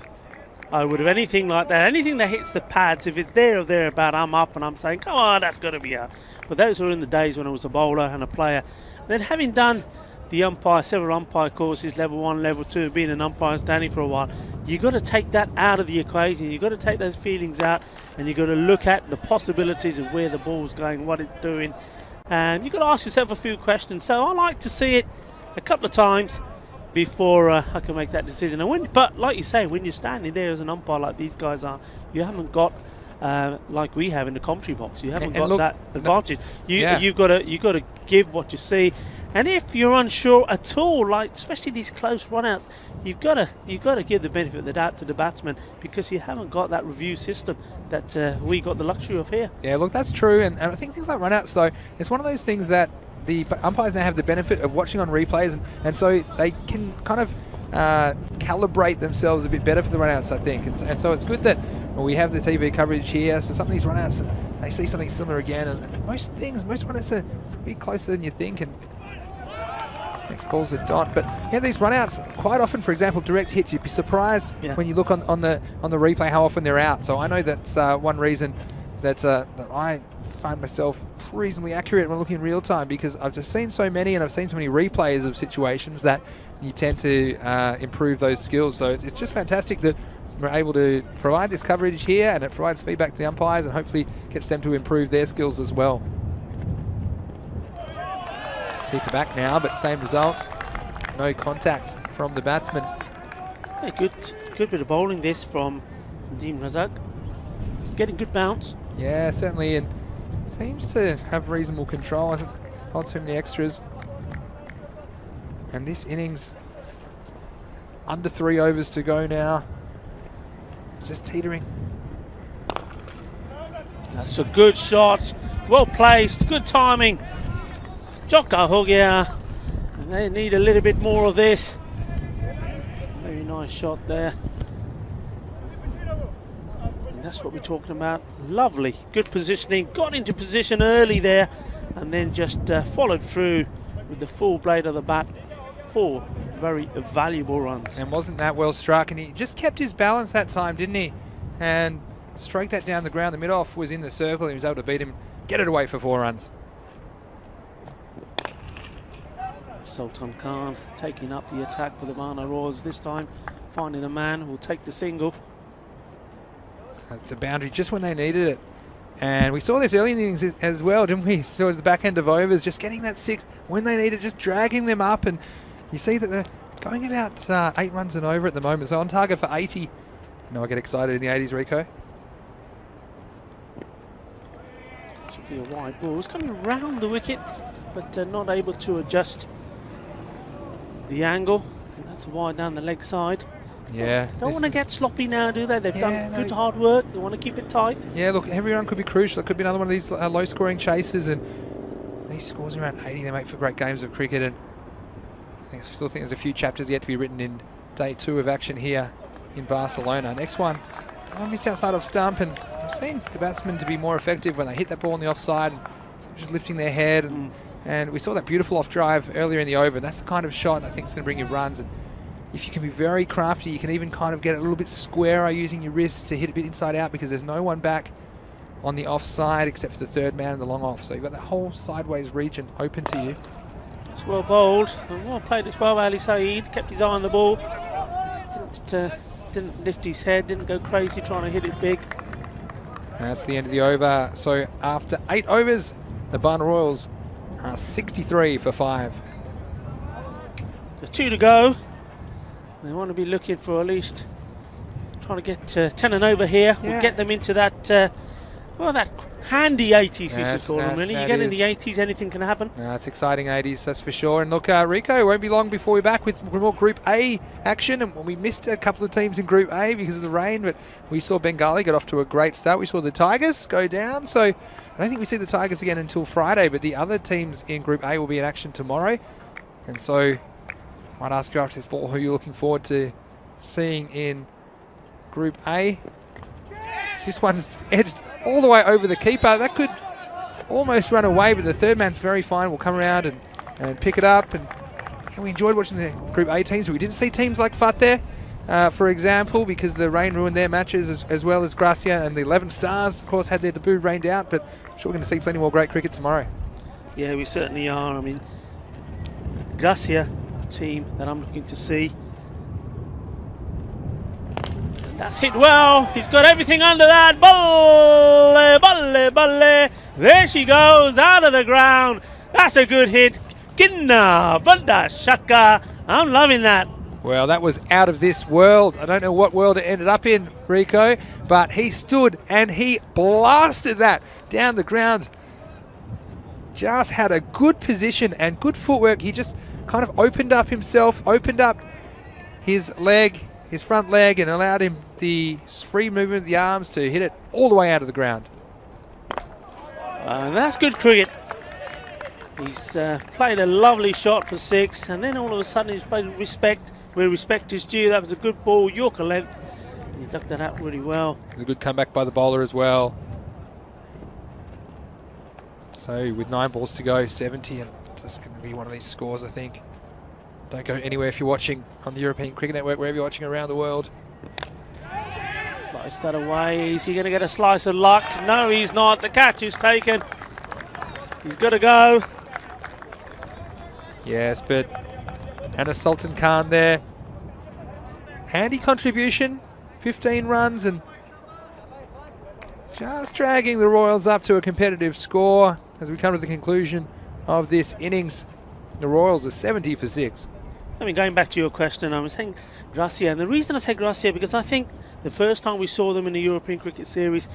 Speaker 3: I would have anything like that, anything that hits the pads, if it's there or thereabout, I'm up and I'm saying, come on, that's got to be out. But those were in the days when I was a bowler and a player. Then having done the several umpire courses, level 1, level 2, being an umpire standing for a while, you've got to take that out of the equation. You've got to take those feelings out, and you've got to look at the possibilities of where the ball's going, what it's doing. And you've got to ask yourself a few questions. So I like to see it a couple of times before I can make that decision. But like you say, when you're standing there as an umpire like these guys are, you haven't got like we have in the commentary box. You haven't got that advantage. You've got to give what you see. And if you're unsure at all, like especially these close run-outs, you've got to give the benefit of the doubt to the batsman, because you haven't got that review system that we got the luxury of here. Yeah, look, that's true. And I think things like run-outs, though, it's one of those things that the umpires now have the benefit of watching on replays, and so they can kind of calibrate themselves a bit better for the run-outs, I think. And so it's good that we have the TV coverage here, so some of these run-outs, they see something similar again. And most run-outs are pretty closer than you think. And next ball's a dot, but yeah, these run-outs quite often, for example, direct hits. You'd be surprised when you look on the replay how often they're out. So I know that's one reason that I find myself reasonably accurate when looking in real time, because I've just seen so many, and I've seen so many replays of situations that you tend to improve those skills. So it's just fantastic that we're able to provide this coverage here, and it provides feedback to the umpires and hopefully gets them to improve their skills as well. Keep it back now, but same result. No contact from the batsman. Yeah, good bit of bowling this from Nadeem Razak. Getting good bounce.
Speaker 4: Yeah, certainly, and seems to have reasonable control. Hasn't held too many extras. And this innings, under 3 overs to go now. It's just teetering.
Speaker 3: That's a good shot. Well placed. Good timing. Jokka Hogia. They need a little bit more of this. Very nice shot there. And that's what we're talking about. Lovely. Good positioning. Got into position early there, and then just followed through with the full blade of the bat. 4 very valuable runs.
Speaker 4: And wasn't that well struck, and he just kept his balance that time, didn't he? And stroked that down the ground. The mid-off was in the circle. He was able to beat him, get it away for 4 runs.
Speaker 3: Sultan Khan taking up the attack for the Varna Royals this time, finding a man who will take the single.
Speaker 4: It's a boundary just when they needed it. And we saw this early in the innings as well, didn't we? So at the back end of overs, just getting that 6 when they need it, just dragging them up. And you see that they're going about 8 runs and over at the moment. So on target for 80. You know, I get excited in the 80s, Rico.
Speaker 3: Should be a wide ball. It's coming around the wicket, but not able to adjust the angle. And that's wide down the leg side.
Speaker 4: Yeah.
Speaker 3: Don't want to get sloppy now, do they? They've done good hard work. They want to keep it tight.
Speaker 4: Yeah, look, every run could be crucial. It could be another one of these low-scoring chases, and these scores around 80, they make for great games of cricket. And I still think there's a few chapters yet to be written in day 2 of action here in Barcelona. Next one, I missed outside of stump, and I've seen the batsmen to be more effective when they hit that ball on the offside, and just lifting their head. And we saw that beautiful off drive earlier in the over. That's the kind of shot I think is going to bring you runs. And if you can be very crafty, you can even kind of get it a little bit squarer using your wrists to hit a bit inside out, because there's no one back on the offside except for the third man in the long off. So you've got that whole sideways region open to you.
Speaker 3: It's well bowled and well played as well. Ali Saeed kept his eye on the ball. Didn't lift his head, didn't go crazy trying to hit it big.
Speaker 4: That's the end of the over. So after 8 overs, the Varna Royals are 63 for 5.
Speaker 3: There's 2 to go. They want to be looking for at least trying to get 10 and over here.
Speaker 4: Yeah.
Speaker 3: We'll get them into that, that handy 80s, we should call them, really. You get in the 80s, anything can happen.
Speaker 4: No, it's exciting 80s, that's for sure. And look, Rico, it won't be long before we're back with more Group A action. And we missed a couple of teams in Group A because of the rain, but we saw Bengali get off to a great start. We saw the Tigers go down, so I don't think we see the Tigers again until Friday, but the other teams in Group A will be in action tomorrow. And so might ask you after this ball who you're looking forward to seeing in Group A. This one's edged all the way over the keeper. That could almost run away, but the third man's very fine. We'll come around and pick it up. And we enjoyed watching the Group A teams. We didn't see teams like Fateh, for example, because the rain ruined their matches, as well as Gracia and the 11 Stars, of course, had their debut rained out. But I'm sure we're going to see plenty more great cricket tomorrow.
Speaker 3: Yeah, we certainly are. I mean, Gracia, a team that I'm looking to see. That's hit well. He's got everything under that. Balle, balle, balle. There she goes, out of the ground. That's a good hit. Kinna, banda, shaka. I'm loving that.
Speaker 4: Well, that was out of this world. I don't know what world it ended up in, Rico, but he stood and he blasted that down the ground. Just had a good position and good footwork. He just kind of opened up himself, opened up his leg, his front leg, and allowed him the free movement of the arms to hit it all the way out of the ground.
Speaker 3: That's good cricket. He's played a lovely shot for 6, and then all of a sudden he's played respect where respect is due. That was a good ball, Yorker length. He ducked that out really well.
Speaker 4: It was a good comeback by the bowler as well. So with 9 balls to go, 70, and it's going to be one of these scores, I think. Don't go anywhere if you're watching on the European Cricket Network, wherever you're watching around the world.
Speaker 3: Slice that away. Is he going to get a slice of luck? No, he's not. The catch is taken. He's got to go.
Speaker 4: Yes, but Anna Sultan Khan there. Handy contribution, 15 runs, and just dragging the Royals up to a competitive score as we come to the conclusion of this innings. The Royals are 70 for 6.
Speaker 3: I mean, going back to your question, I was saying Gracia, and the reason I say Gracia because I think the first time we saw them in the European Cricket Series,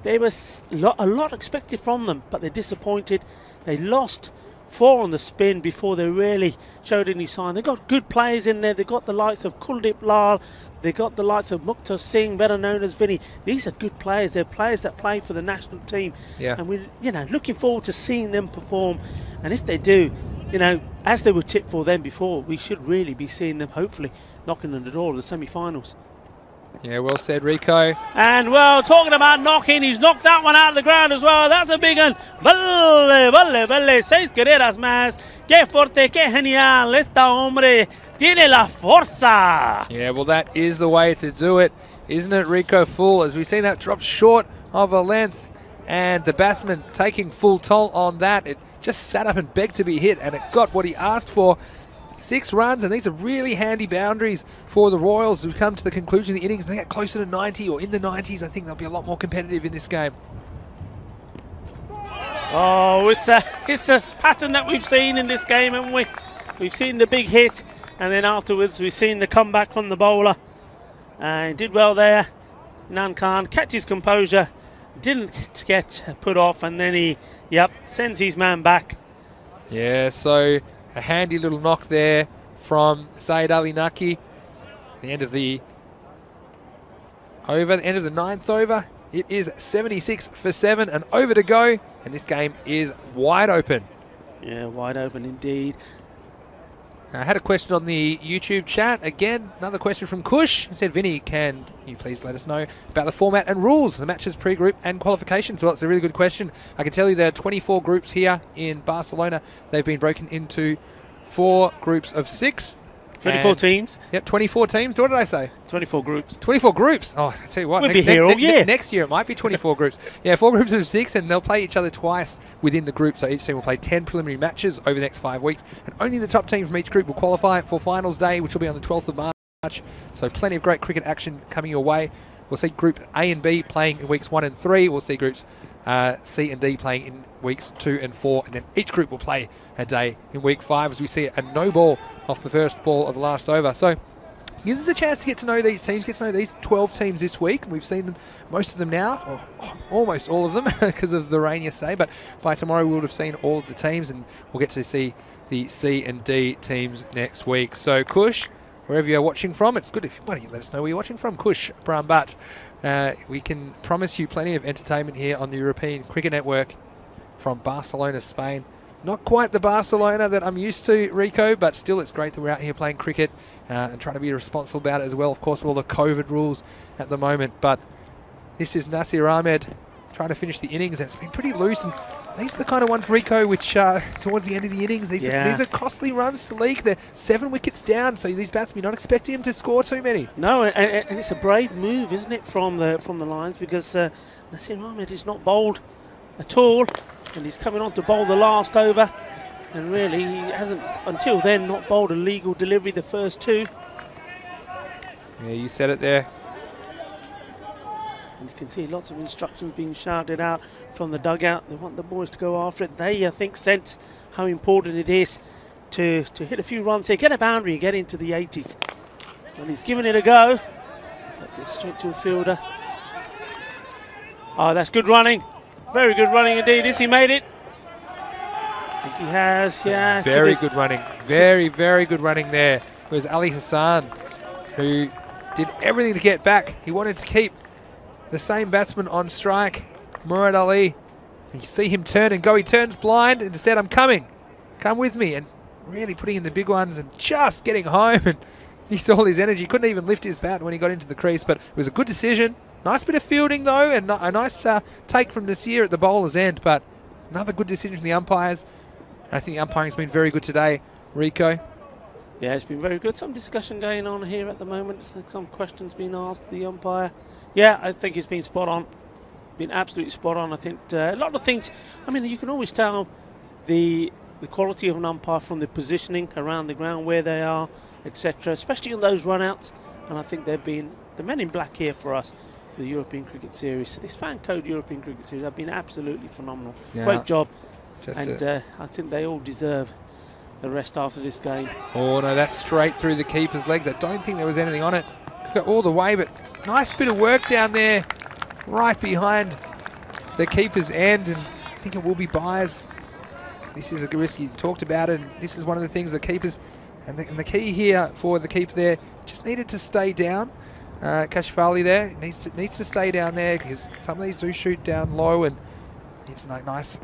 Speaker 3: there was a lot expected from them, but they're disappointed. They lost 4 on the spin before they really showed any sign. They've got good players in there. They've got the likes of Kuldeep Lal. They've got the likes of Mukta Singh, better known as Vinny. These are good players. They're players that play for the national team. Yeah. And we're looking forward to seeing them perform. And if they do, as they were tipped for them before, we should really be seeing them hopefully knocking on the door of the semi-finals.
Speaker 4: Yeah, well said, Rico.
Speaker 3: And well, talking about knocking, he's knocked that one out of the ground as well. That's a big one. Balle, balle, balle. 6 carreras más. Qué fuerte, qué genial. Esta hombre tiene la fuerza.
Speaker 4: Yeah, well, that is the way to do it. isn't it, Rico? Full, as we've seen that drop short of a length, and the batsman taking full toll on that. It just sat up and begged to be hit, and it got what he asked for. 6 runs, and these are really handy boundaries for the Royals who come to the conclusion of the innings. They get closer to 90 or in the 90s. I think they'll be a lot more competitive in this game.
Speaker 3: Oh, it's a pattern that we've seen in this game, haven't we? We've seen the big hit, and then afterwards we've seen the comeback from the bowler. And did well there. Nan Khan kept his composure, didn't get put off, and then he, sends his man back.
Speaker 4: Yeah, so a handy little knock there from Saeed Ali Naki. The end of the over, the end of the 9th over. It is 76 for 7 and over to go, and this game is wide open.
Speaker 3: Yeah, wide open indeed.
Speaker 4: I had a question on the YouTube chat. Again, another question from Kush. He said, Vinny, can you please let us know about the format and rules, the matches, pre-group and qualifications? Well, it's a really good question. I can tell you there are 24 groups here in Barcelona. They've been broken into 4 groups of 6.
Speaker 3: 24 teams?
Speaker 4: Yep, 24 teams. What did I say?
Speaker 3: 24 groups.
Speaker 4: 24 groups. Oh, I tell you what.
Speaker 3: We'll be here all year.
Speaker 4: Next year it might be 24 groups. Yeah, 4 groups of 6, and they'll play each other twice within the group. So each team will play 10 preliminary matches over the next 5 weeks. And only the top team from each group will qualify for finals day, which will be on the 12th of March. So plenty of great cricket action coming your way. We'll see Group A and B playing in weeks 1 and 3. We'll see Groups C and D playing in weeks 2 and 4. And then each group will play a day in week 5 as we see a no ball off the first ball of the last over. So gives us a chance to get to know these teams, get to know these 12 teams this week. We've seen them, most of them now, or almost all of them because of the rain yesterday, but by tomorrow we would have seen all of the teams, and we'll get to see the C and D teams next week. So Kush, wherever you're watching from, it's good if you want to let us know where you're watching from. Kush Brambat. We can promise you plenty of entertainment here on the European Cricket Network from Barcelona, Spain. Not quite the Barcelona that I'm used to, Rico, but still it's great that we're out here playing cricket and trying to be responsible about it as well, of course, with all the COVID rules at the moment. But this is Nasir Ahmed trying to finish the innings, and it's been pretty loose. And these are the kind of ones, Rico, which towards the end of the innings, these are costly runs to leak. They're 7 wickets down, so these batsmen, not expecting him to score too many.
Speaker 3: No, and it's a brave move, isn't it, from the Lions, because Nasir Ahmed is not bowled at all. And he's coming on to bowl the last over, and really he hasn't until then not bowled a legal delivery the first 2.
Speaker 4: Yeah, you said it there.
Speaker 3: And you can see lots of instructions being shouted out from the dugout. They want the boys to go after it. They, I think, sense how important it is to hit a few runs here, get a boundary and get into the 80s. And he's giving it a go. That gets straight to a fielder. Oh, that's good running. Very good running indeed. Has he made it? I think he has, yeah.
Speaker 4: Very good running. Very, very good running there. It was Ali Hassan who did everything to get back. He wanted to keep the same batsman on strike, Murad Ali. And you see him turn and go. He turns blind and said, I'm coming. Come with me. And really putting in the big ones and just getting home. And used all his energy. Couldn't even lift his bat when he got into the crease. But it was a good decision. Nice bit of fielding, though, and a nice take from Nasir at the bowler's end, but another good decision from the umpires. I think the umpiring's been very good today, Rico.
Speaker 3: Yeah, it's been very good. Some discussion going on here at the moment. Some questions being asked the umpire. Yeah, I think it's been spot on. Been absolutely spot on. I think a lot of things, I mean, you can always tell the quality of an umpire from the positioning around the ground, where they are, etc., especially on those run-outs. And I think they've been the men in black here for us. The European Cricket Series, this fan code European Cricket Series, have been absolutely phenomenal. Yeah, great job, and I think they all deserve the rest after this game.
Speaker 4: Oh no, that's straight through the keeper's legs. I don't think there was anything on it. Got all the way, but nice bit of work down there, right behind the keeper's end, and I think it will be byes. This is a risk. You talked about it, and this is one of the things the keepers, and the key here for the keeper there, just needed to stay down. Kashfali there needs to stay down there, because some of these do shoot down low, and needs a nice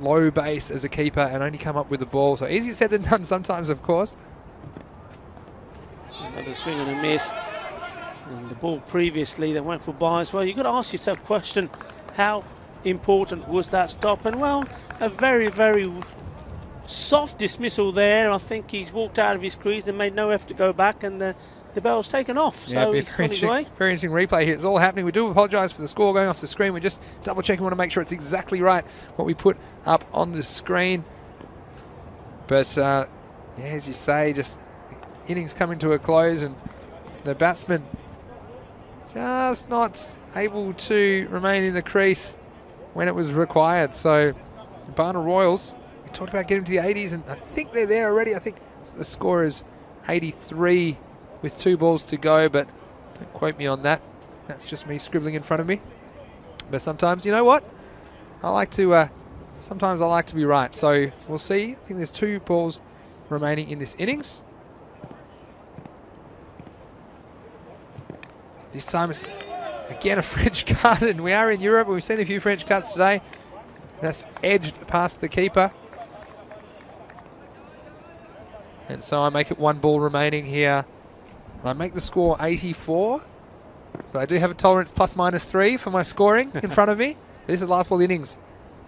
Speaker 4: low base as a keeper and only come up with the ball. So easier said than done sometimes, of course.
Speaker 3: Another swing and a miss. And the ball previously that went for byes. Well, you've got to ask yourself a question: how important was that stop? And well, a very, very soft dismissal there. I think he's walked out of his crease and made no effort to go back, and the the bell's taken off.
Speaker 4: Yeah,
Speaker 3: So
Speaker 4: be
Speaker 3: it's on his way.
Speaker 4: very interesting replay here. It's all happening. We do apologise for the score going off the screen. We're just double checking. We want to make sure it's exactly right what we put up on the screen. But yeah, as you say, just innings coming to a close, and the batsman just not able to remain in the crease when it was required. So the Barna Royals, we talked about getting to the 80s, and I think they're there already. I think the score is 83 with 2 balls to go, but don't quote me on that. That's just me scribbling in front of me. But sometimes, you know what? Sometimes I like to be right. So we'll see. I think there's 2 balls remaining in this innings. This time it's again a French card, and we are in Europe, and we've seen a few French cards today. That's edged past the keeper. And so I make it 1 ball remaining here. I make the score 84, but I do have a tolerance ±3 for my scoring in front of me. This is last ball innings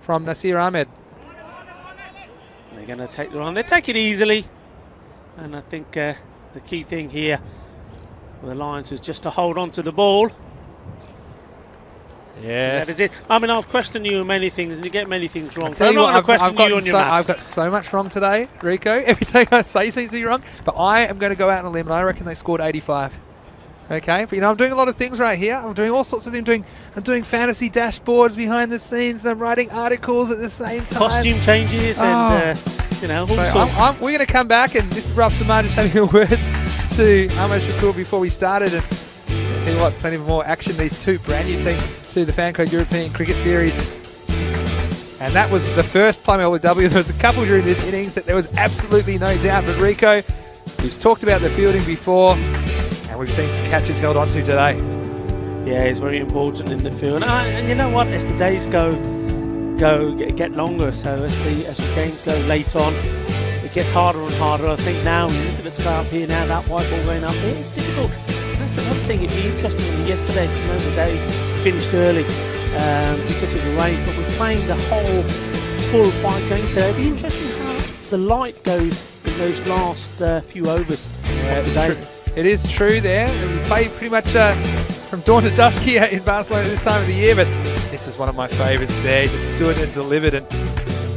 Speaker 4: from Nasir Ahmed.
Speaker 3: They're going to take the run. They take it easily. And I think the key thing here for the Lions is just to hold on to the ball.
Speaker 4: Yes.
Speaker 3: That is it. I mean, I'll question you on many things, and you get many things wrong.
Speaker 4: Tell
Speaker 3: So
Speaker 4: you
Speaker 3: I'm
Speaker 4: what,
Speaker 3: not going to question you on your maths.
Speaker 4: I've got so much wrong today, Rico. Every time I say seems to be wrong. But I am going to go out on a limb, and I reckon they scored 85. Okay, but you know, I'm doing a lot of things right here. I'm doing all sorts of things. I'm doing fantasy dashboards behind the scenes, and I'm writing articles at the same time.
Speaker 3: Costume changes and, you know, all sorts.
Speaker 4: We're going to come back, and this is Rob Samar just having a word to Ahmed Shakur before we started. And I'll tell you what, plenty of more action. These 2 brand new teams to the Fan Code European Cricket Series. And that was the first Plummy W. There was a couple during this innings that there was absolutely no doubt. But Rico, we've talked about the fielding before, and we've seen some catches held onto today.
Speaker 3: Yeah, it's very important in the field. And you know what? As the days get longer, so as the games go late on, it gets harder and harder. I think now, you look at the sky up here now, that white ball going up here, it's difficult. That's another thing. It'd be interesting. Yesterday, the day finished early because of the rain, but we're playing the whole full 5 games today. It'd be interesting how the light goes in those last few overs today.
Speaker 4: It is true there. We play pretty much from dawn to dusk here in Barcelona this time of the year, but this is one of my favourites there. Just stood and delivered, and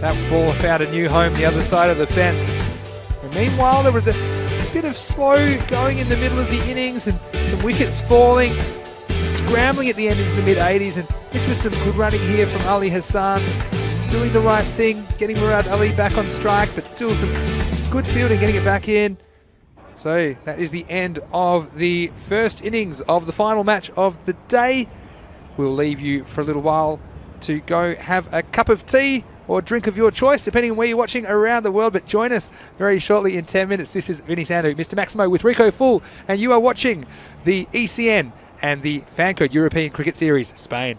Speaker 4: that ball found a new home the other side of the fence. And meanwhile, there was a bit of slow going in the middle of the innings and some wickets falling, scrambling at the end into the mid-80s, and this was some good running here from Ali Hassan, doing the right thing, getting Murad Ali back on strike, but still some good fielding, getting it back in. So that is the end of the first innings of the final match of the day. We'll leave you for a little while to go have a cup of tea or drink of your choice, depending on where you're watching around the world. But join us very shortly in 10 minutes. This is Vinny Sandhu, Mr. Maximo with Rico Full, and you are watching the ECN and the Fan Code European Cricket Series, Spain.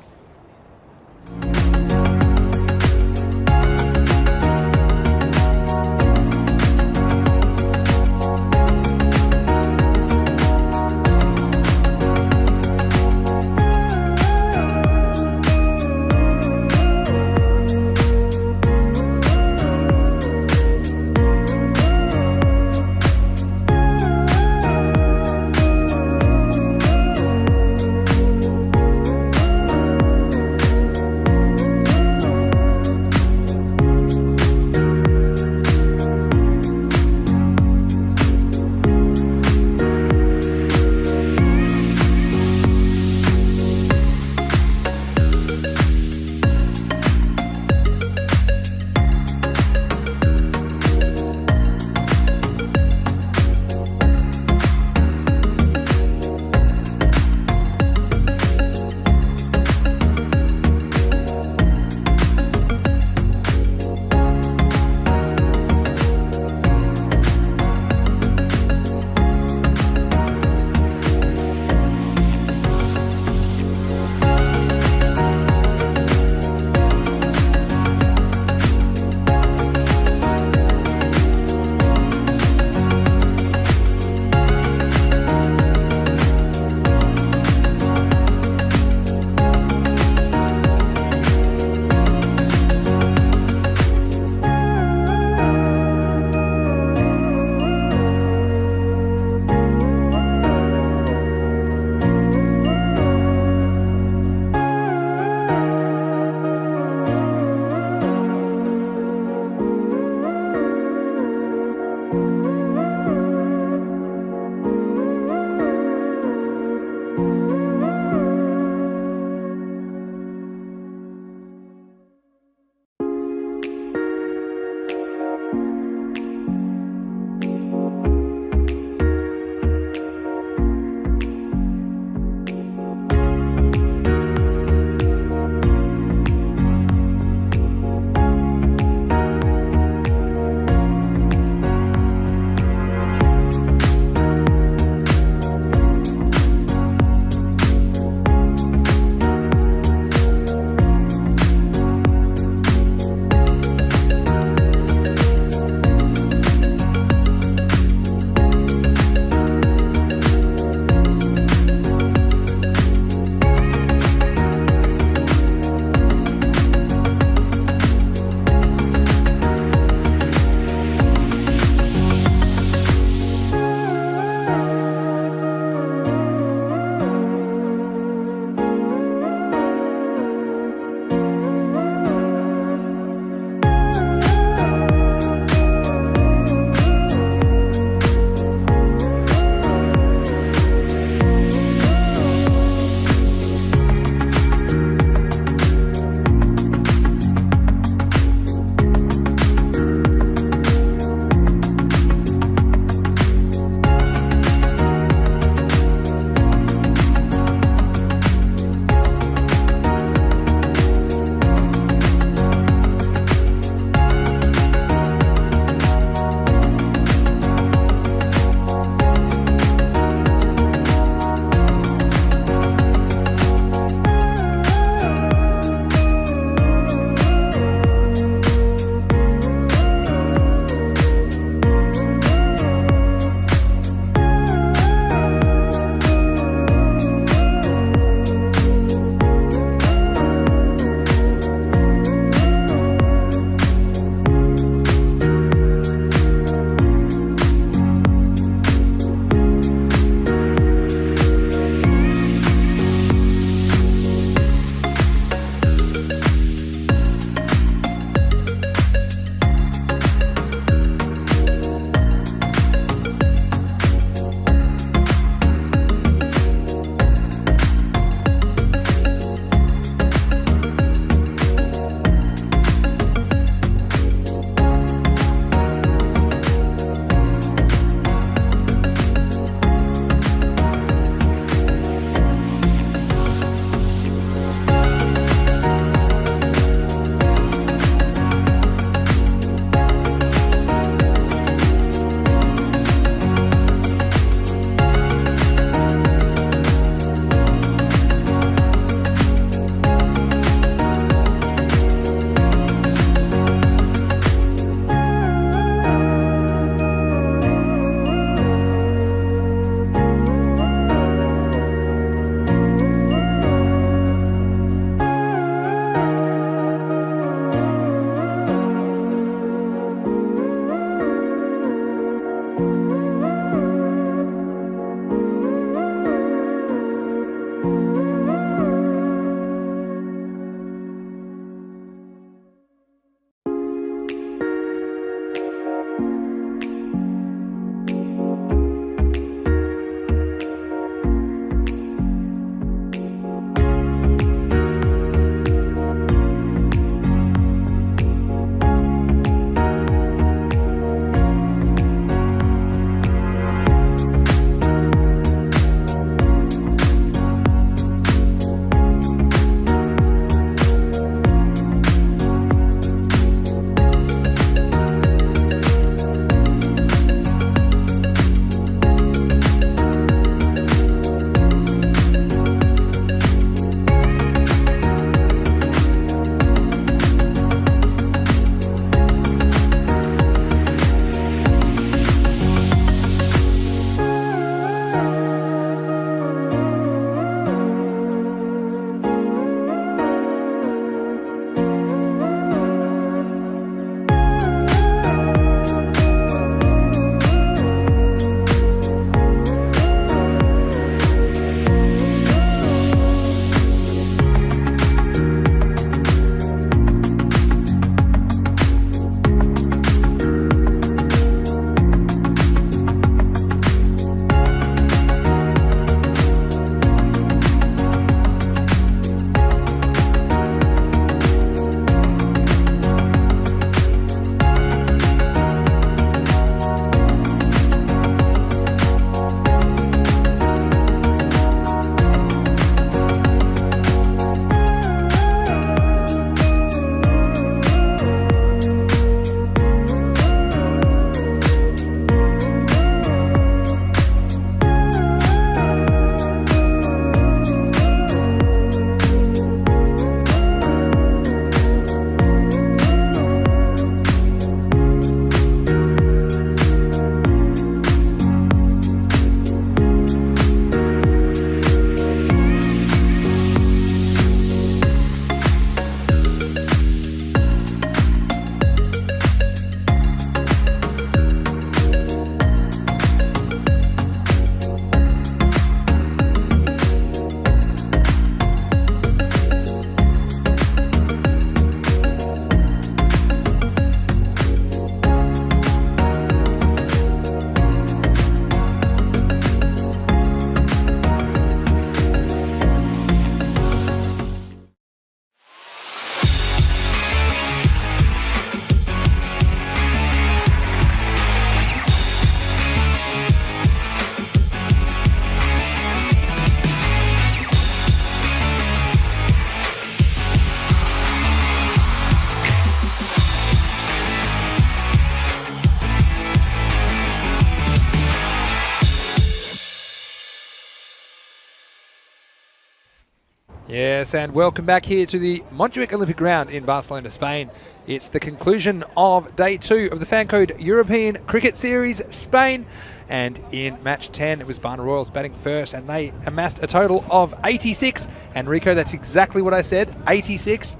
Speaker 4: Yes, and welcome back here to the Montjuic Olympic Ground in Barcelona, Spain. It's the conclusion of day 2 of the Fancode European Cricket Series, Spain. And in match 10, it was Barna Royals batting first, and they amassed a total of 86. And Rico, that's exactly what I said, 86.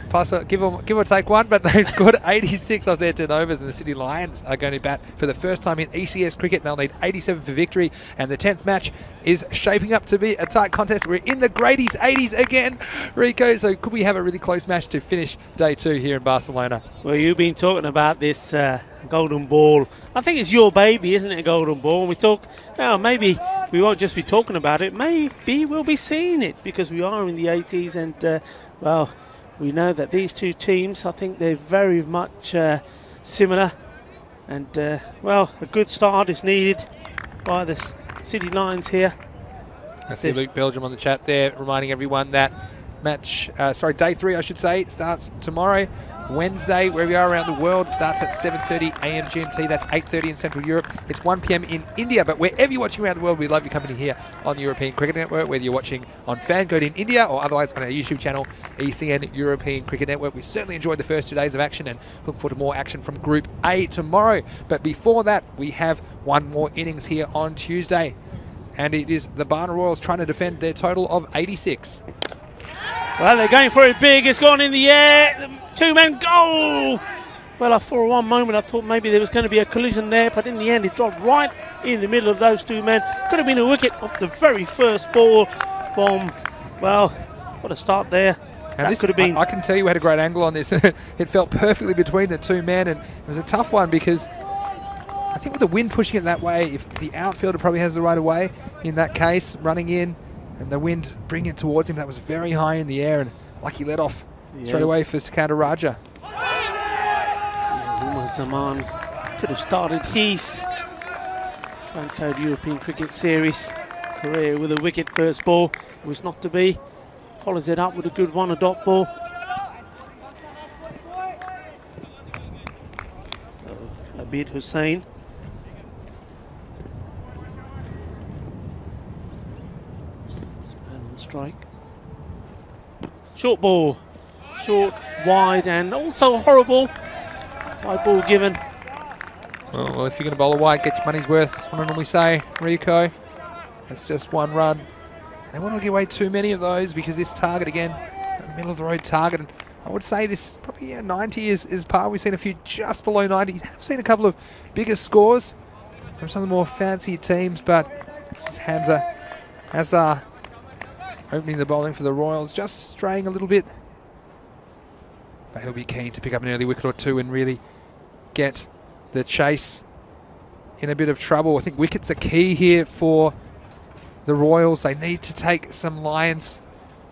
Speaker 4: Plus, give or take one, but they've scored 86 off their turnovers, and the City Lions are going to bat for the first time in ECS cricket. They'll need 87 for victory, and the 10th match is shaping up to be a tight contest. We're in the Grady's 80s again, Rico, so could we have a really close match to finish day 2 here in Barcelona?
Speaker 3: Well, you've been talking about this golden ball. I think it's your baby, isn't it, a golden ball? And we talk, maybe we won't just be talking about it, maybe we'll be seeing it, because we are in the 80s, and, well, we know that these two teams, I think they're very much similar, and well, a good start is needed by the City Lions here.
Speaker 4: I see Luke Belgium on the chat there, reminding everyone that day 3 I should say, starts tomorrow, Wednesday, where we are around the world. Starts at 7:30 a.m. GMT. That's 8:30 in Central Europe. It's 1 p.m. in India. But wherever you're watching around the world, we love your company here on the European Cricket Network. Whether you're watching on Fancode in India or otherwise on our YouTube channel, ECN European Cricket Network. We certainly enjoyed the first 2 days of action and look forward to more action from Group A tomorrow. But before that, we have one more innings here on Tuesday. And it is the Barna Royals trying to defend their total of 86.
Speaker 3: Well, they're going for it big. It's gone in the air. 2 men goal. Well, for one moment I thought maybe there was going to be a collision there, but in the end it dropped right in the middle of those 2 men. Could have been a wicket off the very first ball from, well, what a start there.
Speaker 4: And
Speaker 3: that
Speaker 4: this
Speaker 3: could have been.
Speaker 4: I can tell you had a great angle on this. It felt perfectly between the 2 men, and it was a tough one because I think with the wind pushing it that way, if the outfielder probably has the right of way in that case, running in, and the wind bringing it towards him, that was very high in the air, and lucky let off straight away for Sikandar Raja.
Speaker 3: Umar Zaman could have started his Fancode European Cricket Series career with a wicket first ball. It was not to be. Follows it up with a good one, a dot ball. So Abid Hussain. Man on strike. Short ball. Short, wide, and also horrible. Wide ball given.
Speaker 4: Well, if you're going to bowl a wide, get your money's worth. What I normally say, Rico. That's just 1 run. They want to give away too many of those because this target again, a middle of the road target. And I would say this probably 90 is par. We've seen a few just below 90. We have seen a couple of bigger scores from some of the more fancy teams, but this is Hamza Azhar opening the bowling for the Royals, just straying a little bit. But he'll be keen to pick up an early wicket or 2 and really get the chase in a bit of trouble. I think wickets are key here for the Royals. They need to take some Lions,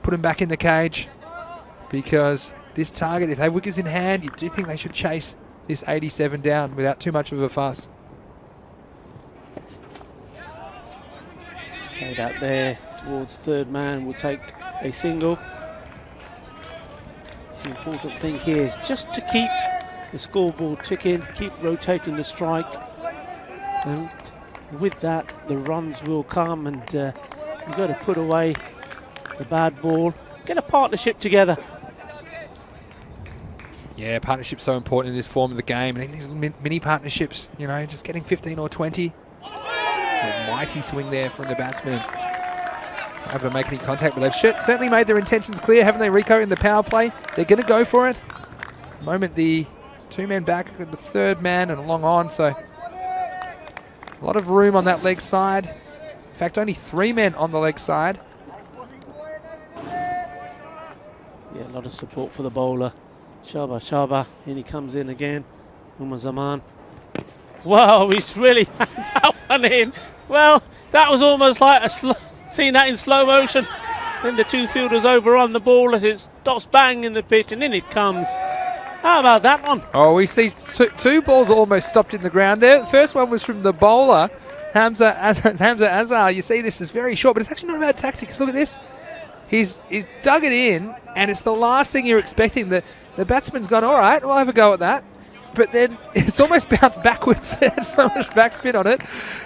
Speaker 4: put them back in the cage, because this target, if they have wickets in hand, you do think they should chase this 87 down without too much of a fuss.
Speaker 3: Played out there towards 3rd man, will take a single. The important thing here is just to keep the scoreboard ticking, keep rotating the strike, and with that the runs will come, and you've got to put away the bad ball, get a partnership together.
Speaker 4: Yeah, partnership's so important in this form of the game, and these mini partnerships, you know, just getting 15 or 20. A mighty swing there from the batsman. Not able to make any contact, but they've certainly made their intentions clear, haven't they, Rico, in the power play? They're going to go for it. At the moment, the 2 men back, the 3rd man and long on, so a lot of room on that leg side. In fact, only 3 men on the leg side.
Speaker 3: Yeah, a lot of support for the bowler. Shaba, and he comes in again. Umar Zaman. Wow, he's really had that one in. Well, that was almost like seeing that in slow motion. Then the 2 fielders over on the ball as it stops bang in the pitch, and in it comes. How about that one?
Speaker 4: Oh, we see 2 balls almost stopped in the ground there. The first one was from the bowler, Hamza Azhar. You see this is very short, but it's actually not about tactics. Look at this. He's dug it in, and it's the last thing you're expecting. The batsman's gone, all right, we'll have a go at that. But then it's almost bounced backwards. There's so much backspin on it.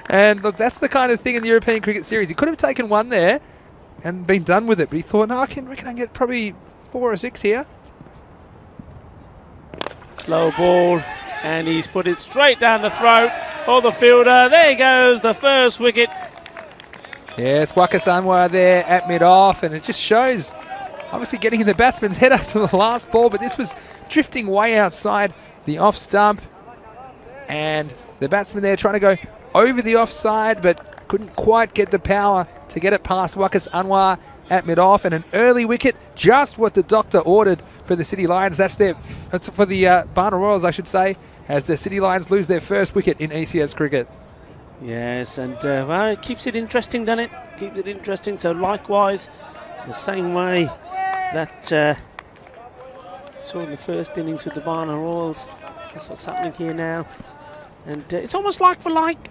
Speaker 4: And look, that's the kind of thing in the European Cricket Series. He could have taken 1 there, and been done with it. But he thought, no, I reckon I can get probably 4 or 6 here.
Speaker 3: Slow ball, and he's put it straight down the throat of the fielder. There goes the first wicket.
Speaker 4: Yes, Wakas Anwar there at mid-off, and it just shows, obviously getting in the batsman's head after the last ball, but this was drifting way outside the off stump, and the batsman there trying to go over the offside, but couldn't quite get the power to get it past Wakas Anwar at mid-off, and an early wicket, just what the doctor ordered for the City Lions. That's for the Barna Royals, I should say, as the City Lions lose their first wicket in ECS cricket.
Speaker 3: Yes, and well, it keeps it interesting, doesn't it? Keeps it interesting. So likewise, the same way that saw in the first innings with the Barna Royals, that's what's happening here now. And it's almost like for like.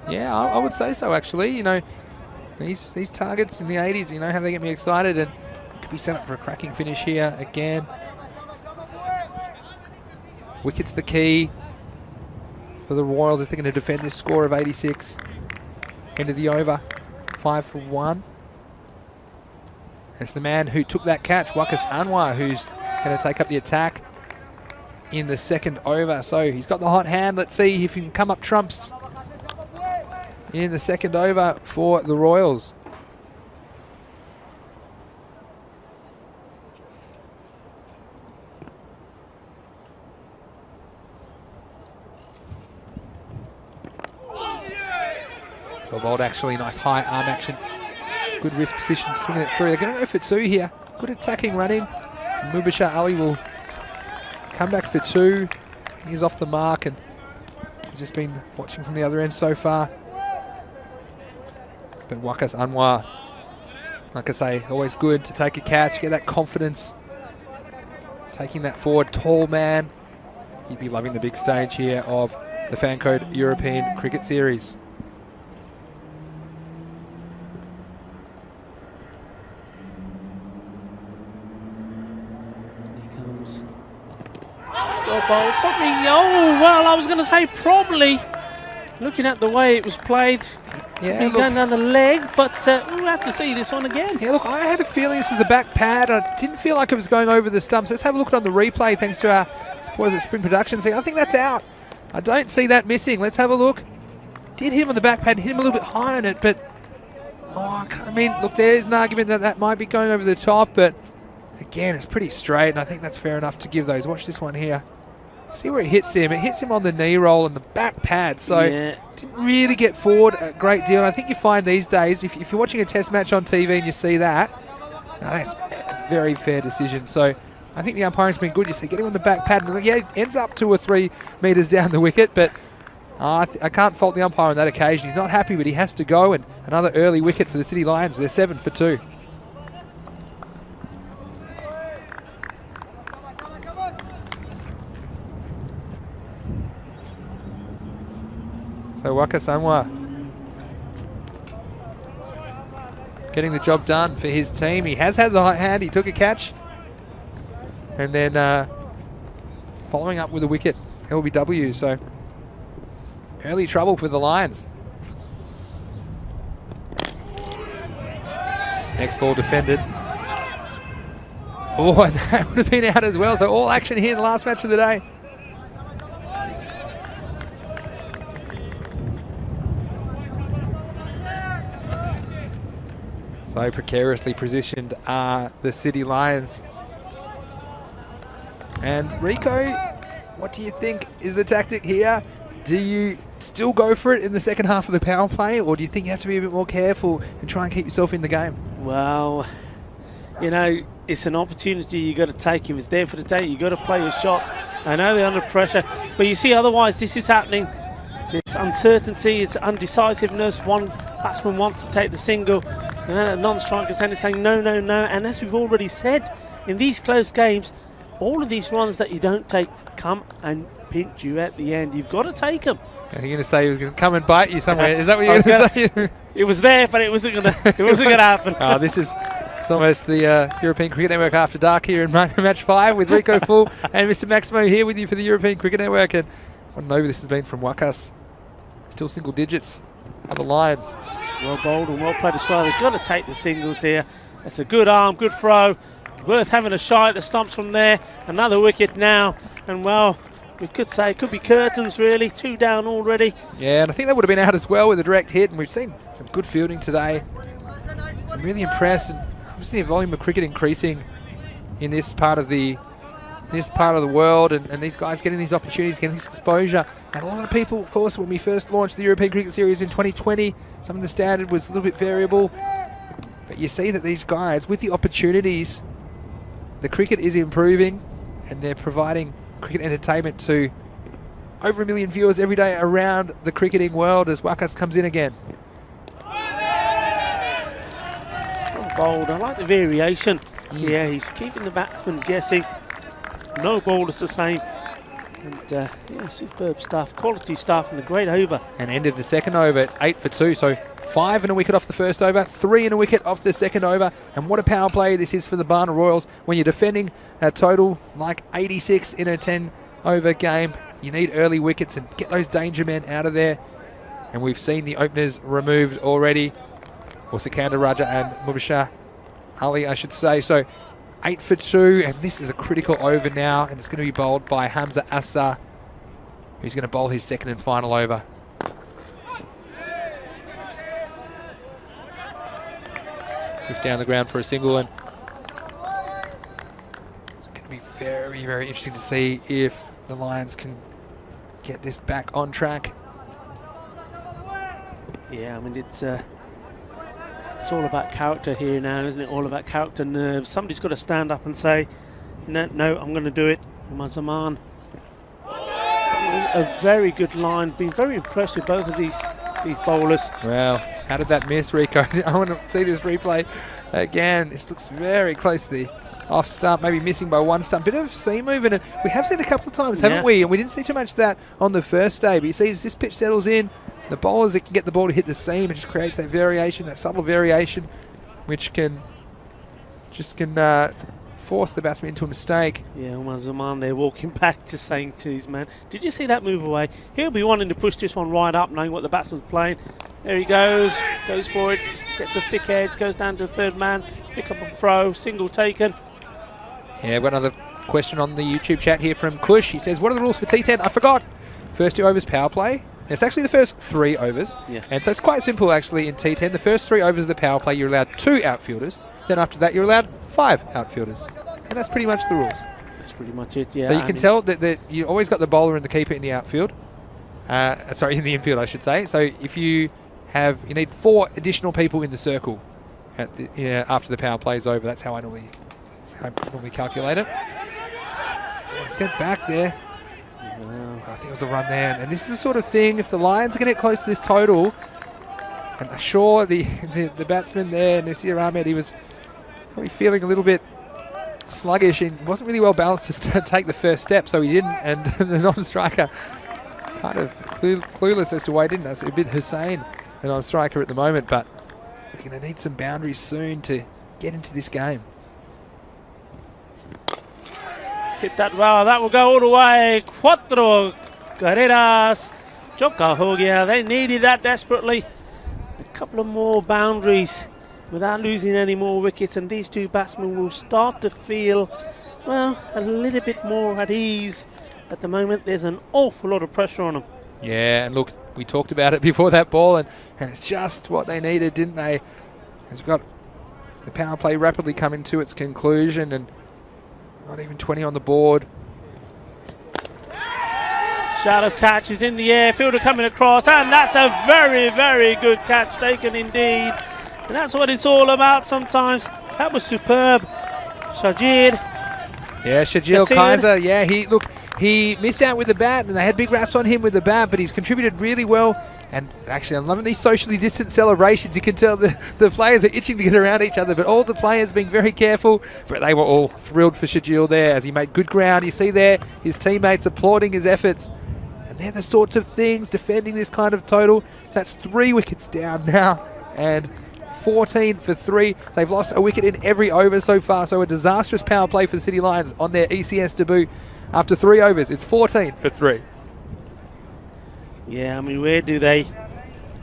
Speaker 4: Yeah, I would say so, actually. You know, these targets in the 80s, you know, how they get me excited, and could be set up for a cracking finish here again. Wicket's the key for the Royals if they're going to defend this score of 86. End of the over, 5 for 1. And it's the man who took that catch, Wakas Anwar, who's going to take up the attack in the second over. So he's got the hot hand. Let's see if he can come up trumps in the second over for the Royals. Well bowled, actually. Nice high arm action. Good wrist position, swinging it through. They're going to go for 2 here. Good attacking running. Mubashir Ali will come back for 2. He's off the mark, and he's just been watching from the other end so far. But Wakas Anwar, like I say, always good to take a catch, get that confidence. Taking that forward, tall man. He'd be loving the big stage here of the Fancode European Cricket Series.
Speaker 3: Probably, oh, well, I was going to say probably, looking at the way it was played,
Speaker 4: yeah,
Speaker 3: going down the leg, but we'll have to see this one again.
Speaker 4: Yeah, look, I had a feeling this was the back pad. I didn't feel like it was going over the stumps. Let's have a look on the replay, thanks to our supporters at Spring Productions. I think that's out. I don't see that missing. Let's have a look. Did hit him on the back pad, hit him a little bit high on it, but, oh, I mean, look, there's an argument that that might be going over the top, but again, it's pretty straight, and I think that's fair enough to give those. Watch this one here. See where it hits him. It hits him on the knee roll and the back pad, so
Speaker 3: yeah,
Speaker 4: didn't really get forward a great deal. And I think you find these days, if you're watching a test match on TV and you see that, that's a very fair decision. So I think the umpiring's been good. You see, get him on the back pad, and yeah, it ends up 2 or 3 metres down the wicket, but I can't fault the umpire on that occasion. He's not happy, but he has to go, and another early wicket for the City Lions. They're 7 for 2. So Wakas Anwar getting the job done for his team. He has had the hot hand. He took a catch. And then following up with a wicket, LBW. So early trouble for the Lions. Next ball defended. Oh, and that would have been out as well. So all action here in the last match of the day. So precariously positioned are the City Lions. And Rico, what do you think is the tactic here? Do you still go for it in the second half of the power play, or do you think you have to be a bit more careful and try and keep yourself in the game?
Speaker 3: Well, you know, it's an opportunity you got to take. If it's there for the day, you got to play your shots. I know they're under pressure, but you see, otherwise this is happening. It's uncertainty, it's undecisiveness. One batsman wants to take the single, non-striker saying no, no, no. And as we've already said, in these close games, all of these runs that you don't take come and pinch you at the end. You've got to take them.
Speaker 4: Are you going to say he was going to come and bite you somewhere? Is that what you're going to say?
Speaker 3: It was there, but it wasn't going to happen.
Speaker 4: Oh, this is almost the European Cricket Network After Dark here in Match 5 with Rico Full and Mr. Maximo here with you for the European Cricket Network. And what an over this has been from Wakas. Still single digits are the Lions.
Speaker 3: Well bowled and well played as well. They've got to take the singles here. That's a good arm, good throw. Worth having a shot at the stumps from there. Another wicket now. And well, we could say it could be curtains really. 2 down already.
Speaker 4: Yeah, and I think they would have been out as well with a direct hit. And we've seen some good fielding today. I'm really impressed. And obviously the volume of cricket increasing in this part of the world, and these guys getting these opportunities, getting this exposure. And a lot of the people, of course, when we first launched the European Cricket Series in 2020, some of the standard was a little bit variable. But you see that these guys, with the opportunities, the cricket is improving, and they're providing cricket entertainment to over 1 million viewers every day around the cricketing world as Wakas comes in again.
Speaker 3: Well bowled. I like the variation. Yeah, he's keeping the batsman guessing. No bowlers the same. And yeah, superb stuff, quality stuff, and a great over.
Speaker 4: And end of the second over, it's 8 for 2, so 5 and a wicket off the first over, 3 and a wicket off the second over. And what a power play this is for the Barna Royals. When you're defending a total like 86 in a 10 over game, you need early wickets and get those danger men out of there. And we've seen the openers removed already, or Sikandar Raja and Mubashir Ali, I should say. So 8 for 2, and this is a critical over now, and it's going to be bowled by Hamza Assar, who's going to bowl his second and final over. Pushed down the ground for a single, and it's going to be very, very interesting to see if the Lions can get this back on track.
Speaker 3: Yeah, I mean, it's all about character here now, isn't it? All about character, nerves. Somebody's got to stand up and say, no, I'm going to do it. Mazaman. A very good line. Been very impressed with both of these bowlers.
Speaker 4: Well, how did that miss, Rico? I want to see this replay again. This looks very close to the off stump, maybe missing by 1 stump. Bit of seam movement, and we have seen a couple of times, haven't we? And we didn't see too much of that on the first day. But you see, as this pitch settles in, the bowlers that can get the ball to hit the seam, it just creates that variation, that subtle variation, which can force the batsman into a mistake.
Speaker 3: Yeah, Umar Zaman there walking back, just saying to his man, did you see that move away? He'll be wanting to push this one right up, knowing what the batsman's playing. There he goes for it, gets a thick edge, goes down to the third man, pick up a throw, single taken.
Speaker 4: Yeah, we've got another question on the YouTube chat here from Kush. He says, what are the rules for T10? I forgot. First 2 overs power play. It's actually the first 3 overs.
Speaker 3: Yeah.
Speaker 4: And so it's quite simple actually in T10. The first 3 overs of the power play, you're allowed 2 outfielders. Then after that, you're allowed 5 outfielders. And that's pretty much the rules.
Speaker 3: That's pretty much it, yeah.
Speaker 4: So you can tell that you always got the bowler and the keeper in the outfield. Sorry, in the infield, I should say. So if you need 4 additional people in the circle at after the power play is over. That's how I normally calculate it. Sent back there.
Speaker 3: Wow.
Speaker 4: I think it was a run there. And this is the sort of thing, if the Lions are going to get close to this total, and I'm sure the batsman there, Nasir Ahmed, he was probably feeling a little bit sluggish and wasn't really well balanced to take the first step, so he didn't. And the non-striker kind of clueless as to why he didn't. That's Ibn Hussain, the non-striker at the moment, but they're going to need some boundaries soon to get into this game.
Speaker 3: Hit that well, that will go all the way. Cuatro carreras. Choka ho gaya. They needed that desperately. A couple of more boundaries without losing any more wickets, and these 2 batsmen will start to feel, well, a little bit more at ease. At the moment, there's an awful lot of pressure on them.
Speaker 4: Yeah, and look, we talked about it before that ball, and it's just what they needed, didn't they? As we've got the power play rapidly coming to its conclusion, and not even 20 on the board.
Speaker 3: Shallow catch is in the air, fielder coming across, and that's a very, very good catch taken indeed. And that's what it's all about sometimes. That was superb. Shajir.
Speaker 4: Yeah, Shajil Kaiser, yeah, he missed out with the bat, and they had big raps on him with the bat, but he's contributed really well. And actually, I'm loving these socially distant celebrations. You can tell the players are itching to get around each other, but all the players being very careful. But they were all thrilled for Shajil there as he made good ground. You see there his teammates applauding his efforts. And they're the sorts of things defending this kind of total. That's 3 wickets down now, and 14 for 3. They've lost a wicket in every over so far, so a disastrous power play for the City Lions on their ECS debut. After 3 overs, it's 14 for 3.
Speaker 3: Yeah, I mean, where do they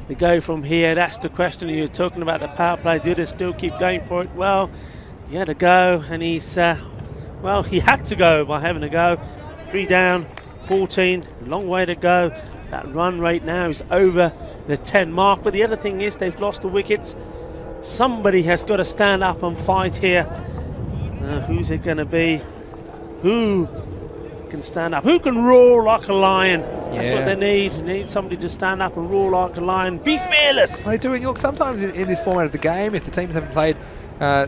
Speaker 3: they go from here? That's the question. You were talking about the power play. Do they still keep going for it? Well, he had to go, and he's, well, he had to go by having a go. 3 down, 14, long way to go. That run rate now is over the 10 mark. But the other thing is they've lost the wickets. Somebody has got to stand up and fight here. Who's it going to be? Who can stand up? Who can roar like a lion? That's what they need. They need somebody to stand up and roar like a lion. Be fearless.
Speaker 4: They do. And look, sometimes in this format of the game, if the teams haven't played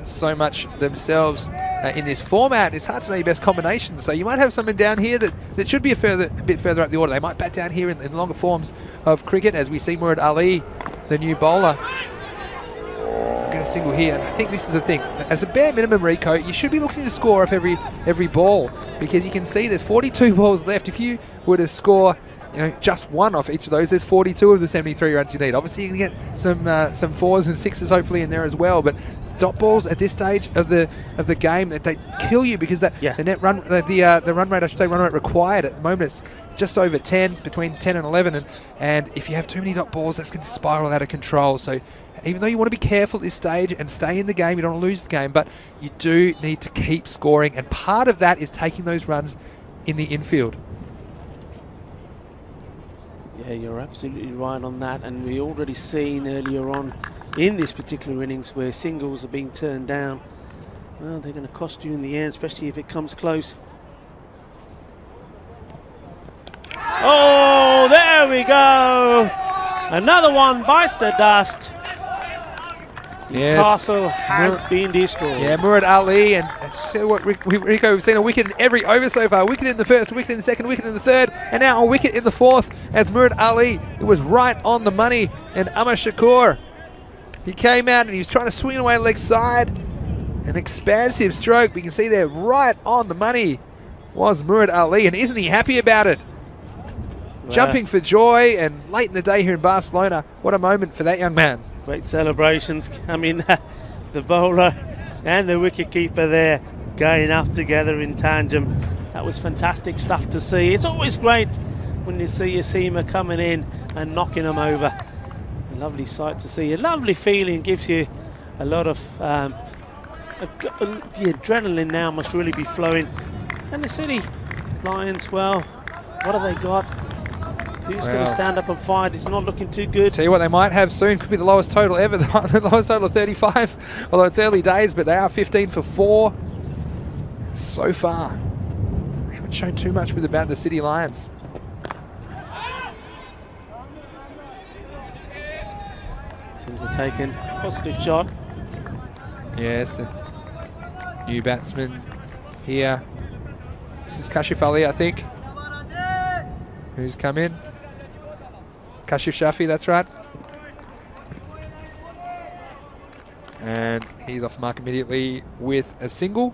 Speaker 4: so much themselves in this format, it's hard to know your best combinations. So you might have someone down here that should be a bit further up the order. They might bat down here in longer forms of cricket, as we see Murad Ali, the new bowler, get a single here. And I think this is the thing. As a bare minimum, Rico, you should be looking to score off every ball, because you can see there's 42 balls left. If you were to score, just one off each of those, there's 42 of the 73 runs you need. Obviously, you can get some 4s and 6s hopefully in there as well, but dot balls at this stage of the game, that they kill you, because the net run the run rate, I should say, run rate required at the moment is just over 10, between 10 and 11, and if you have too many dot balls, that's going to spiral out of control. So even though you want to be careful at this stage and stay in the game, you don't want to lose the game, but you do need to keep scoring, and part of that is taking those runs in the infield.
Speaker 3: Yeah, you're absolutely right on that, and we already seen earlier on in this particular innings where singles are being turned down. Well, they're going to cost you in the end, especially if it comes close. Oh, there we go! Another one bites the dust. His castle has been destroyed.
Speaker 4: Yeah, Murad Ali, and what Rico, we've seen a wicket in every over so far. Wicket in the first, wicket in the second, wicket in the third, and now a wicket in the fourth, as Murad Ali, it was right on the money, and Amar Shakur, he came out and he was trying to swing away leg side. An expansive stroke, but you can see there right on the money was Murad Ali, and isn't he happy about it? Wow. Jumping for joy, and late in the day here in Barcelona, what a moment for that young man.
Speaker 3: Great celebrations. I mean, the bowler and the wicketkeeper there going up together in tandem. That was fantastic stuff to see. It's always great when you see your seamer coming in and knocking them over. A lovely sight to see. A lovely feeling, gives you a lot of the adrenaline now must really be flowing. And the City Lions, well, what have they got? Who's going to stand up and fight? It's not looking too good.
Speaker 4: Tell you what they might have soon, could be the lowest total ever, the lowest total of 35, although it's early days, but they are 15 for 4 so far. They haven't shown too much with about the City Lions.
Speaker 3: Single taken, positive shot.
Speaker 4: Yes, the new batsman here. This is Kashif Ali, I think, who's come in. Kashif Shafi, that's right. And he's off the mark immediately with a single.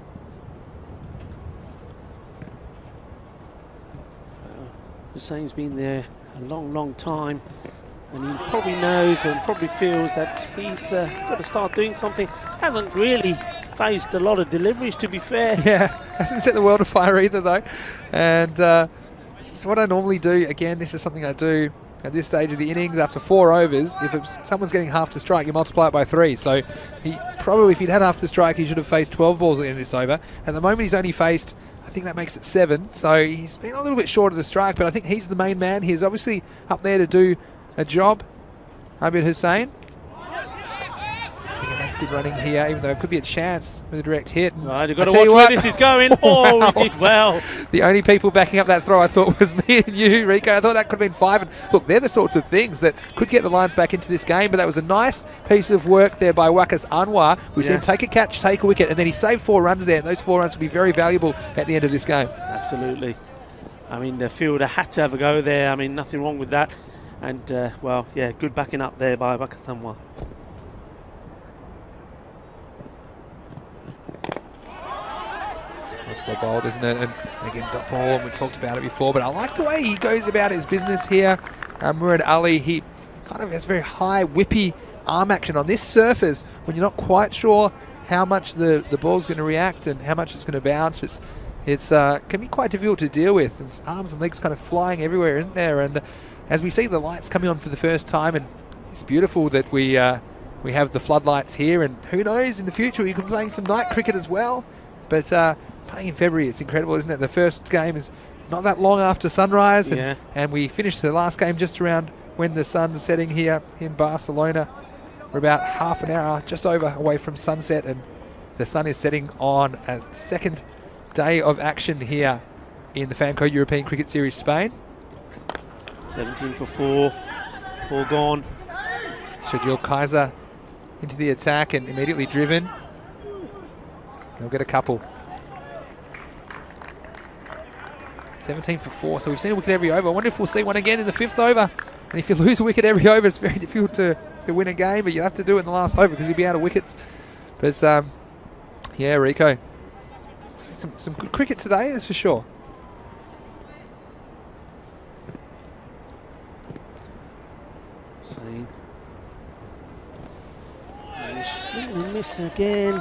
Speaker 3: Hussein's been there a long time, and he probably knows and probably feels that he's got to start doing something. Hasn't really faced a lot of deliveries, to be fair. Yeah,
Speaker 4: hasn't set the world afire either, though. And this is what I normally do. Again, this is something I do at this stage of the innings after 4 overs. If someone's getting half to strike, you multiply it by 3. So he probably, if he'd had half to strike, he should have faced 12 balls at the end of this over. At the moment, he's only faced, I think that makes it 7. So he's been a little bit short of the strike, but I think he's the main man. He's obviously up there to do a job. Abid Hussain. Again, that's good running here, even though it could be a chance with a direct hit.
Speaker 3: Right, you've got to watch where this is going. Oh, wow. We did well.
Speaker 4: The only people backing up that throw, I thought, was me and you, Rico. I thought that could have been 5. And look, they're the sorts of things that could get the Lions back into this game, but that was a nice piece of work there by Waqas Anwar. We see him take a catch, take a wicket, and then he saved 4 runs there, and those 4 runs will be very valuable at the end of this game.
Speaker 3: Absolutely. I mean, the fielder had to have a go there. I mean, nothing wrong with that. And, well, yeah, good backing up there by Waqas Anwar.
Speaker 4: Well bowled, isn't it? And again, dot ball, and we talked about it before, but I like the way he goes about his business here. Murad Ali, he kind of has very high whippy arm action on this surface when you're not quite sure how much the ball's going to react and how much it's going to bounce. It's can be quite difficult to deal with. His arms and legs kind of flying everywhere in there, and as we see the lights coming on for the first time, and it's beautiful that we have the floodlights here, and who knows, in the future we could be playing some night cricket as well. But playing in February, it's incredible, isn't it? The first game is not that long after sunrise, and we finished the last game just around when the sun's setting here in Barcelona. We're about half an hour, just over, away from sunset, and the sun is setting on a second day of action here in the Fan Code European Cricket Series Spain.
Speaker 3: 17 for 4, 4 gone.
Speaker 4: Shajil Kaiser into the attack and immediately driven. They'll get a couple. 17 for 4, so we've seen a wicket every over. I wonder if we'll see one again in the 5th over. And if you lose a wicket every over, it's very difficult to win a game, but you have to do it in the last over because you'll be out of wickets. But yeah, Rico, some good cricket today, that's for sure.
Speaker 3: Same. And miss again.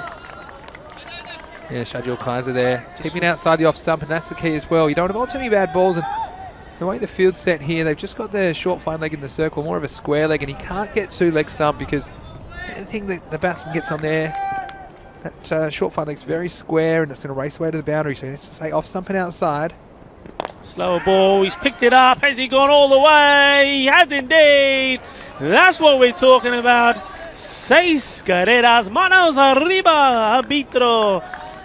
Speaker 4: Yeah, Shajil Kaiser there, keeping outside the off stump, and that's the key as well. You don't want too many bad balls, and the way the field's set here, they've just got their short fine leg in the circle, more of a square leg, and he can't get to leg stump because anything that the batsman gets on there, that short fine leg's very square, and it's going to race away to the boundary, so he has to say off stump and outside.
Speaker 3: Slower ball, he's picked it up. Has he gone all the way? He has indeed. That's what we're talking about. Seis carreras, manos arriba, arbitro.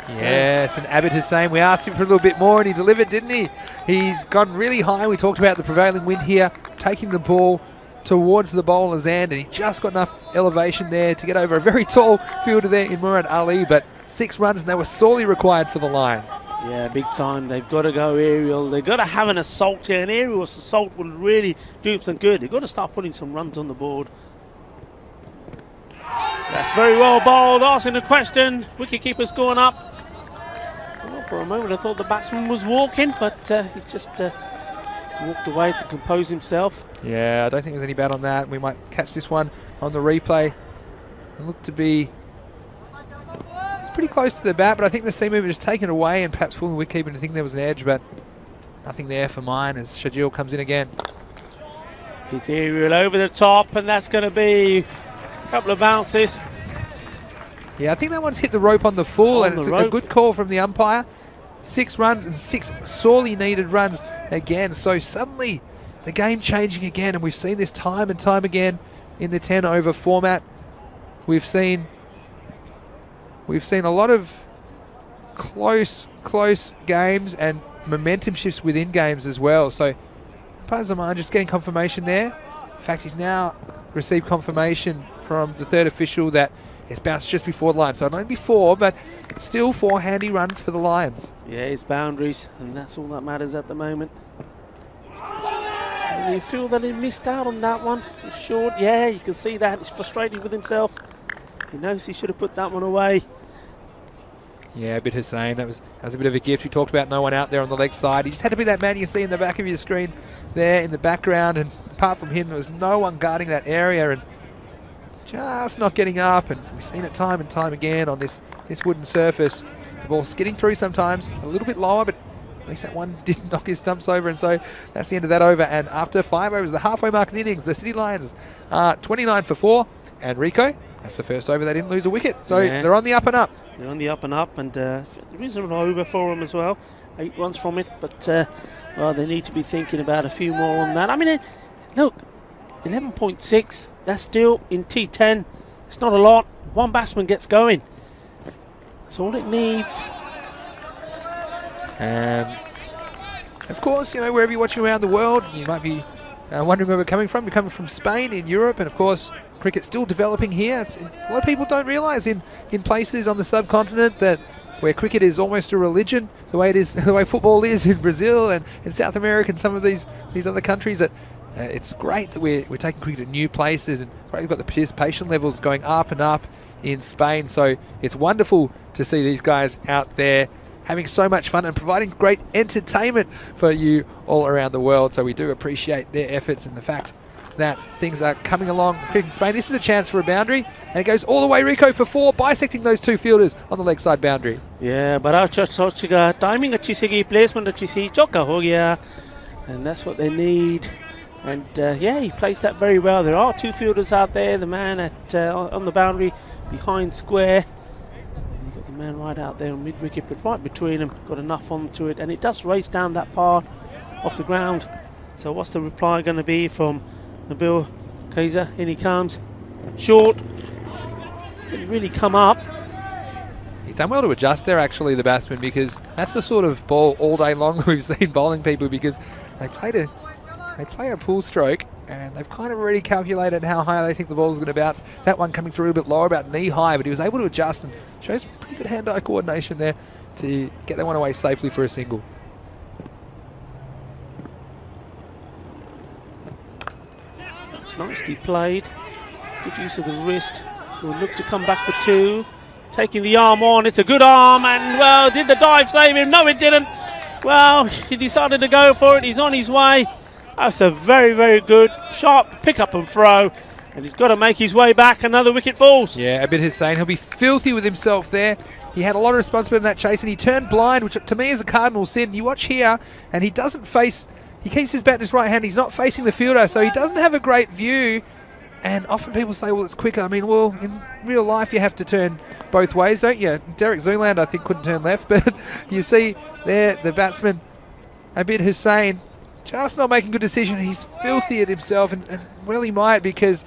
Speaker 4: Yes, and Abid Hussain, we asked him for a little bit more and he delivered, didn't he? He's gone really high. We talked about the prevailing wind here, taking the ball towards the bowler's end, and he just got enough elevation there to get over a very tall fielder there in Murad Ali, but 6 runs, and they were sorely required for the Lions.
Speaker 3: Yeah, big time. They've got to go aerial. They've got to have an assault here. An aerial assault will really do them some good. They've got to start putting some runs on the board. That's very well bowled. Asking the question. Wicketkeeper's going up. Well, for a moment I thought the batsman was walking, but he just walked away to compose himself.
Speaker 4: Yeah, I don't think there's any bad on that. We might catch this one on the replay. It looked to be pretty close to the bat, but I think the seam mover just taken away and perhaps fooling the wicketkeeper to think there was an edge, but nothing there for mine as Shajil comes in again.
Speaker 3: It's aerial over the top, and that's going to be a couple of bounces.
Speaker 4: Yeah, I think that one's hit the rope on the full, and it's a good call from the umpire. 6 runs and 6 sorely needed runs again, so suddenly the game changing again, and we've seen this time and time again in the 10 over format. We've seen a lot of close games and momentum shifts within games as well. So Pazamar just getting confirmation there. In fact, he's now received confirmation from the third official that it's bounced just before the line. So not only before, but still 4 handy runs for the Lions.
Speaker 3: Yeah, it's boundaries, and that's all that matters at the moment. And you feel that he missed out on that one. It's short. Yeah, you can see that. He's frustrated with himself. He knows he should have put that one away.
Speaker 4: Yeah, a bit Hussain. That was a bit of a gift. We talked about no one out there on the leg side. He just had to be that man you see in the back of your screen there in the background, and apart from him there was no one guarding that area and just not getting up, and we've seen it time and time again on this wooden surface. The ball skidding through sometimes, a little bit lower, but at least that one didn't knock his stumps over, and so that's the end of that over. And after 5 overs, the halfway mark in the innings, the City Lions are 29 for 4, and Rico, that's the first over they didn't lose a wicket, so yeah, they're on the up and up.
Speaker 3: They're on the up and up, and reasonable over for them as well. 8 runs from it, but well, they need to be thinking about a few more on that. I mean, look, 11.6, that's still in T10. It's not a lot. 1 batsman gets going. That's all it needs.
Speaker 4: Of course, you know, wherever you're watching around the world, you might be wondering where we're coming from. We're coming from Spain, in Europe, and of course, cricket's still developing here. A lot of people don't realise in places on the subcontinent that where cricket is almost a religion, the way it is, the way football is in Brazil and in South America and some of these other countries, that it's great that we're taking cricket to new places, and we've got the participation levels going up and up in Spain. So it's wonderful to see these guys out there having so much fun and providing great entertainment for you all around the world. So we do appreciate their efforts and the fact that things are coming along in Spain. This is a chance for a boundary, and it goes all the way, Rico, for 4, bisecting those 2 fielders on the leg side boundary.
Speaker 3: Yeah, बड़ा अच्छा सोच का timing अच्छी सी की, placement अच्छी सी, चौका हो गया, and that's what they need. And yeah, he plays that very well. There are two fielders out there. The man at on the boundary behind square. You've got the man right out there on mid-wicket, but right between them, got enough onto it, and it does race down that part off the ground. So what's the reply going to be from Nabil Kaiser? In he comes, short. Didn't really come up.
Speaker 4: He's done well to adjust there, actually, the batsman, because that's the sort of ball all day long we've seen bowling people, because they play a pull stroke and they've kind of already calculated how high they think the ball is going to bounce. That one coming through a bit lower, about knee high, but he was able to adjust and shows pretty good hand-eye coordination there to get that one away safely for a single.
Speaker 3: That's nicely played. Good use of the wrist. Will look to come back for two. Taking the arm on. It's a good arm, and well, did the dive save him? No, it didn't. Well, he decided to go for it. He's on his way. That's a very, very good, sharp pick up and throw. And he's got to make his way back. Another wicket falls.
Speaker 4: Yeah, Abid Hussain, he'll be filthy with himself there. He had a lot of responsibility in that chase, and he turned blind, which to me is a cardinal sin. You watch here, and he doesn't face, he keeps his bat in his right hand. He's not facing the fielder, so he doesn't have a great view. And often people say, well, it's quicker. I mean, well, in real life, you have to turn both ways, don't you? Derek Zooland, I think, couldn't turn left, but you see there, the batsman, Abid Hussain, just not making good decision. He's filthy at himself, and well, he might, because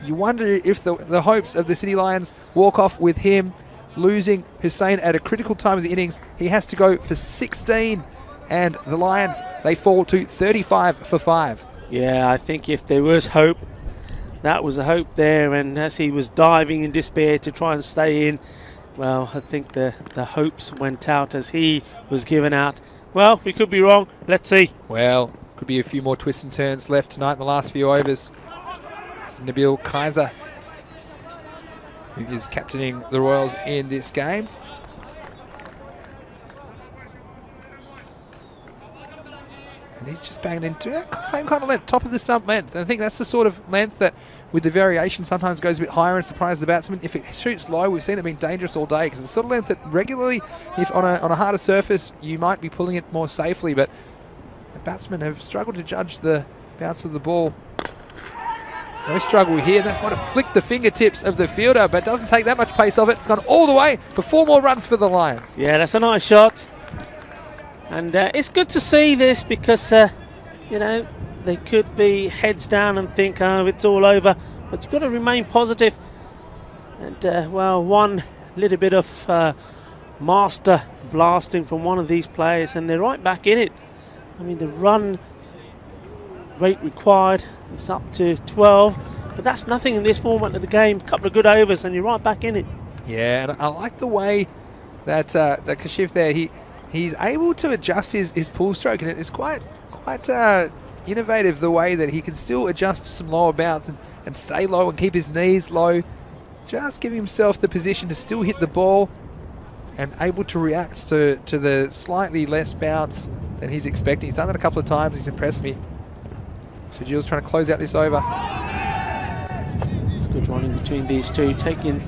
Speaker 4: you wonder if the hopes of the City Lions walk off with him losing Hussain at a critical time of the innings. He has to go for 16, and the Lions, they fall to 35 for 5.
Speaker 3: Yeah, I think if there was hope, that was the hope there, and as he was diving in despair to try and stay in, well, I think the hopes went out as he was given out. Well, we could be wrong. Let's see.
Speaker 4: Well, could be a few more twists and turns left tonight in the last few overs. Nabil Kaiser, who is captaining the Royals in this game. And he's just banging into that same kind of length, top of the stump length. And I think that's the sort of length that, with the variation, sometimes goes a bit higher and surprises the batsman. If it shoots low, we've seen it being dangerous all day, because it's the sort of length that regularly, if on a harder surface, you might be pulling it more safely. But the batsmen have struggled to judge the bounce of the ball. No struggle here. That's might have flicked the fingertips of the fielder, but doesn't take that much pace off it. It's gone all the way for 4 more runs for the Lions.
Speaker 3: Yeah, that's a nice shot. And it's good to see this, because, you know, they could be heads down and think, oh, it's all over. But you've got to remain positive. And, well, one little bit of master blasting from one of these players, and they're right back in it. I mean, the run rate required is up to 12. But that's nothing in this format of the game. A couple of good overs, and you're right back in it.
Speaker 4: Yeah, and I like the way that Kashif there, he's able to adjust his pull stroke, and it's quite innovative the way that he can still adjust to some lower bounce and stay low and keep his knees low, just giving himself the position to still hit the ball and able to react to the slightly less bounce than he's expecting. He's done that a couple of times. He's impressed me. Shajil's trying to close out this over.
Speaker 3: It's good running between these two. Taking,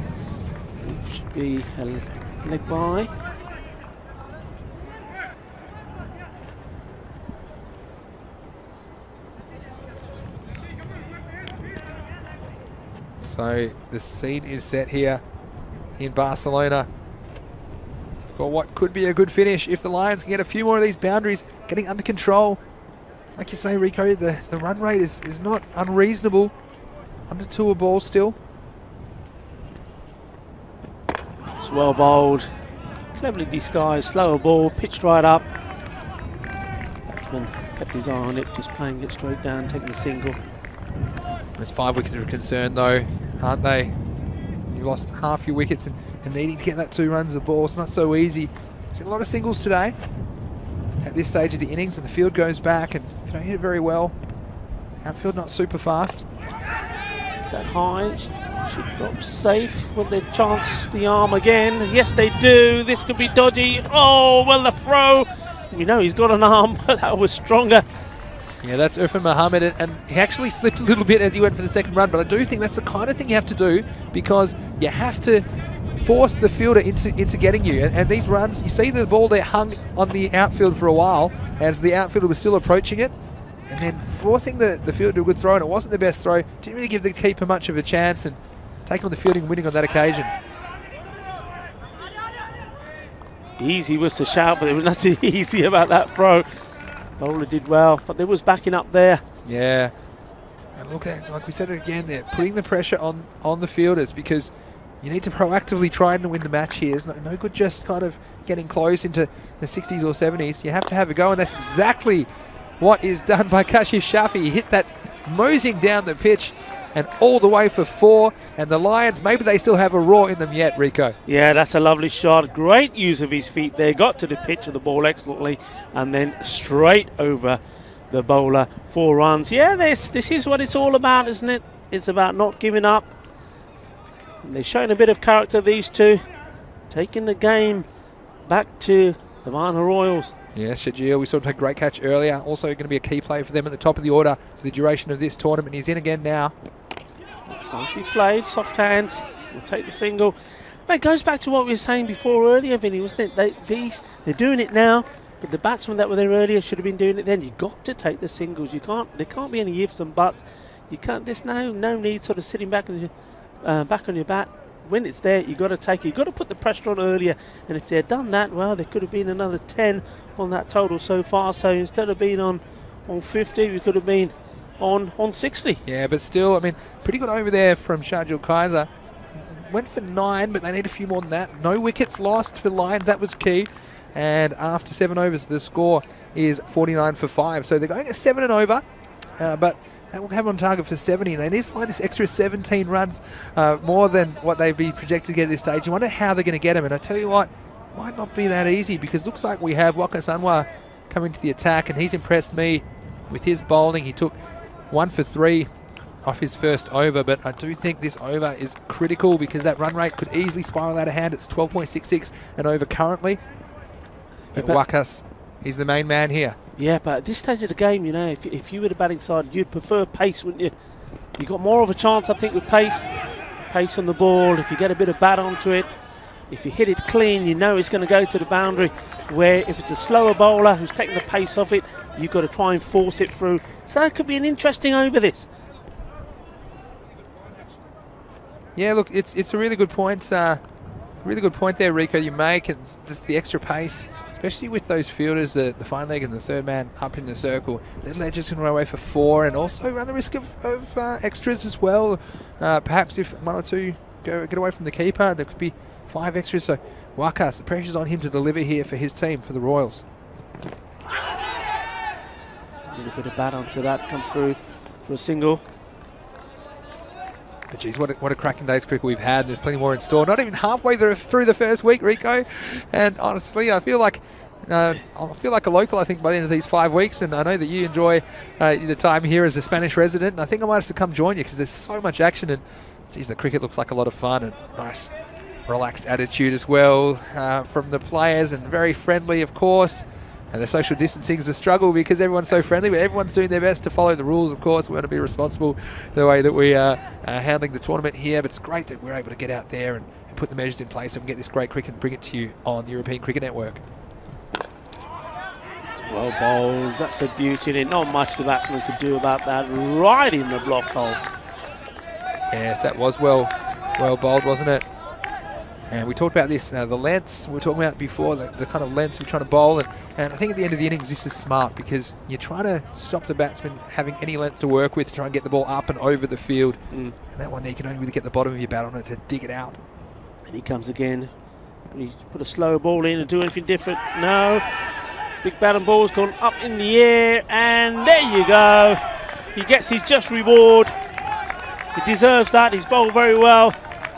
Speaker 3: should be a leg by.
Speaker 4: So the scene is set here in Barcelona for what could be a good finish if the Lions can get a few more of these boundaries getting under control. Like you say, Rico, the run rate is not unreasonable. Under 2 a ball still.
Speaker 3: It's well bowled, cleverly disguised, slower ball, pitched right up. Batsman kept his eye on it, just playing it straight down, taking a single.
Speaker 4: There's 5 wickets of concern though, aren't they? You've lost half your wickets and needing to get that 2 runs of ball. It's not so easy. Seen a lot of singles today at this stage of the innings, and the field goes back, and if you don't hit it very well, outfield not super fast.
Speaker 3: That high should drop safe. Will they chance the arm again? Yes, they do. This could be dodgy. Oh, well, the throw. We know he's got an arm, but that was stronger.
Speaker 4: Yeah, that's Irfan Mohammed, and he actually slipped a little bit as he went for the second run, but I do think that's the kind of thing you have to do, because you have to force the fielder into getting you. And these runs, you see the ball there hung on the outfield for a while as the outfielder was still approaching it. and then forcing the field to a good throw, and it wasn't the best throw. Didn't really give the keeper much of a chance, and taking on the fielding and winning on that occasion.
Speaker 3: Easy was to shout, but there was nothing easy about that throw. Bowler did well, but there was backing up there.
Speaker 4: Yeah. And look at, like we said again, they're putting the pressure on the fielders, because you need to proactively try and win the match here. It's no good just kind of getting close into the 60s or 70s. You have to have a go, and that's exactly what is done by Kashif Shafi. He hits that moseying down the pitch and all the way for 4. And the Lions, maybe they still have a roar in them yet, Rico.
Speaker 3: Yeah, that's a lovely shot. Great use of his feet there. Got to the pitch of the ball excellently, and then straight over the bowler. 4 runs. Yeah, this is what it's all about, isn't it? It's about not giving up. And they're showing a bit of character, these two, taking the game back to the Varna Royals.
Speaker 4: Yes, Shajil, we saw him take a great catch earlier. Also going to be a key player for them at the top of the order for the duration of this tournament. He's in again now.
Speaker 3: It's nicely played, soft hands. We'll take the single. But it goes back to what we were saying before earlier, Vinny, wasn't it? They're doing it now, but the batsmen that were there earlier should have been doing it then. You've got to take the singles. There can't be any ifs and buts. You can't. There's no need sort of sitting back on your bat. When it's there, you've got to take it. You've got to put the pressure on earlier. And if they had done that, well, there could have been another 10 on that total so far. So instead of being on 50, we could have been on 60.
Speaker 4: Yeah, but still, I mean, pretty good over there from Shajil Kaiser. Went for 9, but they need a few more than that. No wickets lost for Lions. That was key. And after 7 overs, the score is 49 for 5. So they're going at 7 and over, but that will have them on target for 70. And they need to find this extra 17 runs, more than what they'd be projected to get at this stage. You wonder how they're going to get them. And I tell you what, might not be that easy, because looks like we have Wakas Anwar coming to the attack, and he's impressed me with his bowling. He took 1 for 3 off his first over, but I do think this over is critical, because that run rate could easily spiral out of hand. It's 12.66 and over currently. But Wakas, he's the main man here.
Speaker 3: Yeah, but at this stage of the game, you know, if you were the batting side, you'd prefer pace, wouldn't you? You got more of a chance, I think, with pace on the ball. If you get a bit of bat onto it, if you hit it clean, you know it's going to go to the boundary. Where if it's a slower bowler who's taking the pace off it, you've got to try and force it through. So it could be an interesting over this.
Speaker 4: Yeah, look, it's a really good point. Really good point there, Rico, you make, and just the extra pace, especially with those fielders, the fine leg and the third man up in the circle. Little edges can run away for 4, and also run the risk of extras as well. Perhaps if 1 or 2 get away from the keeper, there could be 5 extras. So Wakas, the pressure's on him to deliver here for his team, for the Royals.
Speaker 3: A little bit of bat onto that, come through for a single.
Speaker 4: But geez, what a cracking day's cricket we've had. There's plenty more in store. Not even halfway through the first week, Rico. And honestly, I feel like a local, I think, by the end of these 5 weeks. And I know that you enjoy the time here as a Spanish resident. And I think I might have to come join you, because there's so much action. And geez, the cricket looks like a lot of fun, and nice, relaxed attitude as well from the players, and very friendly, of course. And the social distancing is a struggle, because everyone's so friendly, but everyone's doing their best to follow the rules, of course. We want to be responsible the way that we are handling the tournament here, but it's great that we're able to get out there and put the measures in place and get this great cricket and bring it to you on the European Cricket Network.
Speaker 3: Well bowled, that's a beauty in it. Not much the batsman could do about that. Right in the block hole.
Speaker 4: Yes, that was well bowled, wasn't it? And we talked about this, the lengths we were talking about before, the kind of lengths we're trying to bowl. And I think at the end of the innings, this is smart, because you're trying to stop the batsman having any length to work with, to try and get the ball up and over the field. And that one there, you can only really get the bottom of your bat on it to dig it out.
Speaker 3: And he comes again. You put a slow ball in and do anything different. No. Big bat and ball's gone up in the air. And there you go. He gets his just reward. He deserves that. He's bowled very well.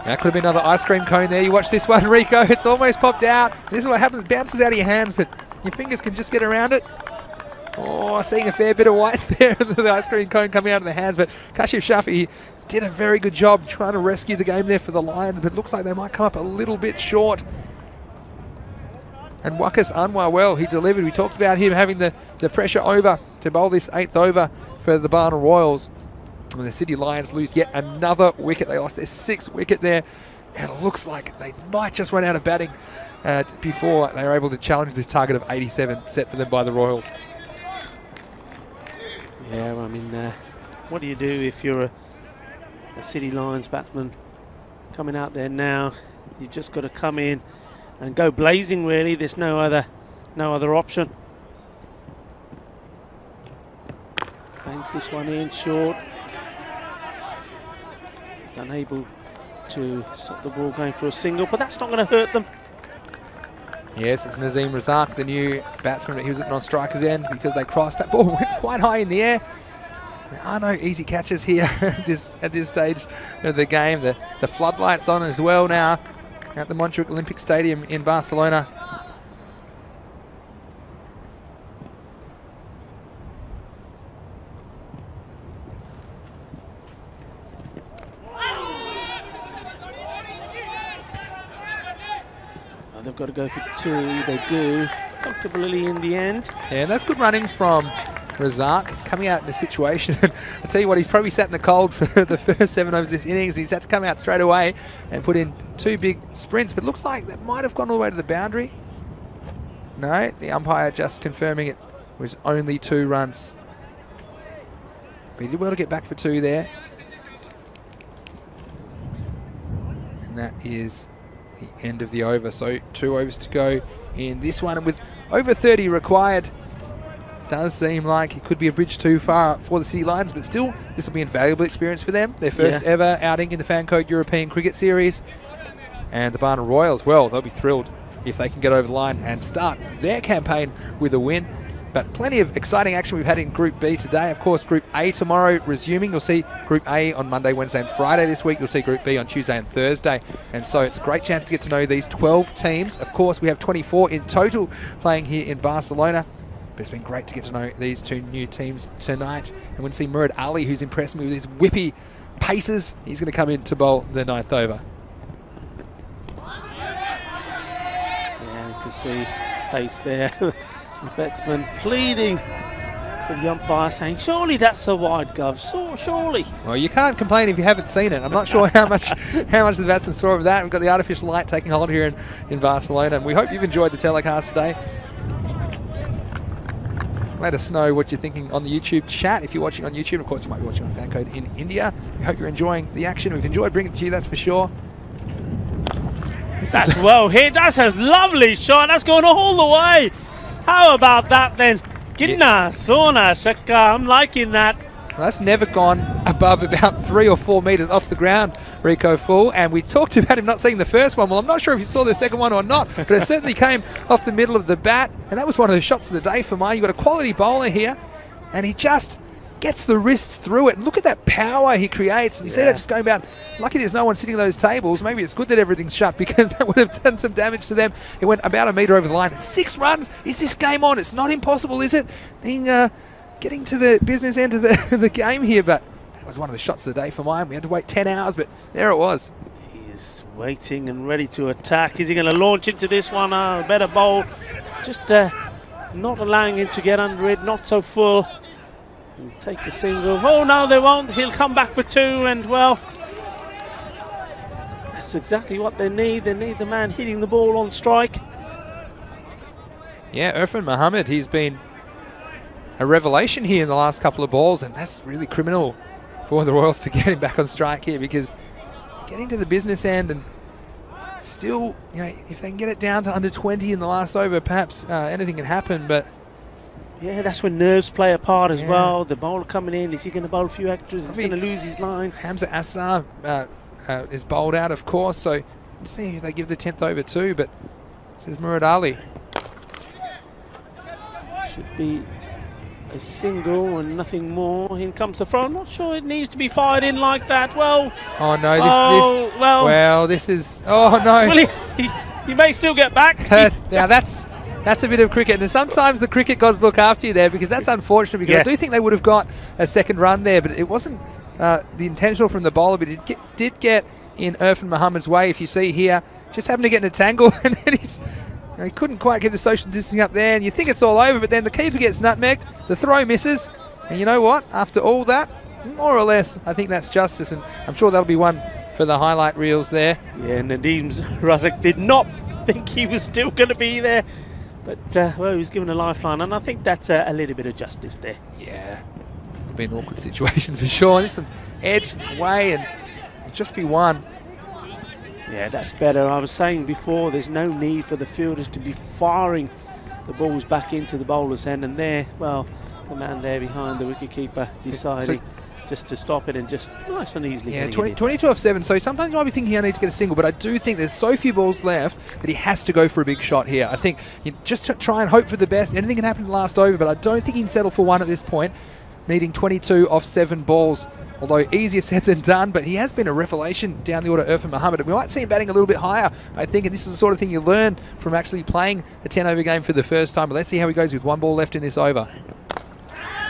Speaker 4: That could have been another ice cream cone there. You watch this one, Rico. It's almost popped out. This is what happens. It bounces out of your hands, but your fingers can just get around it. Oh, seeing a fair bit of white there. The ice cream cone coming out of the hands. But Kashif Shafi did a very good job trying to rescue the game there for the Lions, but it looks like they might come up a little bit short. And Wakas Anwar, well, he delivered. We talked about him having the pressure over to bowl this 8th over for the Varna Royals. And the Sydney Lions lose yet another wicket. They lost their 6th wicket there. And it looks like they might just run out of batting before they are able to challenge this target of 87 set for them by the Royals.
Speaker 3: Yeah, I mean, what do you do if you're a City Lions batsman coming out there now? You've just got to come in and go blazing, really. There's no other option. Bangs this one in short. He's unable to stop the ball going for a single, but that's not going to hurt them.
Speaker 4: Yes, it's Nazim Razak, the new batsman, but he was at non-striker's end because they crossed. That ball went quite high in the air. There are no easy catches here at this stage of the game. The floodlights on as well now at the Montjuic Olympic Stadium in Barcelona.
Speaker 3: They've got to go for 2. They do comfortably in the end.
Speaker 4: Yeah, and that's good running from Razak, coming out in a situation. I tell you what, he's probably sat in the cold for the first 7 overs this innings. He's had to come out straight away and put in 2 big sprints, but it looks like that might have gone all the way to the boundary. No, the umpire just confirming it was only 2 runs. But he did well to get back for 2 there. And that is the end of the over. So 2 overs to go in this one, and with over 30 required, does seem like it could be a bridge too far for the City Lions, but still this will be an invaluable experience for them. Their first ever outing in the Fancode European Cricket Series. And the Barna Royals, well, they'll be thrilled if they can get over the line and start their campaign with a win. But plenty of exciting action we've had in Group B today. Of course, Group A tomorrow resuming. You'll see Group A on Monday, Wednesday and Friday this week. You'll see Group B on Tuesday and Thursday. And so it's a great chance to get to know these 12 teams. Of course, we have 24 in total playing here in Barcelona. But it's been great to get to know these 2 new teams tonight. And we'll see Murad Ali, who's impressed me with his whippy paces. He's going to come in to bowl the 9th over.
Speaker 3: Yeah, you can see pace there. The batsman pleading for the umpire, saying, surely that's a wide, Gov, so surely.
Speaker 4: Well, you can't complain if you haven't seen it. I'm not sure how much the batsman saw of that. We've got the artificial light taking hold here in Barcelona, and we hope you've enjoyed the telecast today. Let us know what you're thinking on the YouTube chat. If you're watching on YouTube, of course, you might be watching on Fancode in India. We hope you're enjoying the action. We've enjoyed bringing it to you, that's for sure.
Speaker 3: That's well hit. That's a lovely shot. That's going all the way. How about that then? Gidna, Sona, Shaka. I'm liking that.
Speaker 4: Well, that's never gone above about 3 or 4 metres off the ground, Rico Full. And we talked about him not seeing the first one. Well, I'm not sure if you saw the second one or not, but it certainly came off the middle of the bat. And that was one of the shots of the day for mine. You've got a quality bowler here, and he just gets the wrists through it. And look at that power he creates. And you see that just going about. Lucky there's no one sitting at those tables. Maybe it's good that everything's shut, because that would have done some damage to them. It went about 1 metre over the line. 6 runs. Is this game on? It's not impossible, is it? Getting to the business end of the game here, but that was one of the shots of the day for mine. We had to wait 10 hours, but there it was.
Speaker 3: He's waiting and ready to attack. Is he going to launch into this one? Better bowl. Just not allowing him to get under it. Not so full. He'll take a single. Oh, no, they won't. He'll come back for 2, and, well, that's exactly what they need. They need the man hitting the ball on strike.
Speaker 4: Yeah, Irfan Mohammed, he's been a revelation here in the last couple of balls, and that's really criminal for the Royals to get him back on strike here, because getting to the business end and still, you know, if they can get it down to under 20 in the last over, perhaps anything can happen, but
Speaker 3: yeah, that's when nerves play a part as well. The bowler coming in, is he going to bowl a few extras? He's going to lose his line.
Speaker 4: Hamza Assar is bowled out, of course, so let's see if they give the 10th over too, but says Murad Ali.
Speaker 3: Should be a single and nothing more. In comes the throw. I'm not sure it needs to be fired in like that. Well,
Speaker 4: oh no, this is, oh no.
Speaker 3: Well, he may still get back.
Speaker 4: Now that's a bit of cricket, and sometimes the cricket gods look after you there, because that's unfortunate, because I do think they would have got a second run there, but it wasn't the intentional from the bowler, but it did get in Irfan Mohammed's way. If you see here, just happened to get in a tangle, and then he couldn't quite get the social distancing up there, and you think it's all over, but then the keeper gets nutmegged, the throw misses, and you know what? After all that, more or less, I think that's justice, and I'm sure that'll be one for the highlight reels there.
Speaker 3: Yeah, Nadeem Razak did not think he was still going to be there. But, well, he was given a lifeline, and I think that's a little bit of justice there.
Speaker 4: Yeah. be an awkward situation for sure. This one's edged away and it'll just be one.
Speaker 3: Yeah, that's better. I was saying before, there's no need for the fielders to be firing the balls back into the bowler's end, and there, well, the man there behind the wicketkeeper deciding just to stop it and just nice and easily.
Speaker 4: Yeah, 22 off 7. So sometimes you might be thinking he needs to get a single, but I do think there's so few balls left that he has to go for a big shot here. I think you just try and hope for the best. Anything can happen in the last over, but I don't think he can settle for one at this point, needing 22 off 7 balls. Although easier said than done, but he has been a revelation down the order, Irfan Muhammad. We might see him batting a little bit higher, I think, and this is the sort of thing you learn from actually playing a 10-over game for the first time. But let's see how he goes with 1 ball left in this over.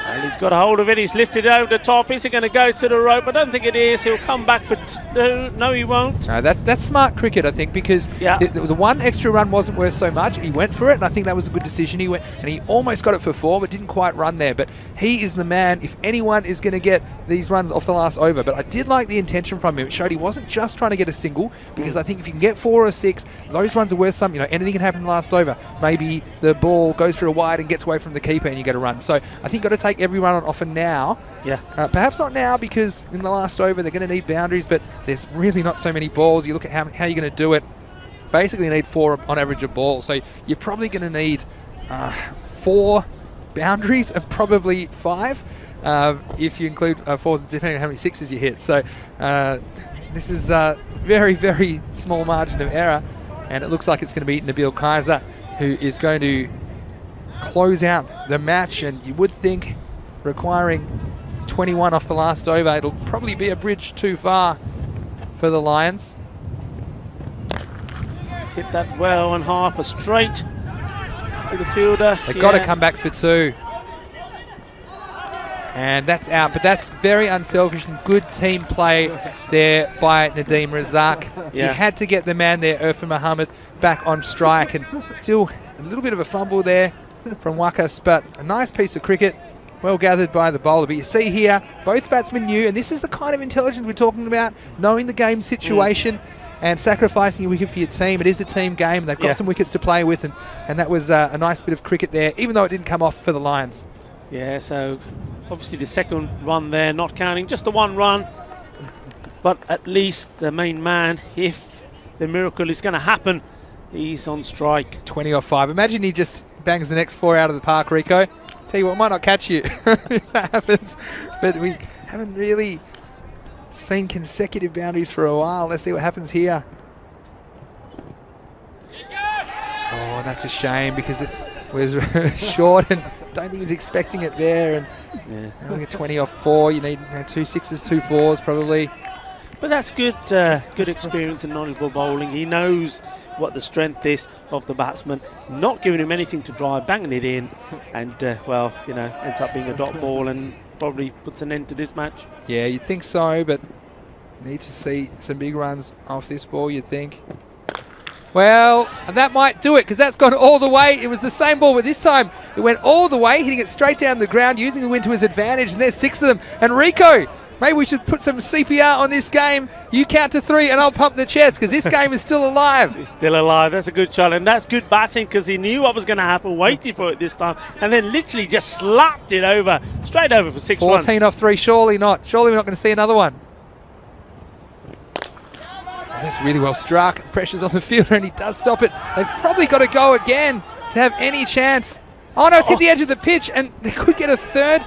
Speaker 3: And he's got a hold of it. He's lifted it over the top. Is it going to go to the rope? I don't think it is. He'll come back for two. No, he won't.
Speaker 4: No, that's smart cricket, I think, because the one extra run wasn't worth so much. He went for it, and I think that was a good decision. He went, and he almost got it for 4, but didn't quite run there. But he is the man, if anyone is going to get these runs off the last over. But I did like the intention from him. It showed he wasn't just trying to get a single, because I think if you can get 4 or 6, those runs are worth something. You know, anything can happen in the last over. Maybe the ball goes for a wide and gets away from the keeper, and you get a run. So I think you've got to take every run on offer now.
Speaker 3: Yeah.
Speaker 4: Perhaps not now, because in the last over they're going to need boundaries, but there's really not so many balls. You look at how you're going to do it. Basically you need 4 on average a ball, so you're probably going to need 4 boundaries and probably 5 if you include 4s, depending on how many 6s you hit. So this is a very, very small margin of error, and it looks like it's going to be Nabil Kaiser who is going to close out the match, and you would think requiring 21 off the last over, it'll probably be a bridge too far for the Lions.
Speaker 3: Hit that well, and Harper straight to the fielder.
Speaker 4: They've got to come back for 2. And that's out, but that's very unselfish and good team play there by Nadeem Razak. He had to get the man there, Irfan Muhammad, back on strike, and still a little bit of a fumble there from Wakas, but a nice piece of cricket, well gathered by the bowler. But you see here, both batsmen knew, and this is the kind of intelligence we're talking about, knowing the game situation and sacrificing a wicket for your team. It is a team game, and they've got some wickets to play with, and that was a nice bit of cricket there, even though it didn't come off for the Lions.
Speaker 3: Yeah, so obviously the second run there, not counting, just the 1 run, but at least the main man, if the miracle is going to happen, he's on strike.
Speaker 4: 20 off 5. Imagine he just bangs the next 4 out of the park, Rico. Tell you what, might not catch you if that happens, but we haven't really seen consecutive boundaries for a while. Let's see what happens here. Oh, that's a shame, because it was short, and don't think he was expecting it there. And only 20 off 4. You need 2 6s, 2 4s probably.
Speaker 3: But that's good, good experience in knowledgeable bowling. He knows what the strength is of the batsman, not giving him anything to drive, banging it in, and well, you know, ends up being a dot ball and probably puts an end to this match. Yeah,
Speaker 4: you'd think so, but need to see some big runs off this ball, you'd think. Well, and that might do it, because that's gone all the way. It was the same ball, but this time it went all the way, hitting it straight down the ground, using the wind to his advantage, and there's 6 of them. And Rico, maybe we should put some CPR on this game. You count to 3 and I'll pump the chest, because this game is still alive.
Speaker 3: It's still alive. That's a good shot, and that's good batting, because he knew what was going to happen, waited for it this time, and then literally just slapped it over, straight over for 6 runs.
Speaker 4: 14 off 3, surely not. Surely we're not going to see another one. Oh, that's really well struck. Pressure's on the fielder, and he does stop it. They've probably got to go again to have any chance. Oh no, it's hit the edge of the pitch, and they could get a 3rd.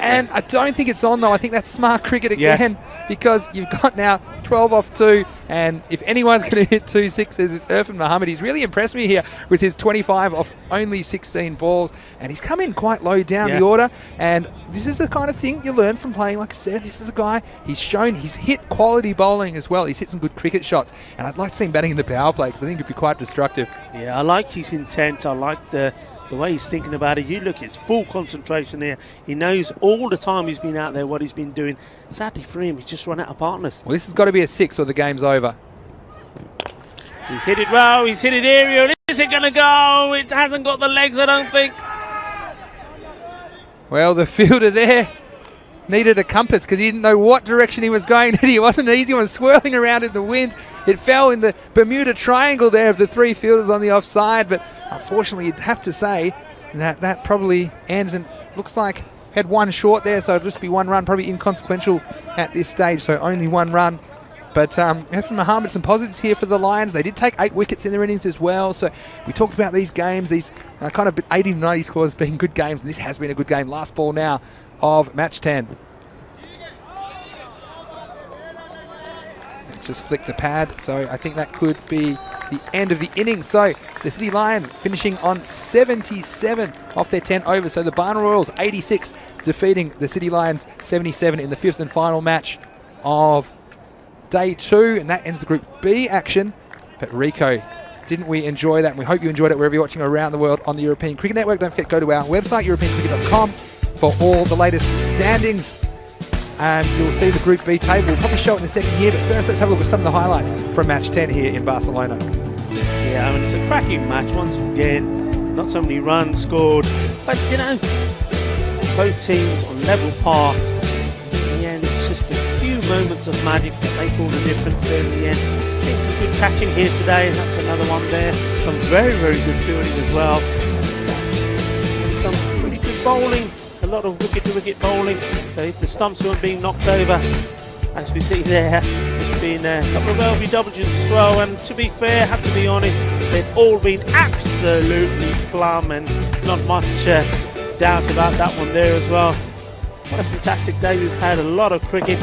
Speaker 4: And I don't think it's on, though. I think that's smart cricket again, because you've got now 12 off 2, and if anyone's going to hit 2 6s, it's Irfan Muhammad. He's really impressed me here with his 25 off only 16 balls, and he's come in quite low down the order, and this is the kind of thing you learn from playing. Like I said, this is a guy, he's shown he's hit quality bowling as well. He's hit some good cricket shots, and I'd like to see him batting in the power play, because I think it'd be quite destructive.
Speaker 3: Yeah, I like his intent. I like the way he's thinking about it. You look, it's full concentration here. He knows all the time he's been out there what he's been doing. Sadly for him, he's just run out of partners.
Speaker 4: Well, this has got to be a 6 or the game's over.
Speaker 3: He's hit it well, he's hit it aerial. Is it going to go? It hasn't got the legs, I don't think.
Speaker 4: Well, the fielder there needed a compass, because he didn't know what direction he was going. It wasn't an easy one, swirling around in the wind. It fell in the Bermuda Triangle there of the 3 fielders on the offside, but unfortunately you'd have to say that probably ends, and looks like had one short there, so it'll just be one run, probably inconsequential at this stage, so only one run. But from Mohammed, some positives here for the Lions. They did take 8 wickets in their innings as well. So we talked about these games, these kind of 80 to 90 scores being good games, and this has been a good game. Last ball now of match 10. Just flick the pad, so I think that could be the end of the innings. So the City Lions finishing on 77 off their 10 overs. So the Barna Royals 86 defeating the City Lions 77 in the 5th and final match of day 2, and that ends the Group B action. But Rico, didn't we enjoy that? And we hope you enjoyed it wherever you're watching around the world on the European Cricket Network. Don't forget, go to our website, europeancricket.com, for all the latest standings. And you'll see the Group B table. We'll probably show it in a second here, but first let's have a look at some of the highlights from match 10 here in Barcelona.
Speaker 3: Yeah, I mean, it's a cracking match once again. Not so many runs scored, but you know, both teams on level par. In the end, it's just a few moments of magic that make all the difference there in the end. Seen some good catching here today, and that's another one there. Some very, very good fielding as well. And some pretty good bowling. A lot of wicket-to-wicket bowling. So if the stumps weren't being knocked over, as we see there, it's been a couple of LBWs as well. And to be fair, have to be honest, they've all been absolutely plumb, and not much doubt about that one there as well. What a fantastic day we've had, a lot of cricket,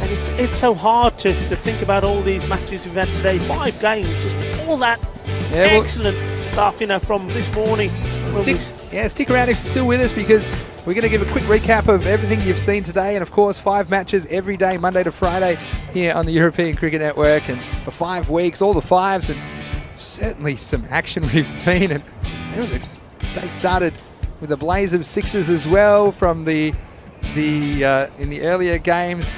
Speaker 3: and it's so hard to think about all these matches we've had today. 5 games, just all that excellent stuff, you know, from this morning.
Speaker 4: Stick around if you're still with us, because we're going to give a quick recap of everything you've seen today, and of course 5 matches every day, Monday to Friday, here on the European Cricket Network, and for 5 weeks, all the 5s, and certainly some action we've seen. And they started with a blaze of 6s as well from in the earlier games.